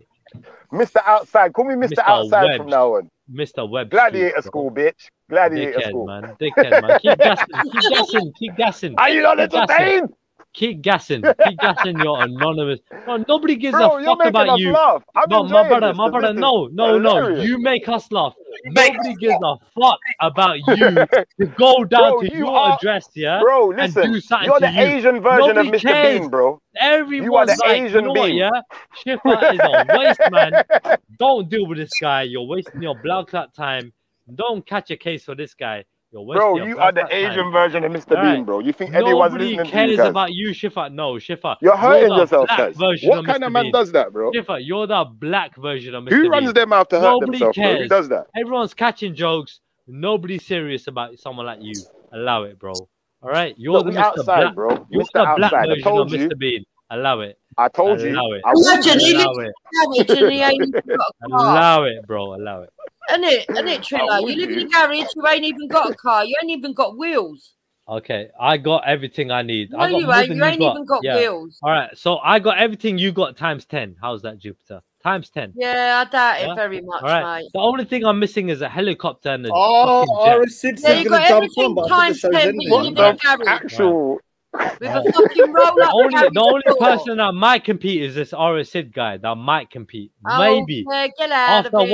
Speaker 6: Mr. Outside. Call me Mr. Outside from now on.
Speaker 20: Mr. Web.
Speaker 6: Gladiator school, bitch. Gladiator
Speaker 20: Dickhead,
Speaker 6: school.
Speaker 20: man. Dickhead, man. Keep gassing. Keep gassing.
Speaker 6: Are you not entertained?
Speaker 20: Keep gassing. Keep gassing. You're anonymous. No, nobody gives
Speaker 6: Bro,
Speaker 20: a
Speaker 6: you're
Speaker 20: fuck
Speaker 6: making
Speaker 20: about
Speaker 6: us
Speaker 20: you.
Speaker 6: laugh. I'm
Speaker 20: No, my
Speaker 6: enjoying
Speaker 20: brother.
Speaker 6: this.
Speaker 20: No.
Speaker 6: Hilarious.
Speaker 20: You make us laugh. Nobody gives a fuck about you to go down to your address, yeah?
Speaker 6: Bro,
Speaker 20: and
Speaker 6: listen.
Speaker 20: do something
Speaker 6: You're
Speaker 20: to
Speaker 6: the
Speaker 20: you.
Speaker 6: Asian version
Speaker 20: Nobody
Speaker 6: of Mr.
Speaker 20: cares.
Speaker 6: Bean, bro.
Speaker 20: Everyone's
Speaker 6: the
Speaker 20: like,
Speaker 6: Asian
Speaker 20: you know what,
Speaker 6: Bean.
Speaker 20: yeah? Schiffer is a waste, man. Don't deal with this guy. You're wasting your blood clot time. Don't catch a case for this guy. You're wasting
Speaker 6: Bro,
Speaker 20: your
Speaker 6: you
Speaker 20: blood
Speaker 6: are the
Speaker 20: clot
Speaker 6: Asian
Speaker 20: time.
Speaker 6: version of Mr.
Speaker 20: All
Speaker 6: Bean, bro. You think anyone's listening
Speaker 20: Nobody
Speaker 6: to you
Speaker 20: cares
Speaker 6: guys?
Speaker 20: about you, Schiffer. No, Schiffer.
Speaker 6: You're hurting
Speaker 20: the
Speaker 6: yourself,
Speaker 20: black
Speaker 6: guys.
Speaker 20: version
Speaker 6: What
Speaker 20: of
Speaker 6: kind
Speaker 20: Mr.
Speaker 6: of man
Speaker 20: Bean.
Speaker 6: does that, bro?
Speaker 20: Schiffer, you're the black version of Mr.
Speaker 6: Who
Speaker 20: Bean.
Speaker 6: runs their mouth to hurt
Speaker 20: Nobody
Speaker 6: themselves, bro?
Speaker 20: cares.
Speaker 6: Who does that?
Speaker 20: Everyone's catching jokes. Nobody's serious about someone like you. Allow it, bro. All right? You're
Speaker 6: Look,
Speaker 20: the
Speaker 6: we
Speaker 20: Mr.
Speaker 6: outside,
Speaker 20: Black.
Speaker 6: bro.
Speaker 20: You're
Speaker 6: Mr.
Speaker 20: the black
Speaker 6: Outside. I
Speaker 20: version
Speaker 6: told
Speaker 20: of
Speaker 6: you.
Speaker 20: Mr. Bean. Allow it.
Speaker 6: I told you.
Speaker 20: Allow it.
Speaker 13: Imagine he
Speaker 20: Allow
Speaker 13: lives
Speaker 20: it.
Speaker 13: in a garage and he ain't even got a car.
Speaker 20: Allow it, bro. Allow it.
Speaker 13: Isn't it, Triller? You live in a garage, you ain't even got a car, you ain't even got wheels.
Speaker 20: Okay, I got everything I need.
Speaker 13: No,
Speaker 20: I got
Speaker 13: you
Speaker 20: more
Speaker 13: ain't.
Speaker 20: than
Speaker 13: You ain't even got wheels.
Speaker 20: All right, so I got everything you got times 10. How's that, Jupiter? Times 10.
Speaker 13: Yeah, I doubt
Speaker 20: Yeah?
Speaker 13: it very much,
Speaker 20: All right.
Speaker 13: mate.
Speaker 20: The only thing I'm missing is a helicopter and a
Speaker 4: Oh,
Speaker 20: fucking jet.
Speaker 13: Yeah, you got everything times 10, but you live in a garage.
Speaker 6: Actual.
Speaker 13: With a fucking roll up
Speaker 20: The only person that might compete is this Sid guy that might compete.
Speaker 13: Oh,
Speaker 20: Maybe.
Speaker 13: yeah, get out
Speaker 20: After
Speaker 13: of it.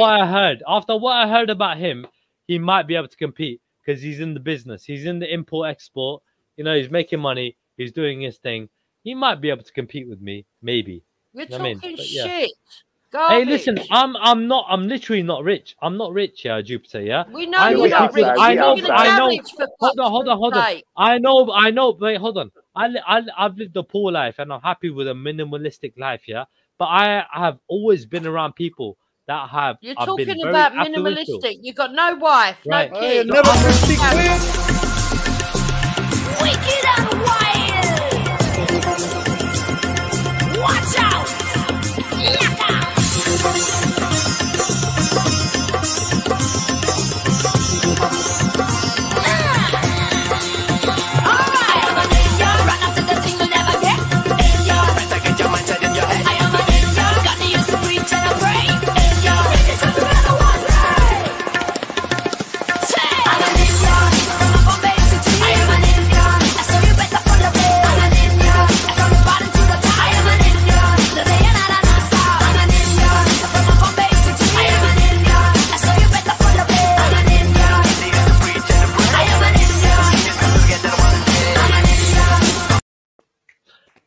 Speaker 20: what I heard about him, he might be able to compete because he's in the business. He's in the import-export. You know, he's making money. He's doing his thing. He might be able to compete with me. Maybe.
Speaker 13: You're
Speaker 20: You know what I mean?
Speaker 13: talking
Speaker 20: But, yeah.
Speaker 13: shit.
Speaker 20: Hey,
Speaker 13: Garbage.
Speaker 20: listen, I'm literally not rich. I'm not rich, yeah, Jupiter, yeah.
Speaker 13: We know you're not rich.
Speaker 20: I know.
Speaker 13: You're in a garage, for
Speaker 20: Hold on.
Speaker 13: fuck's sake.
Speaker 20: I know. Wait, hold on. I've lived a poor life and I'm happy with a minimalistic life, yeah. But I have always been around people that have.
Speaker 13: You're
Speaker 20: I've been
Speaker 13: talking
Speaker 20: very
Speaker 13: about
Speaker 20: influential.
Speaker 13: minimalistic. You got no wife,
Speaker 20: Right.
Speaker 13: no kids.
Speaker 20: Never
Speaker 5: Wicked and wild. Watch out.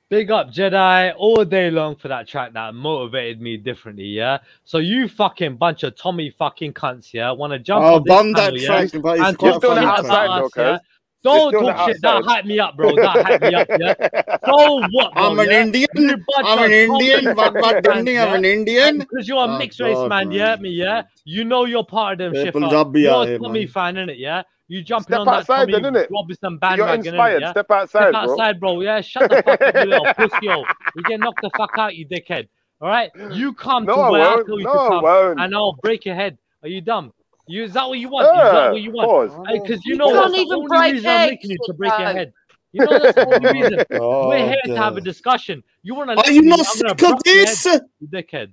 Speaker 20: Big up Jedi all day long for that track that motivated me differently, yeah. So you fucking bunch of Tommy fucking cunts, yeah, want to jump on this
Speaker 4: bum that
Speaker 20: panel,
Speaker 4: track,
Speaker 20: yeah,
Speaker 4: but it's
Speaker 20: and
Speaker 4: quite
Speaker 20: talk
Speaker 4: funny
Speaker 20: shit
Speaker 4: track.
Speaker 20: about us, yeah.
Speaker 6: You're
Speaker 20: Don't
Speaker 6: still
Speaker 20: talk
Speaker 6: not
Speaker 20: shit. That
Speaker 6: outside.
Speaker 20: hype me up, bro. That hype me up, yeah. So what, bro,
Speaker 4: I'm an
Speaker 20: yeah?
Speaker 4: Indian.
Speaker 20: You bunch
Speaker 4: I'm
Speaker 20: of
Speaker 4: an Indian.
Speaker 20: Tommy
Speaker 4: But
Speaker 20: fucking
Speaker 4: Dundee,
Speaker 20: cunts,
Speaker 4: I'm an
Speaker 20: yeah?
Speaker 4: Indian.
Speaker 20: Because you're a mixed race man, yeah, me, yeah. You know you're part of them shit.
Speaker 4: People dub me
Speaker 20: You're
Speaker 4: out
Speaker 20: a
Speaker 4: here,
Speaker 20: Tommy
Speaker 4: man.
Speaker 20: fan, innit, yeah. You jumping
Speaker 6: Step
Speaker 20: on that
Speaker 6: outside
Speaker 20: Tommy
Speaker 6: then, innit?
Speaker 20: Robinson
Speaker 6: You're
Speaker 20: bandwagon, innit,
Speaker 6: inspired.
Speaker 20: yeah.
Speaker 6: Step outside,
Speaker 20: Step
Speaker 6: bro.
Speaker 20: outside, bro. Yeah, shut the fuck up, you little pussy, yo. You get knocked the fuck out, you dickhead. All right, you come
Speaker 6: No,
Speaker 20: to
Speaker 6: I
Speaker 20: where I
Speaker 6: won't.
Speaker 20: tell you
Speaker 6: No,
Speaker 20: to
Speaker 6: I
Speaker 20: come,
Speaker 6: won't.
Speaker 20: and I'll break your head. Are you dumb? Is that what you want? Is that what you want? Because you know
Speaker 13: You
Speaker 20: that's
Speaker 13: can't
Speaker 20: the
Speaker 13: even
Speaker 20: only
Speaker 13: break
Speaker 20: reason I'm
Speaker 13: eggs,
Speaker 20: making you to break your
Speaker 13: Sicko.
Speaker 20: head. You know that's the only reason.
Speaker 4: Oh,
Speaker 20: We're here to
Speaker 4: God.
Speaker 20: have a discussion. You want to?
Speaker 4: Are you not
Speaker 20: I'm
Speaker 4: sick
Speaker 20: gonna
Speaker 4: of
Speaker 20: break your
Speaker 4: this?
Speaker 20: head, you dickhead.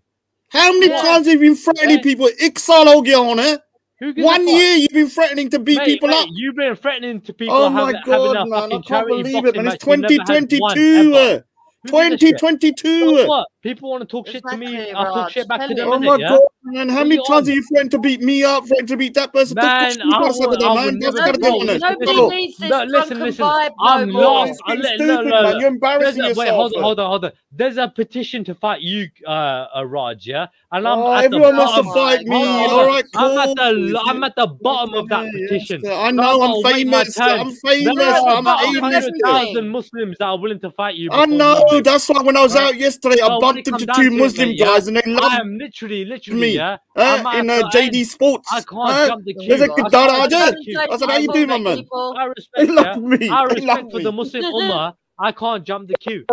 Speaker 4: How many times have you been threatening people? Iksal on it.
Speaker 20: Who gives a
Speaker 4: 1
Speaker 20: fuck?
Speaker 4: year you've been threatening to beat people up.
Speaker 20: You've been threatening to people.
Speaker 4: Oh my
Speaker 20: having
Speaker 4: God,
Speaker 20: a
Speaker 4: man! I
Speaker 20: fucking
Speaker 4: can't
Speaker 20: charity
Speaker 4: believe it,
Speaker 20: boxing
Speaker 4: man! It's
Speaker 20: match. You never had one, ever.
Speaker 4: 2022.
Speaker 20: So what? People want to talk shit to me. I'll talk shit back to them.
Speaker 4: Oh
Speaker 20: innit,
Speaker 4: my
Speaker 20: yeah?
Speaker 4: God, man! How
Speaker 20: What
Speaker 4: many
Speaker 20: you
Speaker 4: times
Speaker 20: on?
Speaker 4: have you threatened to beat me up, threatened to beat that person?
Speaker 20: Man, I would never.
Speaker 13: Nobody needs this
Speaker 20: Listen.
Speaker 13: vibe
Speaker 20: I'm
Speaker 13: no more.
Speaker 20: lost.
Speaker 4: Stupid, man. You're embarrassing
Speaker 20: Wait,
Speaker 4: yourself.
Speaker 20: hold on. There's a petition to fight you, Raj. Yeah, and I'm
Speaker 4: Oh,
Speaker 20: at the
Speaker 4: everyone wants to
Speaker 20: bottom.
Speaker 4: fight me.
Speaker 20: Hold on.
Speaker 4: All right,
Speaker 20: I'm at the bottom of that petition.
Speaker 4: I know. I'm famous. I'm famous.
Speaker 20: There are
Speaker 4: I'm
Speaker 20: about
Speaker 4: famous.
Speaker 20: 100,000 Muslims that are willing to fight you.
Speaker 4: I
Speaker 20: before
Speaker 4: know.
Speaker 20: you.
Speaker 4: That's why when I was out yesterday, I
Speaker 20: So when
Speaker 4: bumped
Speaker 20: it comes
Speaker 4: into
Speaker 20: down
Speaker 4: two
Speaker 20: to it,
Speaker 4: Muslim
Speaker 20: mate, yeah,
Speaker 4: guys, and they
Speaker 20: I
Speaker 4: loved
Speaker 20: am literally,
Speaker 4: me.
Speaker 20: yeah. I'm at
Speaker 4: In
Speaker 20: the
Speaker 4: JD
Speaker 20: end.
Speaker 4: Sports.
Speaker 20: I can't jump the queue.
Speaker 4: There's a
Speaker 20: I
Speaker 4: good
Speaker 20: can't
Speaker 4: I
Speaker 20: jump
Speaker 4: did.
Speaker 20: the queue.
Speaker 4: I said, how you doing, my man?
Speaker 20: I respect,
Speaker 4: They love me.
Speaker 20: I
Speaker 4: They
Speaker 20: respect
Speaker 4: love
Speaker 20: for
Speaker 4: me.
Speaker 20: the Muslim Ummah. I can't jump the queue.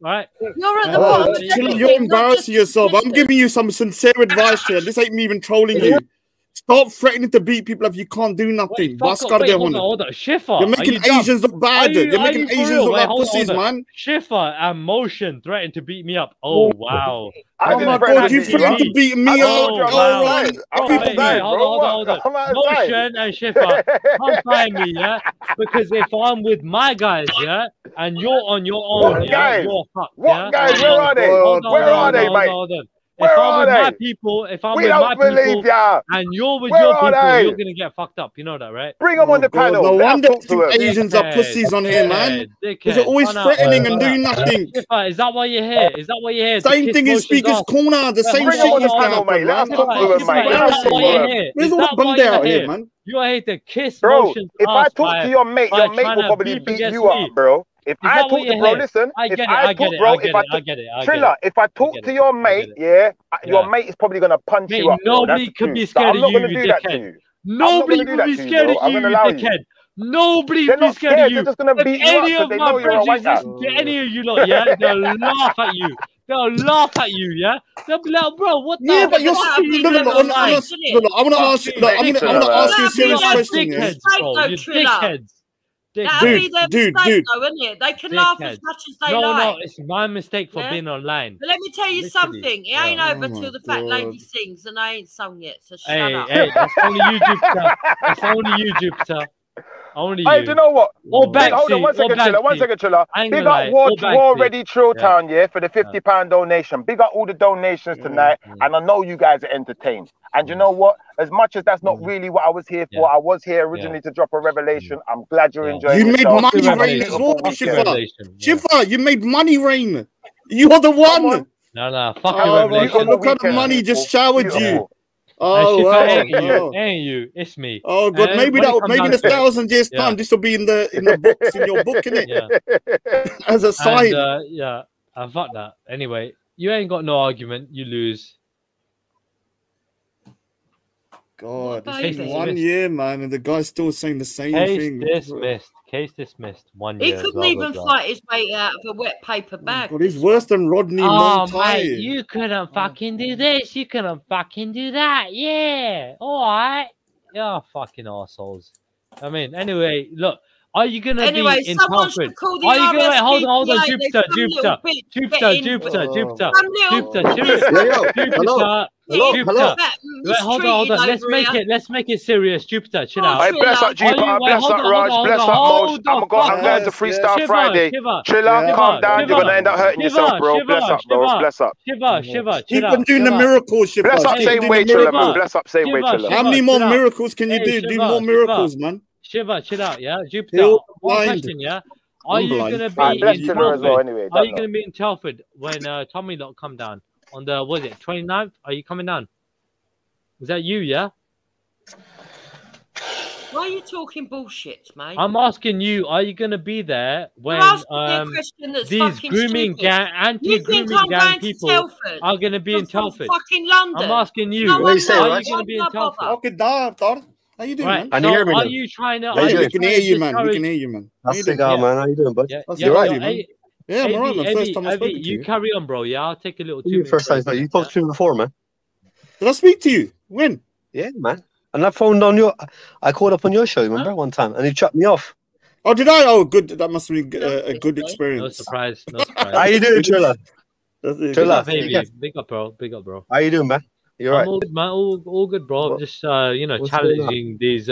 Speaker 20: Right?
Speaker 13: You're at the bottom of
Speaker 4: You're
Speaker 13: everything, not
Speaker 4: embarrassing yourself. I'm giving you some sincere advice here. This ain't me even trolling you. Stop threatening to beat people if you can't do nothing.
Speaker 20: Hold on. Schiffer,
Speaker 4: you're making Asians look bad. You're making Asians look like pussies, man.
Speaker 20: Schiffer and Motion threatened to beat me up. Oh, wow.
Speaker 4: Oh my God, you threatened to beat me up.
Speaker 20: Hold on. Motion and Schiffer, can't find me, yeah? Because if I'm with my guys, yeah, and you're on your own, yeah, you're fucked, yeah?
Speaker 16: What guys? Where are they? Where are they, mate?
Speaker 20: If I'm with my people, and you're with your people, you're gonna get fucked up. You know that, right?
Speaker 16: Bring them on the panel.
Speaker 4: No wonder Asians are pussies on here, man. Because they're always threatening and doing nothing.
Speaker 20: Is that why you're here? Is that why you're here?
Speaker 4: Same thing in Speaker's Corner. The same shit is panel, mate. Let us talk to them, mate. Where's all the bunda out here, man?
Speaker 20: You are here to kiss
Speaker 16: Motion's ass. If I talk to your mate will probably beat you up, bro. If I talk to bro, listen. If I talk, bro, Triller, if I talk to your mate, yeah, your mate is probably gonna punch you up.
Speaker 20: Nobody can be scared of you, dickhead. Nobody can be scared of you, dickhead. Nobody can be scared of you.
Speaker 16: They're just gonna beat you up because they know you're a white guy.
Speaker 20: Any of you lot, yeah, they'll laugh at you. They'll laugh at you, yeah. They'll be like, bro, what the?
Speaker 4: Yeah, but you're. I want to ask you. I want to ask you a serious question.
Speaker 20: Dickheads.
Speaker 13: That'll be their mistake, though, isn't it? They can laugh as much as they like.
Speaker 20: No, it's my mistake for being online.
Speaker 13: But let me tell you something. It ain't over till the fat lady sings, and I ain't sung yet. So shut up.
Speaker 20: Hey, that's only you, Jupiter. That's only you, Jupiter. Only you.
Speaker 16: Hey, do you know what?
Speaker 20: Hold
Speaker 16: on one second, Triller. Big up War Ready Trill Town, yeah, for the £50 donation. Big up all the donations tonight, and I know you guys are entertained. And you know what? As much as that's not really what I was here for, I was here originally to drop a revelation. I'm glad you're enjoying it.
Speaker 4: You made money rain as well, Schiffer. You made money rain. You're the one.
Speaker 20: No, fuck you.
Speaker 4: Look how the money just showered you.
Speaker 20: Oh, ain't you? It's me.
Speaker 4: Oh, God, maybe in 1,000 years' time, this will be in the books, in your book, innit? As a sign.
Speaker 20: Fuck that. Anyway, you ain't got no argument. You lose.
Speaker 4: God, it's been 1 year, man, and the guy's still saying the same thing.
Speaker 20: Case dismissed. 1 year.
Speaker 13: He couldn't even fight his way out of a wet paper bag.
Speaker 4: God, he's worse than Rodney.
Speaker 20: Mate, you couldn't fucking do this. You couldn't fucking do that. Yeah, all right. Yeah, fucking assholes. I mean, anyway, look. Are you gonna be in Telford? Are you gonna hold on, Jupiter. Wait, hold on. Let's make it serious. Jupiter, chill out.
Speaker 16: Hey, bless up, Jupiter. Bless up, Raj. Bless up, Moj. I'm going to Freestyle Friday. Triller, calm down. You're gonna end up hurting yourself, bro. Bless up, bro. Bless up.
Speaker 20: Shiva,
Speaker 4: keep on doing the miracles, Shiva.
Speaker 16: Bless up, same way, Triller, man. Bless up, same way, Triller.
Speaker 4: How many more miracles can you do? Do more miracles, man.
Speaker 20: Shiva, chill out, yeah. Jupiter, one question, yeah. Are you gonna be in Telford? Are you gonna be in Telford when Tommy lot come down on the 29th? Are you coming down? Is that you, yeah?
Speaker 13: Why are you talking bullshit, mate?
Speaker 20: I'm asking you, are you gonna be there when these grooming gang, anti-grooming gang people are gonna be in Telford?
Speaker 13: Fucking London.
Speaker 20: I'm asking you, are you gonna be in Telford?
Speaker 4: Okay, how you doing, man?
Speaker 20: Can you hear me? Are you trying to?
Speaker 4: We can hear you, man. We can hear you, man.
Speaker 22: That's the guy, man. How you doing, bud?
Speaker 4: You alright, man? Yeah, I'm alright, man. First time I spoke to you.
Speaker 20: You carry on, bro. Yeah, I'll take a little.
Speaker 22: First time, you talked to me before, man.
Speaker 4: Did I speak to you? When?
Speaker 22: Yeah, man. And I phoned on your. I called up on your show, remember, one time, and he chopped me off.
Speaker 4: Oh, did I? Oh, good. That must be a good experience.
Speaker 20: No surprise. No surprise.
Speaker 22: How you doing, Triller?
Speaker 20: Triller, big up, bro. Big up, bro.
Speaker 22: How you doing, man? You're right.
Speaker 20: All good, man. All good, bro. I'm just challenging these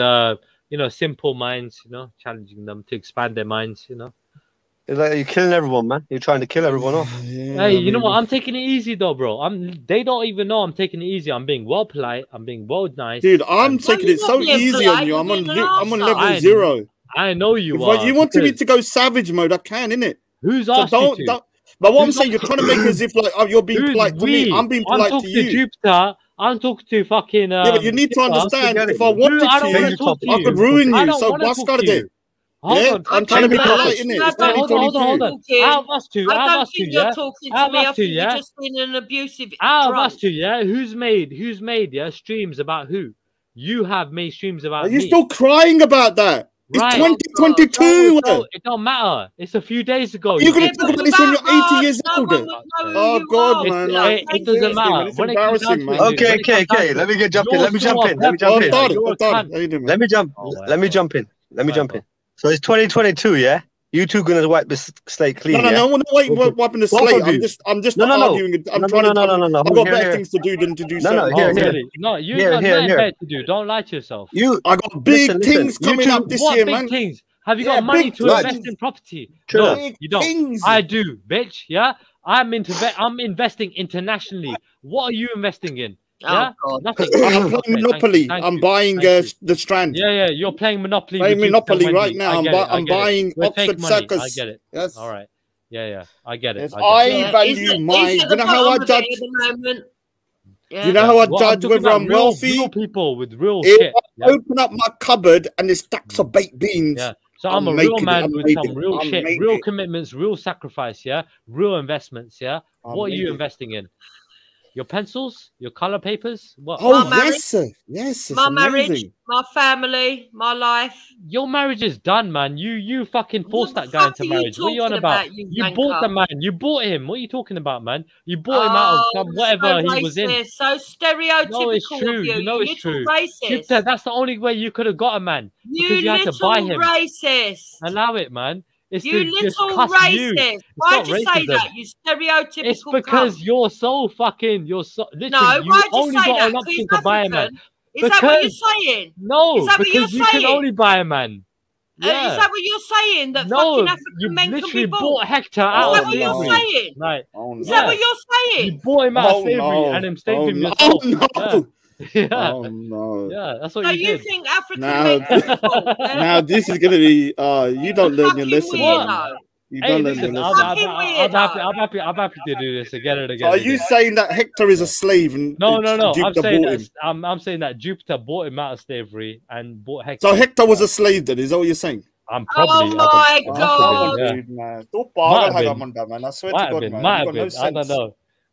Speaker 20: simple minds, challenging them to expand their minds,
Speaker 22: It's like you're killing everyone, man. You're trying to kill everyone off.
Speaker 20: Hey, you know what? I'm taking it easy though, bro. They don't even know I'm taking it easy. I'm being well polite. I'm being well nice.
Speaker 4: Dude, I'm taking it so easy on you. I'm on level 0.
Speaker 20: I know you are.
Speaker 4: If you wanted me to go savage mode, I can, innit?
Speaker 20: Who's asking you?
Speaker 4: But what I'm saying, you're trying to make it as if like you're being polite to me. I'm being polite to you.
Speaker 20: Jupiter. I'm talking to fucking.
Speaker 4: Yeah, but you need to understand. If I wanted to, I could ruin you. So what's got to do? Yeah, I'm trying to be polite, innit? It's 2022.
Speaker 20: Hold on. Out of us two,
Speaker 13: you're talking to me. I think you're just being an abusive.
Speaker 20: Out of us two, yeah. Who's made streams about who? You have made streams about me.
Speaker 4: Are you still crying about that? It's
Speaker 20: Right.
Speaker 4: 2022.
Speaker 20: It don't matter. It's a few days ago.
Speaker 4: You're going to talk about this when you're 80 years old. Oh, God, man. Like,
Speaker 20: It doesn't matter.
Speaker 4: It's
Speaker 20: When it comes down
Speaker 4: embarrassing,
Speaker 20: to
Speaker 4: man.
Speaker 20: it,
Speaker 22: Okay, okay, okay. Let me jump in. Let me jump in. Let me jump in.
Speaker 20: You're a cunt.
Speaker 22: Let me jump. Let me jump in. Let me jump in. So it's 2022, yeah. You two gonna wipe the slate clean?
Speaker 4: No, we're not wiping the slate. I'm just arguing. I'm trying to. I've got better things to do than to do certain things.
Speaker 20: No, you got nothing better to do. Don't lie to yourself.
Speaker 4: I got big things coming up this year, man.
Speaker 20: Big things? Have you got money to invest in property? No, you don't. I do, bitch. Yeah, I'm investing internationally. What are you investing in? Yeah, nothing.
Speaker 4: I'm playing Monopoly. I'm buying the Strand.
Speaker 20: Yeah, you're playing Monopoly.
Speaker 4: Playing Monopoly right now. I'm buying Oxford Circus.
Speaker 20: I get it.
Speaker 4: Yes.
Speaker 20: All right. Yeah, I get it.
Speaker 4: I value my. You know how I judge. You know how I judge whether I'm wealthy?
Speaker 20: Real people with real
Speaker 4: if
Speaker 20: shit.
Speaker 4: I open up my cupboard and there's stacks of baked beans.
Speaker 20: Yeah. So I'm a real man with some real shit, real commitments, real sacrifice. Yeah. Real investments. Yeah. What are you investing in? Your pencils, your color papers. What?
Speaker 4: Oh yes, sir. Yes,
Speaker 13: my marriage, my family, my life.
Speaker 20: Your marriage is done, man. You fucking forced that guy into marriage. What are you on about? You bought the man. You bought him. What are you talking about, man? You bought him out of some whatever he was in.
Speaker 13: So stereotypical.
Speaker 20: No, it's true.
Speaker 13: You
Speaker 20: know it's true.
Speaker 13: Racist.
Speaker 20: That's the only way you could have got a man. Because you had to buy him.
Speaker 13: Racist.
Speaker 20: Allow it, man. It's
Speaker 13: you little racist. Why'd you say that? You stereotypical.
Speaker 20: It's because you're so fucking. You're so. Literally,
Speaker 13: no,
Speaker 20: why'd you say that?
Speaker 13: An
Speaker 20: option to buy a man.
Speaker 13: Is that what you're saying?
Speaker 20: No, because you can only buy a man.
Speaker 13: Yeah. Is that what you're saying? That fucking African men can be bought?
Speaker 20: Bought Hector out
Speaker 13: of slavery. Is that what you're saying?
Speaker 20: Right.
Speaker 13: Is that what you're saying?
Speaker 20: You bought him out of slavery and him stayed him yourself. Yeah.
Speaker 4: Oh no!
Speaker 20: Yeah, that's what
Speaker 13: so
Speaker 20: you did.
Speaker 13: Think African men can be bought?
Speaker 4: Now this is gonna be. You don't learn your lesson. You don't learn your lesson.
Speaker 20: I'm happy to do this again and again.
Speaker 4: Are you saying that Hector is a slave and
Speaker 20: no? I'm saying that Jupiter bought him out of slavery and bought Hector.
Speaker 4: So Hector was a slave then? Is that what you're saying?
Speaker 20: I'm probably.
Speaker 13: Oh my god!
Speaker 4: I swear to God, man.
Speaker 20: Might have been.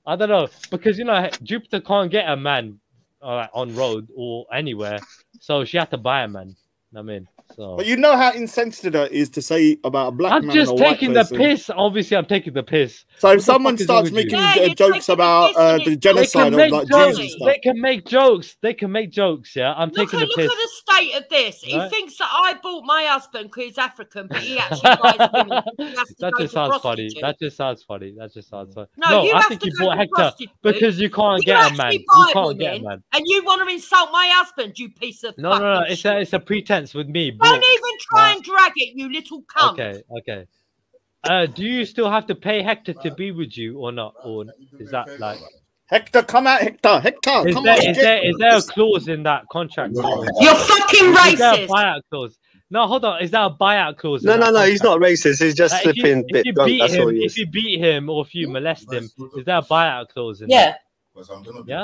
Speaker 20: I don't know because Jupiter can't get a man on road or anywhere, so she had to buy a man. I mean, so.
Speaker 4: But you know how insensitive that is to say about a black man.
Speaker 20: I'm just taking the piss. Obviously, I'm taking the piss.
Speaker 4: So if someone starts making jokes about the genocide of like Jews and stuff,
Speaker 20: they can make jokes. They can make jokes. Yeah, I'm taking the piss.
Speaker 13: Look at the state of this. Right? He thinks that I bought my husband because he's African, but he actually buys women.
Speaker 20: That just sounds funny. That just sounds funny.
Speaker 13: No,
Speaker 20: I think you bought Hector because you can't get a man. You can't get a man.
Speaker 13: And you want to insult my husband, you piece of
Speaker 20: no. It's a pretense with me.
Speaker 13: Don't even try and drag it, you little cunt.
Speaker 20: Okay. Do you still have to pay Hector to be with you or not? Or is that like
Speaker 4: Hector, come out, Hector, come on.
Speaker 20: Is there a clause in that contract?
Speaker 13: You're fucking racist.
Speaker 20: Is there a buyout clause? No, hold on. Is that a buyout clause?
Speaker 22: No, he's not racist. He's just slipping
Speaker 20: if you beat him or if you molest him, is there a buyout clause in that? Yeah.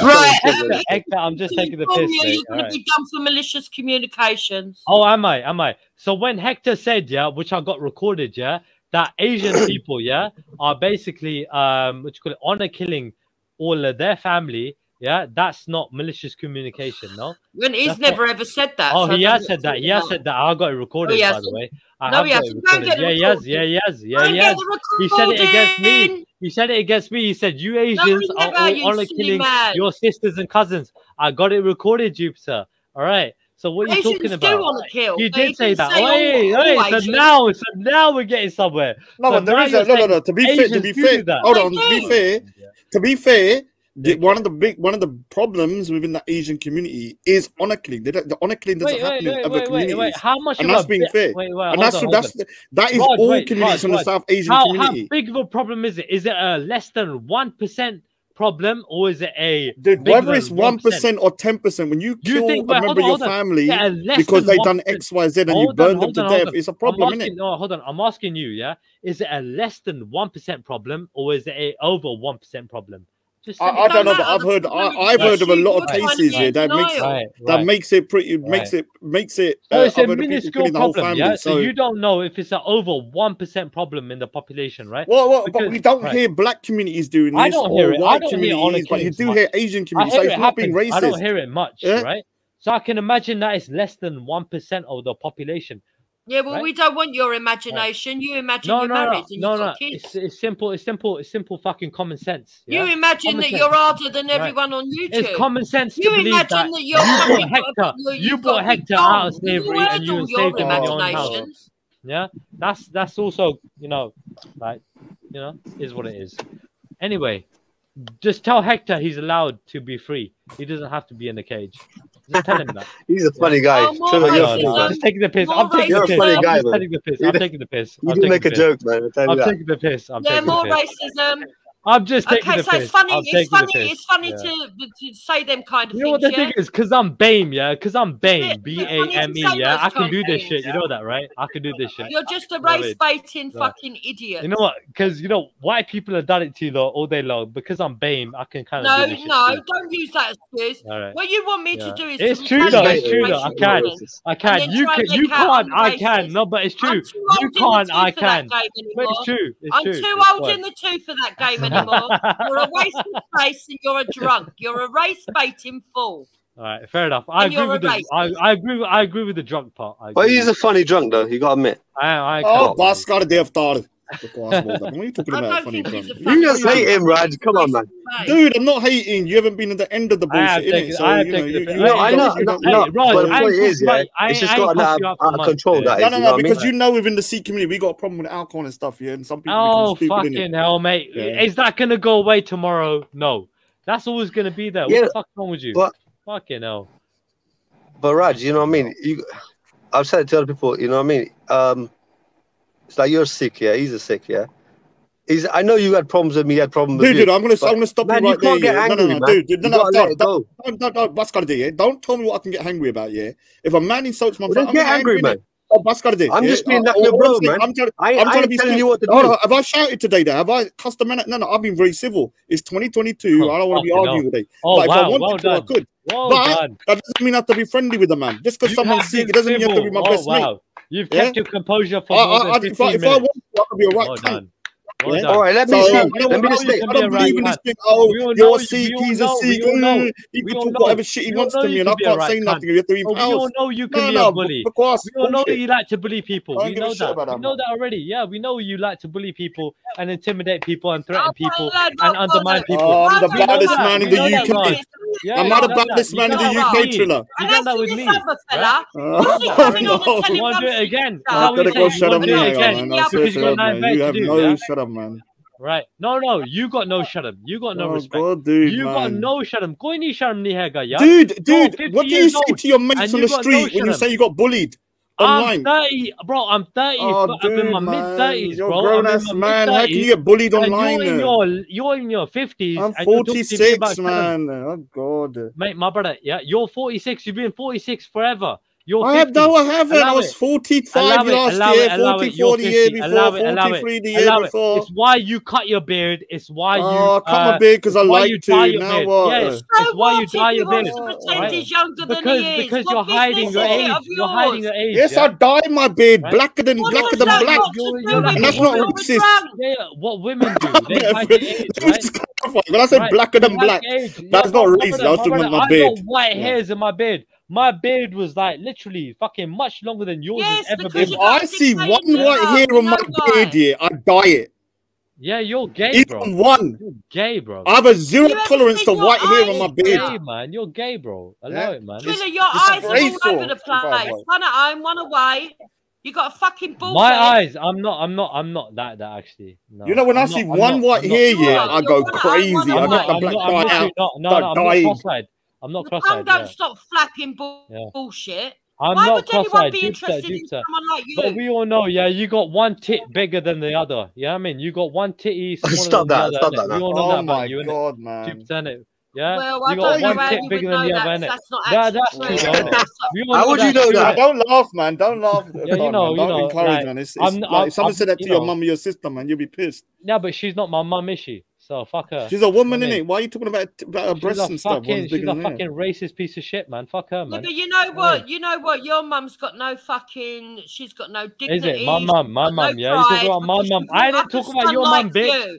Speaker 13: Right.
Speaker 20: Hector, I'm just taking the piss.
Speaker 13: You're going to be done for malicious communications.
Speaker 20: Oh, am I? So when Hector said, which I got recorded, that Asian people, are basically honor killing all of their family. Yeah, that's not malicious communication, no.
Speaker 13: When he's never ever said that.
Speaker 20: Oh, he has said that. He has said that. I got it recorded, by the way.
Speaker 13: No, he hasn't.
Speaker 20: He has. He said it against me. He said it against me. He said, you Asians are all honor killing your sisters and cousins. I got it recorded, Jupiter. All right. So what are you talking about? You did say that. So now we're getting somewhere.
Speaker 4: No, there is no. To be fair. Hold on. To be fair. One of the problems within the Asian community is honor killing. The honor killing doesn't happen in other communities.
Speaker 20: Wait. How much?
Speaker 4: And that's being fair. That is all communities from the South Asian community.
Speaker 20: How big of a problem is it? Is it a less than 1% problem, or is it a
Speaker 4: whether it's 1% or 10%? When you kill a member of your family because they've done X, Y, Z, and you burn them to death, it's a problem, isn't it?
Speaker 20: No, hold on. I'm asking you. Is it a less than 1% problem, or is it a over 1% problem?
Speaker 4: I don't know, but I've heard of a lot of cases here that makes it
Speaker 20: So it's a minuscule problem, So you don't know if it's an over 1% problem in the population, right?
Speaker 4: But we don't hear black communities doing this.
Speaker 20: I don't hear it.
Speaker 4: White communities, but you do hear Asian communities. So it's not being racist.
Speaker 20: I don't hear it much, right? So I can imagine that it's less than 1% of the population.
Speaker 13: Yeah, well,
Speaker 20: right?
Speaker 13: we don't want your imagination. You imagine you're married and you've got kids.
Speaker 20: It's simple fucking common sense.
Speaker 13: You
Speaker 20: Yeah?
Speaker 13: imagine
Speaker 20: common
Speaker 13: that
Speaker 20: sense.
Speaker 13: you're harder than
Speaker 20: Right.
Speaker 13: everyone on YouTube.
Speaker 20: It's common sense
Speaker 13: You
Speaker 20: to believe
Speaker 13: imagine that you're
Speaker 20: you brought Hector out of slavery and you enslaved him in your own house. Yeah, that's also, you know, like, you know, is what it is. Anyway, just tell Hector he's allowed to be free. He doesn't have to be in the cage. Just tell him that.
Speaker 22: He's a funny guy.
Speaker 20: I'm just taking the piss. I'm taking the piss. I'm just taking the piss. I'm taking the piss.
Speaker 22: You didn't make a joke, man.
Speaker 20: I'm taking the piss. I'm taking
Speaker 13: more
Speaker 20: the piss.
Speaker 13: racism.
Speaker 20: I'm just taking the
Speaker 13: so
Speaker 20: piss.
Speaker 13: it's funny.
Speaker 20: I'm
Speaker 13: It's
Speaker 20: taking the
Speaker 13: funny.
Speaker 20: piss.
Speaker 13: It's funny
Speaker 20: Yeah.
Speaker 13: to say them kind of
Speaker 20: You know what
Speaker 13: things.
Speaker 20: the thing is? Because I'm BAME, yeah? Because I'm BAME.
Speaker 13: It's funny to
Speaker 20: BAME,
Speaker 13: say
Speaker 20: yeah?
Speaker 13: those
Speaker 20: I can
Speaker 13: kind
Speaker 20: do
Speaker 13: of
Speaker 20: this
Speaker 13: things.
Speaker 20: shit. You know that, right? I can do this shit.
Speaker 13: You're just a
Speaker 20: You know what I mean?
Speaker 13: race baiting
Speaker 20: Right.
Speaker 13: fucking idiot.
Speaker 20: You know what? Because, you know, white people have done it to you lot all day long. Because I'm BAME, I can kind of
Speaker 13: No,
Speaker 20: do this shit
Speaker 13: no,
Speaker 20: too.
Speaker 13: don't use that excuse.
Speaker 20: All right.
Speaker 13: What you want me
Speaker 20: Yeah.
Speaker 13: to do is
Speaker 20: It's
Speaker 13: to
Speaker 20: true though.
Speaker 13: retaliate
Speaker 20: It's true though.
Speaker 13: racial
Speaker 20: I can.
Speaker 13: comments
Speaker 20: I
Speaker 13: and
Speaker 20: can.
Speaker 13: then
Speaker 20: You
Speaker 13: try
Speaker 20: can.
Speaker 13: and
Speaker 20: You
Speaker 13: make out
Speaker 20: can't.
Speaker 13: I'm
Speaker 20: I
Speaker 13: racist.
Speaker 20: can. No, but it's true.
Speaker 13: I'm too
Speaker 20: You
Speaker 13: old in the
Speaker 20: can't.
Speaker 13: tooth
Speaker 20: I
Speaker 13: for that
Speaker 20: can.
Speaker 13: game
Speaker 20: But
Speaker 13: anymore.
Speaker 20: it's true. It's
Speaker 13: I'm
Speaker 20: true.
Speaker 13: too
Speaker 20: It's
Speaker 13: old
Speaker 20: fine.
Speaker 13: in the tooth for that game anymore. You're a racist face and you're a drunk. You're a race baiting fool.
Speaker 20: All right, fair enough. I
Speaker 13: And
Speaker 20: agree
Speaker 13: you're
Speaker 20: with
Speaker 13: a
Speaker 20: the.
Speaker 13: racist.
Speaker 20: I agree with the drunk part.
Speaker 22: But he's a funny drunk, though. You got to admit.
Speaker 4: Oh, Bascar de Aftar. What are you talking about? Funny drunk?
Speaker 22: You just hate him, Raj. Come on, man.
Speaker 4: Dude, I'm not hating. You haven't been at the end of the bullshit, innit? So, you know,
Speaker 22: I know. But the point is, yeah, it's just gotten out of control. That is,
Speaker 4: no, because you know, within the Sikh community, we got a problem with alcohol and stuff, yeah, and some people
Speaker 20: Oh,
Speaker 4: become stupid.
Speaker 20: fucking hell, mate.
Speaker 4: Yeah.
Speaker 20: Is that going to go away tomorrow? No. That's always going to be there.
Speaker 22: Yeah,
Speaker 20: What the fuck's wrong with you?
Speaker 22: but-
Speaker 20: Fucking hell.
Speaker 22: But Raj, you know what I mean? I've said it to other people, you know what I mean? It's like you're sick, yeah. He's a sick, yeah. I know you had problems with me. You had problems with
Speaker 4: Dude,
Speaker 22: you.
Speaker 4: I'm gonna stop
Speaker 22: man,
Speaker 4: you right there.
Speaker 22: can't get
Speaker 4: Yeah.
Speaker 22: angry,
Speaker 4: No,
Speaker 22: man.
Speaker 4: dude,
Speaker 22: You gotta let it go.
Speaker 4: no, Bascar, yeah. Don't tell me what I can get angry about, yeah. If a man insults my
Speaker 22: Well,
Speaker 4: friend,
Speaker 22: then get angry, man.
Speaker 4: Oh, Bascar,
Speaker 22: I'm just being like your bro, man.
Speaker 4: I'm trying
Speaker 22: I
Speaker 4: to
Speaker 22: ain't
Speaker 4: be
Speaker 22: telling
Speaker 4: civil.
Speaker 22: you what to do.
Speaker 4: Hold on, have I shouted today? Though? Have I cussed a man? No, I've been very civil. It's 2022. I don't want to be
Speaker 20: fucking
Speaker 4: arguing
Speaker 20: hell.
Speaker 4: today.
Speaker 20: Oh,
Speaker 4: but if I
Speaker 20: wow,
Speaker 4: wanted
Speaker 20: well
Speaker 4: to, I
Speaker 20: done.
Speaker 4: could.
Speaker 20: Well
Speaker 4: but
Speaker 20: done.
Speaker 4: that doesn't mean I have to be friendly with a man. Just because
Speaker 20: You
Speaker 4: someone's
Speaker 20: have
Speaker 4: sick,
Speaker 20: been
Speaker 4: it doesn't mean you have to be
Speaker 20: civil.
Speaker 4: my best
Speaker 20: wow.
Speaker 4: mate.
Speaker 20: You've
Speaker 4: Yeah?
Speaker 20: kept your composure for more than 15
Speaker 4: if I
Speaker 20: minutes.
Speaker 4: want to, I could be a right
Speaker 20: Well
Speaker 4: cunt.
Speaker 20: done. Well
Speaker 4: Yeah?
Speaker 20: done.
Speaker 22: All right, let me
Speaker 4: So,
Speaker 22: see.
Speaker 4: I
Speaker 22: Let me
Speaker 4: don't
Speaker 22: just say.
Speaker 4: believe in this thing. Oh, you're a Sikh, he's a Sikh. He can talk whatever shit he wants to me, and I can't say nothing. You have to be
Speaker 20: We all know you can be a bully. We all know you like to bully people. We know that. We know that already. Yeah, we know you like to bully people and intimidate people and threaten people and undermine people.
Speaker 4: Oh, I'm the
Speaker 20: We know
Speaker 4: baddest
Speaker 20: that.
Speaker 4: man in
Speaker 20: We
Speaker 4: the
Speaker 20: know that,
Speaker 4: UK.
Speaker 20: Raj. Yeah,
Speaker 4: I'm
Speaker 20: you
Speaker 4: not the
Speaker 20: done that.
Speaker 4: baddest
Speaker 20: You
Speaker 4: man in
Speaker 20: done
Speaker 4: the
Speaker 20: that with
Speaker 4: UK,
Speaker 20: me.
Speaker 4: Triller.
Speaker 20: You done that with me.
Speaker 13: Fella,
Speaker 20: What's he coming on and telling You want to do it again? Is that
Speaker 4: I
Speaker 20: what
Speaker 4: gotta
Speaker 20: you're
Speaker 4: go
Speaker 20: saying? You
Speaker 4: shut up,
Speaker 20: want to do it again?
Speaker 4: man. I swear
Speaker 20: Because
Speaker 4: to
Speaker 20: you got
Speaker 4: God,
Speaker 20: nothing
Speaker 4: man.
Speaker 20: better
Speaker 4: You
Speaker 20: to
Speaker 4: have
Speaker 20: do,
Speaker 4: no
Speaker 20: yeah?
Speaker 4: shut up, man.
Speaker 20: Right. No, you got no shut up. You got no
Speaker 4: Oh,
Speaker 20: respect.
Speaker 4: God, dude,
Speaker 20: You got
Speaker 4: man.
Speaker 20: no shut up. Koi nahi sharam nahi hai ga, yaar.
Speaker 4: Dude,
Speaker 20: You're 50
Speaker 4: what do you
Speaker 20: years
Speaker 4: say
Speaker 20: old
Speaker 4: to your mates
Speaker 20: and
Speaker 4: on
Speaker 20: you
Speaker 4: the
Speaker 20: got
Speaker 4: street when you
Speaker 20: no
Speaker 4: say you got bullied online?
Speaker 20: I'm 30, bro. I'm 30.
Speaker 4: Oh,
Speaker 20: I'm in my
Speaker 4: dude,
Speaker 20: mid-30s,
Speaker 4: you're
Speaker 20: bro.
Speaker 4: a grown-ass man. How can you get bullied online?
Speaker 20: You're in your 50s.
Speaker 4: I'm
Speaker 20: and you're talking to me about
Speaker 4: 46, man. Oh, God.
Speaker 20: Mate, my brother, yeah, you're 46. You've been 46 forever. You're
Speaker 4: I
Speaker 20: 50.
Speaker 4: haven't. I was 45 last year, 44 the year before, 43 the year before.
Speaker 20: It's why you cut your beard. It's why you.
Speaker 4: I cut my beard because I like to. Now what?
Speaker 20: Yes, it's why you dye your beard.
Speaker 13: Pretend he's younger than he is.
Speaker 20: Because
Speaker 13: What
Speaker 20: you're hiding your
Speaker 13: business is it
Speaker 20: age.
Speaker 13: of
Speaker 20: You're hiding your age.
Speaker 4: Yes,
Speaker 20: yeah?
Speaker 4: I dye my beard blacker than
Speaker 13: What
Speaker 4: black.
Speaker 13: has that got to do with
Speaker 4: And that's
Speaker 13: it?
Speaker 4: not
Speaker 13: You're
Speaker 4: racist.
Speaker 13: drunk.
Speaker 20: Yeah, what women do. They hide their age, right?
Speaker 4: When I said
Speaker 20: Right.
Speaker 4: blacker than
Speaker 20: You
Speaker 4: black,
Speaker 20: hide age.
Speaker 4: that's
Speaker 20: Yeah,
Speaker 4: not
Speaker 20: my
Speaker 4: racist.
Speaker 20: brother,
Speaker 4: I was talking about my beard.
Speaker 20: I got white hairs in my beard. My beard was like literally fucking much longer than yours has ever been.
Speaker 4: If I see one white hair on my beard, yeah, I dye it.
Speaker 20: Yeah, you're gay, bro.
Speaker 4: Even one.
Speaker 20: You're gay, bro.
Speaker 4: I have a zero tolerance to white hair on my beard.
Speaker 20: Gay, man. You're gay, bro. Allow it, man.
Speaker 13: Triller, your eyes are all over the place. One at home, one away. You got a fucking ball.
Speaker 20: My eyes, I'm not that actually. No.
Speaker 4: You know, when I see one white hair, yeah, I go crazy. I
Speaker 20: I'm
Speaker 4: got the black dye out.
Speaker 20: I'm not cross-eyed. I'm not cross-eyed.
Speaker 13: Don't stop flapping bullshit.
Speaker 20: I'm
Speaker 13: Why
Speaker 20: not
Speaker 13: would anyone
Speaker 20: cross-eyed.
Speaker 13: be interested in someone like you?
Speaker 20: But we all know, yeah, you got one tit bigger than the other. Yeah, I mean, you got one titty smaller
Speaker 22: Stop
Speaker 20: than
Speaker 22: that,
Speaker 20: the other.
Speaker 22: stop that
Speaker 20: We all know
Speaker 4: Oh
Speaker 20: that
Speaker 4: my
Speaker 20: about you,
Speaker 4: God, man.
Speaker 20: innit? Yeah,
Speaker 13: Well, I
Speaker 20: you got
Speaker 13: don't know
Speaker 20: one
Speaker 13: how
Speaker 20: tit
Speaker 13: you
Speaker 20: bigger
Speaker 13: would
Speaker 20: than the
Speaker 13: know
Speaker 20: other,
Speaker 13: that,
Speaker 20: innit?
Speaker 13: 'cause that's not
Speaker 20: That's
Speaker 13: actually
Speaker 20: true,
Speaker 13: true.
Speaker 20: though.
Speaker 13: That's
Speaker 20: We all
Speaker 22: How would you
Speaker 20: that's
Speaker 22: know
Speaker 20: true,
Speaker 22: that?
Speaker 20: innit?
Speaker 4: Don't laugh, man. Don't laugh.
Speaker 20: Yeah, you know,
Speaker 4: Don't encourage,
Speaker 20: like,
Speaker 4: man. It's
Speaker 20: I'm-
Speaker 4: like if someone
Speaker 20: I'm-
Speaker 4: said that to
Speaker 20: you
Speaker 4: your
Speaker 20: know.
Speaker 4: mum or your sister, man, you'll be pissed.
Speaker 20: Yeah, but she's not my mum, is she? So fuck her.
Speaker 4: She's a woman,
Speaker 20: I mean,
Speaker 4: innit? Why are you talking about her
Speaker 20: she's
Speaker 4: breasts
Speaker 20: a
Speaker 4: and stuff?
Speaker 20: fucking,
Speaker 4: One's
Speaker 20: she's
Speaker 4: bigger
Speaker 20: a
Speaker 4: than her.
Speaker 20: fucking racist piece of shit, man. Fuck her,
Speaker 13: Yeah,
Speaker 20: man.
Speaker 13: but you know what? You know what? Your mum's got no fucking. She's got no dignity.
Speaker 20: Is it my mum? My
Speaker 13: she's got
Speaker 20: mum.
Speaker 13: no
Speaker 20: Yeah, you talking
Speaker 13: pride
Speaker 20: about my
Speaker 13: because
Speaker 20: mum?
Speaker 13: she
Speaker 20: I
Speaker 13: brought up
Speaker 20: didn't talk
Speaker 13: a
Speaker 20: about
Speaker 13: son
Speaker 20: your mum,
Speaker 13: like
Speaker 20: bitch.
Speaker 13: you.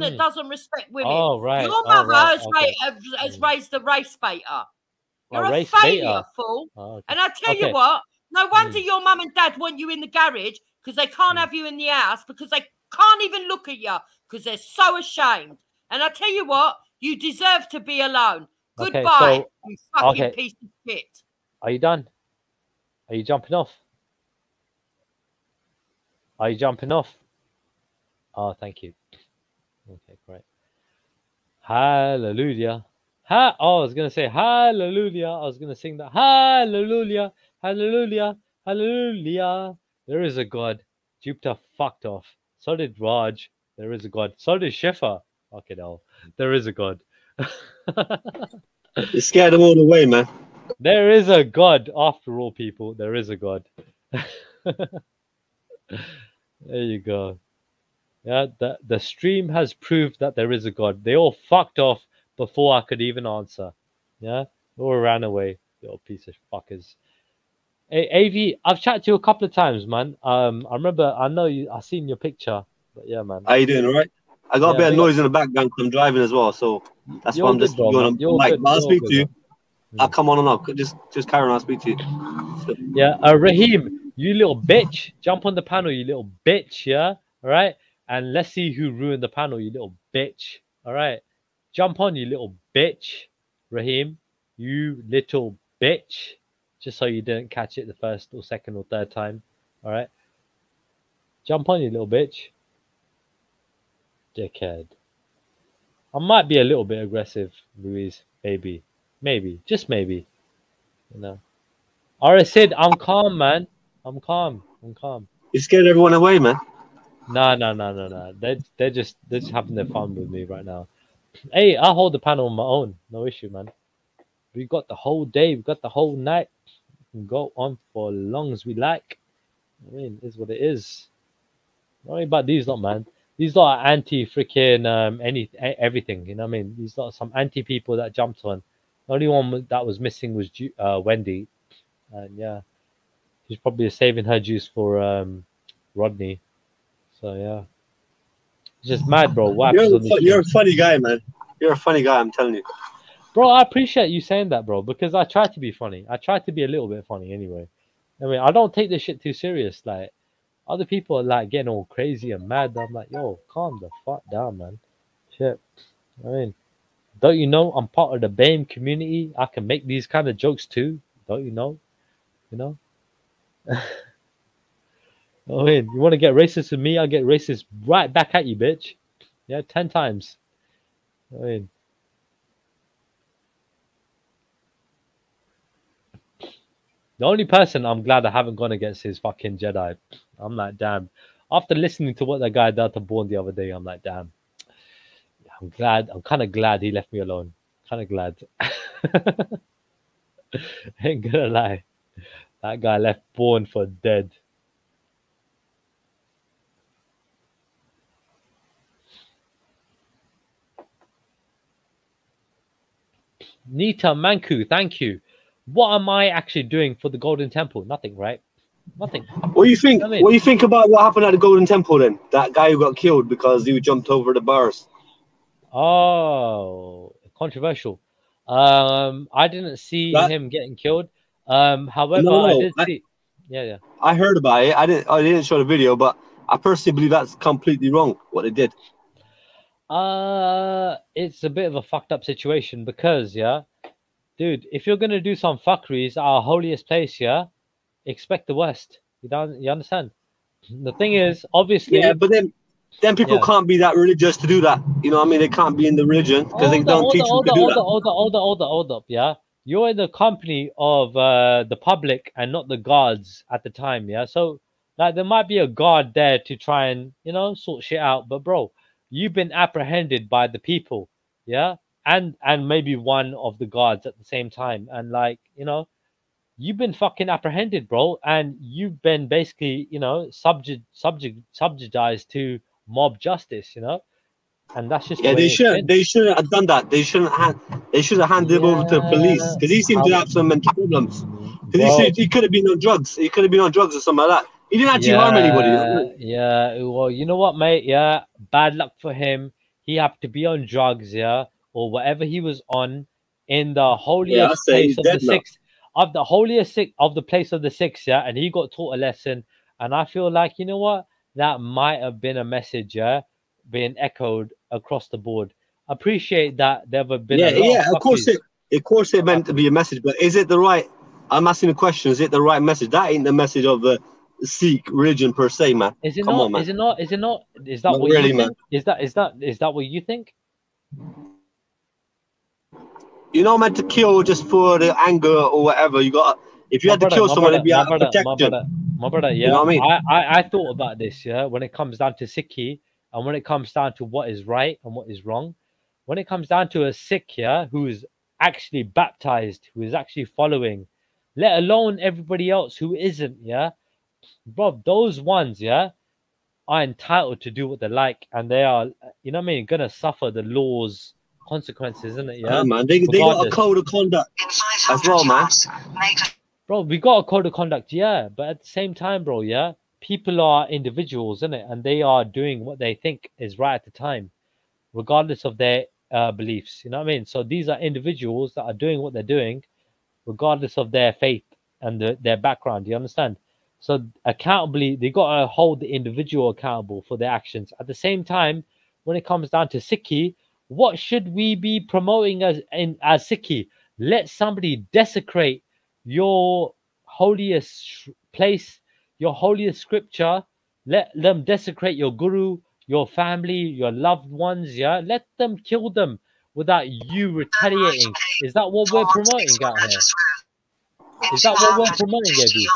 Speaker 13: one that doesn't respect women.
Speaker 20: Oh, right.
Speaker 13: Your
Speaker 20: Oh,
Speaker 13: mother
Speaker 20: right.
Speaker 13: has raised a race baiter. You're a
Speaker 20: race
Speaker 13: failure,
Speaker 20: baiter.
Speaker 13: fool.
Speaker 20: Oh, okay.
Speaker 13: And I tell you
Speaker 20: Okay.
Speaker 13: what, no wonder your mum and dad want you in the garage because they can't have you in the house because they can't even look at you because they're so ashamed. And I tell you what, you deserve to be alone.
Speaker 20: Okay,
Speaker 13: Goodbye,
Speaker 20: so-
Speaker 13: you fucking
Speaker 20: okay.
Speaker 13: piece of shit.
Speaker 20: Are you done? Are you jumping off? Are you jumping off? Oh, thank you. Okay, great. Hallelujah. Oh, I was going to say hallelujah. I was going to sing that. Hallelujah. Hallelujah. Hallelujah. There is a God. Jupiter fucked off. So did Raj. There is a God. So did Shifa. Okay, no. There is a God.
Speaker 22: You scared them all away, man.
Speaker 20: There is a God. After all, people, there is a God. There you go. Yeah, the stream has proved that there is a God. They all fucked off before I could even answer. Yeah, or ran away, little piece of fuckers. Hey, AV, I've chatted to you a couple of times, man. I remember, I know you. I seen your picture, but yeah, man.
Speaker 22: How you doing, all right? I got a bit of noise in the background 'cause I'm driving as well, so that's why I'm just going on mic. But I'll speak to you. I'll come on and off. Just carry on. I'll speak to you.
Speaker 20: Yeah, Raheem, you little bitch, jump on the panel, you little bitch. Yeah, all right. And let's see who ruined the panel, you little bitch. All right, jump on, you little bitch, Raheem, you little bitch. Just so you didn't catch it the first or second or third time. All right, jump on, you little bitch, dickhead. I might be a little bit aggressive, Louise. Maybe, just maybe. You know. Alright, Sid, I'm calm, man. I'm calm.
Speaker 22: You scared everyone away, man.
Speaker 20: No. They're just having their fun with me right now. Hey, I'll hold the panel on my own. No issue, man. We got the whole day. We got the whole night. We can go on for as long as we like. I mean, it's what it is. Don't worry about these lot, man. These lot are anti-freaking everything. You know what I mean? These lot are some anti-people that jumped on. The only one that was missing was Wendy. And yeah, she's probably saving her juice for Rodney. So yeah, it's just mad, bro. What happens on the
Speaker 22: You're a funny guy, man. You're a funny guy. I'm telling you,
Speaker 20: bro. I appreciate you saying that, bro, because I try to be funny. I try to be a little bit funny anyway. I mean, I don't take this shit too serious. Like other people are like getting all crazy and mad. I'm like, yo, calm the fuck down, man. Shit. I mean, don't you know I'm part of the BAME community? I can make these kind of jokes too. Don't you know? You know. I mean, you want to get racist with me? I'll get racist right back at you, bitch. Yeah, 10 times. I mean, the only person I'm glad I haven't gone against is fucking Jedi. I'm like, damn. After listening to what that guy did to Bourne the other day, I'm like, damn. I'm glad. I'm kind of glad he left me alone. Kind of glad. Ain't gonna lie. That guy left Bourne for dead. Nita Manku, thank you. What am I actually doing for the Golden Temple? Nothing, right? Nothing.
Speaker 22: What do you think? What do you think about what happened at the Golden Temple then? That guy who got killed because he jumped over the bars.
Speaker 20: Oh, controversial. I didn't see him getting killed. However, I did see. Yeah.
Speaker 22: I heard about it. I didn't show the video, but I personally believe that's completely wrong what they did.
Speaker 20: It's a bit of a fucked up situation because, yeah, dude, if you're gonna do some fuckeries at our holiest place, yeah, expect the worst. You understand? The thing is, obviously,
Speaker 22: yeah, but then people can't be that religious to do that. You know what I mean? They can't be in the religion because they don't teach them to do that.
Speaker 20: Hold up, yeah. You're in the company of the public and not the guards at the time, yeah. So, like, there might be a guard there to try and sort shit out, but bro, you've been apprehended by the people, yeah, and maybe one of the guards at the same time, and like you've been fucking apprehended, bro, and you've been basically subjectized to mob justice, and that's just
Speaker 22: they shouldn't have done that. They should have handed him over to the police because he seemed to have some mental problems. Because he could have been on drugs. He could have been on drugs or something like that. He didn't actually harm anybody.
Speaker 20: Yeah, well, you know what, mate? Yeah, bad luck for him. He had to be on drugs, yeah, or whatever he was on in the holiest place of the six, of the holiest of the place of the six, yeah, and he got taught a lesson. And I feel like, you know what? That might have been a message, yeah, being echoed across the board. Appreciate that there have been
Speaker 22: of course it meant to be a message, but is it the right? I'm asking the question: is it the right message? That ain't the message of the Sikh religion per se, man.
Speaker 20: Is it
Speaker 22: Come
Speaker 20: not?
Speaker 22: on, man.
Speaker 20: Is it not? Is it not? Is that
Speaker 22: Not
Speaker 20: what
Speaker 22: really,
Speaker 20: you think?
Speaker 22: man.
Speaker 20: Is that what you think?
Speaker 22: You're not meant to kill just for the anger or whatever. You got. If you had to kill someone, it'd be out of protection.
Speaker 20: My brother, yeah.
Speaker 22: You know what I mean?
Speaker 20: I thought about this, yeah. When it comes down to Sikhi, and when it comes down to what is right and what is wrong, when it comes down to a Sikh, yeah, who is actually baptized, who is actually following, let alone everybody else who isn't, yeah. Bro, those ones, yeah, are entitled to do what they like, and they are, you know what I mean, gonna suffer the laws consequences, isn't it? Yeah,
Speaker 22: man. They got a code of conduct as well, man.
Speaker 20: Bro, we got a code of conduct, yeah, but at the same time, bro, yeah, people are individuals, isn't it? And they are doing what they think is right at the time, regardless of their beliefs. You know what I mean? So these are individuals that are doing what they're doing, regardless of their faith and their background. Do you understand? So accountably, they got to hold the individual accountable for their actions. At the same time, when it comes down to Sikhi, what should we be promoting as Sikhi? Let somebody desecrate your holiest place, your holiest scripture. Let them desecrate your guru, your family, your loved ones. Yeah, let them kill them without you retaliating. Is that what we're promoting out here? Is that what we're promoting, Eddie?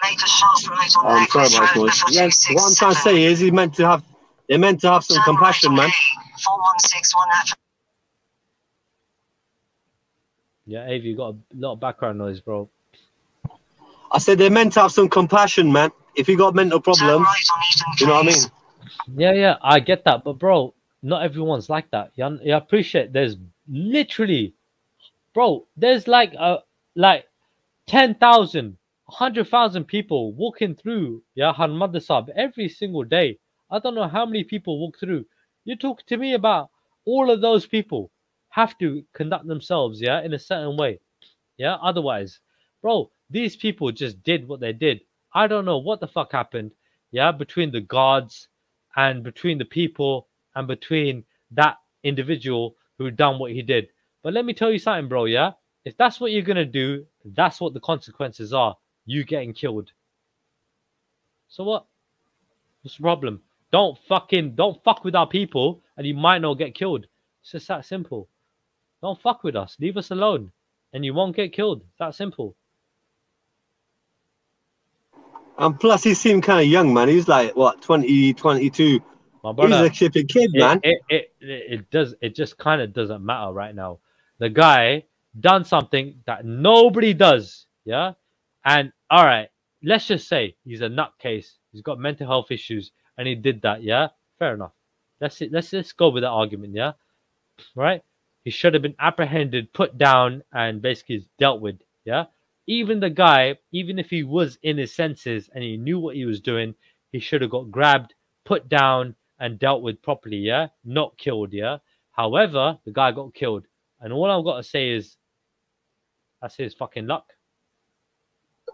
Speaker 22: I'm sorry, Michael. Yes, what I'm trying to say is they're meant to have some compassion, man.
Speaker 20: Yeah, Avi, you got a lot of background noise, bro.
Speaker 22: I said they're meant to have some compassion, man. If you got mental problems, you know what I mean?
Speaker 20: Yeah, I get that, but bro, not everyone's like that. You appreciate there's literally, bro, there's like 10,000, 100,000 people walking through Madrasah every single day. I don't know how many people walk through. You talk to me about all of those people have to conduct themselves in a certain way. Otherwise, bro, these people just did what they did. I don't know what the fuck happened between the guards and between the people and between that individual who done what he did. But let me tell you something, bro. If that's what you're gonna do, that's what the consequences are. You getting killed. So what? What's the problem? Don't fuck with our people and you might not get killed. It's just that simple. Don't fuck with us. Leave us alone and you won't get killed. That simple.
Speaker 22: And plus, he seemed kind of young, man. He's like, what, 20, 22.
Speaker 20: My brother,
Speaker 22: he's a chippy kid, man.
Speaker 20: It just kind of doesn't matter right now. The guy done something that nobody does, and all right, let's just say he's a nutcase. He's got mental health issues, and he did that, fair enough. Let's go with that argument, right? He should have been apprehended, put down, and basically dealt with, Even the guy, even if he was in his senses and he knew what he was doing, he should have got grabbed, put down, and dealt with properly, not killed, However, the guy got killed, and all I've got to say is that's his fucking luck.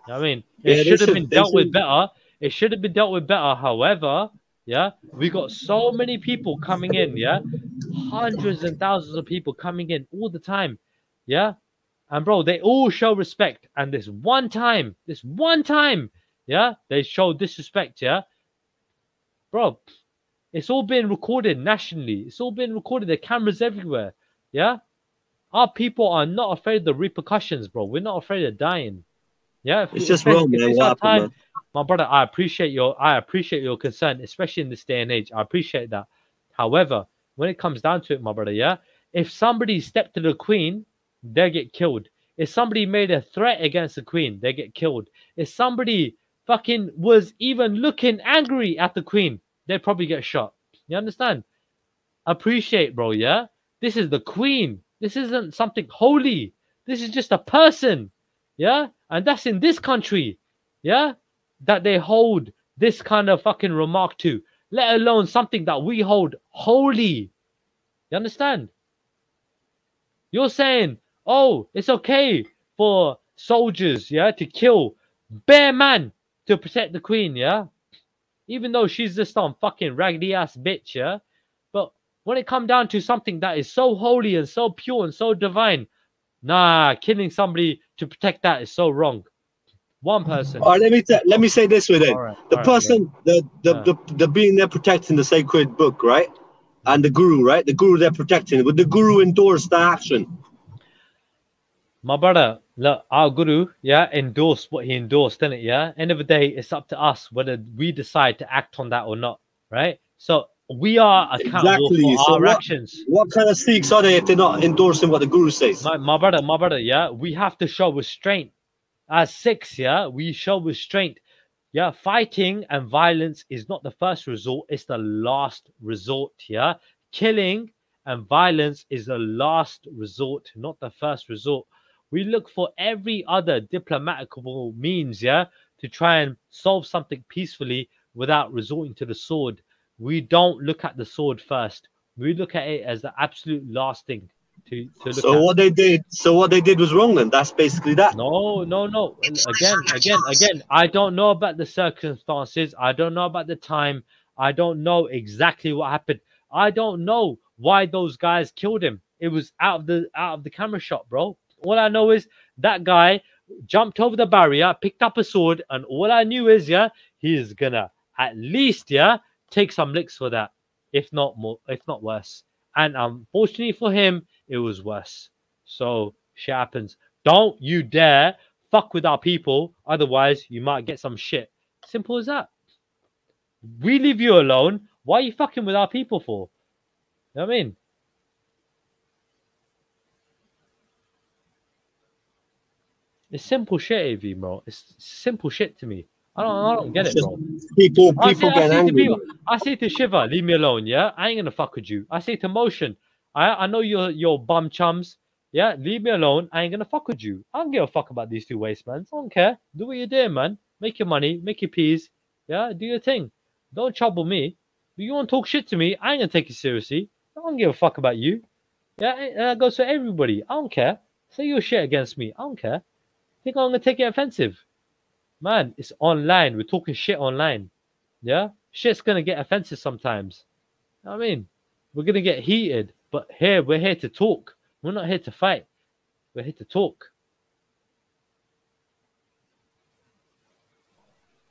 Speaker 20: You know what I mean? It should have been dealt with better. It should have been dealt with better. However, we got so many people coming in, hundreds and thousands of people coming in all the time, and bro, they all show respect. And this one time, they show disrespect, bro. It's all been recorded nationally. It's all been recorded. There are cameras everywhere, Our people are not afraid of the repercussions, bro. We're not afraid of dying.
Speaker 22: It's just wrong, man. What happened, man?
Speaker 20: My brother, I appreciate your concern, especially in this day and age. I appreciate that. However, when it comes down to it, my brother, if somebody stepped to the Queen, they get killed. If somebody made a threat against the Queen, they get killed. If somebody fucking was even looking angry at the Queen, they'd probably get shot. You understand? Appreciate, bro, This is the Queen. This isn't something holy. This is just a person, And that's in this country, that they hold this kind of fucking remark to, let alone something that we hold holy. You understand? You're saying, oh, it's okay for soldiers, to kill bare man to protect the Queen, even though she's just some fucking raggedy ass bitch, But when it comes down to something that is so holy and so pure and so divine, nah, killing somebody to protect that is so wrong. One person.
Speaker 22: All right, let me say this with it. The person, the being there protecting the sacred book, right? And the guru, right? The guru they're protecting. Would the guru endorse the action?
Speaker 20: My brother, look, our guru, endorsed what he endorsed, didn't it? End of the day, it's up to us whether we decide to act on that or not, right? So we are accountable for our actions.
Speaker 22: What kind of Sikhs are they if they're not endorsing what the guru says?
Speaker 20: My brother, we have to show restraint. As Sikhs, we show restraint. Fighting and violence is not the first resort, it's the last resort, Killing and violence is the last resort, not the first resort. We look for every other diplomatical means, yeah, to try and solve something peacefully without resorting to the sword. We don't look at the sword first. We look at it as the absolute last thing to look
Speaker 22: So
Speaker 20: at.
Speaker 22: what they did was wrong then. That's basically that.
Speaker 20: No. Again. I don't know about the circumstances. I don't know about the time. I don't know exactly what happened. I don't know why those guys killed him. It was out of the camera shot, bro. All I know is that guy jumped over the barrier, picked up a sword, and all I knew is, yeah, he's gonna at least, yeah, take some licks for that, if not more, if not worse. And unfortunately for him, it was worse. So shit happens. Don't you dare fuck with our people, otherwise you might get some shit. Simple as that. We leave you alone. Why are you fucking with our people for? You know what I mean? It's simple shit, AV, bro. It's simple shit to me. I don't get it, bro.
Speaker 22: People getting angry.
Speaker 20: I say to Shiva, leave me alone, yeah? I ain't gonna fuck with you. I say to Motion, I know you're bum chums, yeah? Leave me alone. I ain't gonna fuck with you. I don't give a fuck about these two wastemans. I don't care. Do what you're doing, man. Make your money, make your peas, yeah? Do your thing. Don't trouble me. If you want to talk shit to me, I ain't gonna take you seriously. I don't give a fuck about you. Yeah, and that goes for everybody. I don't care. Say your shit against me. I don't care. Think I'm gonna take it offensive? Man, it's online. We're talking shit online. Yeah? Shit's gonna get offensive sometimes. You know what I mean? We're gonna get heated, but here we're here to talk. We're not here to fight. We're here to talk.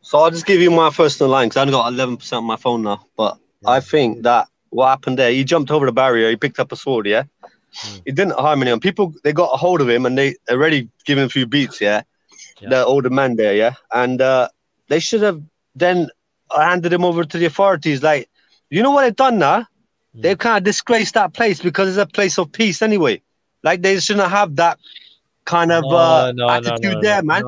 Speaker 22: So I'll just give you my personal line because I've got 11% on my phone now. But I think that what happened there, he jumped over the barrier, he picked up a sword, yeah? He didn't harm anyone. People, they got a hold of him and they already given him a few beats, yeah? The older man there, yeah? And they should have then handed him over to the authorities. Like, you know what they've done now? They've kind of disgraced that place because it's a place of peace anyway. Like, they shouldn't have that kind of attitude there, man.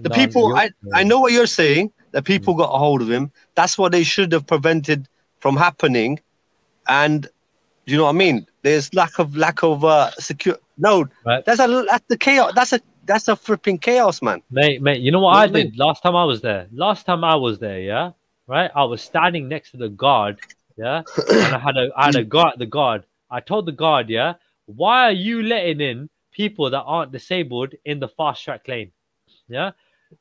Speaker 22: The people, I know what you're saying. The people got a hold of him. That's what they should have prevented from happening. And you know what I mean? There's lack of secure. No, that's the chaos. That's a flipping chaos, man.
Speaker 20: Mate. You know what I did last time I was there? Yeah, right. I was standing next to the guard, yeah, and I had a guard. The guard. I told the guard, yeah, why are you letting in people that aren't disabled in the fast track lane? Yeah,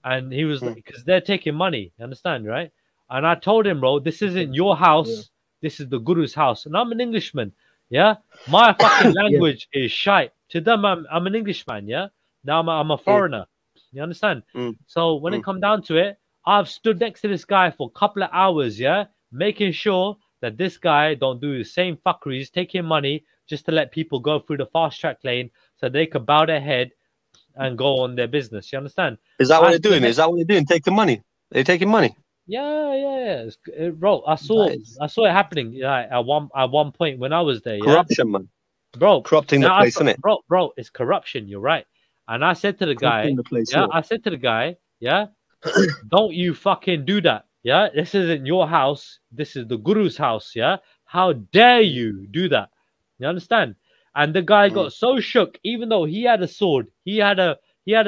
Speaker 20: and he was like, because they're taking money. You understand, right? And I told him, bro, this isn't your house. This is the Guru's house, and I'm an Englishman. Yeah, my fucking language is shite. To them, I'm an Englishman. Yeah, now I'm a foreigner. You understand? So when it come down to it, I've stood next to this guy for a couple of hours. Yeah, making sure that this guy don't do the same fuckeries, taking money just to let people go through the fast track lane so they could bow their head and go on their business. You understand?
Speaker 22: Is that what they're doing? Is that what they're doing? Taking money? They're taking money.
Speaker 20: Yeah. Bro, I saw it happening. Yeah, at one point when I was there. Yeah?
Speaker 22: Corruption, man.
Speaker 20: Bro,
Speaker 22: corrupting the place, isn't it?
Speaker 20: Bro, it's corruption. You're right. And I said to the guy, yeah, don't you fucking do that. Yeah, this isn't your house. This is the Guru's house. Yeah, how dare you do that? You understand? And the guy got so shook, even though he had a sword, he had a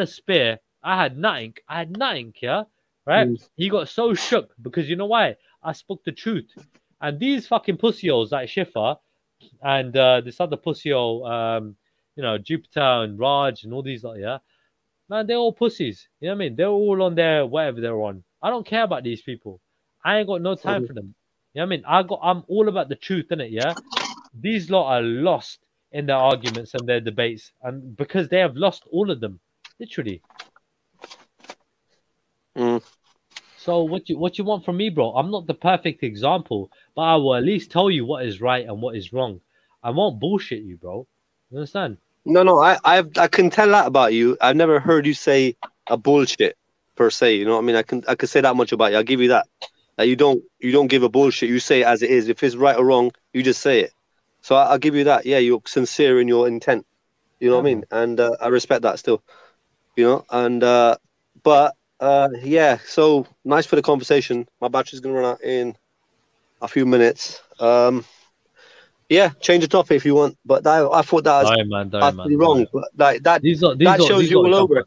Speaker 20: spear. I had nothing. Yeah. Right? He got so shook because you know why? I spoke the truth. And these fucking pussyos like Shifa and this other pussyo, Jupiter and Raj and all these, yeah, man, they're all pussies. You know what I mean? They're all on their whatever they're on. I don't care about these people. I ain't got no time for them. You know what I mean? I'm all about the truth, innit? Yeah. These lot are lost in their arguments and their debates, and because they have lost all of them, literally. So what you want from me, bro? I'm not the perfect example, but I will at least tell you what is right and what is wrong. I won't bullshit you, bro. You understand?
Speaker 22: No, I can tell that about you. I've never heard you say a bullshit per se. You know what I mean? I can say that much about you. I'll give you that. That you don't give a bullshit. You say it as it is. If it's right or wrong, you just say it. So I'll give you that. Yeah, you're sincere in your intent. You know what I mean? And I respect that still. You know, and yeah, so nice for the conversation. My battery's gonna run out in a few minutes. Yeah, change the topic if you want. But I thought that was utterly wrong. But like that shows you all over it.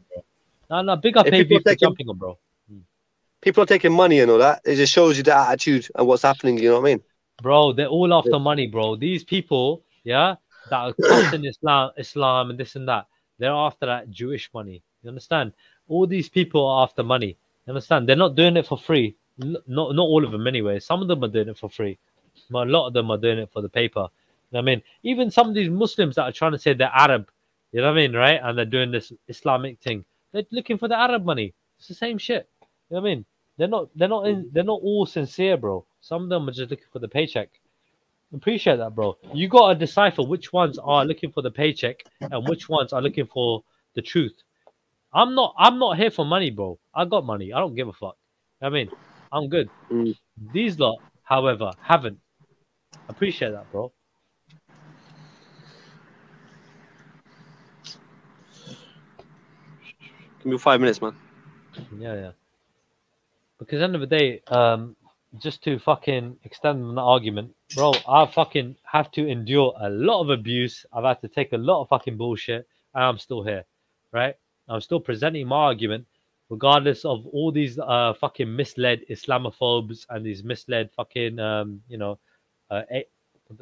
Speaker 20: No, big up AB for jumping on, bro.
Speaker 22: People are taking money and all that. It just shows you the attitude and what's happening. You know what I mean?
Speaker 20: Bro, they're all after money, bro. These people, yeah, that are cussing Islam and this and that, they're after that Jewish money. You understand? All these people are after money. You understand? They're not doing it for free. Not all of them anyway. Some of them are doing it for free. But a lot of them are doing it for the paper. You know what I mean? Even some of these Muslims that are trying to say they're Arab, you know what I mean, right? And they're doing this Islamic thing. They're looking for the Arab money. It's the same shit. You know what I mean? They're not all sincere, bro. Some of them are just looking for the paycheck. Appreciate that, bro. You gotta decipher which ones are looking for the paycheck and which ones are looking for the truth. I'm not here for money, bro. I got money. I don't give a fuck. I mean, I'm good. These lot, however, haven't. Appreciate that, bro.
Speaker 22: Give me 5 minutes, man.
Speaker 20: Yeah. Because at the end of the day, just to fucking extend an argument, bro, I fucking have to endure a lot of abuse. I've had to take a lot of fucking bullshit, and I'm still here, right? I'm still presenting my argument, regardless of all these fucking misled Islamophobes and these misled fucking,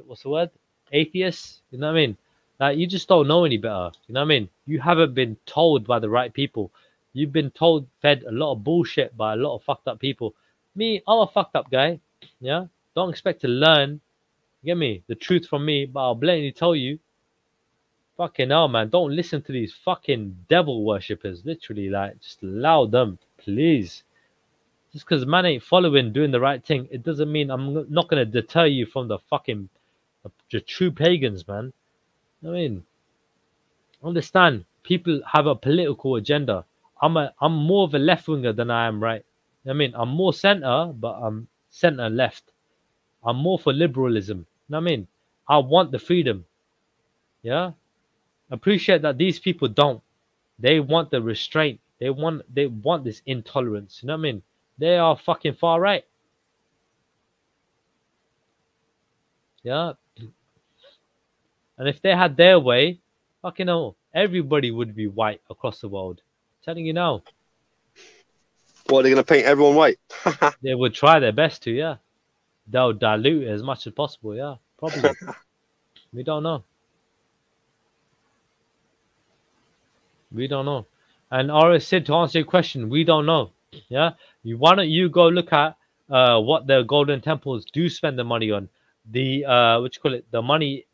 Speaker 20: what's the word? Atheists. You know what I mean? Like, you just don't know any better. You know what I mean? You haven't been told by the right people. You've been fed a lot of bullshit by a lot of fucked up people. Me, I'm a fucked up guy. Yeah? Don't expect to learn, you get me, the truth from me, but I'll blatantly tell you, fucking hell, man, don't listen to these fucking devil worshippers. Literally, like, just allow them, please. Just because man ain't following, doing the right thing, it doesn't mean I'm not going to deter you from the fucking the true pagans, man. I mean, understand, people have a political agenda. I'm more of a left winger than I am right. I mean, I'm more center, but I'm center left. I'm more for liberalism. You know what I mean? I want the freedom. Yeah? Appreciate that these people don't. They want the restraint. They want this intolerance. You know what I mean? They are fucking far right. Yeah? And if they had their way, fucking hell, everybody would be white across the world. I'm telling you now.
Speaker 22: What, they're going to paint everyone white?
Speaker 20: They would try their best to, yeah. They'll dilute it as much as possible, yeah. Probably. We don't know. We don't know. And RS said, to answer your question, we don't know. Yeah. Why don't you go look at what the golden temples do spend the money on? The what you call it? The money.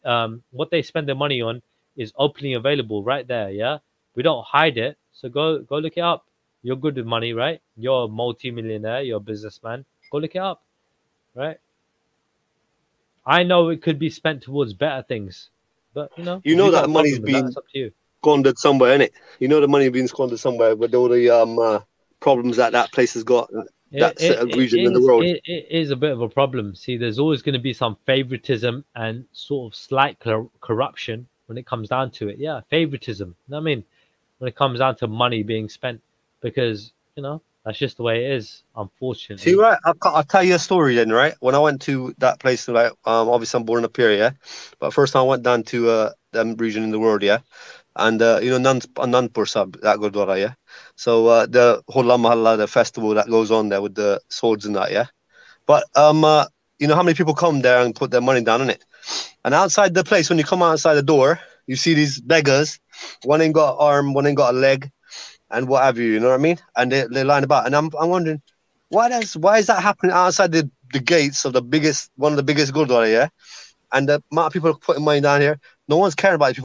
Speaker 20: What they spend their money on is openly available right there. Yeah. We don't hide it. So go look it up. You're good with money, right? You're a multi-millionaire. You're a businessman. Go look it up, right? I know it could be spent towards better things, but you know
Speaker 22: that money's been squandered somewhere, innit? You know the money being squandered somewhere with all the problems that place has got. That region in the world.
Speaker 20: It is a bit of a problem. See, there's always going to be some favoritism and sort of slight corruption when it comes down to it. Yeah, favoritism. You know what I mean? When it comes down to money being spent, because that's just the way it is, unfortunately.
Speaker 22: See, right? I'll tell you a story then, right? When I went to that place, like obviously I'm born up here, yeah. But first time I went down to that region in the world, yeah. And Anandpur Sahib, that Gurdwara, yeah. So the Hola Mahalla, the festival that goes on there with the swords and that, yeah. But you know how many people come there and put their money down in it? And outside the place, when you come outside the door, you see these beggars. One ain't got an arm, one ain't got a leg, and what have you. You know what I mean? And they're lying about. And I'm wondering, why is that happening outside the gates of one of the biggest Gurdwara, yeah? And the amount of people putting money down here, no one's caring about it.